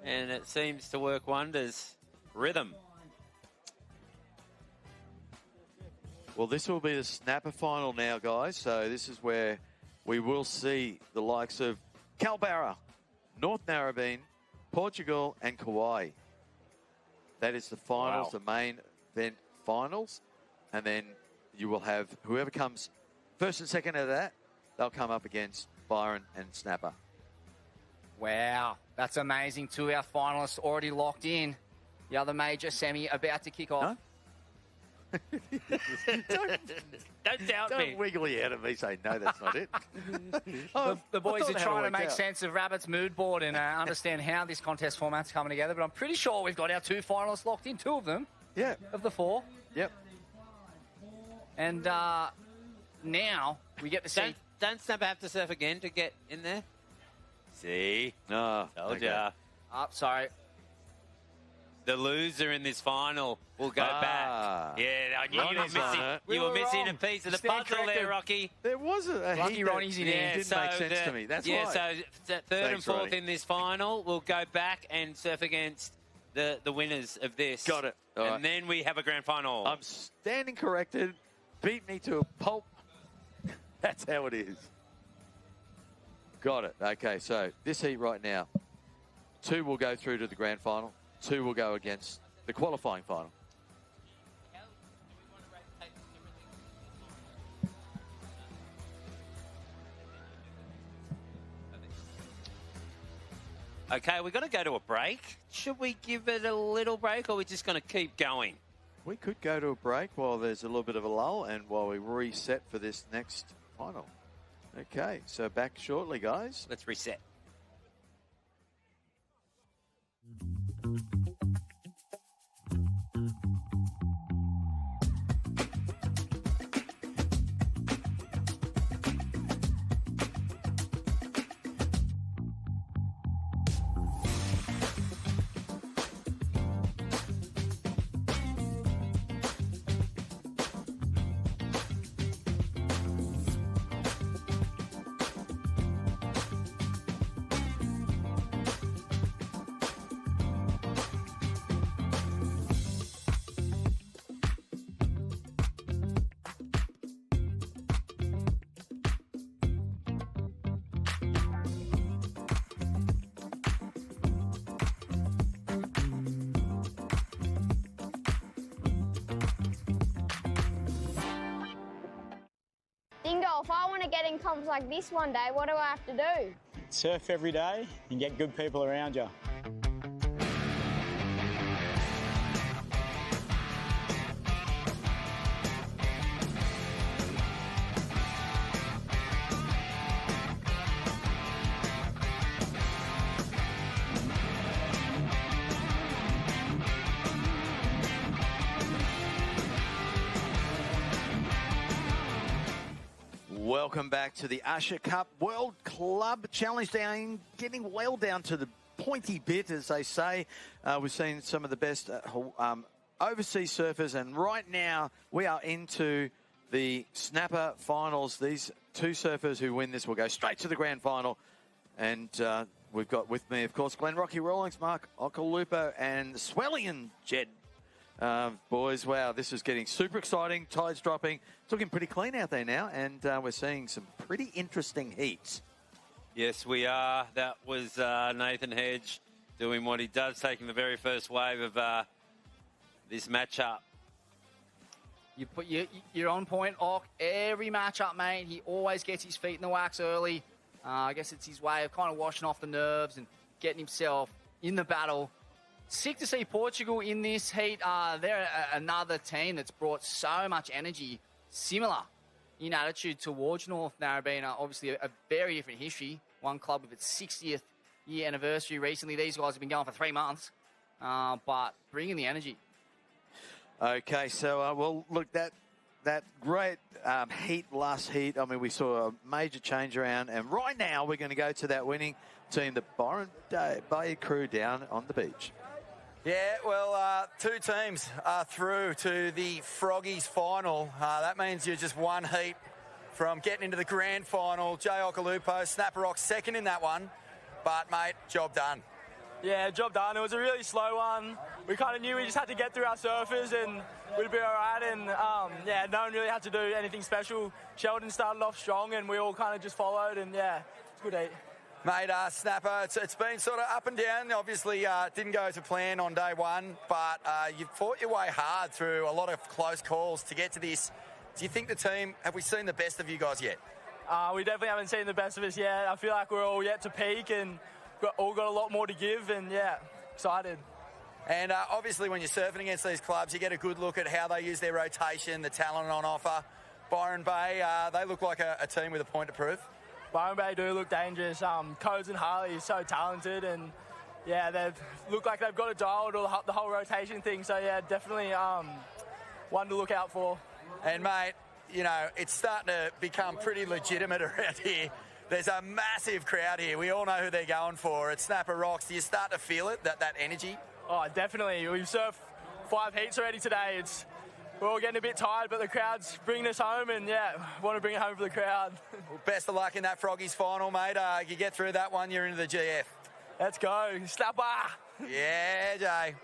And it seems to work wonders. Rhythm. Well, this will be the Snapper final now, guys. So this is where we will see the likes of Calbarra, North Narrabeen, Portugal, and Kauai. That is the finals, the main event finals. And then you will have whoever comes first and second out of that, they'll come up against Byron and Snapper. Wow, that's amazing. 2 of our finalists already locked in. The other major semi about to kick off. Don't doubt me. Don't wiggle your head at me saying, no, that's not it. The boys are trying to make sense of Rabbit's mood board and understand how this contest format's coming together, but I'm pretty sure we've got our 2 finalists locked in, 2 of them. Yeah. Of the 4. Yep. And now we get to see... Don't Snapper have to surf again to get in there? See? No. Told ya. Oh, sorry. The loser in this final will go back. Yeah, you were missing a piece of the puzzle there, Rocky. There was a Lucky Ronnie's in there. It didn't make sense to me. That's why. So third and fourth in this final will go back and surf against the winners of this. Got it. And then we have a grand final. I'm standing corrected. Beat me to a pulp. That's how it is. Got it. Okay, so this heat right now, 2 will go through to the grand final. 2 will go against the qualifying final. Okay, we're going to go to a break. Should we give it a little break, or are we just going to keep going? We could go to a break while there's a little bit of a lull and while we reset for this next final. Okay, so back shortly, guys. Let's reset. Dingo, if I want to get in comps like this one day, what do I have to do? Surf every day and get good people around you. Welcome back to the Usher Cup World Club Challenge down, getting well down to the pointy bit, as they say. We've seen some of the best overseas surfers, and right now we are into the Snapper finals. These 2 surfers who win this will go straight to the grand final. And we've got with me, of course, Glenn Rocky Rawlings, Mark Ocolupo, and Swellian Jed. Boys, wow, this is getting super exciting. Tide's dropping. It's looking pretty clean out there now, and we're seeing some pretty interesting heats. Yes, we are. That was Nathan Hedge doing what he does, taking the very first wave of this matchup. You're on point, Ock. Every matchup, mate, he always gets his feet in the wax early. I guess it's his way of kind of washing off the nerves and getting himself in the battle. Sick to see Portugal in this heat. They're another team that's brought so much energy, similar in attitude towards North Narrabeen. Obviously, a very different history. One club with its 60th year anniversary recently. These guys have been going for 3 months, but bringing the energy. Okay, so, well, look, that great last heat, I mean, we saw a major change around, and right now we're going to go to that winning team, the Byron Bay crew down on the beach. Yeah, well, 2 teams are through to the Froggies final. That means you're just 1 heat from getting into the grand final. Jay Okalupo, Snapper Rock second in that one, but, mate, job done. Yeah, job done. It was a really slow one. We kind of knew we just had to get through our surfers and we'd be all right. And, yeah, no one really had to do anything special. Sheldon started off strong and we all kind of just followed. And, yeah, it's a good heat. Mate, Snapper, it's been sort of up and down. Obviously, didn't go to plan on day one, but you've fought your way hard through a lot of close calls to get to this. Do you think the team, have we seen the best of you guys yet? We definitely haven't seen the best of us yet. I feel like we're all yet to peak and all got a lot more to give, and yeah, excited. And obviously when you're surfing against these clubs, you get a good look at how they use their rotation, the talent on offer. Byron Bay, they look like a team with a point to prove. Byron Bay do look dangerous. Codes and Harley is so talented, and yeah, they look like they've got it dialed, the whole rotation thing. So yeah, definitely one to look out for. And mate, you know, it's starting to become pretty legitimate around here. There's a massive crowd here. We all know who they're going for. It's Snapper Rocks. Do you start to feel it, that energy? Oh, definitely. We've surfed 5 heats already today. We're all getting a bit tired, but the crowd's bringing us home, and yeah, want to bring it home for the crowd. Well, best of luck in that Froggies final, mate. You get through that one, you're into the GF. Let's go. Snapper! Yeah, Jay.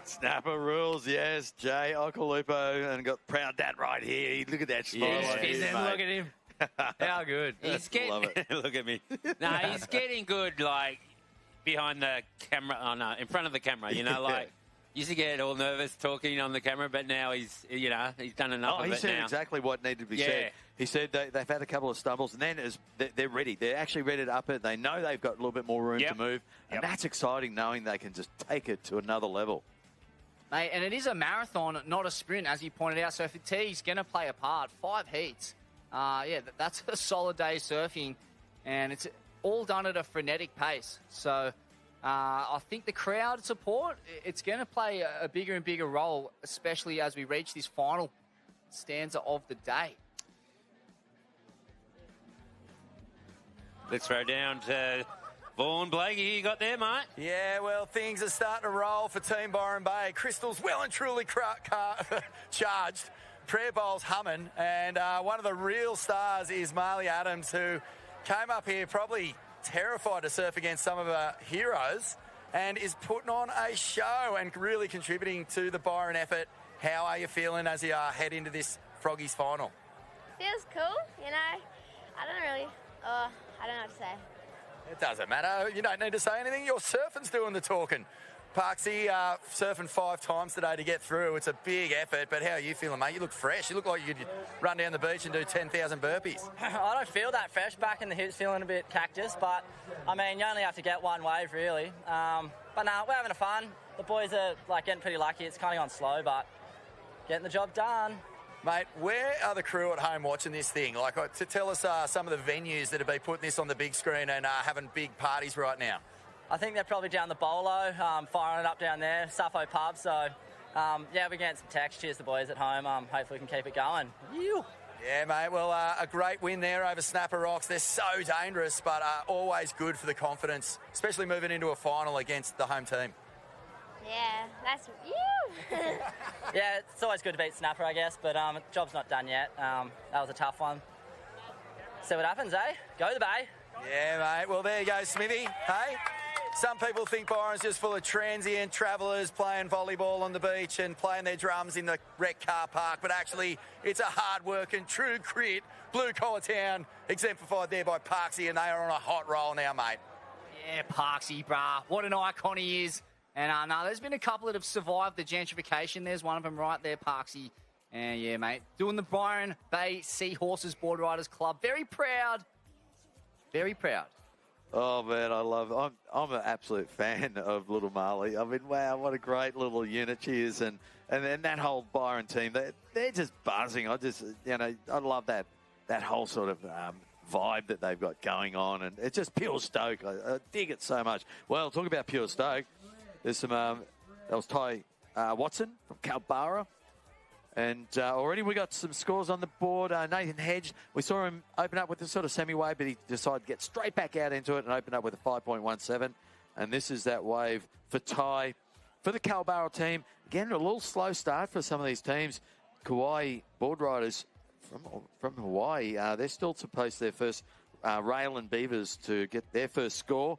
Snapper rules, yes. Jay Okalupo, and got proud dad right here. Look at that smile. Yeah, look at him. How good. He's getting, Love it. Look at me. No, he's getting good, like, behind the camera. Oh, no, in front of the camera, you know, like, used to get all nervous talking on the camera, but now he's done enough of it now. He said exactly what needed to be said. He said they've had a couple of stumbles, and then they're ready. They're actually ready to up it. They know they've got a little bit more room to move, and that's exciting, knowing they can just take it to another level. Mate, and it is a marathon, not a sprint, as you pointed out, so fatigue's going to play a part. 5 heats. Yeah, that's a solid day surfing, and it's all done at a frenetic pace. So I think the crowd support, it's going to play a bigger and bigger role, especially as we reach this final stanza of the day. Let's throw down to Vaughan Blakey. You got there, mate? Yeah, well, things are starting to roll for Team Byron Bay. Crystal's well and truly charged. Prayer bowl's humming, and one of the real stars is Marley Adams, who came up here probably terrified to surf against some of our heroes and is putting on a show and really contributing to the Byron effort. How are you feeling as you head into this Froggies final? Feels cool, you know. I don't know what to say. It doesn't matter. You don't need to say anything. Your surfing's doing the talking. Parksy, surfing 5 times today to get through. It's a big effort, but how are you feeling, mate? You look fresh. You look like you could run down the beach and do 10,000 burpees. I don't feel that fresh. Back in the hips, feeling a bit cactus, but, I mean, you only have to get one wave, really. But, no, we're having fun. The boys are, like, getting pretty lucky. It's kind of gone slow, but getting the job done. Mate, where are the crew at home watching this thing? Like, to tell us some of the venues that have been putting this on the big screen and having big parties right now. I think they're probably down the Bolo, firing it up down there, Sappho Pub. So, yeah, we're getting some text. Cheers to the boys at home. Hopefully we can keep it going. Yeah, mate. Well, a great win there over Snapper Rocks. They're so dangerous, but always good for the confidence, especially moving into a final against the home team. Yeah, that's Yeah, it's always good to beat Snapper, I guess, but the job's not done yet. That was a tough one. See what happens, eh? Go the Bay. Yeah, mate. Well, there you go, Smithy. Hey? Some people think Byron's just full of transient travellers playing volleyball on the beach and playing their drums in the rec car park, but actually it's a hard-working, true grit, blue-collar town, exemplified there by Parksy, and they are on a hot roll now, mate. Yeah, Parksy, brah. What an icon he is. And no, there's been a couple that have survived the gentrification. There's one of them right there, Parksy. And yeah, mate, doing the Byron Bay Seahorses Boardriders Club. Very proud. Very proud. Oh, man, I love it. I'm an absolute fan of little Marley. I mean, wow, what a great little unit she is. And then that whole Byron team, they're just buzzing. I love that whole sort of vibe that they've got going on. And it's just pure stoke. I dig it so much. Well, talk about pure stoke. There's some, that was Ty Watson from Kalbarra. And already we got some scores on the board. Nathan Hedge, we saw him open up with a sort of semi-wave, but he decided to get straight back out into it and open up with a 5.17. And this is that wave for Ty. For the Kalbarra team, again, a little slow start for some of these teams. Kauai Boardriders from Hawaii, they're still to post their first Rail and Beavers to get their first score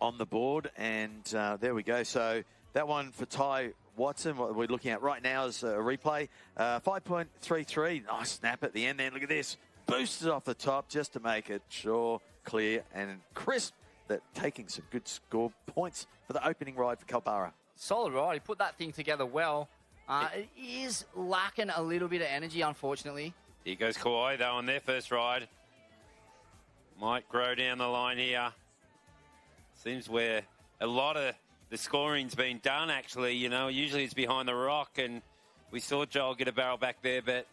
on the board. And there we go. So that one for Ty Watson, what we're looking at right now is a replay. 5.33. Nice snap at the end there. Look at this. Boosted off the top just to make it sure, clear, and crisp. That taking some good score points for the opening ride for Kalbarra. Solid ride. He put that thing together well. It is lacking a little bit of energy, unfortunately. Here goes Kauai, though, on their first ride. Might grow down the line here. Seems where a lot of the scoring's been done, actually. You know, usually it's behind the rock, and we saw Joel get a barrel back there, but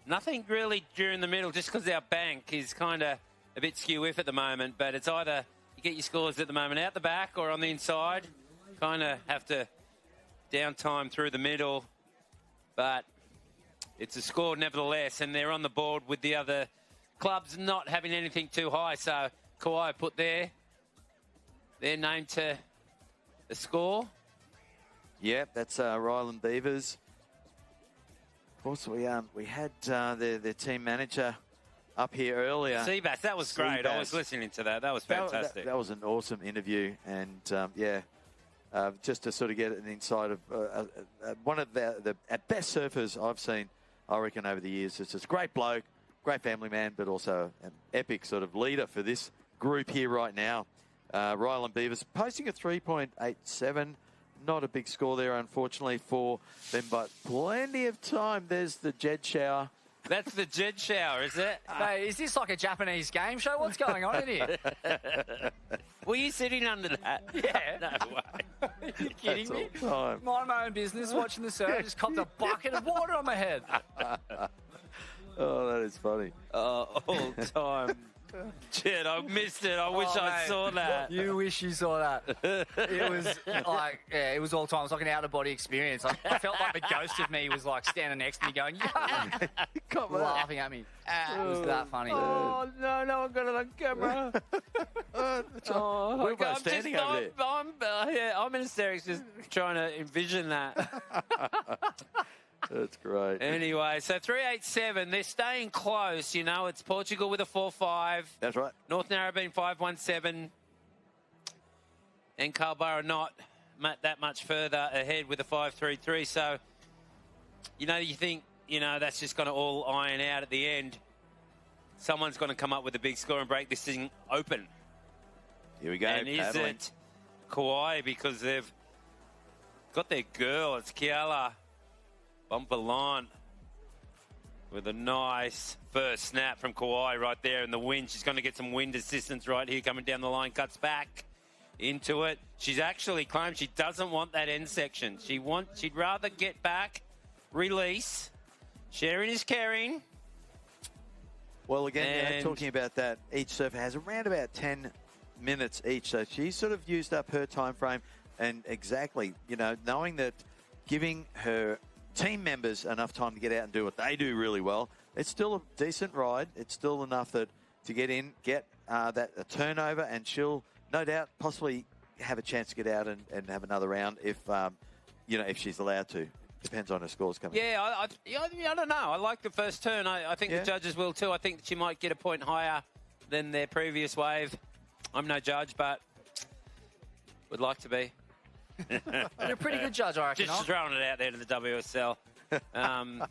nothing really during the middle, just because our bank is kind of a bit skew-if at the moment. But it's either you get your scores at the moment out the back or on the inside. Kind of have to downtime through the middle, but it's a score nevertheless, and they're on the board with the other clubs not having anything too high. So Kauai put their name to the score. Yep, that's Ryland Beavers. Of course, we had their team manager up here earlier. Seabass, that was great. I was listening to that. That was fantastic. That was an awesome interview, and just to sort of get an insight of one of the at best surfers I've seen, I reckon, over the years. It's just a great bloke, great family man, but also an epic sort of leader for this group here right now. Ryland Beavers posting a 3.87. Not a big score there, unfortunately, for them, but plenty of time. There's the Jed shower. That's the Jed shower, is it? Mate, is this like a Japanese game show? What's going on in here? Were you sitting under that? Yeah. No way. Are you kidding me? Time. Mind my own business, watching the surf, just copped a bucket of water on my head. Oh, that is funny. All time. Jed, I missed it. I wish I saw that. You wish you saw that. It was like, yeah, it was all time. It was like an out-of-body experience. I felt like the ghost of me was like standing next to me going, yeah, laughing at me. It was that funny. Oh, no, I'm going to the camera. We're both standing over there. I'm in hysterics just trying to envision that. That's great. Anyway, so 387, they're staying close, you know. It's Portugal with a 4.5. That's right. North Narrabeen 5.17. And Kalbarra not that much further ahead with a 5.33. So, you know, you think, you know, that's just going to all iron out at the end. Someone's going to come up with a big score and break this thing open. Here we go. And is it Kauai, because they've got their girl. It's Kiala Bumperline with a nice first snap from Kauai right there in the wind. She's going to get some wind assistance right here coming down the line. Cuts back into it. She's actually claimed she doesn't want that end section. She'd rather get back, release. Sharing is caring. Well, again, you know, talking about that, each surfer has around about 10 minutes each. So she's sort of used up her time frame. And exactly, you know, knowing that giving her team members enough time to get out and do what they do really well, it's still a decent ride. It's still enough that to get in, get a turnover, and she'll no doubt possibly have a chance to get out and have another round if if she's allowed to. Depends on her scores coming. Yeah, I don't know. I like the first turn. I think the judges will too. I think that she might get a point higher than their previous wave. I'm no judge, but would like to be. You're a pretty good judge, I reckon. Just throwing it out there to the WSL. I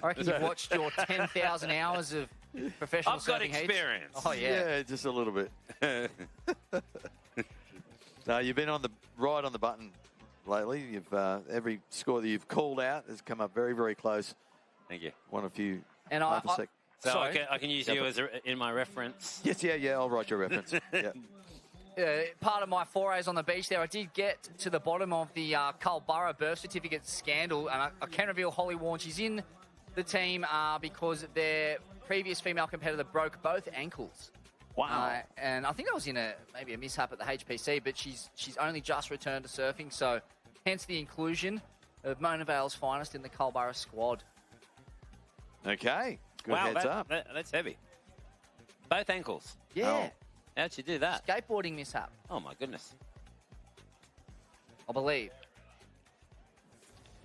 reckon you've watched your 10,000 hours of professional I've got surfing heats. experience. Oh, yeah. Yeah, just a little bit. No, you've been on the button lately. You've every score that you've called out has come up very, very close. Thank you. Won a few. And half a sec. So I can use you as in my reference. Yes, yeah. I'll write your reference. Yeah. Part of my forays on the beach there, I did get to the bottom of the Culburra birth certificate scandal, and I can reveal Holly Warren, she's in the team because their previous female competitor broke both ankles. Wow. And I think I was in maybe a mishap at the HPC, but she's only just returned to surfing, so hence the inclusion of Mona Vale's finest in the Culburra squad. Okay. Good wow, heads up. That's heavy. Both ankles. Yeah. How'd you do that? Skateboarding mishap. Oh, my goodness. I believe.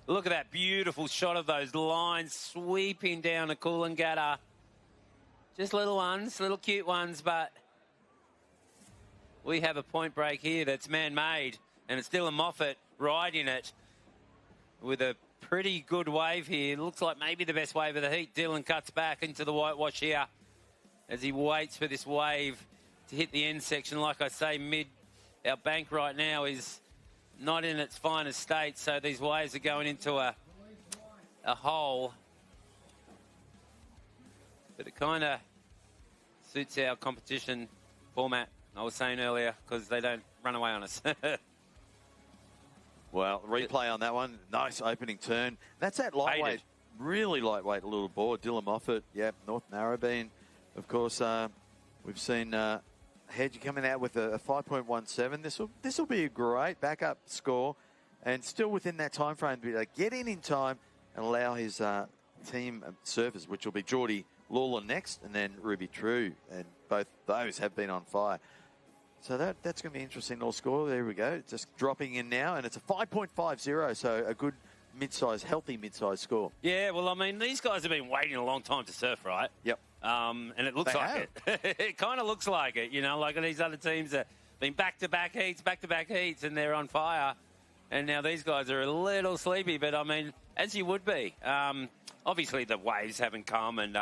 Look at that beautiful shot of those lines sweeping down the Coolangatta. Just little ones, little cute ones, but we have a point break here that's man-made, and it's Dylan Moffat riding it with a pretty good wave here. Looks like maybe the best wave of the heat. Dylan cuts back into the whitewash here as he waits for this wave to hit the end section. Like I say, our bank right now is not in its finest state, so these waves are going into a hole. But it kind of suits our competition format, I was saying earlier, because they don't run away on us. Well, replay on that one. Nice opening turn. That's that lightweight, really lightweight little board. Dylan Moffat, yep, North Narrabeen. Of course, we've seen Hedge coming out with a 5.17. This will be a great backup score, and still within that time frame to get in time and allow his team surfers, which will be Geordie Lawler next, and then Ruby True, and both those have been on fire. So that's going to be an interesting little score. There we go. Just dropping in now, and it's a 5.50, so a good mid-size, healthy mid-size score. Yeah, well, I mean, these guys have been waiting a long time to surf, right? Yep. And it looks like it. It kind of looks like it, like these other teams that have been back-to-back heats, and they're on fire. And now these guys are a little sleepy, but, I mean, as you would be. Obviously, the waves haven't come, and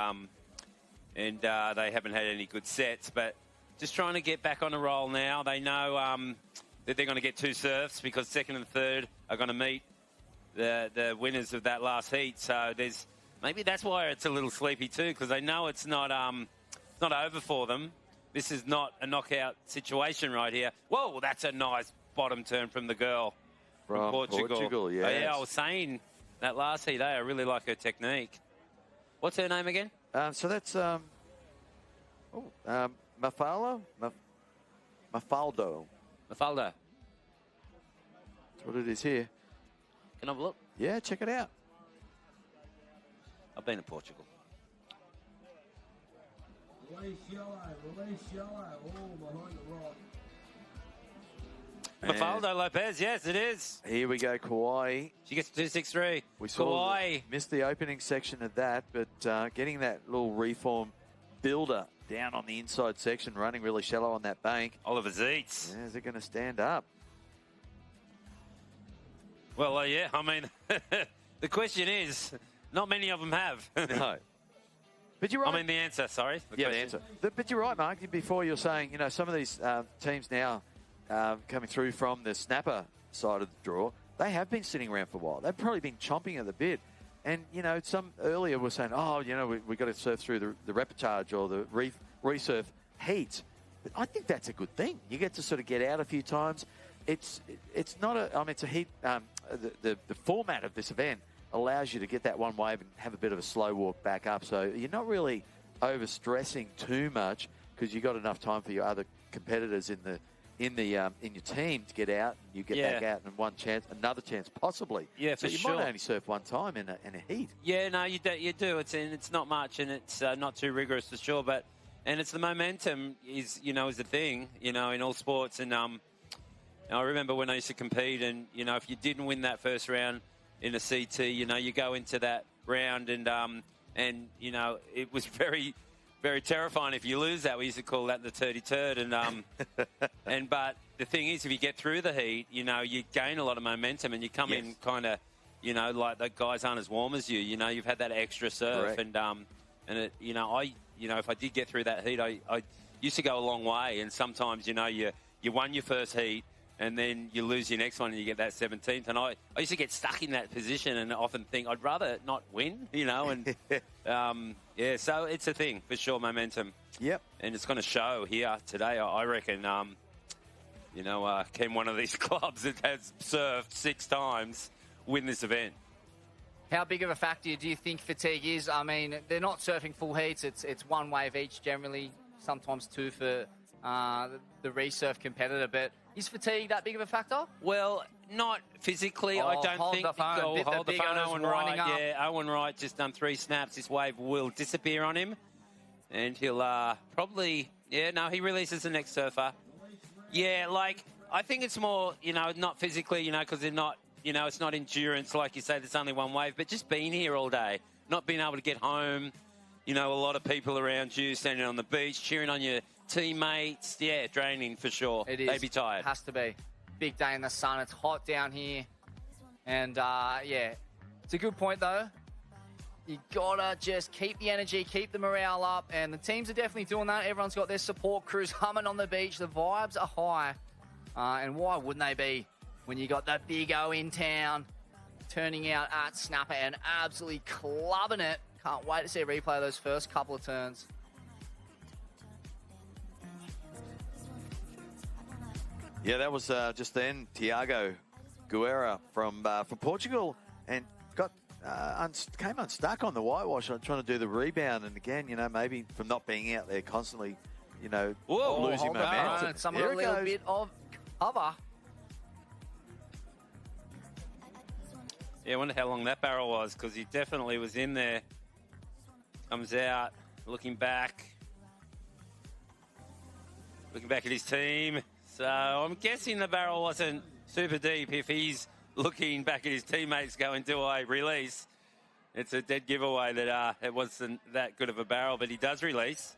they haven't had any good sets, but just trying to get back on the roll now. They know that they're going to get two surfs because second and third are going to meet the winners of that last heat. So maybe that's why it's a little sleepy too, because they know it's not over for them. This is not a knockout situation right here. Whoa, that's a nice bottom turn from the girl from Portugal. Yes. Oh, yeah, I was saying that last heat, I really like her technique. What's her name again? So that's Mafaldo. Mafaldo. That's what it is here. Can I have a look? Yeah, check it out. I've been to Portugal. Mafaldo Lopez, yes, it is. Here we go, Kauai. She gets 263. We saw missed the opening section of that, but getting that little reform builder down on the inside section, running really shallow on that bank. Oliver Zeitz. Yeah, is it going to stand up? Well, yeah, I mean, the question is, not many of them have. No. But you're right. I mean, the answer, sorry. The answer. But you're right, Mark. Before you're saying, some of these teams now coming through from the snapper side of the draw, they have been sitting around for a while. They've probably been chomping at the bit. And, some earlier were saying, we got to surf through the reportage or the resurf heat. But I think that's a good thing. You get to sort of get out a few times. It's not it's a heat. The format of this event allows you to get that one wave and have a bit of a slow walk back up. So you're not really over-stressing too much because you've got enough time for your other competitors in your team to get out. You get back out and another chance possibly. Yeah, so for you sure. might only surf one time in a heat. Yeah, no, you do. It's not much, and it's not too rigorous for sure. But it's the momentum is the thing. In all sports, and I remember when I used to compete, and if you didn't win that first round in a CT, you go into that round, and it was very, very terrifying if you lose that. We used to call that the 30 turd, and but the thing is, if you get through the heat, you gain a lot of momentum, and you come in kind of, like the guys aren't as warm as you. You've had that extra surf, correct. and it, if I did get through that heat, I used to go a long way. And sometimes, you won your first heat and then you lose your next one and you get that 17th. And I used to get stuck in that position and often think I'd rather not win, and so it's a thing for sure, momentum. Yep. And it's going to show here today, I reckon. Can one of these clubs that has surfed 6 times win this event? How big of a factor do you think fatigue is? I mean, they're not surfing full heats. It's one wave each generally, sometimes 2 for the resurf competitor. But is fatigue that big of a factor? Well, not physically, I don't think. Hold the phone, Owen Wright. Yeah, Owen Wright just done 3 snaps. This wave will disappear on him. And he'll probably... Yeah, no, he releases the next surfer. Yeah, I think it's more, not physically, because they're not, it's not endurance, like you say, there's only one wave, but just being here all day, not being able to get home, a lot of people around you standing on the beach, cheering on your teammates. Yeah, draining for sure. It is. They'd be tired. It has to be. Big day in the sun. It's hot down here. And, it's a good point, though. You gotta just keep the energy, keep the morale up, and the teams are definitely doing that. Everyone's got their support crews humming on the beach. The vibes are high, and why wouldn't they be when you got the Big O in town, turning out at Snapper and absolutely clubbing it. Can't wait to see a replay of those first couple of turns. Yeah, that was just then Tiago Guerra from Portugal, and got came unstuck on the whitewash trying to do the rebound. And again, maybe from not being out there constantly, losing momentum. Some a little bit of cover. Yeah, I wonder how long that barrel was, because he definitely was in there. Comes out, looking back at his team. So I'm guessing the barrel wasn't super deep if he's looking back at his teammates going, do I release? It's a dead giveaway that it wasn't that good of a barrel, but he does release.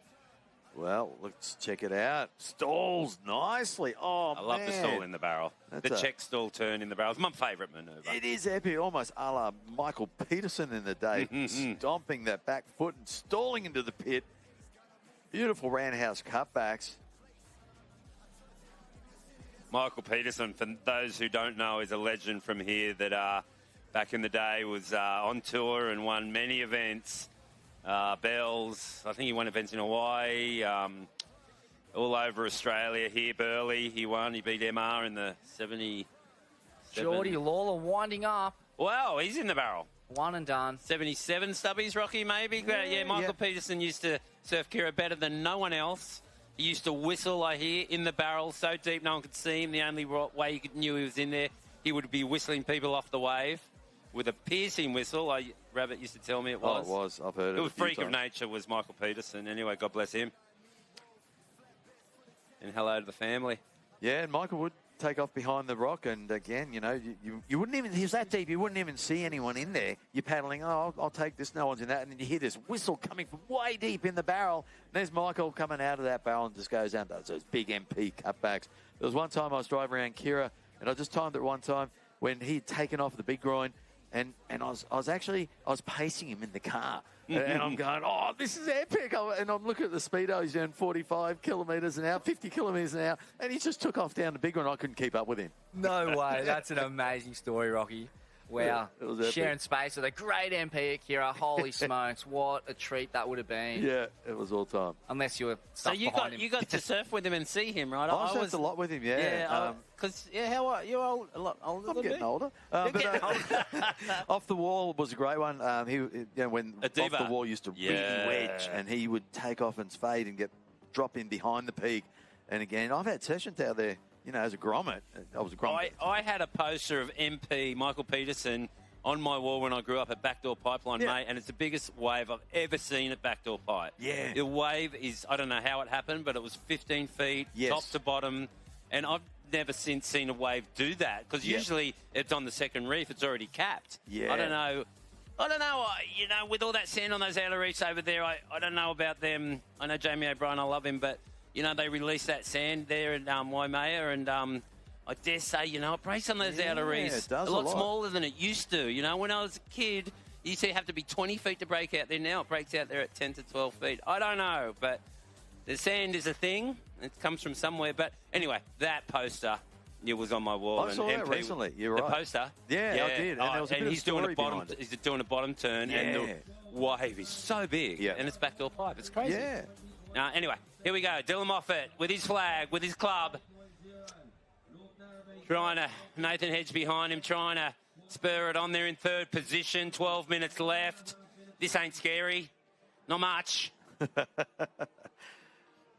Well, let's check it out. Stalls nicely. Oh, I love the stall in the barrel. The check stall turn in the barrel. It's my favourite manoeuvre. It is epic, almost a la Michael Peterson in the day, stomping that back foot and stalling into the pit. Beautiful roundhouse cutbacks. Michael Peterson, for those who don't know, is a legend from here that back in the day was on tour and won many events. Bells, I think he won events in Hawaii, all over Australia. Here, Burleigh, he won. He beat MR in the 70. Geordie Lawler winding up. Wow, he's in the barrel. One and done. 77 stubbies, Rocky, maybe? Yeah, Michael Peterson used to surf Kira better than no one else. He used to whistle, I hear, in the barrel so deep no one could see him. The only way you knew he was in there, he would be whistling people off the wave with a piercing whistle. Rabbit used to tell me it was. Oh, it was. I've heard it. It was freak of nature was Michael Peterson. Anyway, God bless him. And hello to the family. Yeah, and Michael would take off behind the rock, and again, you wouldn't even, he was that deep, you wouldn't even see anyone in there. You're paddling, I'll take this, no one's in that, and then you hear this whistle coming from way deep in the barrel. And there's Michael coming out of that barrel and just goes down, does those big MP cutbacks. There was one time I was driving around Kira, and I just timed it one time when he'd taken off the big groin, and I was pacing him in the car. And I'm going, oh, this is epic. And I'm looking at the speedo. He's doing 45 kilometres an hour, 50 kilometres an hour. And he just took off down the big one. I couldn't keep up with him. No way. That's an amazing story, Rocky. Wow. Yeah, sharing space with a great MP at Kira. Holy smokes. What a treat that would have been. Yeah, it was all time. Unless you were So you got to surf with him and see him, right? I surfed a lot with him, yeah. Because, how are you? Old, a lot older I'm than getting me? older. Off the wall was a great one. When off the wall used to really wedge, and he would take off and fade and drop in behind the peak. And again, I've had sessions out there. As a grommet, I was a grommet. I had a poster of MP Michael Peterson on my wall when I grew up at Backdoor Pipeline, mate, and it's the biggest wave I've ever seen at Backdoor Pipe. Yeah. The wave is, I don't know how it happened, but it was 15 feet, top to bottom, and I've never since seen a wave do that, because usually it's on the second reef, it's already capped. Yeah. I don't know, with all that sand on those outer reefs over there, I don't know about them. I know Jamie O'Brien, I love him, but they released that sand there at Waimea, and I dare say, it breaks on those outer reefs it does a lot smaller than it used to. When I was a kid, You see, have to be 20 feet to break out there. Now it breaks out there at 10 to 12 feet. I don't know, but the sand is a thing. It comes from somewhere. But anyway, that poster, it was on my wall. I saw that recently. You're right. The poster? Yeah, I did. And there was a bit of story behind it. He's doing a bottom turn, and the wave is so big, and it's backdoor pipe. It's crazy. Yeah. Anyway, here we go. Dylan Moffat with his flag, with his club. Trying to, Nathan Hedge behind him, trying to spur it on there in third position. 12 minutes left. This ain't scary. Not much.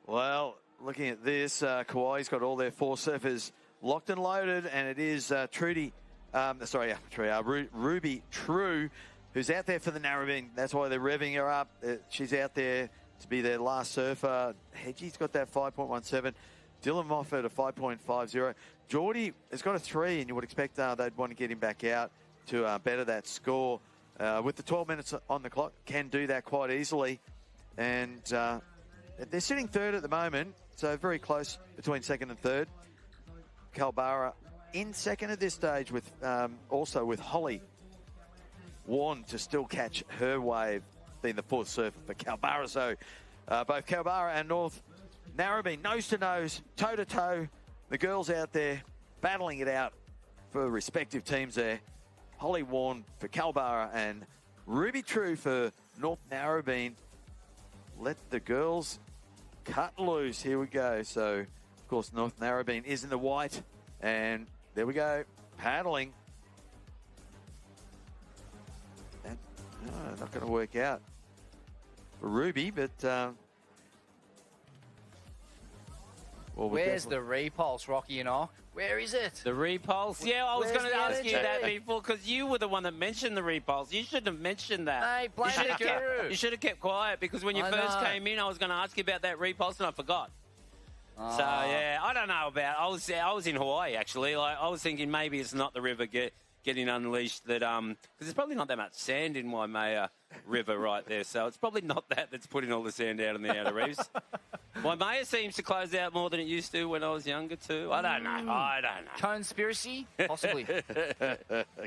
Well, looking at this, Kauai's got all their 4 surfers locked and loaded, and it is Ruby True, who's out there for the Narrabeen. That's why they're revving her up. She's out there to be their last surfer. Hedgie's got that 5.17. Dylan Moffat a 5.50. Geordie has got a 3, and you would expect they'd want to get him back out to better that score. With the 12 minutes on the clock, can do that quite easily. And they're sitting third at the moment, so very close between second and third. Kalbara in second at this stage, with also with Holly Warren to still catch her wave, being the 4th surfer for Kalbara. So both Kalbara and North Narrabeen, nose to nose, toe to toe. The girls out there battling it out for respective teams there. Holly Warren for Kalbara and Ruby True for North Narrabeen. Let the girls cut loose. Here we go. So, of course, North Narrabeen is in the white. And there we go. Paddling. And, not going to work out for Ruby, but... Where's the repulse, Rocky and I? Where is it? The repulse? Yeah, I was going to ask you that before, because you were the one that mentioned the repulse. You shouldn't have mentioned that. Hey, blame the guru. You should have kept quiet, because when you first came in, I was going to ask you about that repulse, and I forgot. So, yeah, I don't know about... I was in Hawaii, actually. Like, I was thinking maybe it's not the river getting unleashed, that because there's probably not that much sand in Waimea River right there, so it's probably not that's putting all the sand out in the outer reefs. Waimea seems to close out more than it used to when I was younger too. I don't know. Conspiracy? Possibly.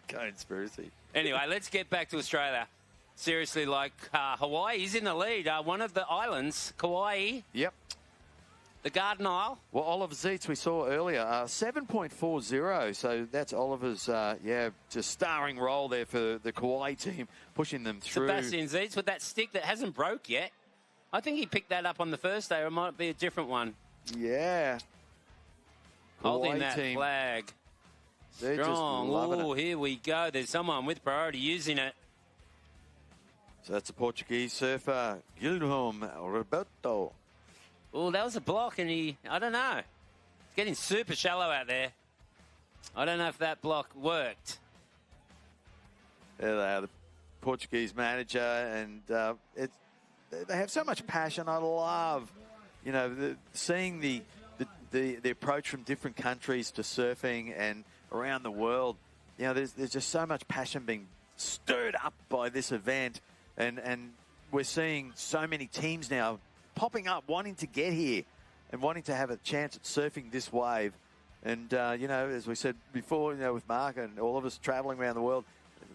Conspiracy. Anyway, let's get back to Australia. Seriously, like Hawaii is in the lead. One of the islands, Kauai. Yep. The Garden Isle. Well, Oliver Zeitz we saw earlier, 7.40. So that's Oliver's, just starring role there for the Kauai team, pushing them through. Sebastian Zeitz with that stick that hasn't broke yet. I think he picked that up on the first day, or it might be a different one. Yeah. Holding Kauai that team. flag. They're Strong. just loving Oh, it. here we go. There's someone with priority using it. So that's the Portuguese surfer, Guilherme Roberto. Oh, that was a block, and I don't know. It's getting super shallow out there. I don't know if that block worked. There they are, the Portuguese manager, and they have so much passion. I love, seeing the approach from different countries to surfing and around the world. There's just so much passion being stirred up by this event, and we're seeing so many teams now popping up, wanting to get here and wanting to have a chance at surfing this wave. And, as we said before, with Mark and all of us traveling around the world,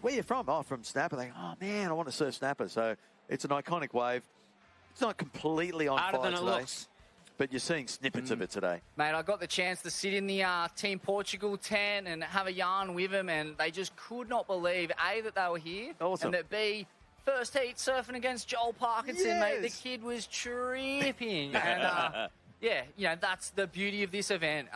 where are you from? Oh, from Snapper. They go, oh, man, I want to surf Snapper. So it's an iconic wave. It's not completely on Harder fire than it today, looks. but you're seeing snippets of it today. Mate, I got the chance to sit in the Team Portugal tent and have a yarn with them, and they just could not believe, A, that they were here, Awesome. and that, B, first heat surfing against Joel Parkinson, Yes. mate. The kid was tripping. And, that's the beauty of this event,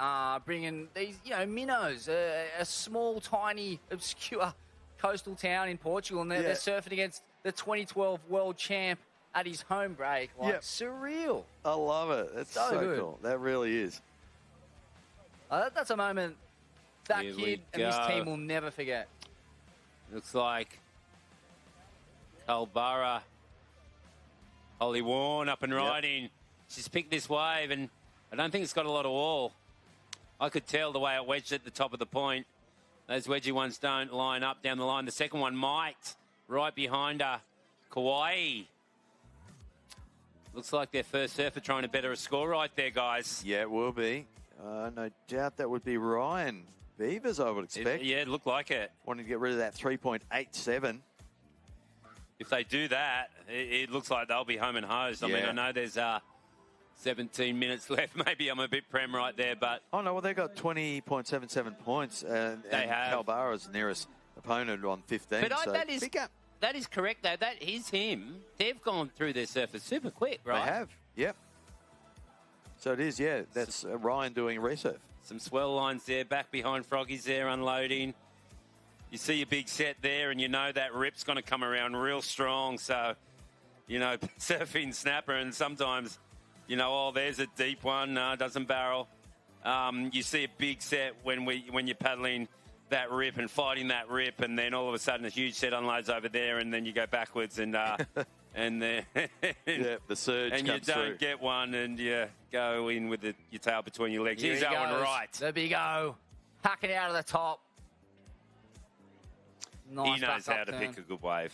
bringing these, minnows, a small, tiny, obscure coastal town in Portugal, and they're surfing against the 2012 world champ at his home break. Surreal. I love it. It's so good. cool. That really is. That's a moment that Here we kid and his go. team will never forget. Looks like Kalbara, Holly Warren up and riding. She's picked this wave, and I don't think it's got a lot of wall. I could tell the way it wedged at the top of the point. Those wedgy ones don't line up down the line. The second one might, right behind her. Kauai. Looks like their first surfer trying to better a score right there, guys. Yeah, it will be. No doubt that would be Ryan Beavers, I would expect. It looked like it. Wanting to get rid of that 3.87. if they do that, it looks like they'll be home and hosed. I mean, I know there's 17 minutes left. Maybe I'm a bit prem right there, but... Oh, no, well, they've got 20.77 points. And have. Calbara's nearest opponent on 15. But so that is correct, though. That is him. They've gone through their surface super quick, right? They have, yep. So it is, yeah. That's Ryan doing resurf. Some swell lines there, back behind Froggies there, unloading. You see a big set there, and you know that rip's going to come around real strong. So, you know, surfing snapper, and sometimes, you know, oh, there's a deep one, doesn't barrel. You see a big set when you're paddling that rip and fighting that rip, and then all of a sudden a huge set unloads over there, and then you go backwards and the surge and comes you don't through. get one, and you go in with your tail between your legs. Here He's he going goes. right. The big O, hacking out of the top. Nice He knows back how to upturn. pick a good wave.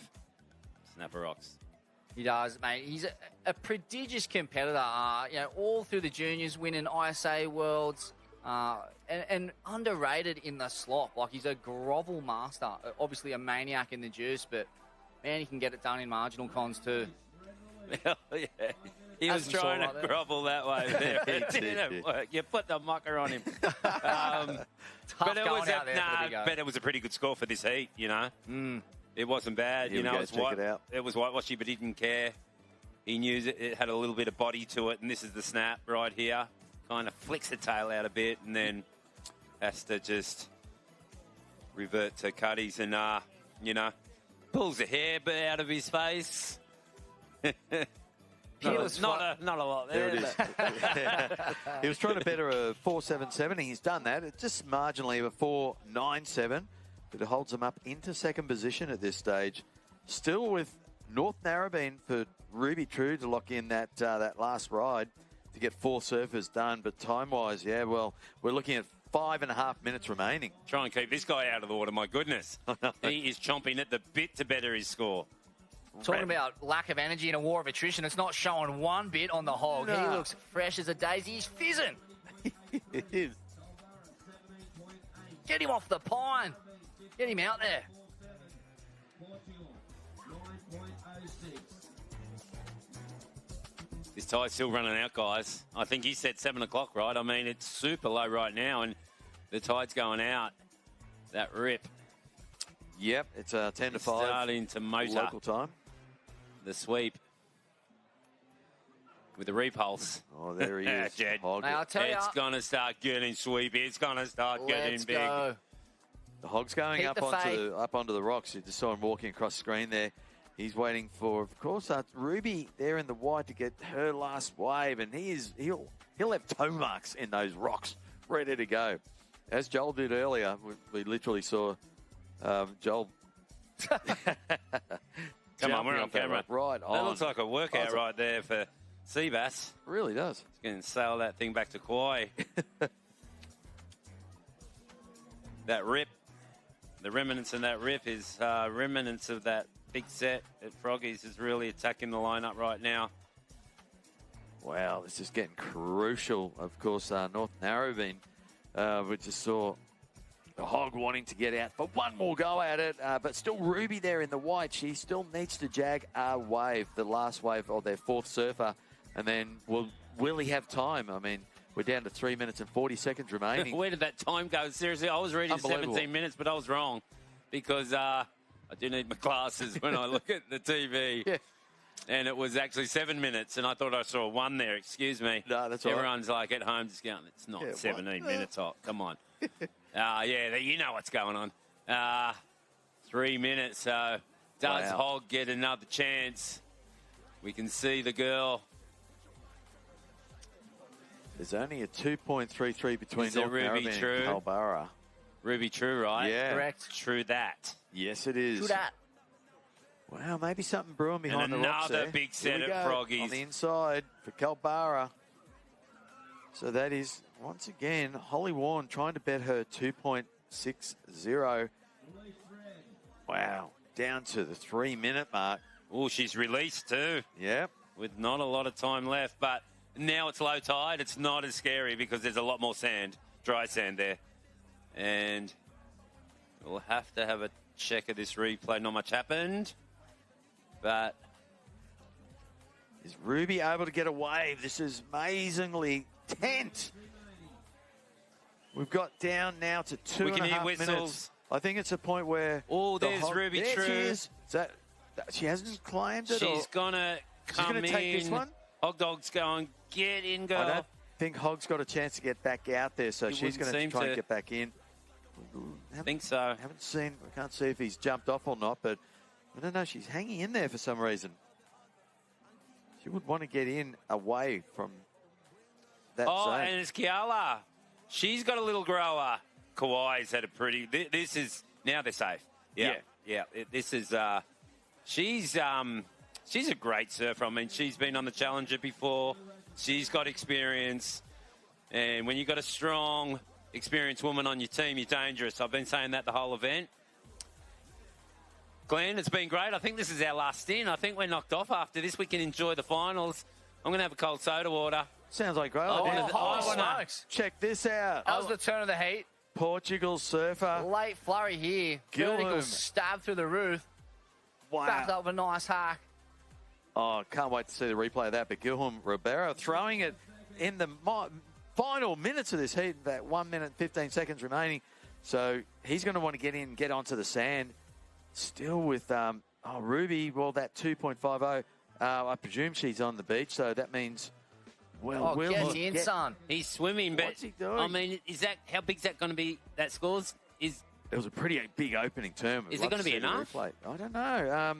Snapper rocks. He does, mate. He's a prodigious competitor. You know, all through the juniors, winning ISA Worlds, and underrated in the slop. Like, he's a grovel master. Obviously a maniac in the juice, but man, he can get it done in marginal cons too. Yeah. He was trying to grovel that way there. It He did. didn't work. You put the mucker on him. But it was a pretty good score for this heat, you know. It wasn't bad. Here you we know, go, it was whitewashy, but he didn't care. He knew it had a little bit of body to it, and this is the snap right here. Kind of flicks the tail out a bit, and then has to just revert to cutties and, you know, pulls the hair out of his face. Not a lot there. There it is. He was trying to better a 4.77. He's done that. It's just marginally of a 4.97. But it holds him up into second position at this stage. Still with North Narrabeen for Ruby True to lock in that last ride to get 4 surfers done. But time-wise, yeah, well, we're looking at 5.5 minutes remaining. Try and keep this guy out of the water, my goodness. He is chomping at the bit to better his score. Talking about lack of energy in a war of attrition, it's not showing one bit on the hog. No. He looks fresh as a daisy. He's fizzing. It is. Get him off the pine. Get him out there. This tide's still running out, guys. I think he said 7 o'clock, right? I mean, it's super low right now, and the tide's going out. That rip. Yep, it's 10 to 5. Starting to motor. Local time. The sweep. With the repulse. Oh, there he is. Jed. Hog. Hey, I'll tell It's ya. going to start getting sweepy. It's going to start getting Let's big. go. The hog's going Keep up the faith. onto the rocks. You just saw him walking across the screen there. He's waiting for, of course, Ruby there in the white to get her last wave, and he'll have toe marks in those rocks, ready to go. As Joel did earlier, we literally saw Joel. Come on, we're on camera. Right on. That looks like a workout right there for Seabass. Really does. He's going to sail that thing back to Kauai. That rip, the remnants of that rip is remnants of that big set at Froggies is really attacking the lineup right now. Wow, this is getting crucial. Of course, North Narrabeen, we just saw the hog wanting to get out for one more go at it, but still Ruby there in the white. She still needs to jag a wave, the last wave of their 4th surfer, and then will he have time? I mean, we're down to 3 minutes and 40 seconds remaining. Where did that time go? Seriously, I was reading 17 minutes, but I was wrong because I do need my glasses when I look at the TV. Yeah. And it was actually 7 minutes, and I thought I saw 1 there. Excuse me. No, that's all right. Everyone's like at home just going, it's not Yeah, 17 what? minutes hot. Come on. Yeah, you know what's going on. 3 minutes. So does Wow. Hog get another chance? We can see the girl. There's only a 2.33 between Is it North Ruby Narrabeen True? and Calbara. Ruby True, right? Yeah. Correct. True that. Yes, it is. True that. Wow, maybe something brewing behind And the rocks another there. big Here set we at go, Froggies. on the inside for Calbara. So that is, once again, Holly Warren trying to bet her 2.60. Wow, down to the 3 minute mark. Oh, she's released too. Yep. With not a lot of time left, but now it's low tide. It's not as scary because there's a lot more sand, dry sand there. And we'll have to have a check of this replay. Not much happened. But is Ruby able to get a wave? This is amazingly tense. We've got down now to 2.5 minutes. I think it's a point where... Oh, there's Ruby True. She is. She hasn't claimed it? She's going to come in. Take this one? Hog Dog's going, get in, girl. I don't think Hog's got a chance to get back out there, so she's going to try and get back in. I think so. Haven't seen... I can't see if he's jumped off or not, but I don't know. She's hanging in there for some reason. She would want to get in away from that zone. And it's Kiala. She's got a little grower. Kawhi's had a pretty... This is... Now they're safe. Yeah. This is... She's a great surfer. I mean, she's been on the Challenger before. She's got experience. And when you've got a strong, experienced woman on your team, you're dangerous. I've been saying that the whole event. Glenn, it's been great. I think this is our last stint. I think we're knocked off after this. We can enjoy the finals. I'm going to have a cold soda water. Sounds like great. Smokes. Check this out. That was the turn of the heat. Portugal surfer. Late flurry here. Gilham. Vertical stab through the roof. Wow. Backed up with a nice hack. Oh, can't wait to see the replay of that. But Gilham Ribeiro throwing it in the final minutes of this heat, that 1 minute 15 seconds remaining. So he's going to want to get onto the sand. Still with Ruby, well, that 2.50. I presume she's on the beach, so that means... Well, get in, son. He's swimming, but what's he doing? I mean, how big is that going to be? That scores it was a pretty big opening term. Is it going to be enough? I don't know.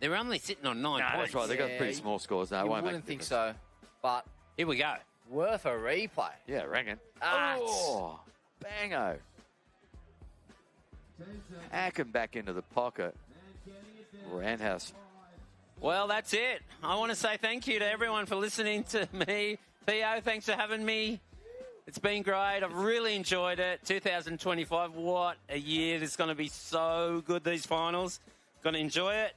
They're only sitting on 9 points. That's right. They've got pretty small scores now. You wouldn't think so, but here we go. Worth a replay. Yeah, I reckon. Oh, bango! Hacking back into the pocket. Roundhouse. Well, that's it. I want to say thank you to everyone for listening to me. Theo, thanks for having me. It's been great. I've really enjoyed it. 2025, what a year. It's going to be so good, these finals. Going to enjoy it.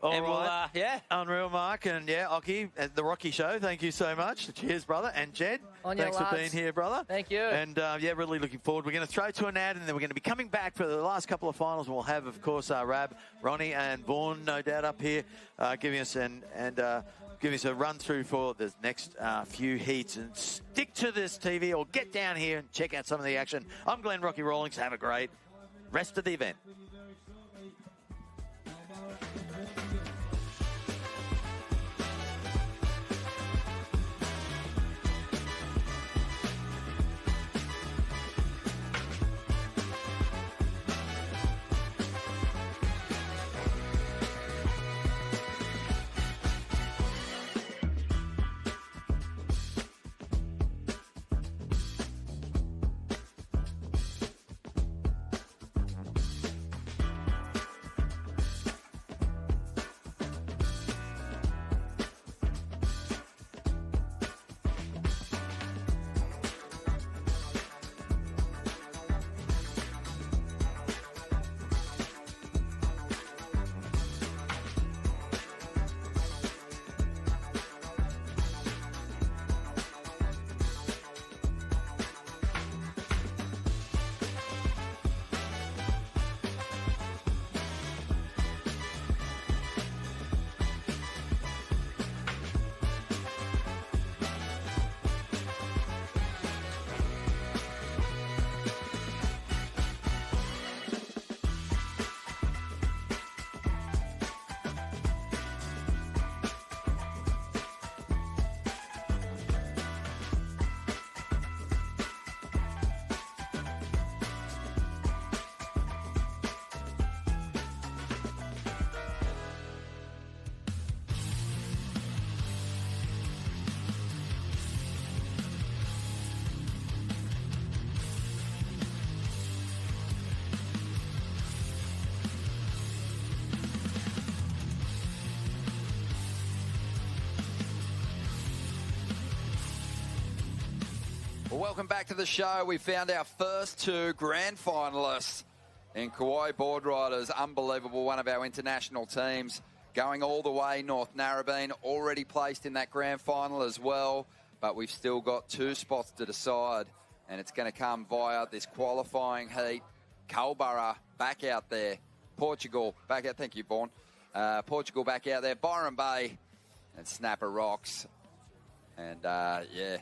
All right. Unreal, Mark. And, Ockie, at the Rocky Show, thank you so much. Cheers, brother. And Jed, thanks for being here, brother. Thank you. And, really looking forward. We're going to throw to an ad, and then we're going to be coming back for the last couple of finals. We'll have, of course, Rab, Ronnie, and Vaughan, no doubt, up here, giving us giving us a run-through for the next few heats. And stick to this TV or get down here and check out some of the action. I'm Glenn Rocky Rawlings. Have a great rest of the event. Well, welcome back to the show. We found our first two grand finalists in Kauai Boardriders. Unbelievable, one of our international teams going all the way North Narrabeen, already placed in that grand final as well. But we've still got 2 spots to decide, and it's going to come via this qualifying heat. Culburra back out there. Portugal back out. Thank you, Vaughan. Portugal back out there. Byron Bay and Snapper Rocks. And,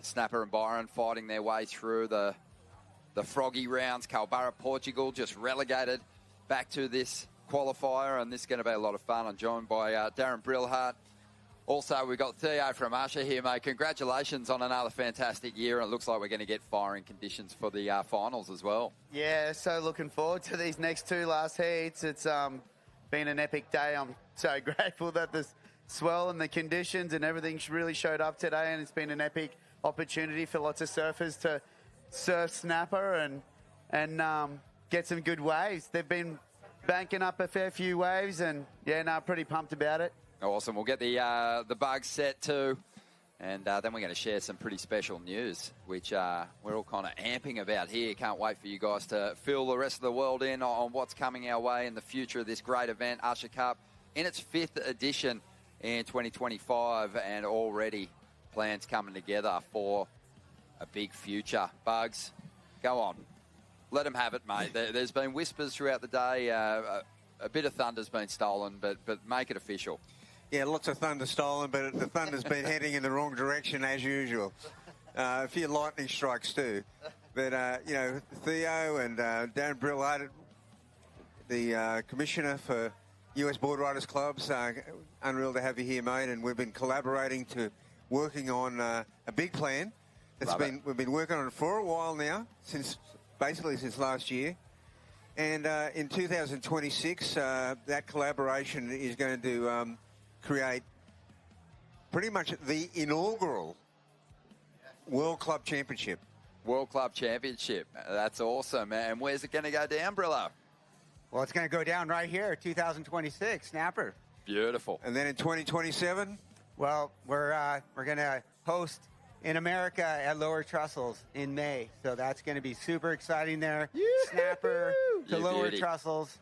Snapper and Byron fighting their way through the Froggy rounds. Calbarra, Portugal, just relegated back to this qualifier, and this is going to be a lot of fun. I'm joined by Darren Brillhart. Also, we've got Theo from Usher here, mate. Congratulations on another fantastic year, and it looks like we're going to get firing conditions for the finals as well. Yeah, so looking forward to these next two last heats. It's been an epic day. I'm so grateful that the swell and the conditions and everything really showed up today, and it's been an epic opportunity for lots of surfers to surf snapper and get some good waves. They've been banking up a fair few waves, and pretty pumped about it. Awesome. We'll get the bugs set too, and then we're going to share some pretty special news, which we're all kind of amping about here. Can't wait for you guys to fill the rest of the world in on what's coming our way in the future of this great event, Usher Cup, in its 5th edition in 2025, and already plans coming together for a big future. Bugs, go on. Let them have it, mate. There's been whispers throughout the day. A bit of thunder's been stolen, but make it official. Yeah, lots of thunder stolen, but the thunder's been heading in the wrong direction as usual. A few lightning strikes too. But, Theo and Darren Brillhart, the commissioner for US Boardriders clubs, unreal to have you here, mate. And we've been collaborating working on a big plan. We've been working on it for a while now, since last year. And in 2026, that collaboration is going to create pretty much the inaugural World Club Championship. World Club Championship. That's awesome. And where's it going to go down, Brillo? Well, it's going to go down right here, 2026, Snapper. Beautiful. And then in 2027? Well, we're going to host in America at Lower Trussels in May. So that's going to be super exciting there. Snapper to Lower Trussels.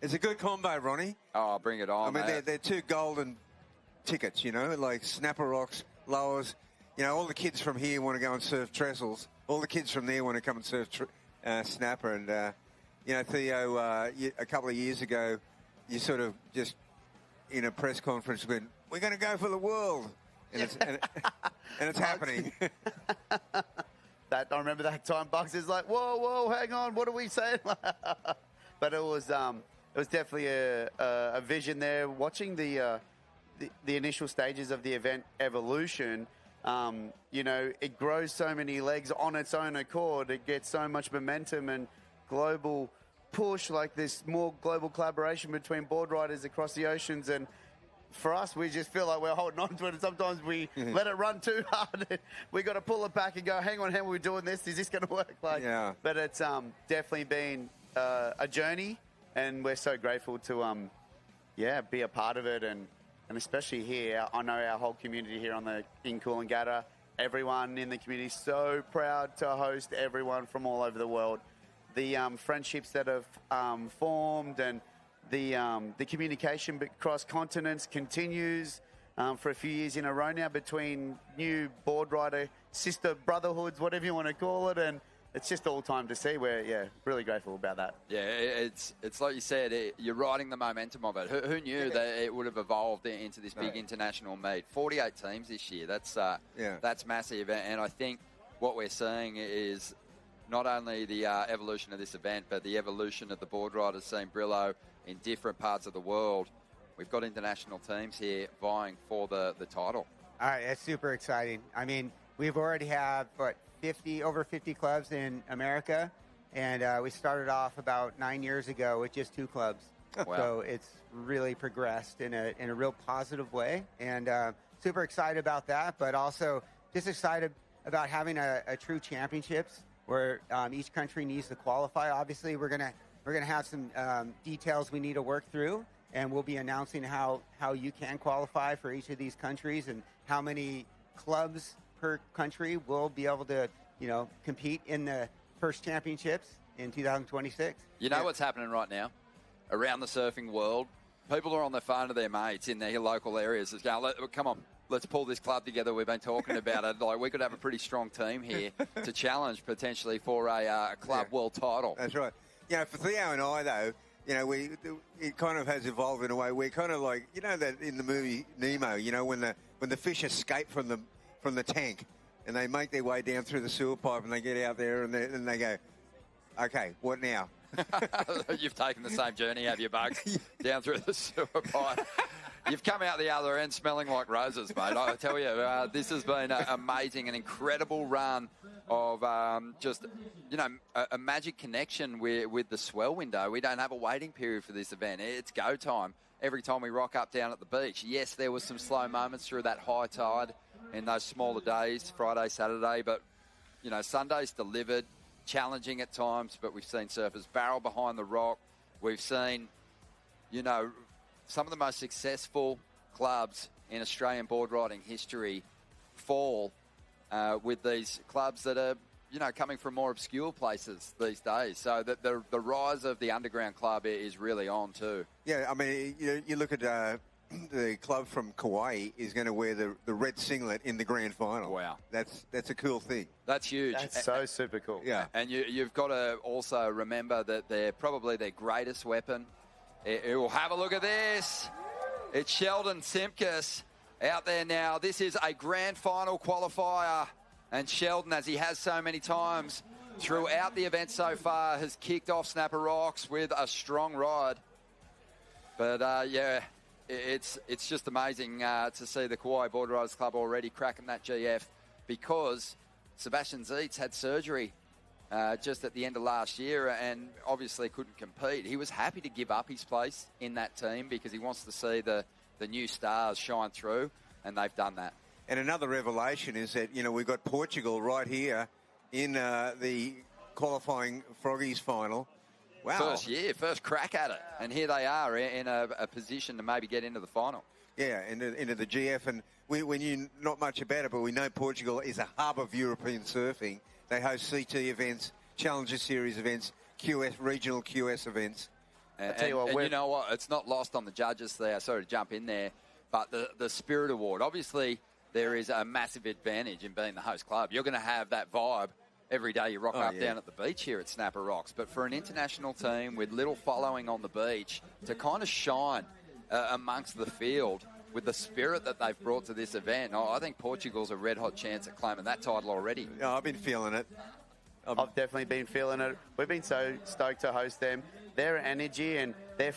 It's a good combo, Ronnie. Oh, bring it on, I mean, they're two golden tickets, like Snapper Rocks, Lowers. All the kids from here want to go and surf trestles. All the kids from there want to come and surf snapper. And, Theo, a couple of years ago, you sort of just, in a press conference, went, we're going to go for the world. And it's happening. I remember that time Bugs is like, whoa, hang on, what are we saying? But it was definitely a vision there. Watching the initial stages of the event evolution, it grows so many legs on its own accord. It gets so much momentum and global push, like this more global collaboration between board riders across the oceans. And for us, we just feel like we're holding on to it, and sometimes we let it run too hard. We got to pull it back and go, hang on, how are we doing this? Is this going to work? But it's definitely been a journey, and we're so grateful to be a part of it, and especially here. I know our whole community here in Coolangatta, everyone in the community, so proud to host everyone from all over the world. The friendships that have formed, and the communication across continents continues for a few years in a row now between new board rider sister brotherhoods, whatever you want to call it, and it's just all time to see. We're really grateful about that. Yeah, it's like you said, you're riding the momentum of it. Who knew that it would have evolved into this big international meet? 48 teams this year. That's massive, and I think what we're seeing is not only the evolution of this event, but the evolution of the board riders scene, Brillo, in different parts of the world. We've got international teams here vying for the title. All right, that's super exciting. I mean, we've already have, over 50 clubs in America, and we started off about 9 years ago with just 2 clubs. Wow. So it's really progressed in a real positive way, and super excited about that, but also just excited about having a true championships where each country needs to qualify. Obviously, we're gonna have some details we need to work through, and we'll be announcing how you can qualify for each of these countries and how many clubs per country will be able to, compete in the first championships in 2026. You know what's happening right now around the surfing world? People are on their phone to their mates in their local areas. It's going, come on, let's pull this club together. We've been talking about it. Like, we could have a pretty strong team here to challenge potentially for a club world title. That's right. For Theo and I, though, you know, it kind of has evolved in a way. We're kind of like, you know, that in the movie Nemo, you know, when the fish escape from the tank and they make their way down through the sewer pipe and they get out there and they go, okay, what now? You've taken the same journey, have you, Bugs? Down through the sewer pipe. You've come out the other end smelling like roses, mate. I tell you, this has been amazing, an incredible run of just, you know, a magic connection with the swell window. We don't have a waiting period for this event. It's go time every time we rock up down at the beach. Yes, there was some slow moments through that high tide in those smaller days, Friday, Saturday, but, you know, Sunday's delivered. Challenging at times, but we've seen surfers barrel behind the rock. We've seen, you know, some of the most successful clubs in Australian board riding history fall with these clubs that are, you know, coming from more obscure places these days. So that the rise of the underground club is really on too. Yeah, I mean, you look at the club from Kauai is going to wear the red singlet in the grand final. Wow. That's a cool thing. That's huge. That's so super cool. Yeah. And you've got to also remember that they're probably their greatest weapon. We'll have a look at this. It's Sheldon Simkus out there now. This is a grand final qualifier. And Sheldon, as he has so many times throughout the event so far, has kicked off Snapper Rocks with a strong ride. But, yeah, it's just amazing to see the Kauai Boardriders Club already cracking that GF because Sebastian Zeitz had surgery just at the end of last year and obviously couldn't compete. He was happy to give up his place in that team because he wants to see the new stars shine through, and they've done that. And another revelation is that, you know, we've got Portugal right here in the qualifying Froggies final. Wow. First crack at it. And here they are in a position to maybe get into the final. Yeah, into the GF. And we knew not much about it, but we know Portugal is a hub of European surfing. They host CT events, Challenger Series events, regional QS events. And you know what? It's not lost on the judges there. Sorry to jump in there. But the Spirit Award, obviously there is a massive advantage in being the host club. You're going to have that vibe every day you rock up down at the beach here at Snapper Rocks. But for an international team with little following on the beach to kind of shine amongst the field with the spirit that they've brought to this event, I think Portugal's a red-hot chance at claiming that title already. Yeah, I've been feeling it. I've definitely been feeling it. We've been so stoked to host them. Their energy and their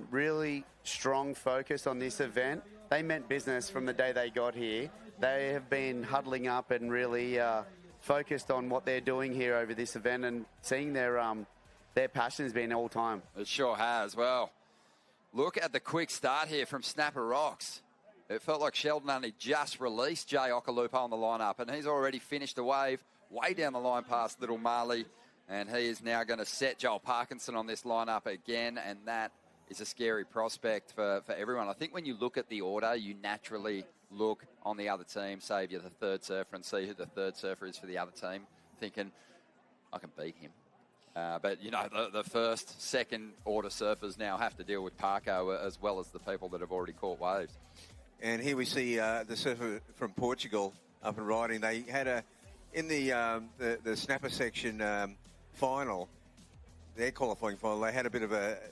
really strong focus on this event, they meant business from the day they got here. They have been huddling up and really focused on what they're doing here over this event, and seeing their passion has been all time. It sure has. Well, look at the quick start here from Snapper Rocks. It felt like Sheldon only just released Jay Okalupo on the lineup, and he's already finished a wave way down the line past Little Marley, and he is now going to set Joel Parkinson on this lineup again, and that is a scary prospect for everyone. I think when you look at the order, you naturally look on the other team, say if you're the third surfer, and see who the third surfer is for the other team, thinking, I can beat him. But, you know, the first, second order surfers now have to deal with Parko as well as the people that have already caught waves. And here we see the surfer from Portugal up and riding. They had in the snapper section final, their qualifying final, they had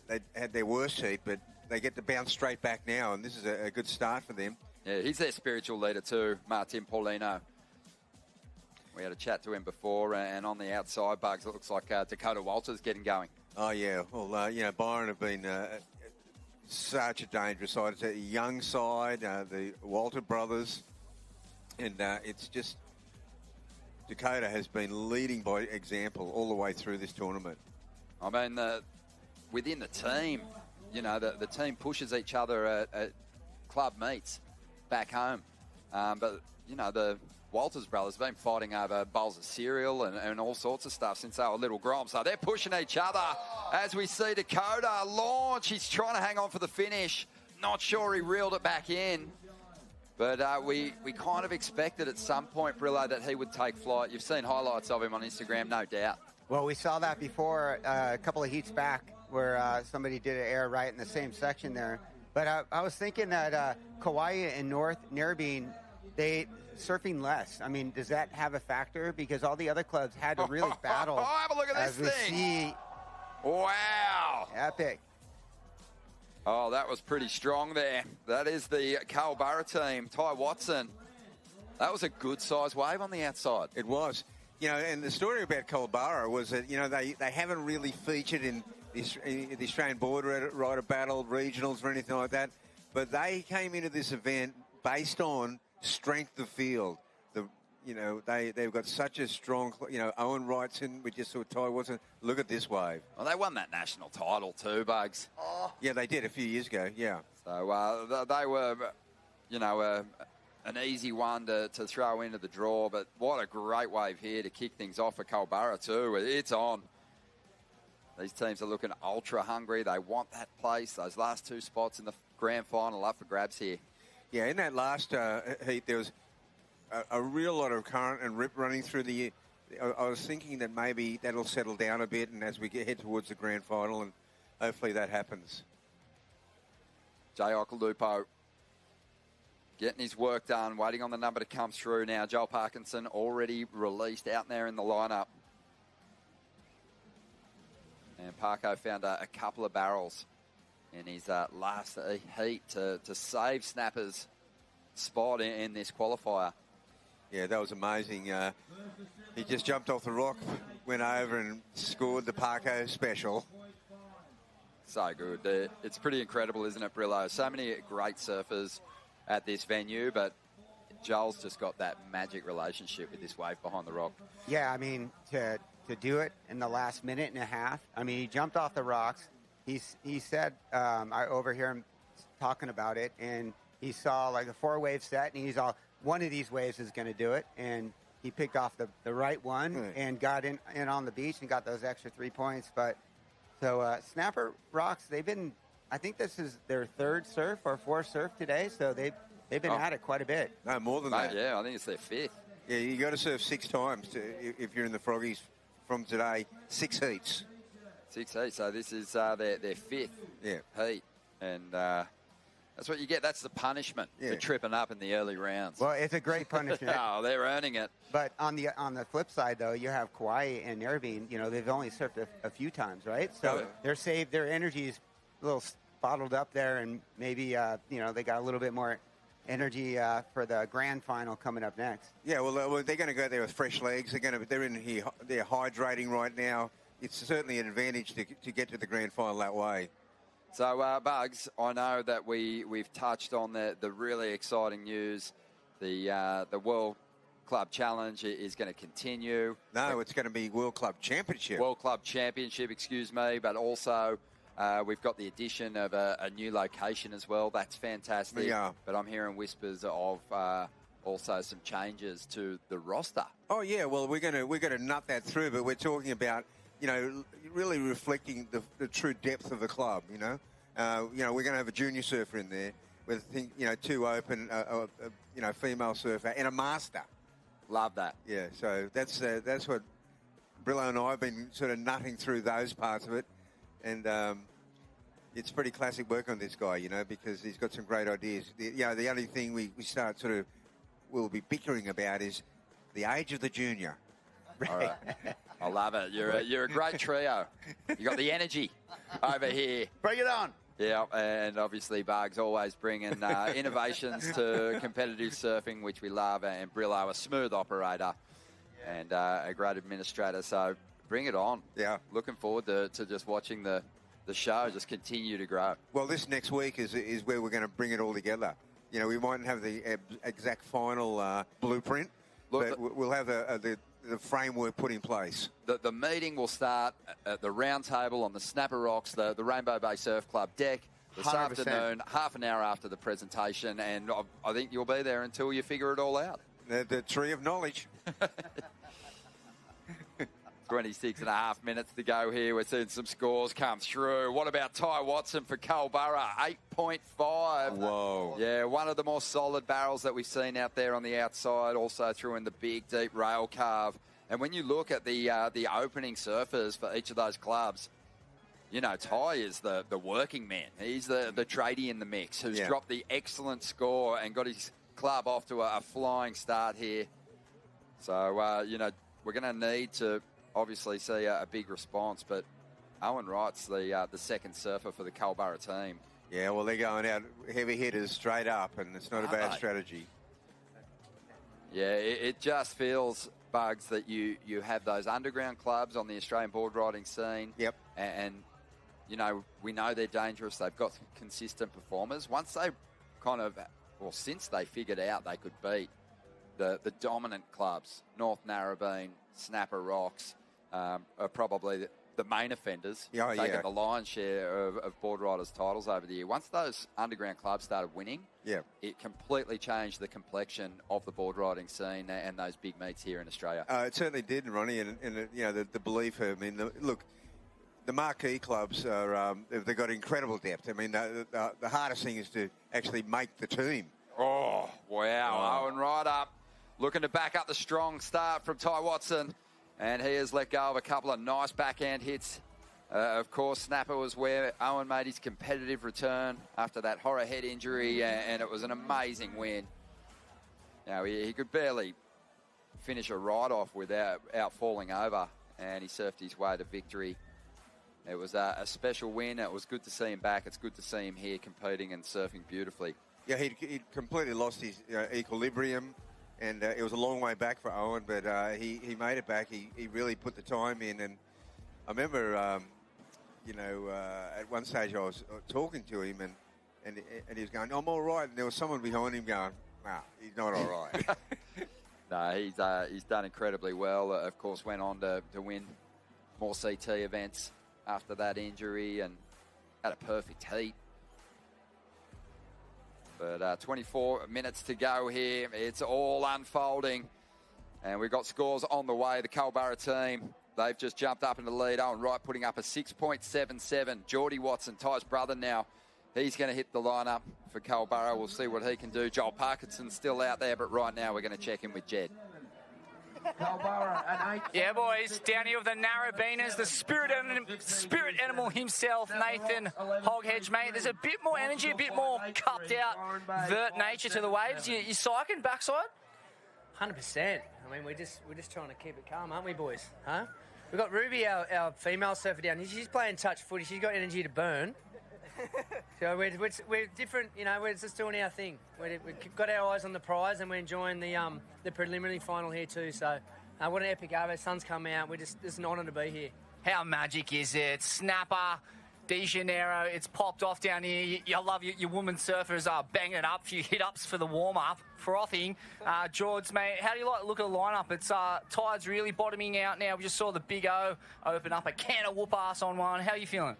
they had their worst heat, but they get to bounce straight back now, and this is a good start for them. Yeah, he's their spiritual leader too, Martin Paulino. We had a chat to him before, and on the outside, Bugs, it looks like Dakota Walters getting going. Oh, yeah. Well, you know, Byron have been such a dangerous side. It's a young side, the Walter brothers, and it's just Dakota has been leading by example all the way through this tournament. I mean, within the team, you know, the team pushes each other at club meets back home. But, you know, the Walters brothers have been fighting over bowls of cereal and all sorts of stuff since they were little groms. So they're pushing each other as we see Dakota launch. He's trying to hang on for the finish. Not sure he reeled it back in. But we kind of expected at some point, Brillo, that he would take flight. You've seen highlights of him on Instagram, no doubt. Well, we saw that before a couple of heats back where somebody did an air right in the same section there. But I was thinking that Kauai and North Narrabeen, they surfing less. I mean, does that have a factor? Because all the other clubs had to really battle. Oh, have a look at as this thing. See Wow. Epic. Oh, that was pretty strong there. That is the Culburra team. Ty Watson. That was a good size wave on the outside. It was. You know, and the story about Culburra was that, you know, they haven't really featured in the Australian Boardrider Battle, regionals or anything like that. But they came into this event based on strength of field. They've got such a strong, Owen Wright's in. We just saw Ty Watson. Look at this wave. Well, they won that national title too, Bugs. Oh. Yeah, they did a few years ago, yeah. So they were, an easy one to throw into the draw. But what a great wave here to kick things off for Culburra too. It's on. These teams are looking ultra hungry. They want that place. Those last two spots in the grand final up for grabs here. Yeah, in that last heat, there was a real lot of current and rip running through the. I was thinking that maybe that'll settle down a bit, and as we head towards the grand final, and hopefully that happens. Jay Occhilupo getting his work done, waiting on the number to come through now. Joel Parkinson already released out there in the lineup. And Parko found a couple of barrels in his last heat to save Snapper's spot in this qualifier. Yeah, that was amazing. He just jumped off the rock, went over and scored the Parko special. So good. It's pretty incredible, isn't it, Brillo? So many great surfers at this venue, but Joel's just got that magic relationship with this wave behind the rock. Yeah, I mean, to do it in the last minute and a half. I mean, he jumped off the rocks. He said, I overhear him talking about it, and he saw like a 4-wave set, and he's all, one of these waves is going to do it, and he picked off the right one and got in on the beach and got those extra 3 points. But so Snapper Rocks, I think this is their third surf or fourth surf today, so they've been at it quite a bit. No, more than that. Yeah, I think it's their fifth. Yeah, you got to surf 6 times if you're in the Froggies from today. 6 heats. 6 heats. So this is their fifth heat, and that's what you get. That's the punishment for tripping up in the early rounds. Well, it's a great punishment. Oh, they're earning it. But on the flip side, though, you have Kauai and Nervine. You know, they've only surfed a few times, right? So they're saved. Their energy's a little bottled up there, and maybe they got a little bit more energy for the grand final coming up next. Yeah, well, they're going to go there with fresh legs. They're in here. They're hydrating right now. It's certainly an advantage to get to the grand final that way. So, Bugs, I know that we've touched on the really exciting news. The World Club Challenge is going to continue. No, it's going to be World Club Championship. World Club Championship, excuse me, but also we've got the addition of a new location as well. That's fantastic. Yeah. But I'm hearing whispers of also some changes to the roster. Oh yeah, well we're gonna nut that through, but we're talking about really reflecting the true depth of the club. We're going to have a junior surfer in there with 2 open, female surfer and a master. Love that. Yeah, so that's what Brillo and I have been sort of nutting through those parts of it. And it's pretty classic work on this guy, because he's got some great ideas. The only thing we'll be bickering about is the age of the junior. All right. I love it. You're a great trio. You got the energy over here. Bring it on. Yeah, and obviously Bugs always bringing innovations to competitive surfing, which we love, and Brillo, a smooth operator and a great administrator. So bring it on. Yeah. Looking forward to just watching the show just continue to grow. Well, this next week is where we're going to bring it all together. We mightn't have the exact final blueprint, but we'll have the framework put in place. The meeting will start at the round table on the Snapper Rocks, the Rainbow Bay Surf Club deck this 100%. afternoon, half an hour after the presentation, and I think you'll be there until you figure it all out. The tree of knowledge. 26 and a half minutes to go here. We're seeing some scores come through. What about Ty Watson for Culburra? 8.5. Whoa. Yeah, one of the more solid barrels that we've seen out there on the outside. Also threw in the big, deep rail carve. And when you look at the opening surfers for each of those clubs, Ty is the working man. He's the tradie in the mix who's dropped the excellent score and got his club off to a flying start here. So, we're going to need to obviously see a big response, but Owen Wright's the second surfer for the Culburra team. Yeah, well, they're going out heavy hitters straight up, and it's not a bad strategy. Yeah, it just feels, Bugs, that you have those underground clubs on the Australian board riding scene. Yep. And you know, we know they're dangerous. They've got consistent performers. Once they since they figured out they could beat the dominant clubs, North Narrabeen, Snapper Rocks, are probably the main offenders, taking the lion's share of board riders' titles over the year. Once those underground clubs started winning, it completely changed the complexion of the board riding scene and those big meets here in Australia. It certainly did, Ronnie, and you know, the belief. I mean, look, the marquee clubs are they've got incredible depth. I mean, the hardest thing is to actually make the team. Oh, wow. Owen right up, looking to back up the strong start from Ty Watson. And he has let go of a couple of nice backhand hits. Of course, Snapper was where Owen made his competitive return after that horror head injury, and it was an amazing win. Now, he could barely finish a ride-off without falling over, and he surfed his way to victory. It was a special win. It was good to see him back. It's good to see him here competing and surfing beautifully. Yeah, he'd completely lost his equilibrium. And it was a long way back for Owen, but he made it back. He really put the time in. And I remember, at one stage I was talking to him, and he was going, "I'm all right." And there was someone behind him going, "Nah, he's not all right." No, he's done incredibly well. Of course, went on to win more CT events after that injury and had a perfect heat. But 24 minutes to go here. It's all unfolding. And we've got scores on the way. The Culburra team, they've just jumped up in the lead. Owen Wright putting up a 6.77. Geordie Watson, Ty's brother now. He's going to hit the lineup for Culburra. We'll see what he can do. Joel Parkinson's still out there, but right now we're going to check in with Jed. Yeah, boys, down here with the Narrabeeners, the spirit animal himself, Nathan Hoghedge, mate. There's a bit more energy, a bit more cupped out vert nature to the waves. You psyching backside? 100%. I mean, we're just trying to keep it calm, aren't we, boys? Huh? We've got Ruby, our female surfer down here. She's playing touch footy. She's got energy to burn. So we're different, you know, we're just doing our thing. We've got our eyes on the prize and we're enjoying the preliminary final here too. So what an epic hour. Sun's come out. It's an honour to be here. How magic is it? Snapper, De Janeiro, it's popped off down here. I love your women surfers banging it up. A few hit-ups for the warm-up, frothing. George, mate, how do you like the look of the lineup? It's Tide's really bottoming out now. We just saw the Big O open up a can of whoop-ass on one. How are you feeling?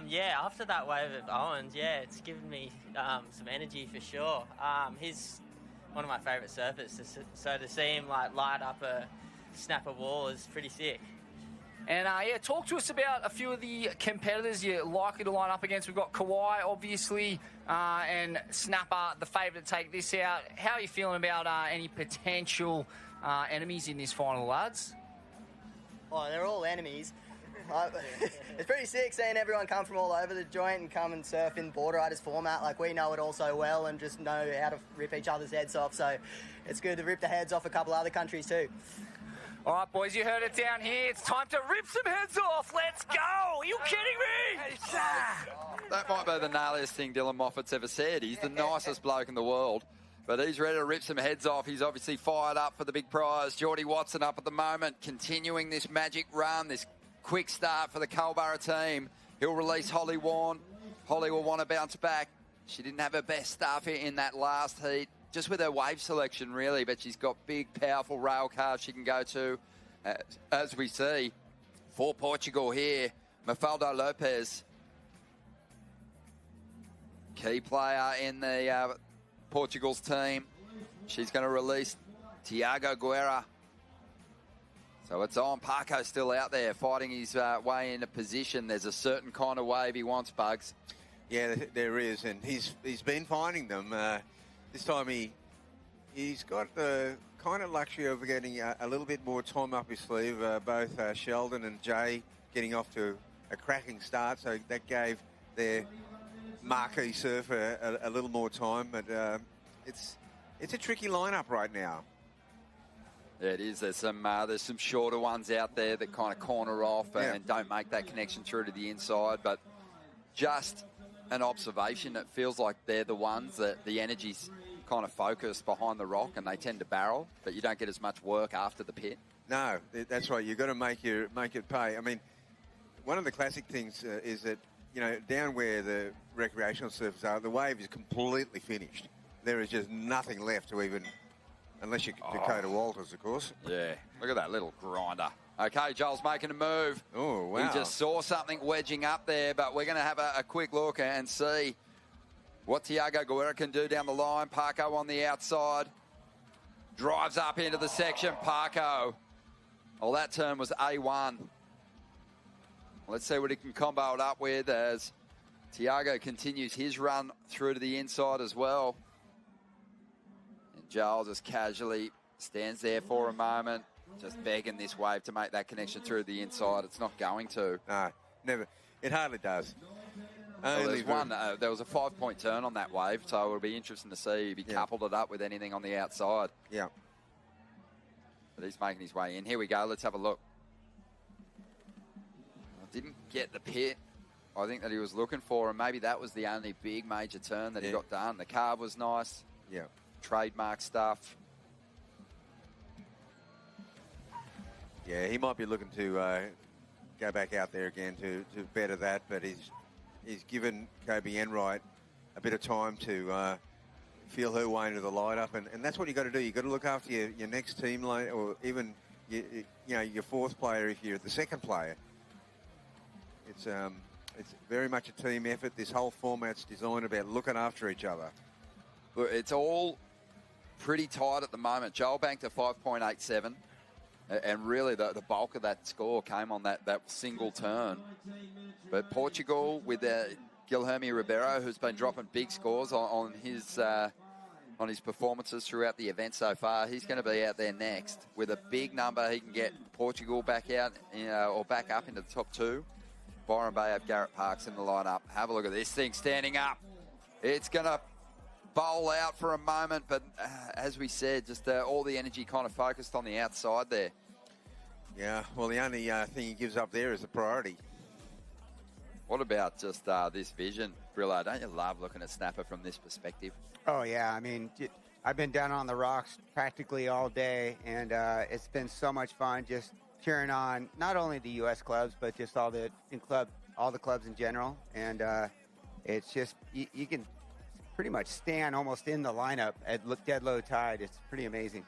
Yeah, after that wave of Owens, it's given me some energy for sure. He's one of my favourite surfers, so to see him light up a snapper wall is pretty sick. And talk to us about a few of the competitors you're likely to line up against. We've got Kawhi, obviously, and Snapper, the favourite to take this out. How are you feeling about any potential enemies in this final, lads? Oh, they're all enemies. It's pretty sick seeing everyone come from all over the joint and come and surf in Boardriders format. Like, we know it all so well and just know how to rip each other's heads off. So it's good to rip the heads off a couple other countries too. All right, boys, you heard it down here. It's time to rip some heads off. Let's go. Are you kidding me? That might be the gnarliest thing Dylan Moffat's ever said. He's the nicest bloke in the world, but he's ready to rip some heads off. He's obviously fired up for the big prize. Geordie Watson up at the moment, continuing this magic run, this quick start for the Culburra team. He'll release Holly Warren. Holly will want to bounce back. She didn't have her best stuff in that last heat, just with her wave selection, really, but she's got big, powerful rail cars she can go to. As we see, for Portugal here, Mafalda Lopez, key player in the Portugal's team. She's going to release Tiago Guerra. So it's on. Parko's still out there fighting his way into position. There's a certain kind of wave he wants, Bugs. Yeah, there is, and he's been finding them. This time he's got the kind of luxury of getting a little bit more time up his sleeve. Both Sheldon and Jay getting off to a cracking start, so that gave their marquee surfer a little more time. But it's a tricky lineup right now. Yeah, it is. There's some shorter ones out there that kind of corner off and don't make that connection through to the inside. But just an observation, it feels like they're the ones that the energy's kind of focused behind the rock and they tend to barrel, but you don't get as much work after the pit. No, that's right. You've got to make it pay. I mean, one of the classic things is that, you know, down where the recreational surfaces are, the wave is completely finished. There is just nothing left to even, unless you're Dakota Walters, of course. Yeah, look at that little grinder. Okay, Joel's making a move. Oh, wow. We just saw something wedging up there, but we're going to have a quick look and see what Tiago Guerra can do down the line. Parko on the outside. Drives up into the section. Parko. Well, that turn was A1. Let's see what he can combo it up with as Tiago continues his run through to the inside as well. And Joel just casually stands there for a moment, just begging this wave to make that connection through the inside. It's not going to. No, never. It hardly does. Well, there was a 5-point turn on that wave, so it'll be interesting to see if he coupled it up with anything on the outside. Yeah. But he's making his way in. Here we go. Let's have a look. Didn't get the pit, I think, that he was looking for, and maybe that was the only big major turn that he got done. The carve was nice. Yeah. Trademark stuff. Yeah, he might be looking to go back out there again to better that, but he's given Kobe Enright a bit of time to feel her way into the lineup, and that's what you got to do. You got to look after your next team, or even your fourth player if you're the second player. It's very much a team effort. This whole format's designed about looking after each other. Look, it's all pretty tight at the moment. Joel banked a 5.87, and really the bulk of that score came on that single turn. But Portugal with Guilherme Ribeiro, who's been dropping big scores on his performances throughout the event so far, he's going to be out there next with a big number. He can get Portugal back out, or back up into the top two. Byron Bay have Garrett Parks in the lineup. Have a look at this thing standing up. It's going to bowl out for a moment, but as we said, just all the energy kind of focused on the outside there. Yeah, well, the only thing he gives up there is the priority. What about just this vision, Brillo? Don't you love looking at Snapper from this perspective? Oh, yeah. I mean, I've been down on the rocks practically all day, and it's been so much fun just cheering on not only the U.S. clubs, but just all the clubs in general. And it's just, you can pretty much stand almost in the lineup at dead low tide. It's pretty amazing.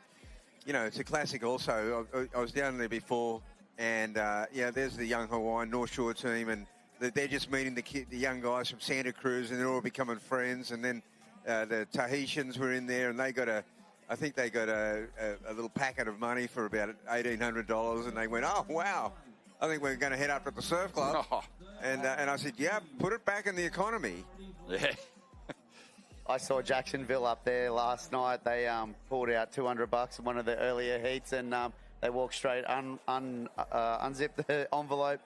You know, it's a classic also. I was down there before, and there's the young Hawaiian North Shore team, and they're just meeting the young guys from Santa Cruz, and they're all becoming friends. And then the Tahitians were in there, and I think they got a little packet of money for about $1,800, and they went, oh, wow, I think we're going to head up to the surf club. Oh. And I said, yeah, put it back in the economy. Yeah. I saw Jacksonville up there last night. They pulled out $200 in one of the earlier heats, and they walked straight, unzipped the envelope,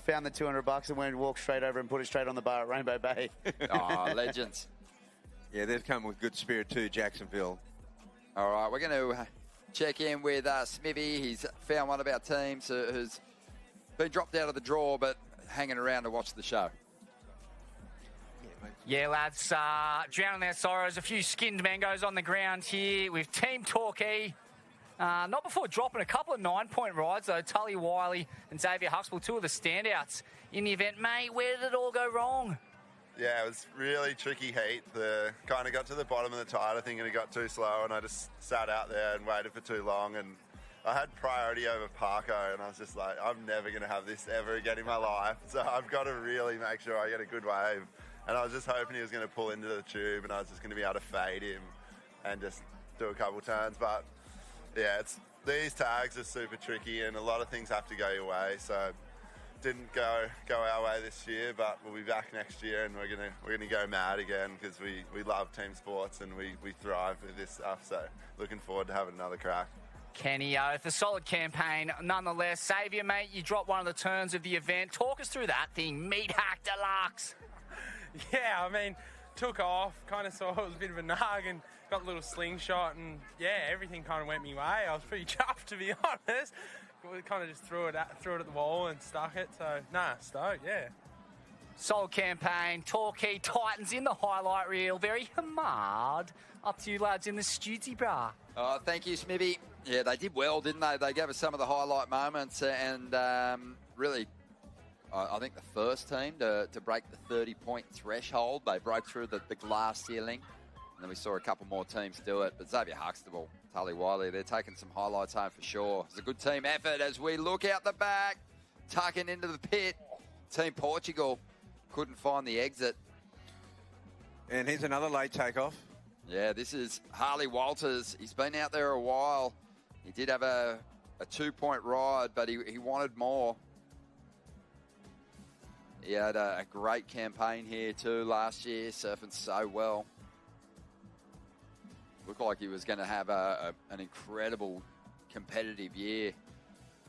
found the $200 and went and walked straight over and put it straight on the bar at Rainbow Bay. Oh, legends. Yeah, they've come with good spirit too, Jacksonville. All right, we're going to check in with Smithy. He's found one of our teams who's been dropped out of the draw, but hanging around to watch the show. Yeah, lads, drowning their sorrows. A few skinned mangoes on the ground here with Team Torquay. Not before dropping a couple of 9-point rides, though. Tully Wiley and Xavier Huxtable, two of the standouts in the event. Mate, where did it all go wrong? Yeah, it was really tricky heat. Kind of got to the bottom of the tide, I think, and it got too slow, and I just sat out there and waited for too long, and I had priority over Parko, and I was just like, I'm never going to have this ever again in my life, so I've got to really make sure I get a good wave. And I was just hoping he was going to pull into the tube, and I was just going to be able to fade him and just do a couple turns. But yeah, these tags are super tricky, and a lot of things have to go your way. So didn't go our way this year, but we'll be back next year, and we're gonna go mad again because we love team sports and we thrive with this stuff. So looking forward to having another crack. Kenny Oath, a solid campaign nonetheless. Xavier, mate, you dropped one of the turns of the event. Talk us through that thing, Meat Hack Deluxe. Yeah, I mean, took off, kind of saw it was a bit of a nug and got a little slingshot, and yeah, everything kind of went my way. I was pretty chuffed, to be honest. We kind of just threw it at the wall and stuck it. So, stoked, yeah. Solid campaign. Torquay Titans in the highlight reel. Very hamad. Up to you lads in the studio, brah. Oh, thank you, Smithy. Yeah, they did well, didn't they? They gave us some of the highlight moments and really, I think the first team to break the 30-point threshold. They broke through the glass ceiling. And then we saw a couple more teams do it. But Xavier Huxtable, Tully Wiley, they're taking some highlights home for sure. It's a good team effort as we look out the back, tucking into the pit. Team Portugal couldn't find the exit. And here's another late takeoff. Yeah, this is Harley Walters. He's been out there a while. He did have a 2-point ride, but he wanted more. He had a great campaign here too last year, surfing so well. Looked like he was going to have an incredible competitive year,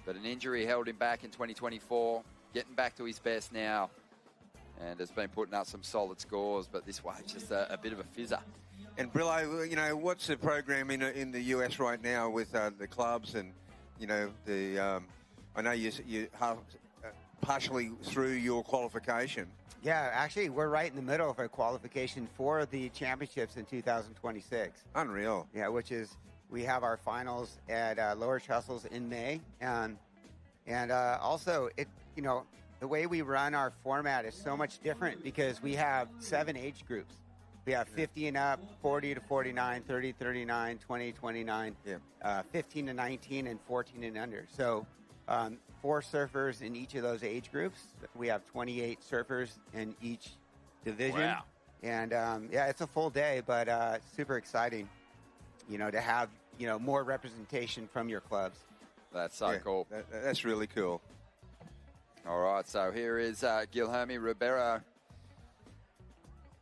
but an injury held him back in 2024. Getting back to his best now, and has been putting up some solid scores, but this wave's just a bit of a fizzer. And Brillo, you know, what's the program in the US right now with the clubs and, you know, I know you have partially through your qualification. Yeah, actually, we're right in the middle of a qualification for the championships in 2026. Unreal. Yeah, which is, we have our finals at Lower Trussels in May. And also, you know, the way we run our format is so much different because we have 7 age groups. We have 50 and up, 40 to 49, 30 to 39, 20 to 29, 15 to 19, and 14 and under. So 4 surfers in each of those age groups. We have 28 surfers in each division. Wow. And, yeah, it's a full day, but super exciting, you know, to have, you know, more representation from your clubs. That's so cool. That's really cool. All right, so here is Guilherme Ribeiro,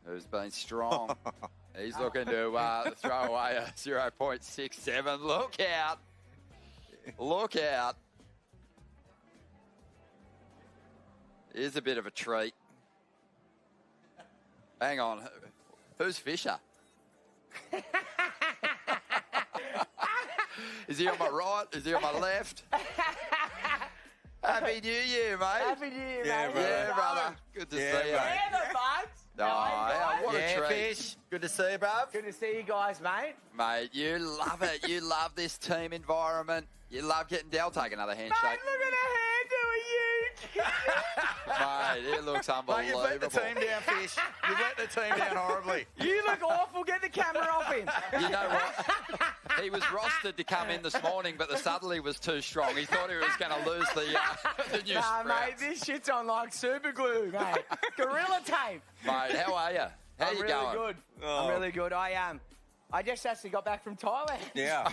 who's been strong. He's looking to throw away a 0.67. Look out. Look out. Here's a bit of a treat. Hang on. Who's Fisher? Is he on my right? Is he on my left? Happy New Year, mate. Happy New Year, Yeah, mate. brother. Yeah, brother. Good to see you. Yeah, the buds. Oh, what a Yeah, treat. Fish. Good to see you, bruv. Good to see you guys, mate. Mate, you love it. You love this team environment. You love getting Dell. Take another handshake. Mate, look at the Mate, it looks Mate, unbelievable. you've let the team down, Fish. You've let the team down horribly. You look awful. Get the camera off him. You know what? He was rostered to come in this morning, but the southerly was too strong. He thought he was going to lose the new Nah, sprouts. mate, this shit's on like super glue, mate. Gorilla tape. Mate, how are you? How I'm you really going? good. Oh. I'm really good. I am. I just actually got back from Thailand. Yeah.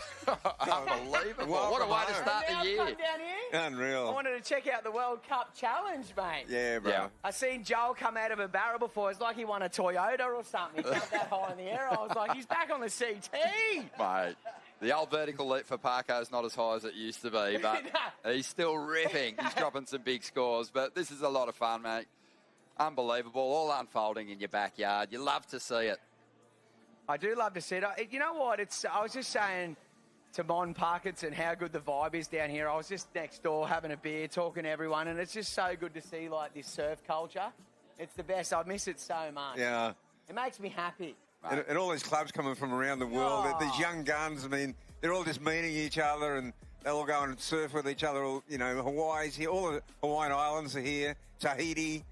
Unbelievable. Welcome What a way to home. start And the now year. I've come down here. I Unreal. wanted to check out the World Cup Challenge, mate. Yeah, bro. Yeah. I seen Joel come out of a barrel before. It's like he won a Toyota or something. He jumped that high in the air. I was like, he's back on the CT. Mate, the old vertical leap for Parko's not as high as it used to be, but he's still ripping. He's dropping some big scores, but this is a lot of fun, mate. Unbelievable. All unfolding in your backyard. You love to see it. I do love to see it. You know what? I was just saying to Mon Parkinson how good the vibe is down here. I was just next door having a beer, talking to everyone, and it's just so good to see like this surf culture. It's the best. I miss it so much. Yeah. It makes me happy. And all these clubs coming from around the world, Oh. these young guns, I mean, they're all just meeting each other and they'll all go and surf with each other. All, you know, Hawaii's here, all the Hawaiian Islands are here, Tahiti,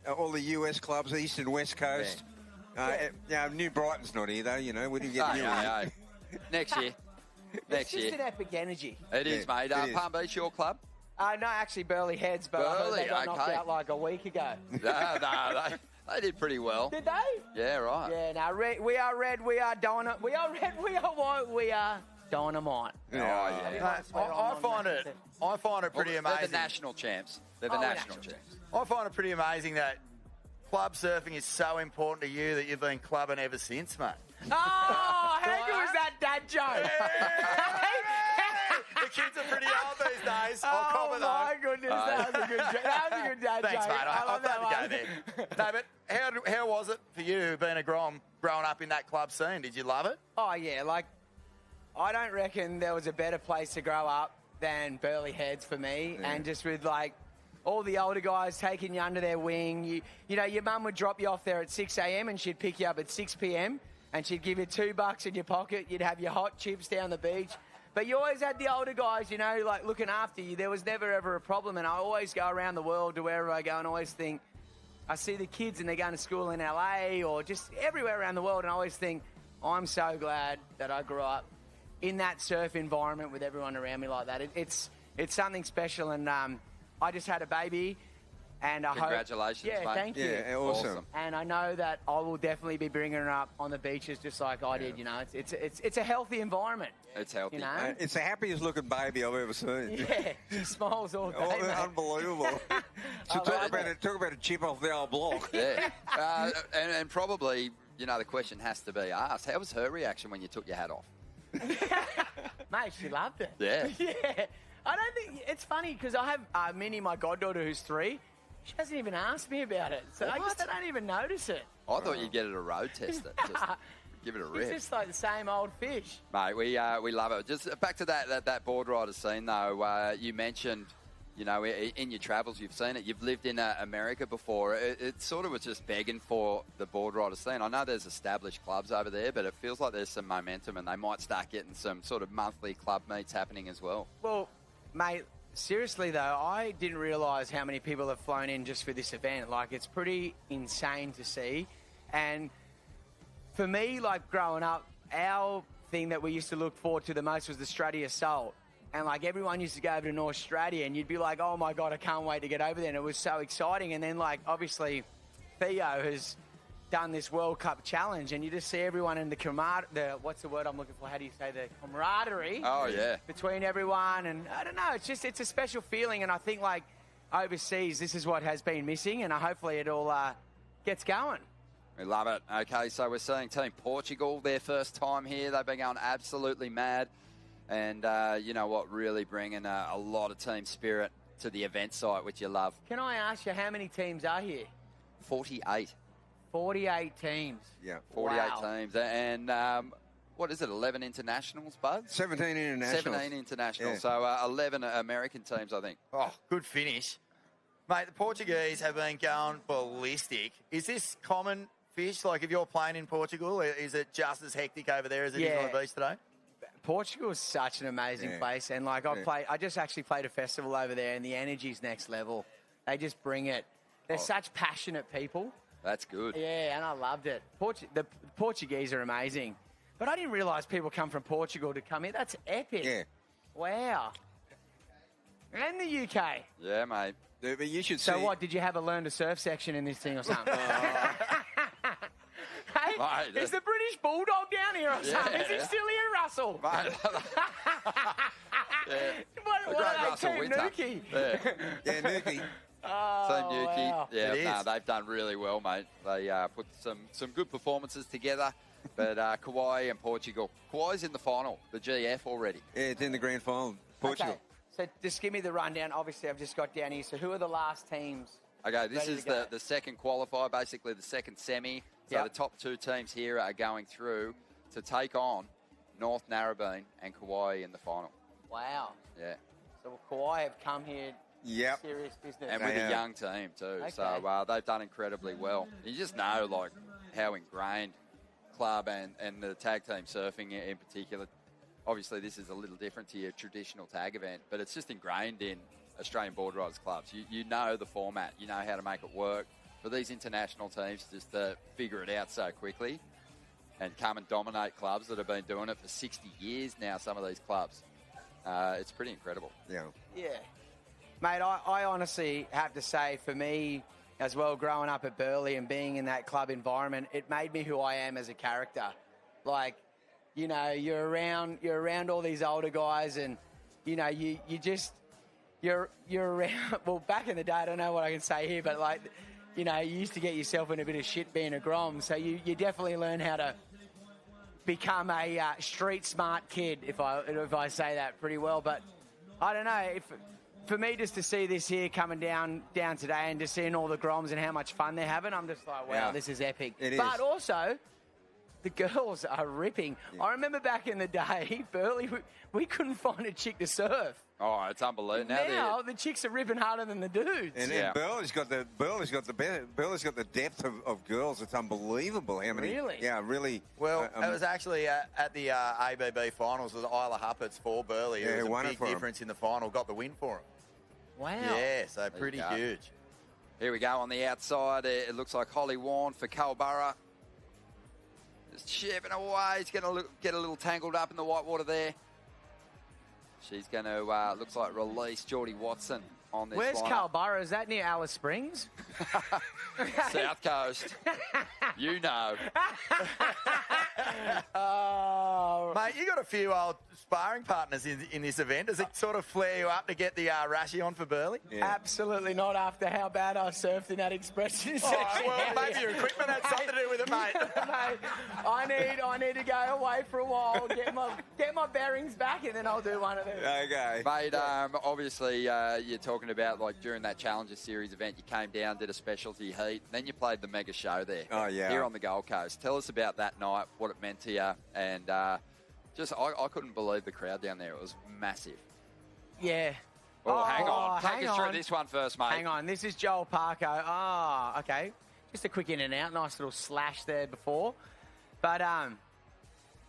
all the US clubs, East and West Coast. New Brighton's not here, though, you know. We didn't get new one. Next year. It's just an epic energy. It is, mate. it is. Palm Beach, your club? No, actually, Burleigh Heads, but I heard Burleigh, they got knocked okay. out like a week ago. No, they did pretty well. Did they? Yeah, right. Yeah, no, we are red, we are dynamite. We are red, we are white, we are dynamite. I find it pretty They're amazing. the national champs. They're the national champs. I find it pretty amazing that club surfing is so important to you that you've been clubbing ever since, mate. Oh, how good was that dad joke? The kids are pretty old these days. I'll cop it, though. My goodness, that was a good dad Thanks, joke. mate. I love that thought one. you'd go there. No, but how was it for you being a Grom, growing up in that club scene? Did you love it? Oh, yeah. Like, I don't reckon there was a better place to grow up than Burleigh Heads for me. Yeah. And just with, like, all the older guys taking you under their wing. You know, your mum would drop you off there at 6 a.m. and she'd pick you up at 6 p.m. and she'd give you $2 in your pocket. You'd have your hot chips down the beach. But you always had the older guys, you know, like looking after you. There was never, ever a problem. And I always go around the world to wherever I go and always think, I see the kids and they're going to school in LA or just everywhere around the world. And I always think, I'm so glad that I grew up in that surf environment with everyone around me like that. It's something special. And I just had a baby. And I Congratulations, hope, mate. Thank you. Yeah, awesome. And I know that I will definitely be bringing her up on the beaches just like I did. You know, it's a healthy environment. It's healthy. You know? It's the happiest looking baby I've ever seen. Yeah, she smiles all day, mate. Unbelievable. So talk about a chip off the old block. Yeah. And probably, you know, the question has to be asked, how was her reaction when you took your hat off? Mate, she loved it. Yeah. Yeah. I don't think... It's funny because I have Minnie, my goddaughter, who's 3. She hasn't even asked me about it. So I don't even notice it. I thought you'd get it a road test it. Just give it a rip. It's just like the same old fish. Mate, we love it. Just back to that Boardriders scene, though. You mentioned, you know, in your travels, you've seen it. You've lived in America before. It sort of was just begging for the Boardriders scene. I know there's established clubs over there, but it feels like there's some momentum and they might start getting some sort of monthly club meets happening as well. Well, mate, seriously, though, I didn't realise how many people have flown in just for this event. Like, it's pretty insane to see. And for me, like, growing up, our thing that we used to look forward to the most was the Straddie Assault. And, like, everyone used to go over to North Straddie and you'd be like, oh, my God, I can't wait to get over there. And it was so exciting. And then, like, obviously, Theo has done this World Cup challenge and you just see everyone in what's the word I'm looking for? How do you say the camaraderie? Oh, yeah. Between everyone. And I don't know, it's a special feeling. And I think, like, overseas, this is what has been missing. And hopefully it all gets going. We love it. Okay, so we're seeing Team Portugal, their first time here. They've been going absolutely mad. And you know what, really bringing a lot of team spirit to the event site, which you love. Can I ask you how many teams are here? 48. 48 teams. Yeah. 48 teams. And what is it, 11 internationals, Bud? 17 internationals. 17 internationals. Yeah. So 11 American teams, I think. Oh, good finish. Mate, the Portuguese have been going ballistic. Is this common fish? Like, if you're playing in Portugal, is it just as hectic over there as it is on the beach today? Portugal is such an amazing place. And, like, I just actually played a festival over there and the energy's next level. They just bring it. They're such passionate people. That's good. Yeah, and I loved it. The Portuguese are amazing. But I didn't realise people come from Portugal to come here. That's epic. Yeah. Wow. And the UK. Yeah, mate. Yeah, but you should So see... what, did you have a learn to surf section in this thing or something? Hey, Mate, is the British Bulldog down here or something? Is he still here, Russell? Mate. What are they, Team Nuki? Yeah, Nuki. Oh, Team Nuki. wow. Yeah, they've done really well, mate. They put some good performances together. But Kauai and Portugal. Kauai's in the final, the GF already. Yeah, it's in the grand final. Portugal. Okay, so just give me the rundown. Obviously, I've just got down here. So who are the last teams? Okay, this ready is to go? the second qualifier, basically the second semi. So the top 2 teams here are going through to take on North Narrabeen and Kauai in the final. Wow. Yeah. So Kauai have come here. Yep. Serious business. And with a young team too. Okay. So they've done incredibly well. You just know, like, how ingrained club and the tag team surfing in particular. Obviously, this is a little different to your traditional tag event, but it's just ingrained in Australian Boardriders clubs. You know the format. You know how to make it work. For these international teams just to figure it out so quickly and come and dominate clubs that have been doing it for 60 years now, some of these clubs. It's pretty incredible. Yeah. Yeah. Mate, I honestly have to say, for me as well, growing up at Burleigh and being in that club environment, it made me who I am as a character. Like, you know, you're around all these older guys and, you know, you're around, well, back in the day, I don't know what I can say here, but, like, you know, you used to get yourself in a bit of shit being a Grom, so you definitely learn how to become a street smart kid, if I say that pretty well. But I don't know. For me, just to see this here coming down today and just seeing all the Groms and how much fun they're having, I'm just like, wow, this is epic. It but is. also, the girls are ripping. Yeah. I remember back in the day, Burley, we couldn't find a chick to surf. Oh, it's unbelievable. Now the chicks are ripping harder than the dudes. And Burley's got the depth of girls. It's unbelievable how many. Really? Yeah, really. Well, it was actually at the ABB finals with Isla Hupperts for Burley. Yeah, it was won a it big for 'em. difference in the final. Got the win for him. Wow. Yeah, so pretty huge. Here we go on the outside. It looks like Holly Warren for Culburra. Just chipping away. He's going to get a little tangled up in the white water there. She's going to, looks like, release Geordie Watson on this Where's lineup. Culburra? Is that near Alice Springs? South Coast. You know. Oh. Mate, you got a few old sparring partners in this event. Does it sort of flare you up to get the Rashi on for Burley? Absolutely not after how bad I surfed in that expression Oh, session. well, maybe your equipment had something to do with it, mate. Mate, I need to go away for a while, get my bearings back, and then I'll do one of them. Okay. Mate, obviously, you're talking about, like, during that Challenger Series event, you came down, did a specialty heat, then you played the mega show there. Oh, yeah. Here on the Gold Coast. Tell us about that night, what it meant to you, and I couldn't believe the crowd down there. It was massive. Yeah. Oh, hang on. Take us through this one first, mate. Hang on. This is Joel Parko. Oh, okay. Just a quick in and out. Nice little slash there before. But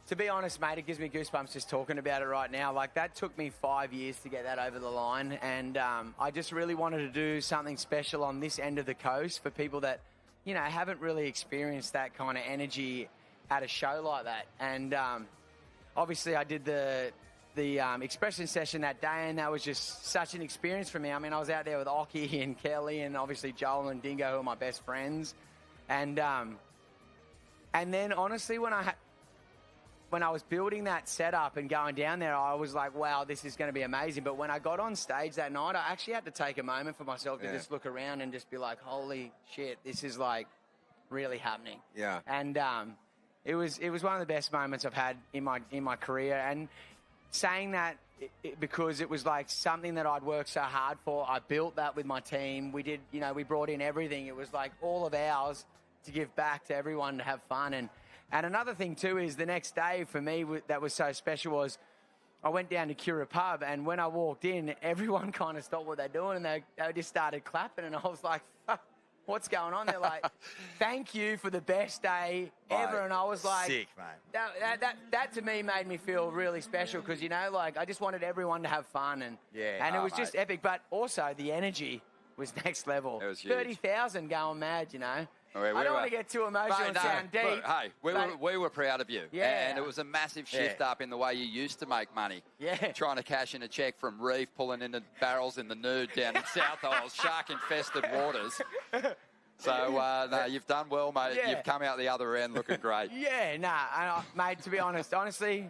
to be honest, mate, it gives me goosebumps just talking about it right now. Like, that took me 5 years to get that over the line. And I just really wanted to do something special on this end of the coast for people that, you know, haven't really experienced that kind of energy at a show like that. And obviously I did the expression session that day, and that was just such an experience for me. I mean, I was out there with Ockie and Kelly and obviously Joel and Dingo, who are my best friends. And then honestly, when I was building that setup and going down there, I was like, wow, this is going to be amazing. But when I got on stage that night, I actually had to take a moment for myself to just look around and just be like, holy shit, this is like really happening. Yeah. And it was one of the best moments I've had in my career. And saying that because it was like something that I'd worked so hard for. I built that with my team. We did, you know, we brought in everything. It was like all of ours to give back to everyone, to have fun. And another thing too is the next day for me that was so special was I went down to Cura Pub, and when I walked in, everyone kind of stopped what they're doing and they just started clapping, and I was like, fuck, what's going on? They're like, thank you for the best day ever. And I was like, sick, mate. That to me made me feel really special because, you know, like I just wanted everyone to have fun, and it was just epic. But also the energy was next level. It was huge. 30,000 going mad, you know. I don't want to get too emotional and sound deep. Look, hey, we were proud of you. Yeah. And it was a massive shift up in the way you used to make money. Yeah. Trying to cash in a check from Reef, pulling in the barrels in the nude down in South Isles, shark-infested waters. So, no, you've done well, mate. Yeah. You've come out the other end looking great. Yeah, mate, to be honestly,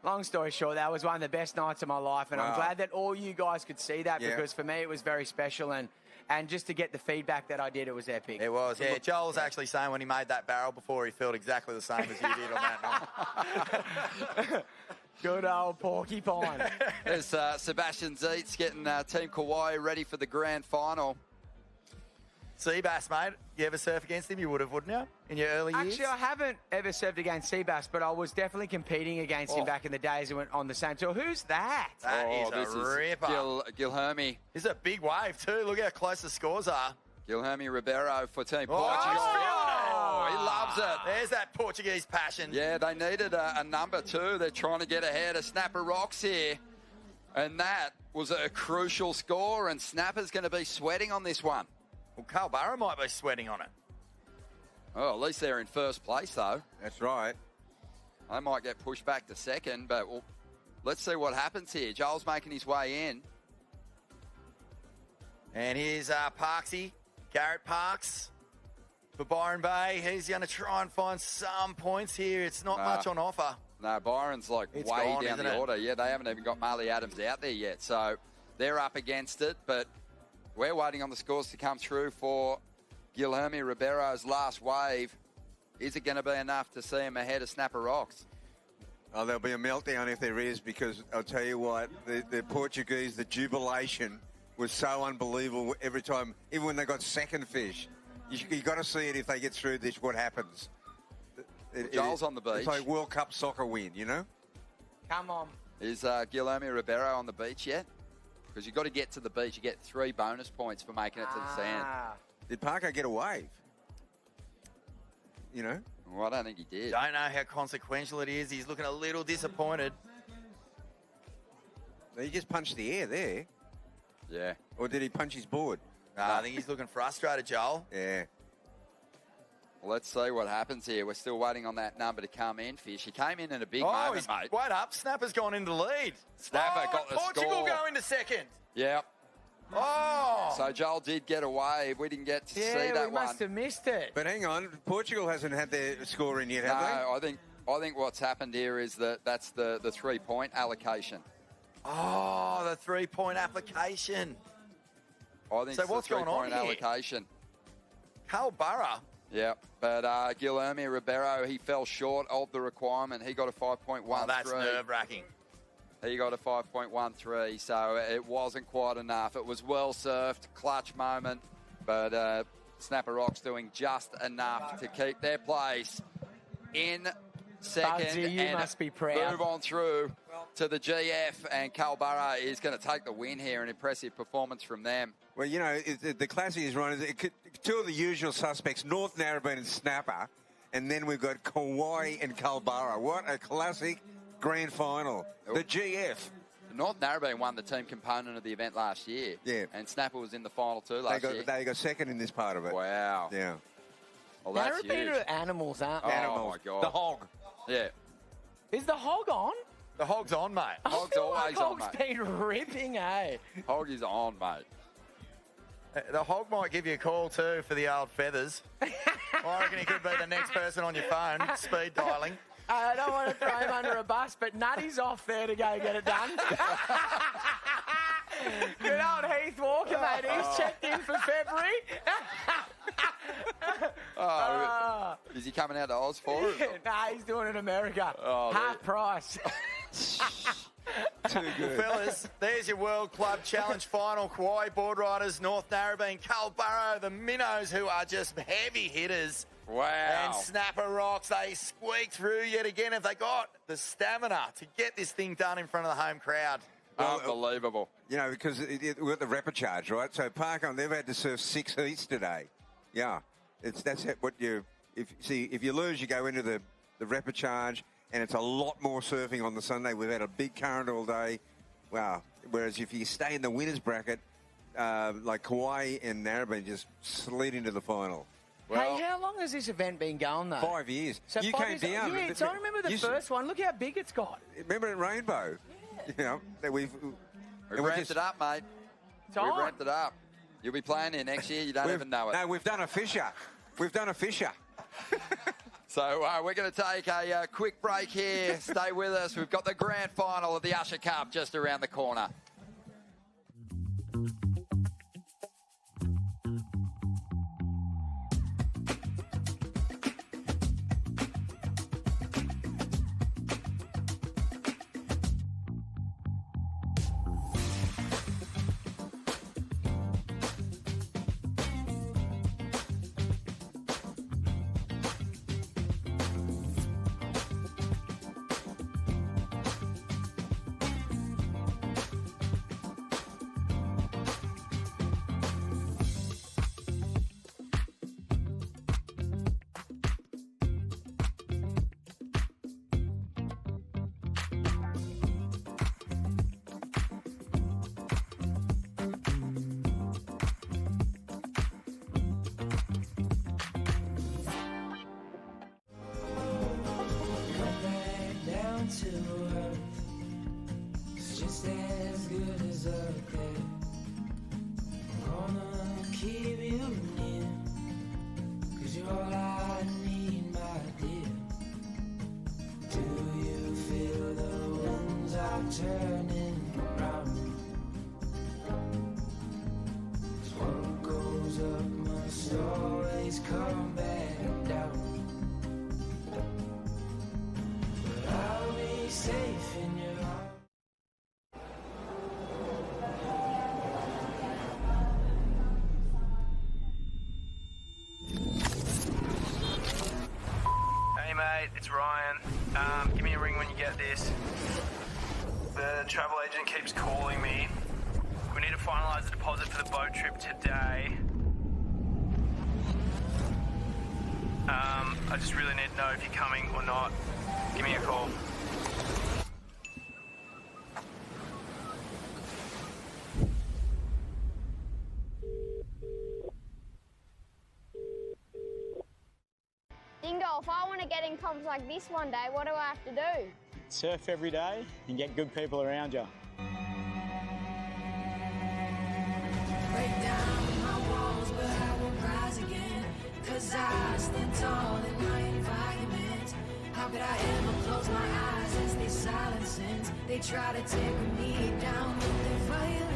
long story short, that was one of the best nights of my life, and I'm glad that all you guys could see that because for me it was very special, and just to get the feedback that I did, it was epic. It was, yeah. Joel's actually saying when he made that barrel before, he felt exactly the same as you did on that night. Good old porcupine. There's Sebastian Zeitz getting Team Kauai ready for the grand final. Seabass, mate. You ever surf against him? You would have, wouldn't you, in your early years? Actually, I haven't ever surfed against Seabass, but I was definitely competing against him back in the days we went on the same tour. Who's that? That is a ripper. Gil Hermie. This is a big wave, too. Look how close the scores are. Gil Hermie Ribeiro for Team Portugal. Oh, he loves it. There's that Portuguese passion. Yeah, they needed a number two. They're trying to get ahead of Snapper Rocks here. And that was a crucial score, and Snapper's going to be sweating on this one. Well, Carl Barrow might be sweating on it. Oh, at least they're in first place, though. That's right. They might get pushed back to second, but let's see what happens here. Joel's making his way in. And here's Parksy, Garrett Parks for Byron Bay. He's going to try and find some points here. It's not much on offer. No, Byron's like It's way gone, down isn't the it? order. Yeah, they haven't even got Marley Adams out there yet. So they're up against it, but we're waiting on the scores to come through for Gil Hermie Ribeiro's last wave. Is it going to be enough to see him ahead of Snapper Rocks? Oh, there'll be a meltdown if there is, because I'll tell you what, the Portuguese, the jubilation was so unbelievable every time, even when they got second fish. You got to see it if they get through this, what happens. Joel's on the beach. It's like World Cup soccer win, you know? Come on. Is Guilherme Ribeiro on the beach yet? Because you've got to get to the beach. You get 3 bonus points for making it to the sand. Did Parker get a wave? You know? Well, I don't think he did. Don't know how consequential it is. He's looking a little disappointed. He just punched the air there. Yeah. Or did he punch his board? I think he's looking frustrated, Joel. Yeah. Well, let's see what happens here. We're still waiting on that number to come in, Fish. He came in a big moment, mate. Wait up. Snapper's gone into the lead. Snapper got the Portugal score. go into second. Yep. Oh! So Joel did get a wave. We didn't get to see that we one. must have missed it. But hang on, Portugal hasn't had their score in yet, have they? No, I think what's happened here is that's the 3-point allocation. Oh, the 3-point application. I think So it's what's the going on 3-point here? allocation. Calbara. Yeah, but Guilherme Ribeiro, he fell short of the requirement. He got a 5.13. Oh, that's nerve-wracking. He got a 5.13, so it wasn't quite enough. It was well surfed, clutch moment, but Snapper Rock's doing just enough to keep their place in second. Bugsy, you and must be proud. move on through to the GF, and Calbara is going to take the win here. An impressive performance from them. Well, you know, the classic is running. Two of the usual suspects, North Narrabeen and Snapper, and then we've got Kauai and Calbara. What a classic grand final. The GF. North Narrabeen won the team component of the event last year. Yeah. And Snapper was in the final too last year. They got second in this part of it. Wow. Yeah. Well, that's huge. Narrabeen are animals, aren't they? Oh, my God. The hog. Yeah. Is the hog on? The hog's on, mate. Hog's always on, Hog's mate. been ripping, eh? Hog is on, mate. The hog might give you a call too for the old feathers. I reckon he could be the next person on your phone, speed dialing. I don't want to throw him under a bus, but Nutty's off there to go get it done. Good old Heath Walker, mate. He's checked in for February. Is he coming out to Oz for it? Nah, he's doing it in America. Oh, Half price. Too good. Well, fellas, there's your World Club Challenge final. Kauai, Boardriders, North Narrabeen, Calbara, the Minnows, who are just heavy hitters. Wow. And Snapper Rocks, they squeaked through yet again. Have they got the stamina to get this thing done in front of the home crowd? Unbelievable. You know, because we've got the repechage, right? So Parker, they've had to surf 6 heats today. Yeah. That's what you... If you lose, you go into the repechage, and it's a lot more surfing on the Sunday. We've had a big current all day. Wow. Whereas if you stay in the winners bracket, like Kauai and Narrabeen just slid into the final. Well, hey, how long has this event been going, though? 5 years. So you 5 came years, down. Yeah, so I remember the first one. Look how big it's got. Remember at Rainbow? Yeah. You know, that we've ramped it up, mate. It's We've on. ramped it up. You'll be playing here next year. You don't even know it. No, we've done a Fisher. We've done a Fisher. So we're going to take a quick break here. Stay with us. We've got the grand final of the Usher Cup just around the corner. Turning round. What goes up must always come back down. But I'll be it's Ryan. Give me a ring when you get this. The travel agent keeps calling me. We need to finalise the deposit for the boat trip today. I just really need to know if you're coming or not. Give me a call. Dingo, if I want to get in comps like this one day, what do I have to do? Surf every day and get good people around you. Break down my walls, but I won't rise again. 'Cause I stand tall in my environment. How could I ever close my eyes as they silence sins? They try to take me down with their violence.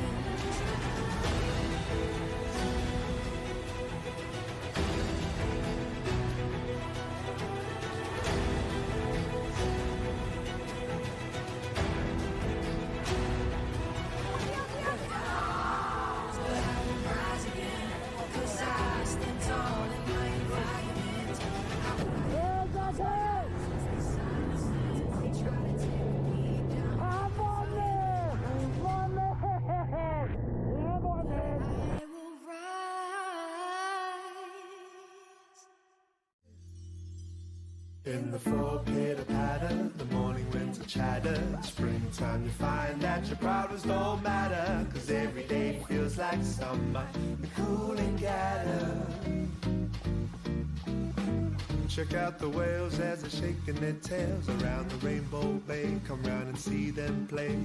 In the fall, pitter patter, the morning winds chatter. Springtime, you find that your problems don't matter. 'Cause every day feels like summer, the cooling gather. Check out the whales as they're shaking their tails around the Rainbow Bay. Come round and see them play.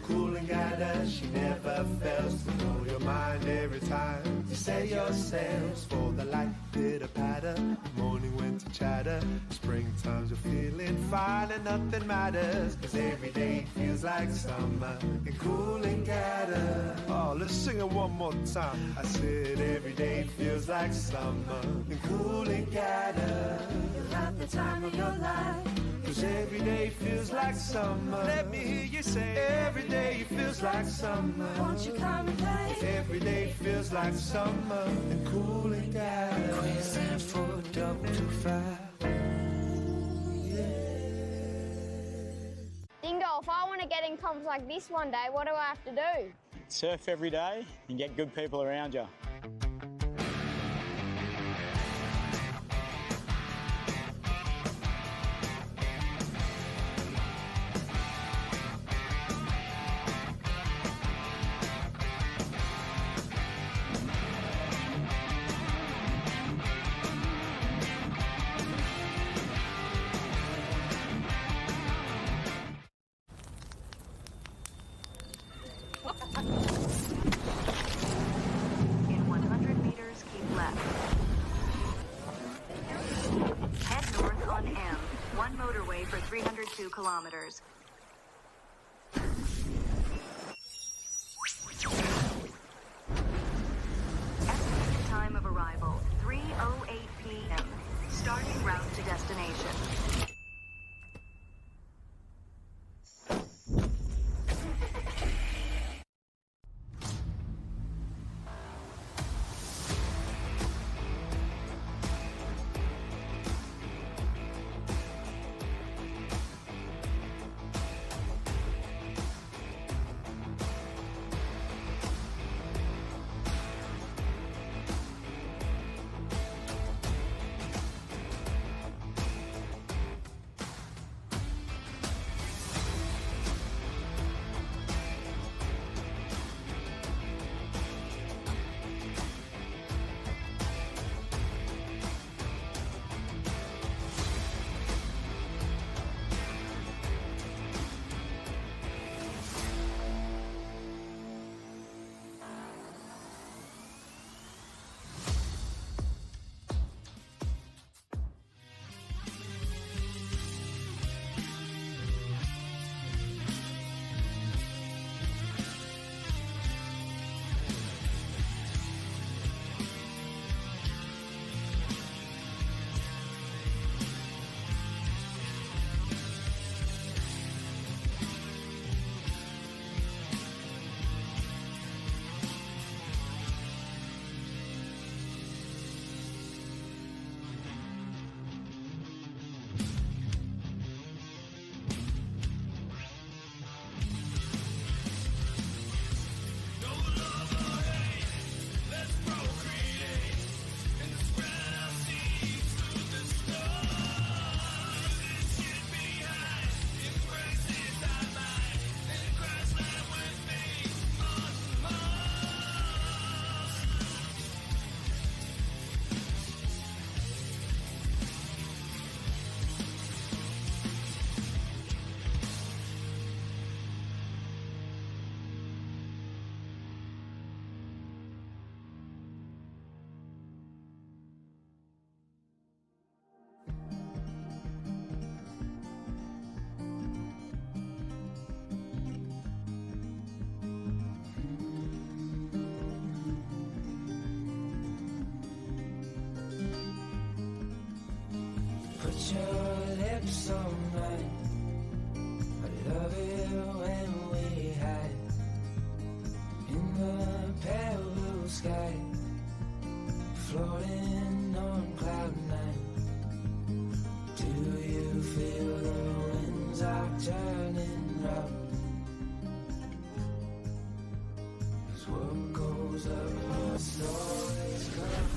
Cooling gather, she never fails to blow your mind every time you set your sails for the light pitter patter, morning winter chatter. Springtime's you're feeling fine and nothing matters. 'Cause every day feels like summer in cooling gather. Oh, let's sing it one more time. I said every day feels like summer in cooling gather. You'll have the time of your life. 'Cause every day feels like summer. Let me hear you say every day feels like summer. Won't you come and play? Every day feels like summer and cooling gather. Quicksand for double 25. Dingo, if I want to get in comps like this one day, what do I have to do? Surf every day and get good people around you. In 100 meters, keep left. Head north on M. One motorway for 302 kilometers. Estimated time of arrival, 3:08 p.m. Starting route to destination. your lips on mine. I love it when we hide in the pale blue sky, floating on cloud nine. Do you feel the winds are turning round? 'Cause what goes up must always come down.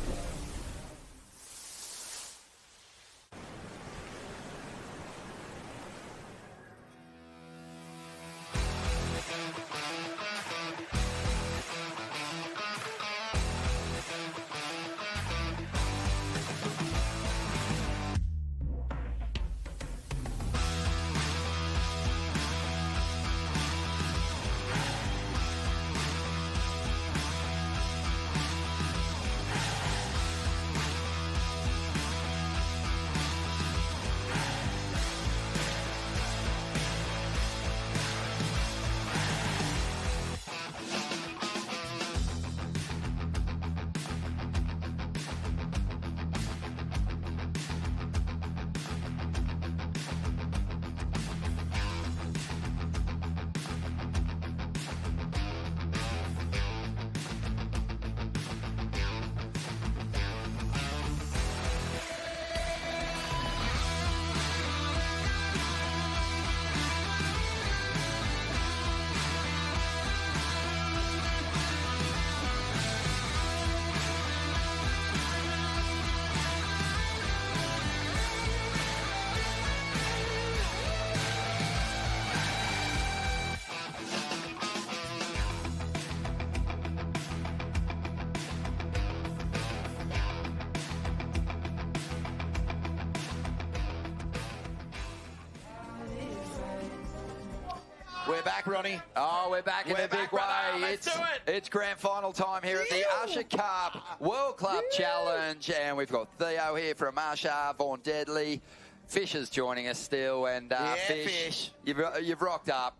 We're back, Ronnie. Oh, we're back in a big way. Let's do it. It's grand final time here at the Usher Cup World Club Challenge. And we've got Theo here from Usher, Vaughan Deadly. Fish is joining us still. And Fish, you've rocked up.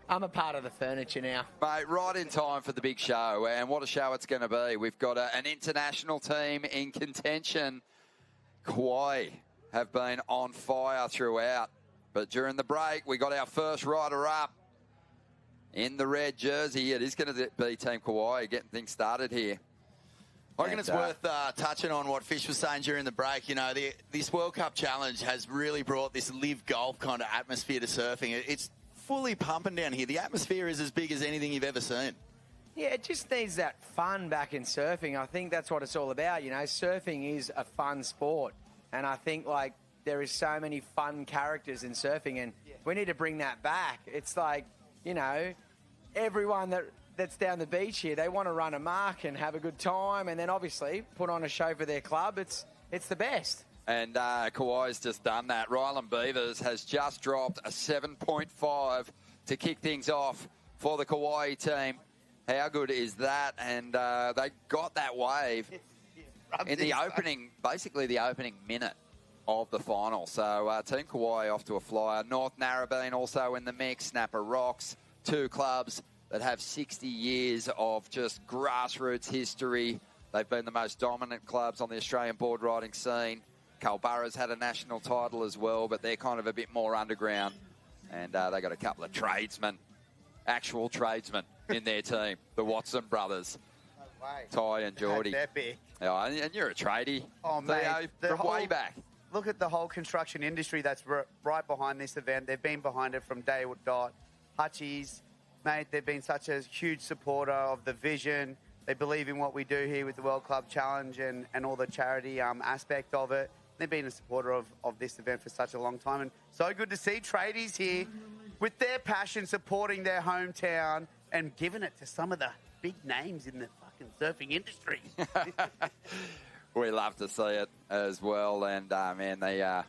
I'm a part of the furniture now. Mate, right in time for the big show. And what a show it's going to be. We've got an international team in contention. Kauai have been on fire throughout. But during the break, we got our first rider-up in the red jersey. It is going to be Team Kauai getting things started here. I reckon it's worth touching on what Fish was saying during the break. You know, this World Cup Challenge has really brought this live golf kind of atmosphere to surfing. It's fully pumping down here. The atmosphere is as big as anything you've ever seen. Yeah, it just needs that fun back in surfing. I think that's what it's all about. You know, surfing is a fun sport. And I think, like, there is so many fun characters in surfing, and we need to bring that back. It's like, you know, everyone that's down the beach here, they want to run a mark and have a good time, and then obviously put on a show for their club. It's the best. And Kauai's just done that. Ryland Beavers has just dropped a 7.5 to kick things off for the Kauai team. How good is that? And they got that wave in the opening, basically the opening minute of the final. So Team Kauai off to a flyer. North Narrabeen also in the mix. Snapper Rocks, two clubs that have 60 years of just grassroots history. They've been the most dominant clubs on the Australian board riding scene. Culburra's had a national title as well, but they're kind of a bit more underground. And they got a couple of tradesmen, actual tradesmen in their team, the Watson brothers, Ty and Geordie. They're big. Yeah, and you're a tradie. Oh, Theo, mate. from way back. Look at the whole construction industry that's right behind this event. They've been behind it from day dot. Hutchies, mate, they've been such a huge supporter of the vision. They believe in what we do here with the World Club Challenge and all the charity aspect of it. They've been a supporter of this event for such a long time. And so good to see tradies here with their passion supporting their hometown and giving it to some of the big names in the fucking surfing industry. We love to see it as well. And, man,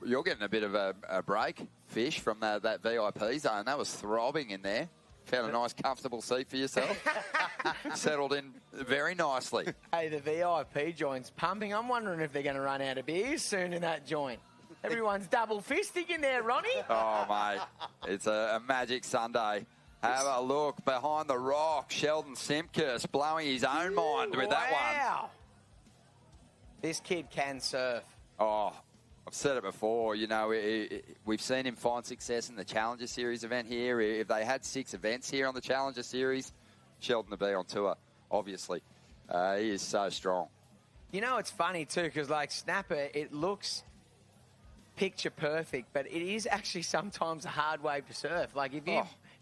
you're getting a bit of a break, Fish, from that VIP zone. That was throbbing in there. Found a nice, comfortable seat for yourself. Settled in very nicely. Hey, the VIP joint's pumping. I'm wondering if they're going to run out of beers soon in that joint. Everyone's double fisting in there, Ronnie. Oh, mate. It's a magic Sunday. Have a look behind the rock. Sheldon Simkus blowing his own mind with that one. Wow. This kid can surf. Oh, I've said it before, you know, we've seen him find success in the Challenger Series event here. If they had 6 events here on the Challenger Series, Sheldon would be on tour, obviously. He is so strong. You know, it's funny too, because like snapper, it looks picture perfect, but it is actually sometimes a hard wave to surf. Like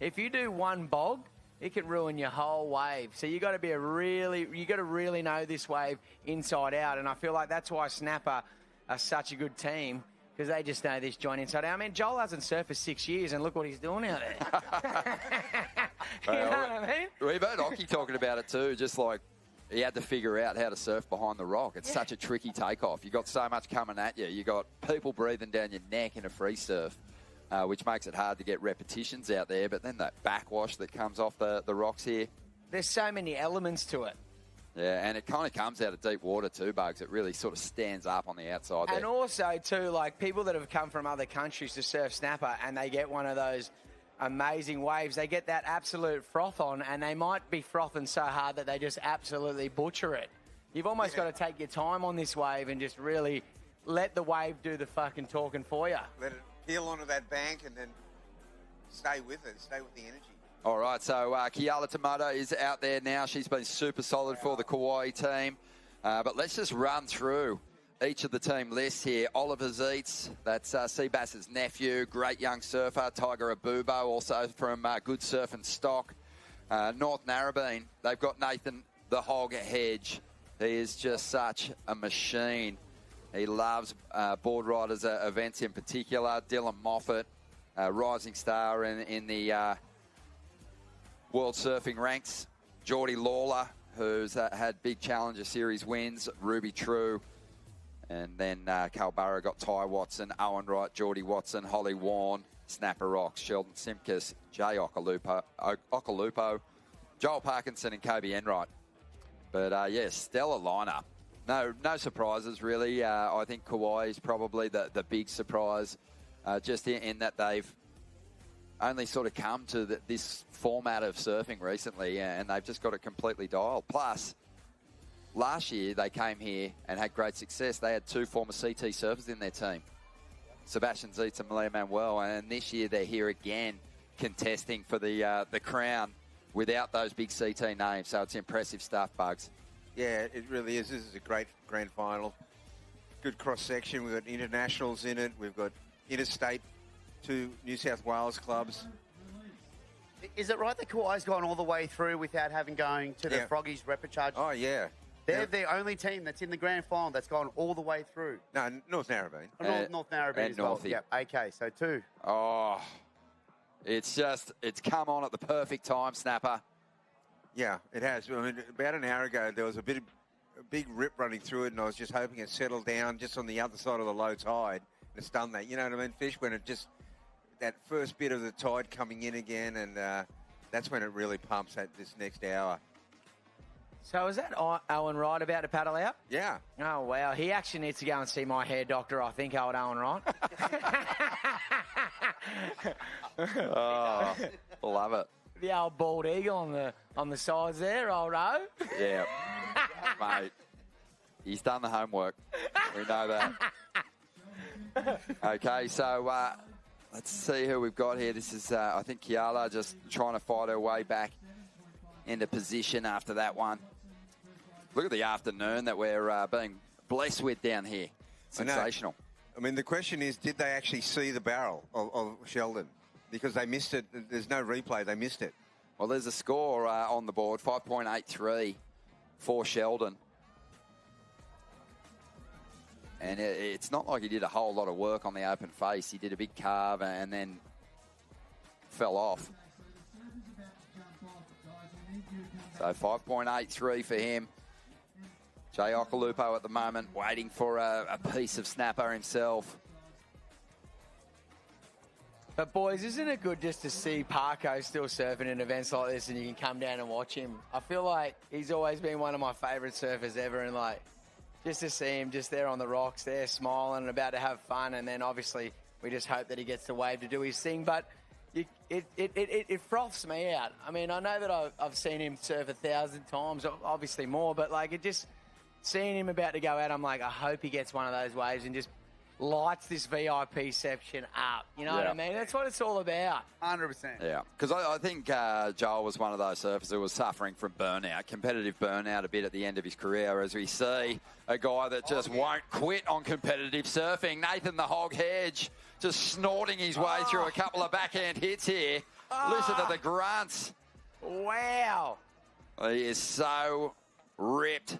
if you do one bog, it can ruin your whole wave. So you got to really know this wave inside out. And I feel like that's why snapper are such a good team, because they just know this joint inside out. I mean, Joel hasn't surfed for 6 years, and look what he's doing out there. You know what I mean? We've heard Occy talking about it too, just like he had to figure out how to surf behind the rock. It's such a tricky takeoff. You got so much coming at you. You got people breathing down your neck in a free surf, which makes it hard to get repetitions out there. But then that backwash that comes off the rocks here. There's so many elements to it. Yeah, and it kind of comes out of deep water too, Bugs. It really sort of stands up on the outside there. And also, too, like people that have come from other countries to surf snapper and they get one of those amazing waves, they get that absolute froth on, and they might be frothing so hard that they just absolutely butcher it. You've almost got to take your time on this wave and just really let the wave do the fucking talking for you. Let it peel onto that bank and then stay with it, stay with the energy. All right, so Kiala Tomoda is out there now. She's been super solid for the Kauai team. But let's just run through each of the team lists here. Oliver Zeitz, that's Seabass's nephew, great young surfer. Tiger Abubo, also from Good Surf and Stock. North Narrabeen, they've got Nathan the Hog Hedge. He is just such a machine. He loves Boardriders events in particular. Dylan Moffat, rising star in the World Surfing ranks. Geordie Lawler, who's had big Challenger Series wins. Ruby True. And then Calbarra got Ty Watson, Owen Wright, Geordie Watson, Holly Warren, Snapper Rocks, Sheldon Simkus, Jay Okalupo, Joel Parkinson and Kobe Enright. But, yes, stellar lineup. No surprises, really. I think Kauai is probably the big surprise, just in that they've only sort of come to this format of surfing recently, and they've just got it completely dialed. Plus, last year they came here and had great success. They had 2 former CT surfers in their team, Sebastian Zeitz and Malia Manuel, and this year they're here again contesting for the crown without those big CT names. So it's impressive stuff, Bugs. Yeah, it really is. This is a great grand final. Good cross-section. We've got internationals in it. We've got interstate, 2 New South Wales clubs. Is it right that Kauai's gone all the way through without having going to the Froggies repechage? Oh, yeah. They're the only team that's in the grand final that's gone all the way through. No, North Narrabeen. North Narrabeen as well. Yeah, okay, so 2. Oh, it's come on at the perfect time, Snapper. Yeah, it has. I mean, about an hour ago, there was a big rip running through it, and I was just hoping it settled down just on the other side of the low tide. It's done that. You know what I mean, Fish? When it just, that first bit of the tide coming in again, and that's when it really pumps at this next hour. So is that Owen Wright about to paddle out? Yeah. Oh, wow. He actually needs to go and see my hair doctor, I think, old Owen Wright. Oh, love it. The old bald eagle on the sides there, old O. Yeah, mate. He's done the homework. We know that. Okay, so let's see who we've got here. This is, I think, Kiala just trying to fight her way back into position after that one. Look at the afternoon that we're being blessed with down here. Sensational. I mean, the question is, did they actually see the barrel of Sheldon? Because they missed it. There's no replay. They missed it. Well, there's a score on the board, 5.83 for Sheldon. And it's not like he did a whole lot of work on the open face. He did a big carve and then fell off. So 5.83 for him. Jay Okalupo at the moment waiting for a piece of snapper himself. But, boys, isn't it good just to see Parko still surfing in events like this and you can come down and watch him? I feel like he's always been one of my favourite surfers ever, and, like, just to see him just there on the rocks there smiling and about to have fun, and then obviously we just hope that he gets the wave to do his thing. But it froths me out. I mean, I know that I've seen him surf 1,000 times, obviously more, but, like, it just seeing him about to go out, I'm like, I hope he gets one of those waves and just lights this VIP section up. You know what I mean? That's what it's all about. 100%. Yeah, because I think Joel was one of those surfers who was suffering from burnout, competitive burnout a bit at the end of his career, as we see a guy that just won't quit on competitive surfing. Nathan the Hog Hedge just snorting his way through a couple of backhand hits here. Listen to the grunts. Wow. He is so ripped.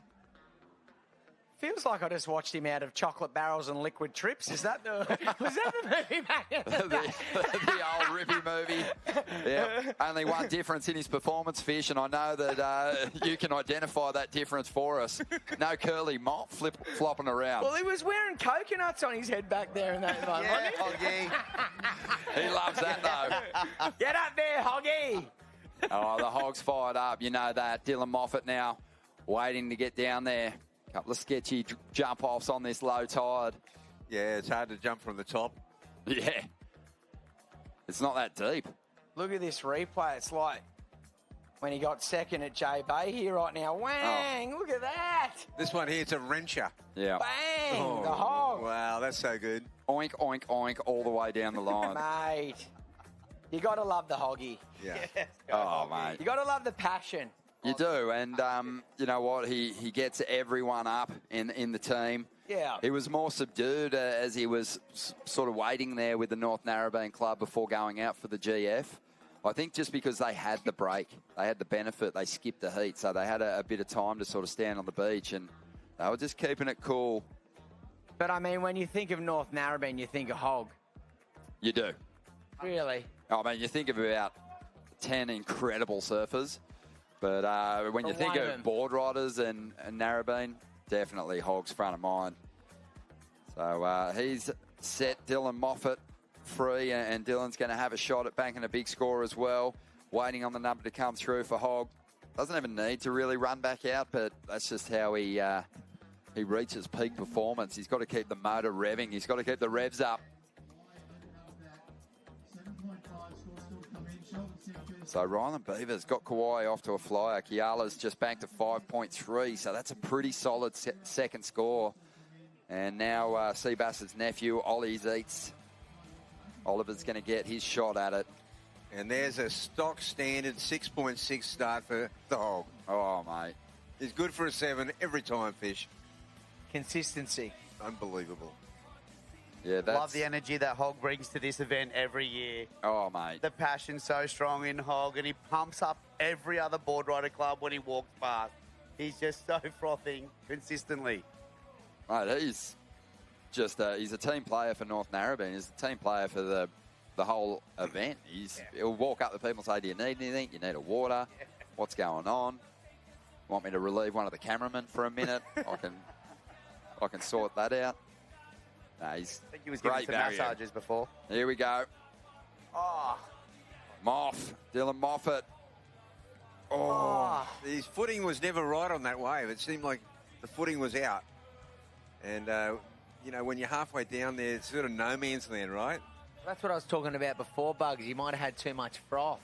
Feels like I just watched him out of Chocolate Barrels and Liquid Trips. Is that the was that the movie, mate? the old Rippy movie. Yeah. Only one difference in his performance, Fish, and I know that you can identify that difference for us. No curly mop flopping around. Well, he was wearing coconuts on his head back there in that one, wasn't he? He loves that, though. Get up there, Hoggy. Oh, the Hog's fired up. You know that. Dylan Moffat now waiting to get down there. Couple of sketchy jump-offs on this low tide. Yeah, it's hard to jump from the top. Yeah. It's not that deep. Look at this replay. It's like when he got second at J Bay here right now. Wang! Look at that! This one here, it's a wrencher. Yeah. Bang! The Hog. Wow, that's so good. Oink, oink, oink, all the way down the line. Mate, you got to love the Hoggy. Yeah. Oh, mate. You got to love the passion. You do, and you know what? He gets everyone up in the team. Yeah. He was more subdued as he was sort of waiting there with the North Narrabeen club before going out for the GF. I think just because they had the break, they had the benefit, they skipped the heat, so they had a bit of time to sort of stand on the beach, and they were just keeping it cool. But, I mean, when you think of North Narrabeen, you think of Hog. You do. Really? I mean, you think of about 10 incredible surfers. But when you think of Boardriders and Narrabeen, definitely Hog's front of mind. So he's set Dylan Moffat free, and Dylan's going to have a shot at banking a big score as well. Waiting on the number to come through for Hog. Doesn't even need to really run back out, but that's just how he reaches peak performance. He's got to keep the motor revving. He's got to keep the revs up. So Ryland Beaver's got Kauai off to a flyer. Kiala's just back to 5.3, so that's a pretty solid second score. And now Seabass's nephew, Ollie Zeitz. Oliver's going to get his shot at it. And there's a stock standard 6.6 start for the Hog. Oh, mate. He's good for a 7 every time, Fish. Consistency. Unbelievable. Yeah, that's... Love the energy that Hog brings to this event every year. Oh, mate. The passion's so strong in Hog, and he pumps up every other board rider club when he walks past. He's just so frothing consistently. Mate, he's just he's a team player for North Narrabeen. He's a team player for the whole event. He'll walk up to people and say, do you need anything? You need a water? What's going on? Want me to relieve one of the cameramen for a minute? I can sort that out. No, he's I think he was giving some massages before. Here we go. Oh. Dylan Moffat. Oh. His footing was never right on that wave. It seemed like the footing was out. And, you know, when you're halfway down there, it's sort of no man's land, right? That's what I was talking about before, Bugs. You might have had too much froth.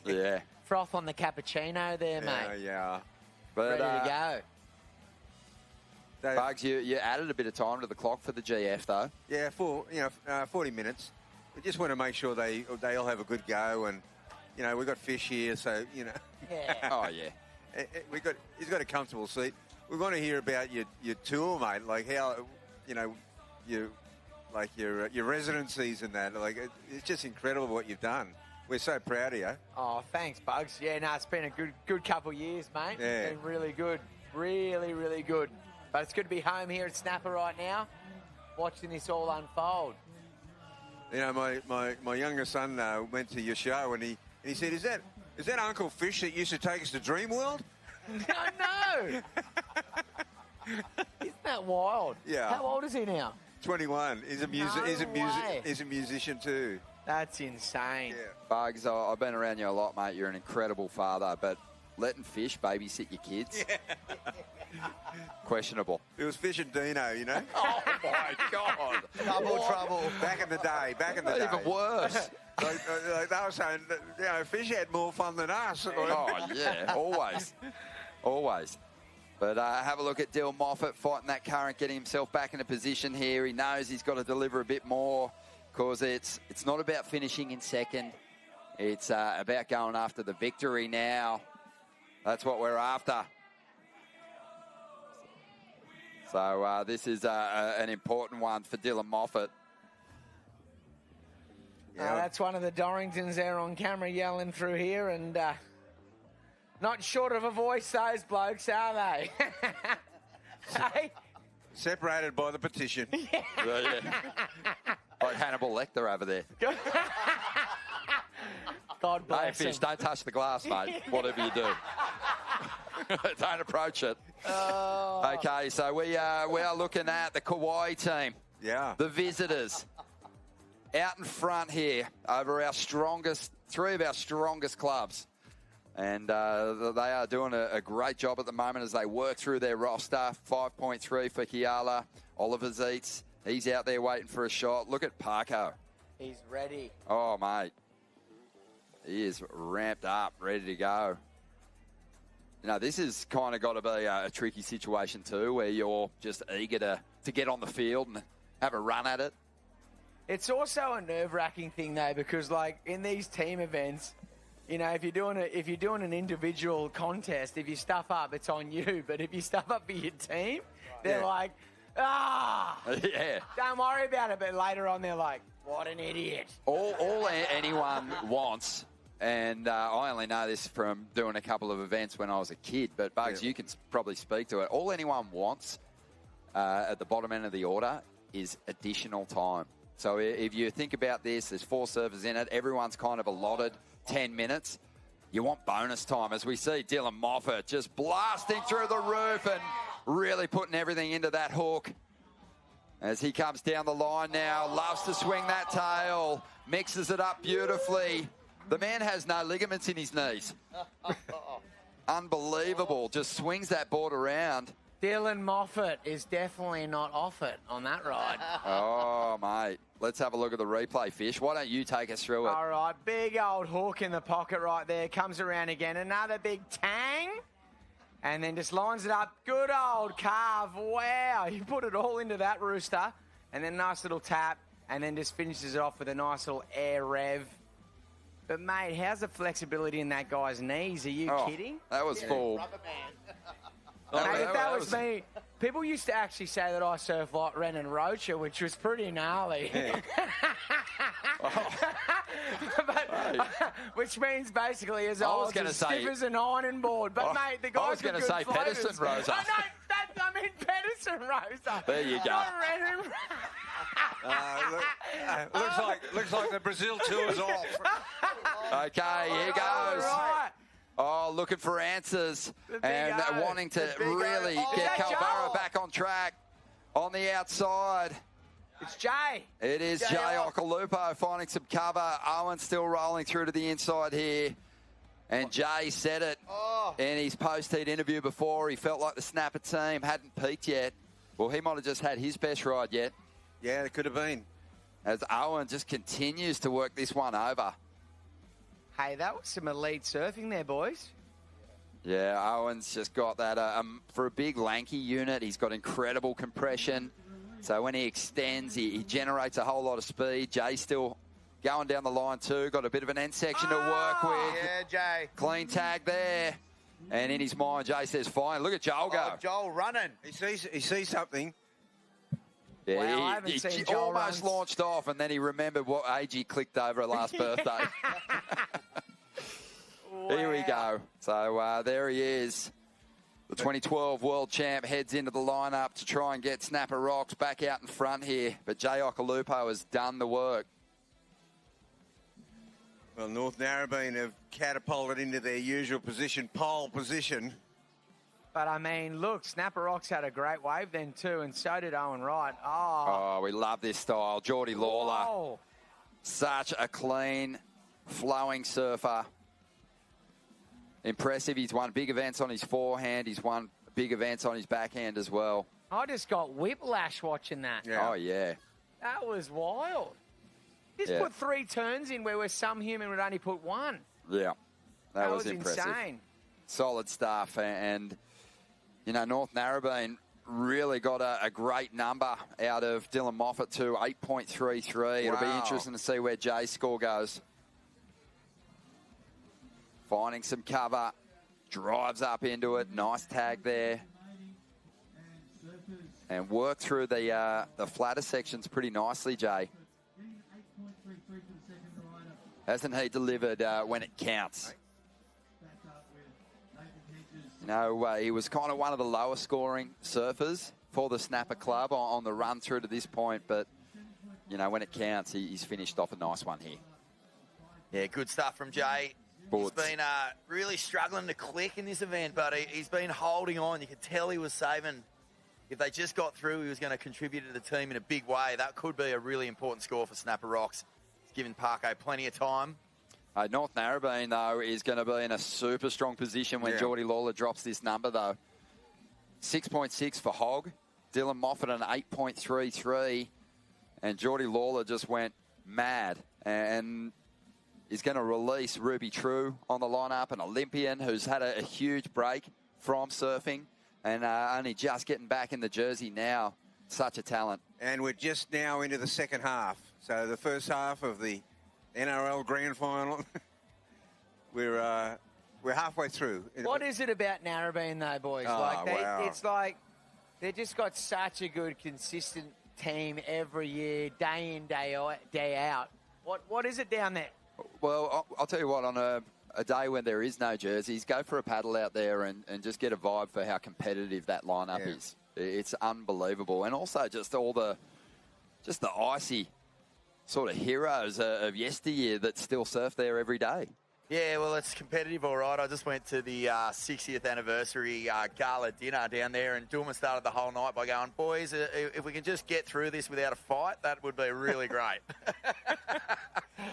Yeah. Froth on the cappuccino there, mate. Yeah. But, ready to go. Bugs, you added a bit of time to the clock for the GF, though. Yeah, 40 minutes. We just want to make sure they all have a good go, and you know we've got Fish here, so you know. Yeah. Oh yeah. He's got a comfortable seat. We want to hear about your tour, mate. Like how you know your residencies and that. Like it's just incredible what you've done. We're so proud of you. Oh, thanks, Bugs. Yeah, no, it's been a good couple of years, mate. Yeah. It's been really good, really good. But it's good to be home here at Snapper right now, watching this all unfold. You know, my younger son went to your show and he said, "Is that Uncle Fish that used to take us to Dream World?" No. Isn't that wild? Yeah. How old is he now? 21. He's a musician too. That's insane. Yeah. Bugs, I've been around you a lot, mate. You're an incredible father, but letting Fish babysit your kids? Yeah. Questionable. It was Fish and Dino, you know? Oh, my God. Double trouble. Back in the day. Even worse. Like they were saying, that, you know, Fish had more fun than us. Oh, yeah. Always. But have a look at Dill Moffat fighting that current, getting himself back in a position here. He knows he's got to deliver a bit more because it's not about finishing in second. It's about going after the victory now. That's what we're after. So this is an important one for Dylan Moffat. That's one of the Dorringtons there on camera yelling through here, and not short of a voice, those blokes, are they? Hey? Separated by the petition. Yeah. Like Hannibal Lecter over there. God bless Hey, Fish, him. don't touch the glass, mate, whatever you do. Don't approach it. Oh. Okay, so we are looking at the Kauai team. Yeah. The visitors. Out in front here over our strongest, three of our strongest clubs. And they are doing a great job at the moment as they work through their roster. 5.3 for Kiala. Oliver Zeitz, he's out there waiting for a shot. Look at Parko. He's ready. Oh, mate. He is ramped up, ready to go. You know, this has kind of got to be a tricky situation too, where you're just eager to get on the field and have a run at it. It's also a nerve-wracking thing, though, because, like, in these team events, you know, if you're doing an individual contest, if you stuff up, it's on you. But if you stuff up for your team, they're like, Yeah. don't worry about it. But later on, they're like, what an idiot. All anyone wants, and I only know this from doing a couple of events when I was a kid, but Bugs, you can probably speak to it. All anyone wants at the bottom end of the order is additional time. So if you think about this, there's 4 servers in it. Everyone's kind of allotted 10 minutes. You want bonus time, as we see Dylan Moffat just blasting through the roof and really putting everything into that hook. As he comes down the line now, loves to swing that tail, mixes it up beautifully. The man has no ligaments in his knees. Unbelievable, just swings that board around. Dylan Moffat is definitely not off it on that ride. Oh, mate. Let's have a look at the replay, Fish. Why don't you take us through it? All right, big old hook in the pocket right there. Comes around again. Another big tang. And then just lines it up. Good old carve. Wow. He put it all into that rooster. And then nice little tap. And then just finishes it off with a nice little air rev. But, mate, how's the flexibility in that guy's knees? Are you kidding? That was full. Mate, if that was me, people used to actually say that I surf like Renan Rocha, which was pretty gnarly. Yeah. Which means basically as I I was was gonna as say- stiff as an ironing board. But, mate, the guy's I was got going good to say flavours. Pedersen Rosa. I mean Pedersen Rosa. There you go. Not Renan. Looks like the Brazil tour's off. Okay, here goes. Right. Oh, looking for answers and O. wanting to The big O. really Oh, get is that Calvaro Joel? back on track on the outside. It's Jay. It is Jay Okalupo finding some cover. Owen still rolling through to the inside here. And Jay said it in his post-heat interview before. He felt like the snapper team hadn't peaked yet. Well, he might have just had his best ride yet. Yeah, it could have been. As Owen just continues to work this one over. Hey, that was some elite surfing there, boys. Yeah, Owen's just got that. For a big, lanky unit, he's got incredible compression. So when he extends, he generates a whole lot of speed. Jay's still going down the line too. Got a bit of an end section to work with. Yeah, Jay. Clean tag there. And in his mind, Jay says, fine. Look at Joel go. Oh, Joel running. He sees something. Yeah, Wow, I haven't he seen Joel almost runs. launched off, and then he remembered what age he clicked over last birthday. Here we go. So there he is. The 2012 world champ heads into the lineup to try and get Snapper Rocks back out in front here. But Jay Okalupo has done the work. Well, North Narrabeen have catapulted into their usual position, pole position. But, I mean, look, Snapper Rocks had a great wave then too, and so did Owen Wright. Oh, We love this style. Geordie Lawler. Whoa. Such a clean, flowing surfer. Impressive. He's won big events on his forehand. He's won big events on his backhand as well. I just got whiplash watching that. Oh, yeah. That was wild. Just Yeah. put 3 turns in where some human would only put 1. Yeah. That was was impressive. insane. Solid stuff. And, you know, North Narrabeen really got a great number out of Dylan Moffat too, 8.33. It'll be Wow. interesting to see where Jay's score goes. Finding some cover, drives up into it, nice tag there. And worked through the flatter sections pretty nicely, Jay. Hasn't he delivered when it counts? You know, he was kind of one of the lower scoring surfers for the Snapper Club on the run through to this point, but, you know, when it counts, he's finished off a nice one here. Yeah, good stuff from Jay. He's been really struggling to click in this event, but he's been holding on. You could tell he was saving. If they just got through, he was going to contribute to the team in a big way. That could be a really important score for Snapper Rocks. It's given Parko plenty of time. North Narrabeen, though, is going to be in a super strong position when Geordie Lawler drops this number, though. 6.6 for Hogg. Dylan Moffat an 8.33. And Geordie Lawler just went mad. And is going to release Ruby True on the lineup, an Olympian who's had a huge break from surfing and only just getting back in the jersey now. Such a talent. And we're just now into the second half. So the first half of the NRL Grand Final, we're halfway through. What is it about Narrabeen, though, boys? Wow. It's like they just got such a good, consistent team every year, day in, day out. What is it down there? Well, I'll tell you what, on a day when there is no jerseys, go for a paddle out there and just get a vibe for how competitive that lineup is. It's unbelievable. And also just the icy sort of heroes of yesteryear that still surf there every day. Yeah, well, it's competitive, all right. I just went to the 60th anniversary gala dinner down there, and Duma started the whole night by going, boys, if we can just get through this without a fight, that would be really great.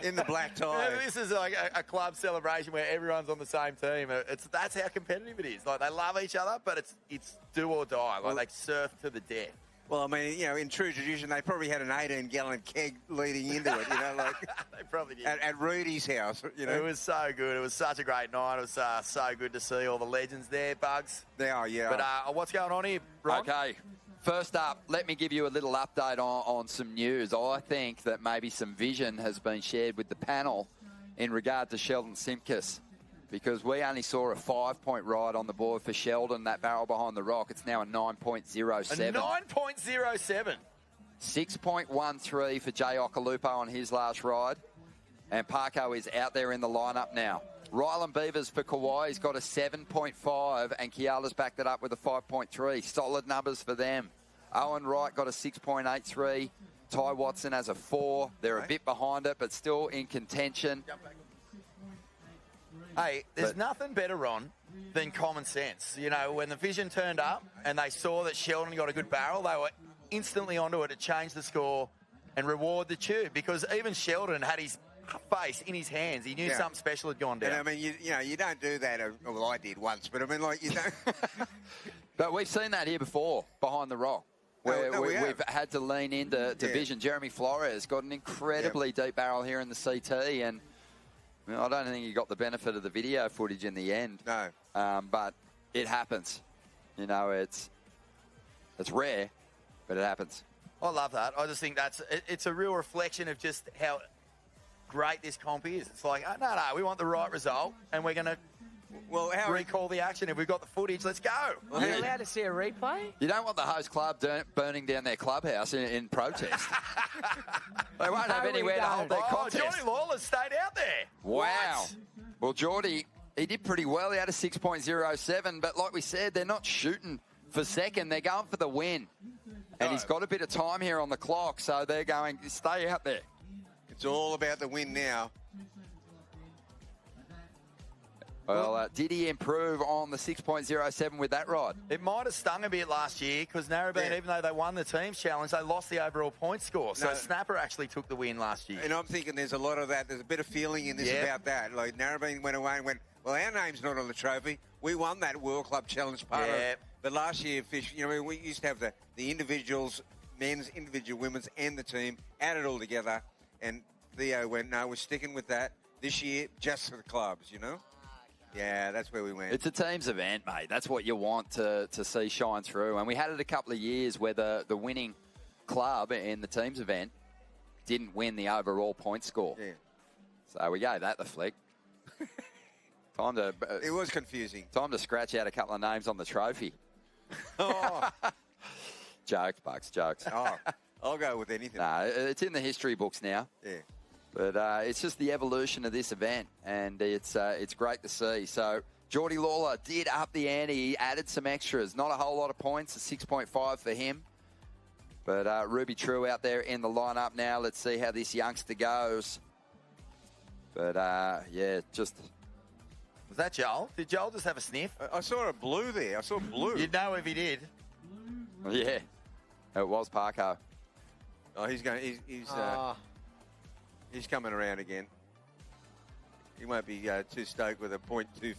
In the black tie. This is like a club celebration where everyone's on the same team. That's how competitive it is. Like, they love each other, but it's do or die. Like, they surf to the death. Well, I mean, you know, in true tradition, they probably had an 18-gallon keg leading into it, you know, like they probably did. At Rudy's house, you know. It was so good. It was such a great night. It was so good to see all the legends there, Bugs. They are, yeah. But what's going on here, Ron? Okay. First up, let me give you a little update on some news. I think that maybe some vision has been shared with the panel in regard to Sheldon Simkus, because we only saw a 5-point ride on the board for Sheldon, that barrel behind the rock. It's now a 9.07. A 9.07. 6.13 for Jay Okalupo on his last ride. And Parko is out there in the lineup now. Rylan Beavers for Kauai, he's got a 7.5, and Kiala's backed it up with a 5.3. Solid numbers for them. Owen Wright got a 6.83. Ty Watson has a 4. They're a bit behind it, but still in contention. Hey, there's nothing better, Ron, than common sense. You know, when the vision turned up and they saw that Sheldon got a good barrel, they were instantly onto it to change the score and reward the tube, because even Sheldon had his face in his hands. He knew something special had gone down. And I mean, you don't do that. Well, I did once, but I mean, like, you don't. But we've seen that here before, behind the rock, where we've had to lean into vision. Jeremy Flores got an incredibly deep barrel here in the CT, and I don't think he got the benefit of the video footage in the end. No. But it happens. You know, it's rare, but it happens. I love that. I just think it's a real reflection of just how great this comp is. It's like, no, we want the right result, and we're going to recall the action. If we've got the footage, let's go. Are you allowed to see a replay? You don't want the host club burning down their clubhouse in protest. They won't have anywhere to hold their contest. Geordie Lawler stayed out there. Wow. What? Well, Geordie, he did pretty well. He had a 6.07, but like we said, they're not shooting for second. They're going for the win. And he's got a bit of time here on the clock, so they're going, stay out there. It's all about the win now. Well, did he improve on the 6.07 with that ride? It might have stung a bit last year, because Narrabeen, even though they won the team's challenge, they lost the overall point score. So Snapper actually took the win last year. And I'm thinking there's a lot of that. There's a bit of feeling in this about that. Like, Narrabeen went away and went, well, our name's not on the trophy. We won that World Club Challenge part of it. But last year, Fish, you know, we used to have the individuals, men's, individual, women's, and the team, add it all together. And Theo went, no, we're sticking with that this year just for the clubs, you know? Yeah, that's where we went. It's a team's event, mate. That's what you want to see shine through. And we had it a couple of years where the winning club in the team's event didn't win the overall point score. Yeah. So we gave that the flick. Time to. It was confusing. Time to scratch out a couple of names on the trophy. Oh. Jokes, Bucks, jokes. Oh, I'll go with anything. No, it's in the history books now. Yeah. But it's just the evolution of this event, and it's great to see. So Geordie Lawler did up the ante. He added some extras. Not a whole lot of points, a 6.5 for him. But Ruby True out there in the lineup now. Let's see how this youngster goes. But, yeah, just... Was that Joel? Did Joel just have a sniff? I saw a blue there. I saw blue. You'd know if he did. Yeah. It was Parko. Oh, he's going. He's coming around again. He won't be too stoked with a .25. You're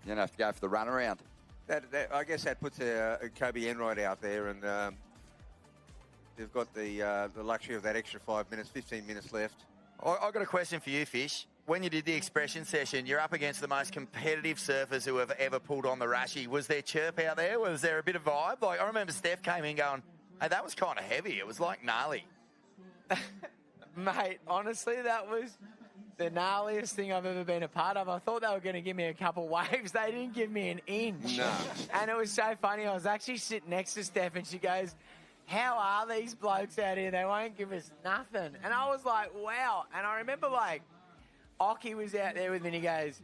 going to have to go for the runaround. I guess that puts Kobe Enright out there, and they've got the luxury of that extra 5 minutes, 15 minutes left. I've got a question for you, Fish. When you did the expression session, you're up against the most competitive surfers who have ever pulled on the Rashi. Was there chirp out there? Was there a bit of vibe? Like, I remember Steph came in going, hey, that was kind of heavy. It was like gnarly. Mate, honestly, that was the gnarliest thing I've ever been a part of. I thought they were going to give me a couple waves. They didn't give me an inch. No. And it was so funny. I was actually sitting next to Steph, and she goes, how are these blokes out here? They won't give us nothing. And I was like, wow. And I remember, like, Ockie was out there with me, and he goes,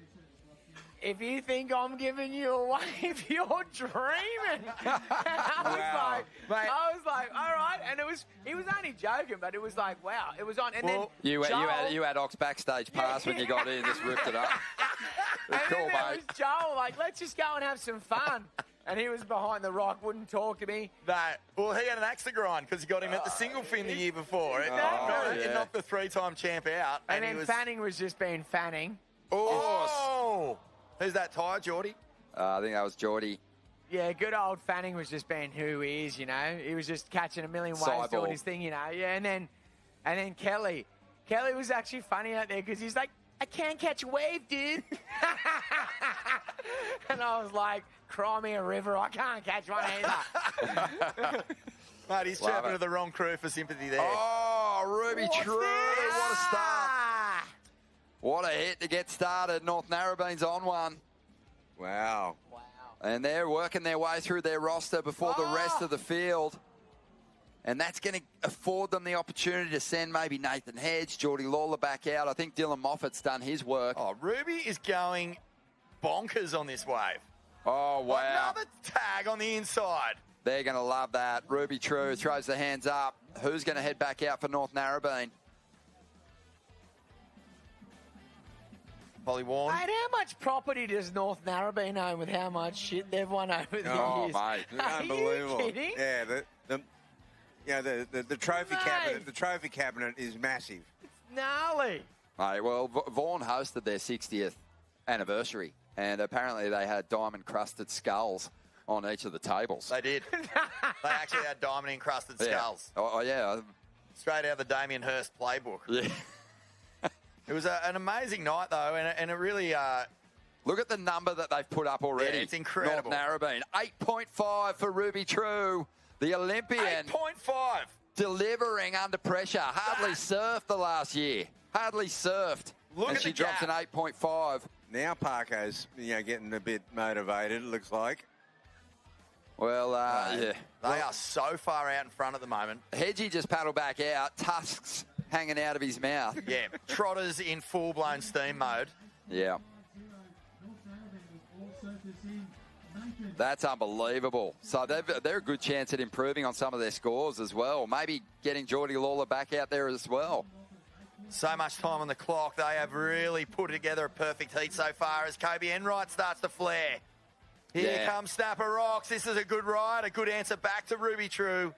if you think I'm giving you a wave, you're dreaming. And I was like, all right. And he was only joking, but it was like, wow, it was on. And then you had Ox backstage pass when you got in, just ripped it up. And cool, then there was Joel, like, let's just go and have some fun. And he was behind the rock, wouldn't talk to me. No. Well, he had an axe to grind because he got him at the single fin the year before. It knocked the three-time champ out. And then Fanning was just being Fanning. Oh! Who's that, Ty, Geordie? I think that was Geordie. Yeah, good old Fanning was just being who he is, you know. He was just catching a million waves, doing his thing, you know. Yeah, and then Kelly. Kelly was actually funny out there because he's like, I can't catch a wave, dude. And I was like, cry me a river, I can't catch one either. Mate, he's chirping to the wrong crew for sympathy there. Oh, Ruby True, what a start. What a hit to get started. North Narrabeen's on one. Wow. And they're working their way through their roster before the rest of the field. And that's going to afford them the opportunity to send maybe Nathan Hedge, Geordie Lawler back out. I think Dylan Moffat's done his work. Oh, Ruby is going bonkers on this wave. Oh, wow. Another tag on the inside. They're going to love that. Ruby True throws the hands up. Who's going to head back out for North Narrabeen? Polly Warren. Mate, how much property does North Narrabeen own with how much shit they've won over the years? Oh, mate. Unbelievable. Are you kidding? Yeah, the trophy cabinet. The trophy cabinet is massive. It's gnarly. Mate, well, Vaughan hosted their 60th anniversary, and apparently they had diamond-crusted skulls on each of the tables. They did. They actually had diamond-encrusted skulls. Oh, yeah. Straight out of the Damien Hirst playbook. Yeah. It was an amazing night, though, and it really... Look at the number that they've put up already. Yeah, it's incredible. North Narrabeen, 8.5 for Ruby True. The Olympian. 8.5. Delivering under pressure. Hardly surfed the last year. Hardly surfed. Look at she the drops gap. an 8.5. Now Parko's getting a bit motivated, it looks like. Well, yeah. They are so far out in front at the moment. Hedgie just paddled back out. Tusks hanging out of his mouth. Yeah. Trotters in full-blown steam mode. Yeah. That's unbelievable. So they're a good chance at improving on some of their scores as well. Maybe getting Geordie Lawler back out there as well. So much time on the clock. They have really put together a perfect heat so far as Kobe Enright starts to flare. Here comes Snapper Rocks. This is a good ride, a good answer back to Ruby True.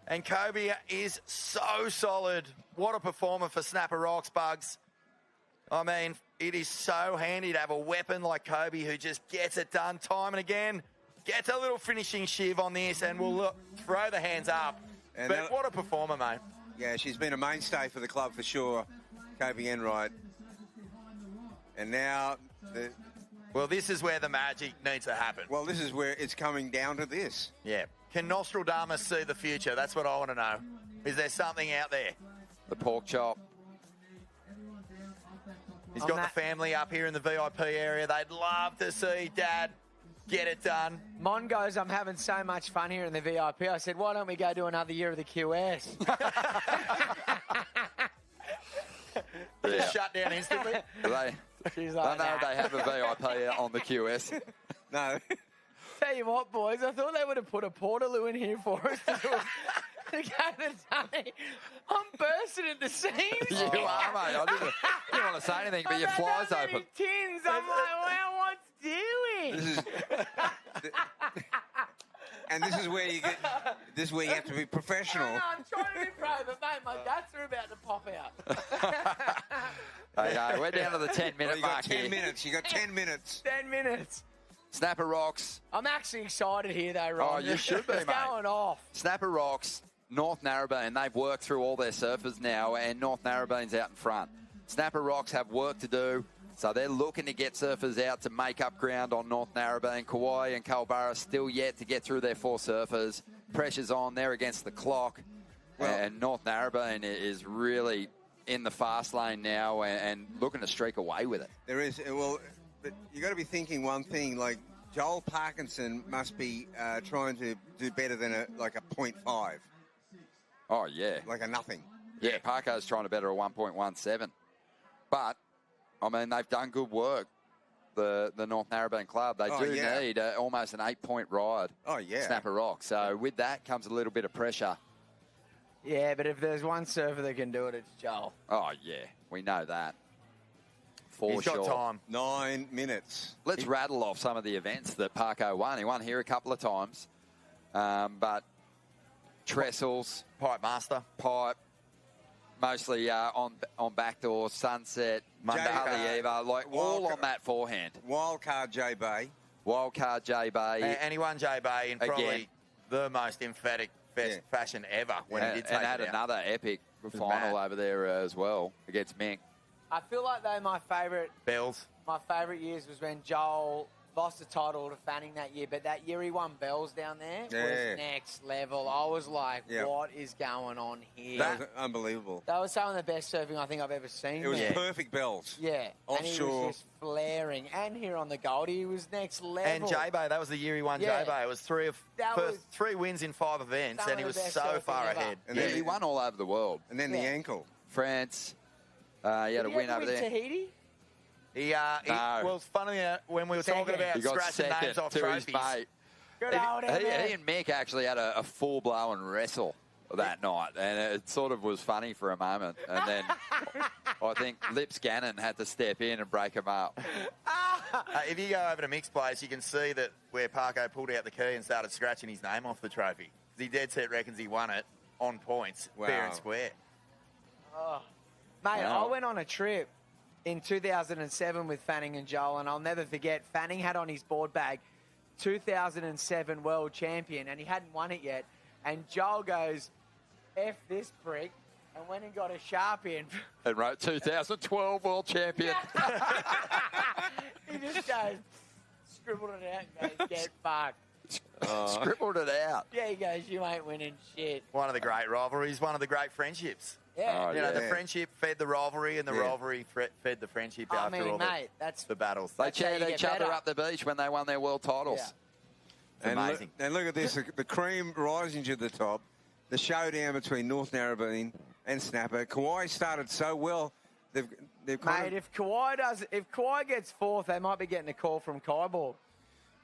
And Kobe is so solid. What a performer for Snapper Rocks, Bugs. I mean, it is so handy to have a weapon like Kobe who just gets it done time and again, gets a little finishing shiv on this, and will throw the hands up. And but what a performer, mate. Yeah, she's been a mainstay for the club for sure, Kobe Enright. And now, well, this is where the magic needs to happen. Well, this is where it's coming down to this. Yeah. Can Nostradamus see the future? That's what I want to know. Is there something out there? The pork chop. He's got the family up here in the VIP area. They'd love to see Dad get it done. Mon goes, I'm having so much fun here in the VIP. I said, why don't we go do another year of the QS? Just shut down instantly. She's I like, know nah. they have a VIP on the QS. No. Tell you what, boys, I thought they would have put a Portaloo in here for us to do to go to day. I'm bursting at the seams. You are, mate. I didn't want to say anything, but your fly's open. Tins. I'm like, wow, what's doing? This is, and this is where you get. This is where you have to be professional. I know, I'm trying to be pro, but mate, my guts are about to pop out. Okay, we're down to the 10-minute you mark got 10 here. minutes. You got 10 minutes. 10 minutes. Snapper rocks. I'm actually excited here, though, Ron. Oh, you should be, It's mate. going off. Snapper rocks. North Narrabeen, they've worked through all their surfers now, and North Narrabeen's out in front. Snapper rocks have work to do, so they're looking to get surfers out to make up ground on North Narrabeen. Kauai and Culburra still yet to get through their 4 surfers. Pressure's on. They're against the clock. And North Narrabeen is really in the fast lane now and looking to streak away with it. There is. Well, but you got to be thinking one thing. Like Joel Parkinson must be trying to do better than a 0.5. Oh, yeah. Like a nothing. Yeah, Parko's trying to better a 1.17. But, I mean, they've done good work, the North Narrabeen club. They do need almost an 8-point ride. Oh, yeah. Snapper rock. So, with that comes a little bit of pressure. Yeah, but if there's one surfer that can do it, it's Joel. Oh, yeah. We know that. For He's sure. got time. 9 minutes. Let's rattle off some of the events that Parko won. He won here a couple of times. But trestles. Pipe master. Pipe. Mostly on backdoor, sunset, Haleiwa, like all on that forehand. Wildcard J Bay. Wildcard J Bay. And he won J Bay in probably Again. the most emphatic fashion ever when he did take and had it out. another epic final mad. over there as well against Mink. I feel like, though, my favourite years was when Joel lost the title to Fanning that year, but that year he won Bells down there was next level. I was like, what is going on here? That was unbelievable. That was some of the best surfing I think I've ever seen. It was there. perfect bells. Yeah. Offshore. And he was just flaring. And here on the Goldie, he was next level. And J Bay, that was the year he won Yeah. J Bay. It was three wins in 5 events, Some and he of was the best so surfing far ever. ahead. And then he won all over the world. And then the ankle. France. He had a win over there. Tahiti? No. Well, it's funny when we were talking about He got scratching second names off to trophies. his mate. Good old He and Mick actually had a full-blown wrestle that night, and it sort of was funny for a moment. And then I think Lips Gannon had to step in and break him up. If you go over to Mick's place, you can see that where Parko pulled out the key and started scratching his name off the trophy. He dead set reckons he won it on points, fair and square. Oh. Mate, Wow. I went on a trip in 2007 with Fanning and Joel, and I'll never forget, Fanning had on his board bag 2007 world champion, and he hadn't won it yet. And Joel goes, F this prick, and went and got a Sharpie And wrote 2012 world champion. he just goes, scribbled it out and goes, get fucked. Scribbled it out. Yeah, he goes, you ain't winning shit. One of the great rivalries, one of the great friendships. Yeah. You know, the friendship fed the rivalry, and the rivalry fed the friendship I after mean, all mate, that's the battles. They cheered each other up the beach when they won their world titles. It's amazing. And look at this, the cream rising to the top. The showdown between North Narrabeen and Snapper. Kauai started so well. They've kind Mate, if Kauai gets fourth, they might be getting a call from Kyborg.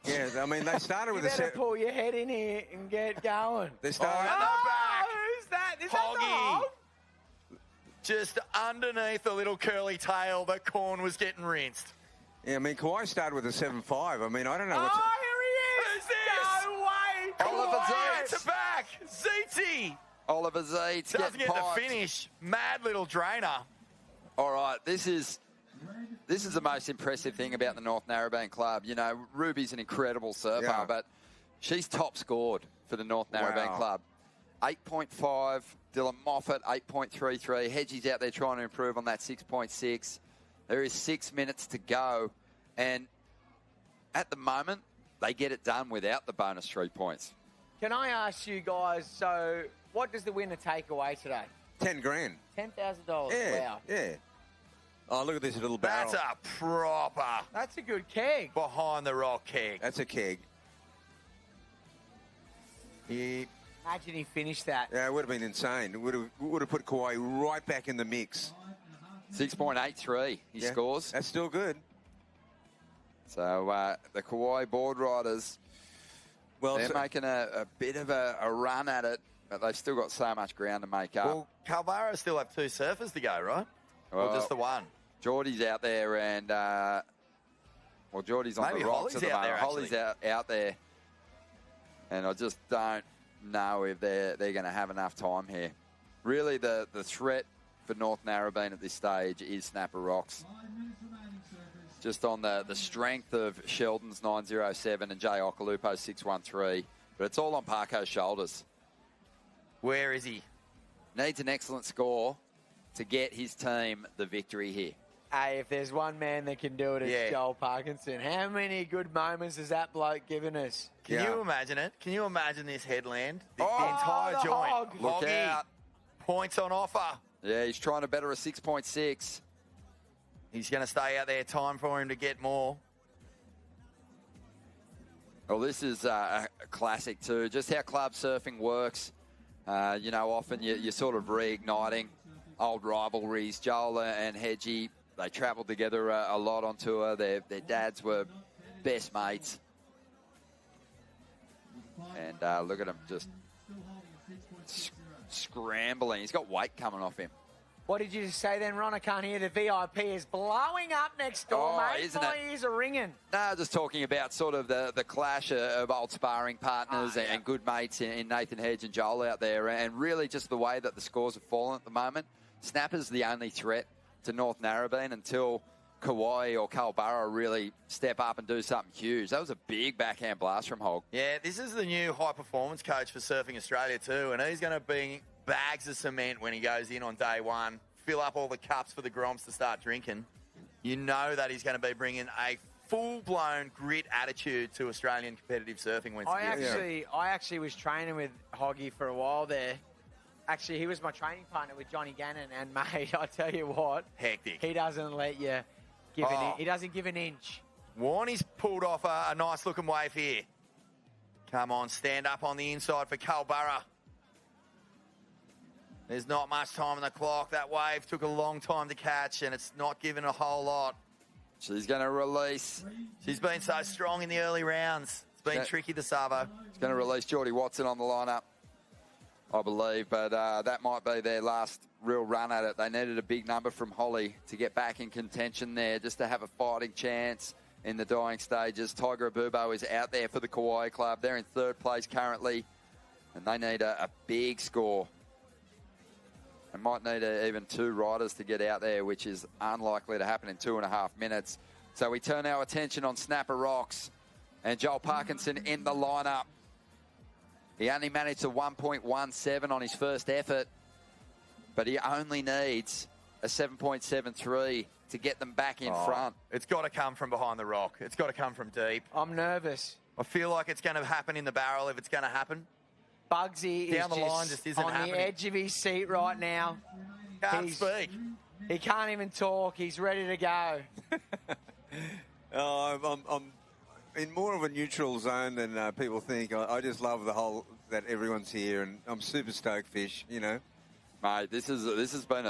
Yeah, I mean, they started with you a better set. pull your head in here and get going. They started. Who's that? Is that the Hoggy. hog? Just underneath the little curly tail, the corn was getting rinsed. Yeah, I mean, Kauai started with a 7.5. I mean, I don't know what's. Oh, here he is! Who's this? No way! Oliver Kauai Zeitz. to back. Zeitzy Oliver Zeitz doesn't getting get the piped. finish. Mad little drainer. All right, this is the most impressive thing about the North Narrabeen club. You know, Ruby's an incredible surfer, but she's top scored for the North Narrabeen club. 8.5. Dylan Moffat, 8.33. Hedgie's out there trying to improve on that 6.6. There is 6 minutes to go. And at the moment, they get it done without the bonus 3 points. Can I ask you guys, so what does the winner take away today? 10 grand. $10,000. Yeah, Wow. yeah. Oh, look at this little barrel. That's a proper. That's a good keg. Behind the rock keg. That's a keg. Imagine he finished that. Yeah, it would have been insane. It would have put Kauai right back in the mix. 6.83 he scores. That's still good. So the Kauai Boardriders, they're making a bit of a run at it, but they've still got so much ground to make up. Well, Calvaro still have 2 surfers to go, right? Or just the one? Geordie's out there and, Geordie's on Maybe the rocks Holly's at the out moment. there, Holly's out there. And I just don't know if they're going to have enough time here. Really, the threat for North Narrabeen at this stage is Snapper Rocks. Just on the strength of Sheldon's 907 and Jay Okalupo's 613. But it's all on Parko's shoulders. Where is he? Needs an excellent score to get his team the victory here. Hey, if there's one man that can do it, it's Joel Parkinson. How many good moments has that bloke given us? Can you imagine it? Can you imagine this headland? The Oh, entire the joint. hog. Look Hoggy. out. Points on offer. Yeah, he's trying to better a 6.6. He's going to stay out there. Time for him to get more. Well, this is a classic too. Just how club surfing works. Often you're sort of reigniting old rivalries. Joel and Hedgie, they travelled together a lot on tour. Their dads were best mates. And look at him just scrambling. He's got weight coming off him. What did you say then, Ron? I can't hear. The VIP is blowing up next door, mate. Isn't My it? ears are ringing. No, just talking about sort of the clash of old sparring partners and good mates in Nathan Hedge and Joel out there, and really just the way that the scores have fallen at the moment. Snapper's the only threat to North Narrabeen until Kauai or Culburra really step up and do something huge. That was a big backhand blast from Hog. Yeah, this is the new high-performance coach for Surfing Australia too, and he's going to bring bags of cement when he goes in on day one, fill up all the cups for the Groms to start drinking. You know that he's going to be bringing a full-blown grit attitude to Australian competitive surfing. I actually was training with Hoggy for a while there. Actually, he was my training partner with Johnny Gannon, and mate, I tell you what, hectic. He doesn't let you give he doesn't give an inch. Warney's pulled off a nice-looking wave here. Come on, stand up on the inside for Culburra. There's not much time on the clock. That wave took a long time to catch, and it's not given a whole lot. She's going to release. She's been so strong in the early rounds. It's been tricky, the Savo. She's going to release Geordie Watson on the lineup, I believe, but that might be their last real run at it. They needed a big number from Holly to get back in contention there, just to have a fighting chance in the dying stages. Tiger Abubo is out there for the Kauai Club. They're in third place currently, and they need a big score. They might need even 2 riders to get out there, which is unlikely to happen in 2.5 minutes. So we turn our attention on Snapper Rocks and Joel Parkinson in the lineup. He only managed a 1.17 on his first effort, but he only needs a 7.73 to get them back in front. It's got to come from behind the rock. It's got to come from deep. I'm nervous. I feel like it's going to happen in the barrel if it's going to happen. Bugsy Down is the line just isn't on happening. the edge of his seat right now. Can't speak. He can't even talk. He's ready to go. I'm in more of a neutral zone than people think. I just love the whole that everyone's here, and I'm super stoked, Fish. Mate, this has been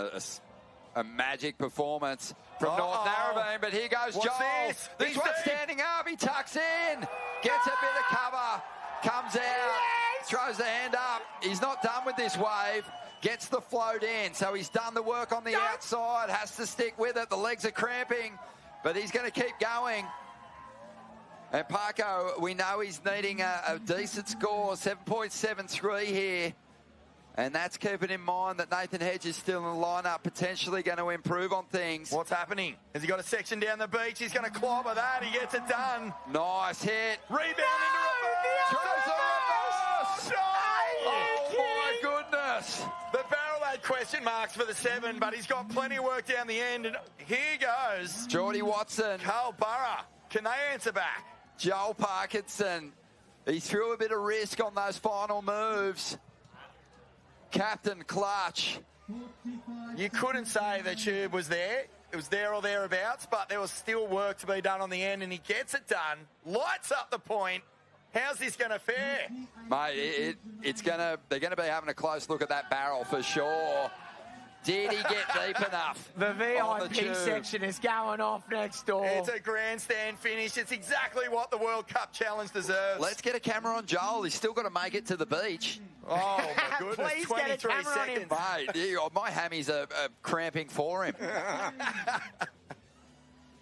a magic performance from North Narrabeen, but here goes What's Joel. this? This He's one's deep. standing up. He tucks in, gets a bit of cover, comes out, throws the hand up. He's not done with this wave. Gets the float in, so he's done the work on the outside. Has to stick with it. The legs are cramping, but he's going to keep going. And Parko, we know he's needing a decent score, 7.73 here. And that's keeping in mind that Nathan Hedge is still in the lineup, potentially going to improve on things. What's happening? Has he got a section down the beach? He's going to clobber that. He gets it done. Nice hit. Rebound into reverse. Throws the reverse. Oh, Oh, my goodness. The barrel question marks for the 7, but he's got plenty of work down the end. And here goes. Geordie Watson. Carl Burrow. Can they answer back? Joel Parkinson. He threw a bit of risk on those final moves. Captain Clutch. You couldn't say the tube was there. It was there or thereabouts, but there was still work to be done on the end, and he gets it done. Lights up the point. How's this going to fare? Mate, they're going to be having a close look at that barrel for sure. Did he get deep enough? The on VIP tube? section is going off next door. It's a grandstand finish. It's exactly what the World Cup Challenge deserves. Let's get a camera on Joel. He's still got to make it to the beach. Oh, my goodness. Please 23 get a camera on him. seconds. Mate, my hammies are cramping for him.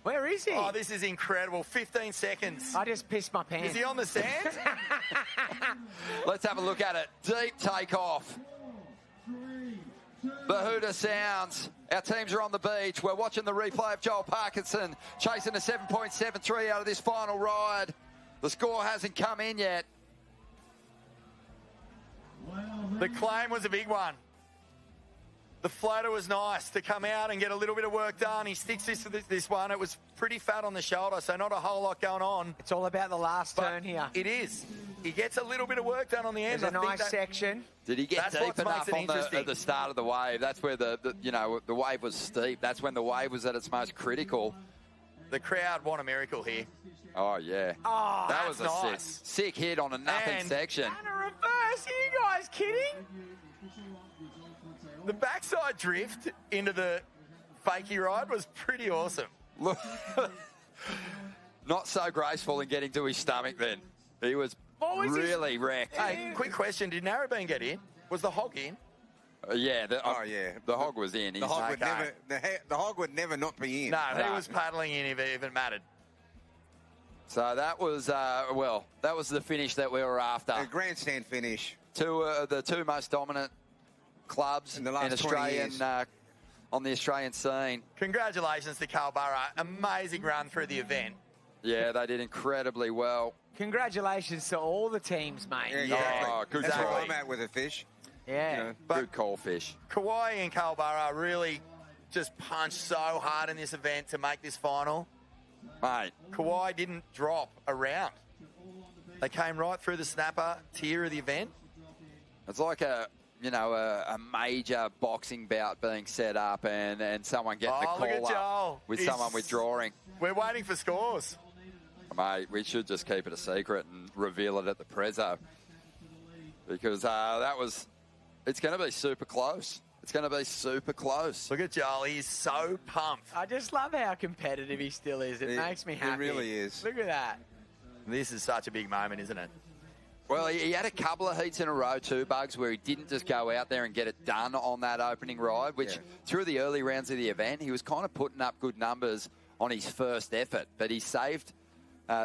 Where is he? Oh, this is incredible. 15 seconds. I just pissed my pants. Is he on the sand? Let's have a look at it. Deep takeoff. The hooter sounds. Our teams are on the beach. We're watching the replay of Joel Parkinson chasing a 7.73 out of this final ride. The score hasn't come in yet. The claim was a big one. The floater was nice to come out and get a little bit of work done. He sticks this one. It was pretty fat on the shoulder, so not a whole lot going on. It's all about the last turn here. It is. He gets a little bit of work done on the end. There's a nice section. Did he get That's deep what enough makes it interesting. at the start of the wave? That's where the wave was steep. That's when the wave was at its most critical. The crowd want a miracle here. Oh, yeah. Oh, that was a nice. sick hit on a nothing section. And a reverse. Are you guys kidding? The backside drift into the fakie ride was pretty awesome. Look, not so graceful in getting to his stomach then. He was really wrecked. Hey, quick question. Did Narrabeen get in? Was the hog in? Yeah. The hog was in. The hog would never not be in. No, he was paddling in if it even mattered. So that was, that was the finish that we were after. A grandstand finish. The two most dominant clubs in the last Australian on the Australian scene. Congratulations to Carl Burrow. Amazing run through the event. Yeah, they did incredibly well. Congratulations to all the teams, mate. Yeah, exactly. Oh, good That's call. where I'm at with a fish. Yeah. You know, good call, Fish. Kawhi and Carl Burrow really just punched so hard in this event to make this final. Mate. Kawhi didn't drop a round. They came right through the snapper tier of the event. It's like a major boxing bout being set up and someone getting the call up with someone withdrawing. We're waiting for scores. Mate, we should just keep it a secret and reveal it at the Prezzo. Because it's going to be super close. It's going to be super close. Look at Joel. He's so pumped. I just love how competitive he still is. It makes me happy. It really is. Look at that. This is such a big moment, isn't it? Well, he had a couple of heats in a row too, Bugs, where he didn't just go out there and get it done on that opening ride, which through the early rounds of the event, he was kind of putting up good numbers on his first effort. But he saved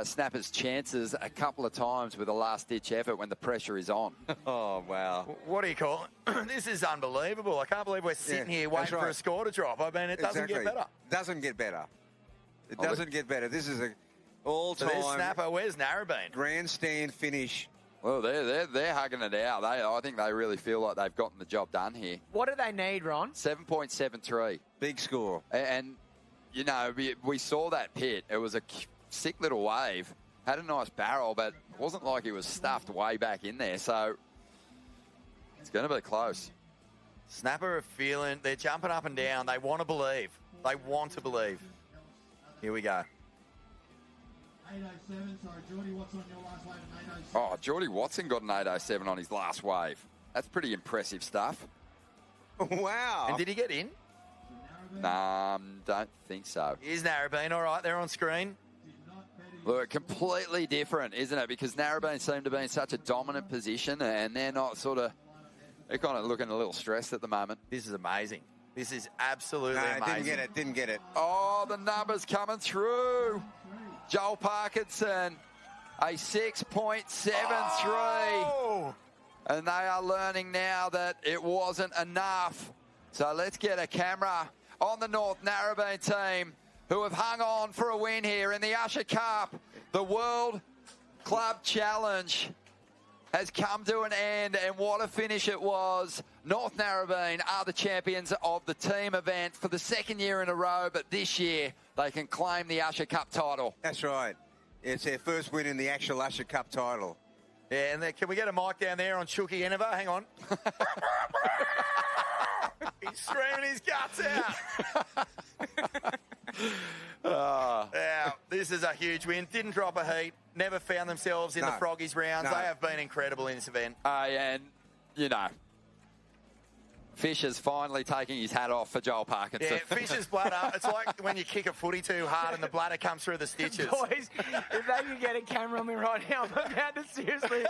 Snapper's chances a couple of times with a last-ditch effort when the pressure is on. Oh, wow. What do you call it? This is unbelievable. I can't believe we're sitting here waiting for a score to drop. I mean, it doesn't get better. Doesn't get better. It doesn't get better. This is an all-time... So there's Snapper. Where's Narrabeen? Grandstand finish. Well, they're hugging it out. I think they really feel like they've gotten the job done here. What do they need, Ron? 7.73. Big score. And we saw that pit. It was a sick little wave. Had a nice barrel, but it wasn't like he was stuffed way back in there. So it's going to be close. Snapper are feeling, they're jumping up and down. They want to believe. They want to believe. Here we go. 807, sorry, Geordie Watson on your last wave at 807. Oh, Geordie Watson got an 807 on his last wave. That's pretty impressive stuff. Wow. And did he get in? Don't think so. Is Narrabeen all right there on screen? Look, completely different, isn't it? Because Narrabeen seem to be in such a dominant position and they're not they're kind of looking a little stressed at the moment. This is amazing. This is absolutely amazing. Didn't get it. Oh, the numbers coming through. Joel Parkinson, a 6.73. Oh! And they are learning now that it wasn't enough. So let's get a camera on the North Narrabeen team who have hung on for a win here in the Usher Cup, the World Club Challenge. has come to an end, and what a finish it was. North Narrabeen are the champions of the team event for the second year in a row, but this year they can claim the Usher Cup title. That's right. It's their first win in the actual Usher Cup title. Yeah, and can we get a mic down there on Chucky Enova? Hang on. He's screaming his guts out. Yeah, this is a huge win. Didn't drop a heat. Never found themselves in the Froggies rounds. They have been incredible in this event. And, you know, Fisher's finally taking his hat off for Joel Parkinson. Yeah, Fisher's bladder. It's like when you kick a footy too hard and the bladder comes through the stitches. Boys, if they can get a camera on me right now, I'm about to seriously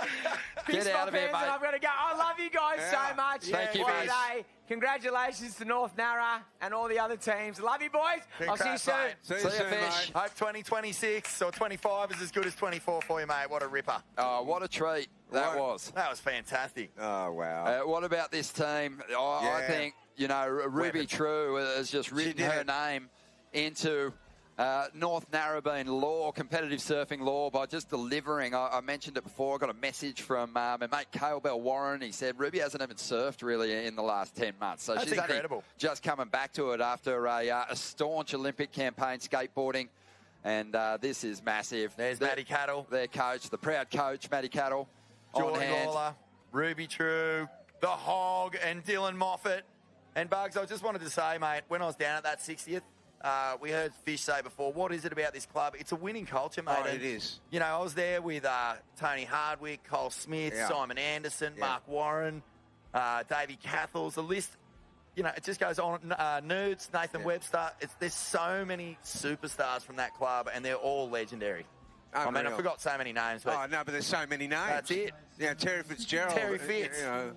piss Get my out of here, pants mate. and I'm going to go. I love you guys so much. Thank you, What a mate. day. Congratulations to North Nara and all the other teams. Love you, boys. I'll see you soon. See you soon, Fish. Hope 2026 or 25 is as good as 24 for you, mate. What a ripper. Oh, what a treat that was. That was fantastic. Oh, wow. What about this team? I think, you know, Ruby True has just written her name into North Narrabeen law, competitive surfing law, by just delivering. I mentioned it before. I got a message from my mate Cale Bell Warren. He said Ruby hasn't even surfed really in the last 10 months. So That's she's incredible. only just coming back to it after a staunch Olympic campaign skateboarding. And this is massive. There's Maddie Cattle. Their coach, the proud coach, Maddie Cattle. on Jordan hand. Gawler, Ruby True, The Hog, and Dylan Moffat. And Bugs, I just wanted to say, mate, when I was down at that 60th, we heard Fish say before, what is it about this club? It's a winning culture, mate. Oh, And, it is. You know, I was there with Tony Hardwick, Cole Smith, Yeah. Simon Anderson, Mark Warren, Davey Cathles. The list, you know, it just goes on. Nudes, Nathan Webster. There's so many superstars from that club, and they're all legendary. I mean, I Unreal. forgot so many names. But Oh, no, but there's so many names. That's it. Yeah, Terry Fitzgerald. Terry Fitz. You know.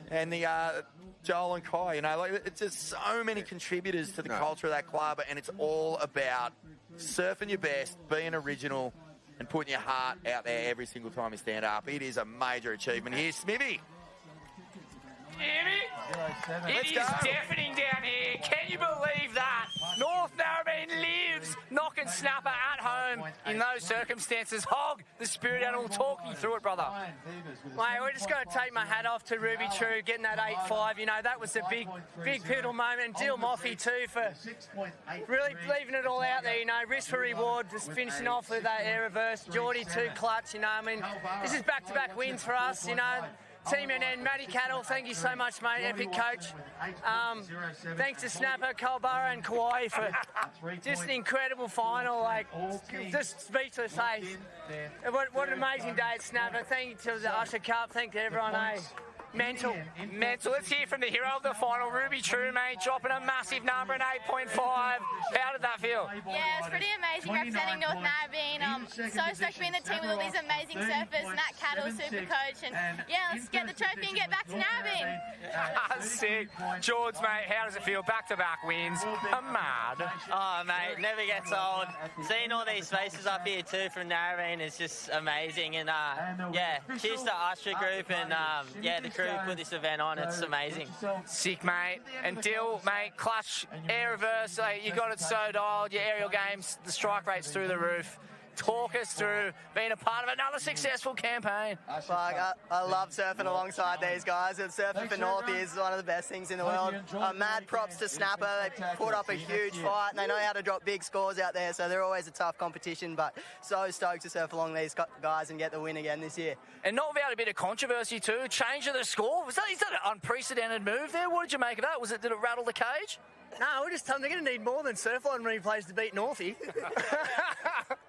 And the Joel and Kai, you know, like it's just so many contributors to the culture of that club, and it's all about surfing your best, being original, and putting your heart out there every single time you stand up. It is a major achievement. Here's Smithy. It is deafening down here. Can you believe that? North Narrabeen lives knocking snapper at home in those circumstances. Hog, the spirit animal, talk me through it, brother. Mate, we're just going to take my hat off to Ruby True, getting that 8-5. You know, that was a big pivotal moment. And Dill Moffey, too, for really leaving it all out there, you know. Risk for reward, just finishing off with that air reverse. Geordie, too, clutch, you know. I mean, this is back-to-back wins for us, you know. Team and Matty Cattle, thank you so much, mate. Epic coach. Thanks to Snapper, Culburra, and Kauai for just an incredible final. Like, just speechless, hey. What an amazing day at Snapper. Thank you to the Usher Cup. Thank you to everyone, hey. Mental. Let's hear from the hero of the final, Ruby True, mate, dropping a massive number, an 8.5. How did that feel? Yeah, it's pretty amazing representing North Narrabeen. So stoked to be in the team with all these amazing surfers. Matt Cattle, super coach. And yeah, let's get the trophy and get back to Narrabeen. Sick. George, mate, how does it feel? Back-to-back wins. I'm mad. Oh, mate, never gets old. Seeing all these faces up here, too, from Narrabeen is just amazing. And, yeah, cheers to Usher Group and, yeah, the crew who put this event on. It's amazing. Sick, mate. And Dill, mate, clutch, air reverse, you got it so dialed, your aerial games, the strike rate's through the roof. Talk us through being a part of another successful campaign. I love surfing alongside these guys. And surfing for North is one of the best things in the world. Mad props to Snapper. They put up a huge fight, and they know how to drop big scores out there, so they're always a tough competition, but so stoked to surf along these guys and get the win again this year. And not without a bit of controversy too, change of the score. Is that an unprecedented move there? What did you make of that? Did it rattle the cage? No, we're just telling them they're going to need more than Surfline replays to beat Northie.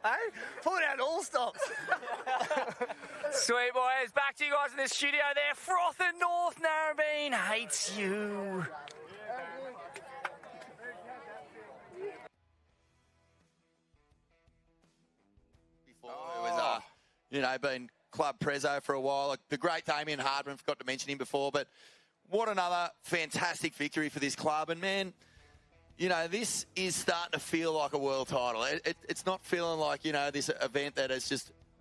Hey, pulling out all stops. Sweet boys, back to you guys in the studio there. Frothing North Narrabeen hates you. Before it was, you know, been club prezzo for a while. Like, the great Damien Hardman, forgot to mention him before, but what another fantastic victory for this club. And man, you know, this is starting to feel like a world title. It's not feeling like, you know, this event that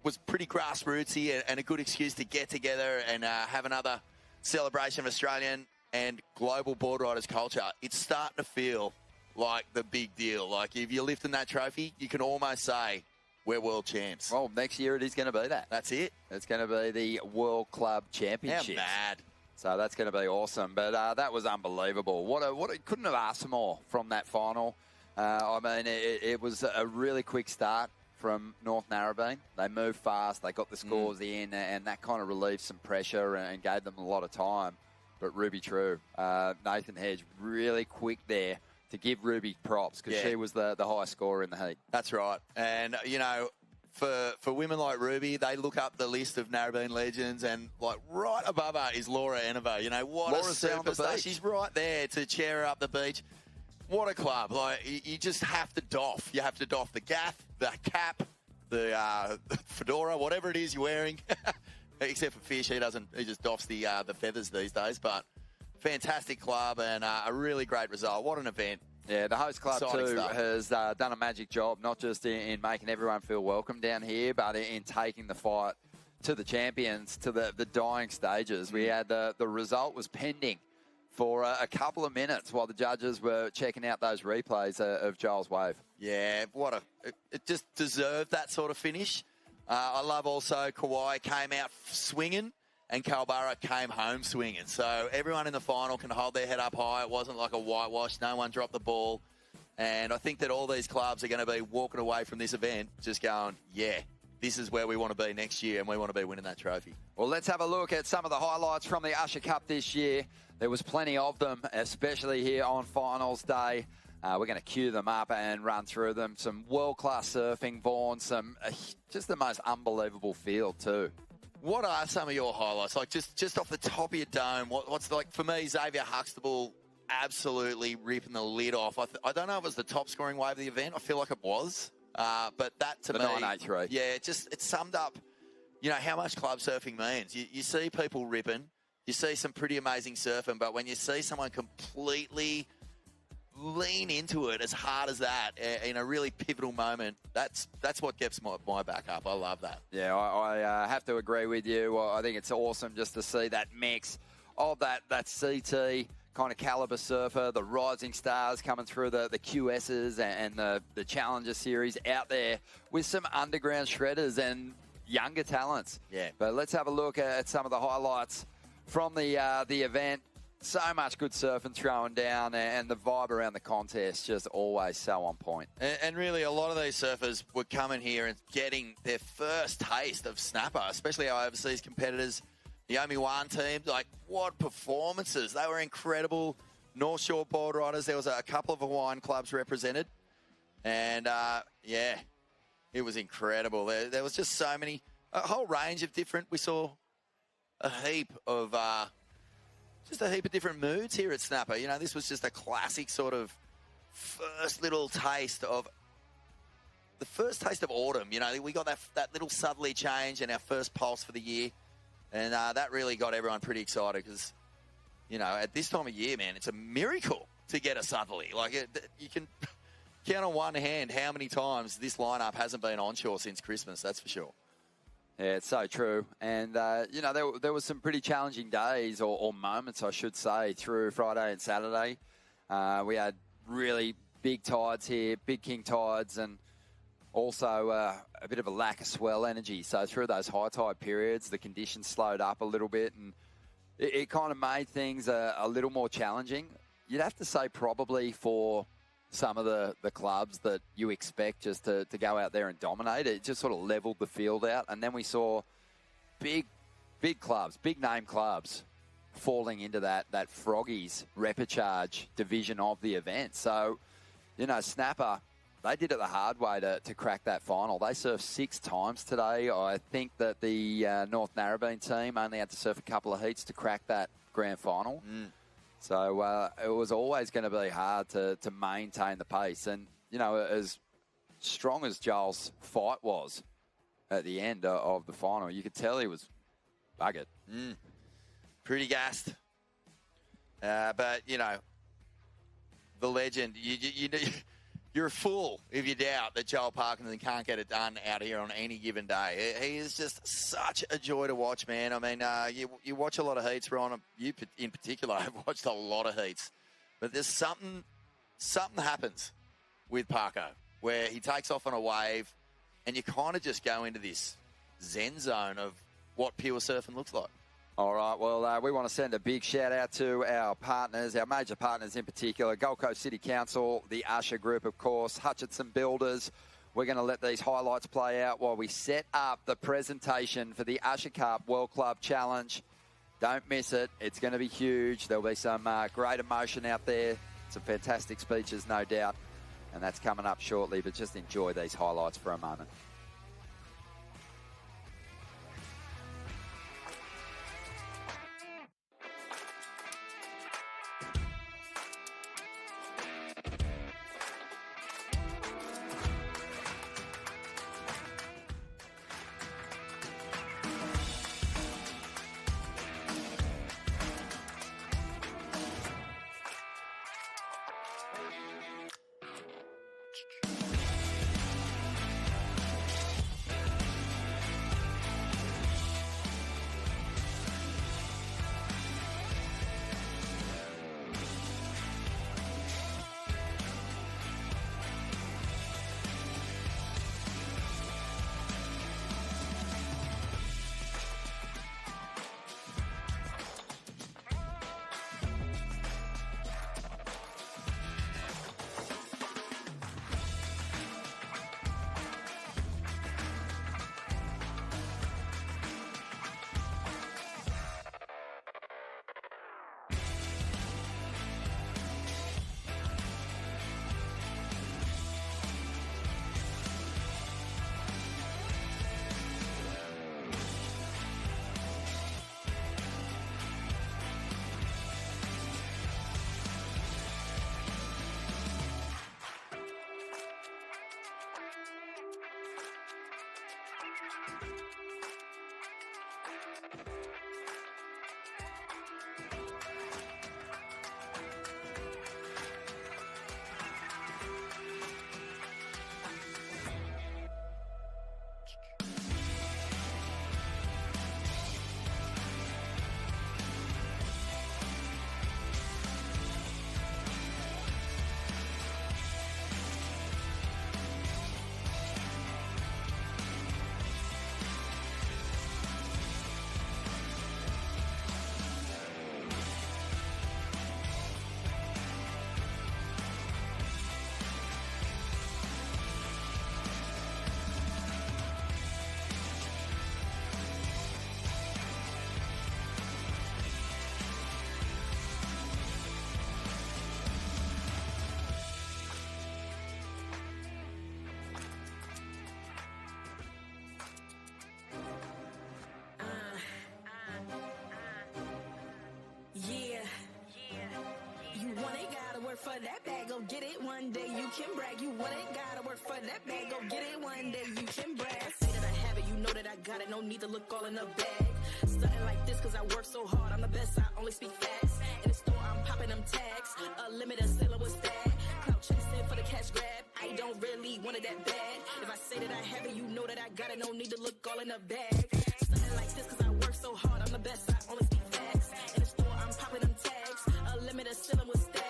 was pretty grassrootsy and a good excuse to get together and have another celebration of Australian and global Boardriders culture. It's starting to feel like the big deal. Like, if you're lifting that trophy, you can almost say we're world champs. Well, next year it is going to be that. That's it. It's going to be the World Club Championship. How mad. So that's going to be awesome. But that was unbelievable. Couldn't have asked for more from that final. I mean, it was a really quick start from North Narrabeen. They moved fast. They got the scores in, and that kind of relieved some pressure and gave them a lot of time. But Ruby True, Nathan Hedge, really quick there to give Ruby props because she was the highest scorer in the heat. That's right. And, you know, for women like Ruby, they look up the list of Narrabeen legends, and like right above her is Laura Enever. You know, what Laura's a down the superstar. beach. She's right there to cheer her up the beach. What a club. Like, you just have to doff. You have to doff the gaff, the cap, the fedora, whatever it is you're wearing. Except for Fish, he just doffs the feathers these days. But fantastic club and a really great result. What an event. Yeah, the host club Exciting too stuff. has done a magic job, not just in making everyone feel welcome down here, but in taking the fight to the champions, to the dying stages. We had the result was pending for a couple of minutes while the judges were checking out those replays of Giles Wave. Yeah, it just deserved that sort of finish. I love also Kauai came out swinging and Kalbarra came home swinging. So everyone in the final can hold their head up high. It wasn't like a whitewash. No one dropped the ball. And I think that all these clubs are going to be walking away from this event just going, yeah, this is where we want to be next year and we want to be winning that trophy. Well, let's have a look at some of the highlights from the Usher Cup this year. There was plenty of them, especially here on finals day. We're going to queue them up and run through them. Some world-class surfing, Vaughan, just the most unbelievable field too. What are some of your highlights? Like just off the top of your dome, what's like for me, Xavier Huxtable absolutely ripping the lid off. I don't know if it was the top scoring wave of the event. I feel like it was. But that to the me, 983. Yeah, it summed up, you know, how much club surfing means. You see people ripping, you see some pretty amazing surfing, but when you see someone completely lean into it as hard as that in a really pivotal moment, that's what gets my back up. I love that. Yeah, I have to agree with you. I think it's awesome just to see that mix of that CT kind of caliber surfer, the rising stars coming through the QSs and the Challenger series out there with some underground shredders and younger talents. Yeah. But let's have a look at some of the highlights from the event. So much good surfing throwing down, and the vibe around the contest just always so on point. And really, a lot of these surfers were coming here and getting their first taste of snapper, especially our overseas competitors. The Yomi Wan team, like, what performances. They were incredible. North Shore Boardriders, there was a couple of Hawaiian clubs represented. And, yeah, it was incredible. There was just so many, a whole range of different, we saw a heap of different moods here at Snapper. You know, this was just a classic sort of first taste of autumn. You know, we got that little southerly change and our first pulse for the year. And that really got everyone pretty excited because, you know, at this time of year, man, it's a miracle to get a southerly. Like, you can count on one hand how many times this lineup hasn't been onshore since Christmas, that's for sure. Yeah, it's so true. And, you know, there was some pretty challenging days or moments, I should say, through Friday and Saturday. We had really big tides here, big king tides, and also a bit of a lack of swell energy. So through those high tide periods, the conditions slowed up a little bit, and it kind of made things a little more challenging. You'd have to say probably for some of the clubs that you expect just to go out there and dominate. It just sort of leveled the field out. And then we saw big clubs, big name clubs falling into that Froggies repechage division of the event. So, you know, Snapper, they did it the hard way to crack that final. They surfed 6 times today. I think that the North Narrabeen team only had to surf a couple of heats to crack that grand final. So it was always going to be hard to maintain the pace. And, you know, as strong as Giles' fight was at the end of the final, you could tell he was buggered. Pretty gassed. But, you know, the legend, you're a fool if you doubt that Joel Parkinson can't get it done out here on any given day. He is just such a joy to watch, man. I mean, you watch a lot of heats, Ron. You in particular have watched a lot of heats. But there's something happens with Parko where he takes off on a wave and you kind of just go into this zen zone of what pure surfing looks like. All right, well, we want to send a big shout-out to our partners, our major partners in particular, Gold Coast City Council, the Usher Group, of course, Hutchinson Builders. We're going to let these highlights play out while we set up the presentation for the Usher Cup World Club Challenge. Don't miss it. It's going to be huge. There'll be some great emotion out there, some fantastic speeches, no doubt, and that's coming up shortly, but just enjoy these highlights for a moment. For that bag, go get it one day, you can brag. You want it, gotta work for that bag, go get it one day, you can brag. I say that I have it, you know that I got it, no need to look all in the bag. Stunting like this, cause I work so hard, I'm the best, I only speak facts. In the store, I'm popping them tags, a limited seller was that. Clout chasing for the cash grab, I don't really want it that bad. If I say that I have it, you know that I got it, no need to look all in the bag. Stunting like this, cause I work so hard, I'm the best, I only speak facts. In the store, I'm popping them tags, a limited seller was that.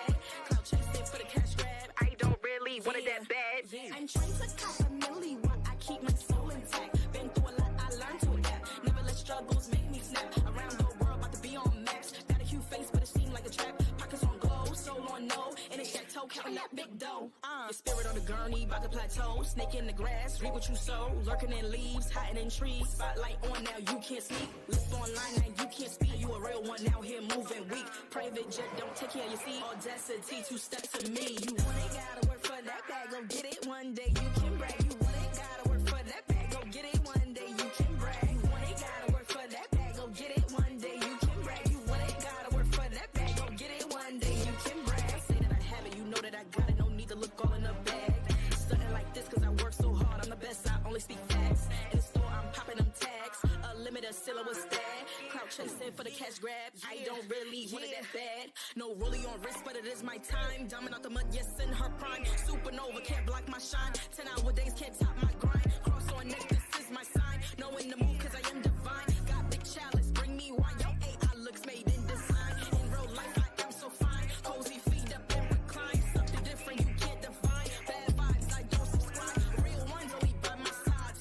For the cash grab, I don't really want it that bad. I'm trying to cop a milli while I keep my soul intact. Been through a lot, I learned to adapt. Never let struggles make me snap. Around the world, about to be on maps. Got a cute face, but it seemed like a trap. Pockets on glow, soul on no. In a chateau, counting that big dough. Your spirit on the gurney, by the plateau. Snake in the grass, reap what you sow. Lurking in leaves, hiding in trees. Spotlight on now, you can't sneak. Lip online now, you can't speak. You a real one out here moving weak. Private jet, don't take care of your seat. Audacity, 2 steps to me. You want it, gotta work for that bag. Go get it one day, you can brag. You want it, gotta work for that bag. Go get it one day, you can brag. You want it, gotta work for that bag. Go get it one day, you can brag. You want it, gotta work for that bag. Go get it one day, you can brag. I say that I have it, you know that I got it. No need to look all in the bag. Stunting like this, cause I work so hard. I'm the best, I only speak facts. In the store, I'm popping them tags. A limited seller was that. Clout chasing for the cash grab. I don't really want it that bad. No rollie on wrist, but it is my time. Diamond out the mud, yes, in her prime. Supernova can't block my shine. 10-hour days can't top my grind. Cross on neck, this is my sign. Knowing the move, cause I am divine. Got big chalice, bring me wine. Yo, AI looks made in design. In real life, I am so fine. Cozy feet up and recline. Something different you can't define. Bad vibes, I don't subscribe. Real ones only by my side.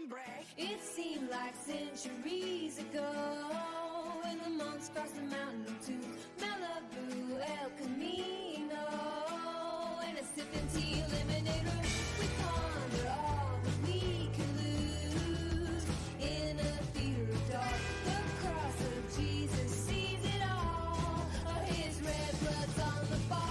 can brag. It seemed like centuries ago when the monks crossed the mountain to Malibu, El Camino, and a sipping tea eliminator. We ponder all that we can lose in a theater of dark. The cross of Jesus sees it all. Oh, his red blood's on the bar.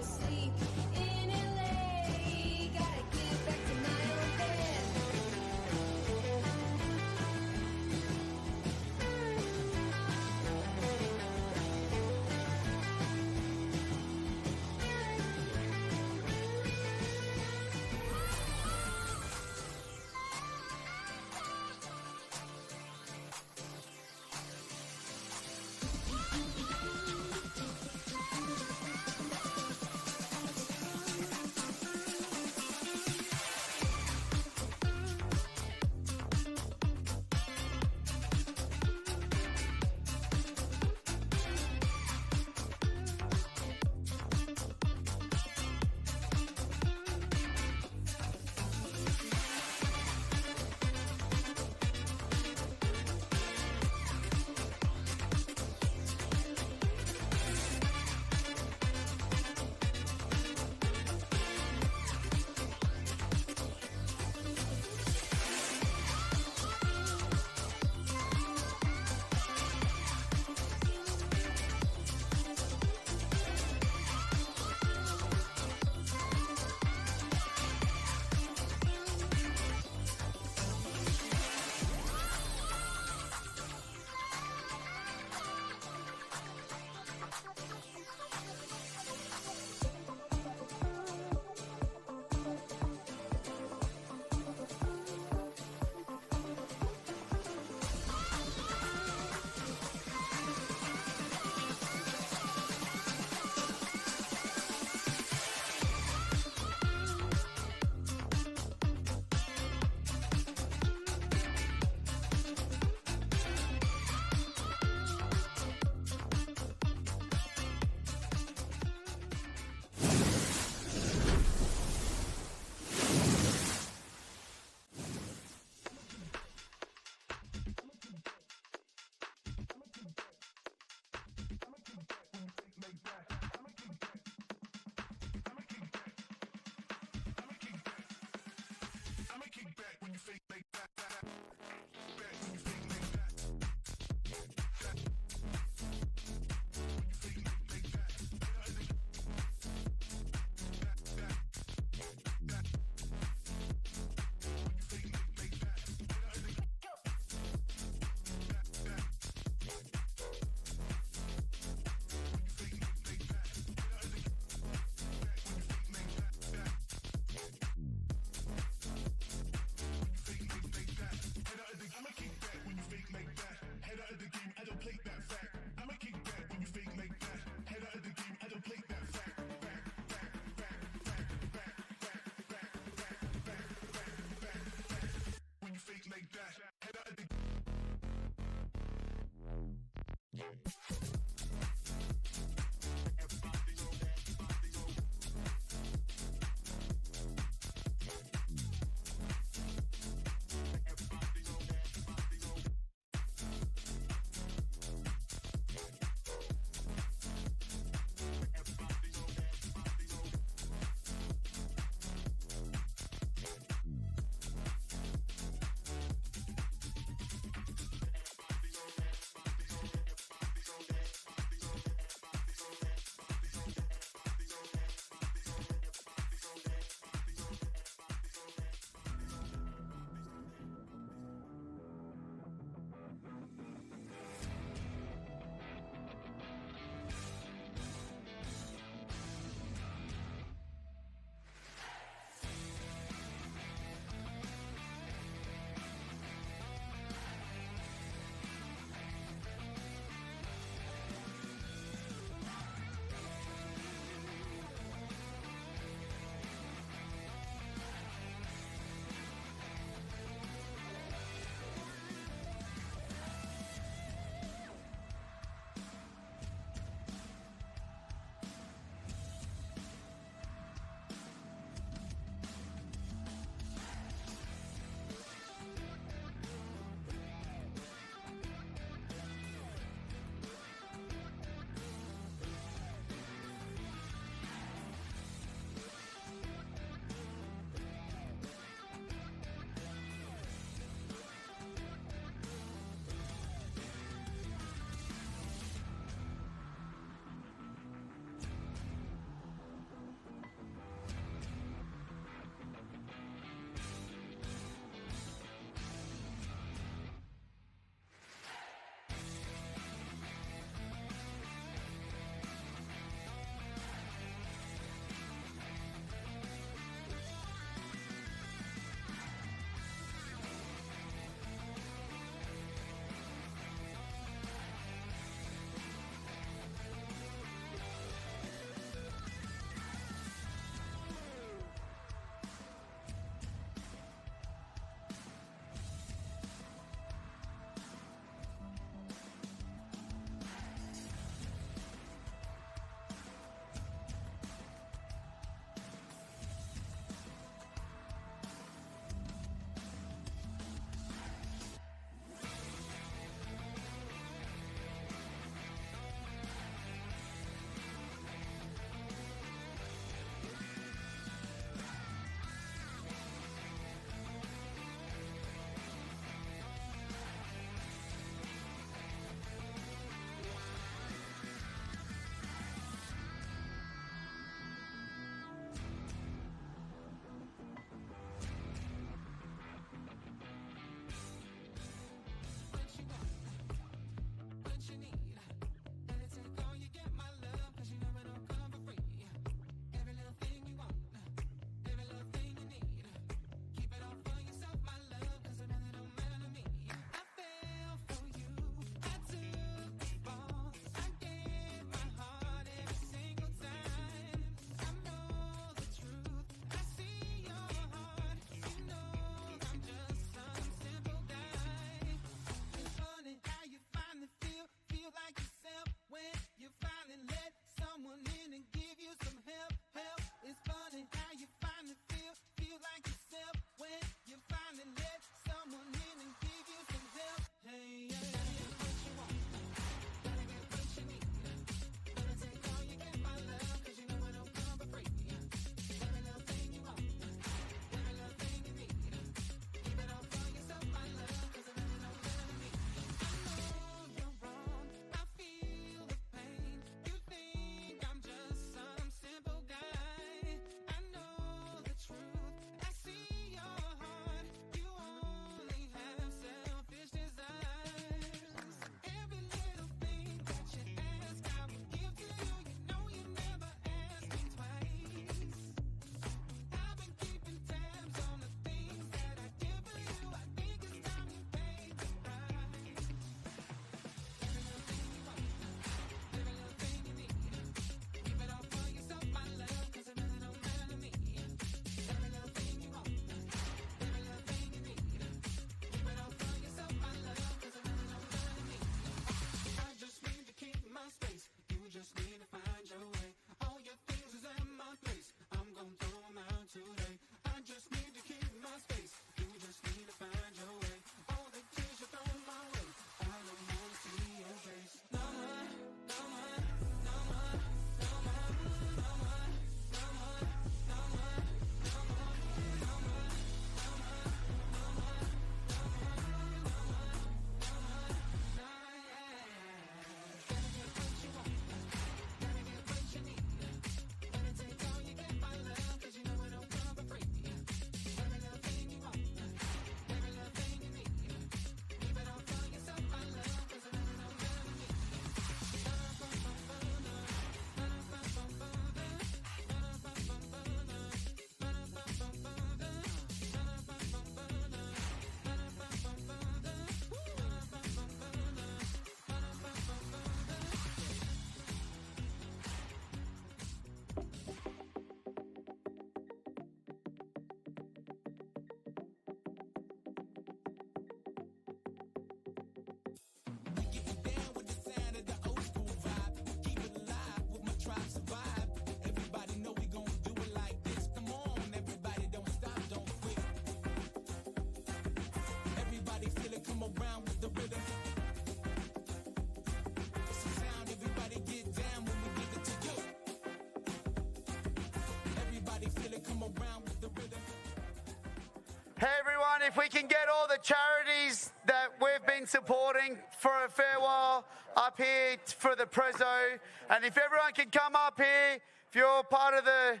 if we can get all the charities that we've been supporting for a fair while up here for the Prezzo, and if everyone can come up here, if you're part of the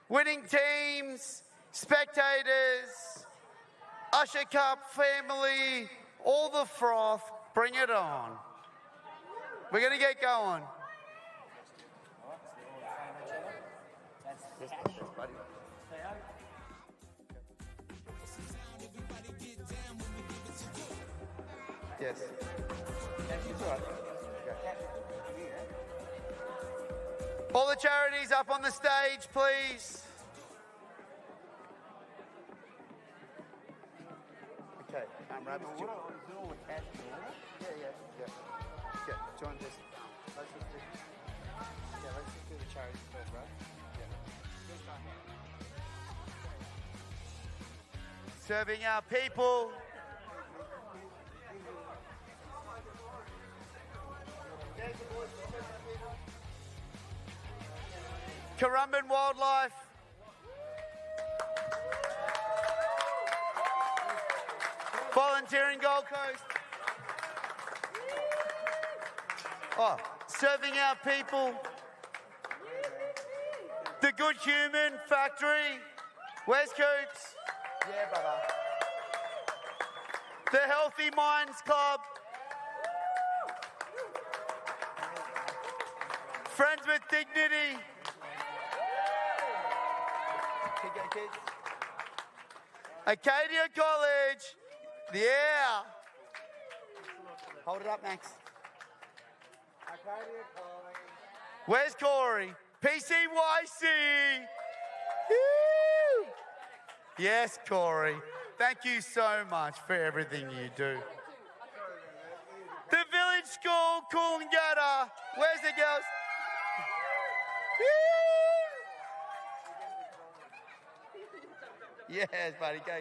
winning teams, spectators, Usher Cup family, all the froth, bring it on. We're going to get going. Yes. All the charities up on the stage, please. Okay, Rabbit. Yeah. Okay, join this. Let's just do the charities first, right? Yeah. Serving our people. Currumbin Wildlife. Volunteering Gold Coast. Oh, serving our people. The Good Human Factory. Where's Coops? Yeah, brother. The Healthy Minds Club. Friends with Dignity. Kids. Acadia College. Yeah. Hold it up, Max. Acadia College. Where's Corey? PCYC. Woo! Yes, Corey. Thank you so much for everything you do. The Village School, Coolangatta. Where's the girls? Yes, buddy, go.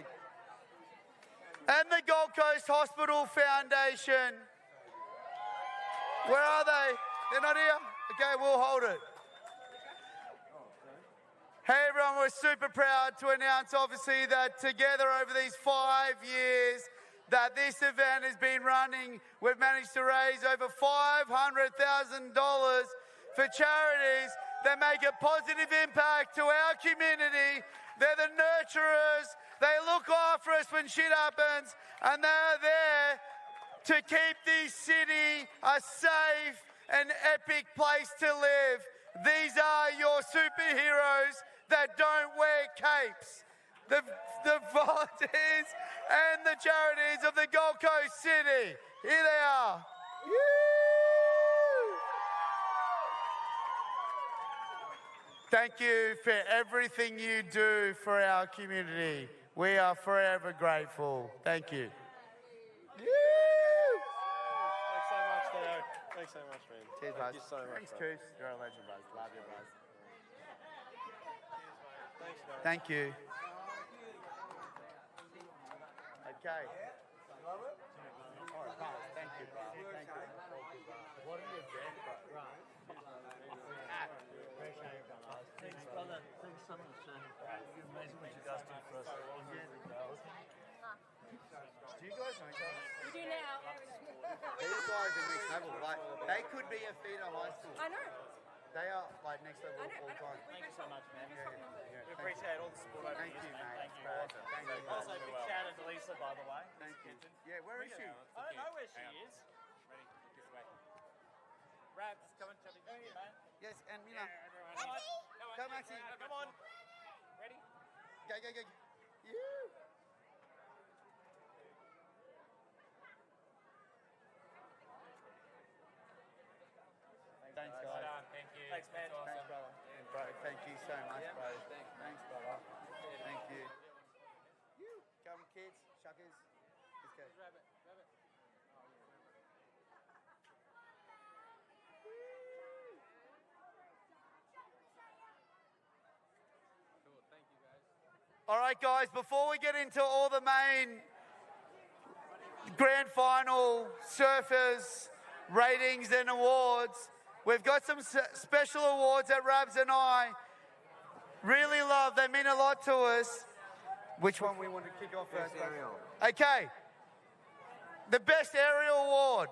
And the Gold Coast Hospital Foundation. Where are they? They're not here? Okay, we'll hold it. Hey everyone, we're super proud to announce obviously that together over these 5 years that this event has been running, we've managed to raise over $500,000 for charities that make a positive impact to our community. They're the nurturers. They look after us when shit happens, and they're there to keep this city a safe and epic place to live. These are your superheroes that don't wear capes. The volunteers and the charities of the Gold Coast City. Here they are. Thank you for everything you do for our community. We are forever grateful. Thank you. Thanks so much, Theo. Thanks so much, man. Cheers, Thank you so much. Thanks, bro. Coos. You're a legend, bros. Love you, bros. Thanks, bro. Thank you. Okay. All right, guys. Thank you, bro. Thank you. What are you doing, bro? Right. Appreciate it, bro. Thanks, brother. Thanks so much. You're amazing what you guys do for us. Do you guys know each other? We do now. These guys are next level. Like, they could be a feeder high school. I know. They are like next level all the time. Thank you so much, man. Yeah. We appreciate all the support over Thank the you, years, mate. Thank you. Awesome. Thank you. Also, big shout out to Lisa, by the way. Thank you. Yeah, where is she? I don't know where she is. Ready? This way. Rabs, come on, chubby. Man. Yes, and Mina. Come on. Come, Maxie. Come on. Ready? Go, go, go. Thanks, guys. Thank you. Thanks, man. Thanks, brother. Bro, thank you so much, bro. Thanks, brother. Thank you. Come, kids, shuckers. Let's go. Rabbit. All right, guys, before we get into all the main grand final surfers ratings and awards, we've got some special awards that Rabs and I really love. They mean a lot to us. Which one we want to kick off first? Okay. The best aerial award.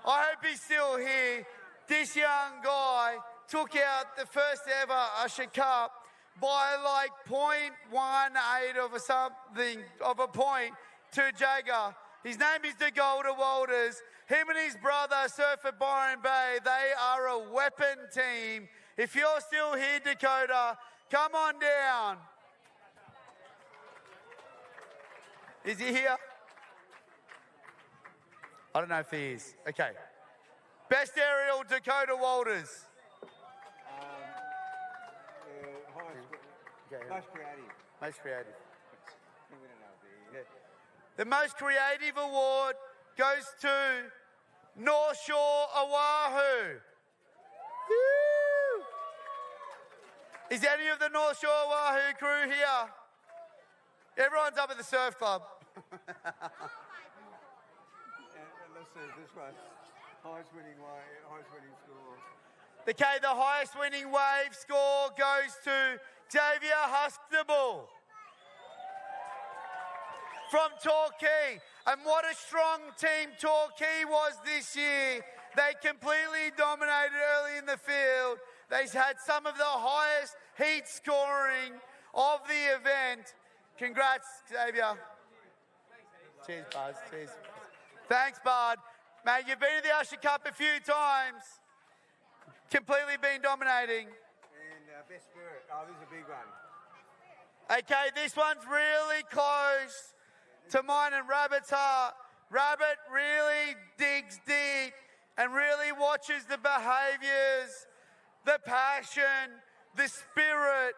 I hope he's still here. This young guy took out the first ever Usher Cup by like 0.18 of a point to Jagger. His name is Dakota Walters. Him and his brother, Surfer Byron Bay, they are a weapon team. If you're still here, Dakota, come on down. Is he here? I don't know if he is. Okay. Best aerial, Dakota Walters. Most creative. Most creative. We don't know if he is. The most creative award goes to North Shore Oahu. Woo! Is any of the North Shore Oahu crew here? Everyone's up at the surf club. And let's see this one. Highest winning score. Okay, the highest winning wave score goes to Xavier Huxtable from Torquay. And what a strong team Torquay was this year. They completely dominated early in the field. They had some of the highest heat scoring of the event. Congrats, Xavier. Cheers, Buzz. Cheers. Thanks, Bud. Mate, you've been to the Usher Cup a few times. Completely been dominating. And best spirit. Oh, this is a big one. Okay, this one's really close to mine and Rabbit's heart. Rabbit really digs deep and really watches the behaviours, the passion, the spirit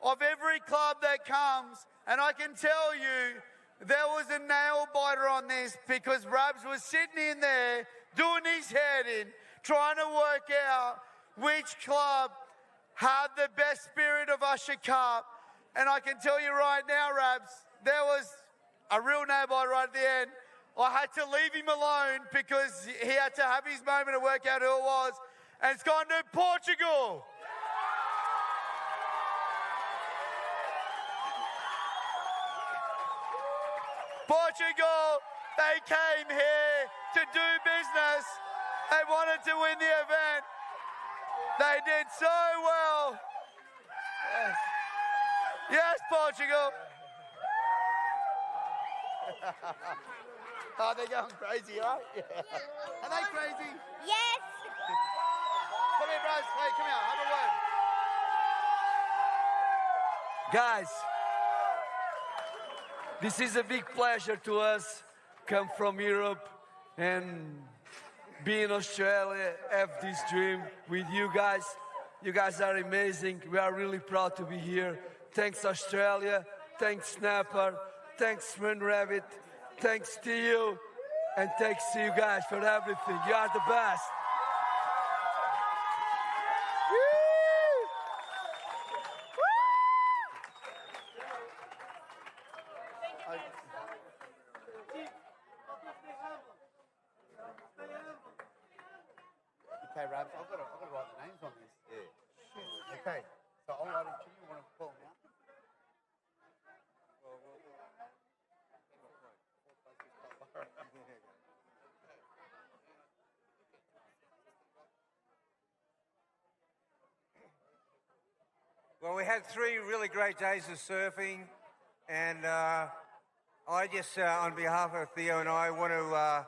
of every club that comes. And I can tell you, there was a nail biter on this because Rabs was sitting in there doing his head in, trying to work out which club had the best spirit of Usher Cup. And I can tell you right now, Rabs, there was a real nail biter right at the end. I had to leave him alone because he had to have his moment to work out who it was. And it's gone to Portugal. Portugal, they came here to do business. They wanted to win the event. They did so well. Yes, yes, Portugal. Oh, they're going crazy, right? Yeah. Are they crazy? Yes. Come here, bros. Hey, come here. Have a word. Guys, this is a big pleasure to us. Come from Europe and be in Australia, have this dream with you guys. You guys are amazing. We are really proud to be here. Thanks, Australia. Thanks, Snapper. Thanks, Swin Rabbit. Thanks to you. And thanks to you guys for everything. You are the best. Okay, Rabs, I've got to write the names on this. Yeah. Okay, so I'll write it to you. You want to call them out? Well, we had 3 really great days of surfing, and I just, on behalf of Theo and I, want to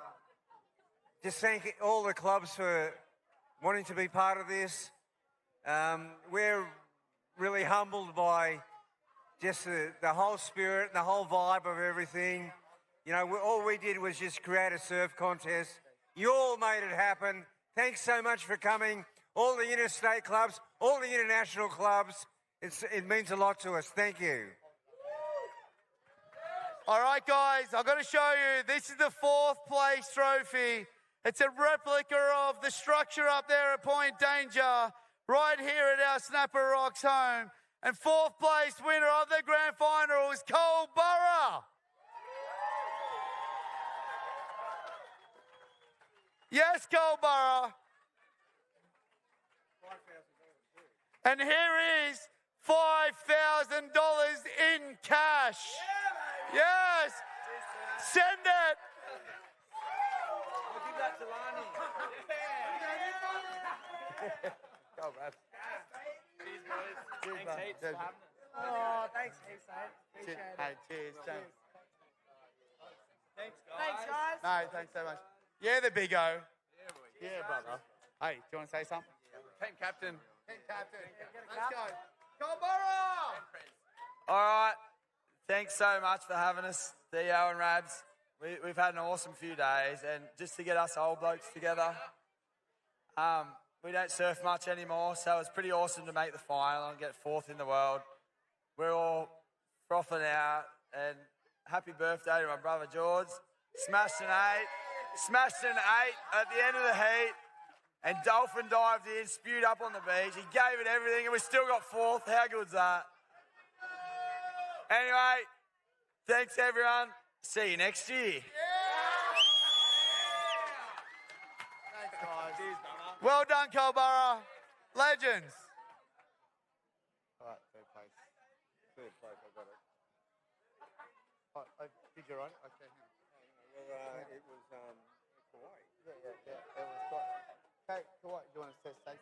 just thank all the clubs for wanting to be part of this. We're really humbled by just the whole spirit and the whole vibe of everything. You know, all we did was just create a surf contest. You all made it happen. Thanks so much for coming. All the interstate clubs, all the international clubs. It means a lot to us. Thank you. All right, guys, I've got to show you. This is the 4th place trophy. It's a replica of the structure up there at Point Danger, right here at our Snapper Rocks home. And 4th place winner of the grand final is Cole Burrow. Yes, Cole Burrow. And here is $5,000 in cash. Yes! Send it! I'll give that to Lani. Go, Rabs. Cheers, boys. Cheers, Thanks, bud. heaps, Cheers. for having us. Oh, thanks, heaps, mate. Appreciate it. Hey, cheers. Thanks. Thanks, guys. Thanks, guys. No, thanks so much. Yeah, the big O. Yeah, brother. Hey, do you want to say something? Team captain. Team captain. Let's go. Culborough! All right. Thanks so much for having us, Theo and Rabs. We've had an awesome few days, and just to get us old blokes together, we don't surf much anymore, so it's pretty awesome to make the final and get fourth in the world. We're all frothing out, and happy birthday to my brother George. Smashed an 8 at the end of the heat, and dolphin dived in, spewed up on the beach. He gave it everything, and we still got fourth. How good's that? Anyway, thanks everyone. See you next year. Thanks, guys. Well done, Culborough. Legends. All right, third place. Third place, I got it. Oh, did you write it? Okay. Well, it was Kauai. Yeah. It was got. Hey, Kauai, do you want to say something?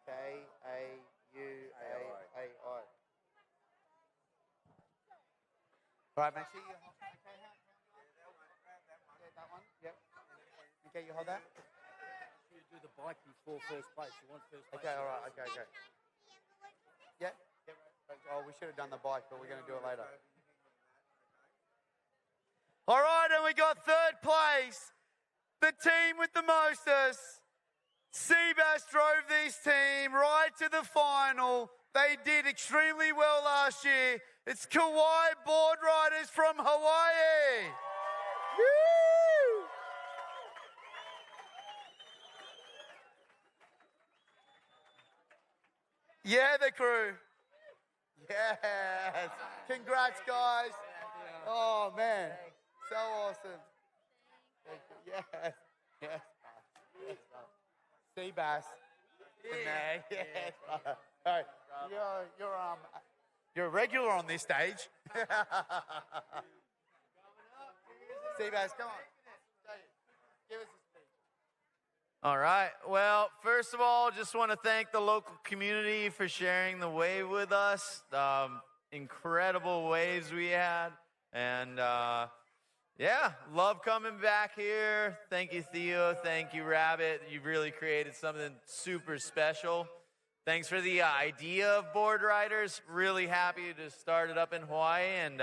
Kauai. All right, make sure you hold that. Okay, that one. Yep. Okay, you hold that. You do the bike before first place. You want first place. Okay, all right. Okay. Yeah. Oh, we should have done the bike, but we're going to do it later. All right, and we got third place. The team with the mostest. Seabass drove this team right to the final. They did extremely well last year. It's Kauai Boardriders from Hawaii. Woo! Yeah, the crew. Yes. Congrats, guys. Oh, man. So awesome. Thank you. Yes. Seabass. Yeah. Yes. All right. You're a regular on this stage. Seabass, come on. Give us a speech. All right. Well, first of all, just want to thank the local community for sharing the wave with us. Incredible waves we had. And, love coming back here. Thank you, Theo. Thank you, Rabbit. You've really created something super special. Thanks for the idea of Boardriders. Really happy to start it up in Hawaii. And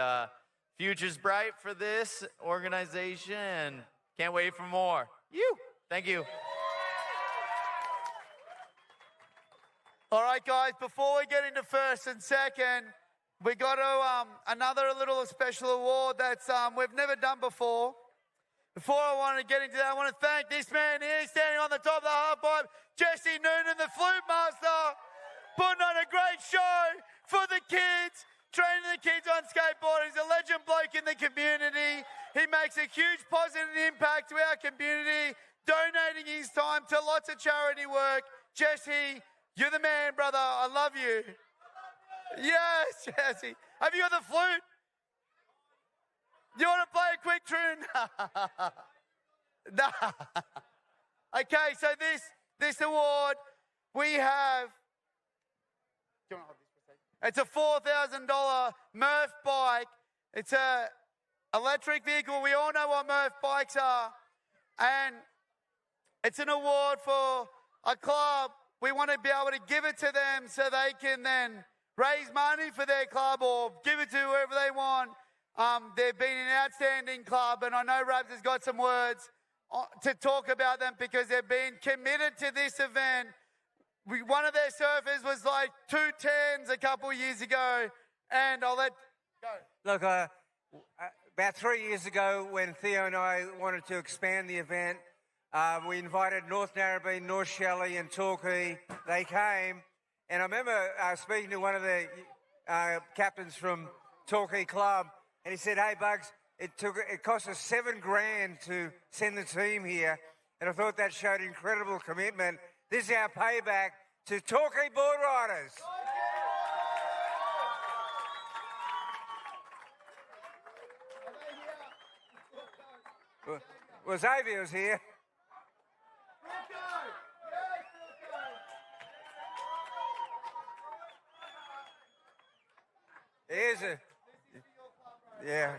future's bright for this organization. And can't wait for more. Thank you. All right, guys, before we get into first and second, we got to another little special award that's we've never done before. Before I want to get into that, I want to thank this man here standing on the top of the half pipe, Jesse Noonan, the flute master, putting on a great show for the kids, training the kids on skateboard. He's a legend bloke in the community. He makes a huge positive impact to our community, donating his time to lots of charity work. Jesse, you're the man, brother. I love you. Yes, Jesse. Have you got the flute? You want to play a quick tune? Nah. Okay, so this award we have. Do you want to hold this for a second? It's a $4,000 Murph bike. It's a electric vehicle. We all know what Murph bikes are, and it's an award for a club. We want to be able to give it to them so they can then raise money for their club or give it to whoever they want. They've been an outstanding club, and I know Rabs has got some words to talk about them because they've been committed to this event. One of their surfers was like 210s a couple years ago, and I'll let go. Look, about 3 years ago when Theo and I wanted to expand the event, we invited North Narrabeen, North Shelley and Torquay. They came, and I remember speaking to one of the captains from Torquay Club, and he said, "Hey, Bugs, it cost us $7,000 to send the team here," and I thought that showed incredible commitment. This is our payback to Torquay Boardriders. Well, Xavier's here. Here's a... Yeah.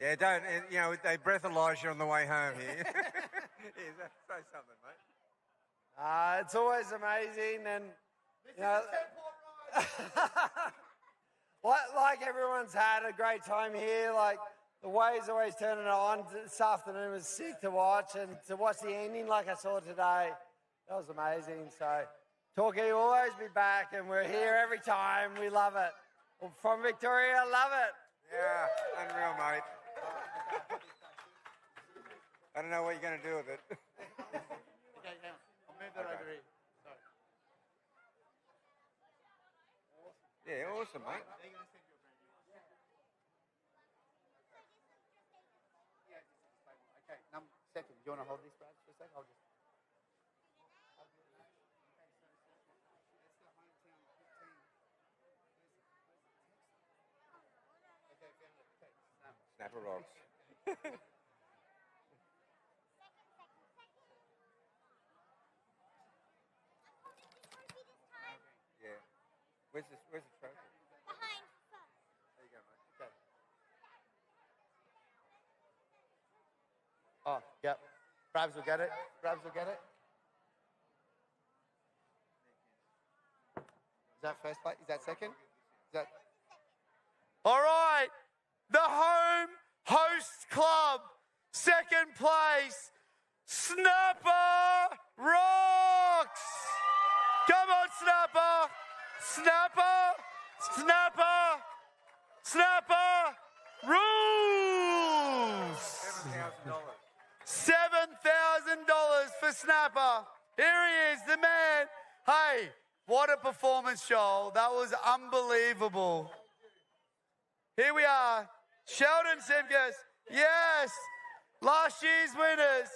Yeah, don't... You know, they breathalyse you on the way home here. Yeah, say something, mate. It's always amazing, and you know, like everyone's had a great time here. Like the waves always turning it on. This afternoon was sick to watch, and to watch the ending like I saw today, that was amazing. So, Torquay will always be back, and we're here every time. We love it. From Victoria, love it. Yeah, unreal, mate. I don't know what you're going to do with it. Okay, hang on. I'll move that over here. Sorry. Yeah, awesome, mate. Okay, second. Do you want to hold this, Brad, for a sec? I'll just... Snapper rocks. Yeah. Where's the trophy? Behind. There you go, mate. Okay. Oh, yep. Brabs will get it. Brabs will get it. Is that first place? Is that second? Is that... All right, the home host club, second place, Snapper Rocks. Come on, Snapper. Snapper, Snapper, Snapper rules. $7,000 for Snapper. Here he is, the man. Hey, what a performance, Joel. That was unbelievable. Here we are, Sheldon Simkus. Yes, last year's winners,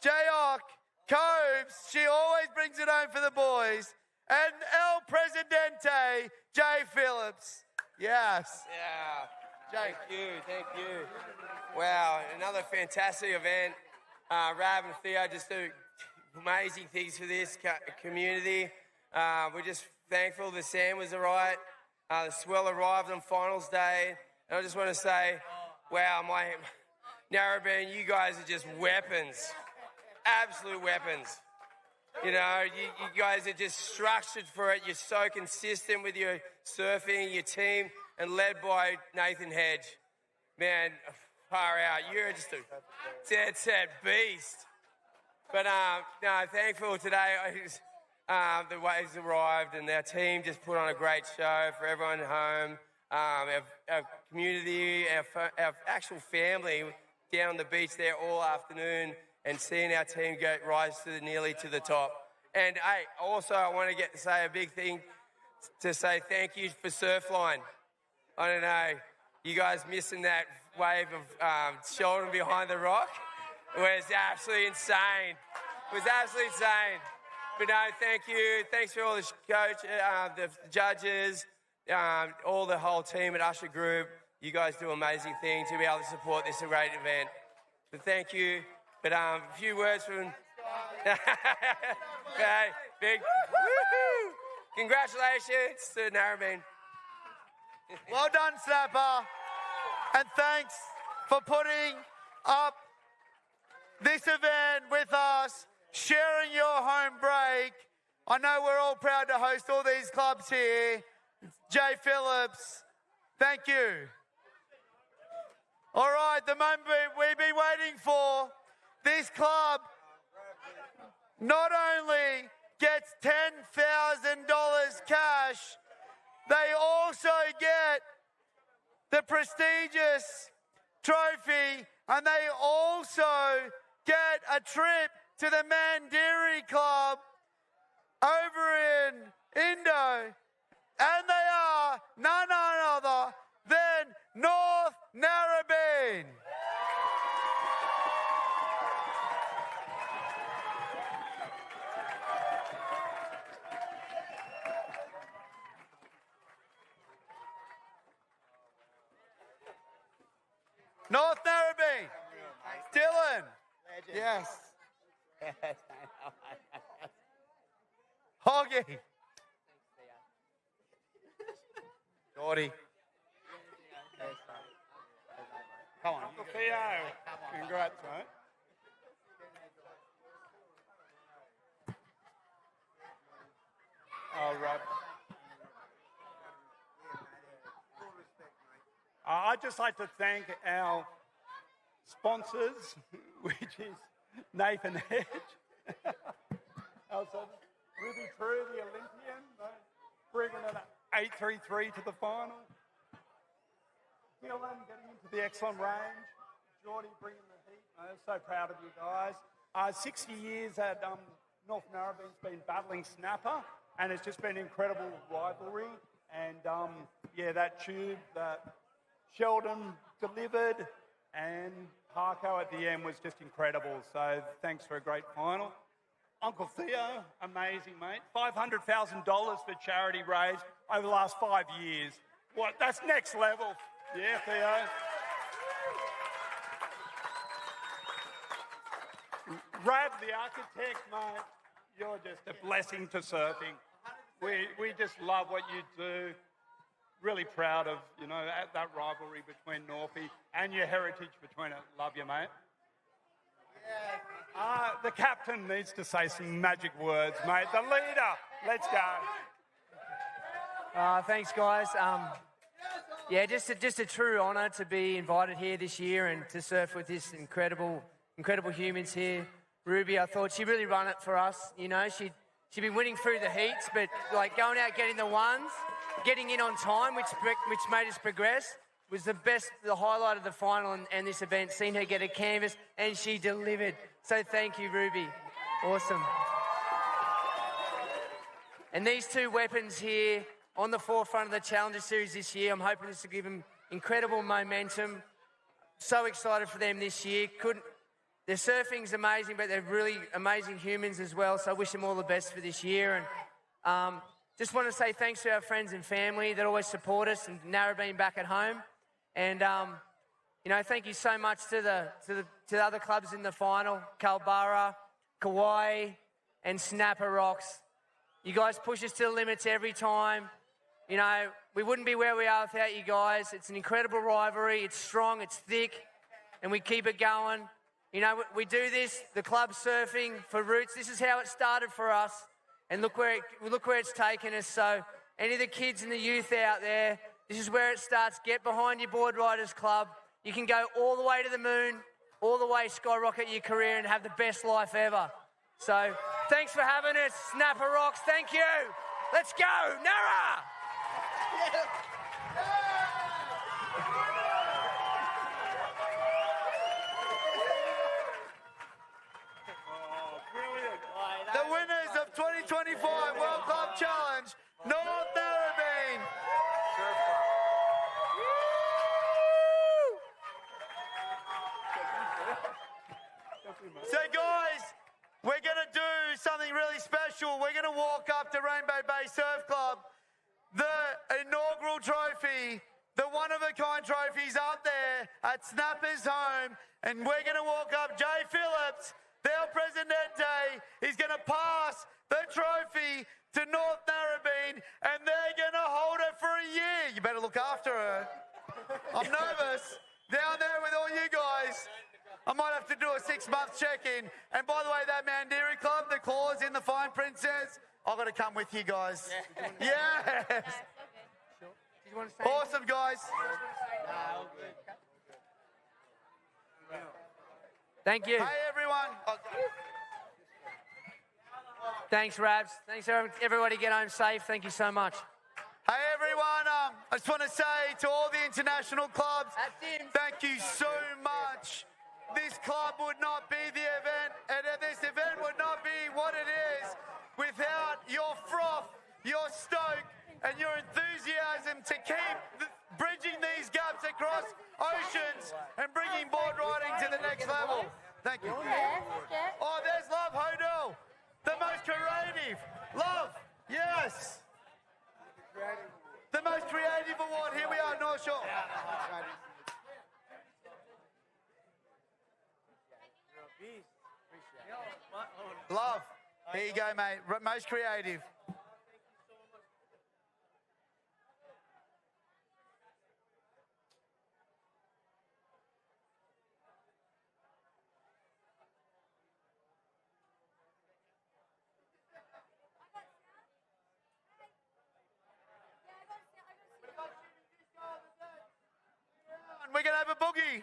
Jayok, Cobes. She always brings it home for the boys. And El Presidente, Jay Phillips. Yes. Yeah. Thank you. Wow, another fantastic event. Rab and Theo just do amazing things for this community. We're just thankful the sand was all right. The swell arrived on finals day. And I just want to say, wow, my Narrabeen, you guys are just weapons. Absolute weapons. You know, you guys are just structured for it. You're so consistent with your surfing, your team, and led by Nathan Hedge. Man, far out. You're just a dead set beast. But no, thankful today. The waves arrived and our team just put on a great show for everyone at home. Our community, our actual family down on the beach there all afternoon and seeing our team rise nearly to the top. And hey, also I want to say a big thing to say thank you for Surfline. I don't know, you guys missing that wave of Sheldon behind the rock was absolutely insane. It was absolutely insane. But no, thank you. Thanks for all the coach, the judges, all the whole team at Usher Group. You guys do amazing things to be able to support this great event. So thank you. But a few words from... Okay, big... Woo-hoo! Congratulations to Narrabeen. Well done, Snapper. And thanks for putting up this event with us, sharing your home break. I know we're all proud to host all these clubs here. Jay Phillips, thank you. All right, the moment we've been waiting for. This club not only gets $10,000 cash, they also get the prestigious trophy, and they also get a trip to the Mandiri Club over in Indo, and they are none other than North Narrabeen. North Narrabeen. Yes. Hoggy. Geordie. Come on. Uncle Theo. Congrats, mate. Oh, Rob. I'd just like to thank our sponsors, which is Nathan Hedge, also Ruby True, the Olympian, bringing it 833 to the final. Gillen getting into the excellent range. Geordie bringing the heat. I'm so proud of you guys. 60 years at North Narrabeen's been battling snapper, and it's just been an incredible rivalry. And yeah, that tube that Sheldon delivered and Parko at the end was just incredible. So thanks for a great final. Uncle Theo, amazing, mate. $500,000 for charity raised over the last 5 years. What? That's next level. Yeah, Theo. Rab, the architect, mate, you're just a blessing to surfing. We just love what you do. Really proud of, you know, that rivalry between Northie and your heritage between it. Love you, mate. The captain needs to say some magic words, mate. The leader, let's go. Thanks, guys. Yeah, just a true honour to be invited here this year and to surf with this incredible humans here. Ruby, I thought she really run it for us. You know, she'd been winning through the heats, but like going out getting the ones, getting in on time, which made us progress, was the highlight of the final and this event. Seen her get a canvas, and she delivered. So thank you, Ruby. Awesome. And these two weapons here on the forefront of the Challenger Series this year, I'm hoping this will give them incredible momentum. So excited for them this year. Their surfing's amazing, but they're really amazing humans as well. So I wish them all the best for this year. And just want to say thanks to our friends and family that always support us, and Narrabeen back at home. And you know, thank you so much to the other clubs in the final, Culburra, Kauai, and Snapper Rocks. You guys push us to the limits every time. You know, we wouldn't be where we are without you guys. It's an incredible rivalry. It's strong, it's thick, and we keep it going. You know, we do this, the club surfing for roots. This is how it started for us, and look where it's taken us. So any of the kids and the youth out there, this is where it starts. Get behind your Boardriders club. You can go all the way to the moon, all the way skyrocket your career and have the best life ever. So thanks for having us, Snapper Rocks. Thank you. Let's go, Nara! The winners of 2025 World Club Challenge, North Narrabeen. So guys, we're going to do something really special. We're going to walk up to Rainbow Bay Surf Club. The inaugural trophy, the one-of-a-kind trophy's up there at Snapper's home, and we're going to walk up. Jay Phillips, their Presidente, is going to pass the trophy to North Narrabeen, and they're going to hold it for a year. You better look after her. I'm nervous. Down there with all you guys. I might have to do a 6-month check-in. And by the way, that Mandiri Club, the clause in the fine print says, I've got to come with you guys. Yes. Awesome, guys. Thank you. Hey, everyone. Thanks, Rabs. Thanks, everybody. Get home safe. Thank you so much. Hey, everyone. I just want to say to all the international clubs, thank you so much. This club would not be the event, and this event would not be what it is without your froth, your stoke, and your enthusiasm to keep bridging these gaps across oceans and bringing board riding to the next level. Thank you. Oh, there's Love Hodel, the most creative. Love, yes. The most creative award. Here we are, North Shore. Love. Here you go, mate. Most creative. We're going to have a boogie.